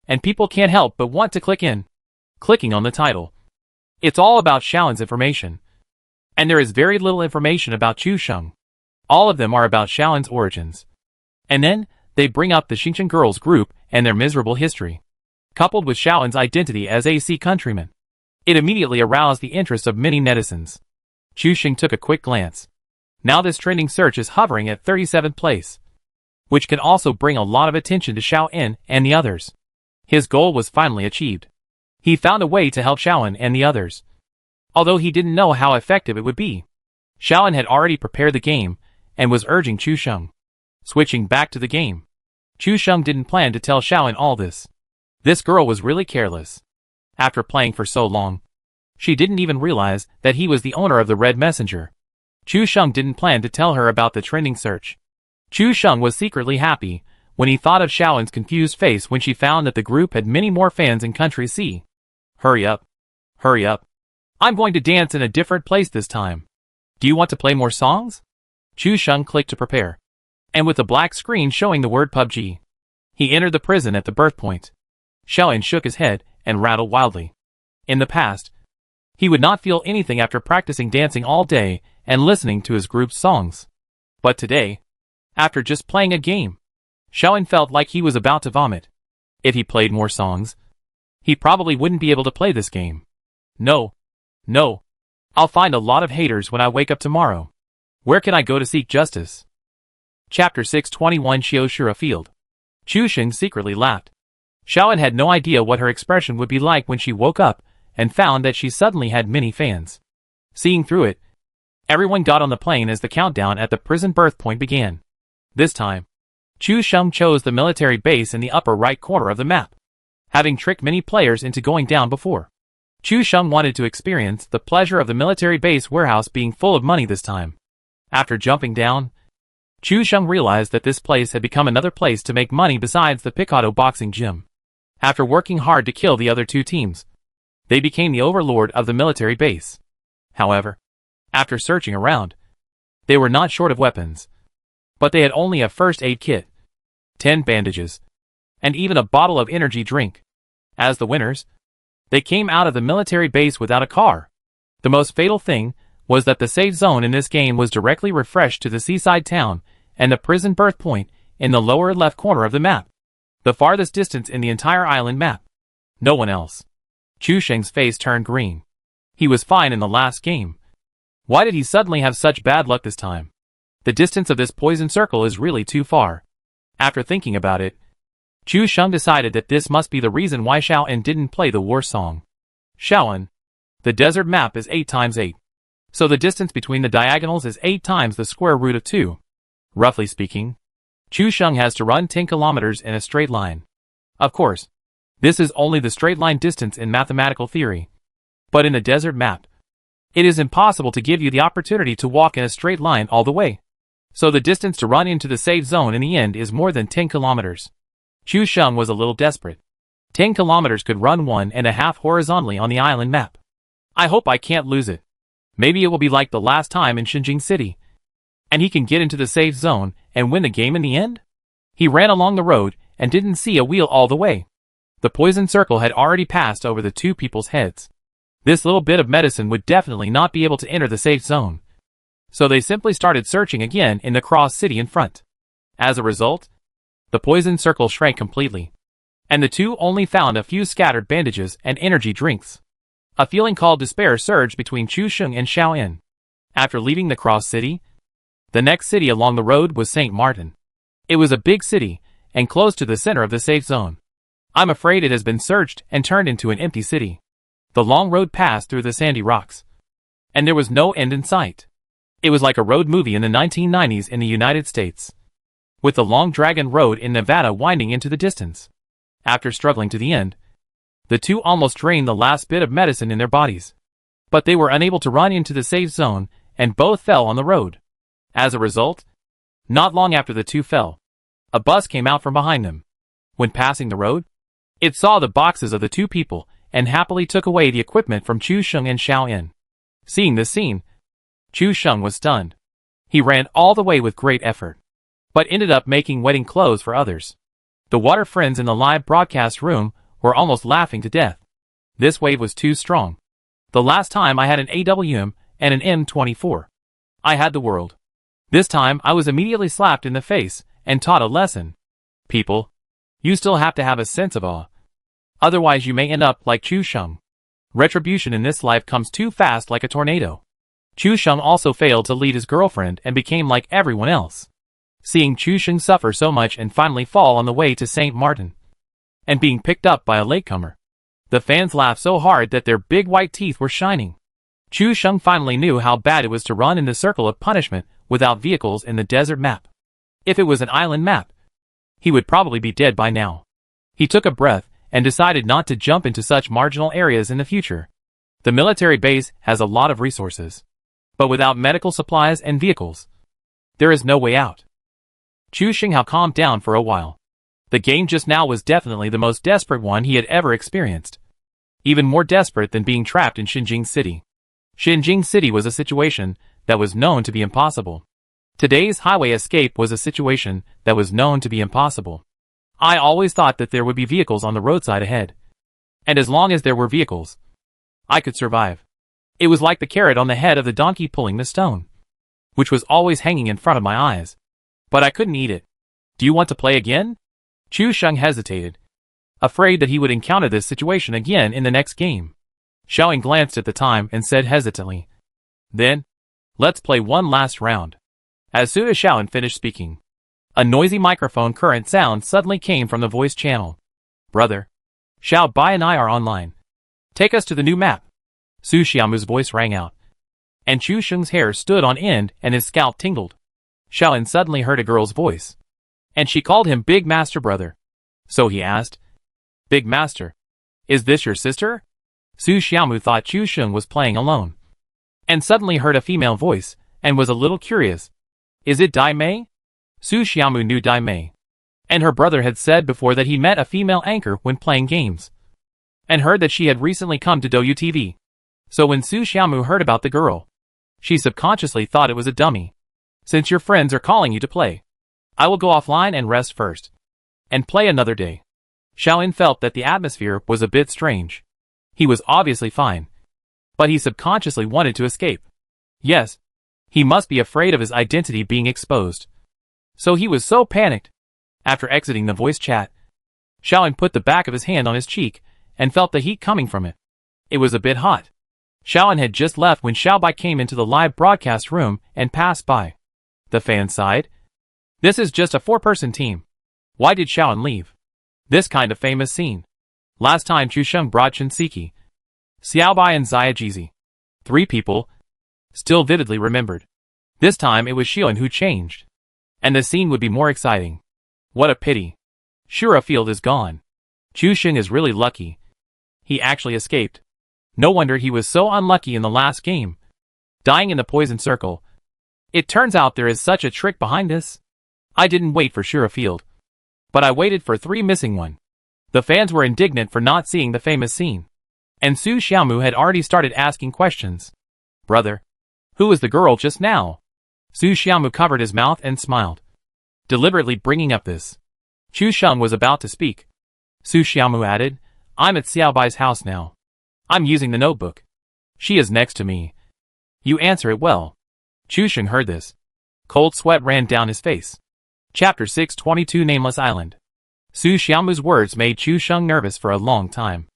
And people can't help but want to click in. Clicking on the title. It's all about Shaolin's information. And there is very little information about Chu Sheng. All of them are about Shaolin's origins. And then, they bring up the Xingchen girls group and their miserable history. Coupled with Shaolin's identity as AC countryman. It immediately aroused the interest of many netizens. Chu Xing took a quick glance. Now this trending search is hovering at 37th place, which can also bring a lot of attention to Xiaoyan and the others. His goal was finally achieved. He found a way to help Xiaoyan and the others. Although he didn't know how effective it would be. Xiaoyan had already prepared the game and was urging Chu Sheng. Switching back to the game. Chu Sheng didn't plan to tell Xiaoyan all this. This girl was really careless. After playing for so long, she didn't even realize that he was the owner of the Red Messenger. Chu Sheng didn't plan to tell her about the trending search. Chu Sheng was secretly happy when he thought of Xiaoyan's confused face when she found that the group had many more fans in Country C. Hurry up. Hurry up. I'm going to dance in a different place this time. Do you want to play more songs? Chu Sheng clicked to prepare. And with a black screen showing the word PUBG, he entered the prison at the birth point. Xiaoyan shook his head and rattled wildly. In the past, he would not feel anything after practicing dancing all day and listening to his group's songs. But today, after just playing a game, Xiaoyan felt like he was about to vomit. If he played more songs, he probably wouldn't be able to play this game. No. I'll find a lot of haters when I wake up tomorrow. Where can I go to seek justice? Chapter 621 Xiaoshura Field. Chu Xing secretly laughed. Xiaoyan had no idea what her expression would be like when she woke up and found that she suddenly had many fans. Seeing through it, everyone got on the plane as the countdown at the prison birth point began. This time, Chu Sheng chose the military base in the upper right corner of the map. Having tricked many players into going down before, Chu Sheng wanted to experience the pleasure of the military base warehouse being full of money this time. After jumping down, Chu Sheng realized that this place had become another place to make money besides the Picado boxing gym. After working hard to kill the other two teams, they became the overlord of the military base. However, after searching around, they were not short of weapons. But they had only a first aid kit, 10 bandages, and even a bottle of energy drink. As the winners, they came out of the military base without a car. The most fatal thing was that the safe zone in this game was directly refreshed to the seaside town and the prison birth point in the lower left corner of the map. The farthest distance in the entire island map. No one else. Chu Sheng's face turned green. He was fine in the last game. Why did he suddenly have such bad luck this time? The distance of this poison circle is really too far. After thinking about it, Chu Sheng decided that this must be the reason why Xiaoyan didn't play the war song. Xiaoyan, the desert map is 8 times 8. So the distance between the diagonals is 8 times the square root of 2. Roughly speaking, Chu Sheng has to run 10 kilometers in a straight line. Of course, this is only the straight line distance in mathematical theory. But in the desert map, it is impossible to give you the opportunity to walk in a straight line all the way. So the distance to run into the safe zone in the end is more than 10 kilometers. Chu Sheng was a little desperate. 10 kilometers could run 1.5 horizontally on the island map. I hope I can't lose it. Maybe it will be like the last time in Xinjing City. And he can get into the safe zone and win the game in the end? He ran along the road and didn't see a wheel all the way. The poison circle had already passed over the two people's heads. This little bit of medicine would definitely not be able to enter the safe zone. So they simply started searching again in the cross city in front. As a result, the poison circle shrank completely. And the two only found a few scattered bandages and energy drinks. A feeling called despair surged between Chu Sheng and Xiaoyan. After leaving the cross city, the next city along the road was St. Martin. It was a big city, and close to the center of the safe zone. I'm afraid it has been searched and turned into an empty city. The long road passed through the sandy rocks. And there was no end in sight. It was like a road movie in the 1990s in the United States. With the long Dragon Road in Nevada winding into the distance. After struggling to the end, the two almost drained the last bit of medicine in their bodies. But they were unable to run into the safe zone, and both fell on the road. As a result, not long after the two fell, a bus came out from behind them. When passing the road, it saw the boxes of the two people, and happily took away the equipment from Chu Sheng and Xiaoyan. Seeing this scene, Chu Sheng was stunned. He ran all the way with great effort, but ended up making wedding clothes for others. The water friends in the live broadcast room were almost laughing to death. This wave was too strong. The last time I had an AWM and an M24. I had the world. This time I was immediately slapped in the face and taught a lesson. People, you still have to have a sense of awe. Otherwise you may end up like Chu Sheng. Retribution in this life comes too fast like a tornado. Chu Sheng also failed to lead his girlfriend and became like everyone else. Seeing Chu Sheng suffer so much and finally fall on the way to St. Martin, and being picked up by a latecomer, the fans laughed so hard that their big white teeth were shining. Chu Sheng finally knew how bad it was to run in the circle of punishment without vehicles in the desert map. If it was an island map, he would probably be dead by now. He took a breath and decided not to jump into such marginal areas in the future. The military base has a lot of resources, but without medical supplies and vehicles, there is no way out. Chu Sheng had calmed down for a while. The game just now was definitely the most desperate one he had ever experienced. Even more desperate than being trapped in Xinjing City. Xinjing City was a situation that was known to be impossible. Today's highway escape was a situation that was known to be impossible. I always thought that there would be vehicles on the roadside ahead. And as long as there were vehicles, I could survive. It was like the carrot on the head of the donkey pulling the stone, which was always hanging in front of my eyes. But I couldn't eat it. Do you want to play again? Chu Sheng hesitated, afraid that he would encounter this situation again in the next game. Xiaoying glanced at the time and said hesitantly, "Then, let's play one last round." As soon as Xiaoying finished speaking, a noisy microphone current sound suddenly came from the voice channel. "Brother, Xiao Bai and I are online. Take us to the new map." Su Xiaomu's voice rang out, and Chu Sheng's hair stood on end and his scalp tingled. Xiaoying suddenly heard a girl's voice, and she called him Big Master Brother. So he asked, "Big Master, is this your sister?" Su Xiaomu thought Chu Sheng was playing alone, and suddenly heard a female voice, and was a little curious. "Is it Dai Mei?" Su Xiaomu knew Dai Mei, and her brother had said before that he met a female anchor when playing games, and heard that she had recently come to Douyu TV. So when Su Xiaomu heard about the girl, she subconsciously thought it was a dummy. "Since your friends are calling you to play, I will go offline and rest first, and play another day." Xiaoying felt that the atmosphere was a bit strange. He was obviously fine, but he subconsciously wanted to escape. Yes, he must be afraid of his identity being exposed. So he was so panicked. After exiting the voice chat, Xiaoying put the back of his hand on his cheek and felt the heat coming from it. It was a bit hot. Xiaoying had just left when Xiaobai came into the live broadcast room and passed by. The fan sighed. "This is just a 4-person team. Why did Xiaoying leave? This kind of famous scene. Last time Chu Sheng brought Shinseki, Xiaobai and Xiaojizi. 3 people, still vividly remembered. This time it was Xiaoying who changed, and the scene would be more exciting. What a pity. Shura Field is gone. Chu Sheng is really lucky. He actually escaped. No wonder he was so unlucky in the last game, dying in the poison circle. It turns out there is such a trick behind this. I didn't wait for Shura Field, but I waited for 3 missing one." The fans were indignant for not seeing the famous scene, and Su Xiaomu had already started asking questions. "Brother, who was the girl just now?" Su Xiaomu covered his mouth and smiled, deliberately bringing up this. Chu Sheng was about to speak. Su Xiaomu added, "I'm at Xiaobai's house now. I'm using the notebook. She is next to me. You answer it well." Chu Sheng heard this. Cold sweat ran down his face. Chapter 622 Nameless Island. Su Xiaomu's words made Chu Sheng nervous for a long time.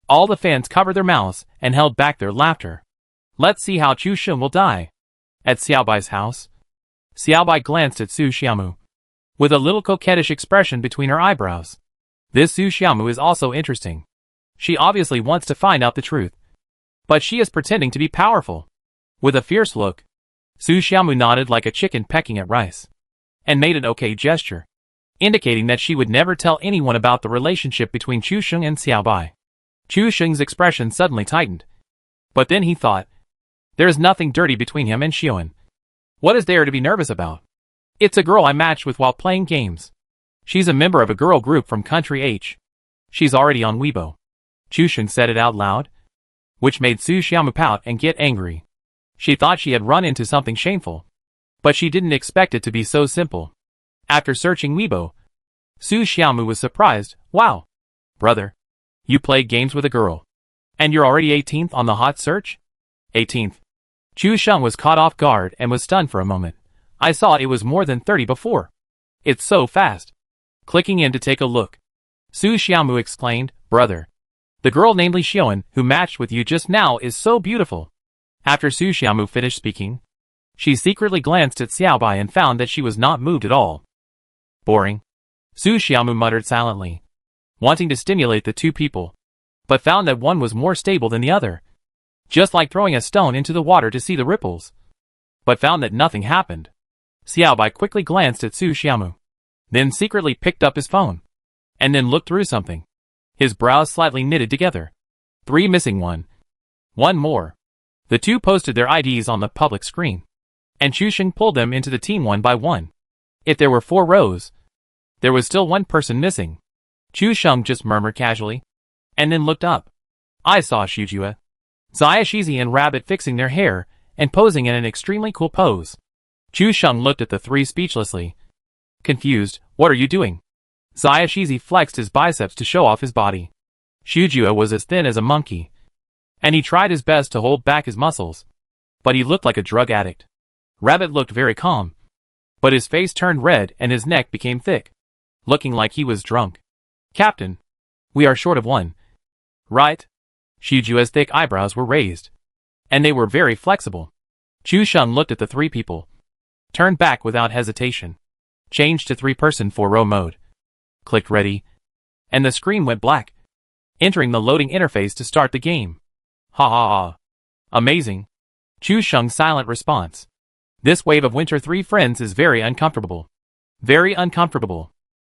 All the fans covered their mouths and held back their laughter. Let's see how Chu Sheng will die. At Xiaobai's house, Xiaobai glanced at Su Xiaomu, with a little coquettish expression between her eyebrows. This Su Xiaomu is also interesting. She obviously wants to find out the truth, but she is pretending to be powerful. With a fierce look, Su Xiaomu nodded like a chicken pecking at rice, and made an okay gesture, indicating that she would never tell anyone about the relationship between Chu Sheng and Xiaobai. Chu Sheng's expression suddenly tightened. But then he thought, there is nothing dirty between him and Xiaoying. What is there to be nervous about? It's a girl I matched with while playing games. She's a member of a girl group from Country H. She's already on Weibo. Chu Sheng said it out loud, which made Su Xiaomu pout and get angry. She thought she had run into something shameful, but she didn't expect it to be so simple. After searching Weibo, Su Xiaomu was surprised. Wow, brother, you played games with a girl, and you're already 18th on the hot search? 18th. Chu Sheng was caught off guard and was stunned for a moment. I saw it was more than 30 before. It's so fast. Clicking in to take a look, Su Xiaomu exclaimed, brother, the girl named Xiaoying who matched with you just now is so beautiful. After Su Xiaomu finished speaking, she secretly glanced at Xiaobai and found that she was not moved at all. Boring. Su Xiaomu muttered silently, wanting to stimulate the two people, but found that one was more stable than the other. Just like throwing a stone into the water to see the ripples. But found that nothing happened. Xiaobai quickly glanced at Su Xiaomu, then secretly picked up his phone, and then looked through something. His brows slightly knitted together. 3 missing 1. 1 more. The two posted their IDs on the public screen, and Chusheng pulled them into the team one by one. If there were 4 rows, there was still 1 person missing. Chusheng just murmured casually, and then looked up. I saw Shujue, Xia Shizi and Rabbit fixing their hair and posing in an extremely cool pose. Chusheng looked at the 3 speechlessly. Confused, what are you doing? Xia Shizi flexed his biceps to show off his body. Shujue was as thin as a monkey, and he tried his best to hold back his muscles, but he looked like a drug addict. Rabbit looked very calm, but his face turned red and his neck became thick, looking like he was drunk. Captain, we are short of 1. Right? Shujue's thick eyebrows were raised, and they were very flexible. Chusheng looked at the 3 people, turned back without hesitation, changed to 3-person 4-row mode, clicked ready, and the screen went black, entering the loading interface to start the game. Ha ha ha. Amazing. Chusheng's silent response. This wave of Winter 3 friends is very uncomfortable. Very uncomfortable.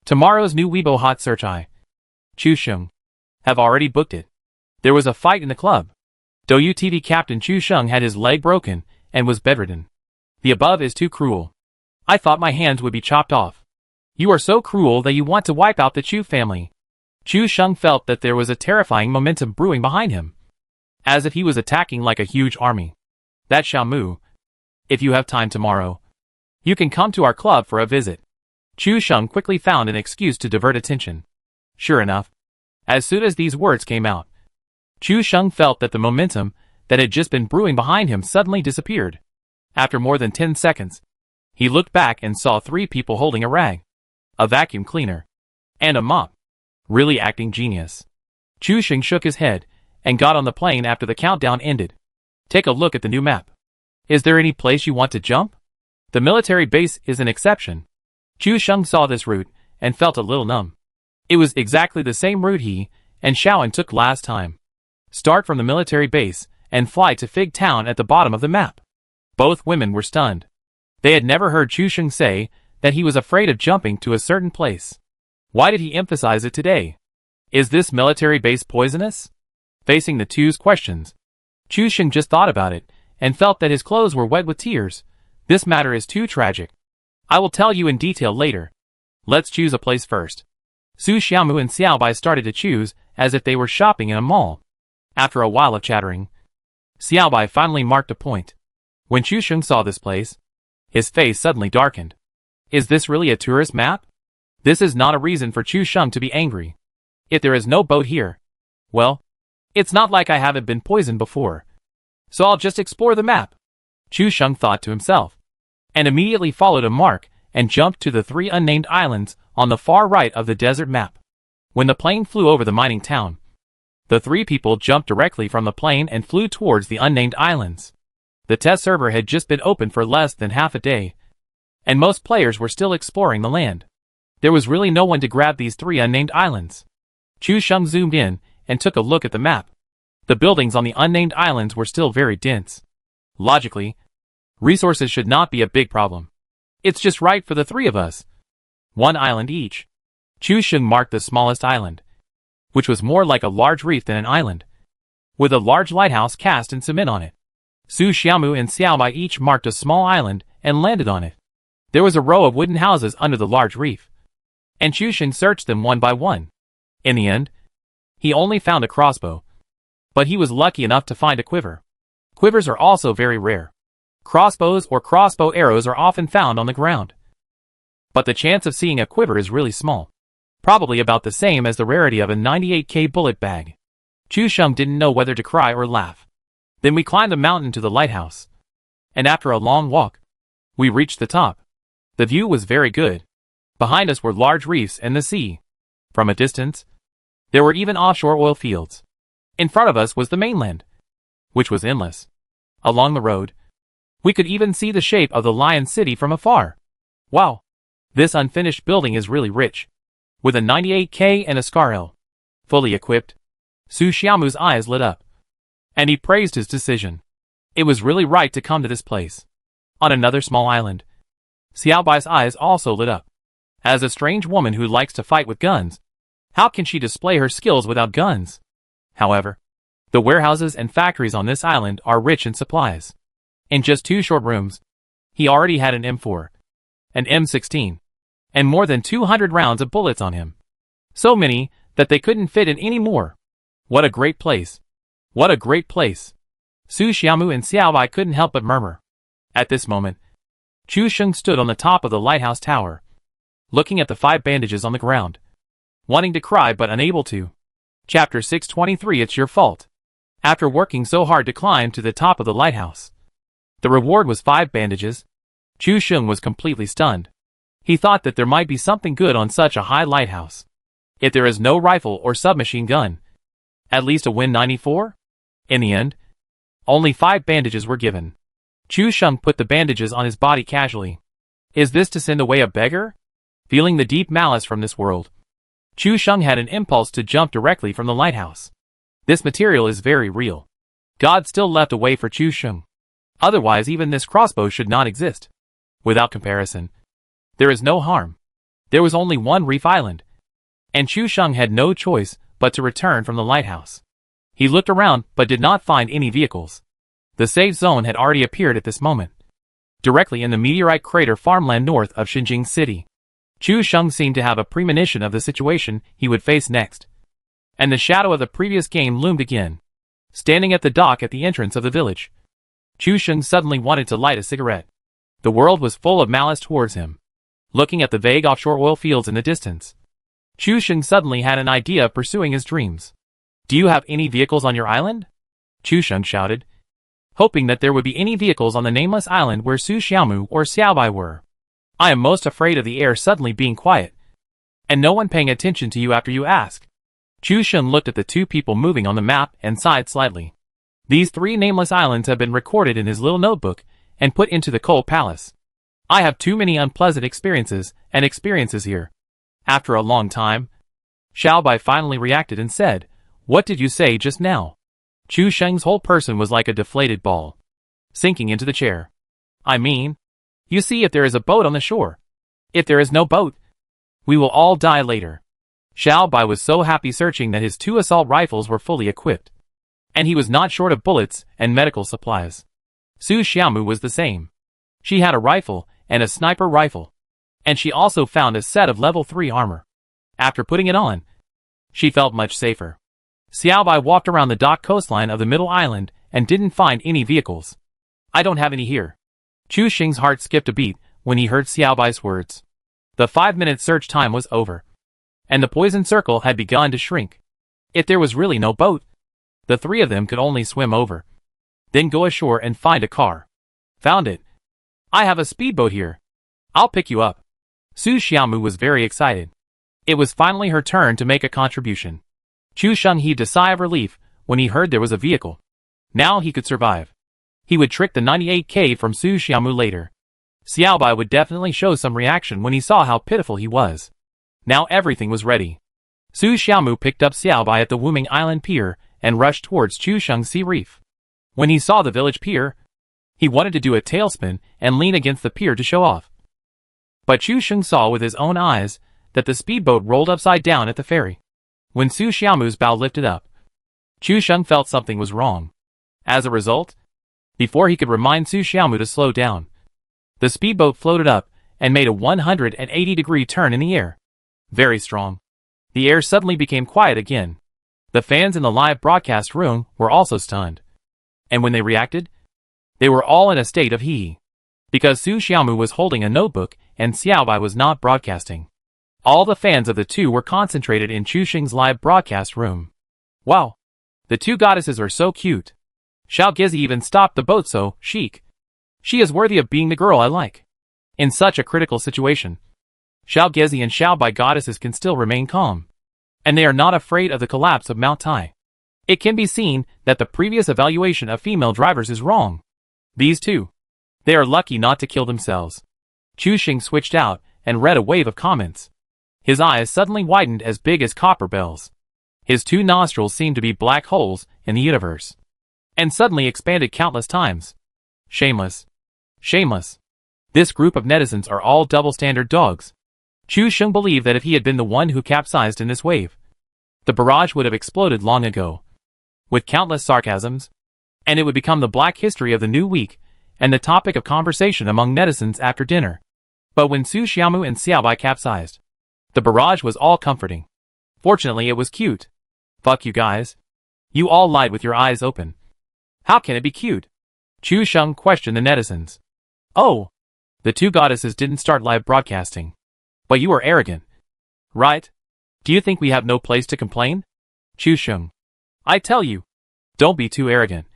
Tomorrow's new Weibo hot search I. Chusheng. Have already booked it. There was a fight in the club. Douyu TV captain Chusheng had his leg broken and was bedridden. The above is too cruel. I thought my hands would be chopped off. You are so cruel that you want to wipe out the Chu family. Chusheng felt that there was a terrifying momentum brewing behind him, as if he was attacking like a huge army. That Xiaomu, if you have time tomorrow, you can come to our club for a visit. Chusheng quickly found an excuse to divert attention. Sure enough, as soon as these words came out, Chusheng felt that the momentum that had just been brewing behind him suddenly disappeared. After more than 10 seconds, he looked back and saw 3 people holding a rag, a vacuum cleaner, and a mop. Really acting genius. Chusheng shook his head and got on the plane after the countdown ended. Take a look at the new map. Is there any place you want to jump? The military base is an exception. Chusheng saw this route and felt a little numb. It was exactly the same route he and Xiaoan took last time. Start from the military base and fly to Fig Town at the bottom of the map. Both women were stunned. They had never heard Chusheng say that he was afraid of jumping to a certain place. Why did he emphasize it today? Is this military base poisonous? Facing the two's questions, Chusheng just thought about it and felt that his clothes were wet with tears. This matter is too tragic. I will tell you in detail later. Let's choose a place first. Su Xiaomu and Xiaobai started to choose as if they were shopping in a mall. After a while of chattering, Xiaobai finally marked a point. When Chusheng saw this place, his face suddenly darkened. Is this really a tourist map? This is not a reason for Chusheng to be angry. If there is no boat here, well, it's not like I haven't been poisoned before. So I'll just explore the map. Chusheng thought to himself, and immediately followed a mark and jumped to the 3 unnamed islands on the far right of the desert map. When the plane flew over the mining town, the 3 people jumped directly from the plane and flew towards the unnamed islands. The test server had just been open for less than half a day, and most players were still exploring the land. There was really no one to grab these 3 unnamed islands. Chusheng zoomed in and took a look at the map. The buildings on the unnamed islands were still very dense. Logically, resources should not be a big problem. It's just right for the 3 of us. 1 island each. Chusheng marked the smallest island, which was more like a large reef than an island, with a large lighthouse cast in cement on it. Su Xiaomu and Xiaobai each marked a small island and landed on it. There was a row of wooden houses under the large reef, and Chusheng searched them one by one. In the end, he only found a crossbow, but he was lucky enough to find a quiver. Quivers are also very rare. Crossbows or crossbow arrows are often found on the ground, but the chance of seeing a quiver is really small. Probably about the same as the rarity of a 98K bullet bag. Chusheng didn't know whether to cry or laugh. Then we climbed the mountain to the lighthouse, and after a long walk, we reached the top. The view was very good. Behind us were large reefs and the sea. From a distance, there were even offshore oil fields. In front of us was the mainland, which was endless. Along the road, we could even see the shape of the Lion City from afar. Wow! This unfinished building is really rich. With a 98K and a Scarl. Fully equipped. Su Xiaomu's eyes lit up. And he praised his decision. It was really right to come to this place. On another small island. Xiaobai's eyes also lit up. As a strange woman who likes to fight with guns, how can she display her skills without guns? However, the warehouses and factories on this island are rich in supplies. In just 2 short rooms, he already had an M4, an M16, and more than 200 rounds of bullets on him. So many that they couldn't fit in any more. What a great place. What a great place. Su Xiaomu and Xiaobai couldn't help but murmur. At this moment, Chu Sheng stood on the top of the lighthouse tower, looking at the 5 bandages on the ground, wanting to cry but unable to. Chapter 623 It's Your Fault. After working so hard to climb to the top of the lighthouse, the reward was 5 bandages. Chu Sheng was completely stunned. He thought that there might be something good on such a high lighthouse. If there is no rifle or submachine gun, at least a Win 94? In the end, only 5 bandages were given. Chu Sheng put the bandages on his body casually. Is this to send away a beggar? Feeling the deep malice from this world, Chu Sheng had an impulse to jump directly from the lighthouse. This material is very real. God still left a way for Chu Sheng. Otherwise even this crossbow should not exist. Without comparison, there is no harm. There was only one reef island, and Chu Sheng had no choice but to return from the lighthouse. He looked around but did not find any vehicles. The safe zone had already appeared at this moment, directly in the meteorite crater farmland north of Xinjing City. Chu Sheng seemed to have a premonition of the situation he would face next. And the shadow of the previous game loomed again. Standing at the dock at the entrance of the village, Chu Sheng suddenly wanted to light a cigarette. The world was full of malice towards him. Looking at the vague offshore oil fields in the distance, Chu Sheng suddenly had an idea of pursuing his dreams. Do you have any vehicles on your island? Chu Sheng shouted, hoping that there would be any vehicles on the nameless island where Su Xiaomu or Xiaobai were. I am most afraid of the air suddenly being quiet, and no one paying attention to you after you ask. Chu Sheng looked at the 2 people moving on the map and sighed slightly. These 3 nameless islands have been recorded in his little notebook and put into the coal palace. I have too many unpleasant experiences here. After a long time, Xiaobai finally reacted and said, What did you say just now? Chu Sheng's whole person was like a deflated ball, sinking into the chair. I mean, you see, if there is a boat on the shore. If there is no boat, we will all die later. Xiaobai was so happy searching that his 2 assault rifles were fully equipped, and he was not short of bullets and medical supplies. Su Xiaomu was the same. She had a rifle and a sniper rifle, and she also found a set of level 3 armor. After putting it on, she felt much safer. Xiaobai walked around the dock coastline of the middle island and didn't find any vehicles. I don't have any here. Chu Sheng's heart skipped a beat when he heard Xiaobai's words. The 5-minute search time was over, and the poison circle had begun to shrink. If there was really no boat, the 3 of them could only swim over, then go ashore and find a car. Found it. I have a speedboat here. I'll pick you up. Su Xiaomu was very excited. It was finally her turn to make a contribution. Chu Sheng heaved a sigh of relief when he heard there was a vehicle. Now he could survive. He would trick the 98K from Su Xiaomu later. Xiaobai would definitely show some reaction when he saw how pitiful he was. Now everything was ready. Su Xiaomu picked up Xiaobai at the Wuming Island pier and rushed towards Chu Sheng's sea reef. When he saw the village pier, he wanted to do a tailspin and lean against the pier to show off. But Chu Sheng saw with his own eyes that the speedboat rolled upside down at the ferry. When Su Xiaomu's bow lifted up, Chu Sheng felt something was wrong. As a result, before he could remind Su Xiaomu to slow down, the speedboat floated up and made a 180-degree turn in the air. Very strong. The air suddenly became quiet again. The fans in the live broadcast room were also stunned. And when they reacted, they were all in a state of hee. Because Su Xiaomu was holding a notebook and Xiaobai was not broadcasting. All the fans of the 2 were concentrated in Chu Sheng's live broadcast room. Wow! The 2 goddesses are so cute. Xiao Gizi even stopped the boat so chic. She is worthy of being the girl I like. In such a critical situation, Xiao Gizi and Xiaobai goddesses can still remain calm. And they are not afraid of the collapse of Mount Tai. It can be seen that the previous evaluation of female drivers is wrong. These two. They are lucky not to kill themselves. Chu Xing switched out and read a wave of comments. His eyes suddenly widened as big as copper bells. His two nostrils seemed to be black holes in the universe. And suddenly expanded countless times. Shameless. Shameless. This group of netizens are all double-standard dogs. Chu Xing believed that if he had been the one who capsized in this wave, the barrage would have exploded long ago. With countless sarcasms, and it would become the black history of the new week and the topic of conversation among netizens after dinner. But when Su Xiaomu and Xiaobai capsized, the barrage was all comforting. Fortunately, it was cute. Fuck you guys. You all lied with your eyes open. How can it be cute? Chu Xing questioned the netizens. Oh, the two goddesses didn't start live broadcasting. But you are arrogant. Right? Do you think we have no place to complain? Chu Xing. I tell you, don't be too arrogant.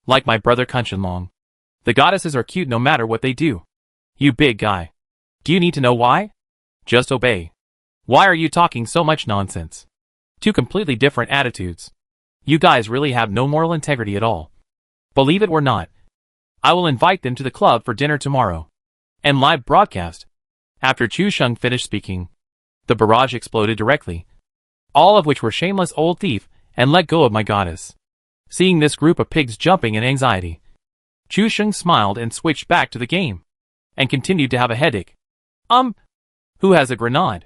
Like my brother Kunshinlong. The goddesses are cute no matter what they do. You big guy. Do you need to know why? Just obey. Why are you talking so much nonsense? Two completely different attitudes. You guys really have no moral integrity at all. Believe it or not, I will invite them to the club for dinner tomorrow. And live broadcast. After Chu Xing finished speaking, the barrage exploded directly. All of which were shameless old thief and let go of my goddess. Seeing this group of pigs jumping in anxiety, Chu Xing smiled and switched back to the game. And continued to have a headache. Who has a grenade?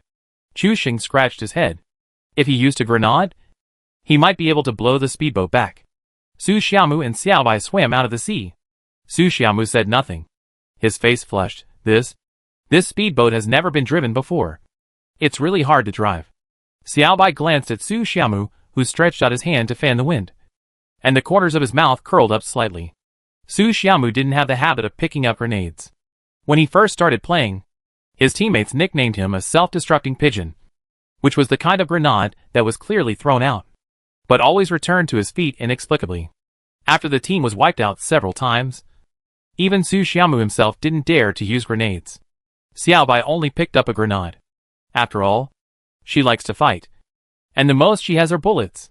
Chu Xing scratched his head. If he used a grenade, he might be able to blow the speedboat back. Su Xiaomu and Xiaobai swam out of the sea. Su Xiaomu said nothing. His face flushed. This speedboat has never been driven before. It's really hard to drive. Xiaobai glanced at Su Xiaomu, who stretched out his hand to fan the wind. And the corners of his mouth curled up slightly. Su Xiaomu didn't have the habit of picking up grenades. When he first started playing, his teammates nicknamed him a self-destructing pigeon, which was the kind of grenade that was clearly thrown out, but always returned to his feet inexplicably. After the team was wiped out several times, even Su Xiaomu himself didn't dare to use grenades. Xiaobai only picked up a grenade. After all, she likes to fight. And the most she has are bullets.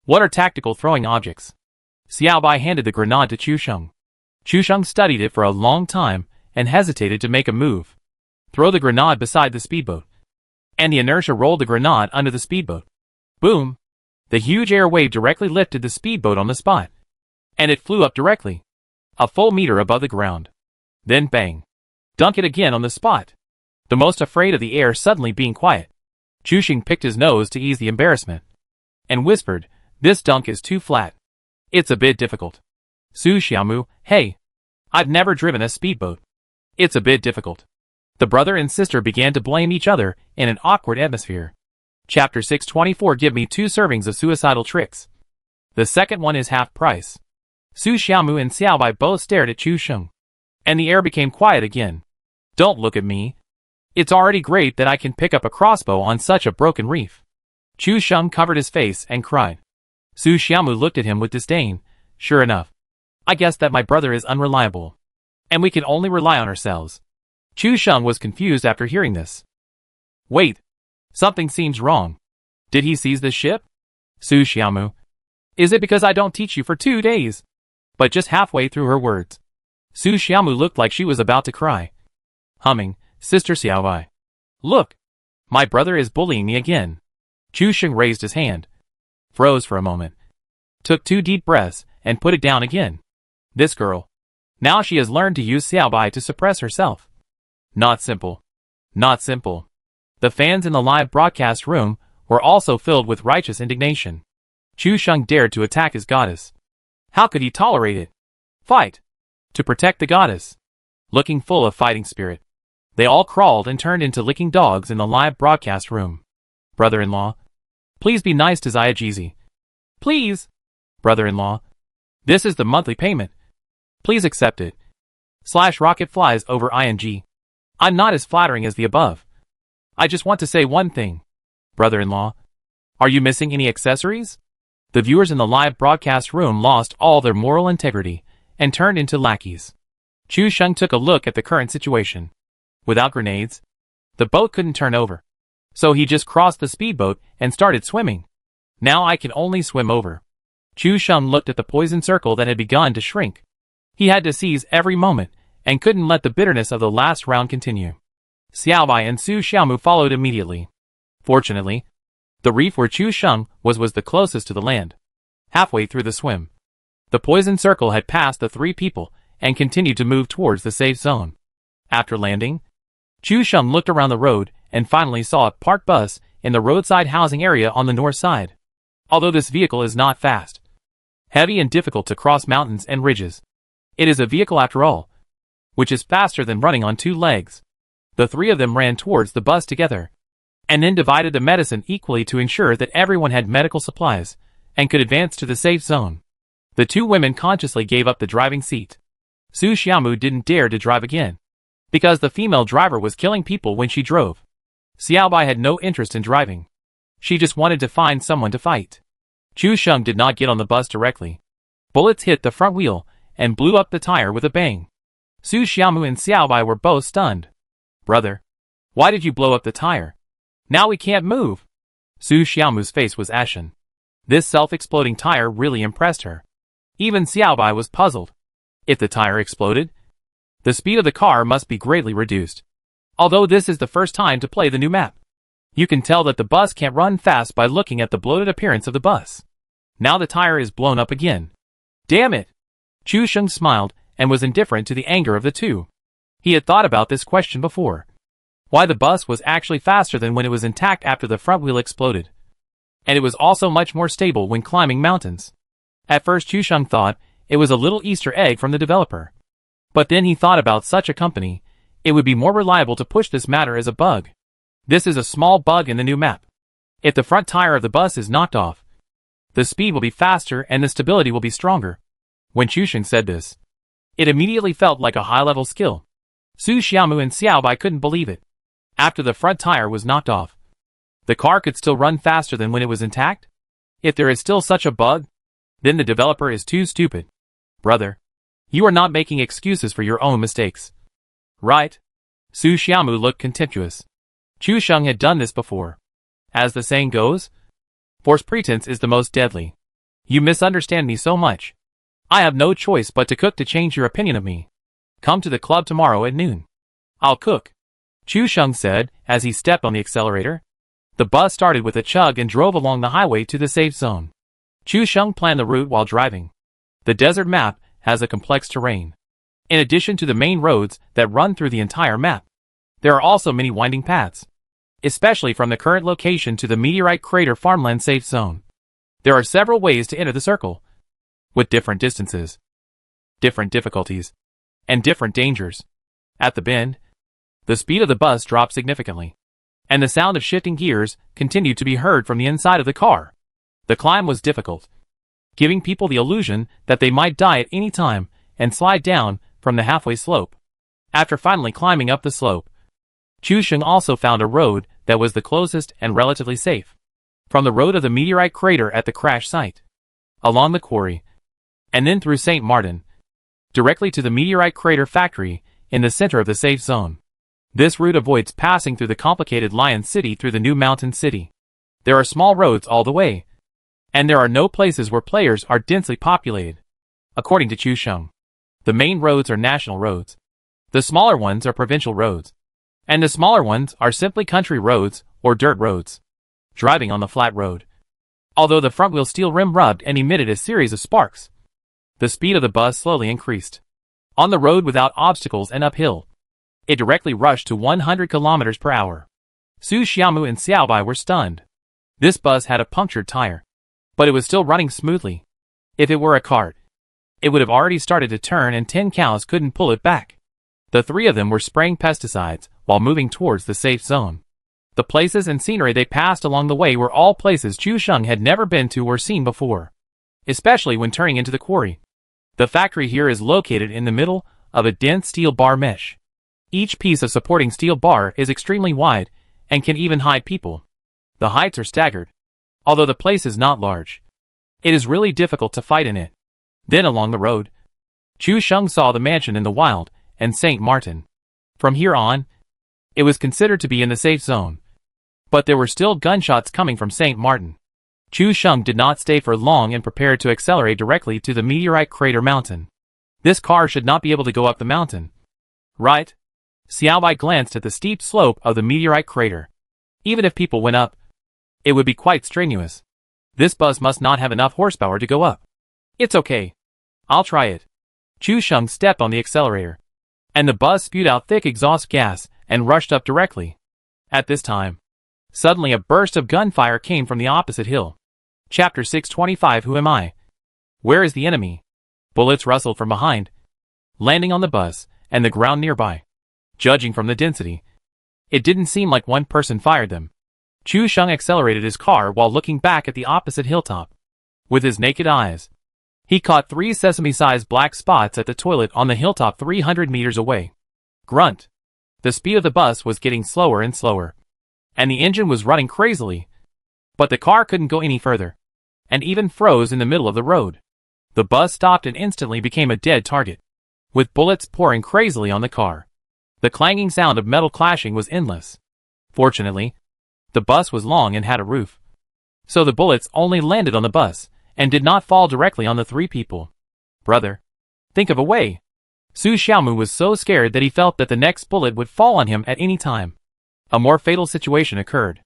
What are tactical throwing objects? Xiaobai handed the grenade to Chu Xing. Chu Xing studied it for a long time and hesitated to make a move. Throw the grenade beside the speedboat. And the inertia rolled the grenade under the speedboat. Boom! The huge air wave directly lifted the speedboat on the spot. And it flew up directly. A full meter above the ground. Then bang. Dunk it again on the spot. The most afraid of the air suddenly being quiet. Chu Xing picked his nose to ease the embarrassment. And whispered, this dunk is too flat. It's a bit difficult. Su Xiaomu, hey. I've never driven a speedboat. It's a bit difficult. The brother and sister began to blame each other in an awkward atmosphere. Chapter 624. Give me 2 servings of suicidal tricks. The second one is half price. Su Xiaomu and Xiaobai both stared at Chu Xing. And the air became quiet again. Don't look at me. It's already great that I can pick up a crossbow on such a broken reef. Chu Xing covered his face and cried. Su Xiaomu looked at him with disdain. Sure enough. I guess that my brother is unreliable. And we can only rely on ourselves. Chu Xing was confused after hearing this. Wait. Something seems wrong. Did he seize the ship? Su Xiaomu. Is it because I don't teach you for 2 days? But just halfway through her words, Su Xiaomu looked like she was about to cry. Humming, Sister Xiaobai. Look. My brother is bullying me again. Chu Xing raised his hand. Froze for a moment. Took 2 deep breaths and put it down again. This girl. Now she has learned to use Xiaobai to suppress herself. Not simple. Not simple. The fans in the live broadcast room were also filled with righteous indignation. Chu Xing dared to attack his goddess. How could he tolerate it? Fight. To protect the goddess. Looking full of fighting spirit, they all crawled and turned into licking dogs in the live broadcast room. Brother-in-law. Please be nice to Xiaojizi. Please. Brother-in-law. This is the monthly payment. Please accept it. / rocket flies over ing. I'm not as flattering as the above. I just want to say one thing. Brother-in-law. Are you missing any accessories? The viewers in the live broadcast room lost all their moral integrity and turned into lackeys. Chu Xing took a look at the current situation. Without grenades, the boat couldn't turn over. So he just crossed the speedboat and started swimming. Now I can only swim over. Chu Xing looked at the poison circle that had begun to shrink. He had to seize every moment, and couldn't let the bitterness of the last round continue. Xiaobai and Su Xiaomu followed immediately. Fortunately, the reef where Chu Sheng was the closest to the land. Halfway through the swim, the poison circle had passed the three people and continued to move towards the safe zone. After landing, Chu Sheng looked around the road and finally saw a parked bus in the roadside housing area on the north side. Although this vehicle is not fast, heavy and difficult to cross mountains and ridges, it is a vehicle after all, which is faster than running on two legs. The three of them ran towards the bus together, and then divided the medicine equally to ensure that everyone had medical supplies and could advance to the safe zone. The two women consciously gave up the driving seat. Su Xiaomu didn't dare to drive again, because the female driver was killing people when she drove. Xiaobai had no interest in driving. She just wanted to find someone to fight. Chu Sheng did not get on the bus directly. Bullets hit the front wheel and blew up the tire with a bang. Su Xiaomu and Xiaobai were both stunned. "Brother, why did you blow up the tire? Now we can't move." Su Xiaomu's face was ashen. This self-exploding tire really impressed her. Even Xiaobai was puzzled. If the tire exploded, the speed of the car must be greatly reduced. Although this is the first time to play the new map, you can tell that the bus can't run fast by looking at the bloated appearance of the bus. Now the tire is blown up again. Damn it! Chu Sheng smiled and was indifferent to the anger of the two. He had thought about this question before. Why the bus was actually faster than when it was intact after the front wheel exploded. And it was also much more stable when climbing mountains. At first Chu Sheng thought it was a little Easter egg from the developer. But then he thought about such a company, it would be more reliable to push this matter as a bug. This is a small bug in the new map. If the front tire of the bus is knocked off, the speed will be faster and the stability will be stronger. When Chu Sheng said this, it immediately felt like a high-level skill. Su Xiaomu and Xiaobai couldn't believe it. After the front tire was knocked off, the car could still run faster than when it was intact? If there is still such a bug, then the developer is too stupid. Brother, you are not making excuses for your own mistakes. Right? Su Xiaomu looked contemptuous. Chu Sheng had done this before. As the saying goes, false pretense is the most deadly. You misunderstand me so much. I have no choice but to cook to change your opinion of me. Come to the club tomorrow at noon. I'll cook, Chu Sheng said as he stepped on the accelerator. The bus started with a chug and drove along the highway to the safe zone. Chu Sheng planned the route while driving. The desert map has a complex terrain. In addition to the main roads that run through the entire map, there are also many winding paths, especially from the current location to the meteorite crater farmland safe zone. There are several ways to enter the circle, with different distances, different difficulties, and different dangers. At the bend, the speed of the bus dropped significantly, and the sound of shifting gears continued to be heard from the inside of the car. The climb was difficult, giving people the illusion that they might die at any time and slide down from the halfway slope. After finally climbing up the slope, Chu Sheng also found a road that was the closest and relatively safe, from the road of the meteorite crater at the crash site, along the quarry, and then through St. Martin, directly to the meteorite crater factory in the center of the safe zone. This route avoids passing through the complicated Lion City through the new mountain city. There are small roads all the way, and there are no places where players are densely populated. According to Chu Sheng, the main roads are national roads. The smaller ones are provincial roads, and the smaller ones are simply country roads or dirt roads. Driving on the flat road, although the front wheel steel rim rubbed and emitted a series of sparks, the speed of the bus slowly increased. On the road without obstacles and uphill, it directly rushed to 100 kilometers per hour. Su Xiaomu and Xiaobai were stunned. This bus had a punctured tire, but it was still running smoothly. If it were a cart, it would have already started to turn and 10 cows couldn't pull it back. The three of them were spraying pesticides while moving towards the safe zone. The places and scenery they passed along the way were all places Chu Sheng had never been to or seen before, especially when turning into the quarry. The factory here is located in the middle of a dense steel bar mesh. Each piece of supporting steel bar is extremely wide and can even hide people. The heights are staggered. Although the place is not large, it is really difficult to fight in it. Then along the road, Chu Sheng saw the mansion in the wild and St. Martin. From here on, it was considered to be in the safe zone. But there were still gunshots coming from St. Martin. Chu Sheng did not stay for long and prepared to accelerate directly to the meteorite crater mountain. This car should not be able to go up the mountain. Right? Xiaobai glanced at the steep slope of the meteorite crater. Even if people went up, it would be quite strenuous. This bus must not have enough horsepower to go up. It's okay. I'll try it. Chu Sheng stepped on the accelerator, and the bus spewed out thick exhaust gas and rushed up directly. At this time, suddenly a burst of gunfire came from the opposite hill. Chapter 625. Who am I? Where is the enemy? Bullets rustled from behind, landing on the bus and the ground nearby. Judging from the density, it didn't seem like one person fired them. Chu Sheng accelerated his car while looking back at the opposite hilltop. With his naked eyes, he caught 3 sesame-sized black spots at the toilet on the hilltop 300 meters away. Grunt. The speed of the bus was getting slower and slower, and the engine was running crazily. But the car couldn't go any further, and even froze in the middle of the road. The bus stopped and instantly became a dead target, with bullets pouring crazily on the car. The clanging sound of metal clashing was endless. Fortunately, the bus was long and had a roof, so the bullets only landed on the bus and did not fall directly on the 3 people. Brother, think of a way. Su Xiaomu was so scared that he felt that the next bullet would fall on him at any time. A more fatal situation occurred.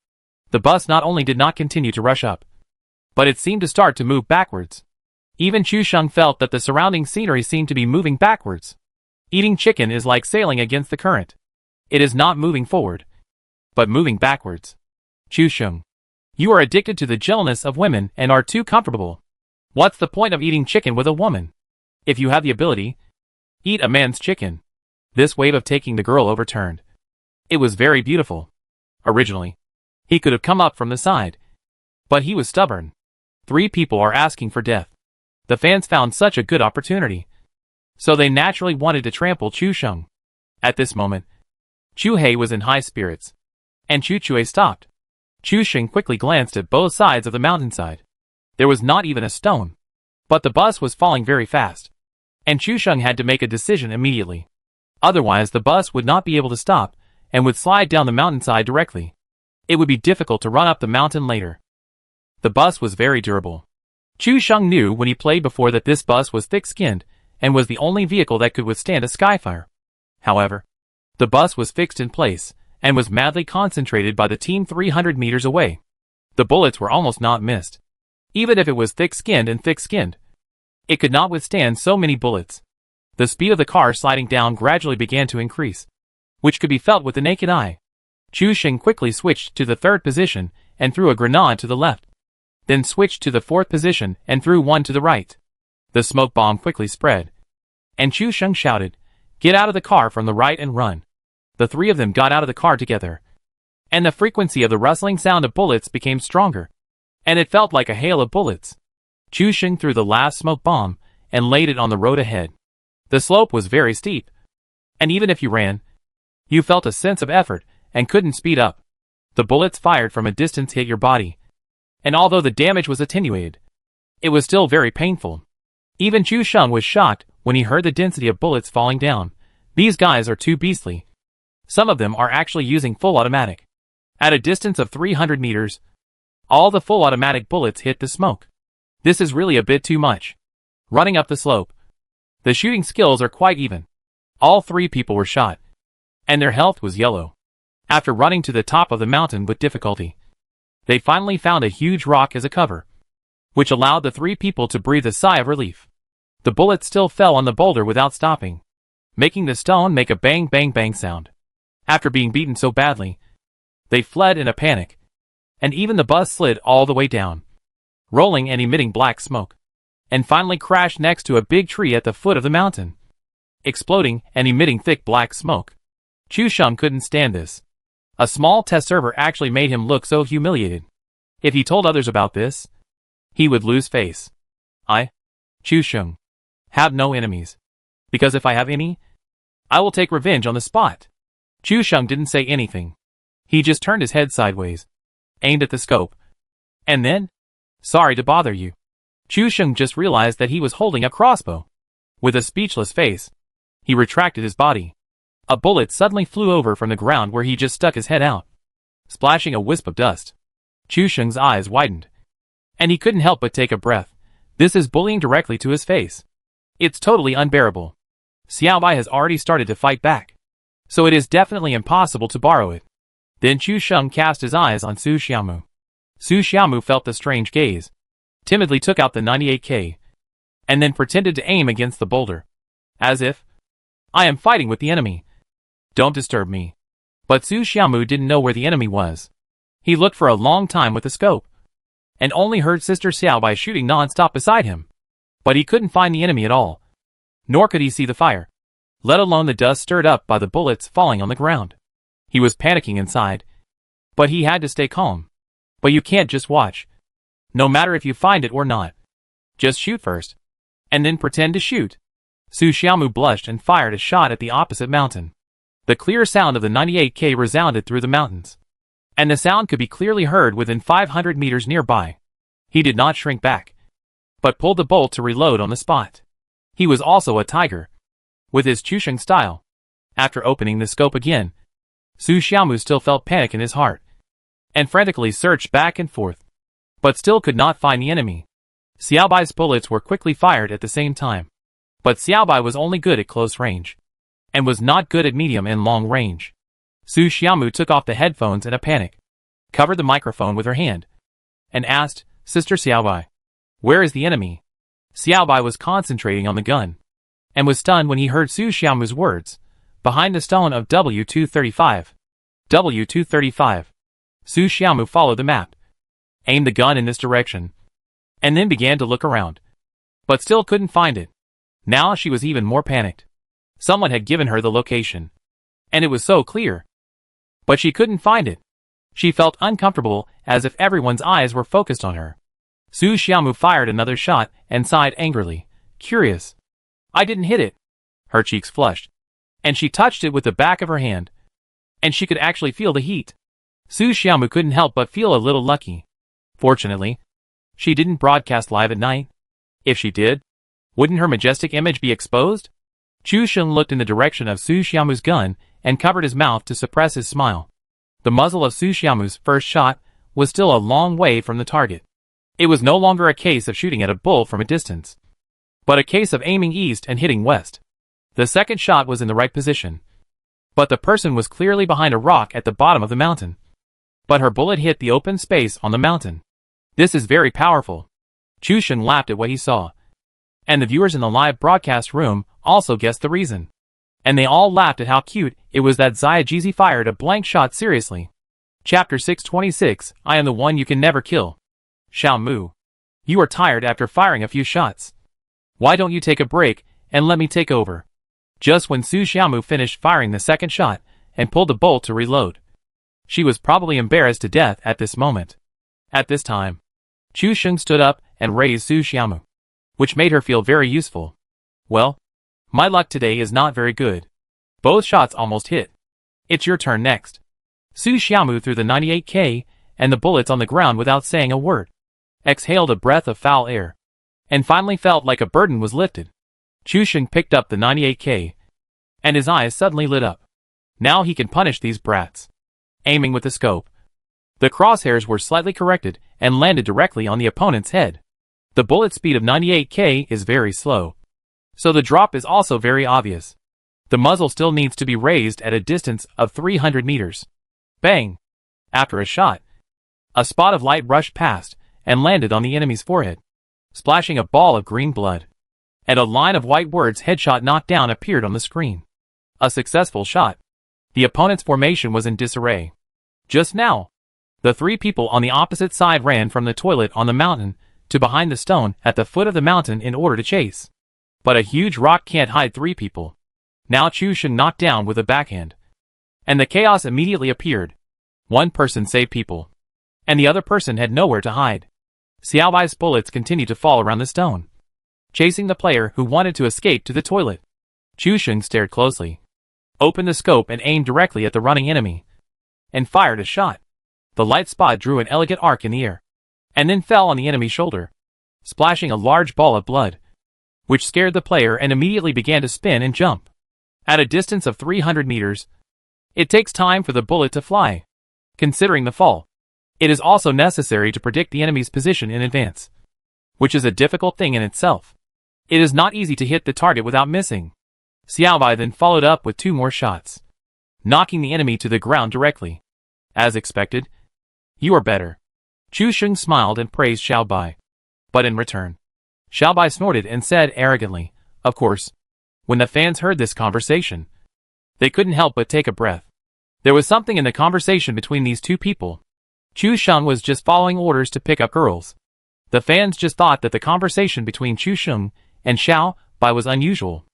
The bus not only did not continue to rush up, but it seemed to start to move backwards. Even Chu Sheng felt that the surrounding scenery seemed to be moving backwards. Eating chicken is like sailing against the current. It is not moving forward, but moving backwards. Chu Sheng, you are addicted to the gentleness of women and are too comfortable. What's the point of eating chicken with a woman? If you have the ability, eat a man's chicken. This wave of taking the girl overturned. It was very beautiful. Originally, he could have come up from the side, but he was stubborn. 3 people are asking for death. The fans found such a good opportunity, so they naturally wanted to trample Chu Sheng. At this moment, Chu Hei was in high spirits, and Chu Chui stopped. Chu Sheng quickly glanced at both sides of the mountainside. There was not even a stone, but the bus was falling very fast, and Chu Sheng had to make a decision immediately. Otherwise the bus would not be able to stop and would slide down the mountainside directly. It would be difficult to run up the mountain later. The bus was very durable. Chu Sheng knew when he played before that this bus was thick-skinned and was the only vehicle that could withstand a skyfire. However, the bus was fixed in place and was madly concentrated by the team 300 meters away. The bullets were almost not missed. Even if it was thick-skinned and thick-skinned, it could not withstand so many bullets. The speed of the car sliding down gradually began to increase, which could be felt with the naked eye. Chu Sheng quickly switched to the 3rd position and threw a grenade to the left, then switched to the 4th position and threw one to the right. The smoke bomb quickly spread, and Chu Sheng shouted, "Get out of the car from the right and run." The 3 of them got out of the car together, and the frequency of the rustling sound of bullets became stronger, and it felt like a hail of bullets. Chu Sheng threw the last smoke bomb and laid it on the road ahead. The slope was very steep, and even if you ran, you felt a sense of effort and couldn't speed up. The bullets fired from a distance hit your body, and although the damage was attenuated, it was still very painful. Even Chu Sheng was shocked when he heard the density of bullets falling down. These guys are too beastly. Some of them are actually using full automatic. At a distance of 300 meters, all the full automatic bullets hit the smoke. This is really a bit too much. Running up the slope, the shooting skills are quite even. All 3 people were shot, and their health was yellow. After running to the top of the mountain with difficulty, they finally found a huge rock as a cover, which allowed the 3 people to breathe a sigh of relief. The bullets still fell on the boulder without stopping, making the stone make a bang bang bang sound. After being beaten so badly, they fled in a panic, and even the bus slid all the way down, rolling and emitting black smoke, and finally crashed next to a big tree at the foot of the mountain, exploding and emitting thick black smoke. Chu Sheng couldn't stand this. A small test server actually made him look so humiliated. If he told others about this, he would lose face. I, Chu Sheng, have no enemies, because if I have any, I will take revenge on the spot. Chu Sheng didn't say anything. He just turned his head sideways, aimed at the scope, and then, "Sorry to bother you." Chu Sheng just realized that he was holding a crossbow. With a speechless face, he retracted his body. A bullet suddenly flew over from the ground where he just stuck his head out, splashing a wisp of dust. Chu Sheng's eyes widened, and he couldn't help but take a breath. This is bullying directly to his face. It's totally unbearable. Xiaobai has already started to fight back, so it is definitely impossible to borrow it. Then Chu Sheng cast his eyes on Su Xiaomu. Su Xiaomu felt the strange gaze, timidly took out the 98K, and then pretended to aim against the boulder, as if, I am fighting with the enemy. Don't disturb me. But Su Xiaomu didn't know where the enemy was. He looked for a long time with the scope, and only heard Sister Xiaobai shooting non-stop beside him. But he couldn't find the enemy at all, nor could he see the fire, let alone the dust stirred up by the bullets falling on the ground. He was panicking inside, but he had to stay calm. But you can't just watch, no matter if you find it or not. Just shoot first, and then pretend to shoot. Su Xiaomu blushed and fired a shot at the opposite mountain. The clear sound of the 98K resounded through the mountains, and the sound could be clearly heard within 500 meters nearby. He did not shrink back, but pulled the bolt to reload on the spot. He was also a tiger, with his Chusheng style. After opening the scope again, Su Xiaomu still felt panic in his heart, and frantically searched back and forth, but still could not find the enemy. Xiaobai's bullets were quickly fired at the same time, but Xiaobai was only good at close range, and was not good at medium and long range. Su Xiaomu took off the headphones in a panic, covered the microphone with her hand, and asked, Sister Xiaobai, where is the enemy? Xiaobai was concentrating on the gun, and was stunned when he heard Su Xiaomu's words, behind the stone of W235. W235. Su Xiaomu followed the map, aimed the gun in this direction, and then began to look around, but still couldn't find it. Now she was even more panicked. Someone had given her the location, and it was so clear, but she couldn't find it. She felt uncomfortable, as if everyone's eyes were focused on her. Su Xiaomu fired another shot and sighed angrily, curious. I didn't hit it. Her cheeks flushed, and she touched it with the back of her hand, and she could actually feel the heat. Su Xiaomu couldn't help but feel a little lucky. Fortunately, she didn't broadcast live at night. If she did, wouldn't her majestic image be exposed? Chu Sheng looked in the direction of Su Xiaomu's gun and covered his mouth to suppress his smile. The muzzle of Su Xiaomu's first shot was still a long way from the target. It was no longer a case of shooting at a bull from a distance, but a case of aiming east and hitting west. The second shot was in the right position, but the person was clearly behind a rock at the bottom of the mountain. But her bullet hit the open space on the mountain. This is very powerful. Chu Sheng laughed at what he saw, and the viewers in the live broadcast room also guessed the reason. And they all laughed at how cute it was that Xiaojizi fired a blank shot seriously. Chapter 626, I am the one you can never kill. Xiaomu, you are tired after firing a few shots. Why don't you take a break and let me take over? Just when Su Xiaomu finished firing the second shot and pulled the bolt to reload, she was probably embarrassed to death at this moment. At this time, Chu Sheng stood up and raised Su Xiaomu, which made her feel very useful. Well, my luck today is not very good. Both shots almost hit. It's your turn next. Su Xiaomu threw the 98K and the bullets on the ground without saying a word, exhaled a breath of foul air, and finally felt like a burden was lifted. Chu Sheng picked up the 98K, and his eyes suddenly lit up. Now he can punish these brats. Aiming with the scope, the crosshairs were slightly corrected and landed directly on the opponent's head. The bullet speed of 98K is very slow, so the drop is also very obvious. The muzzle still needs to be raised at a distance of 300 meters. Bang! After a shot, a spot of light rushed past and landed on the enemy's forehead, splashing a ball of green blood. And a line of white words "headshot knocked down" appeared on the screen. A successful shot. The opponent's formation was in disarray. Just now, the three people on the opposite side ran from the toilet on the mountain to behind the stone at the foot of the mountain in order to chase. But a huge rock can't hide three people. Now Chu Sheng knocked down with a backhand, and the chaos immediately appeared. One person saved people, and the other person had nowhere to hide. Xiaobai's bullets continued to fall around the stone, chasing the player who wanted to escape to the toilet. Chu Sheng stared closely, opened the scope and aimed directly at the running enemy, and fired a shot. The light spot drew an elegant arc in the air, and then fell on the enemy's shoulder, splashing a large ball of blood, which scared the player and immediately began to spin and jump. At a distance of 300 meters, it takes time for the bullet to fly. Considering the fall, it is also necessary to predict the enemy's position in advance, which is a difficult thing in itself. It is not easy to hit the target without missing. Xiaobai then followed up with 2 more shots, knocking the enemy to the ground directly. As expected, you are better. Chu Sheng smiled and praised Xiaobai. But in return, Xiaobai snorted and said arrogantly, of course. When the fans heard this conversation, they couldn't help but take a breath. There was something in the conversation between these two people. Chu Sheng was just following orders to pick up girls. The fans just thought that the conversation between Chu Sheng and Xiao Bai was unusual.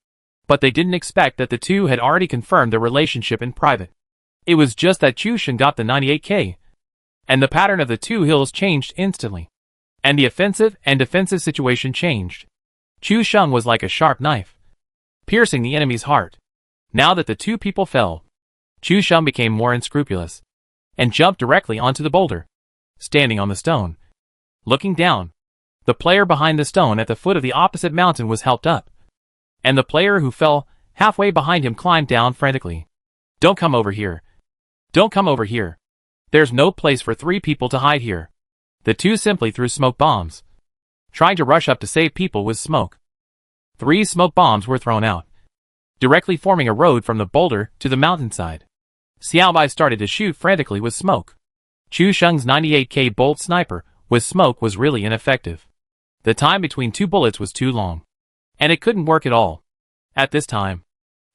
But they didn't expect that the two had already confirmed their relationship in private. It was just that Chu Sheng got the 98k. And the pattern of the two hills changed instantly. And the offensive and defensive situation changed. Chu Sheng was like a sharp knife, piercing the enemy's heart. Now that the two people fell, Chu Sheng became more unscrupulous, and jumped directly onto the boulder, standing on the stone. Looking down, the player behind the stone at the foot of the opposite mountain was helped up. And the player who fell halfway behind him climbed down frantically. Don't come over here. Don't come over here. There's no place for 3 people to hide here. The two simply threw smoke bombs, trying to rush up to save people with smoke. 3 smoke bombs were thrown out, directly forming a road from the boulder to the mountainside. Xiaobai started to shoot frantically with smoke. Chu Sheng's 98k bolt sniper with smoke was really ineffective. The time between 2 bullets was too long, and it couldn't work at all. At this time,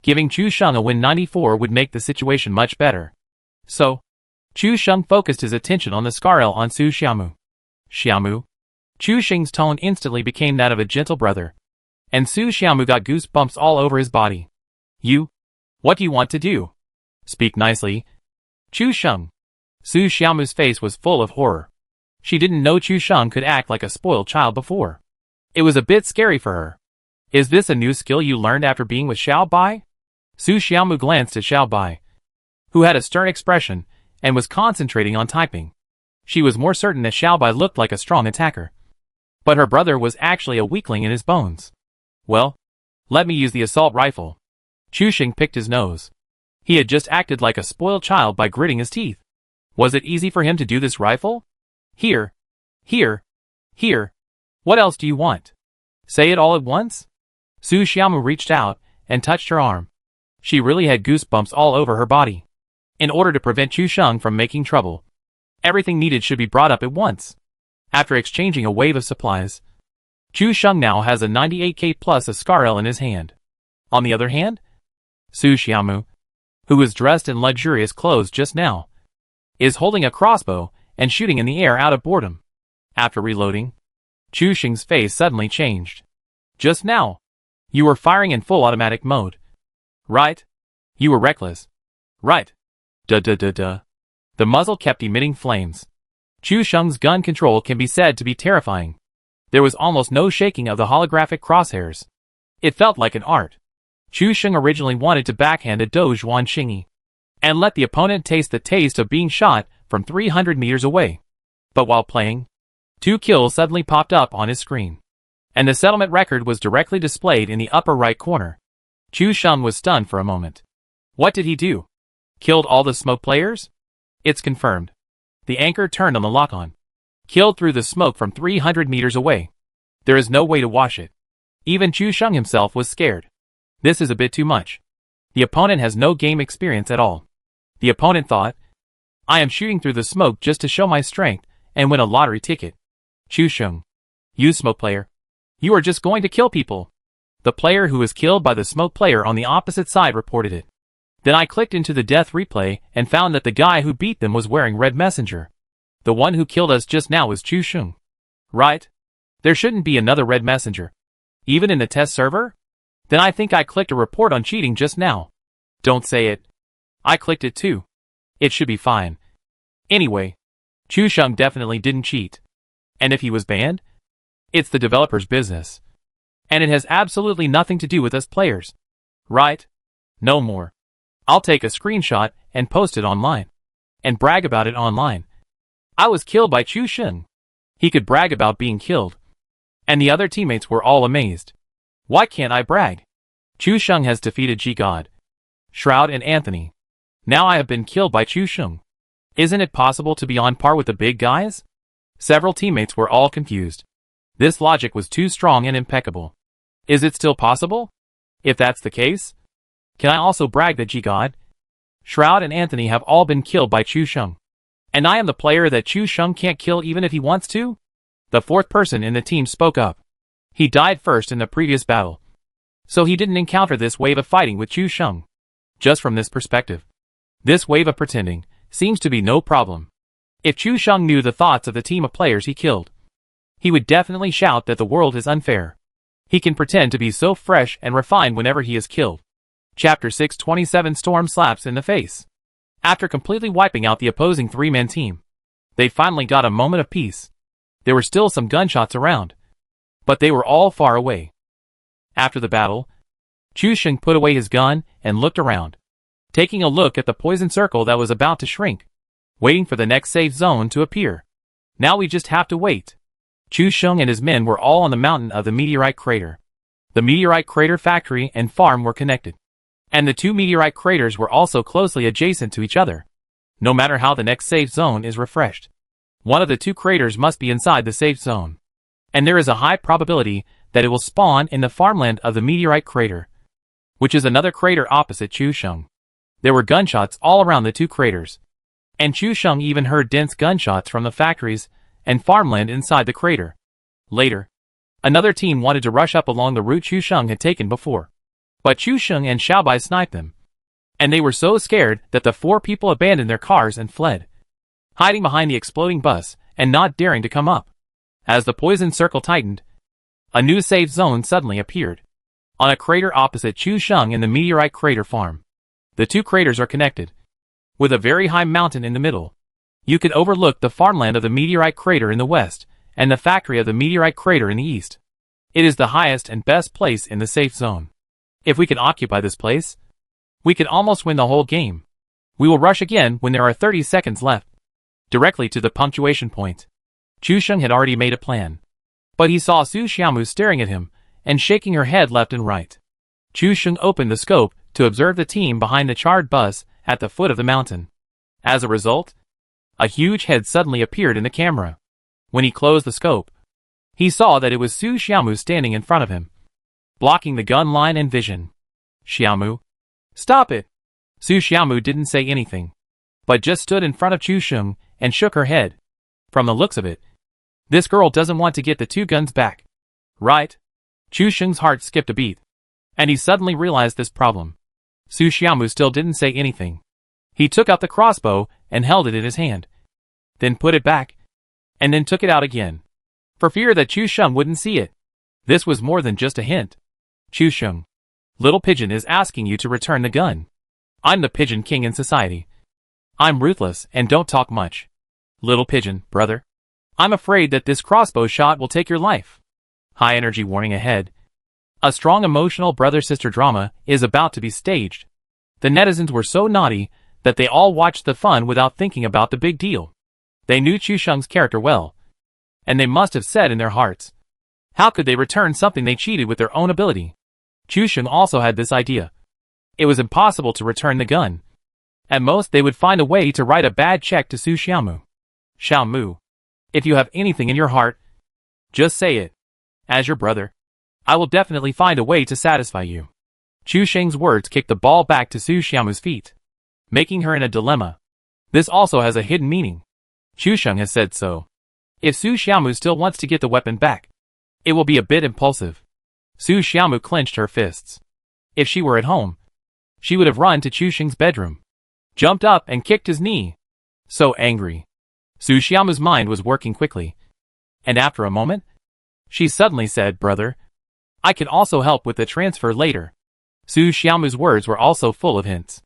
giving Chu Sheng a win 94 would make the situation much better. So, Chu Sheng focused his attention on the Scarl on Su Xiaomu. Xiaomu? Chu Sheng's tone instantly became that of a gentle brother, and Su Xiaomu got goosebumps all over his body. What do you want to do? Speak nicely. Chu Sheng. Su Xiaomu's face was full of horror. She didn't know Chu Sheng could act like a spoiled child before. It was a bit scary for her. Is this a new skill you learned after being with Xiao Bai? Su Xiaomu glanced at Xiao Bai, who had a stern expression and was concentrating on typing. She was more certain that Xiao Bai looked like a strong attacker. But her brother was actually a weakling in his bones. Well, let me use the assault rifle. Chu Sheng picked his nose. He had just acted like a spoiled child by gritting his teeth. Was it easy for him to do this rifle? Here. Here. Here. What else do you want? Say it all at once? Su Xiaomu reached out and touched her arm. She really had goosebumps all over her body. In order to prevent Chu Sheng from making trouble, everything needed should be brought up at once. After exchanging a wave of supplies, Chu Sheng now has a 98k plus a Scarl in his hand. On the other hand, Su Xiaomu, who was dressed in luxurious clothes just now, is holding a crossbow and shooting in the air out of boredom. After reloading, Chu Sheng's face suddenly changed. Just now, you were firing in full automatic mode. Right? You were reckless. Right. Duh. The muzzle kept emitting flames. Chu Sheng's gun control can be said to be terrifying. There was almost no shaking of the holographic crosshairs. It felt like an art. Chu Sheng originally wanted to backhand a Dozhuan Xingyi and let the opponent taste the taste of being shot from 300 meters away. But while playing, 2 kills suddenly popped up on his screen, and the settlement record was directly displayed in the upper right corner. Chu Sheng was stunned for a moment. What did he do? Killed all the smoke players? It's confirmed. The anchor turned on the lock-on. Killed through the smoke from 300 meters away. There is no way to wash it. Even Chu Sheng himself was scared. This is a bit too much. The opponent has no game experience at all. The opponent thought, I am shooting through the smoke just to show my strength and win a lottery ticket. Chu Sheng. You smoke player. You are just going to kill people. The player who was killed by the smoke player on the opposite side reported it. Then I clicked into the death replay and found that the guy who beat them was wearing Red Messenger. The one who killed us just now was Chu Sheng. Right? There shouldn't be another Red Messenger. Even in the test server? Then I think I clicked a report on cheating just now. Don't say it. I clicked it too. It should be fine. Anyway, Chu Sheng definitely didn't cheat. And if he was banned? It's the developer's business. And it has absolutely nothing to do with us players. Right? No more. I'll take a screenshot and post it online. And brag about it online. I was killed by Chu Sheng. He could brag about being killed. And the other teammates were all amazed. Why can't I brag? Chu Sheng has defeated G-God, Shroud and Anthony. Now I have been killed by Chu Sheng. Isn't it possible to be on par with the big guys? Several teammates were all confused. This logic was too strong and impeccable. Is it still possible? If that's the case, can I also brag that G-God, Shroud and Anthony have all been killed by Chu Sheng? And I am the player that Chu Sheng can't kill even if he wants to? The fourth person in the team spoke up. He died first in the previous battle, so he didn't encounter this wave of fighting with Chu Sheng. Just from this perspective, this wave of pretending seems to be no problem. If Chu Sheng knew the thoughts of the team of players he killed, he would definitely shout that the world is unfair. He can pretend to be so fresh and refined whenever he is killed. Chapter 627 Storm slaps in the face. After completely wiping out the opposing three-man team, they finally got a moment of peace. There were still some gunshots around, but they were all far away. After the battle, Chu Sheng put away his gun and looked around, taking a look at the poison circle that was about to shrink, waiting for the next safe zone to appear. Now we just have to wait. Chu Sheng and his men were all on the mountain of the meteorite crater. The meteorite crater factory and farm were connected, and the two meteorite craters were also closely adjacent to each other. No matter how the next safe zone is refreshed, one of the two craters must be inside the safe zone, and there is a high probability that it will spawn in the farmland of the meteorite crater, which is another crater opposite Chu Sheng. There were gunshots all around the two craters, and Chu Sheng even heard dense gunshots from the factories and farmland inside the crater. Later, another team wanted to rush up along the route Chu Sheng had taken before, but Chu Sheng and Xiaobai sniped them, and they were so scared that the four people abandoned their cars and fled, hiding behind the exploding bus and not daring to come up. As the poison circle tightened, a new safe zone suddenly appeared on a crater opposite Chu Sheng in the meteorite crater farm. The two craters are connected, with a very high mountain in the middle. You could overlook the farmland of the meteorite crater in the west and the factory of the meteorite crater in the east. It is the highest and best place in the safe zone. If we can occupy this place, we can almost win the whole game. We will rush again when there are 30 seconds left. Directly to the punctuation point. Chu Sheng had already made a plan, but he saw Su Xiaomu staring at him and shaking her head left and right. Chu Sheng opened the scope to observe the team behind the charred bus at the foot of the mountain. As a result, a huge head suddenly appeared in the camera. When he closed the scope, he saw that it was Su Xiaomu standing in front of him, blocking the gun line and vision. Xiaomu, stop it! Su Xiaomu didn't say anything, but just stood in front of Chu Sheng and shook her head. From the looks of it, this girl doesn't want to get the two guns back, right? Chu Sheng's heart skipped a beat, and he suddenly realized this problem. Su Xiaomu still didn't say anything. He took out the crossbow and held it in his hand, then put it back, and then took it out again, for fear that Chu Sheng wouldn't see it. This was more than just a hint. Chu Sheng, Little Pigeon is asking you to return the gun. I'm the Pigeon King in society. I'm ruthless and don't talk much. Little Pigeon, brother, I'm afraid that this crossbow shot will take your life. High energy warning ahead. A strong emotional brother-sister drama is about to be staged. The netizens were so naughty that they all watched the fun without thinking about the big deal. They knew Chu Sheng's character well, and they must have said in their hearts, how could they return something they cheated with their own ability? Chu Sheng also had this idea. It was impossible to return the gun. At most they would find a way to write a bad check to Su Xiaomu. Xiaomu, if you have anything in your heart, just say it. As your brother, I will definitely find a way to satisfy you. Chu Sheng's words kicked the ball back to Su Xiaomu's feet, making her in a dilemma. This also has a hidden meaning. Chu Sheng has said so. If Su Xiaomu still wants to get the weapon back, it will be a bit impulsive. Su Xiaomu clenched her fists. If she were at home, she would have run to Chu Sheng's bedroom, jumped up and kicked his knee. So angry. Su Xiaomu's mind was working quickly, and after a moment, she suddenly said, brother, I can also help with the transfer later. Su Xiaomu's words were also full of hints.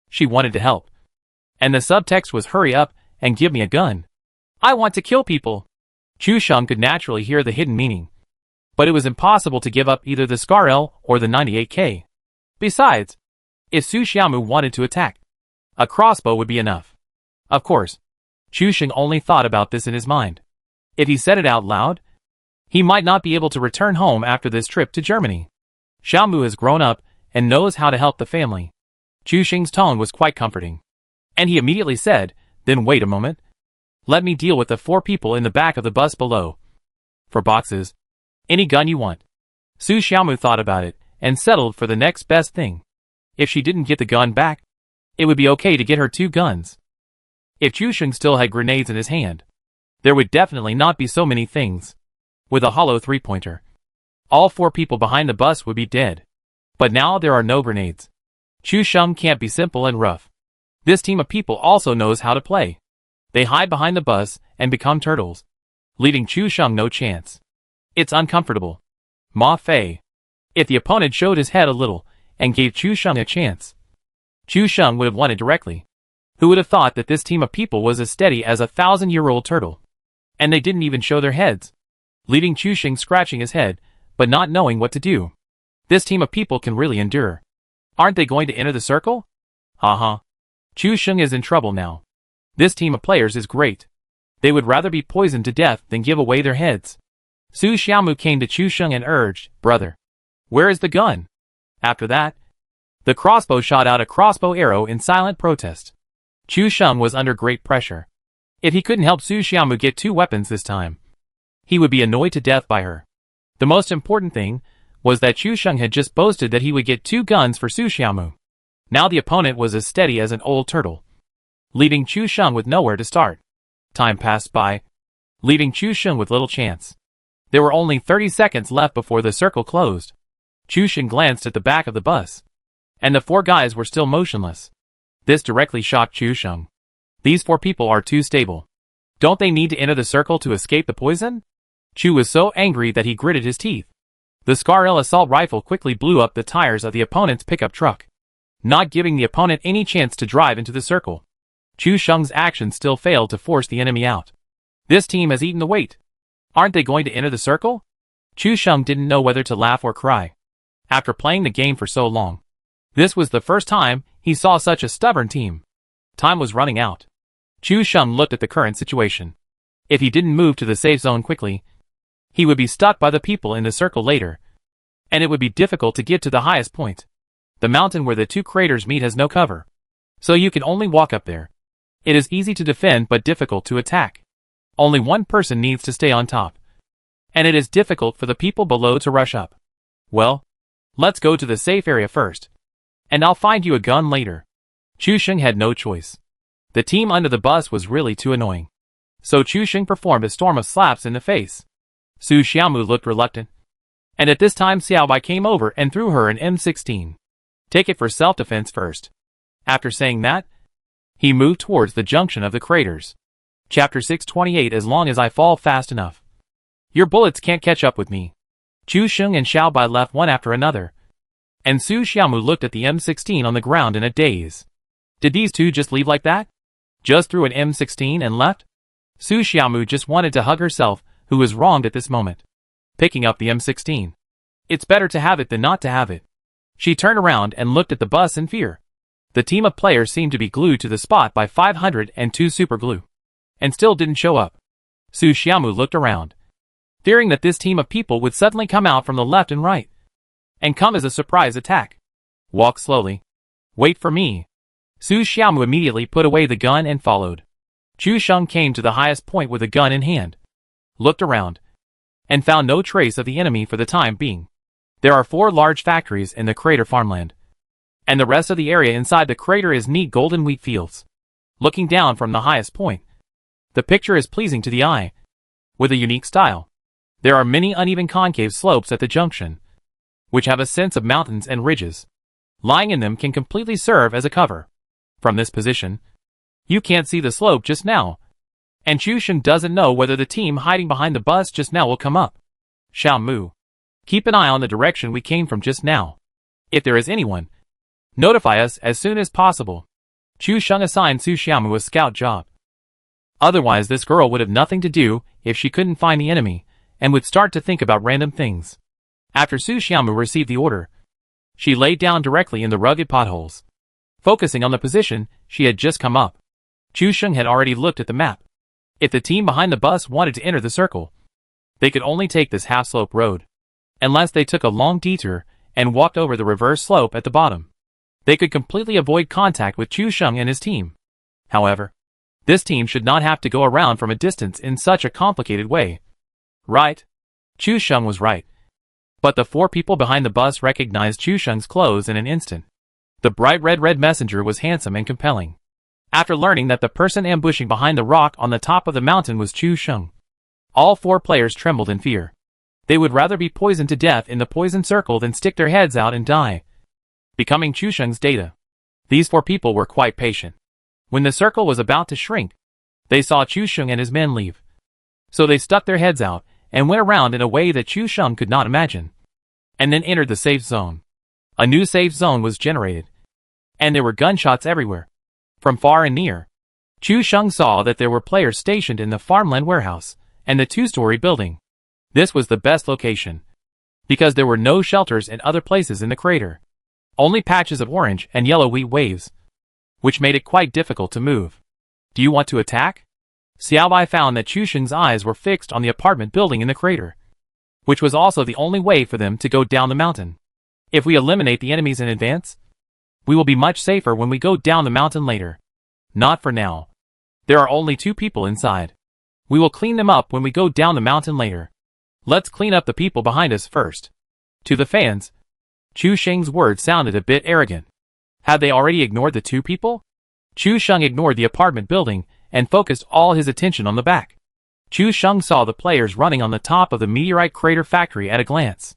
She wanted to help, and the subtext was hurry up and give me a gun. I want to kill people. Chu Sheng could naturally hear the hidden meaning, but it was impossible to give up either the Scar L or the 98K. Besides, if Su Xiaomu wanted to attack, a crossbow would be enough. Of course, Chu Sheng only thought about this in his mind. If he said it out loud, he might not be able to return home after this trip to Germany. Xiaomu has grown up and knows how to help the family. Chu Sheng's tone was quite comforting, and he immediately said, then wait a moment. Let me deal with the four people in the back of the bus below. For boxes, any gun you want. Su Xiaomu thought about it and settled for the next best thing. If she didn't get the gun back, it would be okay to get her 2 guns. If Chu Sheng still had grenades in his hand, there would definitely not be so many things. With a hollow 3-pointer, all 4 people behind the bus would be dead. But now there are no grenades. Chu Sheng can't be simple and rough. This team of people also knows how to play. They hide behind the bus and become turtles, leaving Chu Sheng no chance. It's uncomfortable. Ma Fei. If the opponent showed his head a little and gave Chu Sheng a chance, Chu Sheng would have won it directly. Who would have thought that this team of people was as steady as a 1,000-year-old turtle? And they didn't even show their heads, leaving Chu Sheng scratching his head, but not knowing what to do. This team of people can really endure. Aren't they going to enter the circle? Haha. Chu Sheng is in trouble now. This team of players is great. They would rather be poisoned to death than give away their heads. Su Xiaomu came to Chu Sheng and urged, "Brother, where is the gun?" After that, the crossbow shot out a crossbow arrow in silent protest. Chu Sheng was under great pressure. If he couldn't help Su Xiaomu get 2 weapons this time, he would be annoyed to death by her. The most important thing was that Chu Sheng had just boasted that he would get 2 guns for Su Xiaomu. Now the opponent was as steady as an old turtle, leaving Chu Sheng with nowhere to start. Time passed by, leaving Chu Sheng with little chance. There were only 30 seconds left before the circle closed. Chu Sheng glanced at the back of the bus, and the 4 guys were still motionless. This directly shocked Chu Sheng. These 4 people are too stable. Don't they need to enter the circle to escape the poison? Chu was so angry that he gritted his teeth. The Scar-L assault rifle quickly blew up the tires of the opponent's pickup truck, not giving the opponent any chance to drive into the circle. Chu Sheng's actions still failed to force the enemy out. This team has eaten the weight. Aren't they going to enter the circle? Chu Sheng didn't know whether to laugh or cry. After playing the game for so long, this was the first time he saw such a stubborn team. Time was running out. Chu Sheng looked at the current situation. If he didn't move to the safe zone quickly, he would be stuck by the people in the circle later, and it would be difficult to get to the highest point. The mountain where the 2 craters meet has no cover, so you can only walk up there. It is easy to defend but difficult to attack. Only one person needs to stay on top, and it is difficult for the people below to rush up. Well, let's go to the safe area first, and I'll find you a gun later. Chu Sheng had no choice. The team under the bus was really too annoying. So Chu Sheng performed a storm of slaps in the face. Su Xiaomu looked reluctant, and at this time Xiao Bai came over and threw her an M16. Take it for self-defense first. After saying that, he moved towards the junction of the craters. Chapter 628. As long as I fall fast enough, your bullets can't catch up with me. Chu Sheng and Xiao Bai left one after another, and Su Xiaomu looked at the M16 on the ground in a daze. Did these 2 just leave like that? Just threw an M16 and left? Su Xiaomu just wanted to hug herself, who was wronged at this moment. Picking up the M16. It's better to have it than not to have it. She turned around and looked at the bus in fear. The team of players seemed to be glued to the spot by 502 super glue, and still didn't show up. Su Xiaomu looked around, fearing that this team of people would suddenly come out from the left and right, and come as a surprise attack. Walk slowly. Wait for me. Su Xiaomu immediately put away the gun and followed. Chu Sheng came to the highest point with a gun in hand, looked around, and found no trace of the enemy for the time being. There are 4 large factories in the crater farmland, and the rest of the area inside the crater is neat golden wheat fields. Looking down from the highest point, the picture is pleasing to the eye, with a unique style. There are many uneven concave slopes at the junction, which have a sense of mountains and ridges. Lying in them can completely serve as a cover. From this position, you can't see the slope just now, and Chu Sheng doesn't know whether the team hiding behind the bus just now will come up. Xiaomu, keep an eye on the direction we came from just now. If there is anyone, notify us as soon as possible. Chu Sheng assigned Su Xiaomu a scout job. Otherwise this girl would have nothing to do if she couldn't find the enemy, and would start to think about random things. After Su Xiaomu received the order, she laid down directly in the rugged potholes, focusing on the position she had just come up. Chu Sheng had already looked at the map. If the team behind the bus wanted to enter the circle, they could only take this half-slope road, unless they took a long detour and walked over the reverse slope at the bottom. They could completely avoid contact with Chu Sheng and his team. However, this team should not have to go around from a distance in such a complicated way. Right? Chu Sheng was right. But the 4 people behind the bus recognized Chu Sheng's clothes in an instant. The bright red messenger was handsome and compelling. After learning that the person ambushing behind the rock on the top of the mountain was Chu Sheng, all 4 players trembled in fear. They would rather be poisoned to death in the poison circle than stick their heads out and die, becoming Chu Sheng's data. These 4 people were quite patient. When the circle was about to shrink, they saw Chu Sheng and his men leave. So they stuck their heads out and went around in a way that Chu Sheng could not imagine, and then entered the safe zone. A new safe zone was generated, and there were gunshots everywhere, from far and near. Chu Sheng saw that there were players stationed in the farmland warehouse and the 2-story building. This was the best location, because there were no shelters in other places in the crater. Only patches of orange and yellow wheat waves, which made it quite difficult to move. Do you want to attack? Xiaobai found that Chu Sheng's eyes were fixed on the apartment building in the crater, which was also the only way for them to go down the mountain. If we eliminate the enemies in advance, we will be much safer when we go down the mountain later. Not for now. There are only 2 people inside. We will clean them up when we go down the mountain later. Let's clean up the people behind us first. To the fans, Chu Sheng's words sounded a bit arrogant. Had they already ignored the 2 people? Chu Sheng ignored the apartment building and focused all his attention on the back. Chu Sheng saw the players running on the top of the meteorite crater factory at a glance.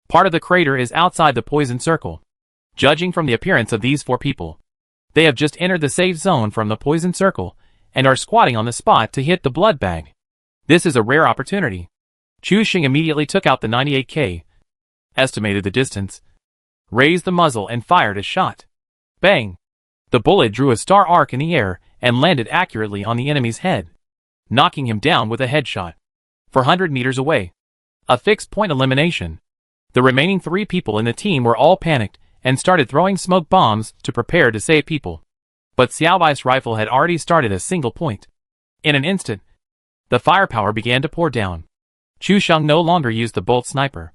Part of the crater is outside the poison circle. Judging from the appearance of these 4 people, they have just entered the safe zone from the poison circle and are squatting on the spot to hit the blood bag. This is a rare opportunity. Chu Sheng immediately took out the 98K, estimated the distance, raised the muzzle and fired a shot. Bang! The bullet drew a star arc in the air and landed accurately on the enemy's head, knocking him down with a headshot. 400 meters away. A fixed point elimination. The remaining 3 people in the team were all panicked and started throwing smoke bombs to prepare to save people. But Xiaobai's rifle had already started a single point. In an instant, the firepower began to pour down. Chu Sheng no longer used the bolt sniper,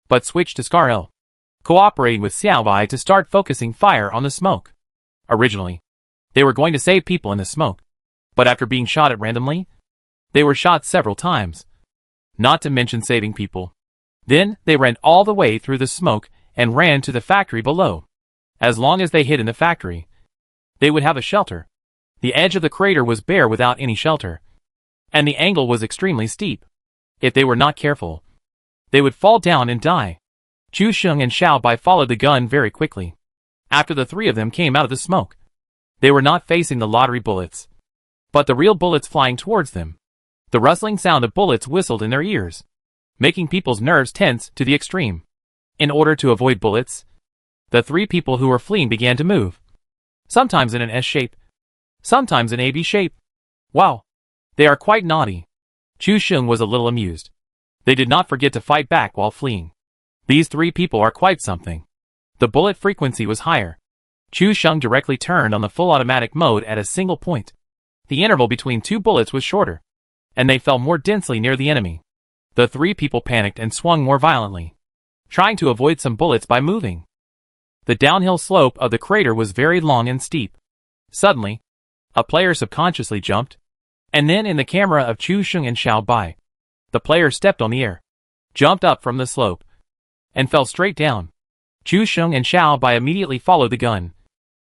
but switched to Scar L, cooperating with Xiaobai to start focusing fire on the smoke. Originally, they were going to save people in the smoke, but after being shot at randomly, they were shot several times, not to mention saving people. Then they ran all the way through the smoke and ran to the factory below. As long as they hid in the factory, they would have a shelter. The edge of the crater was bare without any shelter, and the angle was extremely steep. If they were not careful, they would fall down and die. Chu Sheng and Xiaobai followed the gun very quickly. After the 3 of them came out of the smoke, they were not facing the lottery bullets, but the real bullets flying towards them. The rustling sound of bullets whistled in their ears, making people's nerves tense to the extreme. In order to avoid bullets, the 3 people who were fleeing began to move, sometimes in an S shape, sometimes in a B shape. Wow, they are quite naughty. Chu Sheng was a little amused. They did not forget to fight back while fleeing. These 3 people are quite something. The bullet frequency was higher. Chu Sheng directly turned on the full automatic mode at a single point. The interval between 2 bullets was shorter, and they fell more densely near the enemy. The 3 people panicked and swung more violently, trying to avoid some bullets by moving. The downhill slope of the crater was very long and steep. Suddenly, a player subconsciously jumped, and then in the camera of Chu Sheng and Xiaobai, the player stepped on the air, jumped up from the slope, and fell straight down. Chu Sheng and Xiaobai immediately followed the gun,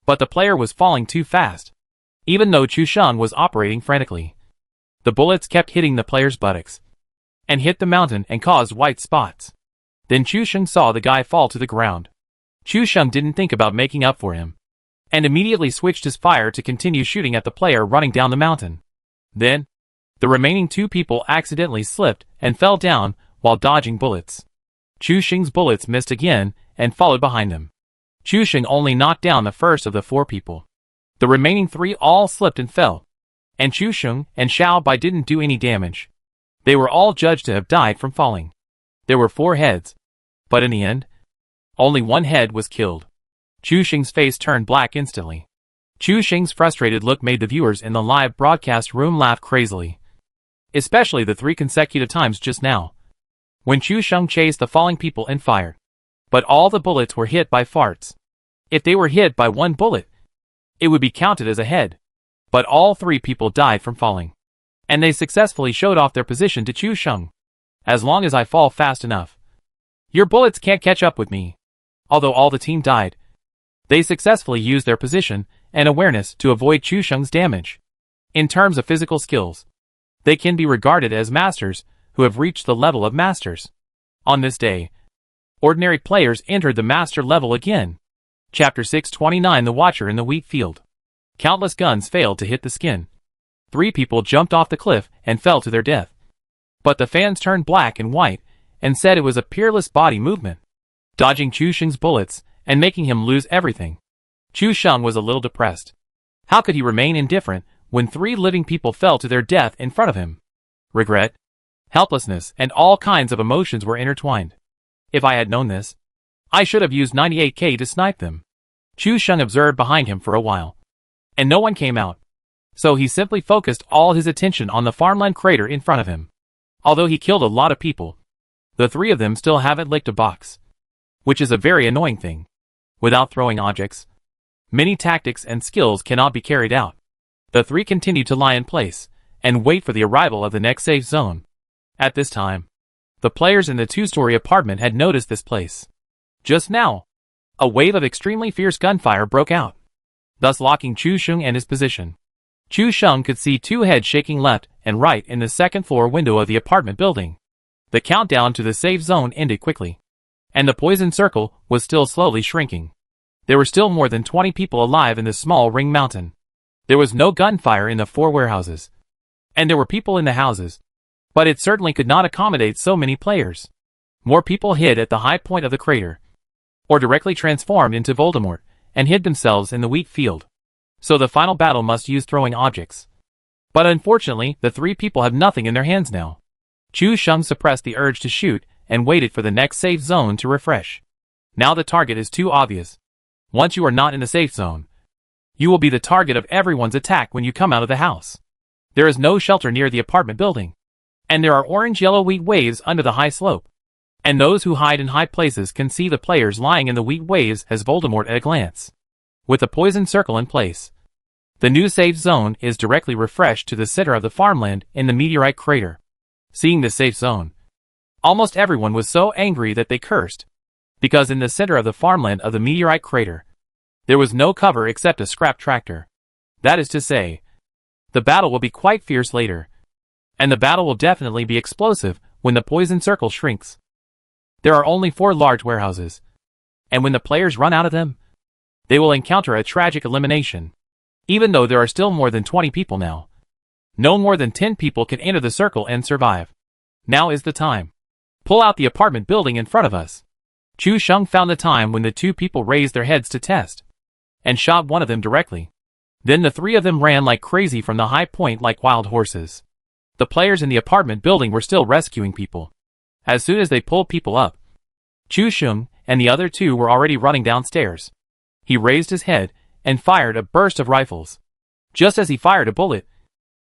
but the player was falling too fast. Even though Chu Sheng was operating frantically, the bullets kept hitting the player's buttocks, and hit the mountain and caused white spots. Then Chu Sheng saw the guy fall to the ground. Chu Sheng didn't think about making up for him, and immediately switched his fire to continue shooting at the player running down the mountain. Then, the remaining 2 people accidentally slipped and fell down while dodging bullets. Chu Sheng's bullets missed again and followed behind them. Chu Sheng only knocked down the first of the 4 people. The remaining 3 all slipped and fell, and Chu Sheng and Xiaobai didn't do any damage. They were all judged to have died from falling. There were 4 heads, but in the end, only 1 head was killed. Chu Sheng's face turned black instantly. Chu Sheng's frustrated look made the viewers in the live broadcast room laugh crazily, especially the 3 consecutive times just now, when Chu Sheng chased the falling people and fired. But all the bullets were hit by farts. If they were hit by 1 bullet, it would be counted as a head. But all 3 people died from falling, and they successfully showed off their position to Chu Sheng. As long as I fall fast enough, Your bullets can't catch up with me. Although all the team died, they successfully used their position and awareness to avoid Chu Sheng's damage. In terms of physical skills, they can be regarded as masters who have reached the level of masters. On this day, ordinary players entered the master level again. Chapter 629 The Watcher in the Wheat Field. Countless guns failed to hit the skin. 3 people jumped off the cliff and fell to their death. But the fans turned black and white and said it was a peerless body movement, dodging Chu Sheng's bullets and making him lose everything. Chu Sheng was a little depressed. How could he remain indifferent when 3 living people fell to their death in front of him? Regret, helplessness, and all kinds of emotions were intertwined. If I had known this, I should have used 98K to snipe them. Chu Sheng observed behind him for a while, and no one came out. So he simply focused all his attention on the farmland crater in front of him. Although he killed a lot of people, the 3 of them still haven't licked a box, which is a very annoying thing. Without throwing objects, many tactics and skills cannot be carried out. The 3 continued to lie in place and wait for the arrival of the next safe zone. At this time, the players in the 2-story apartment had noticed this place. Just now, a wave of extremely fierce gunfire broke out, thus locking Chu Sheng and his position. Chu Sheng could see 2 heads shaking left and right in the 2nd floor window of the apartment building. The countdown to the safe zone ended quickly, and the poison circle was still slowly shrinking. There were still more than 20 people alive in the small ring mountain. There was no gunfire in the 4 warehouses, and there were people in the houses, but it certainly could not accommodate so many players. More people hid at the high point of the crater, or directly transformed into Voldemort, and hid themselves in the wheat field. So the final battle must use throwing objects. But unfortunately, the 3 people have nothing in their hands now. Chu Sheng suppressed the urge to shoot and waited for the next safe zone to refresh. Now the target is too obvious. Once you are not in the safe zone, you will be the target of everyone's attack when you come out of the house. There is no shelter near the apartment building, and there are orange-yellow wheat waves under the high slope. And those who hide in high places can see the players lying in the wheat waves as Voldemort at a glance. With the poison circle in place, the new safe zone is directly refreshed to the center of the farmland in the meteorite crater. Seeing the safe zone, almost everyone was so angry that they cursed, because in the center of the farmland of the meteorite crater, there was no cover except a scrap tractor. That is to say, the battle will be quite fierce later, and the battle will definitely be explosive when the poison circle shrinks. There are only 4 large warehouses, and when the players run out of them, they will encounter a tragic elimination. Even though there are still more than 20 people now, no more than 10 people can enter the circle and survive. Now is the time. Pull out the apartment building in front of us. Chu Sheng found the time when the 2 people raised their heads to test, and shot one of them directly. Then the 3 of them ran like crazy from the high point like wild horses. The players in the apartment building were still rescuing people. As soon as they pulled people up, Chu Sheng and the other 2 were already running downstairs. He raised his head and fired a burst of rifles. Just as he fired a bullet,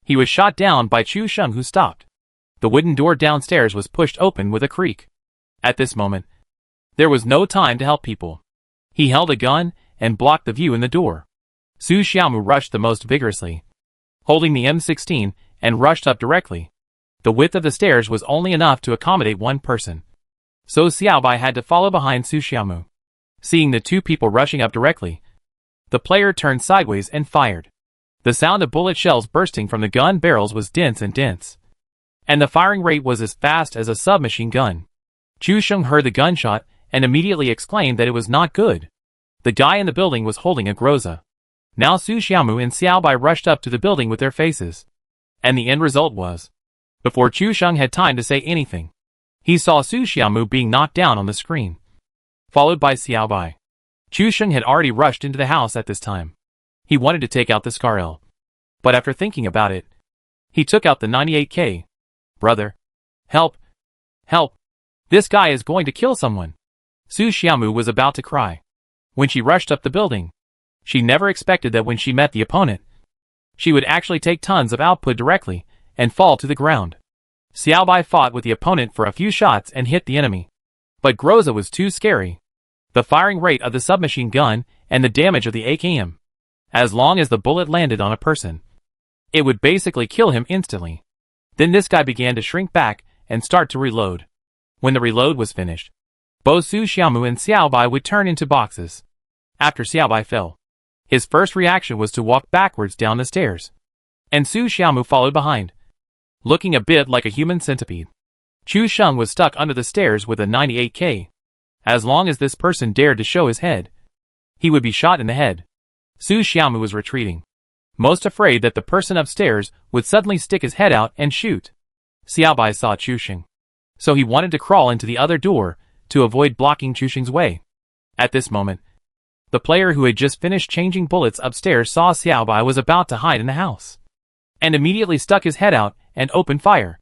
he was shot down by Chu Sheng, who stopped. The wooden door downstairs was pushed open with a creak. At this moment, there was no time to help people. He held a gun and blocked the view in the door. Su Xiaomu rushed the most vigorously, holding the M16, and rushed up directly. The width of the stairs was only enough to accommodate 1 person, so Xiaobai had to follow behind Su Xiaomu. Seeing the 2 people rushing up directly, the player turned sideways and fired. The sound of bullet shells bursting from the gun barrels was dense, and the firing rate was as fast as a submachine gun. Chu Sheng heard the gunshot and immediately exclaimed that it was not good. The guy in the building was holding a groza. Now Su Xiaomu and Xiaobai rushed up to the building with their faces, and the end result was, before Chu Sheng had time to say anything, he saw Su Xiaomu being knocked down on the screen, followed by Xiaobai. Chu Sheng had already rushed into the house at this time. He wanted to take out the Scarl, but after thinking about it, he took out the 98K. Brother, help! Help! This guy is going to kill someone! Su Xiaomu was about to cry when she rushed up the building. She never expected that when she met the opponent, she would actually take tons of output directly and fall to the ground. Xiaobai fought with the opponent for a few shots and hit the enemy, but Groza was too scary. The firing rate of the submachine gun and the damage of the AKM, as long as the bullet landed on a person, it would basically kill him instantly. Then this guy began to shrink back and start to reload. When the reload was finished, Both Su Xiaomu and Xiaobai would turn into boxes. After Xiaobai fell, his first reaction was to walk backwards down the stairs. And Su Xiaomu followed behind, looking a bit like a human centipede. Chu Sheng was stuck under the stairs with a 98K. As long as this person dared to show his head, he would be shot in the head. Su Xiaomu was retreating, most afraid that the person upstairs would suddenly stick his head out and shoot. Xiaobai saw Chu Sheng, so he wanted to crawl into the other door to avoid blocking Chu Sheng's way. At this moment, the player who had just finished changing bullets upstairs saw Xiaobai was about to hide in the house, and immediately stuck his head out and opened fire.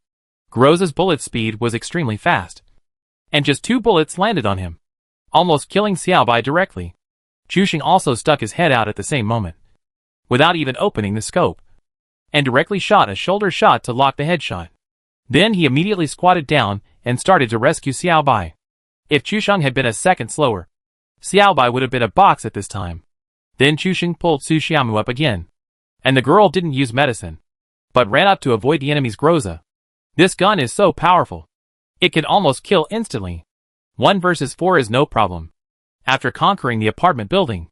Groza's bullet speed was extremely fast, and just 2 bullets landed on him, almost killing Xiaobai directly. Chu Sheng also stuck his head out at the same moment, without even opening the scope, and directly shot a shoulder shot to lock the headshot. Then he immediately squatted down and started to rescue Xiaobai. If Chu Sheng had been a second slower, Xiaobai would have been a box at this time. Then Chu Sheng pulled Su Xiaomu up again, and the girl didn't use medicine, but ran up to avoid the enemy's Groza. This gun is so powerful, it can almost kill instantly. 1 versus 4 is no problem. After conquering the apartment building,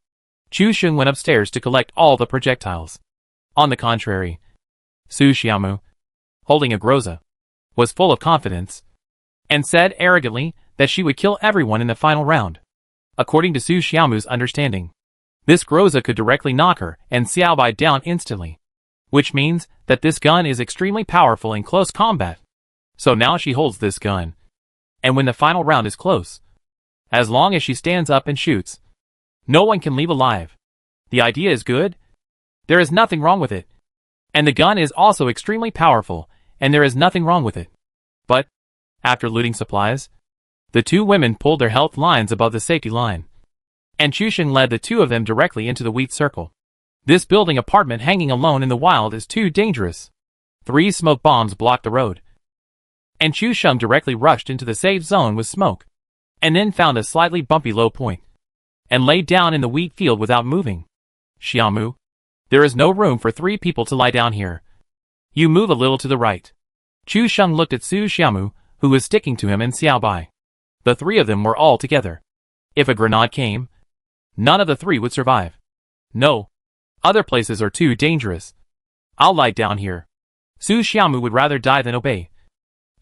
Chu Sheng went upstairs to collect all the projectiles. On the contrary, Su Xiaomu, holding a Groza, was full of confidence, and said arrogantly that she would kill everyone in the final round. According to Su Xiaomu's understanding, this Groza could directly knock her and Xiaobai down instantly, which means that this gun is extremely powerful in close combat. So now she holds this gun, and when the final round is close, as long as she stands up and shoots, no one can leave alive. The idea is good. There is nothing wrong with it. And the gun is also extremely powerful, and there is nothing wrong with it. But, after looting supplies, the 2 women pulled their health lines above the safety line, and Chu Sheng led the 2 of them directly into the wheat circle. This building apartment hanging alone in the wild is too dangerous. 3 smoke bombs blocked the road, and Chu Sheng directly rushed into the safe zone with smoke, and then found a slightly bumpy low point, and laid down in the wheat field without moving. Xiaomu, there is no room for 3 people to lie down here. You move a little to the right. Chu Sheng looked at Su Xiaomu, who was sticking to him, and Xiaobai. The 3 of them were all together. If a grenade came, none of the 3 would survive. No. Other places are too dangerous. I'll lie down here. Su Xiaomu would rather die than obey.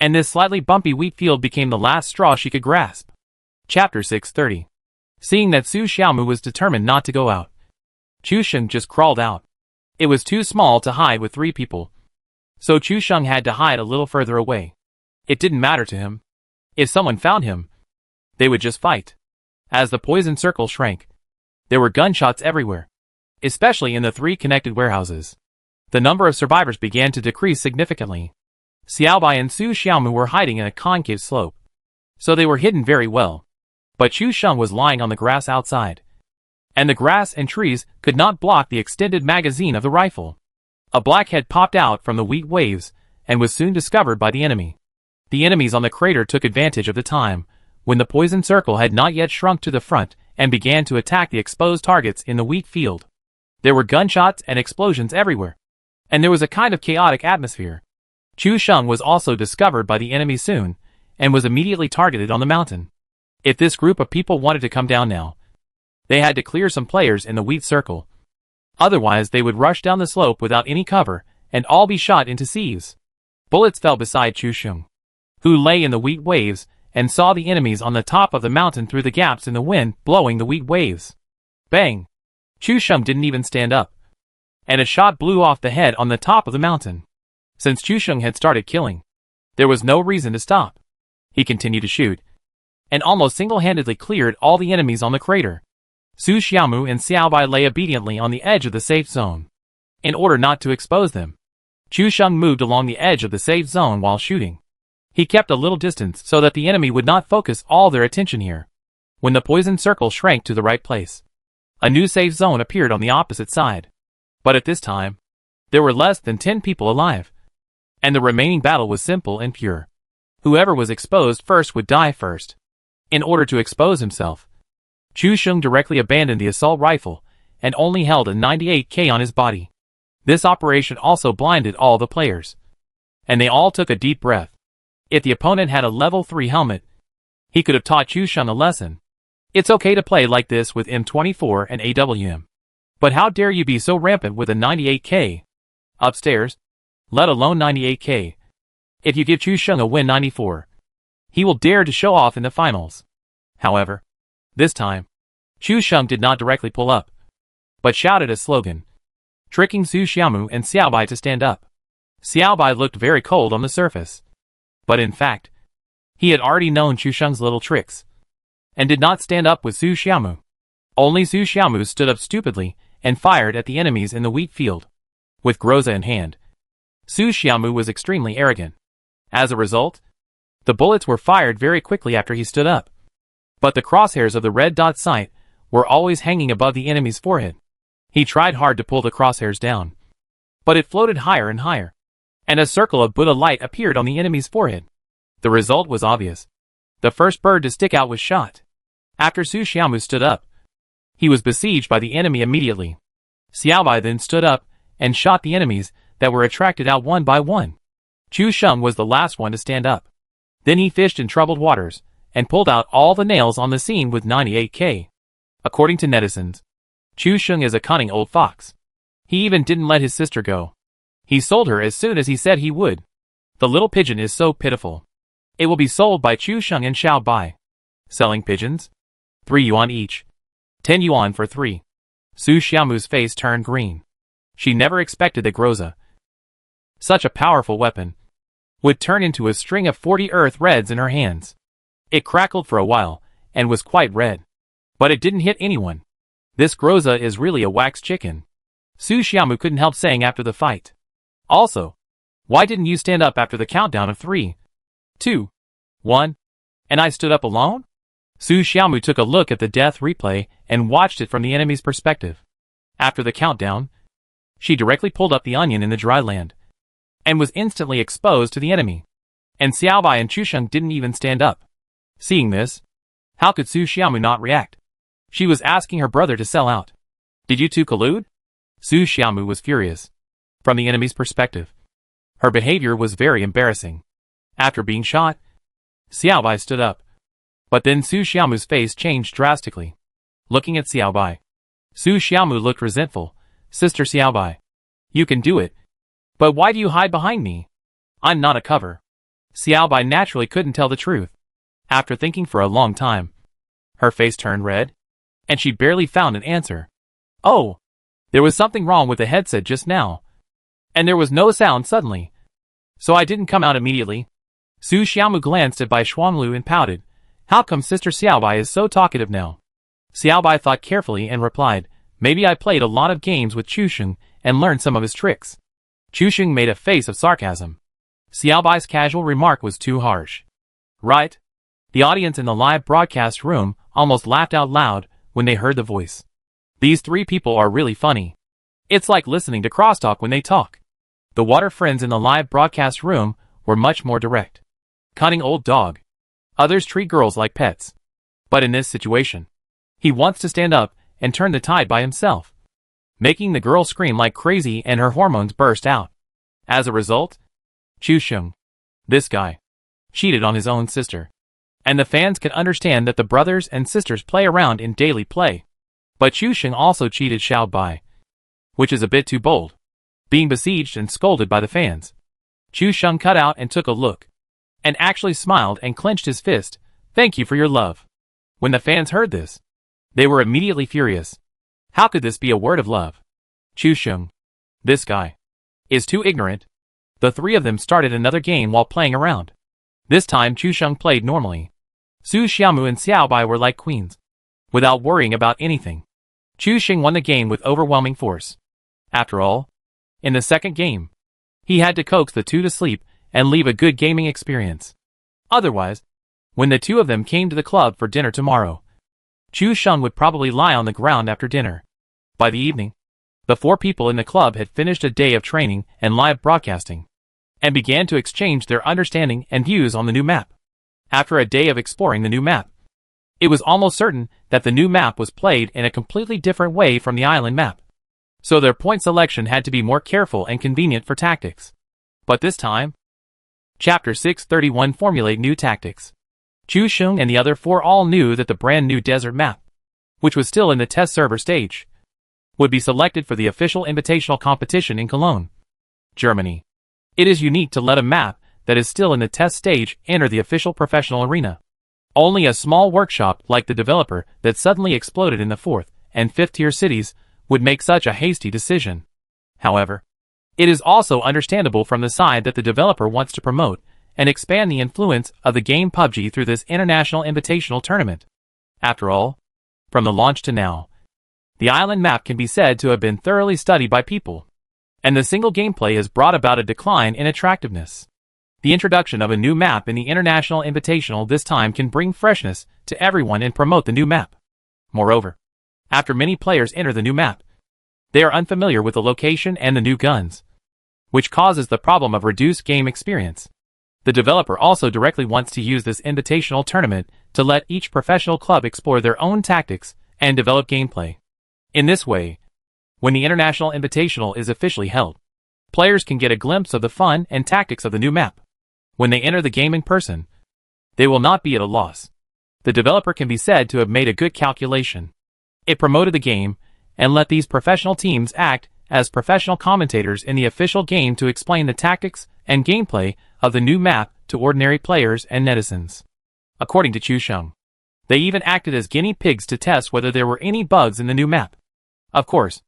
And this slightly bumpy wheat field became the last straw she could grasp. Chapter 630. Seeing that Su Xiaomu was determined not to go out, Chu Sheng just crawled out. It was too small to hide with 3 people, so Chu Sheng had to hide a little further away. It didn't matter to him. If someone found him, they would just fight. As the poison circle shrank, there were gunshots everywhere, especially in the 3 connected warehouses. The number of survivors began to decrease significantly. Xiaobai and Su Xiaomu were hiding in a concave slope, so they were hidden very well. But Chu Sheng was lying on the grass outside, and the grass and trees could not block the extended magazine of the rifle. A black head popped out from the wheat waves and was soon discovered by the enemy. The enemies on the crater took advantage of the time when the poison circle had not yet shrunk to the front and began to attack the exposed targets in the wheat field. There were gunshots and explosions everywhere, and there was a kind of chaotic atmosphere. Chu Sheng was also discovered by the enemy soon, and was immediately targeted on the mountain. If this group of people wanted to come down now, they had to clear some players in the wheat circle. Otherwise they would rush down the slope without any cover, and all be shot into sieves. Bullets fell beside Chu Sheng, who lay in the wheat waves, and saw the enemies on the top of the mountain through the gaps in the wind blowing the wheat waves. Bang! Chu Sheng didn't even stand up, and a shot blew off the head on the top of the mountain. Since Chu Sheng had started killing, there was no reason to stop. He continued to shoot, and almost single-handedly cleared all the enemies on the crater. Su Xiaomu and Xiaobai lay obediently on the edge of the safe zone. In order not to expose them, Chu Sheng moved along the edge of the safe zone while shooting. He kept a little distance so that the enemy would not focus all their attention here. When the poison circle shrank to the right place, a new safe zone appeared on the opposite side. But at this time, there were less than 10 people alive, and the remaining battle was simple and pure. Whoever was exposed first would die first. In order to expose himself, Chu Sheng directly abandoned the assault rifle and only held a 98K on his body. This operation also blinded all the players, and they all took a deep breath. If the opponent had a level 3 helmet, He could have taught Chu Sheng a lesson. It's okay to play like this with M24 and AWM. But how dare you be so rampant with a 98k upstairs, let alone 98k. If you give Chu Sheng a win 94, he will dare to show off in the finals. However, this time, Chu Sheng did not directly pull up, but shouted a slogan, tricking Su Xiaomu and Xiaobai to stand up. Xiaobai looked very cold on the surface, but in fact, he had already known Chu Sheng's little tricks, and did not stand up with Su Xiaomu. Only Su Xiaomu stood up stupidly and fired at the enemies in the wheat field. With Groza in hand, Su Xiaomu was extremely arrogant. As a result, the bullets were fired very quickly after he stood up. But the crosshairs of the red dot sight were always hanging above the enemy's forehead. He tried hard to pull the crosshairs down, but it floated higher and higher, and a circle of Buddha light appeared on the enemy's forehead. The result was obvious. The first bird to stick out was shot. After Su Xiaomu stood up, he was besieged by the enemy immediately. Xiaobai then stood up and shot the enemies that were attracted out one by one. Chu Sheng was the last one to stand up. Then he fished in troubled waters and pulled out all the nails on the scene with 98k. According to netizens, Chu Sheng is a cunning old fox. He even didn't let his sister go. He sold her as soon as he said he would. The little pigeon is so pitiful. It will be sold by Chu Sheng and Xiao Bai. Selling pigeons? 3 yuan each. 10 yuan for 3. Su Xiaomu's face turned green. She never expected that Groza, such a powerful weapon, would turn into a string of 40 earth reds in her hands. It crackled for a while, and was quite red. But it didn't hit anyone. This Groza is really a wax chicken. Su Xiaomu couldn't help saying after the fight. Also, why didn't you stand up after the countdown of 3, 2, 1, and I stood up alone? Su Xiaomu took a look at the death replay and watched it from the enemy's perspective. After the countdown, she directly pulled up the onion in the dry land, and was instantly exposed to the enemy. And Xiaobai and Chu Sheng didn't even stand up. Seeing this, how could Su Xiaomu not react? She was asking her brother to sell out. Did you two collude? Su Xiaomu was furious. From the enemy's perspective, her behavior was very embarrassing. After being shot, Xiaobai stood up. But then Su Xiaomu's face changed drastically. Looking at Xiaobai, Su Xiaomu looked resentful. Sister Xiaobai, you can do it. But why do you hide behind me? I'm not a cover. Xiaobai naturally couldn't tell the truth. After thinking for a long time, her face turned red, and she barely found an answer. Oh, there was something wrong with the headset just now, and there was no sound suddenly, so I didn't come out immediately. Su Xiaomu glanced at Bai Xuanlu and pouted. How come Sister Xiaobai is so talkative now? Xiaobai thought carefully and replied, maybe I played a lot of games with Chu Sheng and learned some of his tricks. Chu Sheng made a face of sarcasm. Xiaobai's casual remark was too harsh. Right? The audience in the live broadcast room almost laughed out loud when they heard the voice. These 3 people are really funny. It's like listening to crosstalk when they talk. The water friends in the live broadcast room were much more direct. Cunning old dog. Others treat girls like pets. But in this situation, he wants to stand up and turn the tide by himself, making the girl scream like crazy and her hormones burst out. As a result, Chu Sheng, this guy, cheated on his own sister. And the fans can understand that the brothers and sisters play around in daily play. But Chu Sheng also cheated Xiao Bai, which is a bit too bold. Being besieged and scolded by the fans, Chu Sheng cut out and took a look, and actually smiled and clenched his fist. Thank you for your love. When the fans heard this, they were immediately furious. How could this be a word of love? Chu Sheng, this guy, is too ignorant. The 3 of them started another game while playing around. This time Chu Sheng played normally. Su Xiaomu and Xiaobai were like queens, without worrying about anything. Chu Sheng won the game with overwhelming force. After all, in the second game, he had to coax the 2 to sleep and leave a good gaming experience. Otherwise, when the 2 of them came to the club for dinner tomorrow, Chu Sheng would probably lie on the ground after dinner. By the evening, the 4 people in the club had finished a day of training and live broadcasting, and began to exchange their understanding and views on the new map. After a day of exploring the new map, it was almost certain that the new map was played in a completely different way from the island map. So their point selection had to be more careful and convenient for tactics. But this time, Chapter 631 Formulate New Tactics. Chu Sheng and the other four all knew that the brand new desert map, which was still in the test server stage, would be selected for the official invitational competition in Cologne, Germany. It is unique to let a map that is still in the test stage enter the official professional arena. Only a small workshop like the developer that suddenly exploded in the 4th and 5th tier cities would make such a hasty decision. However, it is also understandable from the side that the developer wants to promote and expand the influence of the game PUBG through this international invitational tournament. After all, from the launch to now, the island map can be said to have been thoroughly studied by people, and the single gameplay has brought about a decline in attractiveness. The introduction of a new map in the International Invitational this time can bring freshness to everyone and promote the new map. Moreover, after many players enter the new map, they are unfamiliar with the location and the new guns, which causes the problem of reduced game experience. The developer also directly wants to use this invitational tournament to let each professional club explore their own tactics and develop gameplay. In this way, when the International Invitational is officially held, players can get a glimpse of the fun and tactics of the new map. When they enter the game in person, they will not be at a loss. The developer can be said to have made a good calculation. It promoted the game and let these professional teams act as professional commentators in the official game to explain the tactics and gameplay of the new map to ordinary players and netizens. According to Chu Sheng, they even acted as guinea pigs to test whether there were any bugs in the new map. Of course,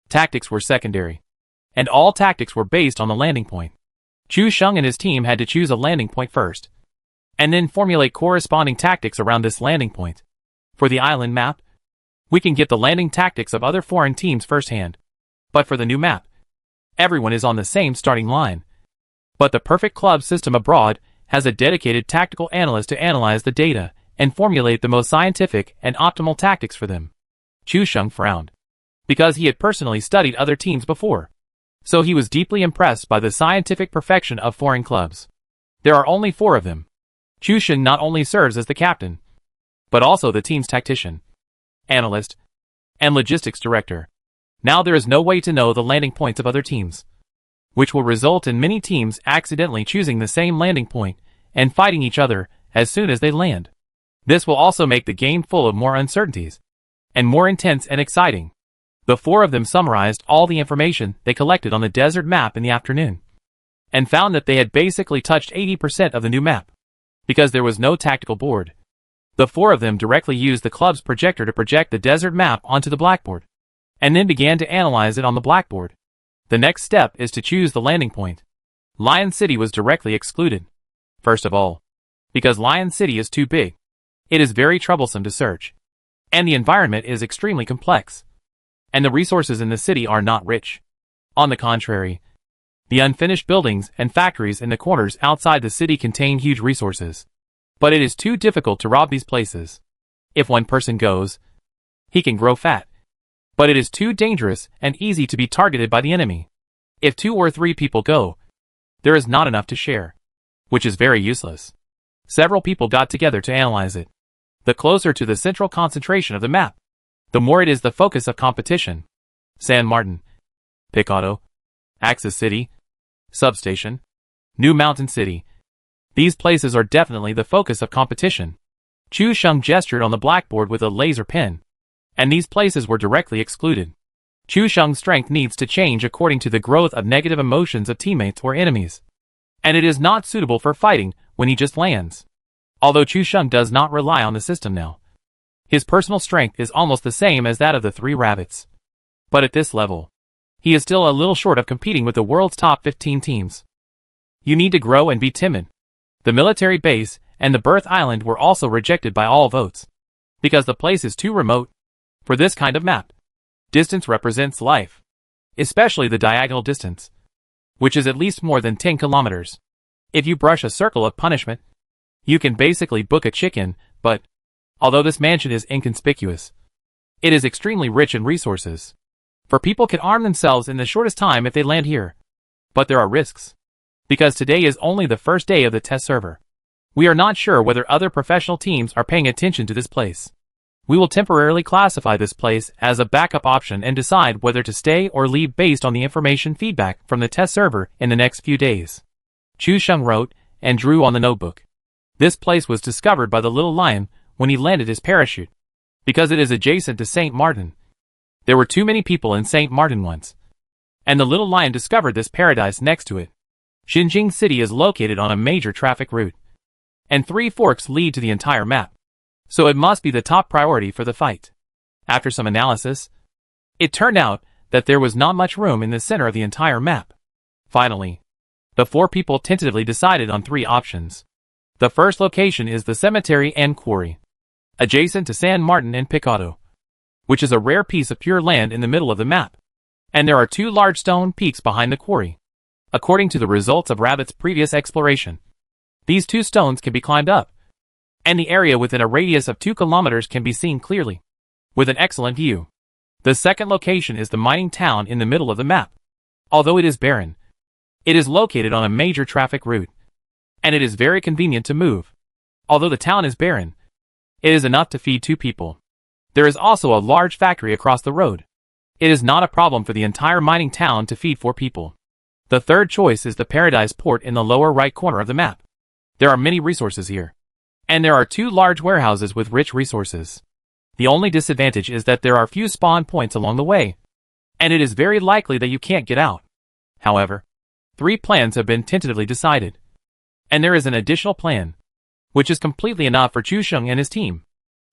tactics were secondary, and all tactics were based on the landing point. Chu Sheng and his team had to choose a landing point first, and then formulate corresponding tactics around this landing point. For the island map, we can get the landing tactics of other foreign teams firsthand. But for the new map, everyone is on the same starting line. But the perfect club system abroad has a dedicated tactical analyst to analyze the data and formulate the most scientific and optimal tactics for them. Chu Sheng frowned, because he had personally studied other teams before. So he was deeply impressed by the scientific perfection of foreign clubs. There are only 4 of them. Chu Sheng not only serves as the captain, but also the team's tactician, analyst, and logistics director. Now there is no way to know the landing points of other teams, which will result in many teams accidentally choosing the same landing point and fighting each other as soon as they land. This will also make the game full of more uncertainties, and more intense and exciting. The 4 of them summarized all the information they collected on the desert map in the afternoon, and found that they had basically touched 80% of the new map, because there was no tactical board. The 4 of them directly used the club's projector to project the desert map onto the blackboard, and then began to analyze it on the blackboard. The next step is to choose the landing point. Lion City was directly excluded. First of all, because Lion City is too big. It is very troublesome to search, and the environment is extremely complex, and the resources in the city are not rich. On the contrary, the unfinished buildings and factories in the corners outside the city contain huge resources. But it is too difficult to rob these places. If one person goes, he can grow fat. But it is too dangerous and easy to be targeted by the enemy. If 2 or 3 people go, there is not enough to share, which is very useless. Several people got together to analyze it. The closer to the central concentration of the map, the more it is the focus of competition. San Martin, Picado, Axis City, Substation, New Mountain City. These places are definitely the focus of competition. Chu Sheng gestured on the blackboard with a laser pen, and these places were directly excluded. Chu Sheng's strength needs to change according to the growth of negative emotions of teammates or enemies, and it is not suitable for fighting when he just lands. Although Chu Sheng does not rely on the system now, his personal strength is almost the same as that of the 3 rabbits. But at this level, he is still a little short of competing with the world's top 15 teams. You need to grow and be timid. The military base and the birth island were also rejected by all votes, because the place is too remote for this kind of map. Distance represents life, especially the diagonal distance, which is at least more than 10 kilometers. If you brush a circle of punishment, you can basically book a chicken, but although this mansion is inconspicuous, it is extremely rich in resources. For people can arm themselves in the shortest time if they land here. But there are risks, because today is only the first day of the test server. We are not sure whether other professional teams are paying attention to this place. We will temporarily classify this place as a backup option and decide whether to stay or leave based on the information feedback from the test server in the next few days. Chu Sheng wrote and drew on the notebook. This place was discovered by the little lion when he landed his parachute, because it is adjacent to St. Martin. There were too many people in St. Martin once, and the little lion discovered this paradise next to it. Xinjiang City is located on a major traffic route, and 3 forks lead to the entire map, so it must be the top priority for the fight. After some analysis, it turned out that there was not much room in the center of the entire map. Finally, the 4 people tentatively decided on 3 options. The first location is the cemetery and quarry, adjacent to San Martin and Picado, which is a rare piece of pure land in the middle of the map, and there are 2 large stone peaks behind the quarry. According to the results of Rabbit's previous exploration, these 2 stones can be climbed up, and the area within a radius of 2 kilometers can be seen clearly, with an excellent view. The second location is the mining town in the middle of the map. Although it is barren, it is located on a major traffic route, and it is very convenient to move. Although the town is barren, it is enough to feed 2 people. There is also a large factory across the road. It is not a problem for the entire mining town to feed 4 people. The third choice is the Paradise Port in the lower right corner of the map. There are many resources here, and there are 2 large warehouses with rich resources. The only disadvantage is that there are few spawn points along the way, and it is very likely that you can't get out. However, 3 plans have been tentatively decided, and there is an additional plan, which is completely enough for Chu Sheng and his team.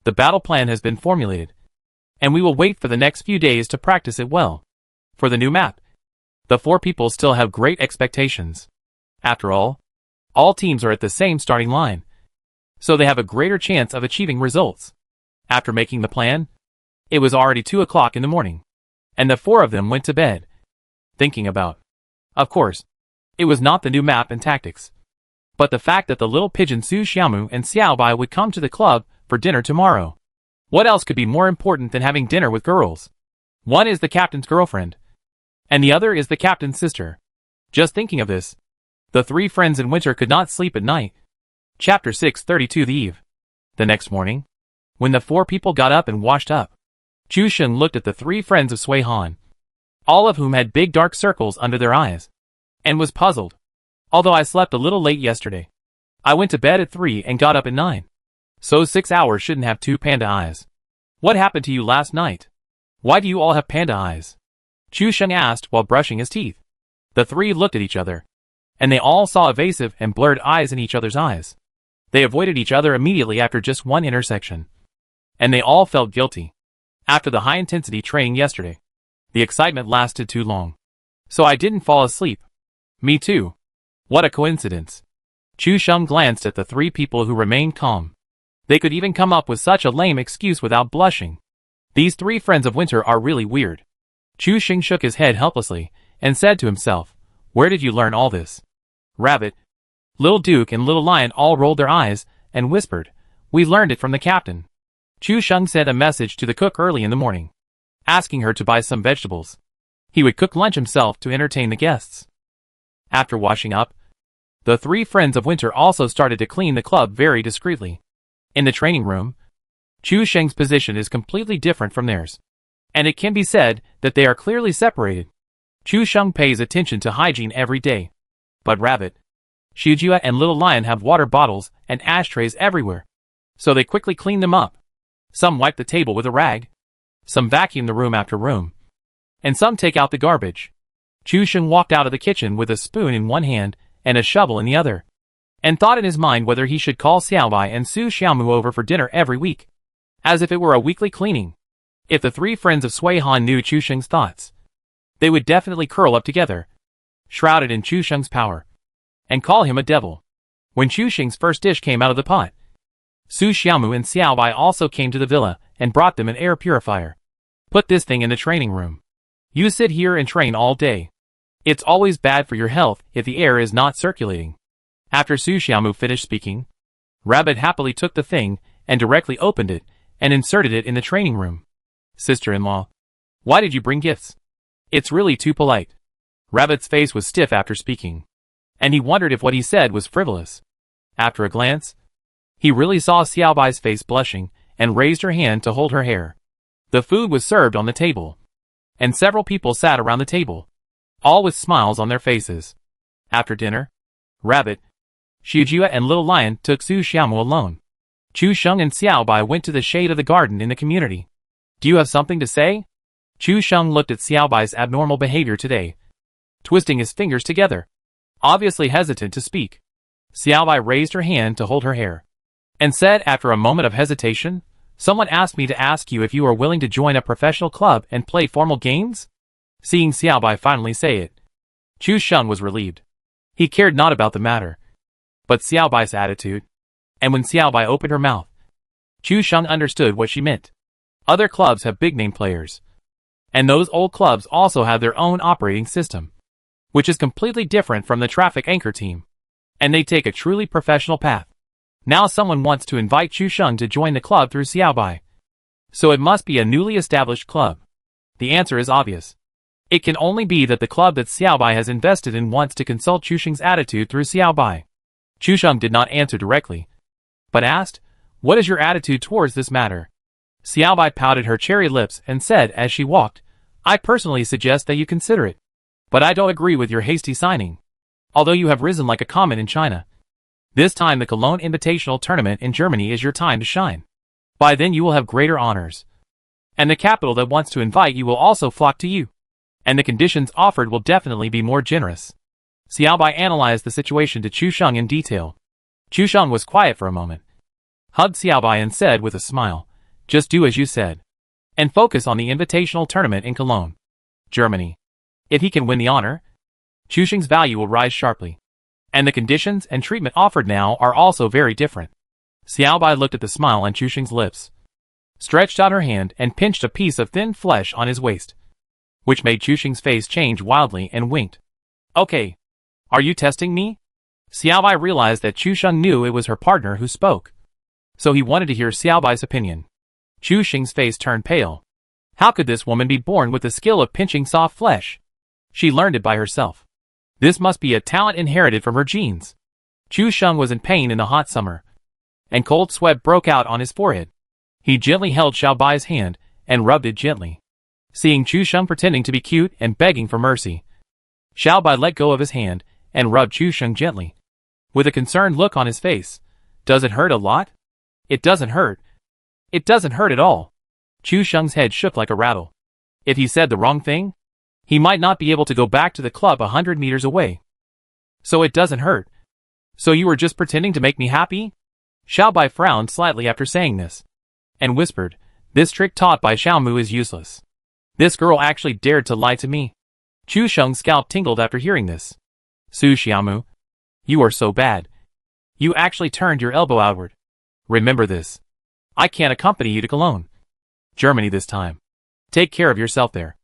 The battle plan has been formulated, and we will wait for the next few days to practice it well. For the new map, the 4 people still have great expectations. After all teams are at the same starting line, so they have a greater chance of achieving results. After making the plan, it was already 2 o'clock in the morning, and the 4 of them went to bed, thinking about, of course, it was not the new map and tactics, but the fact that the little pigeon Su Xiaomu and Xiaobai would come to the club for dinner tomorrow. What else could be more important than having dinner with girls? One is the captain's girlfriend, and the other is the captain's sister. Just thinking of this, the 3 friends in winter could not sleep at night. Chapter 632 The Eve. The next morning, when the 4 people got up and washed up, Chu Sheng looked at the 3 friends of Sui Han, all of whom had big dark circles under their eyes, and was puzzled. Although I slept a little late yesterday, I went to bed at 3 and got up at 9. So 6 hours shouldn't have 2 panda eyes. What happened to you last night? Why do you all have panda eyes? Chu Sheng asked while brushing his teeth. The 3 looked at each other, and they all saw evasive and blurred eyes in each other's eyes. They avoided each other immediately after just one intersection, and they all felt guilty. After the high-intensity training yesterday, the excitement lasted too long, so I didn't fall asleep. Me too. What a coincidence. Chu Sheng glanced at the 3 people who remained calm. They could even come up with such a lame excuse without blushing. These 3 friends of winter are really weird. Chu Sheng shook his head helplessly and said to himself, "Where did you learn all this?" Rabbit, Little Duke and Little Lion all rolled their eyes and whispered, "We learned it from the captain." Chu Sheng sent a message to the cook early in the morning, asking her to buy some vegetables. He would cook lunch himself to entertain the guests. After washing up, the 3 friends of winter also started to clean the club very discreetly. In the training room, Chu Sheng's position is completely different from theirs, and it can be said that they are clearly separated. Chu Sheng pays attention to hygiene every day, but Rabbit, Shujia and Little Lion have water bottles and ashtrays everywhere, so they quickly clean them up. Some wipe the table with a rag, some vacuum the room after room, and some take out the garbage. Chu Sheng walked out of the kitchen with a spoon in one hand and a shovel in the other, and thought in his mind whether he should call Xiaobai and Su Xiaomu over for dinner every week, as if it were a weekly cleaning. If the 3 friends of Sui Han knew Chu Sheng's thoughts, they would definitely curl up together, shrouded in Chu Sheng's power, and call him a devil. When Chu Sheng's first dish came out of the pot, Su Xiaomu and Xiaobai also came to the villa and brought them an air purifier. "Put this thing in the training room. You sit here and train all day. It's always bad for your health if the air is not circulating." After Su Xiaomu finished speaking, Rabbit happily took the thing and directly opened it and inserted it in the training room. "Sister-in-law, why did you bring gifts? It's really too polite." Rabbit's face was stiff after speaking, and he wondered if what he said was frivolous. After a glance, he really saw Xiaobai's face blushing and raised her hand to hold her hair. The food was served on the table, and several people sat around the table, all with smiles on their faces. After dinner, Rabbit, Xujia and Little Lion took Su Xiaomu alone. Chu Sheng and Xiao Bai went to the shade of the garden in the community. Do you have something to say? Chu Sheng looked at Xiao Bai's abnormal behavior today, twisting his fingers together, obviously hesitant to speak. Xiao Bai raised her hand to hold her hair, and said after a moment of hesitation, "Someone asked me to ask you if you are willing to join a professional club and play formal games?" Seeing Xiao Bai finally say it, Chu Sheng was relieved. He cared not about the matter, but Xiao Bai's attitude. And when Xiao Bai opened her mouth, Chu Sheng understood what she meant. Other clubs have big-name players, and those old clubs also have their own operating system, which is completely different from the traffic anchor team, and they take a truly professional path. Now someone wants to invite Chu Sheng to join the club through Xiao Bai. So it must be a newly established club. The answer is obvious. It can only be that the club that Xiao Bai has invested in wants to consult Chu Sheng's attitude through Xiao Bai. Chu Sheng did not answer directly, but asked, "What is your attitude towards this matter?" Xiao Bai pouted her cherry lips and said as she walked, "I personally suggest that you consider it. But I don't agree with your hasty signing. Although you have risen like a comet in China. This time the Cologne Invitational Tournament in Germany is your time to shine. By then you will have greater honors. And the capital that wants to invite you will also flock to you. And the conditions offered will definitely be more generous." Xiao Bai analyzed the situation to Chu Sheng in detail. Chu Sheng was quiet for a moment, hugged Xiao Bai and said with a smile, "Just do as you said. And focus on the invitational tournament in Cologne, Germany. If he can win the honor, Chu Sheng's value will rise sharply. And the conditions and treatment offered now are also very different." Xiao Bai looked at the smile on Chu Sheng's lips, stretched out her hand and pinched a piece of thin flesh on his waist, which made Chu Sheng's face change wildly and winked. "Okay. Are you testing me?" Xiao Bai realized that Chu Sheng knew it was her partner who spoke, so he wanted to hear Xiao Bai's opinion. Chu Sheng's face turned pale. How could this woman be born with the skill of pinching soft flesh? She learned it by herself. This must be a talent inherited from her genes. Chu Sheng was in pain in the hot summer, and cold sweat broke out on his forehead. He gently held Xiao Bai's hand and rubbed it gently. Seeing Chu Sheng pretending to be cute and begging for mercy, Xiao Bai let go of his hand and rubbed Chu Sheng gently, with a concerned look on his face. "Does it hurt a lot?" "It doesn't hurt. It doesn't hurt at all." Chu Sheng's head shook like a rattle. If he said the wrong thing, he might not be able to go back to the club 100 meters away. "So it doesn't hurt. So you were just pretending to make me happy?" Xiao Bai frowned slightly after saying this, and whispered, "This trick taught by Xiaomu is useless. This girl actually dared to lie to me." Chu Sheng's scalp tingled after hearing this. "Su Xiaomu, you are so bad. You actually turned your elbow outward. Remember this. I can't accompany you to Cologne, Germany this time. Take care of yourself there,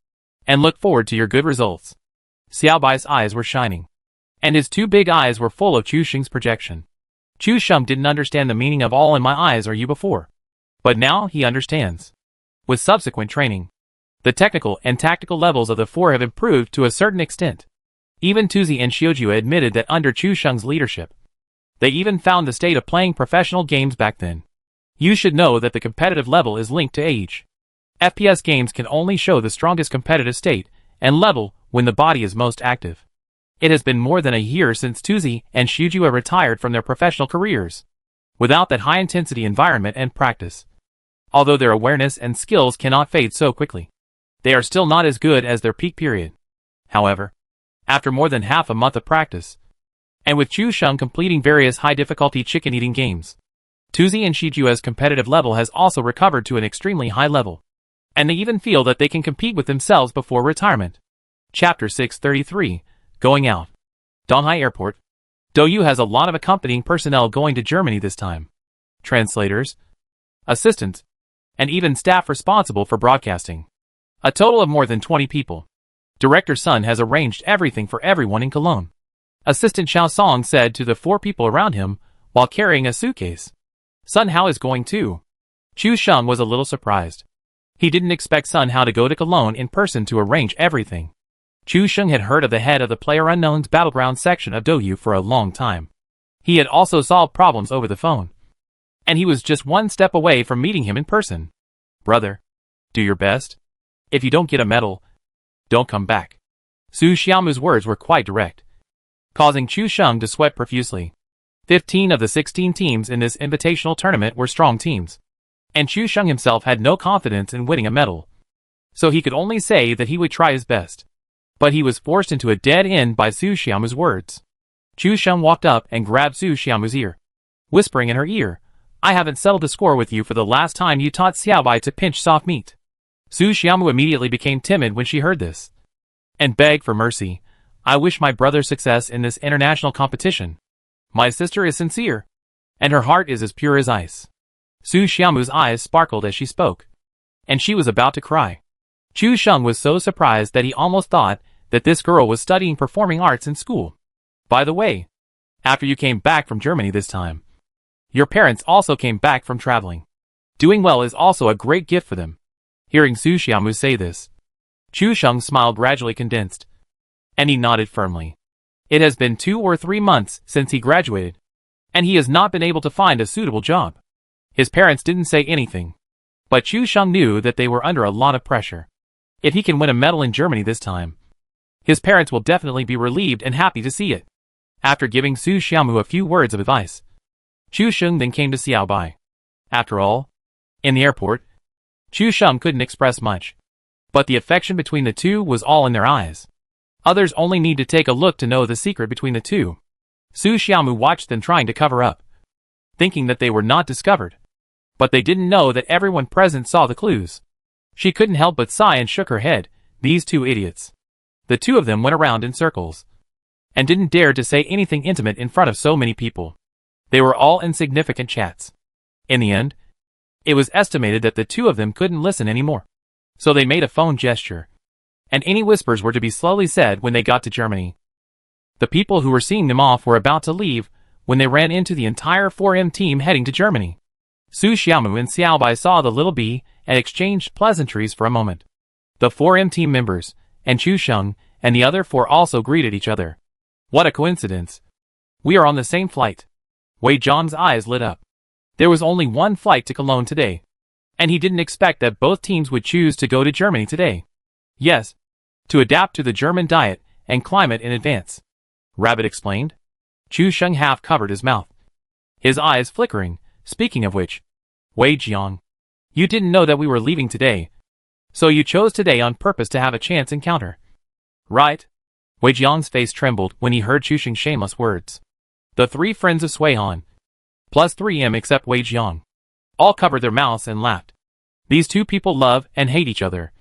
and look forward to your good results." Xiao Bai's eyes were shining, and his two big eyes were full of Chu Sheng's projection. Chu Sheng didn't understand the meaning of "all in my eyes are you" before, but now he understands. With subsequent training, the technical and tactical levels of the four have improved to a certain extent. Even Tuzi and Xiujia admitted that under Chu Sheng's leadership, they even found the state of playing professional games back then. You should know that the competitive level is linked to age. FPS games can only show the strongest competitive state and level when the body is most active. It has been more than a year since Tuzi and Xiujia retired from their professional careers, without that high-intensity environment and practice. Although their awareness and skills cannot fade so quickly, they are still not as good as their peak period. However, after more than half a month of practice, and with Chu Sheng completing various high-difficulty chicken-eating games, Tuzi and Xijua's competitive level has also recovered to an extremely high level, and they even feel that they can compete with themselves before retirement. Chapter 633, Going Out. Donghai Airport. Douyu has a lot of accompanying personnel going to Germany this time. Translators, assistants, and even staff responsible for broadcasting. A total of more than 20 people. Director Sun has arranged everything for everyone in Cologne. Assistant Xiao Song said to the four people around him while carrying a suitcase. Sun Hao is going too. Chu Sheng was a little surprised. He didn't expect Sun Hao to go to Cologne in person to arrange everything. Chu Sheng had heard of the head of the PlayerUnknown's battleground section of Douyu for a long time. He had also solved problems over the phone, and he was just one step away from meeting him in person. "Brother, do your best. If you don't get a medal, don't come back." Su Xiaomu's words were quite direct, causing Chu Sheng to sweat profusely. 15 of the 16 teams in this invitational tournament were strong teams, and Chu Sheng himself had no confidence in winning a medal. So he could only say that he would try his best. But he was forced into a dead end by Su Xiaomu's words. Chu Sheng walked up and grabbed Su Xiaomu's ear, whispering in her ear, "I haven't settled the score with you for the last time you taught Xiaobai to pinch soft meat." Su Xiaomu immediately became timid when she heard this, and begged for mercy. "I wish my brother success in this international competition. My sister is sincere, and her heart is as pure as ice." Su Xiaomu's eyes sparkled as she spoke, and she was about to cry. Chu Sheng was so surprised that he almost thought that this girl was studying performing arts in school. "By the way, after you came back from Germany this time, your parents also came back from traveling. Doing well is also a great gift for them." Hearing Su Xiaomu say this, Chu Sheng's smile gradually condensed, and he nodded firmly. It has been 2 or 3 months since he graduated, and he has not been able to find a suitable job. His parents didn't say anything, but Chu Sheng knew that they were under a lot of pressure. If he can win a medal in Germany this time, his parents will definitely be relieved and happy to see it. After giving Su Xiaomu a few words of advice, Chu Sheng then came to Xiaobai. After all, in the airport, Chu Sheng couldn't express much, but the affection between the two was all in their eyes. Others only need to take a look to know the secret between the two. Su Xiaomu watched them trying to cover up, thinking that they were not discovered. But they didn't know that everyone present saw the clues. She couldn't help but sigh and shook her head. These two idiots. The two of them went around in circles, and didn't dare to say anything intimate in front of so many people. They were all insignificant chats. In the end, it was estimated that the two of them couldn't listen anymore. So they made a phone gesture, and any whispers were to be slowly said when they got to Germany. The people who were seeing them off were about to leave when they ran into the entire 4M team heading to Germany. Su Xiaomu and Xiaobai saw the little bee and exchanged pleasantries for a moment. The 4M team members, and Chu Sheng, and the other 4 also greeted each other. What a coincidence. We are on the same flight. Wei Zhang's eyes lit up. There was only one flight to Cologne today, and he didn't expect that both teams would choose to go to Germany today. Yes, to adapt to the German diet and climate in advance. Rabbit explained. Chu Sheng half covered his mouth, his eyes flickering. Speaking of which, Wei Jiang, you didn't know that we were leaving today, so you chose today on purpose to have a chance encounter. Right? Wei Jiang's face trembled when he heard Chu Sheng's shameless words. The 3 friends of Sui Han, plus 3M except Wei Jiang, all covered their mouths and laughed. These two people love and hate each other,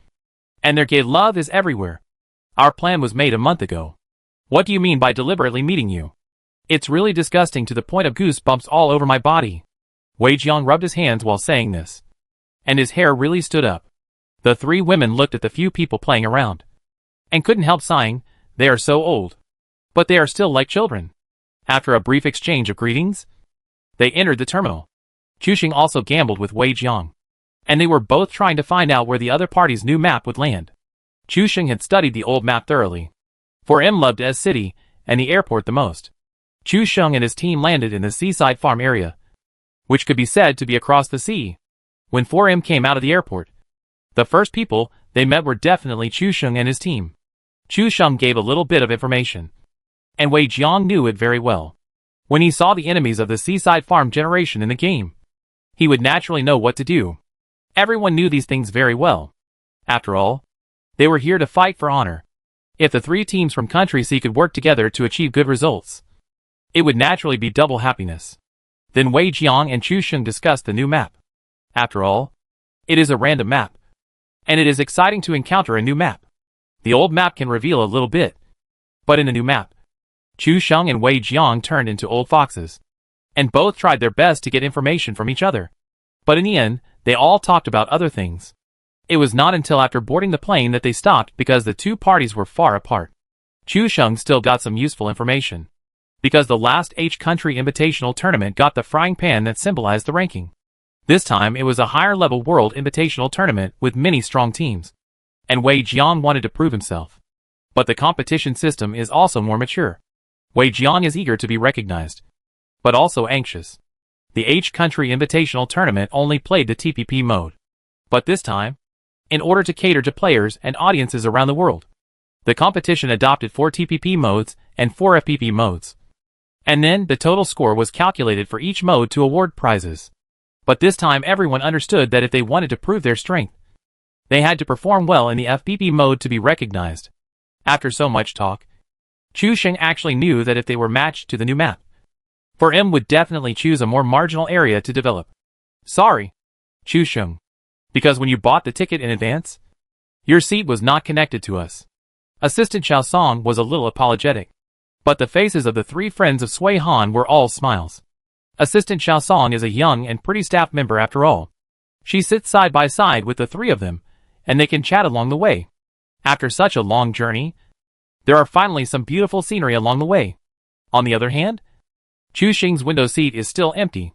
and their gay love is everywhere. Our plan was made a month ago. What do you mean by deliberately meeting you? It's really disgusting to the point of goosebumps all over my body. Wei Jiang rubbed his hands while saying this, and his hair really stood up. The 3 women looked at the few people playing around, and couldn't help sighing. They are so old, but they are still like children. After a brief exchange of greetings, they entered the terminal. Chu Sheng also gambled with Wei Jiang, and they were both trying to find out where the other party's new map would land. Chu Sheng had studied the old map thoroughly, for M loved S City and the airport the most. Chu Sheng and his team landed in the seaside farm area, which could be said to be across the sea. When 4M came out of the airport, the first people they met were definitely Chu Sheng and his team. Chu Sheng gave a little bit of information, and Wei Jiang knew it very well. When he saw the enemies of the seaside farm generation in the game, he would naturally know what to do. Everyone knew these things very well. After all, they were here to fight for honor. If the 3 teams from Country C could work together to achieve good results, it would naturally be double happiness. Then Wei Jiang and Chu Sheng discussed the new map. After all, it is a random map, and it is exciting to encounter a new map. The old map can reveal a little bit, but in the new map, Chu Sheng and Wei Jiang turned into old foxes, and both tried their best to get information from each other. But in the end, they all talked about other things. It was not until after boarding the plane that they stopped because the two parties were far apart. Chu Sheng still got some useful information, because the last H Country Invitational Tournament got the frying pan that symbolized the ranking. This time it was a higher-level World Invitational Tournament with many strong teams, and Wei Jiang wanted to prove himself. But the competition system is also more mature. Wei Jiang is eager to be recognized, but also anxious. The H Country Invitational Tournament only played the TPP mode. But this time, in order to cater to players and audiences around the world, the competition adopted 4 TPP modes and 4 FPP modes. And then the total score was calculated for each mode to award prizes. But this time everyone understood that if they wanted to prove their strength, they had to perform well in the FPP mode to be recognized. After so much talk, Chu Sheng actually knew that if they were matched to the new map, for M would definitely choose a more marginal area to develop. Sorry, Chu Sheng, because when you bought the ticket in advance, your seat was not connected to us. Assistant Xiao Song was a little apologetic, but the faces of the three friends of Sui Han were all smiles. Assistant Xiao Song is a young and pretty staff member after all. She sits side by side with the three of them, and they can chat along the way. After such a long journey, there are finally some beautiful scenery along the way. On the other hand, Chu Sheng's window seat is still empty.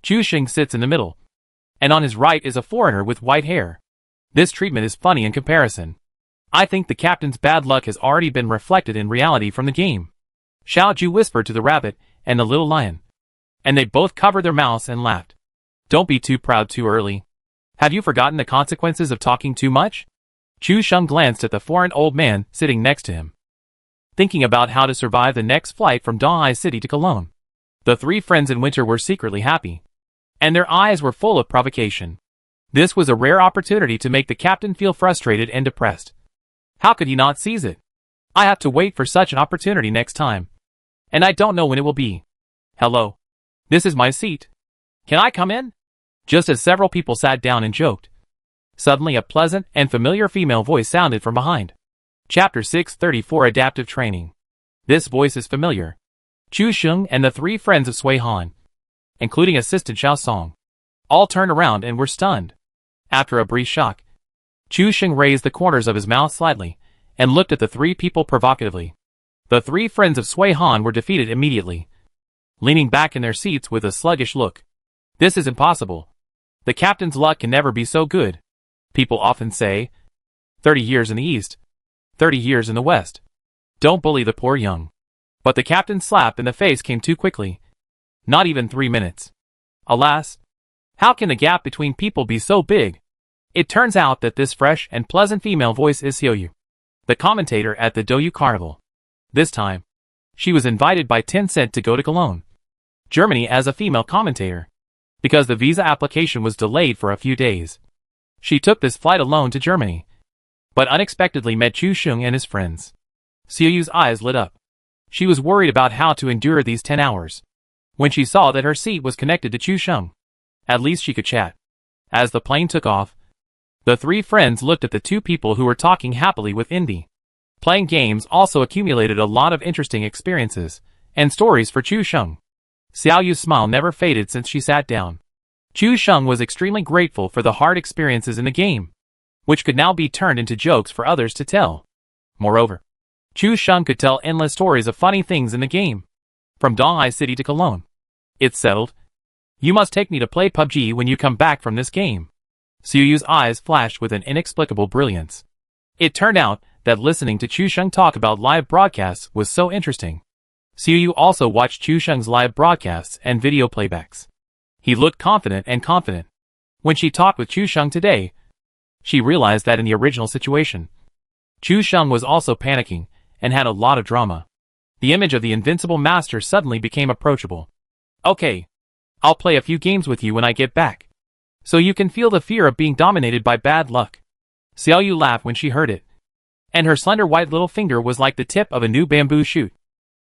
Chu Sheng sits in the middle, and on his right is a foreigner with white hair. This treatment is funny in comparison. I think the captain's bad luck has already been reflected in reality from the game. Xiao Ju whispered to the rabbit and the little lion, and they both covered their mouths and laughed. Don't be too proud too early. Have you forgotten the consequences of talking too much? Chu Sheng glanced at the foreign old man sitting next to him, thinking about how to survive the next flight from Donghai City to Cologne. The three friends in winter were secretly happy, and their eyes were full of provocation. This was a rare opportunity to make the captain feel frustrated and depressed. How could he not seize it? I have to wait for such an opportunity next time, and I don't know when it will be. Hello. This is my seat. Can I come in? Just as several people sat down and joked, suddenly a pleasant and familiar female voice sounded from behind. Chapter 634 Adaptive Training. This voice is familiar. Chu Sheng and the three friends of Sui Han, including Assistant Xiao Song, all turned around and were stunned. After a brief shock, Chu Sheng raised the corners of his mouth slightly and looked at the three people provocatively. The three friends of Sui Han were defeated immediately, leaning back in their seats with a sluggish look. This is impossible. The captain's luck can never be so good. People often say, 30 years in the east, 30 years in the west. Don't bully the poor young. But the captain's slap in the face came too quickly. Not even 3 minutes. Alas, how can the gap between people be so big? It turns out that this fresh and pleasant female voice is Xiaoyu, the commentator at the Douyu Carnival. This time, she was invited by Tencent to go to Cologne, Germany as a female commentator, because the visa application was delayed for a few days. She took this flight alone to Germany, but unexpectedly met Chu Sheng and his friends. Xiaoyu's eyes lit up. She was worried about how to endure these 10 hours. When she saw that her seat was connected to Chu Sheng, at least she could chat. As the plane took off, the three friends looked at the two people who were talking happily with Indy. Playing games also accumulated a lot of interesting experiences and stories for Chu Sheng. Xiaoyu's smile never faded since she sat down. Chu Sheng was extremely grateful for the hard experiences in the game, which could now be turned into jokes for others to tell. Moreover, Chu Sheng could tell endless stories of funny things in the game. From Donghai City to Cologne. It's settled. You must take me to play PUBG when you come back from this game. Xiaoyu's eyes flashed with an inexplicable brilliance. It turned out that listening to Chu Sheng talk about live broadcasts was so interesting. Xiaoyu also watched Chu Sheng's live broadcasts and video playbacks. He looked confident and confident. When she talked with Chu Sheng today, she realized that in the original situation, Chu Sheng was also panicking and had a lot of drama. The image of the invincible master suddenly became approachable. Okay, I'll play a few games with you when I get back, so you can feel the fear of being dominated by bad luck. Xiaoyu laughed when she heard it, and her slender white little finger was like the tip of a new bamboo shoot,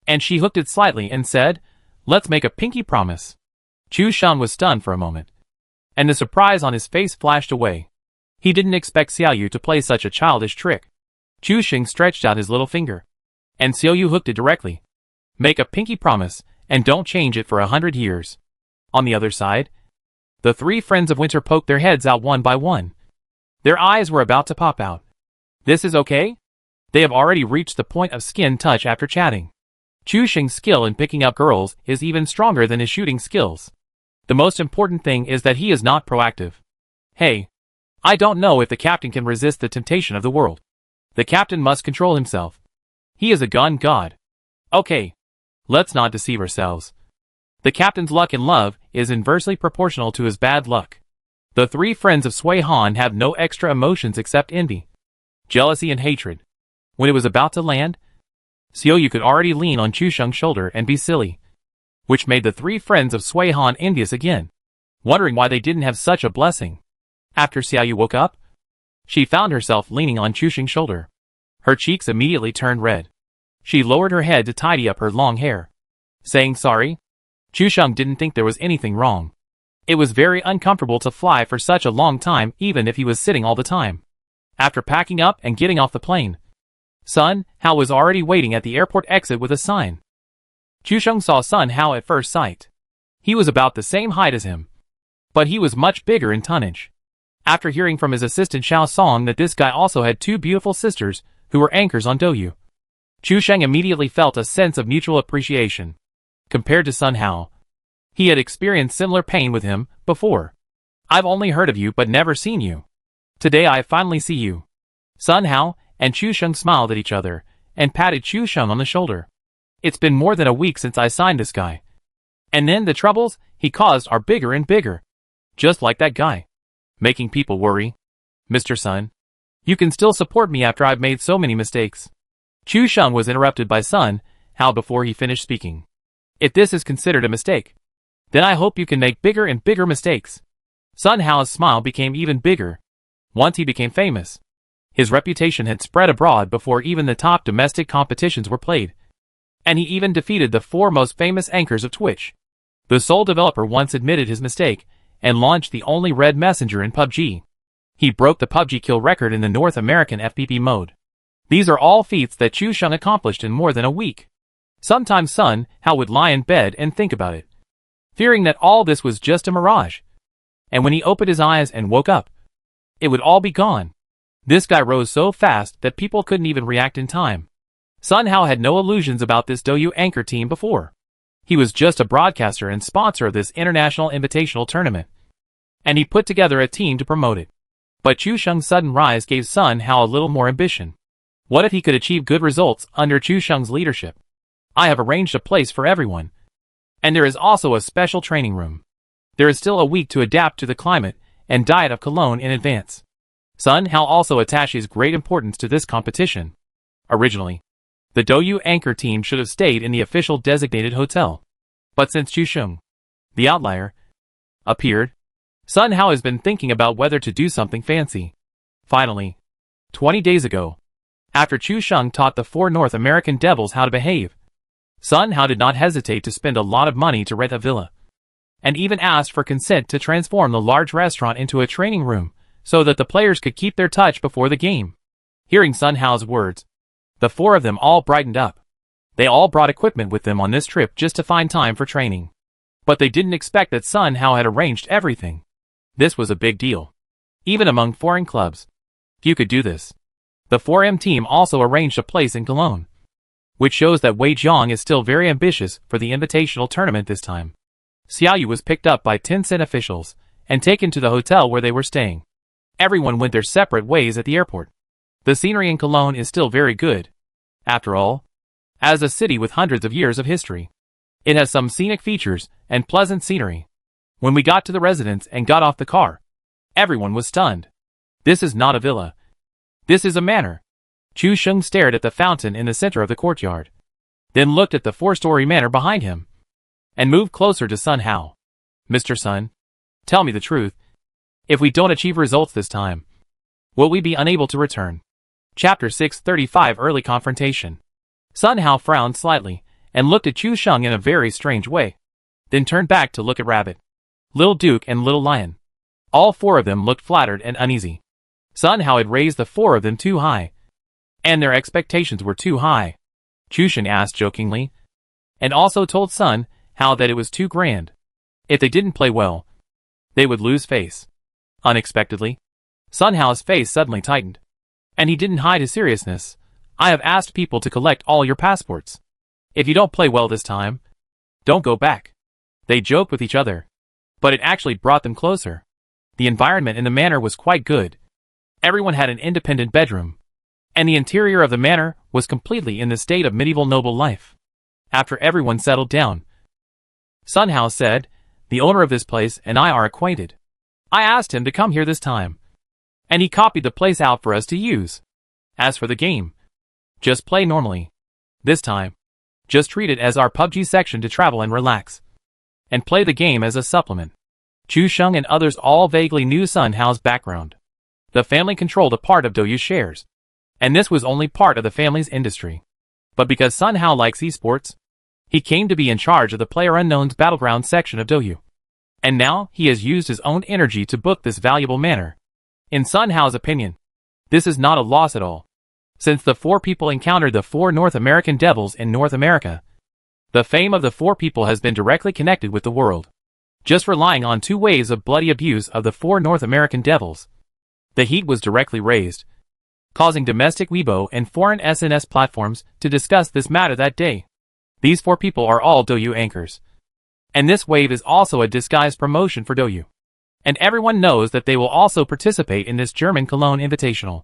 and she hooked it slightly and said, "Let's make a pinky promise." Chu Sheng was stunned for a moment, and the surprise on his face flashed away. He didn't expect Xiaoyu to play such a childish trick. Chu Sheng stretched out his little finger, and Xiaoyu hooked it directly. Make a pinky promise, and don't change it for 100 years. On the other side, the three friends of winter poked their heads out one by one. Their eyes were about to pop out. This is okay? They have already reached the point of skin touch after chatting. Chu Sheng's skill in picking up girls is even stronger than his shooting skills. The most important thing is that he is not proactive. Hey, I don't know if the captain can resist the temptation of the world. The captain must control himself. He is a gun god. Okay, let's not deceive ourselves. The captain's luck in love is inversely proportional to his bad luck. The three friends of Sui Han have no extra emotions except envy, jealousy and hatred. When it was about to land, Xiaoyu could already lean on Chu Sheng's shoulder and be silly. which made the three friends of Sui Han envious again, wondering why they didn't have such a blessing. After Xiaoyu woke up, she found herself leaning on Chu Sheng's shoulder. Her cheeks immediately turned red. She lowered her head to tidy up her long hair, saying sorry. Chu Sheng didn't think there was anything wrong. It was very uncomfortable to fly for such a long time even if he was sitting all the time. After packing up and getting off the plane, Sun Hao was already waiting at the airport exit with a sign. Chu Sheng saw Sun Hao at first sight. He was about the same height as him, but he was much bigger in tonnage. After hearing from his assistant Xiao Song that this guy also had two beautiful sisters who were anchors on Douyu, Chu Sheng immediately felt a sense of mutual appreciation. Compared to Sun Hao, he had experienced similar pain with him before. I've only heard of you but never seen you. Today I finally see you. Sun Hao and Chu Sheng smiled at each other and patted Chu Sheng on the shoulder. It's been more than a week since I signed this guy. And then the troubles he caused are bigger and bigger. Just like that guy. Making people worry. Mr. Sun, you can still support me after I've made so many mistakes. Chu Sheng was interrupted by Sun Hao before he finished speaking. If this is considered a mistake, then I hope you can make bigger and bigger mistakes. Sun Hao's smile became even bigger. Once he became famous, his reputation had spread abroad before even the top domestic competitions were played. And he even defeated the four most famous anchors of Twitch. The sole developer once admitted his mistake and launched the only red messenger in PUBG. He broke the PUBG kill record in the North American FPP mode. These are all feats that Chu Sheng accomplished in more than a week. Sometimes Sun Hao would lie in bed and think about it, fearing that all this was just a mirage. And when he opened his eyes and woke up, it would all be gone. This guy rose so fast that people couldn't even react in time. Sun Hao had no illusions about this Douyu anchor team before. He was just a broadcaster and sponsor of this international invitational tournament. And he put together a team to promote it. But Chu Sheng's sudden rise gave Sun Hao a little more ambition. What if he could achieve good results under Chu Sheng's leadership? I have arranged a place for everyone. And there is also a special training room. There is still a week to adapt to the climate and diet of Cologne in advance. Sun Hao also attaches great importance to this competition. Originally, the Douyu anchor team should have stayed in the official designated hotel. But since Chu Sheng, the outlier, appeared, Sun Hao has been thinking about whether to do something fancy. Finally, 20 days ago, after Chu Sheng taught the four North American devils how to behave, Sun Hao did not hesitate to spend a lot of money to rent a villa, and even asked for consent to transform the large restaurant into a training room so that the players could keep their touch before the game. Hearing Sun Hao's words, the four of them all brightened up. They all brought equipment with them on this trip just to find time for training. But they didn't expect that Sun Hao had arranged everything. This was a big deal. Even among foreign clubs, few could do this. The 4M team also arranged a place in Cologne, which shows that Wei Jiang is still very ambitious for the invitational tournament this time. Xiaoyu was picked up by Tencent officials and taken to the hotel where they were staying. Everyone went their separate ways at the airport. The scenery in Cologne is still very good. After all, as a city with hundreds of years of history, it has some scenic features and pleasant scenery. When we got to the residence and got off the car, everyone was stunned. This is not a villa. This is a manor. Chu Sheng stared at the fountain in the center of the courtyard, then looked at the four-story manor behind him, and moved closer to Sun Hao. Mr. Sun, tell me the truth. If we don't achieve results this time, will we be unable to return? Chapter 635 Early Confrontation. Sun Hao frowned slightly and looked at Chu Sheng in a very strange way, then turned back to look at Rabbit, Little Duke and Little Lion. All four of them looked flattered and uneasy. Sun Hao had raised the four of them too high, and their expectations were too high. Chu Sheng asked jokingly, and also told Sun Hao that it was too grand. If they didn't play well, they would lose face. Unexpectedly, Sun Hao's face suddenly tightened, and he didn't hide his seriousness. I have asked people to collect all your passports. If you don't play well this time, don't go back. They joked with each other, but it actually brought them closer. The environment in the manor was quite good. Everyone had an independent bedroom, and the interior of the manor was completely in the state of medieval noble life. After everyone settled down, Sun Hao said, the owner of this place and I are acquainted. I asked him to come here this time, and he copied the place out for us to use. As for the game, just play normally. This time, Just treat it as our PUBG section to travel and relax. And play the game as a supplement. Chu Sheng and others all vaguely knew Sun Hao's background. The family controlled a part of Douyu's shares. And this was only part of the family's industry. But because Sun Hao likes esports, he came to be in charge of the PlayerUnknown's Battleground section of Douyu. And now, he has used his own energy to book this valuable manor. In Sun Hao's opinion, this is not a loss at all. Since the 4 people encountered the 4 North American devils in North America, the fame of the 4 people has been directly connected with the world. Just relying on 2 waves of bloody abuse of the 4 North American devils, the heat was directly raised, causing domestic Weibo and foreign SNS platforms to discuss this matter that day. These 4 people are all Douyu anchors. And this wave is also a disguised promotion for Douyu. And everyone knows that they will also participate in this German Cologne Invitational.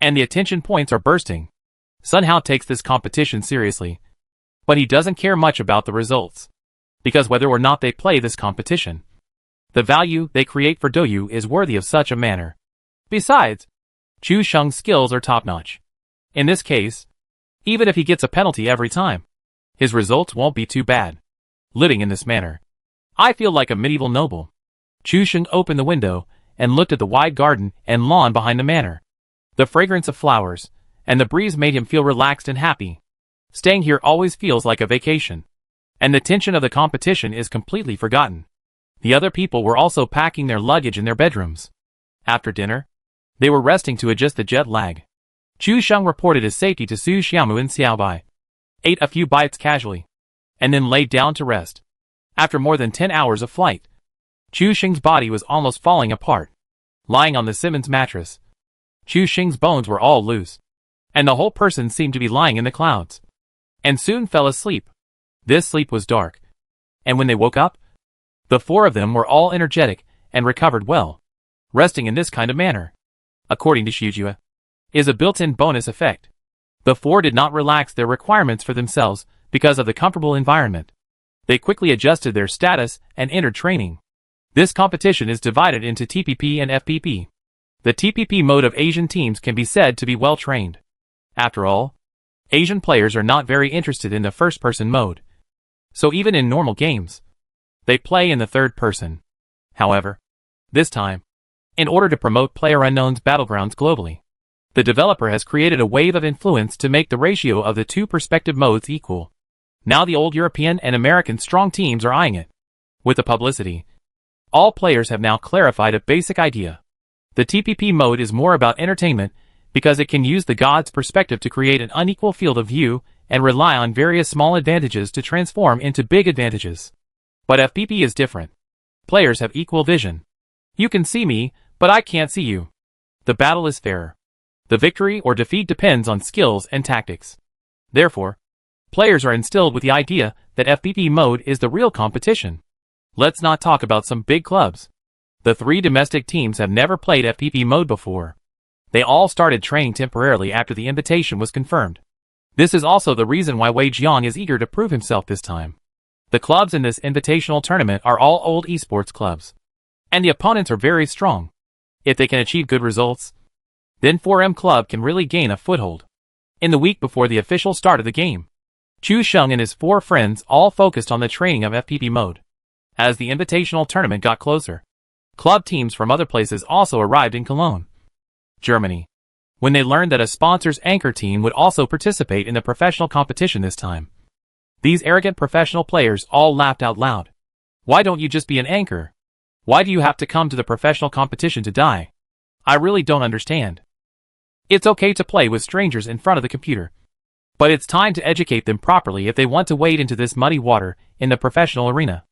And the attention points are bursting. Sun Hao takes this competition seriously. But he doesn't care much about the results. Because whether or not they play this competition, the value they create for Douyu is worthy of such a manner. Besides, Chu Sheng's skills are top-notch. In this case, even if he gets a penalty every time, his results won't be too bad. Living in this manner, I feel like a medieval noble. Chu Sheng opened the window and looked at the wide garden and lawn behind the manor. The fragrance of flowers and the breeze made him feel relaxed and happy. Staying here always feels like a vacation. And the tension of the competition is completely forgotten. The other people were also packing their luggage in their bedrooms. After dinner, they were resting to adjust the jet lag. Chu Sheng reported his safety to Su Xiaomu and Xiaobai, ate a few bites casually, and then laid down to rest. After more than 10 hours of flight, Chu Sheng's body was almost falling apart. Lying on the Simmons mattress, Chu Sheng's bones were all loose, and the whole person seemed to be lying in the clouds, and soon fell asleep. This sleep was dark, and when they woke up, the 4 of them were all energetic and recovered well. Resting in this kind of manner, according to Shujua, is a built-in bonus effect. The 4 did not relax their requirements for themselves because of the comfortable environment. They quickly adjusted their status and entered training. This competition is divided into TPP and FPP. The TPP mode of Asian teams can be said to be well trained. After all, Asian players are not very interested in the first-person mode. So even in normal games, they play in the third person. However, this time, in order to promote PlayerUnknown's Battlegrounds globally, the developer has created a wave of influence to make the ratio of the 2 perspective modes equal. Now the old European and American strong teams are eyeing it. With the publicity, all players have now clarified a basic idea. The TPP mode is more about entertainment because it can use the god's perspective to create an unequal field of view and rely on various small advantages to transform into big advantages. But FPP is different. Players have equal vision. You can see me, but I can't see you. The battle is fairer. The victory or defeat depends on skills and tactics. Therefore, players are instilled with the idea that FPP mode is the real competition. Let's not talk about some big clubs. The 3 domestic teams have never played FPP mode before. They all started training temporarily after the invitation was confirmed. This is also the reason why Wei Jiang is eager to prove himself this time. The clubs in this invitational tournament are all old esports clubs. And the opponents are very strong. If they can achieve good results, then 4M Club can really gain a foothold. In the week before the official start of the game, Chu Sheng and his 4 friends all focused on the training of FPP mode. As the invitational tournament got closer, club teams from other places also arrived in Cologne, Germany, when they learned that a sponsor's anchor team would also participate in the professional competition this time. These arrogant professional players all laughed out loud. Why don't you just be an anchor? Why do you have to come to the professional competition to die? I really don't understand. It's okay to play with strangers in front of the computer, but it's time to educate them properly if they want to wade into this muddy water in the professional arena.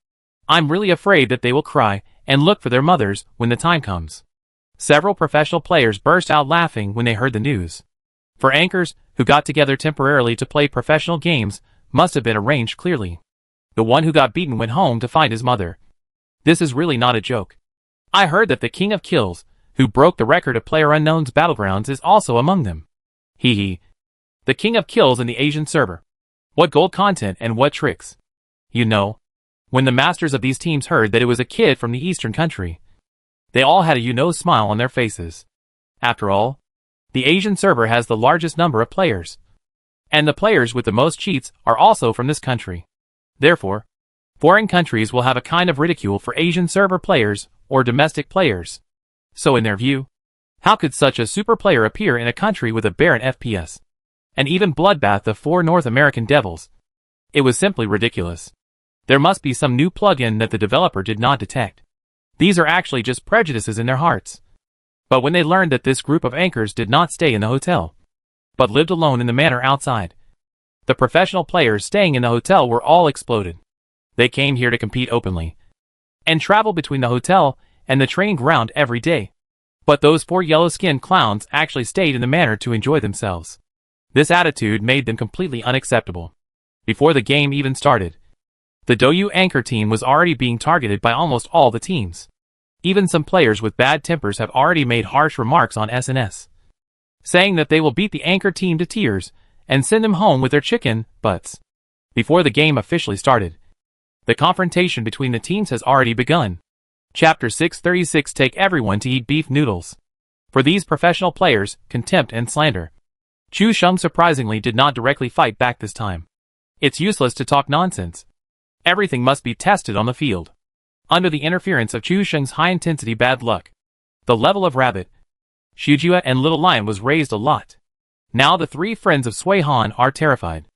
I'm really afraid that they will cry and look for their mothers when the time comes. Several professional players burst out laughing when they heard the news. For anchors who got together temporarily to play professional games must have been arranged clearly. The one who got beaten went home to find his mother. This is really not a joke. I heard that the King of Kills, who broke the record of PlayerUnknown's Battlegrounds, is also among them. Hee. The King of Kills in the Asian server. What gold content and what tricks. You know, when the masters of these teams heard that it was a kid from the eastern country, they all had a smile on their faces. After all, the Asian server has the largest number of players. And the players with the most cheats are also from this country. Therefore, foreign countries will have a kind of ridicule for Asian server players or domestic players. So in their view, how could such a super player appear in a country with a barren FPS? And even bloodbath of 4 North American devils? It was simply ridiculous. There must be some new plugin that the developer did not detect. These are actually just prejudices in their hearts. But when they learned that this group of anchors did not stay in the hotel, but lived alone in the manor outside, the professional players staying in the hotel were all exploded. They came here to compete openly and travel between the hotel and the training ground every day. But those 4 yellow-skinned clowns actually stayed in the manor to enjoy themselves. This attitude made them completely unacceptable. Before the game even started, the DouYu anchor team was already being targeted by almost all the teams. Even some players with bad tempers have already made harsh remarks on SNS, saying that they will beat the anchor team to tears and send them home with their chicken butts. Before the game officially started, the confrontation between the teams has already begun. Chapter 636 Take everyone to eat beef noodles. For these professional players, contempt and slander. Chu Sheng surprisingly did not directly fight back this time. It's useless to talk nonsense. Everything must be tested on the field. Under the interference of Chu Sheng's high-intensity bad luck, the level of Rabbit, Shujua and Little Lion was raised a lot. Now the 3 friends of Sui Han are terrified.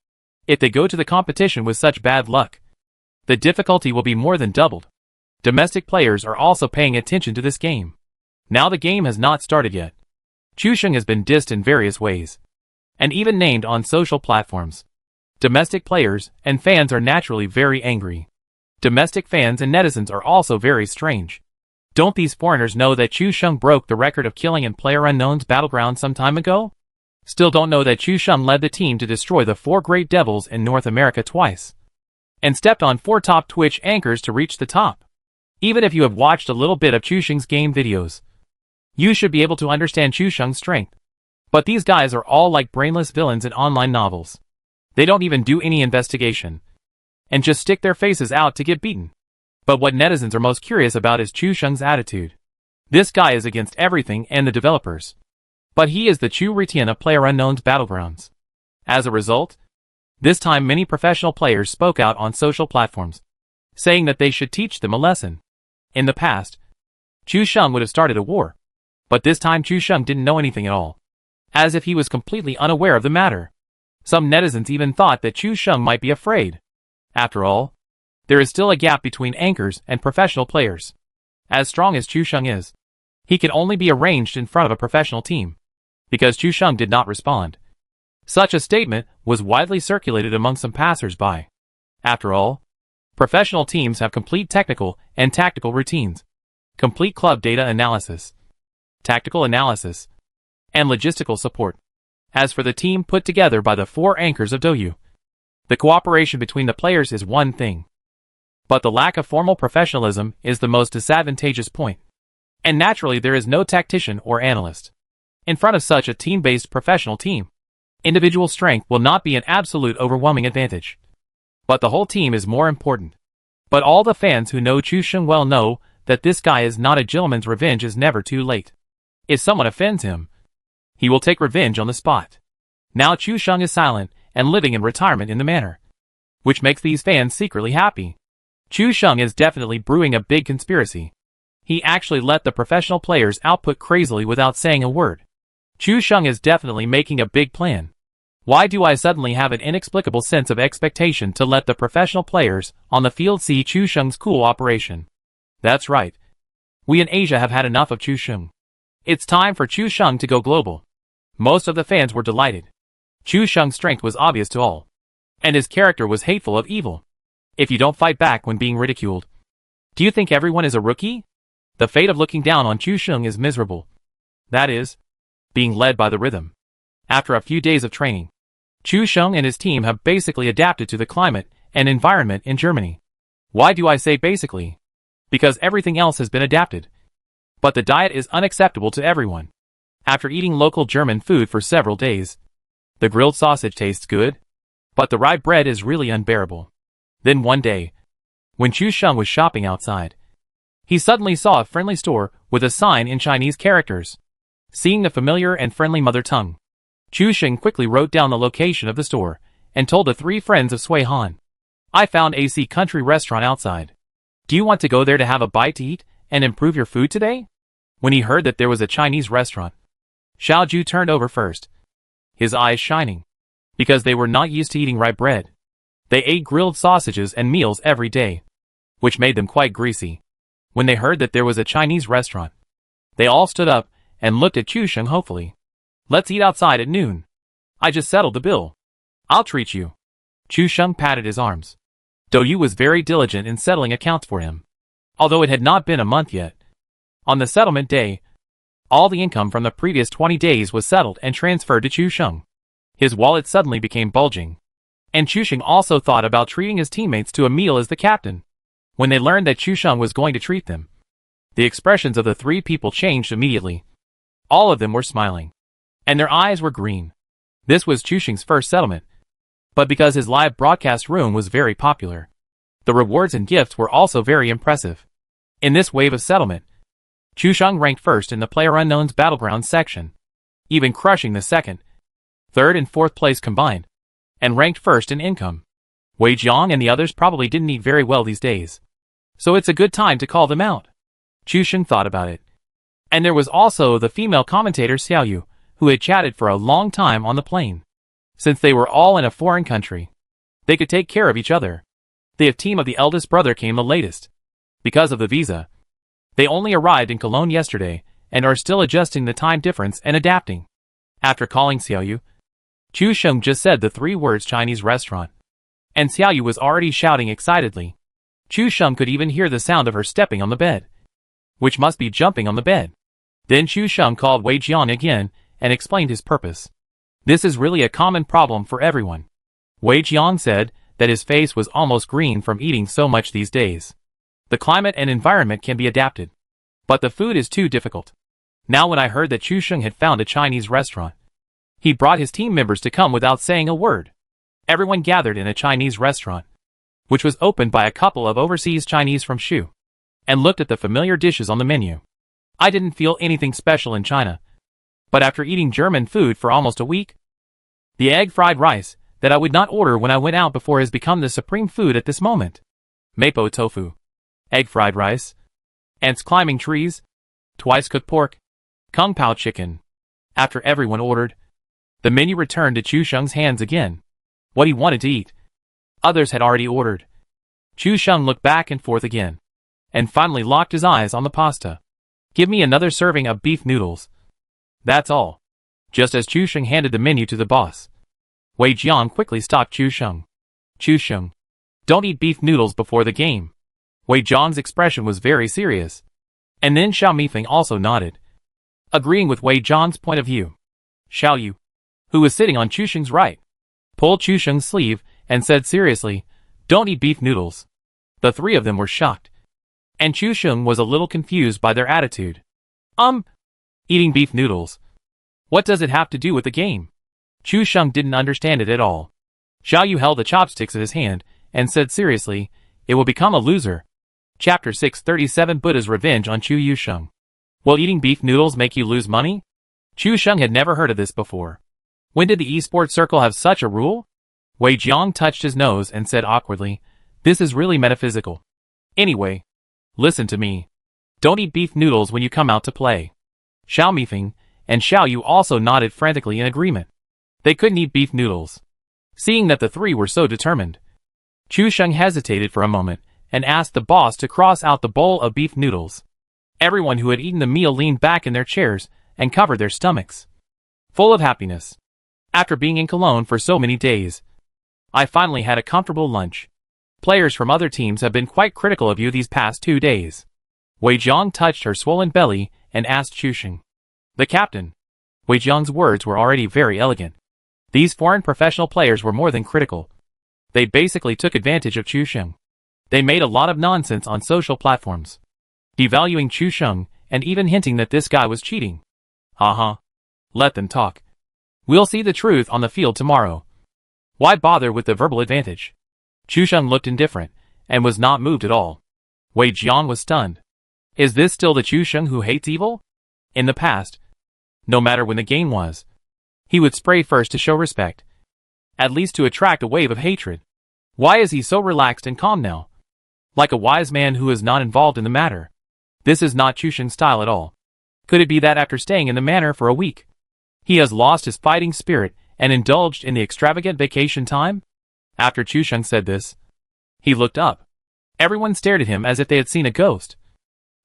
If they go to the competition with such bad luck, the difficulty will be more than doubled. Domestic players are also paying attention to this game. Now the game has not started yet. Chu Sheng has been dissed in various ways, and even named on social platforms. Domestic players and fans are naturally very angry. Domestic fans and netizens are also very strange. Don't these foreigners know that Chu Sheng broke the record of killing in PlayerUnknown's Battleground some time ago? Still don't know that Chu Sheng led the team to destroy the 4 Great Devils in North America twice, and stepped on 4 top Twitch anchors to reach the top. Even if you have watched a little bit of Chu Sheng's game videos, you should be able to understand Chu Sheng's strength. But these guys are all like brainless villains in online novels. They don't even do any investigation, and just stick their faces out to get beaten. But what netizens are most curious about is Chu Sheng's attitude. This guy is against everything and the developers. But he is the Chu Retian of PlayerUnknown's Battlegrounds. As a result, this time many professional players spoke out on social platforms, saying that they should teach them a lesson. In the past, Chu Sheng would have started a war. But this time Chu Sheng didn't know anything at all, as if he was completely unaware of the matter. Some netizens even thought that Chu Sheng might be afraid. After all, there is still a gap between anchors and professional players. As strong as Chu Sheng is, he can only be arranged in front of a professional team. Because Chu Sheng did not respond. Such a statement was widely circulated among some passers-by. After all, professional teams have complete technical and tactical routines, complete club data analysis, tactical analysis, and logistical support. As for the team put together by the 4 anchors of DouYu, the cooperation between the players is one thing, but the lack of formal professionalism is the most disadvantageous point. And naturally there is no tactician or analyst in front of such a team-based professional team. Individual strength will not be an absolute overwhelming advantage, but the whole team is more important. But all the fans who know Chu Sheng well know that this guy is not a gentleman's revenge is never too late. If someone offends him, he will take revenge on the spot. Now Chu Sheng is silent and living in retirement in the manor, which makes these fans secretly happy. Chu Sheng is definitely brewing a big conspiracy. He actually let the professional players output crazily without saying a word. Chu Sheng is definitely making a big plan. Why do I suddenly have an inexplicable sense of expectation to let the professional players on the field see Chu Sheng's cool operation? That's right. We in Asia have had enough of Chu Sheng. It's time for Chu Sheng to go global. Most of the fans were delighted. Chu Sheng's strength was obvious to all, and his character was hateful of evil. If you don't fight back when being ridiculed, do you think everyone is a rookie? The fate of looking down on Chu Sheng is miserable. That is, being led by the rhythm. After a few days of training, Chu Sheng and his team have basically adapted to the climate and environment in Germany. Why do I say basically? Because everything else has been adapted. But the diet is unacceptable to everyone. After eating local German food for several days, the grilled sausage tastes good, but the rye bread is really unbearable. Then one day, when Chu Sheng was shopping outside, he suddenly saw a friendly store with a sign in Chinese characters. Seeing the familiar and friendly mother tongue, Chu Sheng quickly wrote down the location of the store and told the three friends of Sui Han. I found AC Country Restaurant outside. Do you want to go there to have a bite to eat and improve your food today? When he heard that there was a Chinese restaurant, Xiao Ju turned over first, his eyes shining, because they were not used to eating rye bread. They ate grilled sausages and meals every day, which made them quite greasy. When they heard that there was a Chinese restaurant, they all stood up and looked at Chu Sheng hopefully. Let's eat outside at noon. I just settled the bill. I'll treat you. Chu Sheng patted his arms. Dou Yu was very diligent in settling accounts for him, although it had not been a month yet. On the settlement day, all the income from the previous 20 days was settled and transferred to Chu Sheng. His wallet suddenly became bulging. And Chu Sheng also thought about treating his teammates to a meal as the captain. When they learned that Chu Sheng was going to treat them, the expressions of the three people changed immediately. All of them were smiling, and their eyes were green. This was Chu Sheng's first settlement, but because his live broadcast room was very popular, the rewards and gifts were also very impressive. In this wave of settlement, Chu Sheng ranked first in the PlayerUnknown's Battlegrounds section, even crushing the second, third and fourth place combined, and ranked first in income. Wei Jiang and the others probably didn't eat very well these days, so it's a good time to call them out. Chu Sheng thought about it. And there was also the female commentator Xiao Yu, who had chatted for a long time on the plane. Since they were all in a foreign country, they could take care of each other. The team of the eldest brother came the latest. Because of the visa, they only arrived in Cologne yesterday and are still adjusting the time difference and adapting. After calling Xiao Yu, Chu Sheng just said the three words Chinese restaurant, and Xiao Yu was already shouting excitedly. Chu Sheng could even hear the sound of her stepping on the bed, which must be jumping on the bed. Then Chu Sheng called Wei Jiang again and explained his purpose. This is really a common problem for everyone. Wei Jiang said that his face was almost green from eating so much these days. The climate and environment can be adapted, but the food is too difficult. Now when I heard that Chu Sheng had found a Chinese restaurant, he brought his team members to come without saying a word. Everyone gathered in a Chinese restaurant, which was opened by a couple of overseas Chinese from Shu, and looked at the familiar dishes on the menu. I didn't feel anything special in China, but after eating German food for almost a week, the egg fried rice that I would not order when I went out before has become the supreme food at this moment. Mapo tofu, egg fried rice, ants climbing trees, twice cooked pork, kung pao chicken. After everyone ordered, the menu returned to Chu Sheng's hands again. What he wanted to eat, others had already ordered. Chu Sheng looked back and forth again, and finally locked his eyes on the pasta. Give me another serving of beef noodles. That's all. Just as Chu Sheng handed the menu to the boss, Wei Jiang quickly stopped Chu Sheng. Chu Sheng, don't eat beef noodles before the game. Wei Jiang's expression was very serious. And then Xiao Mifeng also nodded, agreeing with Wei Jiang's point of view. Xiao Yu, who was sitting on Chu Sheng's right, pulled Chu Sheng's sleeve and said seriously, don't eat beef noodles. The three of them were shocked, and Chu Sheng was a little confused by their attitude. Eating beef noodles. What does it have to do with the game? Chu Sheng didn't understand it at all. Xiao Yu held the chopsticks in his hand and said seriously, it will become a loser. Chapter 637 Buddha's Revenge on Chu Yu Sheng. Will eating beef noodles make you lose money? Chu Sheng had never heard of this before. When did the esports circle have such a rule? Wei Jiang touched his nose and said awkwardly, this is really metaphysical. Anyway, listen to me. Don't eat beef noodles when you come out to play. Xiao Mifeng and Xiao Yu also nodded frantically in agreement. They couldn't eat beef noodles. Seeing that the three were so determined, Chu Sheng hesitated for a moment and asked the boss to cross out the bowl of beef noodles. Everyone who had eaten the meal leaned back in their chairs and covered their stomachs, full of happiness. After being in Cologne for so many days, I finally had a comfortable lunch. Players from other teams have been quite critical of you these past 2 days. Wei Jiang touched her swollen belly and asked Chu Sheng. The captain. Wei Jiang's words were already very elegant. These foreign professional players were more than critical. They basically took advantage of Chu Sheng. They made a lot of nonsense on social platforms, devaluing Chu Sheng and even hinting that this guy was cheating. Haha. Let them talk. We'll see the truth on the field tomorrow. Why bother with the verbal advantage? Chu Sheng looked indifferent and was not moved at all. Wei Jiang was stunned. Is this still the Chu Sheng who hates evil? In the past, no matter when the game was, He would spray first to show respect, at least to attract a wave of hatred. Why is he so relaxed and calm now? Like a wise man who is not involved in the matter. This is not Chusheng's style at all. Could it be that after staying in the manor for a week, he has lost his fighting spirit and indulged in the extravagant vacation time? After Chusheng said this, he looked up. Everyone stared at him as if they had seen a ghost.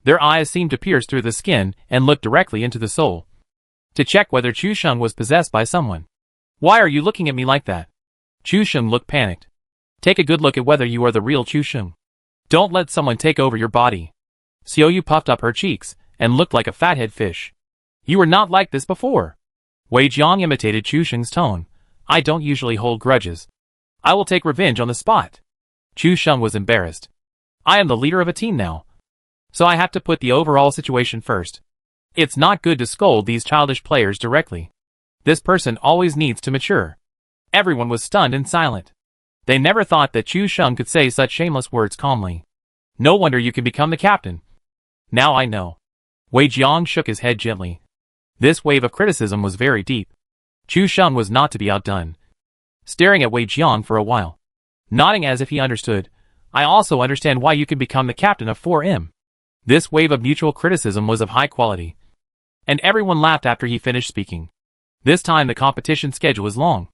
Their eyes seemed to pierce through the skin and look directly into the soul, to check whether Chusheng was possessed by someone. Why are you looking at me like that? Chusheng looked panicked. Take a good look at whether you are the real Chusheng. Don't let someone take over your body. Xiaoyu puffed up her cheeks and looked like a fathead fish. You were not like this before. Wei Jiang imitated Chusheng's tone. I don't usually hold grudges. I will take revenge on the spot. Chusheng was embarrassed. I am the leader of a team now, so I have to put the overall situation first. It's not good to scold these childish players directly. This person always needs to mature. Everyone was stunned and silent. They never thought that Chusheng could say such shameless words calmly. No wonder you can become the captain. Now I know. Wei Jiang shook his head gently. This wave of criticism was very deep. Chusheng was not to be outdone. Staring at Wei Jiang for a while, nodding as if he understood. I also understand why you can become the captain of 4M. This wave of mutual criticism was of high quality, and everyone laughed after he finished speaking. This time the competition schedule is long.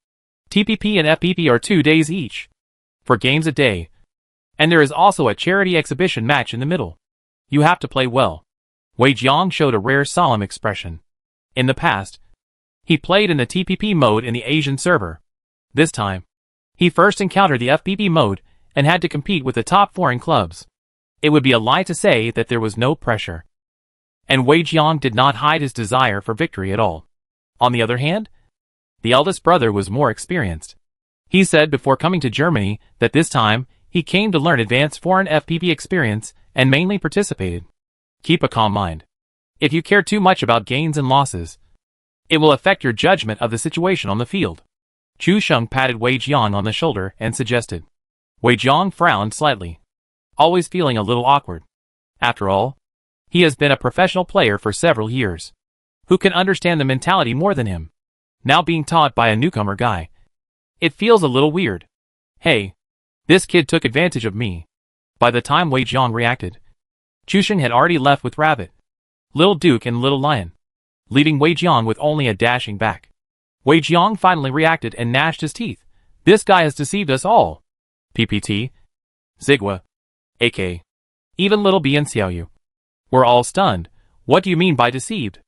TPP and FPP are 2 days each, 4 games a day, and there is also a charity exhibition match in the middle. You have to play well. Wei Jiang showed a rare solemn expression. In the past, he played in the TPP mode in the Asian server. This time, he first encountered the FPP mode and had to compete with the top foreign clubs. It would be a lie to say that there was no pressure. And Wei Jiang did not hide his desire for victory at all. On the other hand, the eldest brother was more experienced. He said before coming to Germany that this time, he came to learn advanced foreign FPP experience and mainly participated. Keep a calm mind. If you care too much about gains and losses, it will affect your judgment of the situation on the field. Chusheng patted Wei Jiang on the shoulder and suggested. Wei Jiang frowned slightly, always feeling a little awkward. After all, he has been a professional player for several years. Who can understand the mentality more than him? Now being taught by a newcomer guy. It feels a little weird. Hey, this kid took advantage of me. By the time Wei Jiang reacted, Chusheng had already left with Rabbit, Little Duke and Little Lion, leaving Wei Jiang with only a dashing back. Wei Jiang finally reacted and gnashed his teeth. This guy has deceived us all. PPT, Zigwa, AK, even Little B and Xiaoyu. We're all stunned. What do you mean by deceived?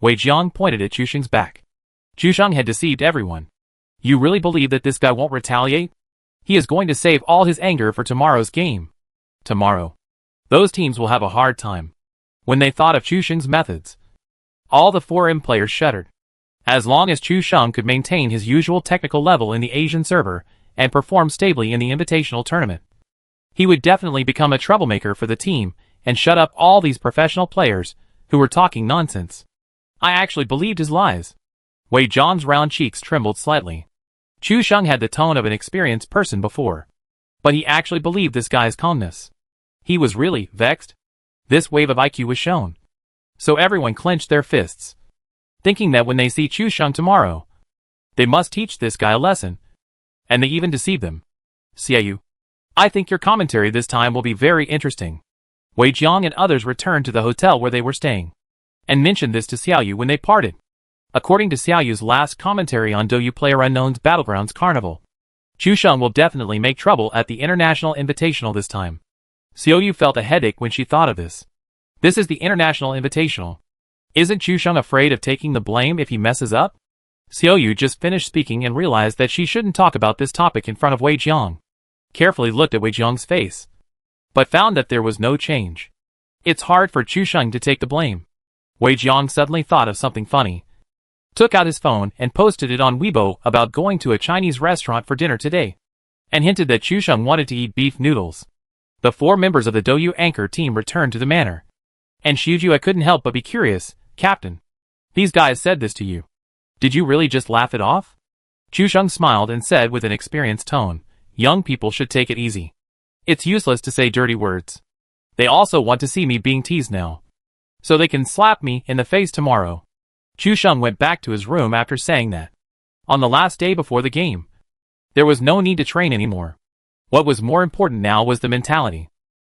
Wei Jiang pointed at Chusheng's back. Chusheng had deceived everyone. You really believe that this guy won't retaliate? He is going to save all his anger for tomorrow's game. Tomorrow, those teams will have a hard time. When they thought of Chusheng's methods, all the 4M players shuddered. As long as Chusheng could maintain his usual technical level in the Asian server and perform stably in the invitational tournament, he would definitely become a troublemaker for the team and shut up all these professional players who were talking nonsense. I actually believed his lies. Wei Jiang's round cheeks trembled slightly. Chusheng had the tone of an experienced person before, but he actually believed this guy's calmness. He was really vexed. This wave of IQ was shown. So everyone clenched their fists, thinking that when they see Chusheng tomorrow, they must teach this guy a lesson. And they even deceived them. Xiaoyu, I think your commentary this time will be very interesting. Wei Jiang and others returned to the hotel where they were staying, and mentioned this to Xiaoyu when they parted. According to Xiaoyu's last commentary on DouYu PlayerUnknown's Battlegrounds Carnival, Chusheng will definitely make trouble at the International Invitational this time. Xiaoyu felt a headache when she thought of this. This is the International Invitational. Isn't Chusheng afraid of taking the blame if he messes up? Xiaoyu just finished speaking and realized that she shouldn't talk about this topic in front of Wei Jiang. Carefully looked at Wei Jiang's face, but found that there was no change. It's hard for Chusheng to take the blame. Wei Jiang suddenly thought of something funny, took out his phone and posted it on Weibo about going to a Chinese restaurant for dinner today, and hinted that Chusheng wanted to eat beef noodles. The 4 members of the DouYu anchor team returned to the manor. And Shuju, I couldn't help but be curious, Captain. These guys said this to you. Did you really just laugh it off? Chusheng smiled and said with an experienced tone, young people should take it easy. It's useless to say dirty words. They also want to see me being teased now, so they can slap me in the face tomorrow. Chusheng went back to his room after saying that. On the last day before the game, there was no need to train anymore. What was more important now was the mentality.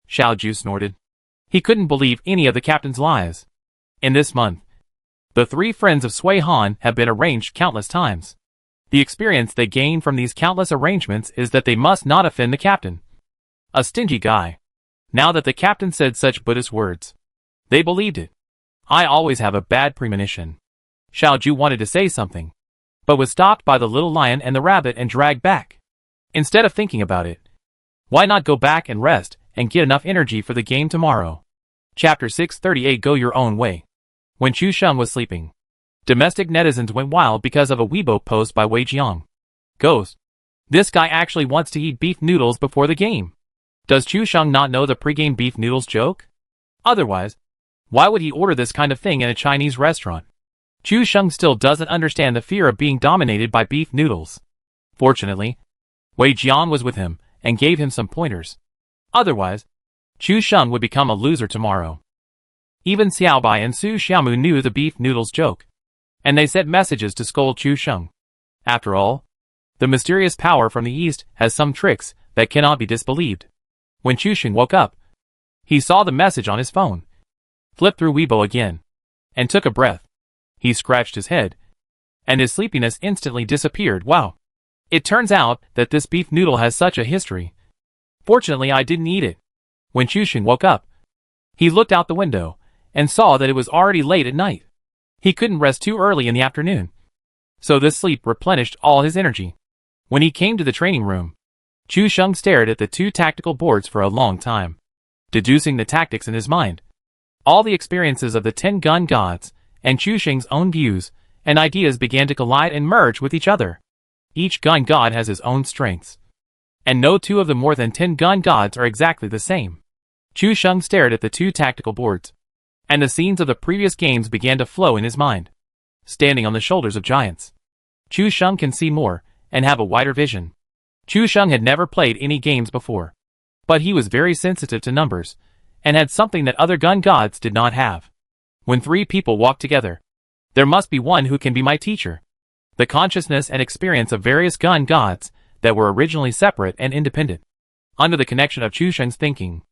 Xiaoju snorted. He couldn't believe any of the captain's lies. In this month, the three friends of Sui Han have been arranged countless times. The experience they gain from these countless arrangements is that they must not offend the captain. A stingy guy. Now that the captain said such Buddhist words, they believed it. I always have a bad premonition. Xiaoju wanted to say something, but was stopped by the little lion and the rabbit and dragged back. Instead of thinking about it, why not go back and rest and get enough energy for the game tomorrow? Chapter 638 Go Your Own Way. When Chu Sheng was sleeping, domestic netizens went wild because of a Weibo post by Wei Jiang. Ghost. This guy actually wants to eat beef noodles before the game. Does Chu Sheng not know the pregame beef noodles joke? Otherwise, why would he order this kind of thing in a Chinese restaurant? Chu Sheng still doesn't understand the fear of being dominated by beef noodles. Fortunately, Wei Jian was with him and gave him some pointers. Otherwise, Chu Sheng would become a loser tomorrow. Even Xiaobai and Su Xiaomu knew the beef noodles joke, and they sent messages to scold Chu Sheng. After all, the mysterious power from the east has some tricks that cannot be disbelieved. When Chu Sheng woke up, he saw the message on his phone, flipped through Weibo again, and took a breath. He scratched his head, and his sleepiness instantly disappeared. Wow! It turns out that this beef noodle has such a history. Fortunately, I didn't eat it. When Chu Sheng woke up, he looked out the window and saw that it was already late at night. He couldn't rest too early in the afternoon, so this sleep replenished all his energy. When he came to the training room, Chu Sheng stared at the two tactical boards for a long time, deducing the tactics in his mind. All the experiences of the 10 gun gods and Chu Sheng's own views and ideas began to collide and merge with each other. Each gun god has his own strengths, and no two of the more than 10 gun gods are exactly the same. Chu Sheng stared at the two tactical boards, and the scenes of the previous games began to flow in his mind. Standing on the shoulders of giants, Chu Sheng can see more and have a wider vision. Chu Sheng had never played any games before, but he was very sensitive to numbers and had something that other gun gods did not have. When three people walk together, there must be one who can be my teacher. The consciousness and experience of various gun gods that were originally separate and independent, under the connection of Chu Sheng's thinking,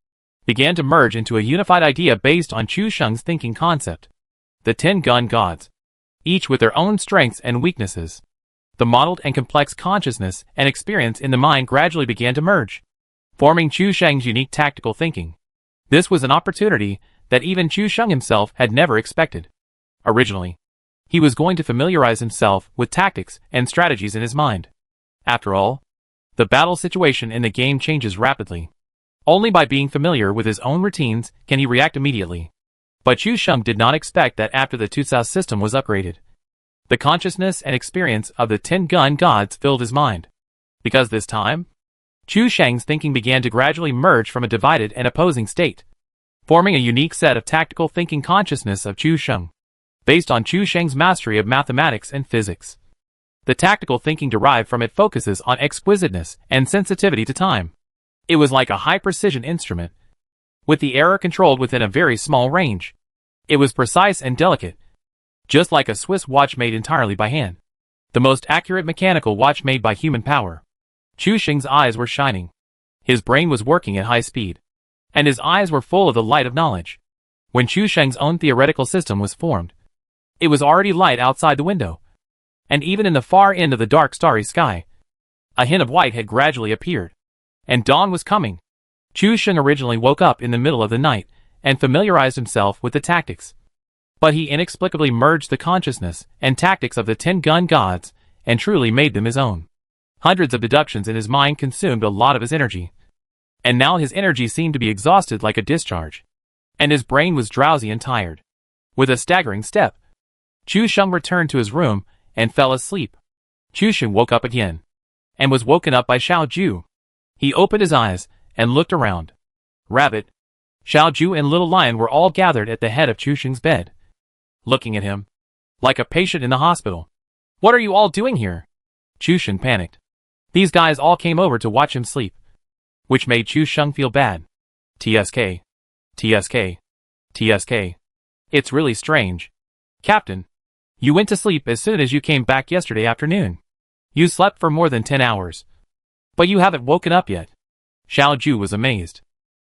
began to merge into a unified idea based on Chu Sheng's thinking concept. The 10 gun gods, each with their own strengths and weaknesses. The modeled and complex consciousness and experience in the mind gradually began to merge, forming Chu Sheng's unique tactical thinking. This was an opportunity that even Chu Sheng himself had never expected. Originally, he was going to familiarize himself with tactics and strategies in his mind. After all, the battle situation in the game changes rapidly. Only by being familiar with his own routines can he react immediately. But Chu Sheng did not expect that after the Tutsao system was upgraded, the consciousness and experience of the 10 gun gods filled his mind. Because this time, Chu Sheng's thinking began to gradually merge from a divided and opposing state, forming a unique set of tactical thinking consciousness of Chu Sheng, based on Chu Sheng's mastery of mathematics and physics. The tactical thinking derived from it focuses on exquisiteness and sensitivity to time. It was like a high-precision instrument, with the error controlled within a very small range. It was precise and delicate, just like a Swiss watch made entirely by hand, the most accurate mechanical watch made by human power. Chu Sheng's eyes were shining. His brain was working at high speed, and his eyes were full of the light of knowledge. When Chu Sheng's own theoretical system was formed, it was already light outside the window, and even in the far end of the dark starry sky, a hint of white had gradually appeared, and dawn was coming. Chu Sheng originally woke up in the middle of the night and familiarized himself with the tactics, but he inexplicably merged the consciousness and tactics of the 10 gun gods and truly made them his own. Hundreds of deductions in his mind consumed a lot of his energy, and now his energy seemed to be exhausted like a discharge, and his brain was drowsy and tired. With a staggering step, Chu Sheng returned to his room and fell asleep. Chu Sheng woke up again, and was woken up by Xiaoju. He opened his eyes and looked around. Rabbit, Xiaoju and Little Lion were all gathered at the head of Chu Sheng's bed, looking at him like a patient in the hospital. What are you all doing here? Chu Sheng panicked. These guys all came over to watch him sleep, which made Chu Sheng feel bad. TSK. TSK. TSK. It's really strange. Captain, you went to sleep as soon as you came back yesterday afternoon. You slept for more than 10 hours. But you haven't woken up yet. Xiao Ju was amazed.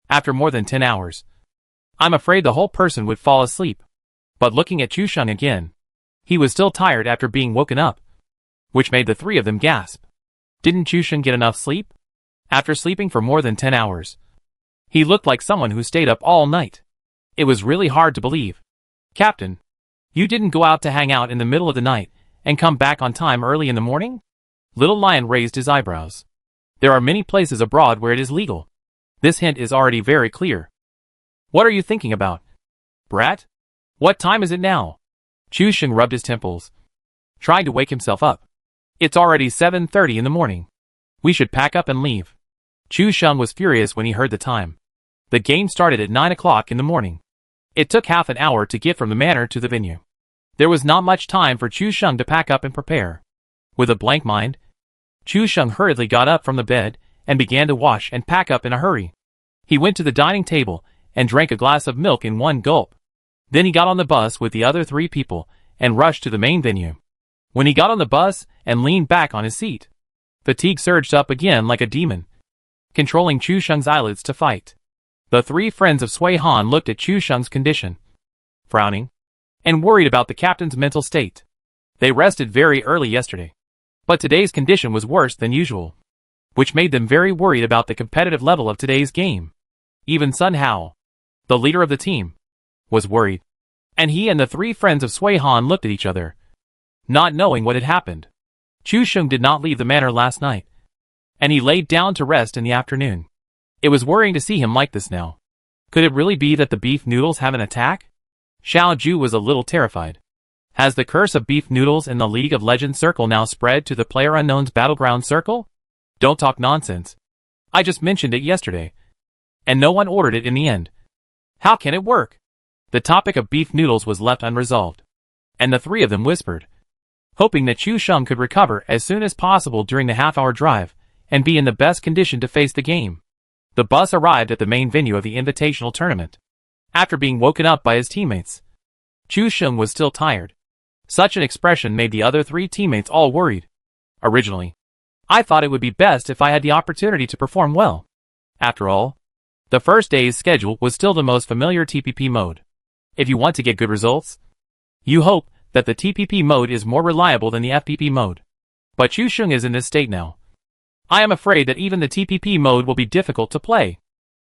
After more than 10 hours. I'm afraid the whole person would fall asleep. But looking at Chu Sheng again, he was still tired after being woken up, which made the three of them gasp. Didn't Chu Sheng get enough sleep? After sleeping for more than 10 hours. He looked like someone who stayed up all night. It was really hard to believe. Captain, you didn't go out to hang out in the middle of the night and come back on time early in the morning? Little Lion raised his eyebrows. There are many places abroad where it is legal. This hint is already very clear. What are you thinking about? Brat? What time is it now? Chu Sheng rubbed his temples, trying to wake himself up. It's already 7:30 in the morning. We should pack up and leave. Chu Sheng was furious when he heard the time. The game started at 9 o'clock in the morning. It took half an hour to get from the manor to the venue. There was not much time for Chu Sheng to pack up and prepare. With a blank mind, Chu Sheng hurriedly got up from the bed and began to wash and pack up in a hurry. He went to the dining table and drank a glass of milk in one gulp. Then he got on the bus with the other three people and rushed to the main venue. When he got on the bus and leaned back on his seat, fatigue surged up again like a demon, controlling Chu Sheng's eyelids to fight. The three friends of Sui Han looked at Chu Sheng's condition, frowning, and worried about the captain's mental state. They rested very early yesterday, but today's condition was worse than usual, which made them very worried about the competitive level of today's game. Even Sun Hao, the leader of the team, was worried, and he and the three friends of Sui Han looked at each other, not knowing what had happened. Chu Sheng did not leave the manor last night, and he laid down to rest in the afternoon. It was worrying to see him like this now. Could it really be that the beef noodles have an attack? Xiao Ju was a little terrified. Has the curse of beef noodles in the League of Legends circle now spread to the PlayerUnknown's Battleground circle? Don't talk nonsense. I just mentioned it yesterday, and no one ordered it in the end. How can it work? The topic of beef noodles was left unresolved, and the three of them whispered, hoping that Chu Sheng could recover as soon as possible during the half-hour drive and be in the best condition to face the game. The bus arrived at the main venue of the invitational tournament. After being woken up by his teammates, Chu Sheng was still tired. Such an expression made the other three teammates all worried. Originally, I thought it would be best if I had the opportunity to perform well. After all, the first day's schedule was still the most familiar TPP mode. If you want to get good results, you hope that the TPP mode is more reliable than the FPP mode. But Chu Sheng is in this state now. I am afraid that even the TPP mode will be difficult to play.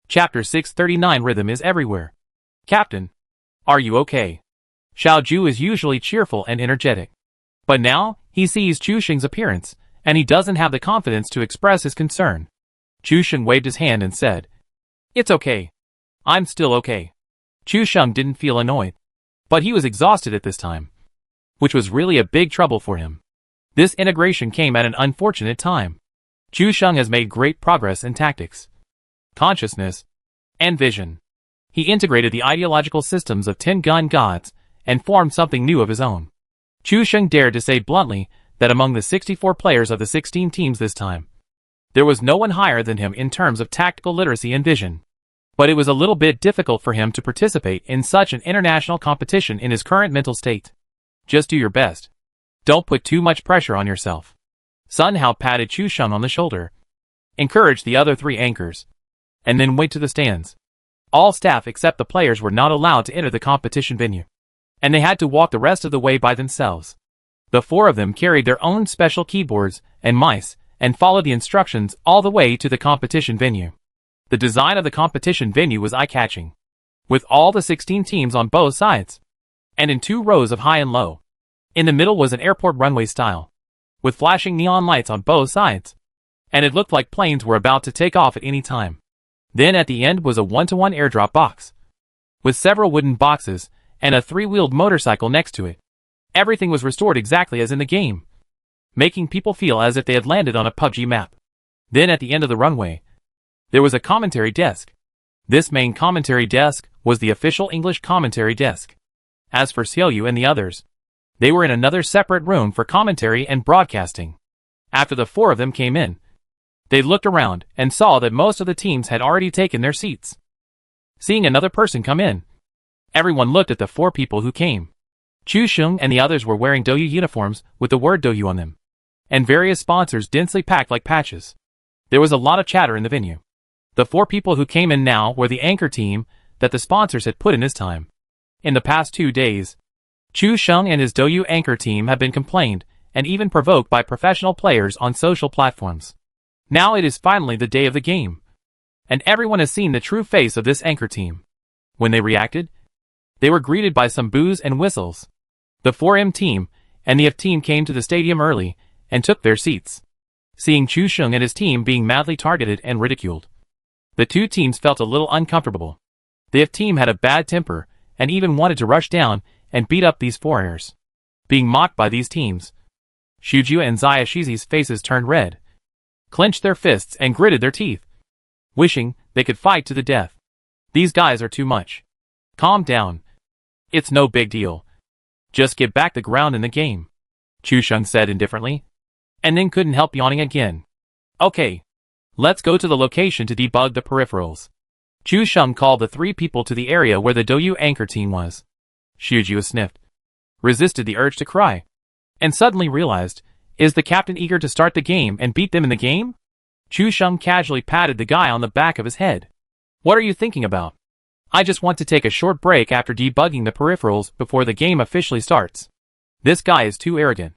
Chapter 639 Rhythm is everywhere. Captain, are you okay? Xiao Ju is usually cheerful and energetic. But now, he sees Chu Sheng's appearance, and he doesn't have the confidence to express his concern. Chu Sheng waved his hand and said, It's okay. I'm still okay. Chu Sheng didn't feel annoyed, but he was exhausted at this time, which was really a big trouble for him. This integration came at an unfortunate time. Chu Sheng has made great progress in tactics, consciousness, and vision. He integrated the ideological systems of 10 gun gods and formed something new of his own. Chu Sheng dared to say bluntly that among the 64 players of the 16 teams this time, there was no one higher than him in terms of tactical literacy and vision. But it was a little bit difficult for him to participate in such an international competition in his current mental state. Just do your best. Don't put too much pressure on yourself. Sun Hao patted Chu Sheng on the shoulder, encouraged the other three anchors, and then went to the stands. All staff except the players were not allowed to enter the competition venue, and they had to walk the rest of the way by themselves. The four of them carried their own special keyboards and mice and followed the instructions all the way to the competition venue. The design of the competition venue was eye-catching, with all the 16 teams on both sides, and in 2 rows of high and low. In the middle was an airport runway style, with flashing neon lights on both sides, and it looked like planes were about to take off at any time. Then at the end was a 1-to-1 airdrop box, with several wooden boxes and a 3-wheeled motorcycle next to it. Everything was restored exactly as in the game, making people feel as if they had landed on a PUBG map. Then at the end of the runway, there was a commentary desk. This main commentary desk was the official English commentary desk. As for Xiaoyu and the others, they were in another separate room for commentary and broadcasting. After the 4 of them came in, they looked around and saw that most of the teams had already taken their seats. Seeing another person come in, everyone looked at the 4 people who came. Chu Sheng and the others were wearing Douyu uniforms with the word Douyu on them. and various sponsors densely packed like patches. There was a lot of chatter in the venue. The 4 people who came in now were the anchor team that the sponsors had put in this time. In the past 2 days, Chu Sheng and his Douyu anchor team have been complained and even provoked by professional players on social platforms. Now it is finally the day of the game, and everyone has seen the true face of this anchor team. When they reacted, they were greeted by some boos and whistles. The 4M team and the F team came to the stadium early and took their seats, seeing Chu Sheng and his team being madly targeted and ridiculed. The 2 teams felt a little uncomfortable. The F team had a bad temper and even wanted to rush down and beat up these foreigners. Being mocked by these teams, Shujia and Zaya Shizi's faces turned red, clenched their fists and gritted their teeth, wishing they could fight to the death. These guys are too much. Calm down. It's no big deal. Just get back the ground in the game, Chu Sheng said indifferently, and then couldn't help yawning again. Okay. Let's go to the location to debug the peripherals. Chu Sheng called the 3 people to the area where the Douyu anchor team was. Shujia sniffed, resisted the urge to cry, and suddenly realized, is the captain eager to start the game and beat them in the game? Chu Sheng casually patted the guy on the back of his head. What are you thinking about? I just want to take a short break after debugging the peripherals before the game officially starts. This guy is too arrogant.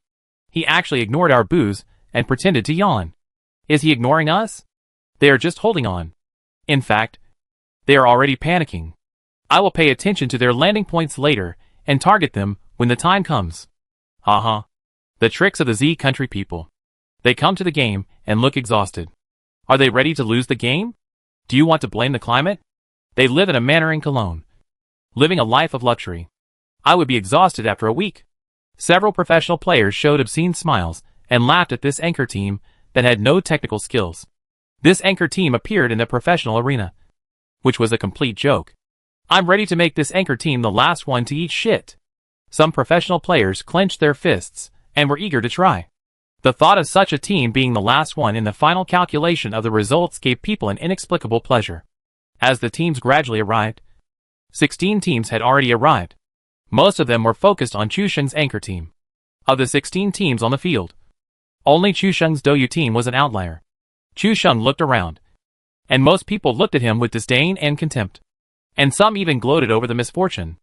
He actually ignored our boos and pretended to yawn. Is he ignoring us? They are just holding on. In fact, they are already panicking. I will pay attention to their landing points later and target them when the time comes. Haha. The tricks of the Z country people. They come to the game and look exhausted. Are they ready to lose the game? Do you want to blame the climate? They live in a manor in Cologne, living a life of luxury. I would be exhausted after a week. Several professional players showed obscene smiles and laughed at this anchor team that had no technical skills. This anchor team appeared in the professional arena, which was a complete joke. I'm ready to make this anchor team the last one to eat shit. Some professional players clenched their fists and were eager to try. The thought of such a team being the last one in the final calculation of the results gave people an inexplicable pleasure. As the teams gradually arrived, 16 teams had already arrived. Most of them were focused on Chu Sheng's anchor team. Of the 16 teams on the field, only Chu Sheng's Douyu team was an outlier. Chu Sheng looked around, and most people looked at him with disdain and contempt. And some even gloated over the misfortune.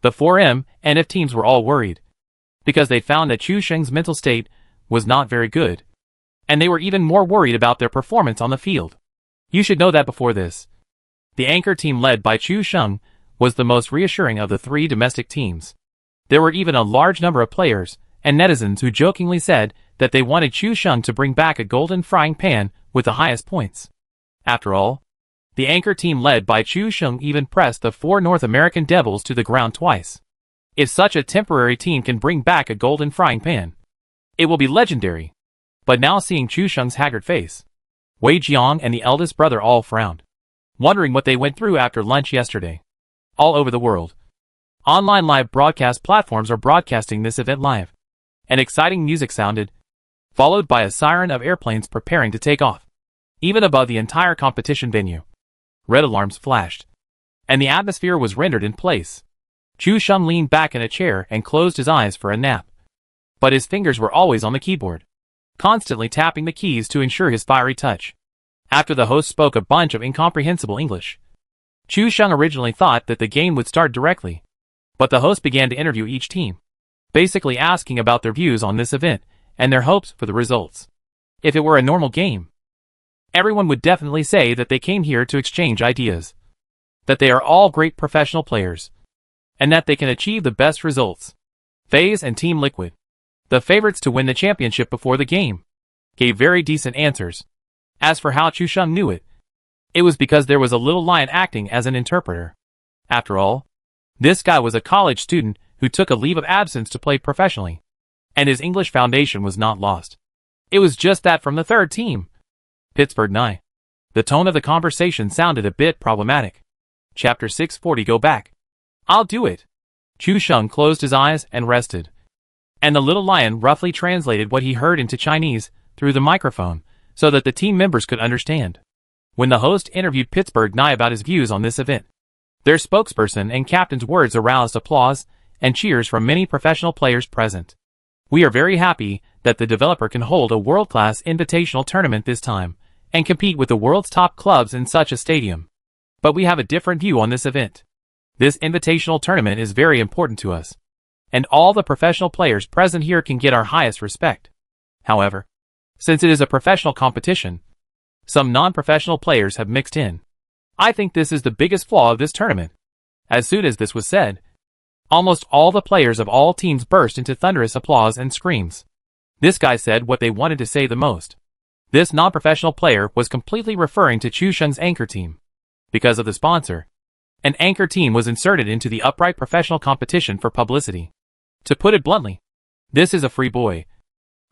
The 4M and F teams were all worried, because they found that Chu Sheng's mental state was not very good, and they were even more worried about their performance on the field. You should know that before this. The anchor team led by Chu Sheng was the most reassuring of the 3 domestic teams. There were even a large number of players and netizens who jokingly said that they wanted Chu Sheng to bring back a golden frying pan with the highest points. After all, the anchor team led by Chu Sheng even pressed the 4 North American Devils to the ground twice. If such a temporary team can bring back a golden frying pan, it will be legendary. But now seeing Chu Sheng's haggard face, Wei Jiang and the eldest brother all frowned, wondering what they went through after lunch yesterday. All over the world, online live broadcast platforms are broadcasting this event live. And exciting music sounded, followed by a siren of airplanes preparing to take off. Even above the entire competition venue, red alarms flashed, and the atmosphere was rendered in place. Chu Sheng leaned back in a chair and closed his eyes for a nap. But his fingers were always on the keyboard, constantly tapping the keys to ensure his fiery touch. After the host spoke a bunch of incomprehensible English, Chu Sheng originally thought that the game would start directly. But the host began to interview each team, basically asking about their views on this event and their hopes for the results. If it were a normal game, everyone would definitely say that they came here to exchange ideas, that they are all great professional players, and that they can achieve the best results. FaZe and Team Liquid, the favorites to win the championship before the game, gave very decent answers. As for how Chu Sheng knew it, it was because there was a little lion acting as an interpreter. After all, this guy was a college student who took a leave of absence to play professionally, and his English foundation was not lost. It was just that from the 3rd team, Pittsburgh Nye. The tone of the conversation sounded a bit problematic. Chapter 640 Go back. I'll do it. Chu Sheng closed his eyes and rested, and the little lion roughly translated what he heard into Chinese through the microphone so that the team members could understand. When the host interviewed Pittsburgh Nye about his views on this event, their spokesperson and captain's words aroused applause and cheers from many professional players present. We are very happy that the developer can hold a world-class invitational tournament this time, and compete with the world's top clubs in such a stadium. But we have a different view on this event. This invitational tournament is very important to us, and all the professional players present here can get our highest respect. However, since it is a professional competition, some non-professional players have mixed in. I think this is the biggest flaw of this tournament. As soon as this was said, almost all the players of all teams burst into thunderous applause and screams. This guy said what they wanted to say the most. This non-professional player was completely referring to Chu Sheng's anchor team. Because of the sponsor, an anchor team was inserted into the upright professional competition for publicity. To put it bluntly, this is a free boy.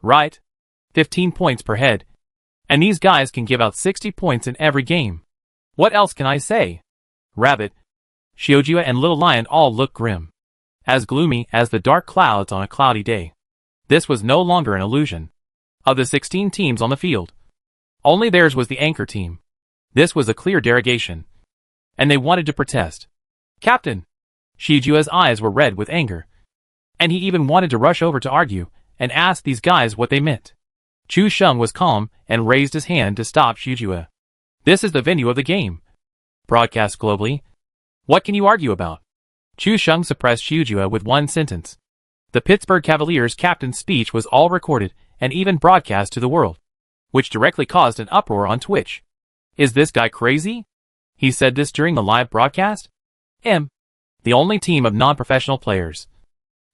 Right? 15 points per head. And these guys can give out 60 points in every game. What else can I say? Rabbit, Xiaojia and Little Lion all look grim. As gloomy as the dark clouds on a cloudy day. This was no longer an illusion. Of the 16 teams on the field, only theirs was the anchor team. This was a clear derogation. And they wanted to protest. Captain! Xiaojia's eyes were red with anger. And he even wanted to rush over to argue, and ask these guys what they meant. Chu Sheng was calm, and raised his hand to stop Xiaojia. This is the venue of the game. Broadcast globally. What can you argue about? Chu Sheng suppressed Xiaojia with one sentence. The Pittsburgh Cavaliers' captain's speech was all recorded, and even broadcast to the world, which directly caused an uproar on Twitch. Is this guy crazy? He said this during the live broadcast? The only team of non-professional players.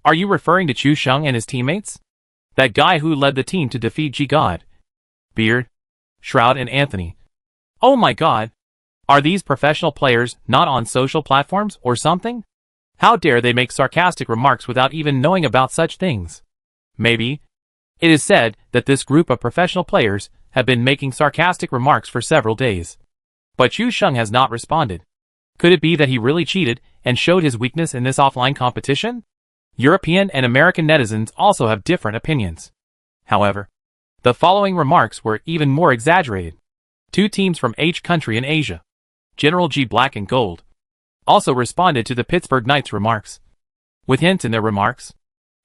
Are you referring to Chu Sheng and his teammates? That guy who led the team to defeat G-God, Beard, Shroud and Anthony. Oh my god! Are these professional players not on social platforms or something? How dare they make sarcastic remarks without even knowing about such things? Maybe. It is said that this group of professional players have been making sarcastic remarks for several days. But Chu Sheng has not responded. Could it be that he really cheated and showed his weakness in this offline competition? European and American netizens also have different opinions. However, the following remarks were even more exaggerated. Two teams from each country in Asia, General G Black and Gold, also responded to the Pittsburgh Knights' remarks. With hints in their remarks,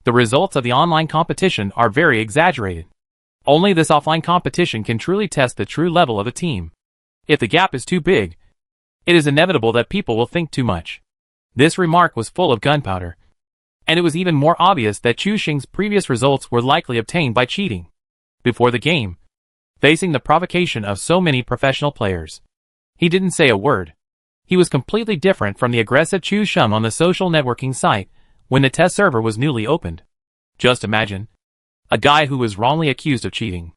the results of the online competition are very exaggerated. Only this offline competition can truly test the true level of a team. If the gap is too big, it is inevitable that people will think too much. This remark was full of gunpowder. And it was even more obvious that Chu Sheng's previous results were likely obtained by cheating. Before the game, facing the provocation of so many professional players, he didn't say a word. He was completely different from the aggressive Chu Sheng on the social networking site when the test server was newly opened. Just imagine, a guy who was wrongly accused of cheating,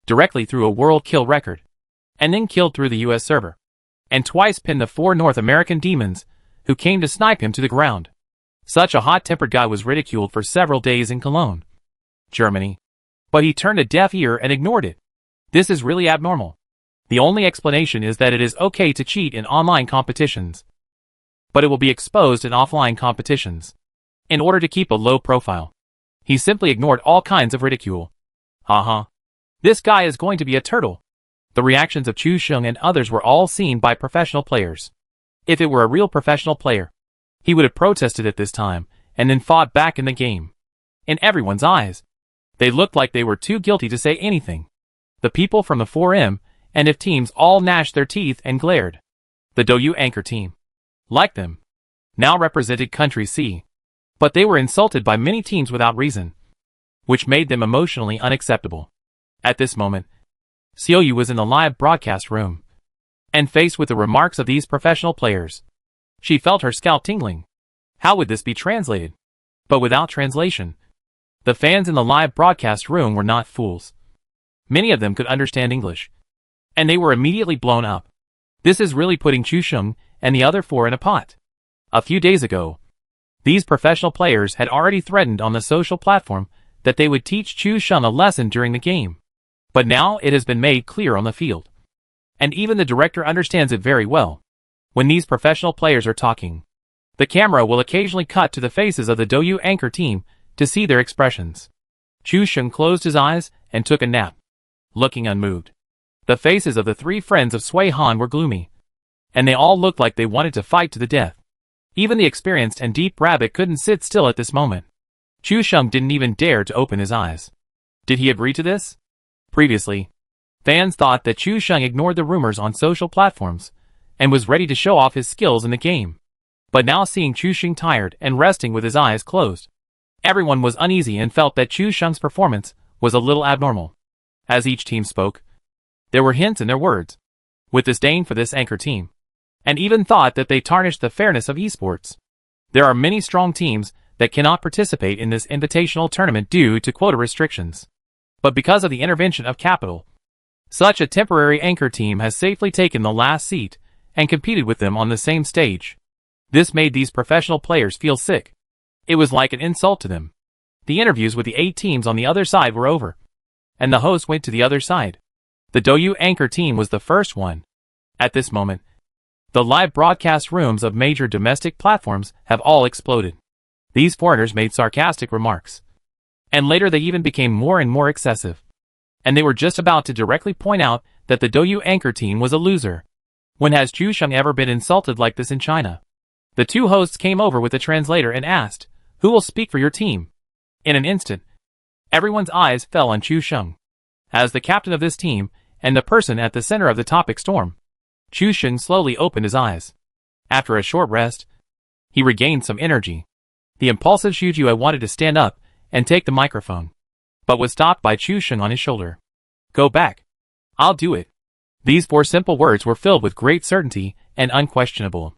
directly through a world kill record, and then killed through the US server, and twice pinned the 4 North American demons who came to snipe him to the ground. Such a hot-tempered guy was ridiculed for several days in Cologne, Germany. But he turned a deaf ear and ignored it. This is really abnormal. The only explanation is that it is okay to cheat in online competitions, but it will be exposed in offline competitions. In order to keep a low profile, he simply ignored all kinds of ridicule. Haha. This guy is going to be a turtle. The reactions of Chu Sheng and others were all seen by professional players. If it were a real professional player, he would have protested at this time, and then fought back in the game. In everyone's eyes, they looked like they were too guilty to say anything. The people from the 4M and if teams all gnashed their teeth and glared. The Douyu anchor team, like them, now represented Country C. But they were insulted by many teams without reason, which made them emotionally unacceptable. At this moment, Xiaoyu was in the live broadcast room, and faced with the remarks of these professional players, she felt her scalp tingling. How would this be translated? But without translation, the fans in the live broadcast room were not fools. Many of them could understand English, and they were immediately blown up. This is really putting Chu Sheng and the other 4 in a pot. A few days ago, these professional players had already threatened on the social platform that they would teach Chu Sheng a lesson during the game. But now it has been made clear on the field. And even the director understands it very well. When these professional players are talking, the camera will occasionally cut to the faces of the Douyu anchor team to see their expressions. Chu Sheng closed his eyes and took a nap, looking unmoved. The faces of the 3 friends of Sui Han were gloomy, and they all looked like they wanted to fight to the death. Even the experienced and deep rabbit couldn't sit still at this moment. Chu Sheng didn't even dare to open his eyes. Did he agree to this? Previously, fans thought that Chu Sheng ignored the rumors on social platforms and was ready to show off his skills in the game. But now seeing Chu Sheng tired and resting with his eyes closed, everyone was uneasy and felt that Chu Sheng's performance was a little abnormal. As each team spoke, there were hints in their words, with disdain for this anchor team, and even thought that they tarnished the fairness of esports. There are many strong teams that cannot participate in this invitational tournament due to quota restrictions. But because of the intervention of capital, such a temporary anchor team has safely taken the last seat and competed with them on the same stage. This made these professional players feel sick. It was like an insult to them. The interviews with the 8 teams on the other side were over, and the host went to the other side. The Douyu anchor team was the first one. At this moment, the live broadcast rooms of major domestic platforms have all exploded. These foreigners made sarcastic remarks, and later they even became more and more excessive. And they were just about to directly point out that the Douyu anchor team was a loser. When has Chu Sheng ever been insulted like this in China? The two hosts came over with a translator and asked, "Who will speak for your team?" In an instant, everyone's eyes fell on Chu Sheng. As the captain of this team, and the person at the center of the topic storm, Chu Sheng slowly opened his eyes. After a short rest, he regained some energy. The impulsive Xu Jue wanted to stand up and take the microphone, but was stopped by Chu Sheng on his shoulder. "Go back. I'll do it." These 4 simple words were filled with great certainty and unquestionable.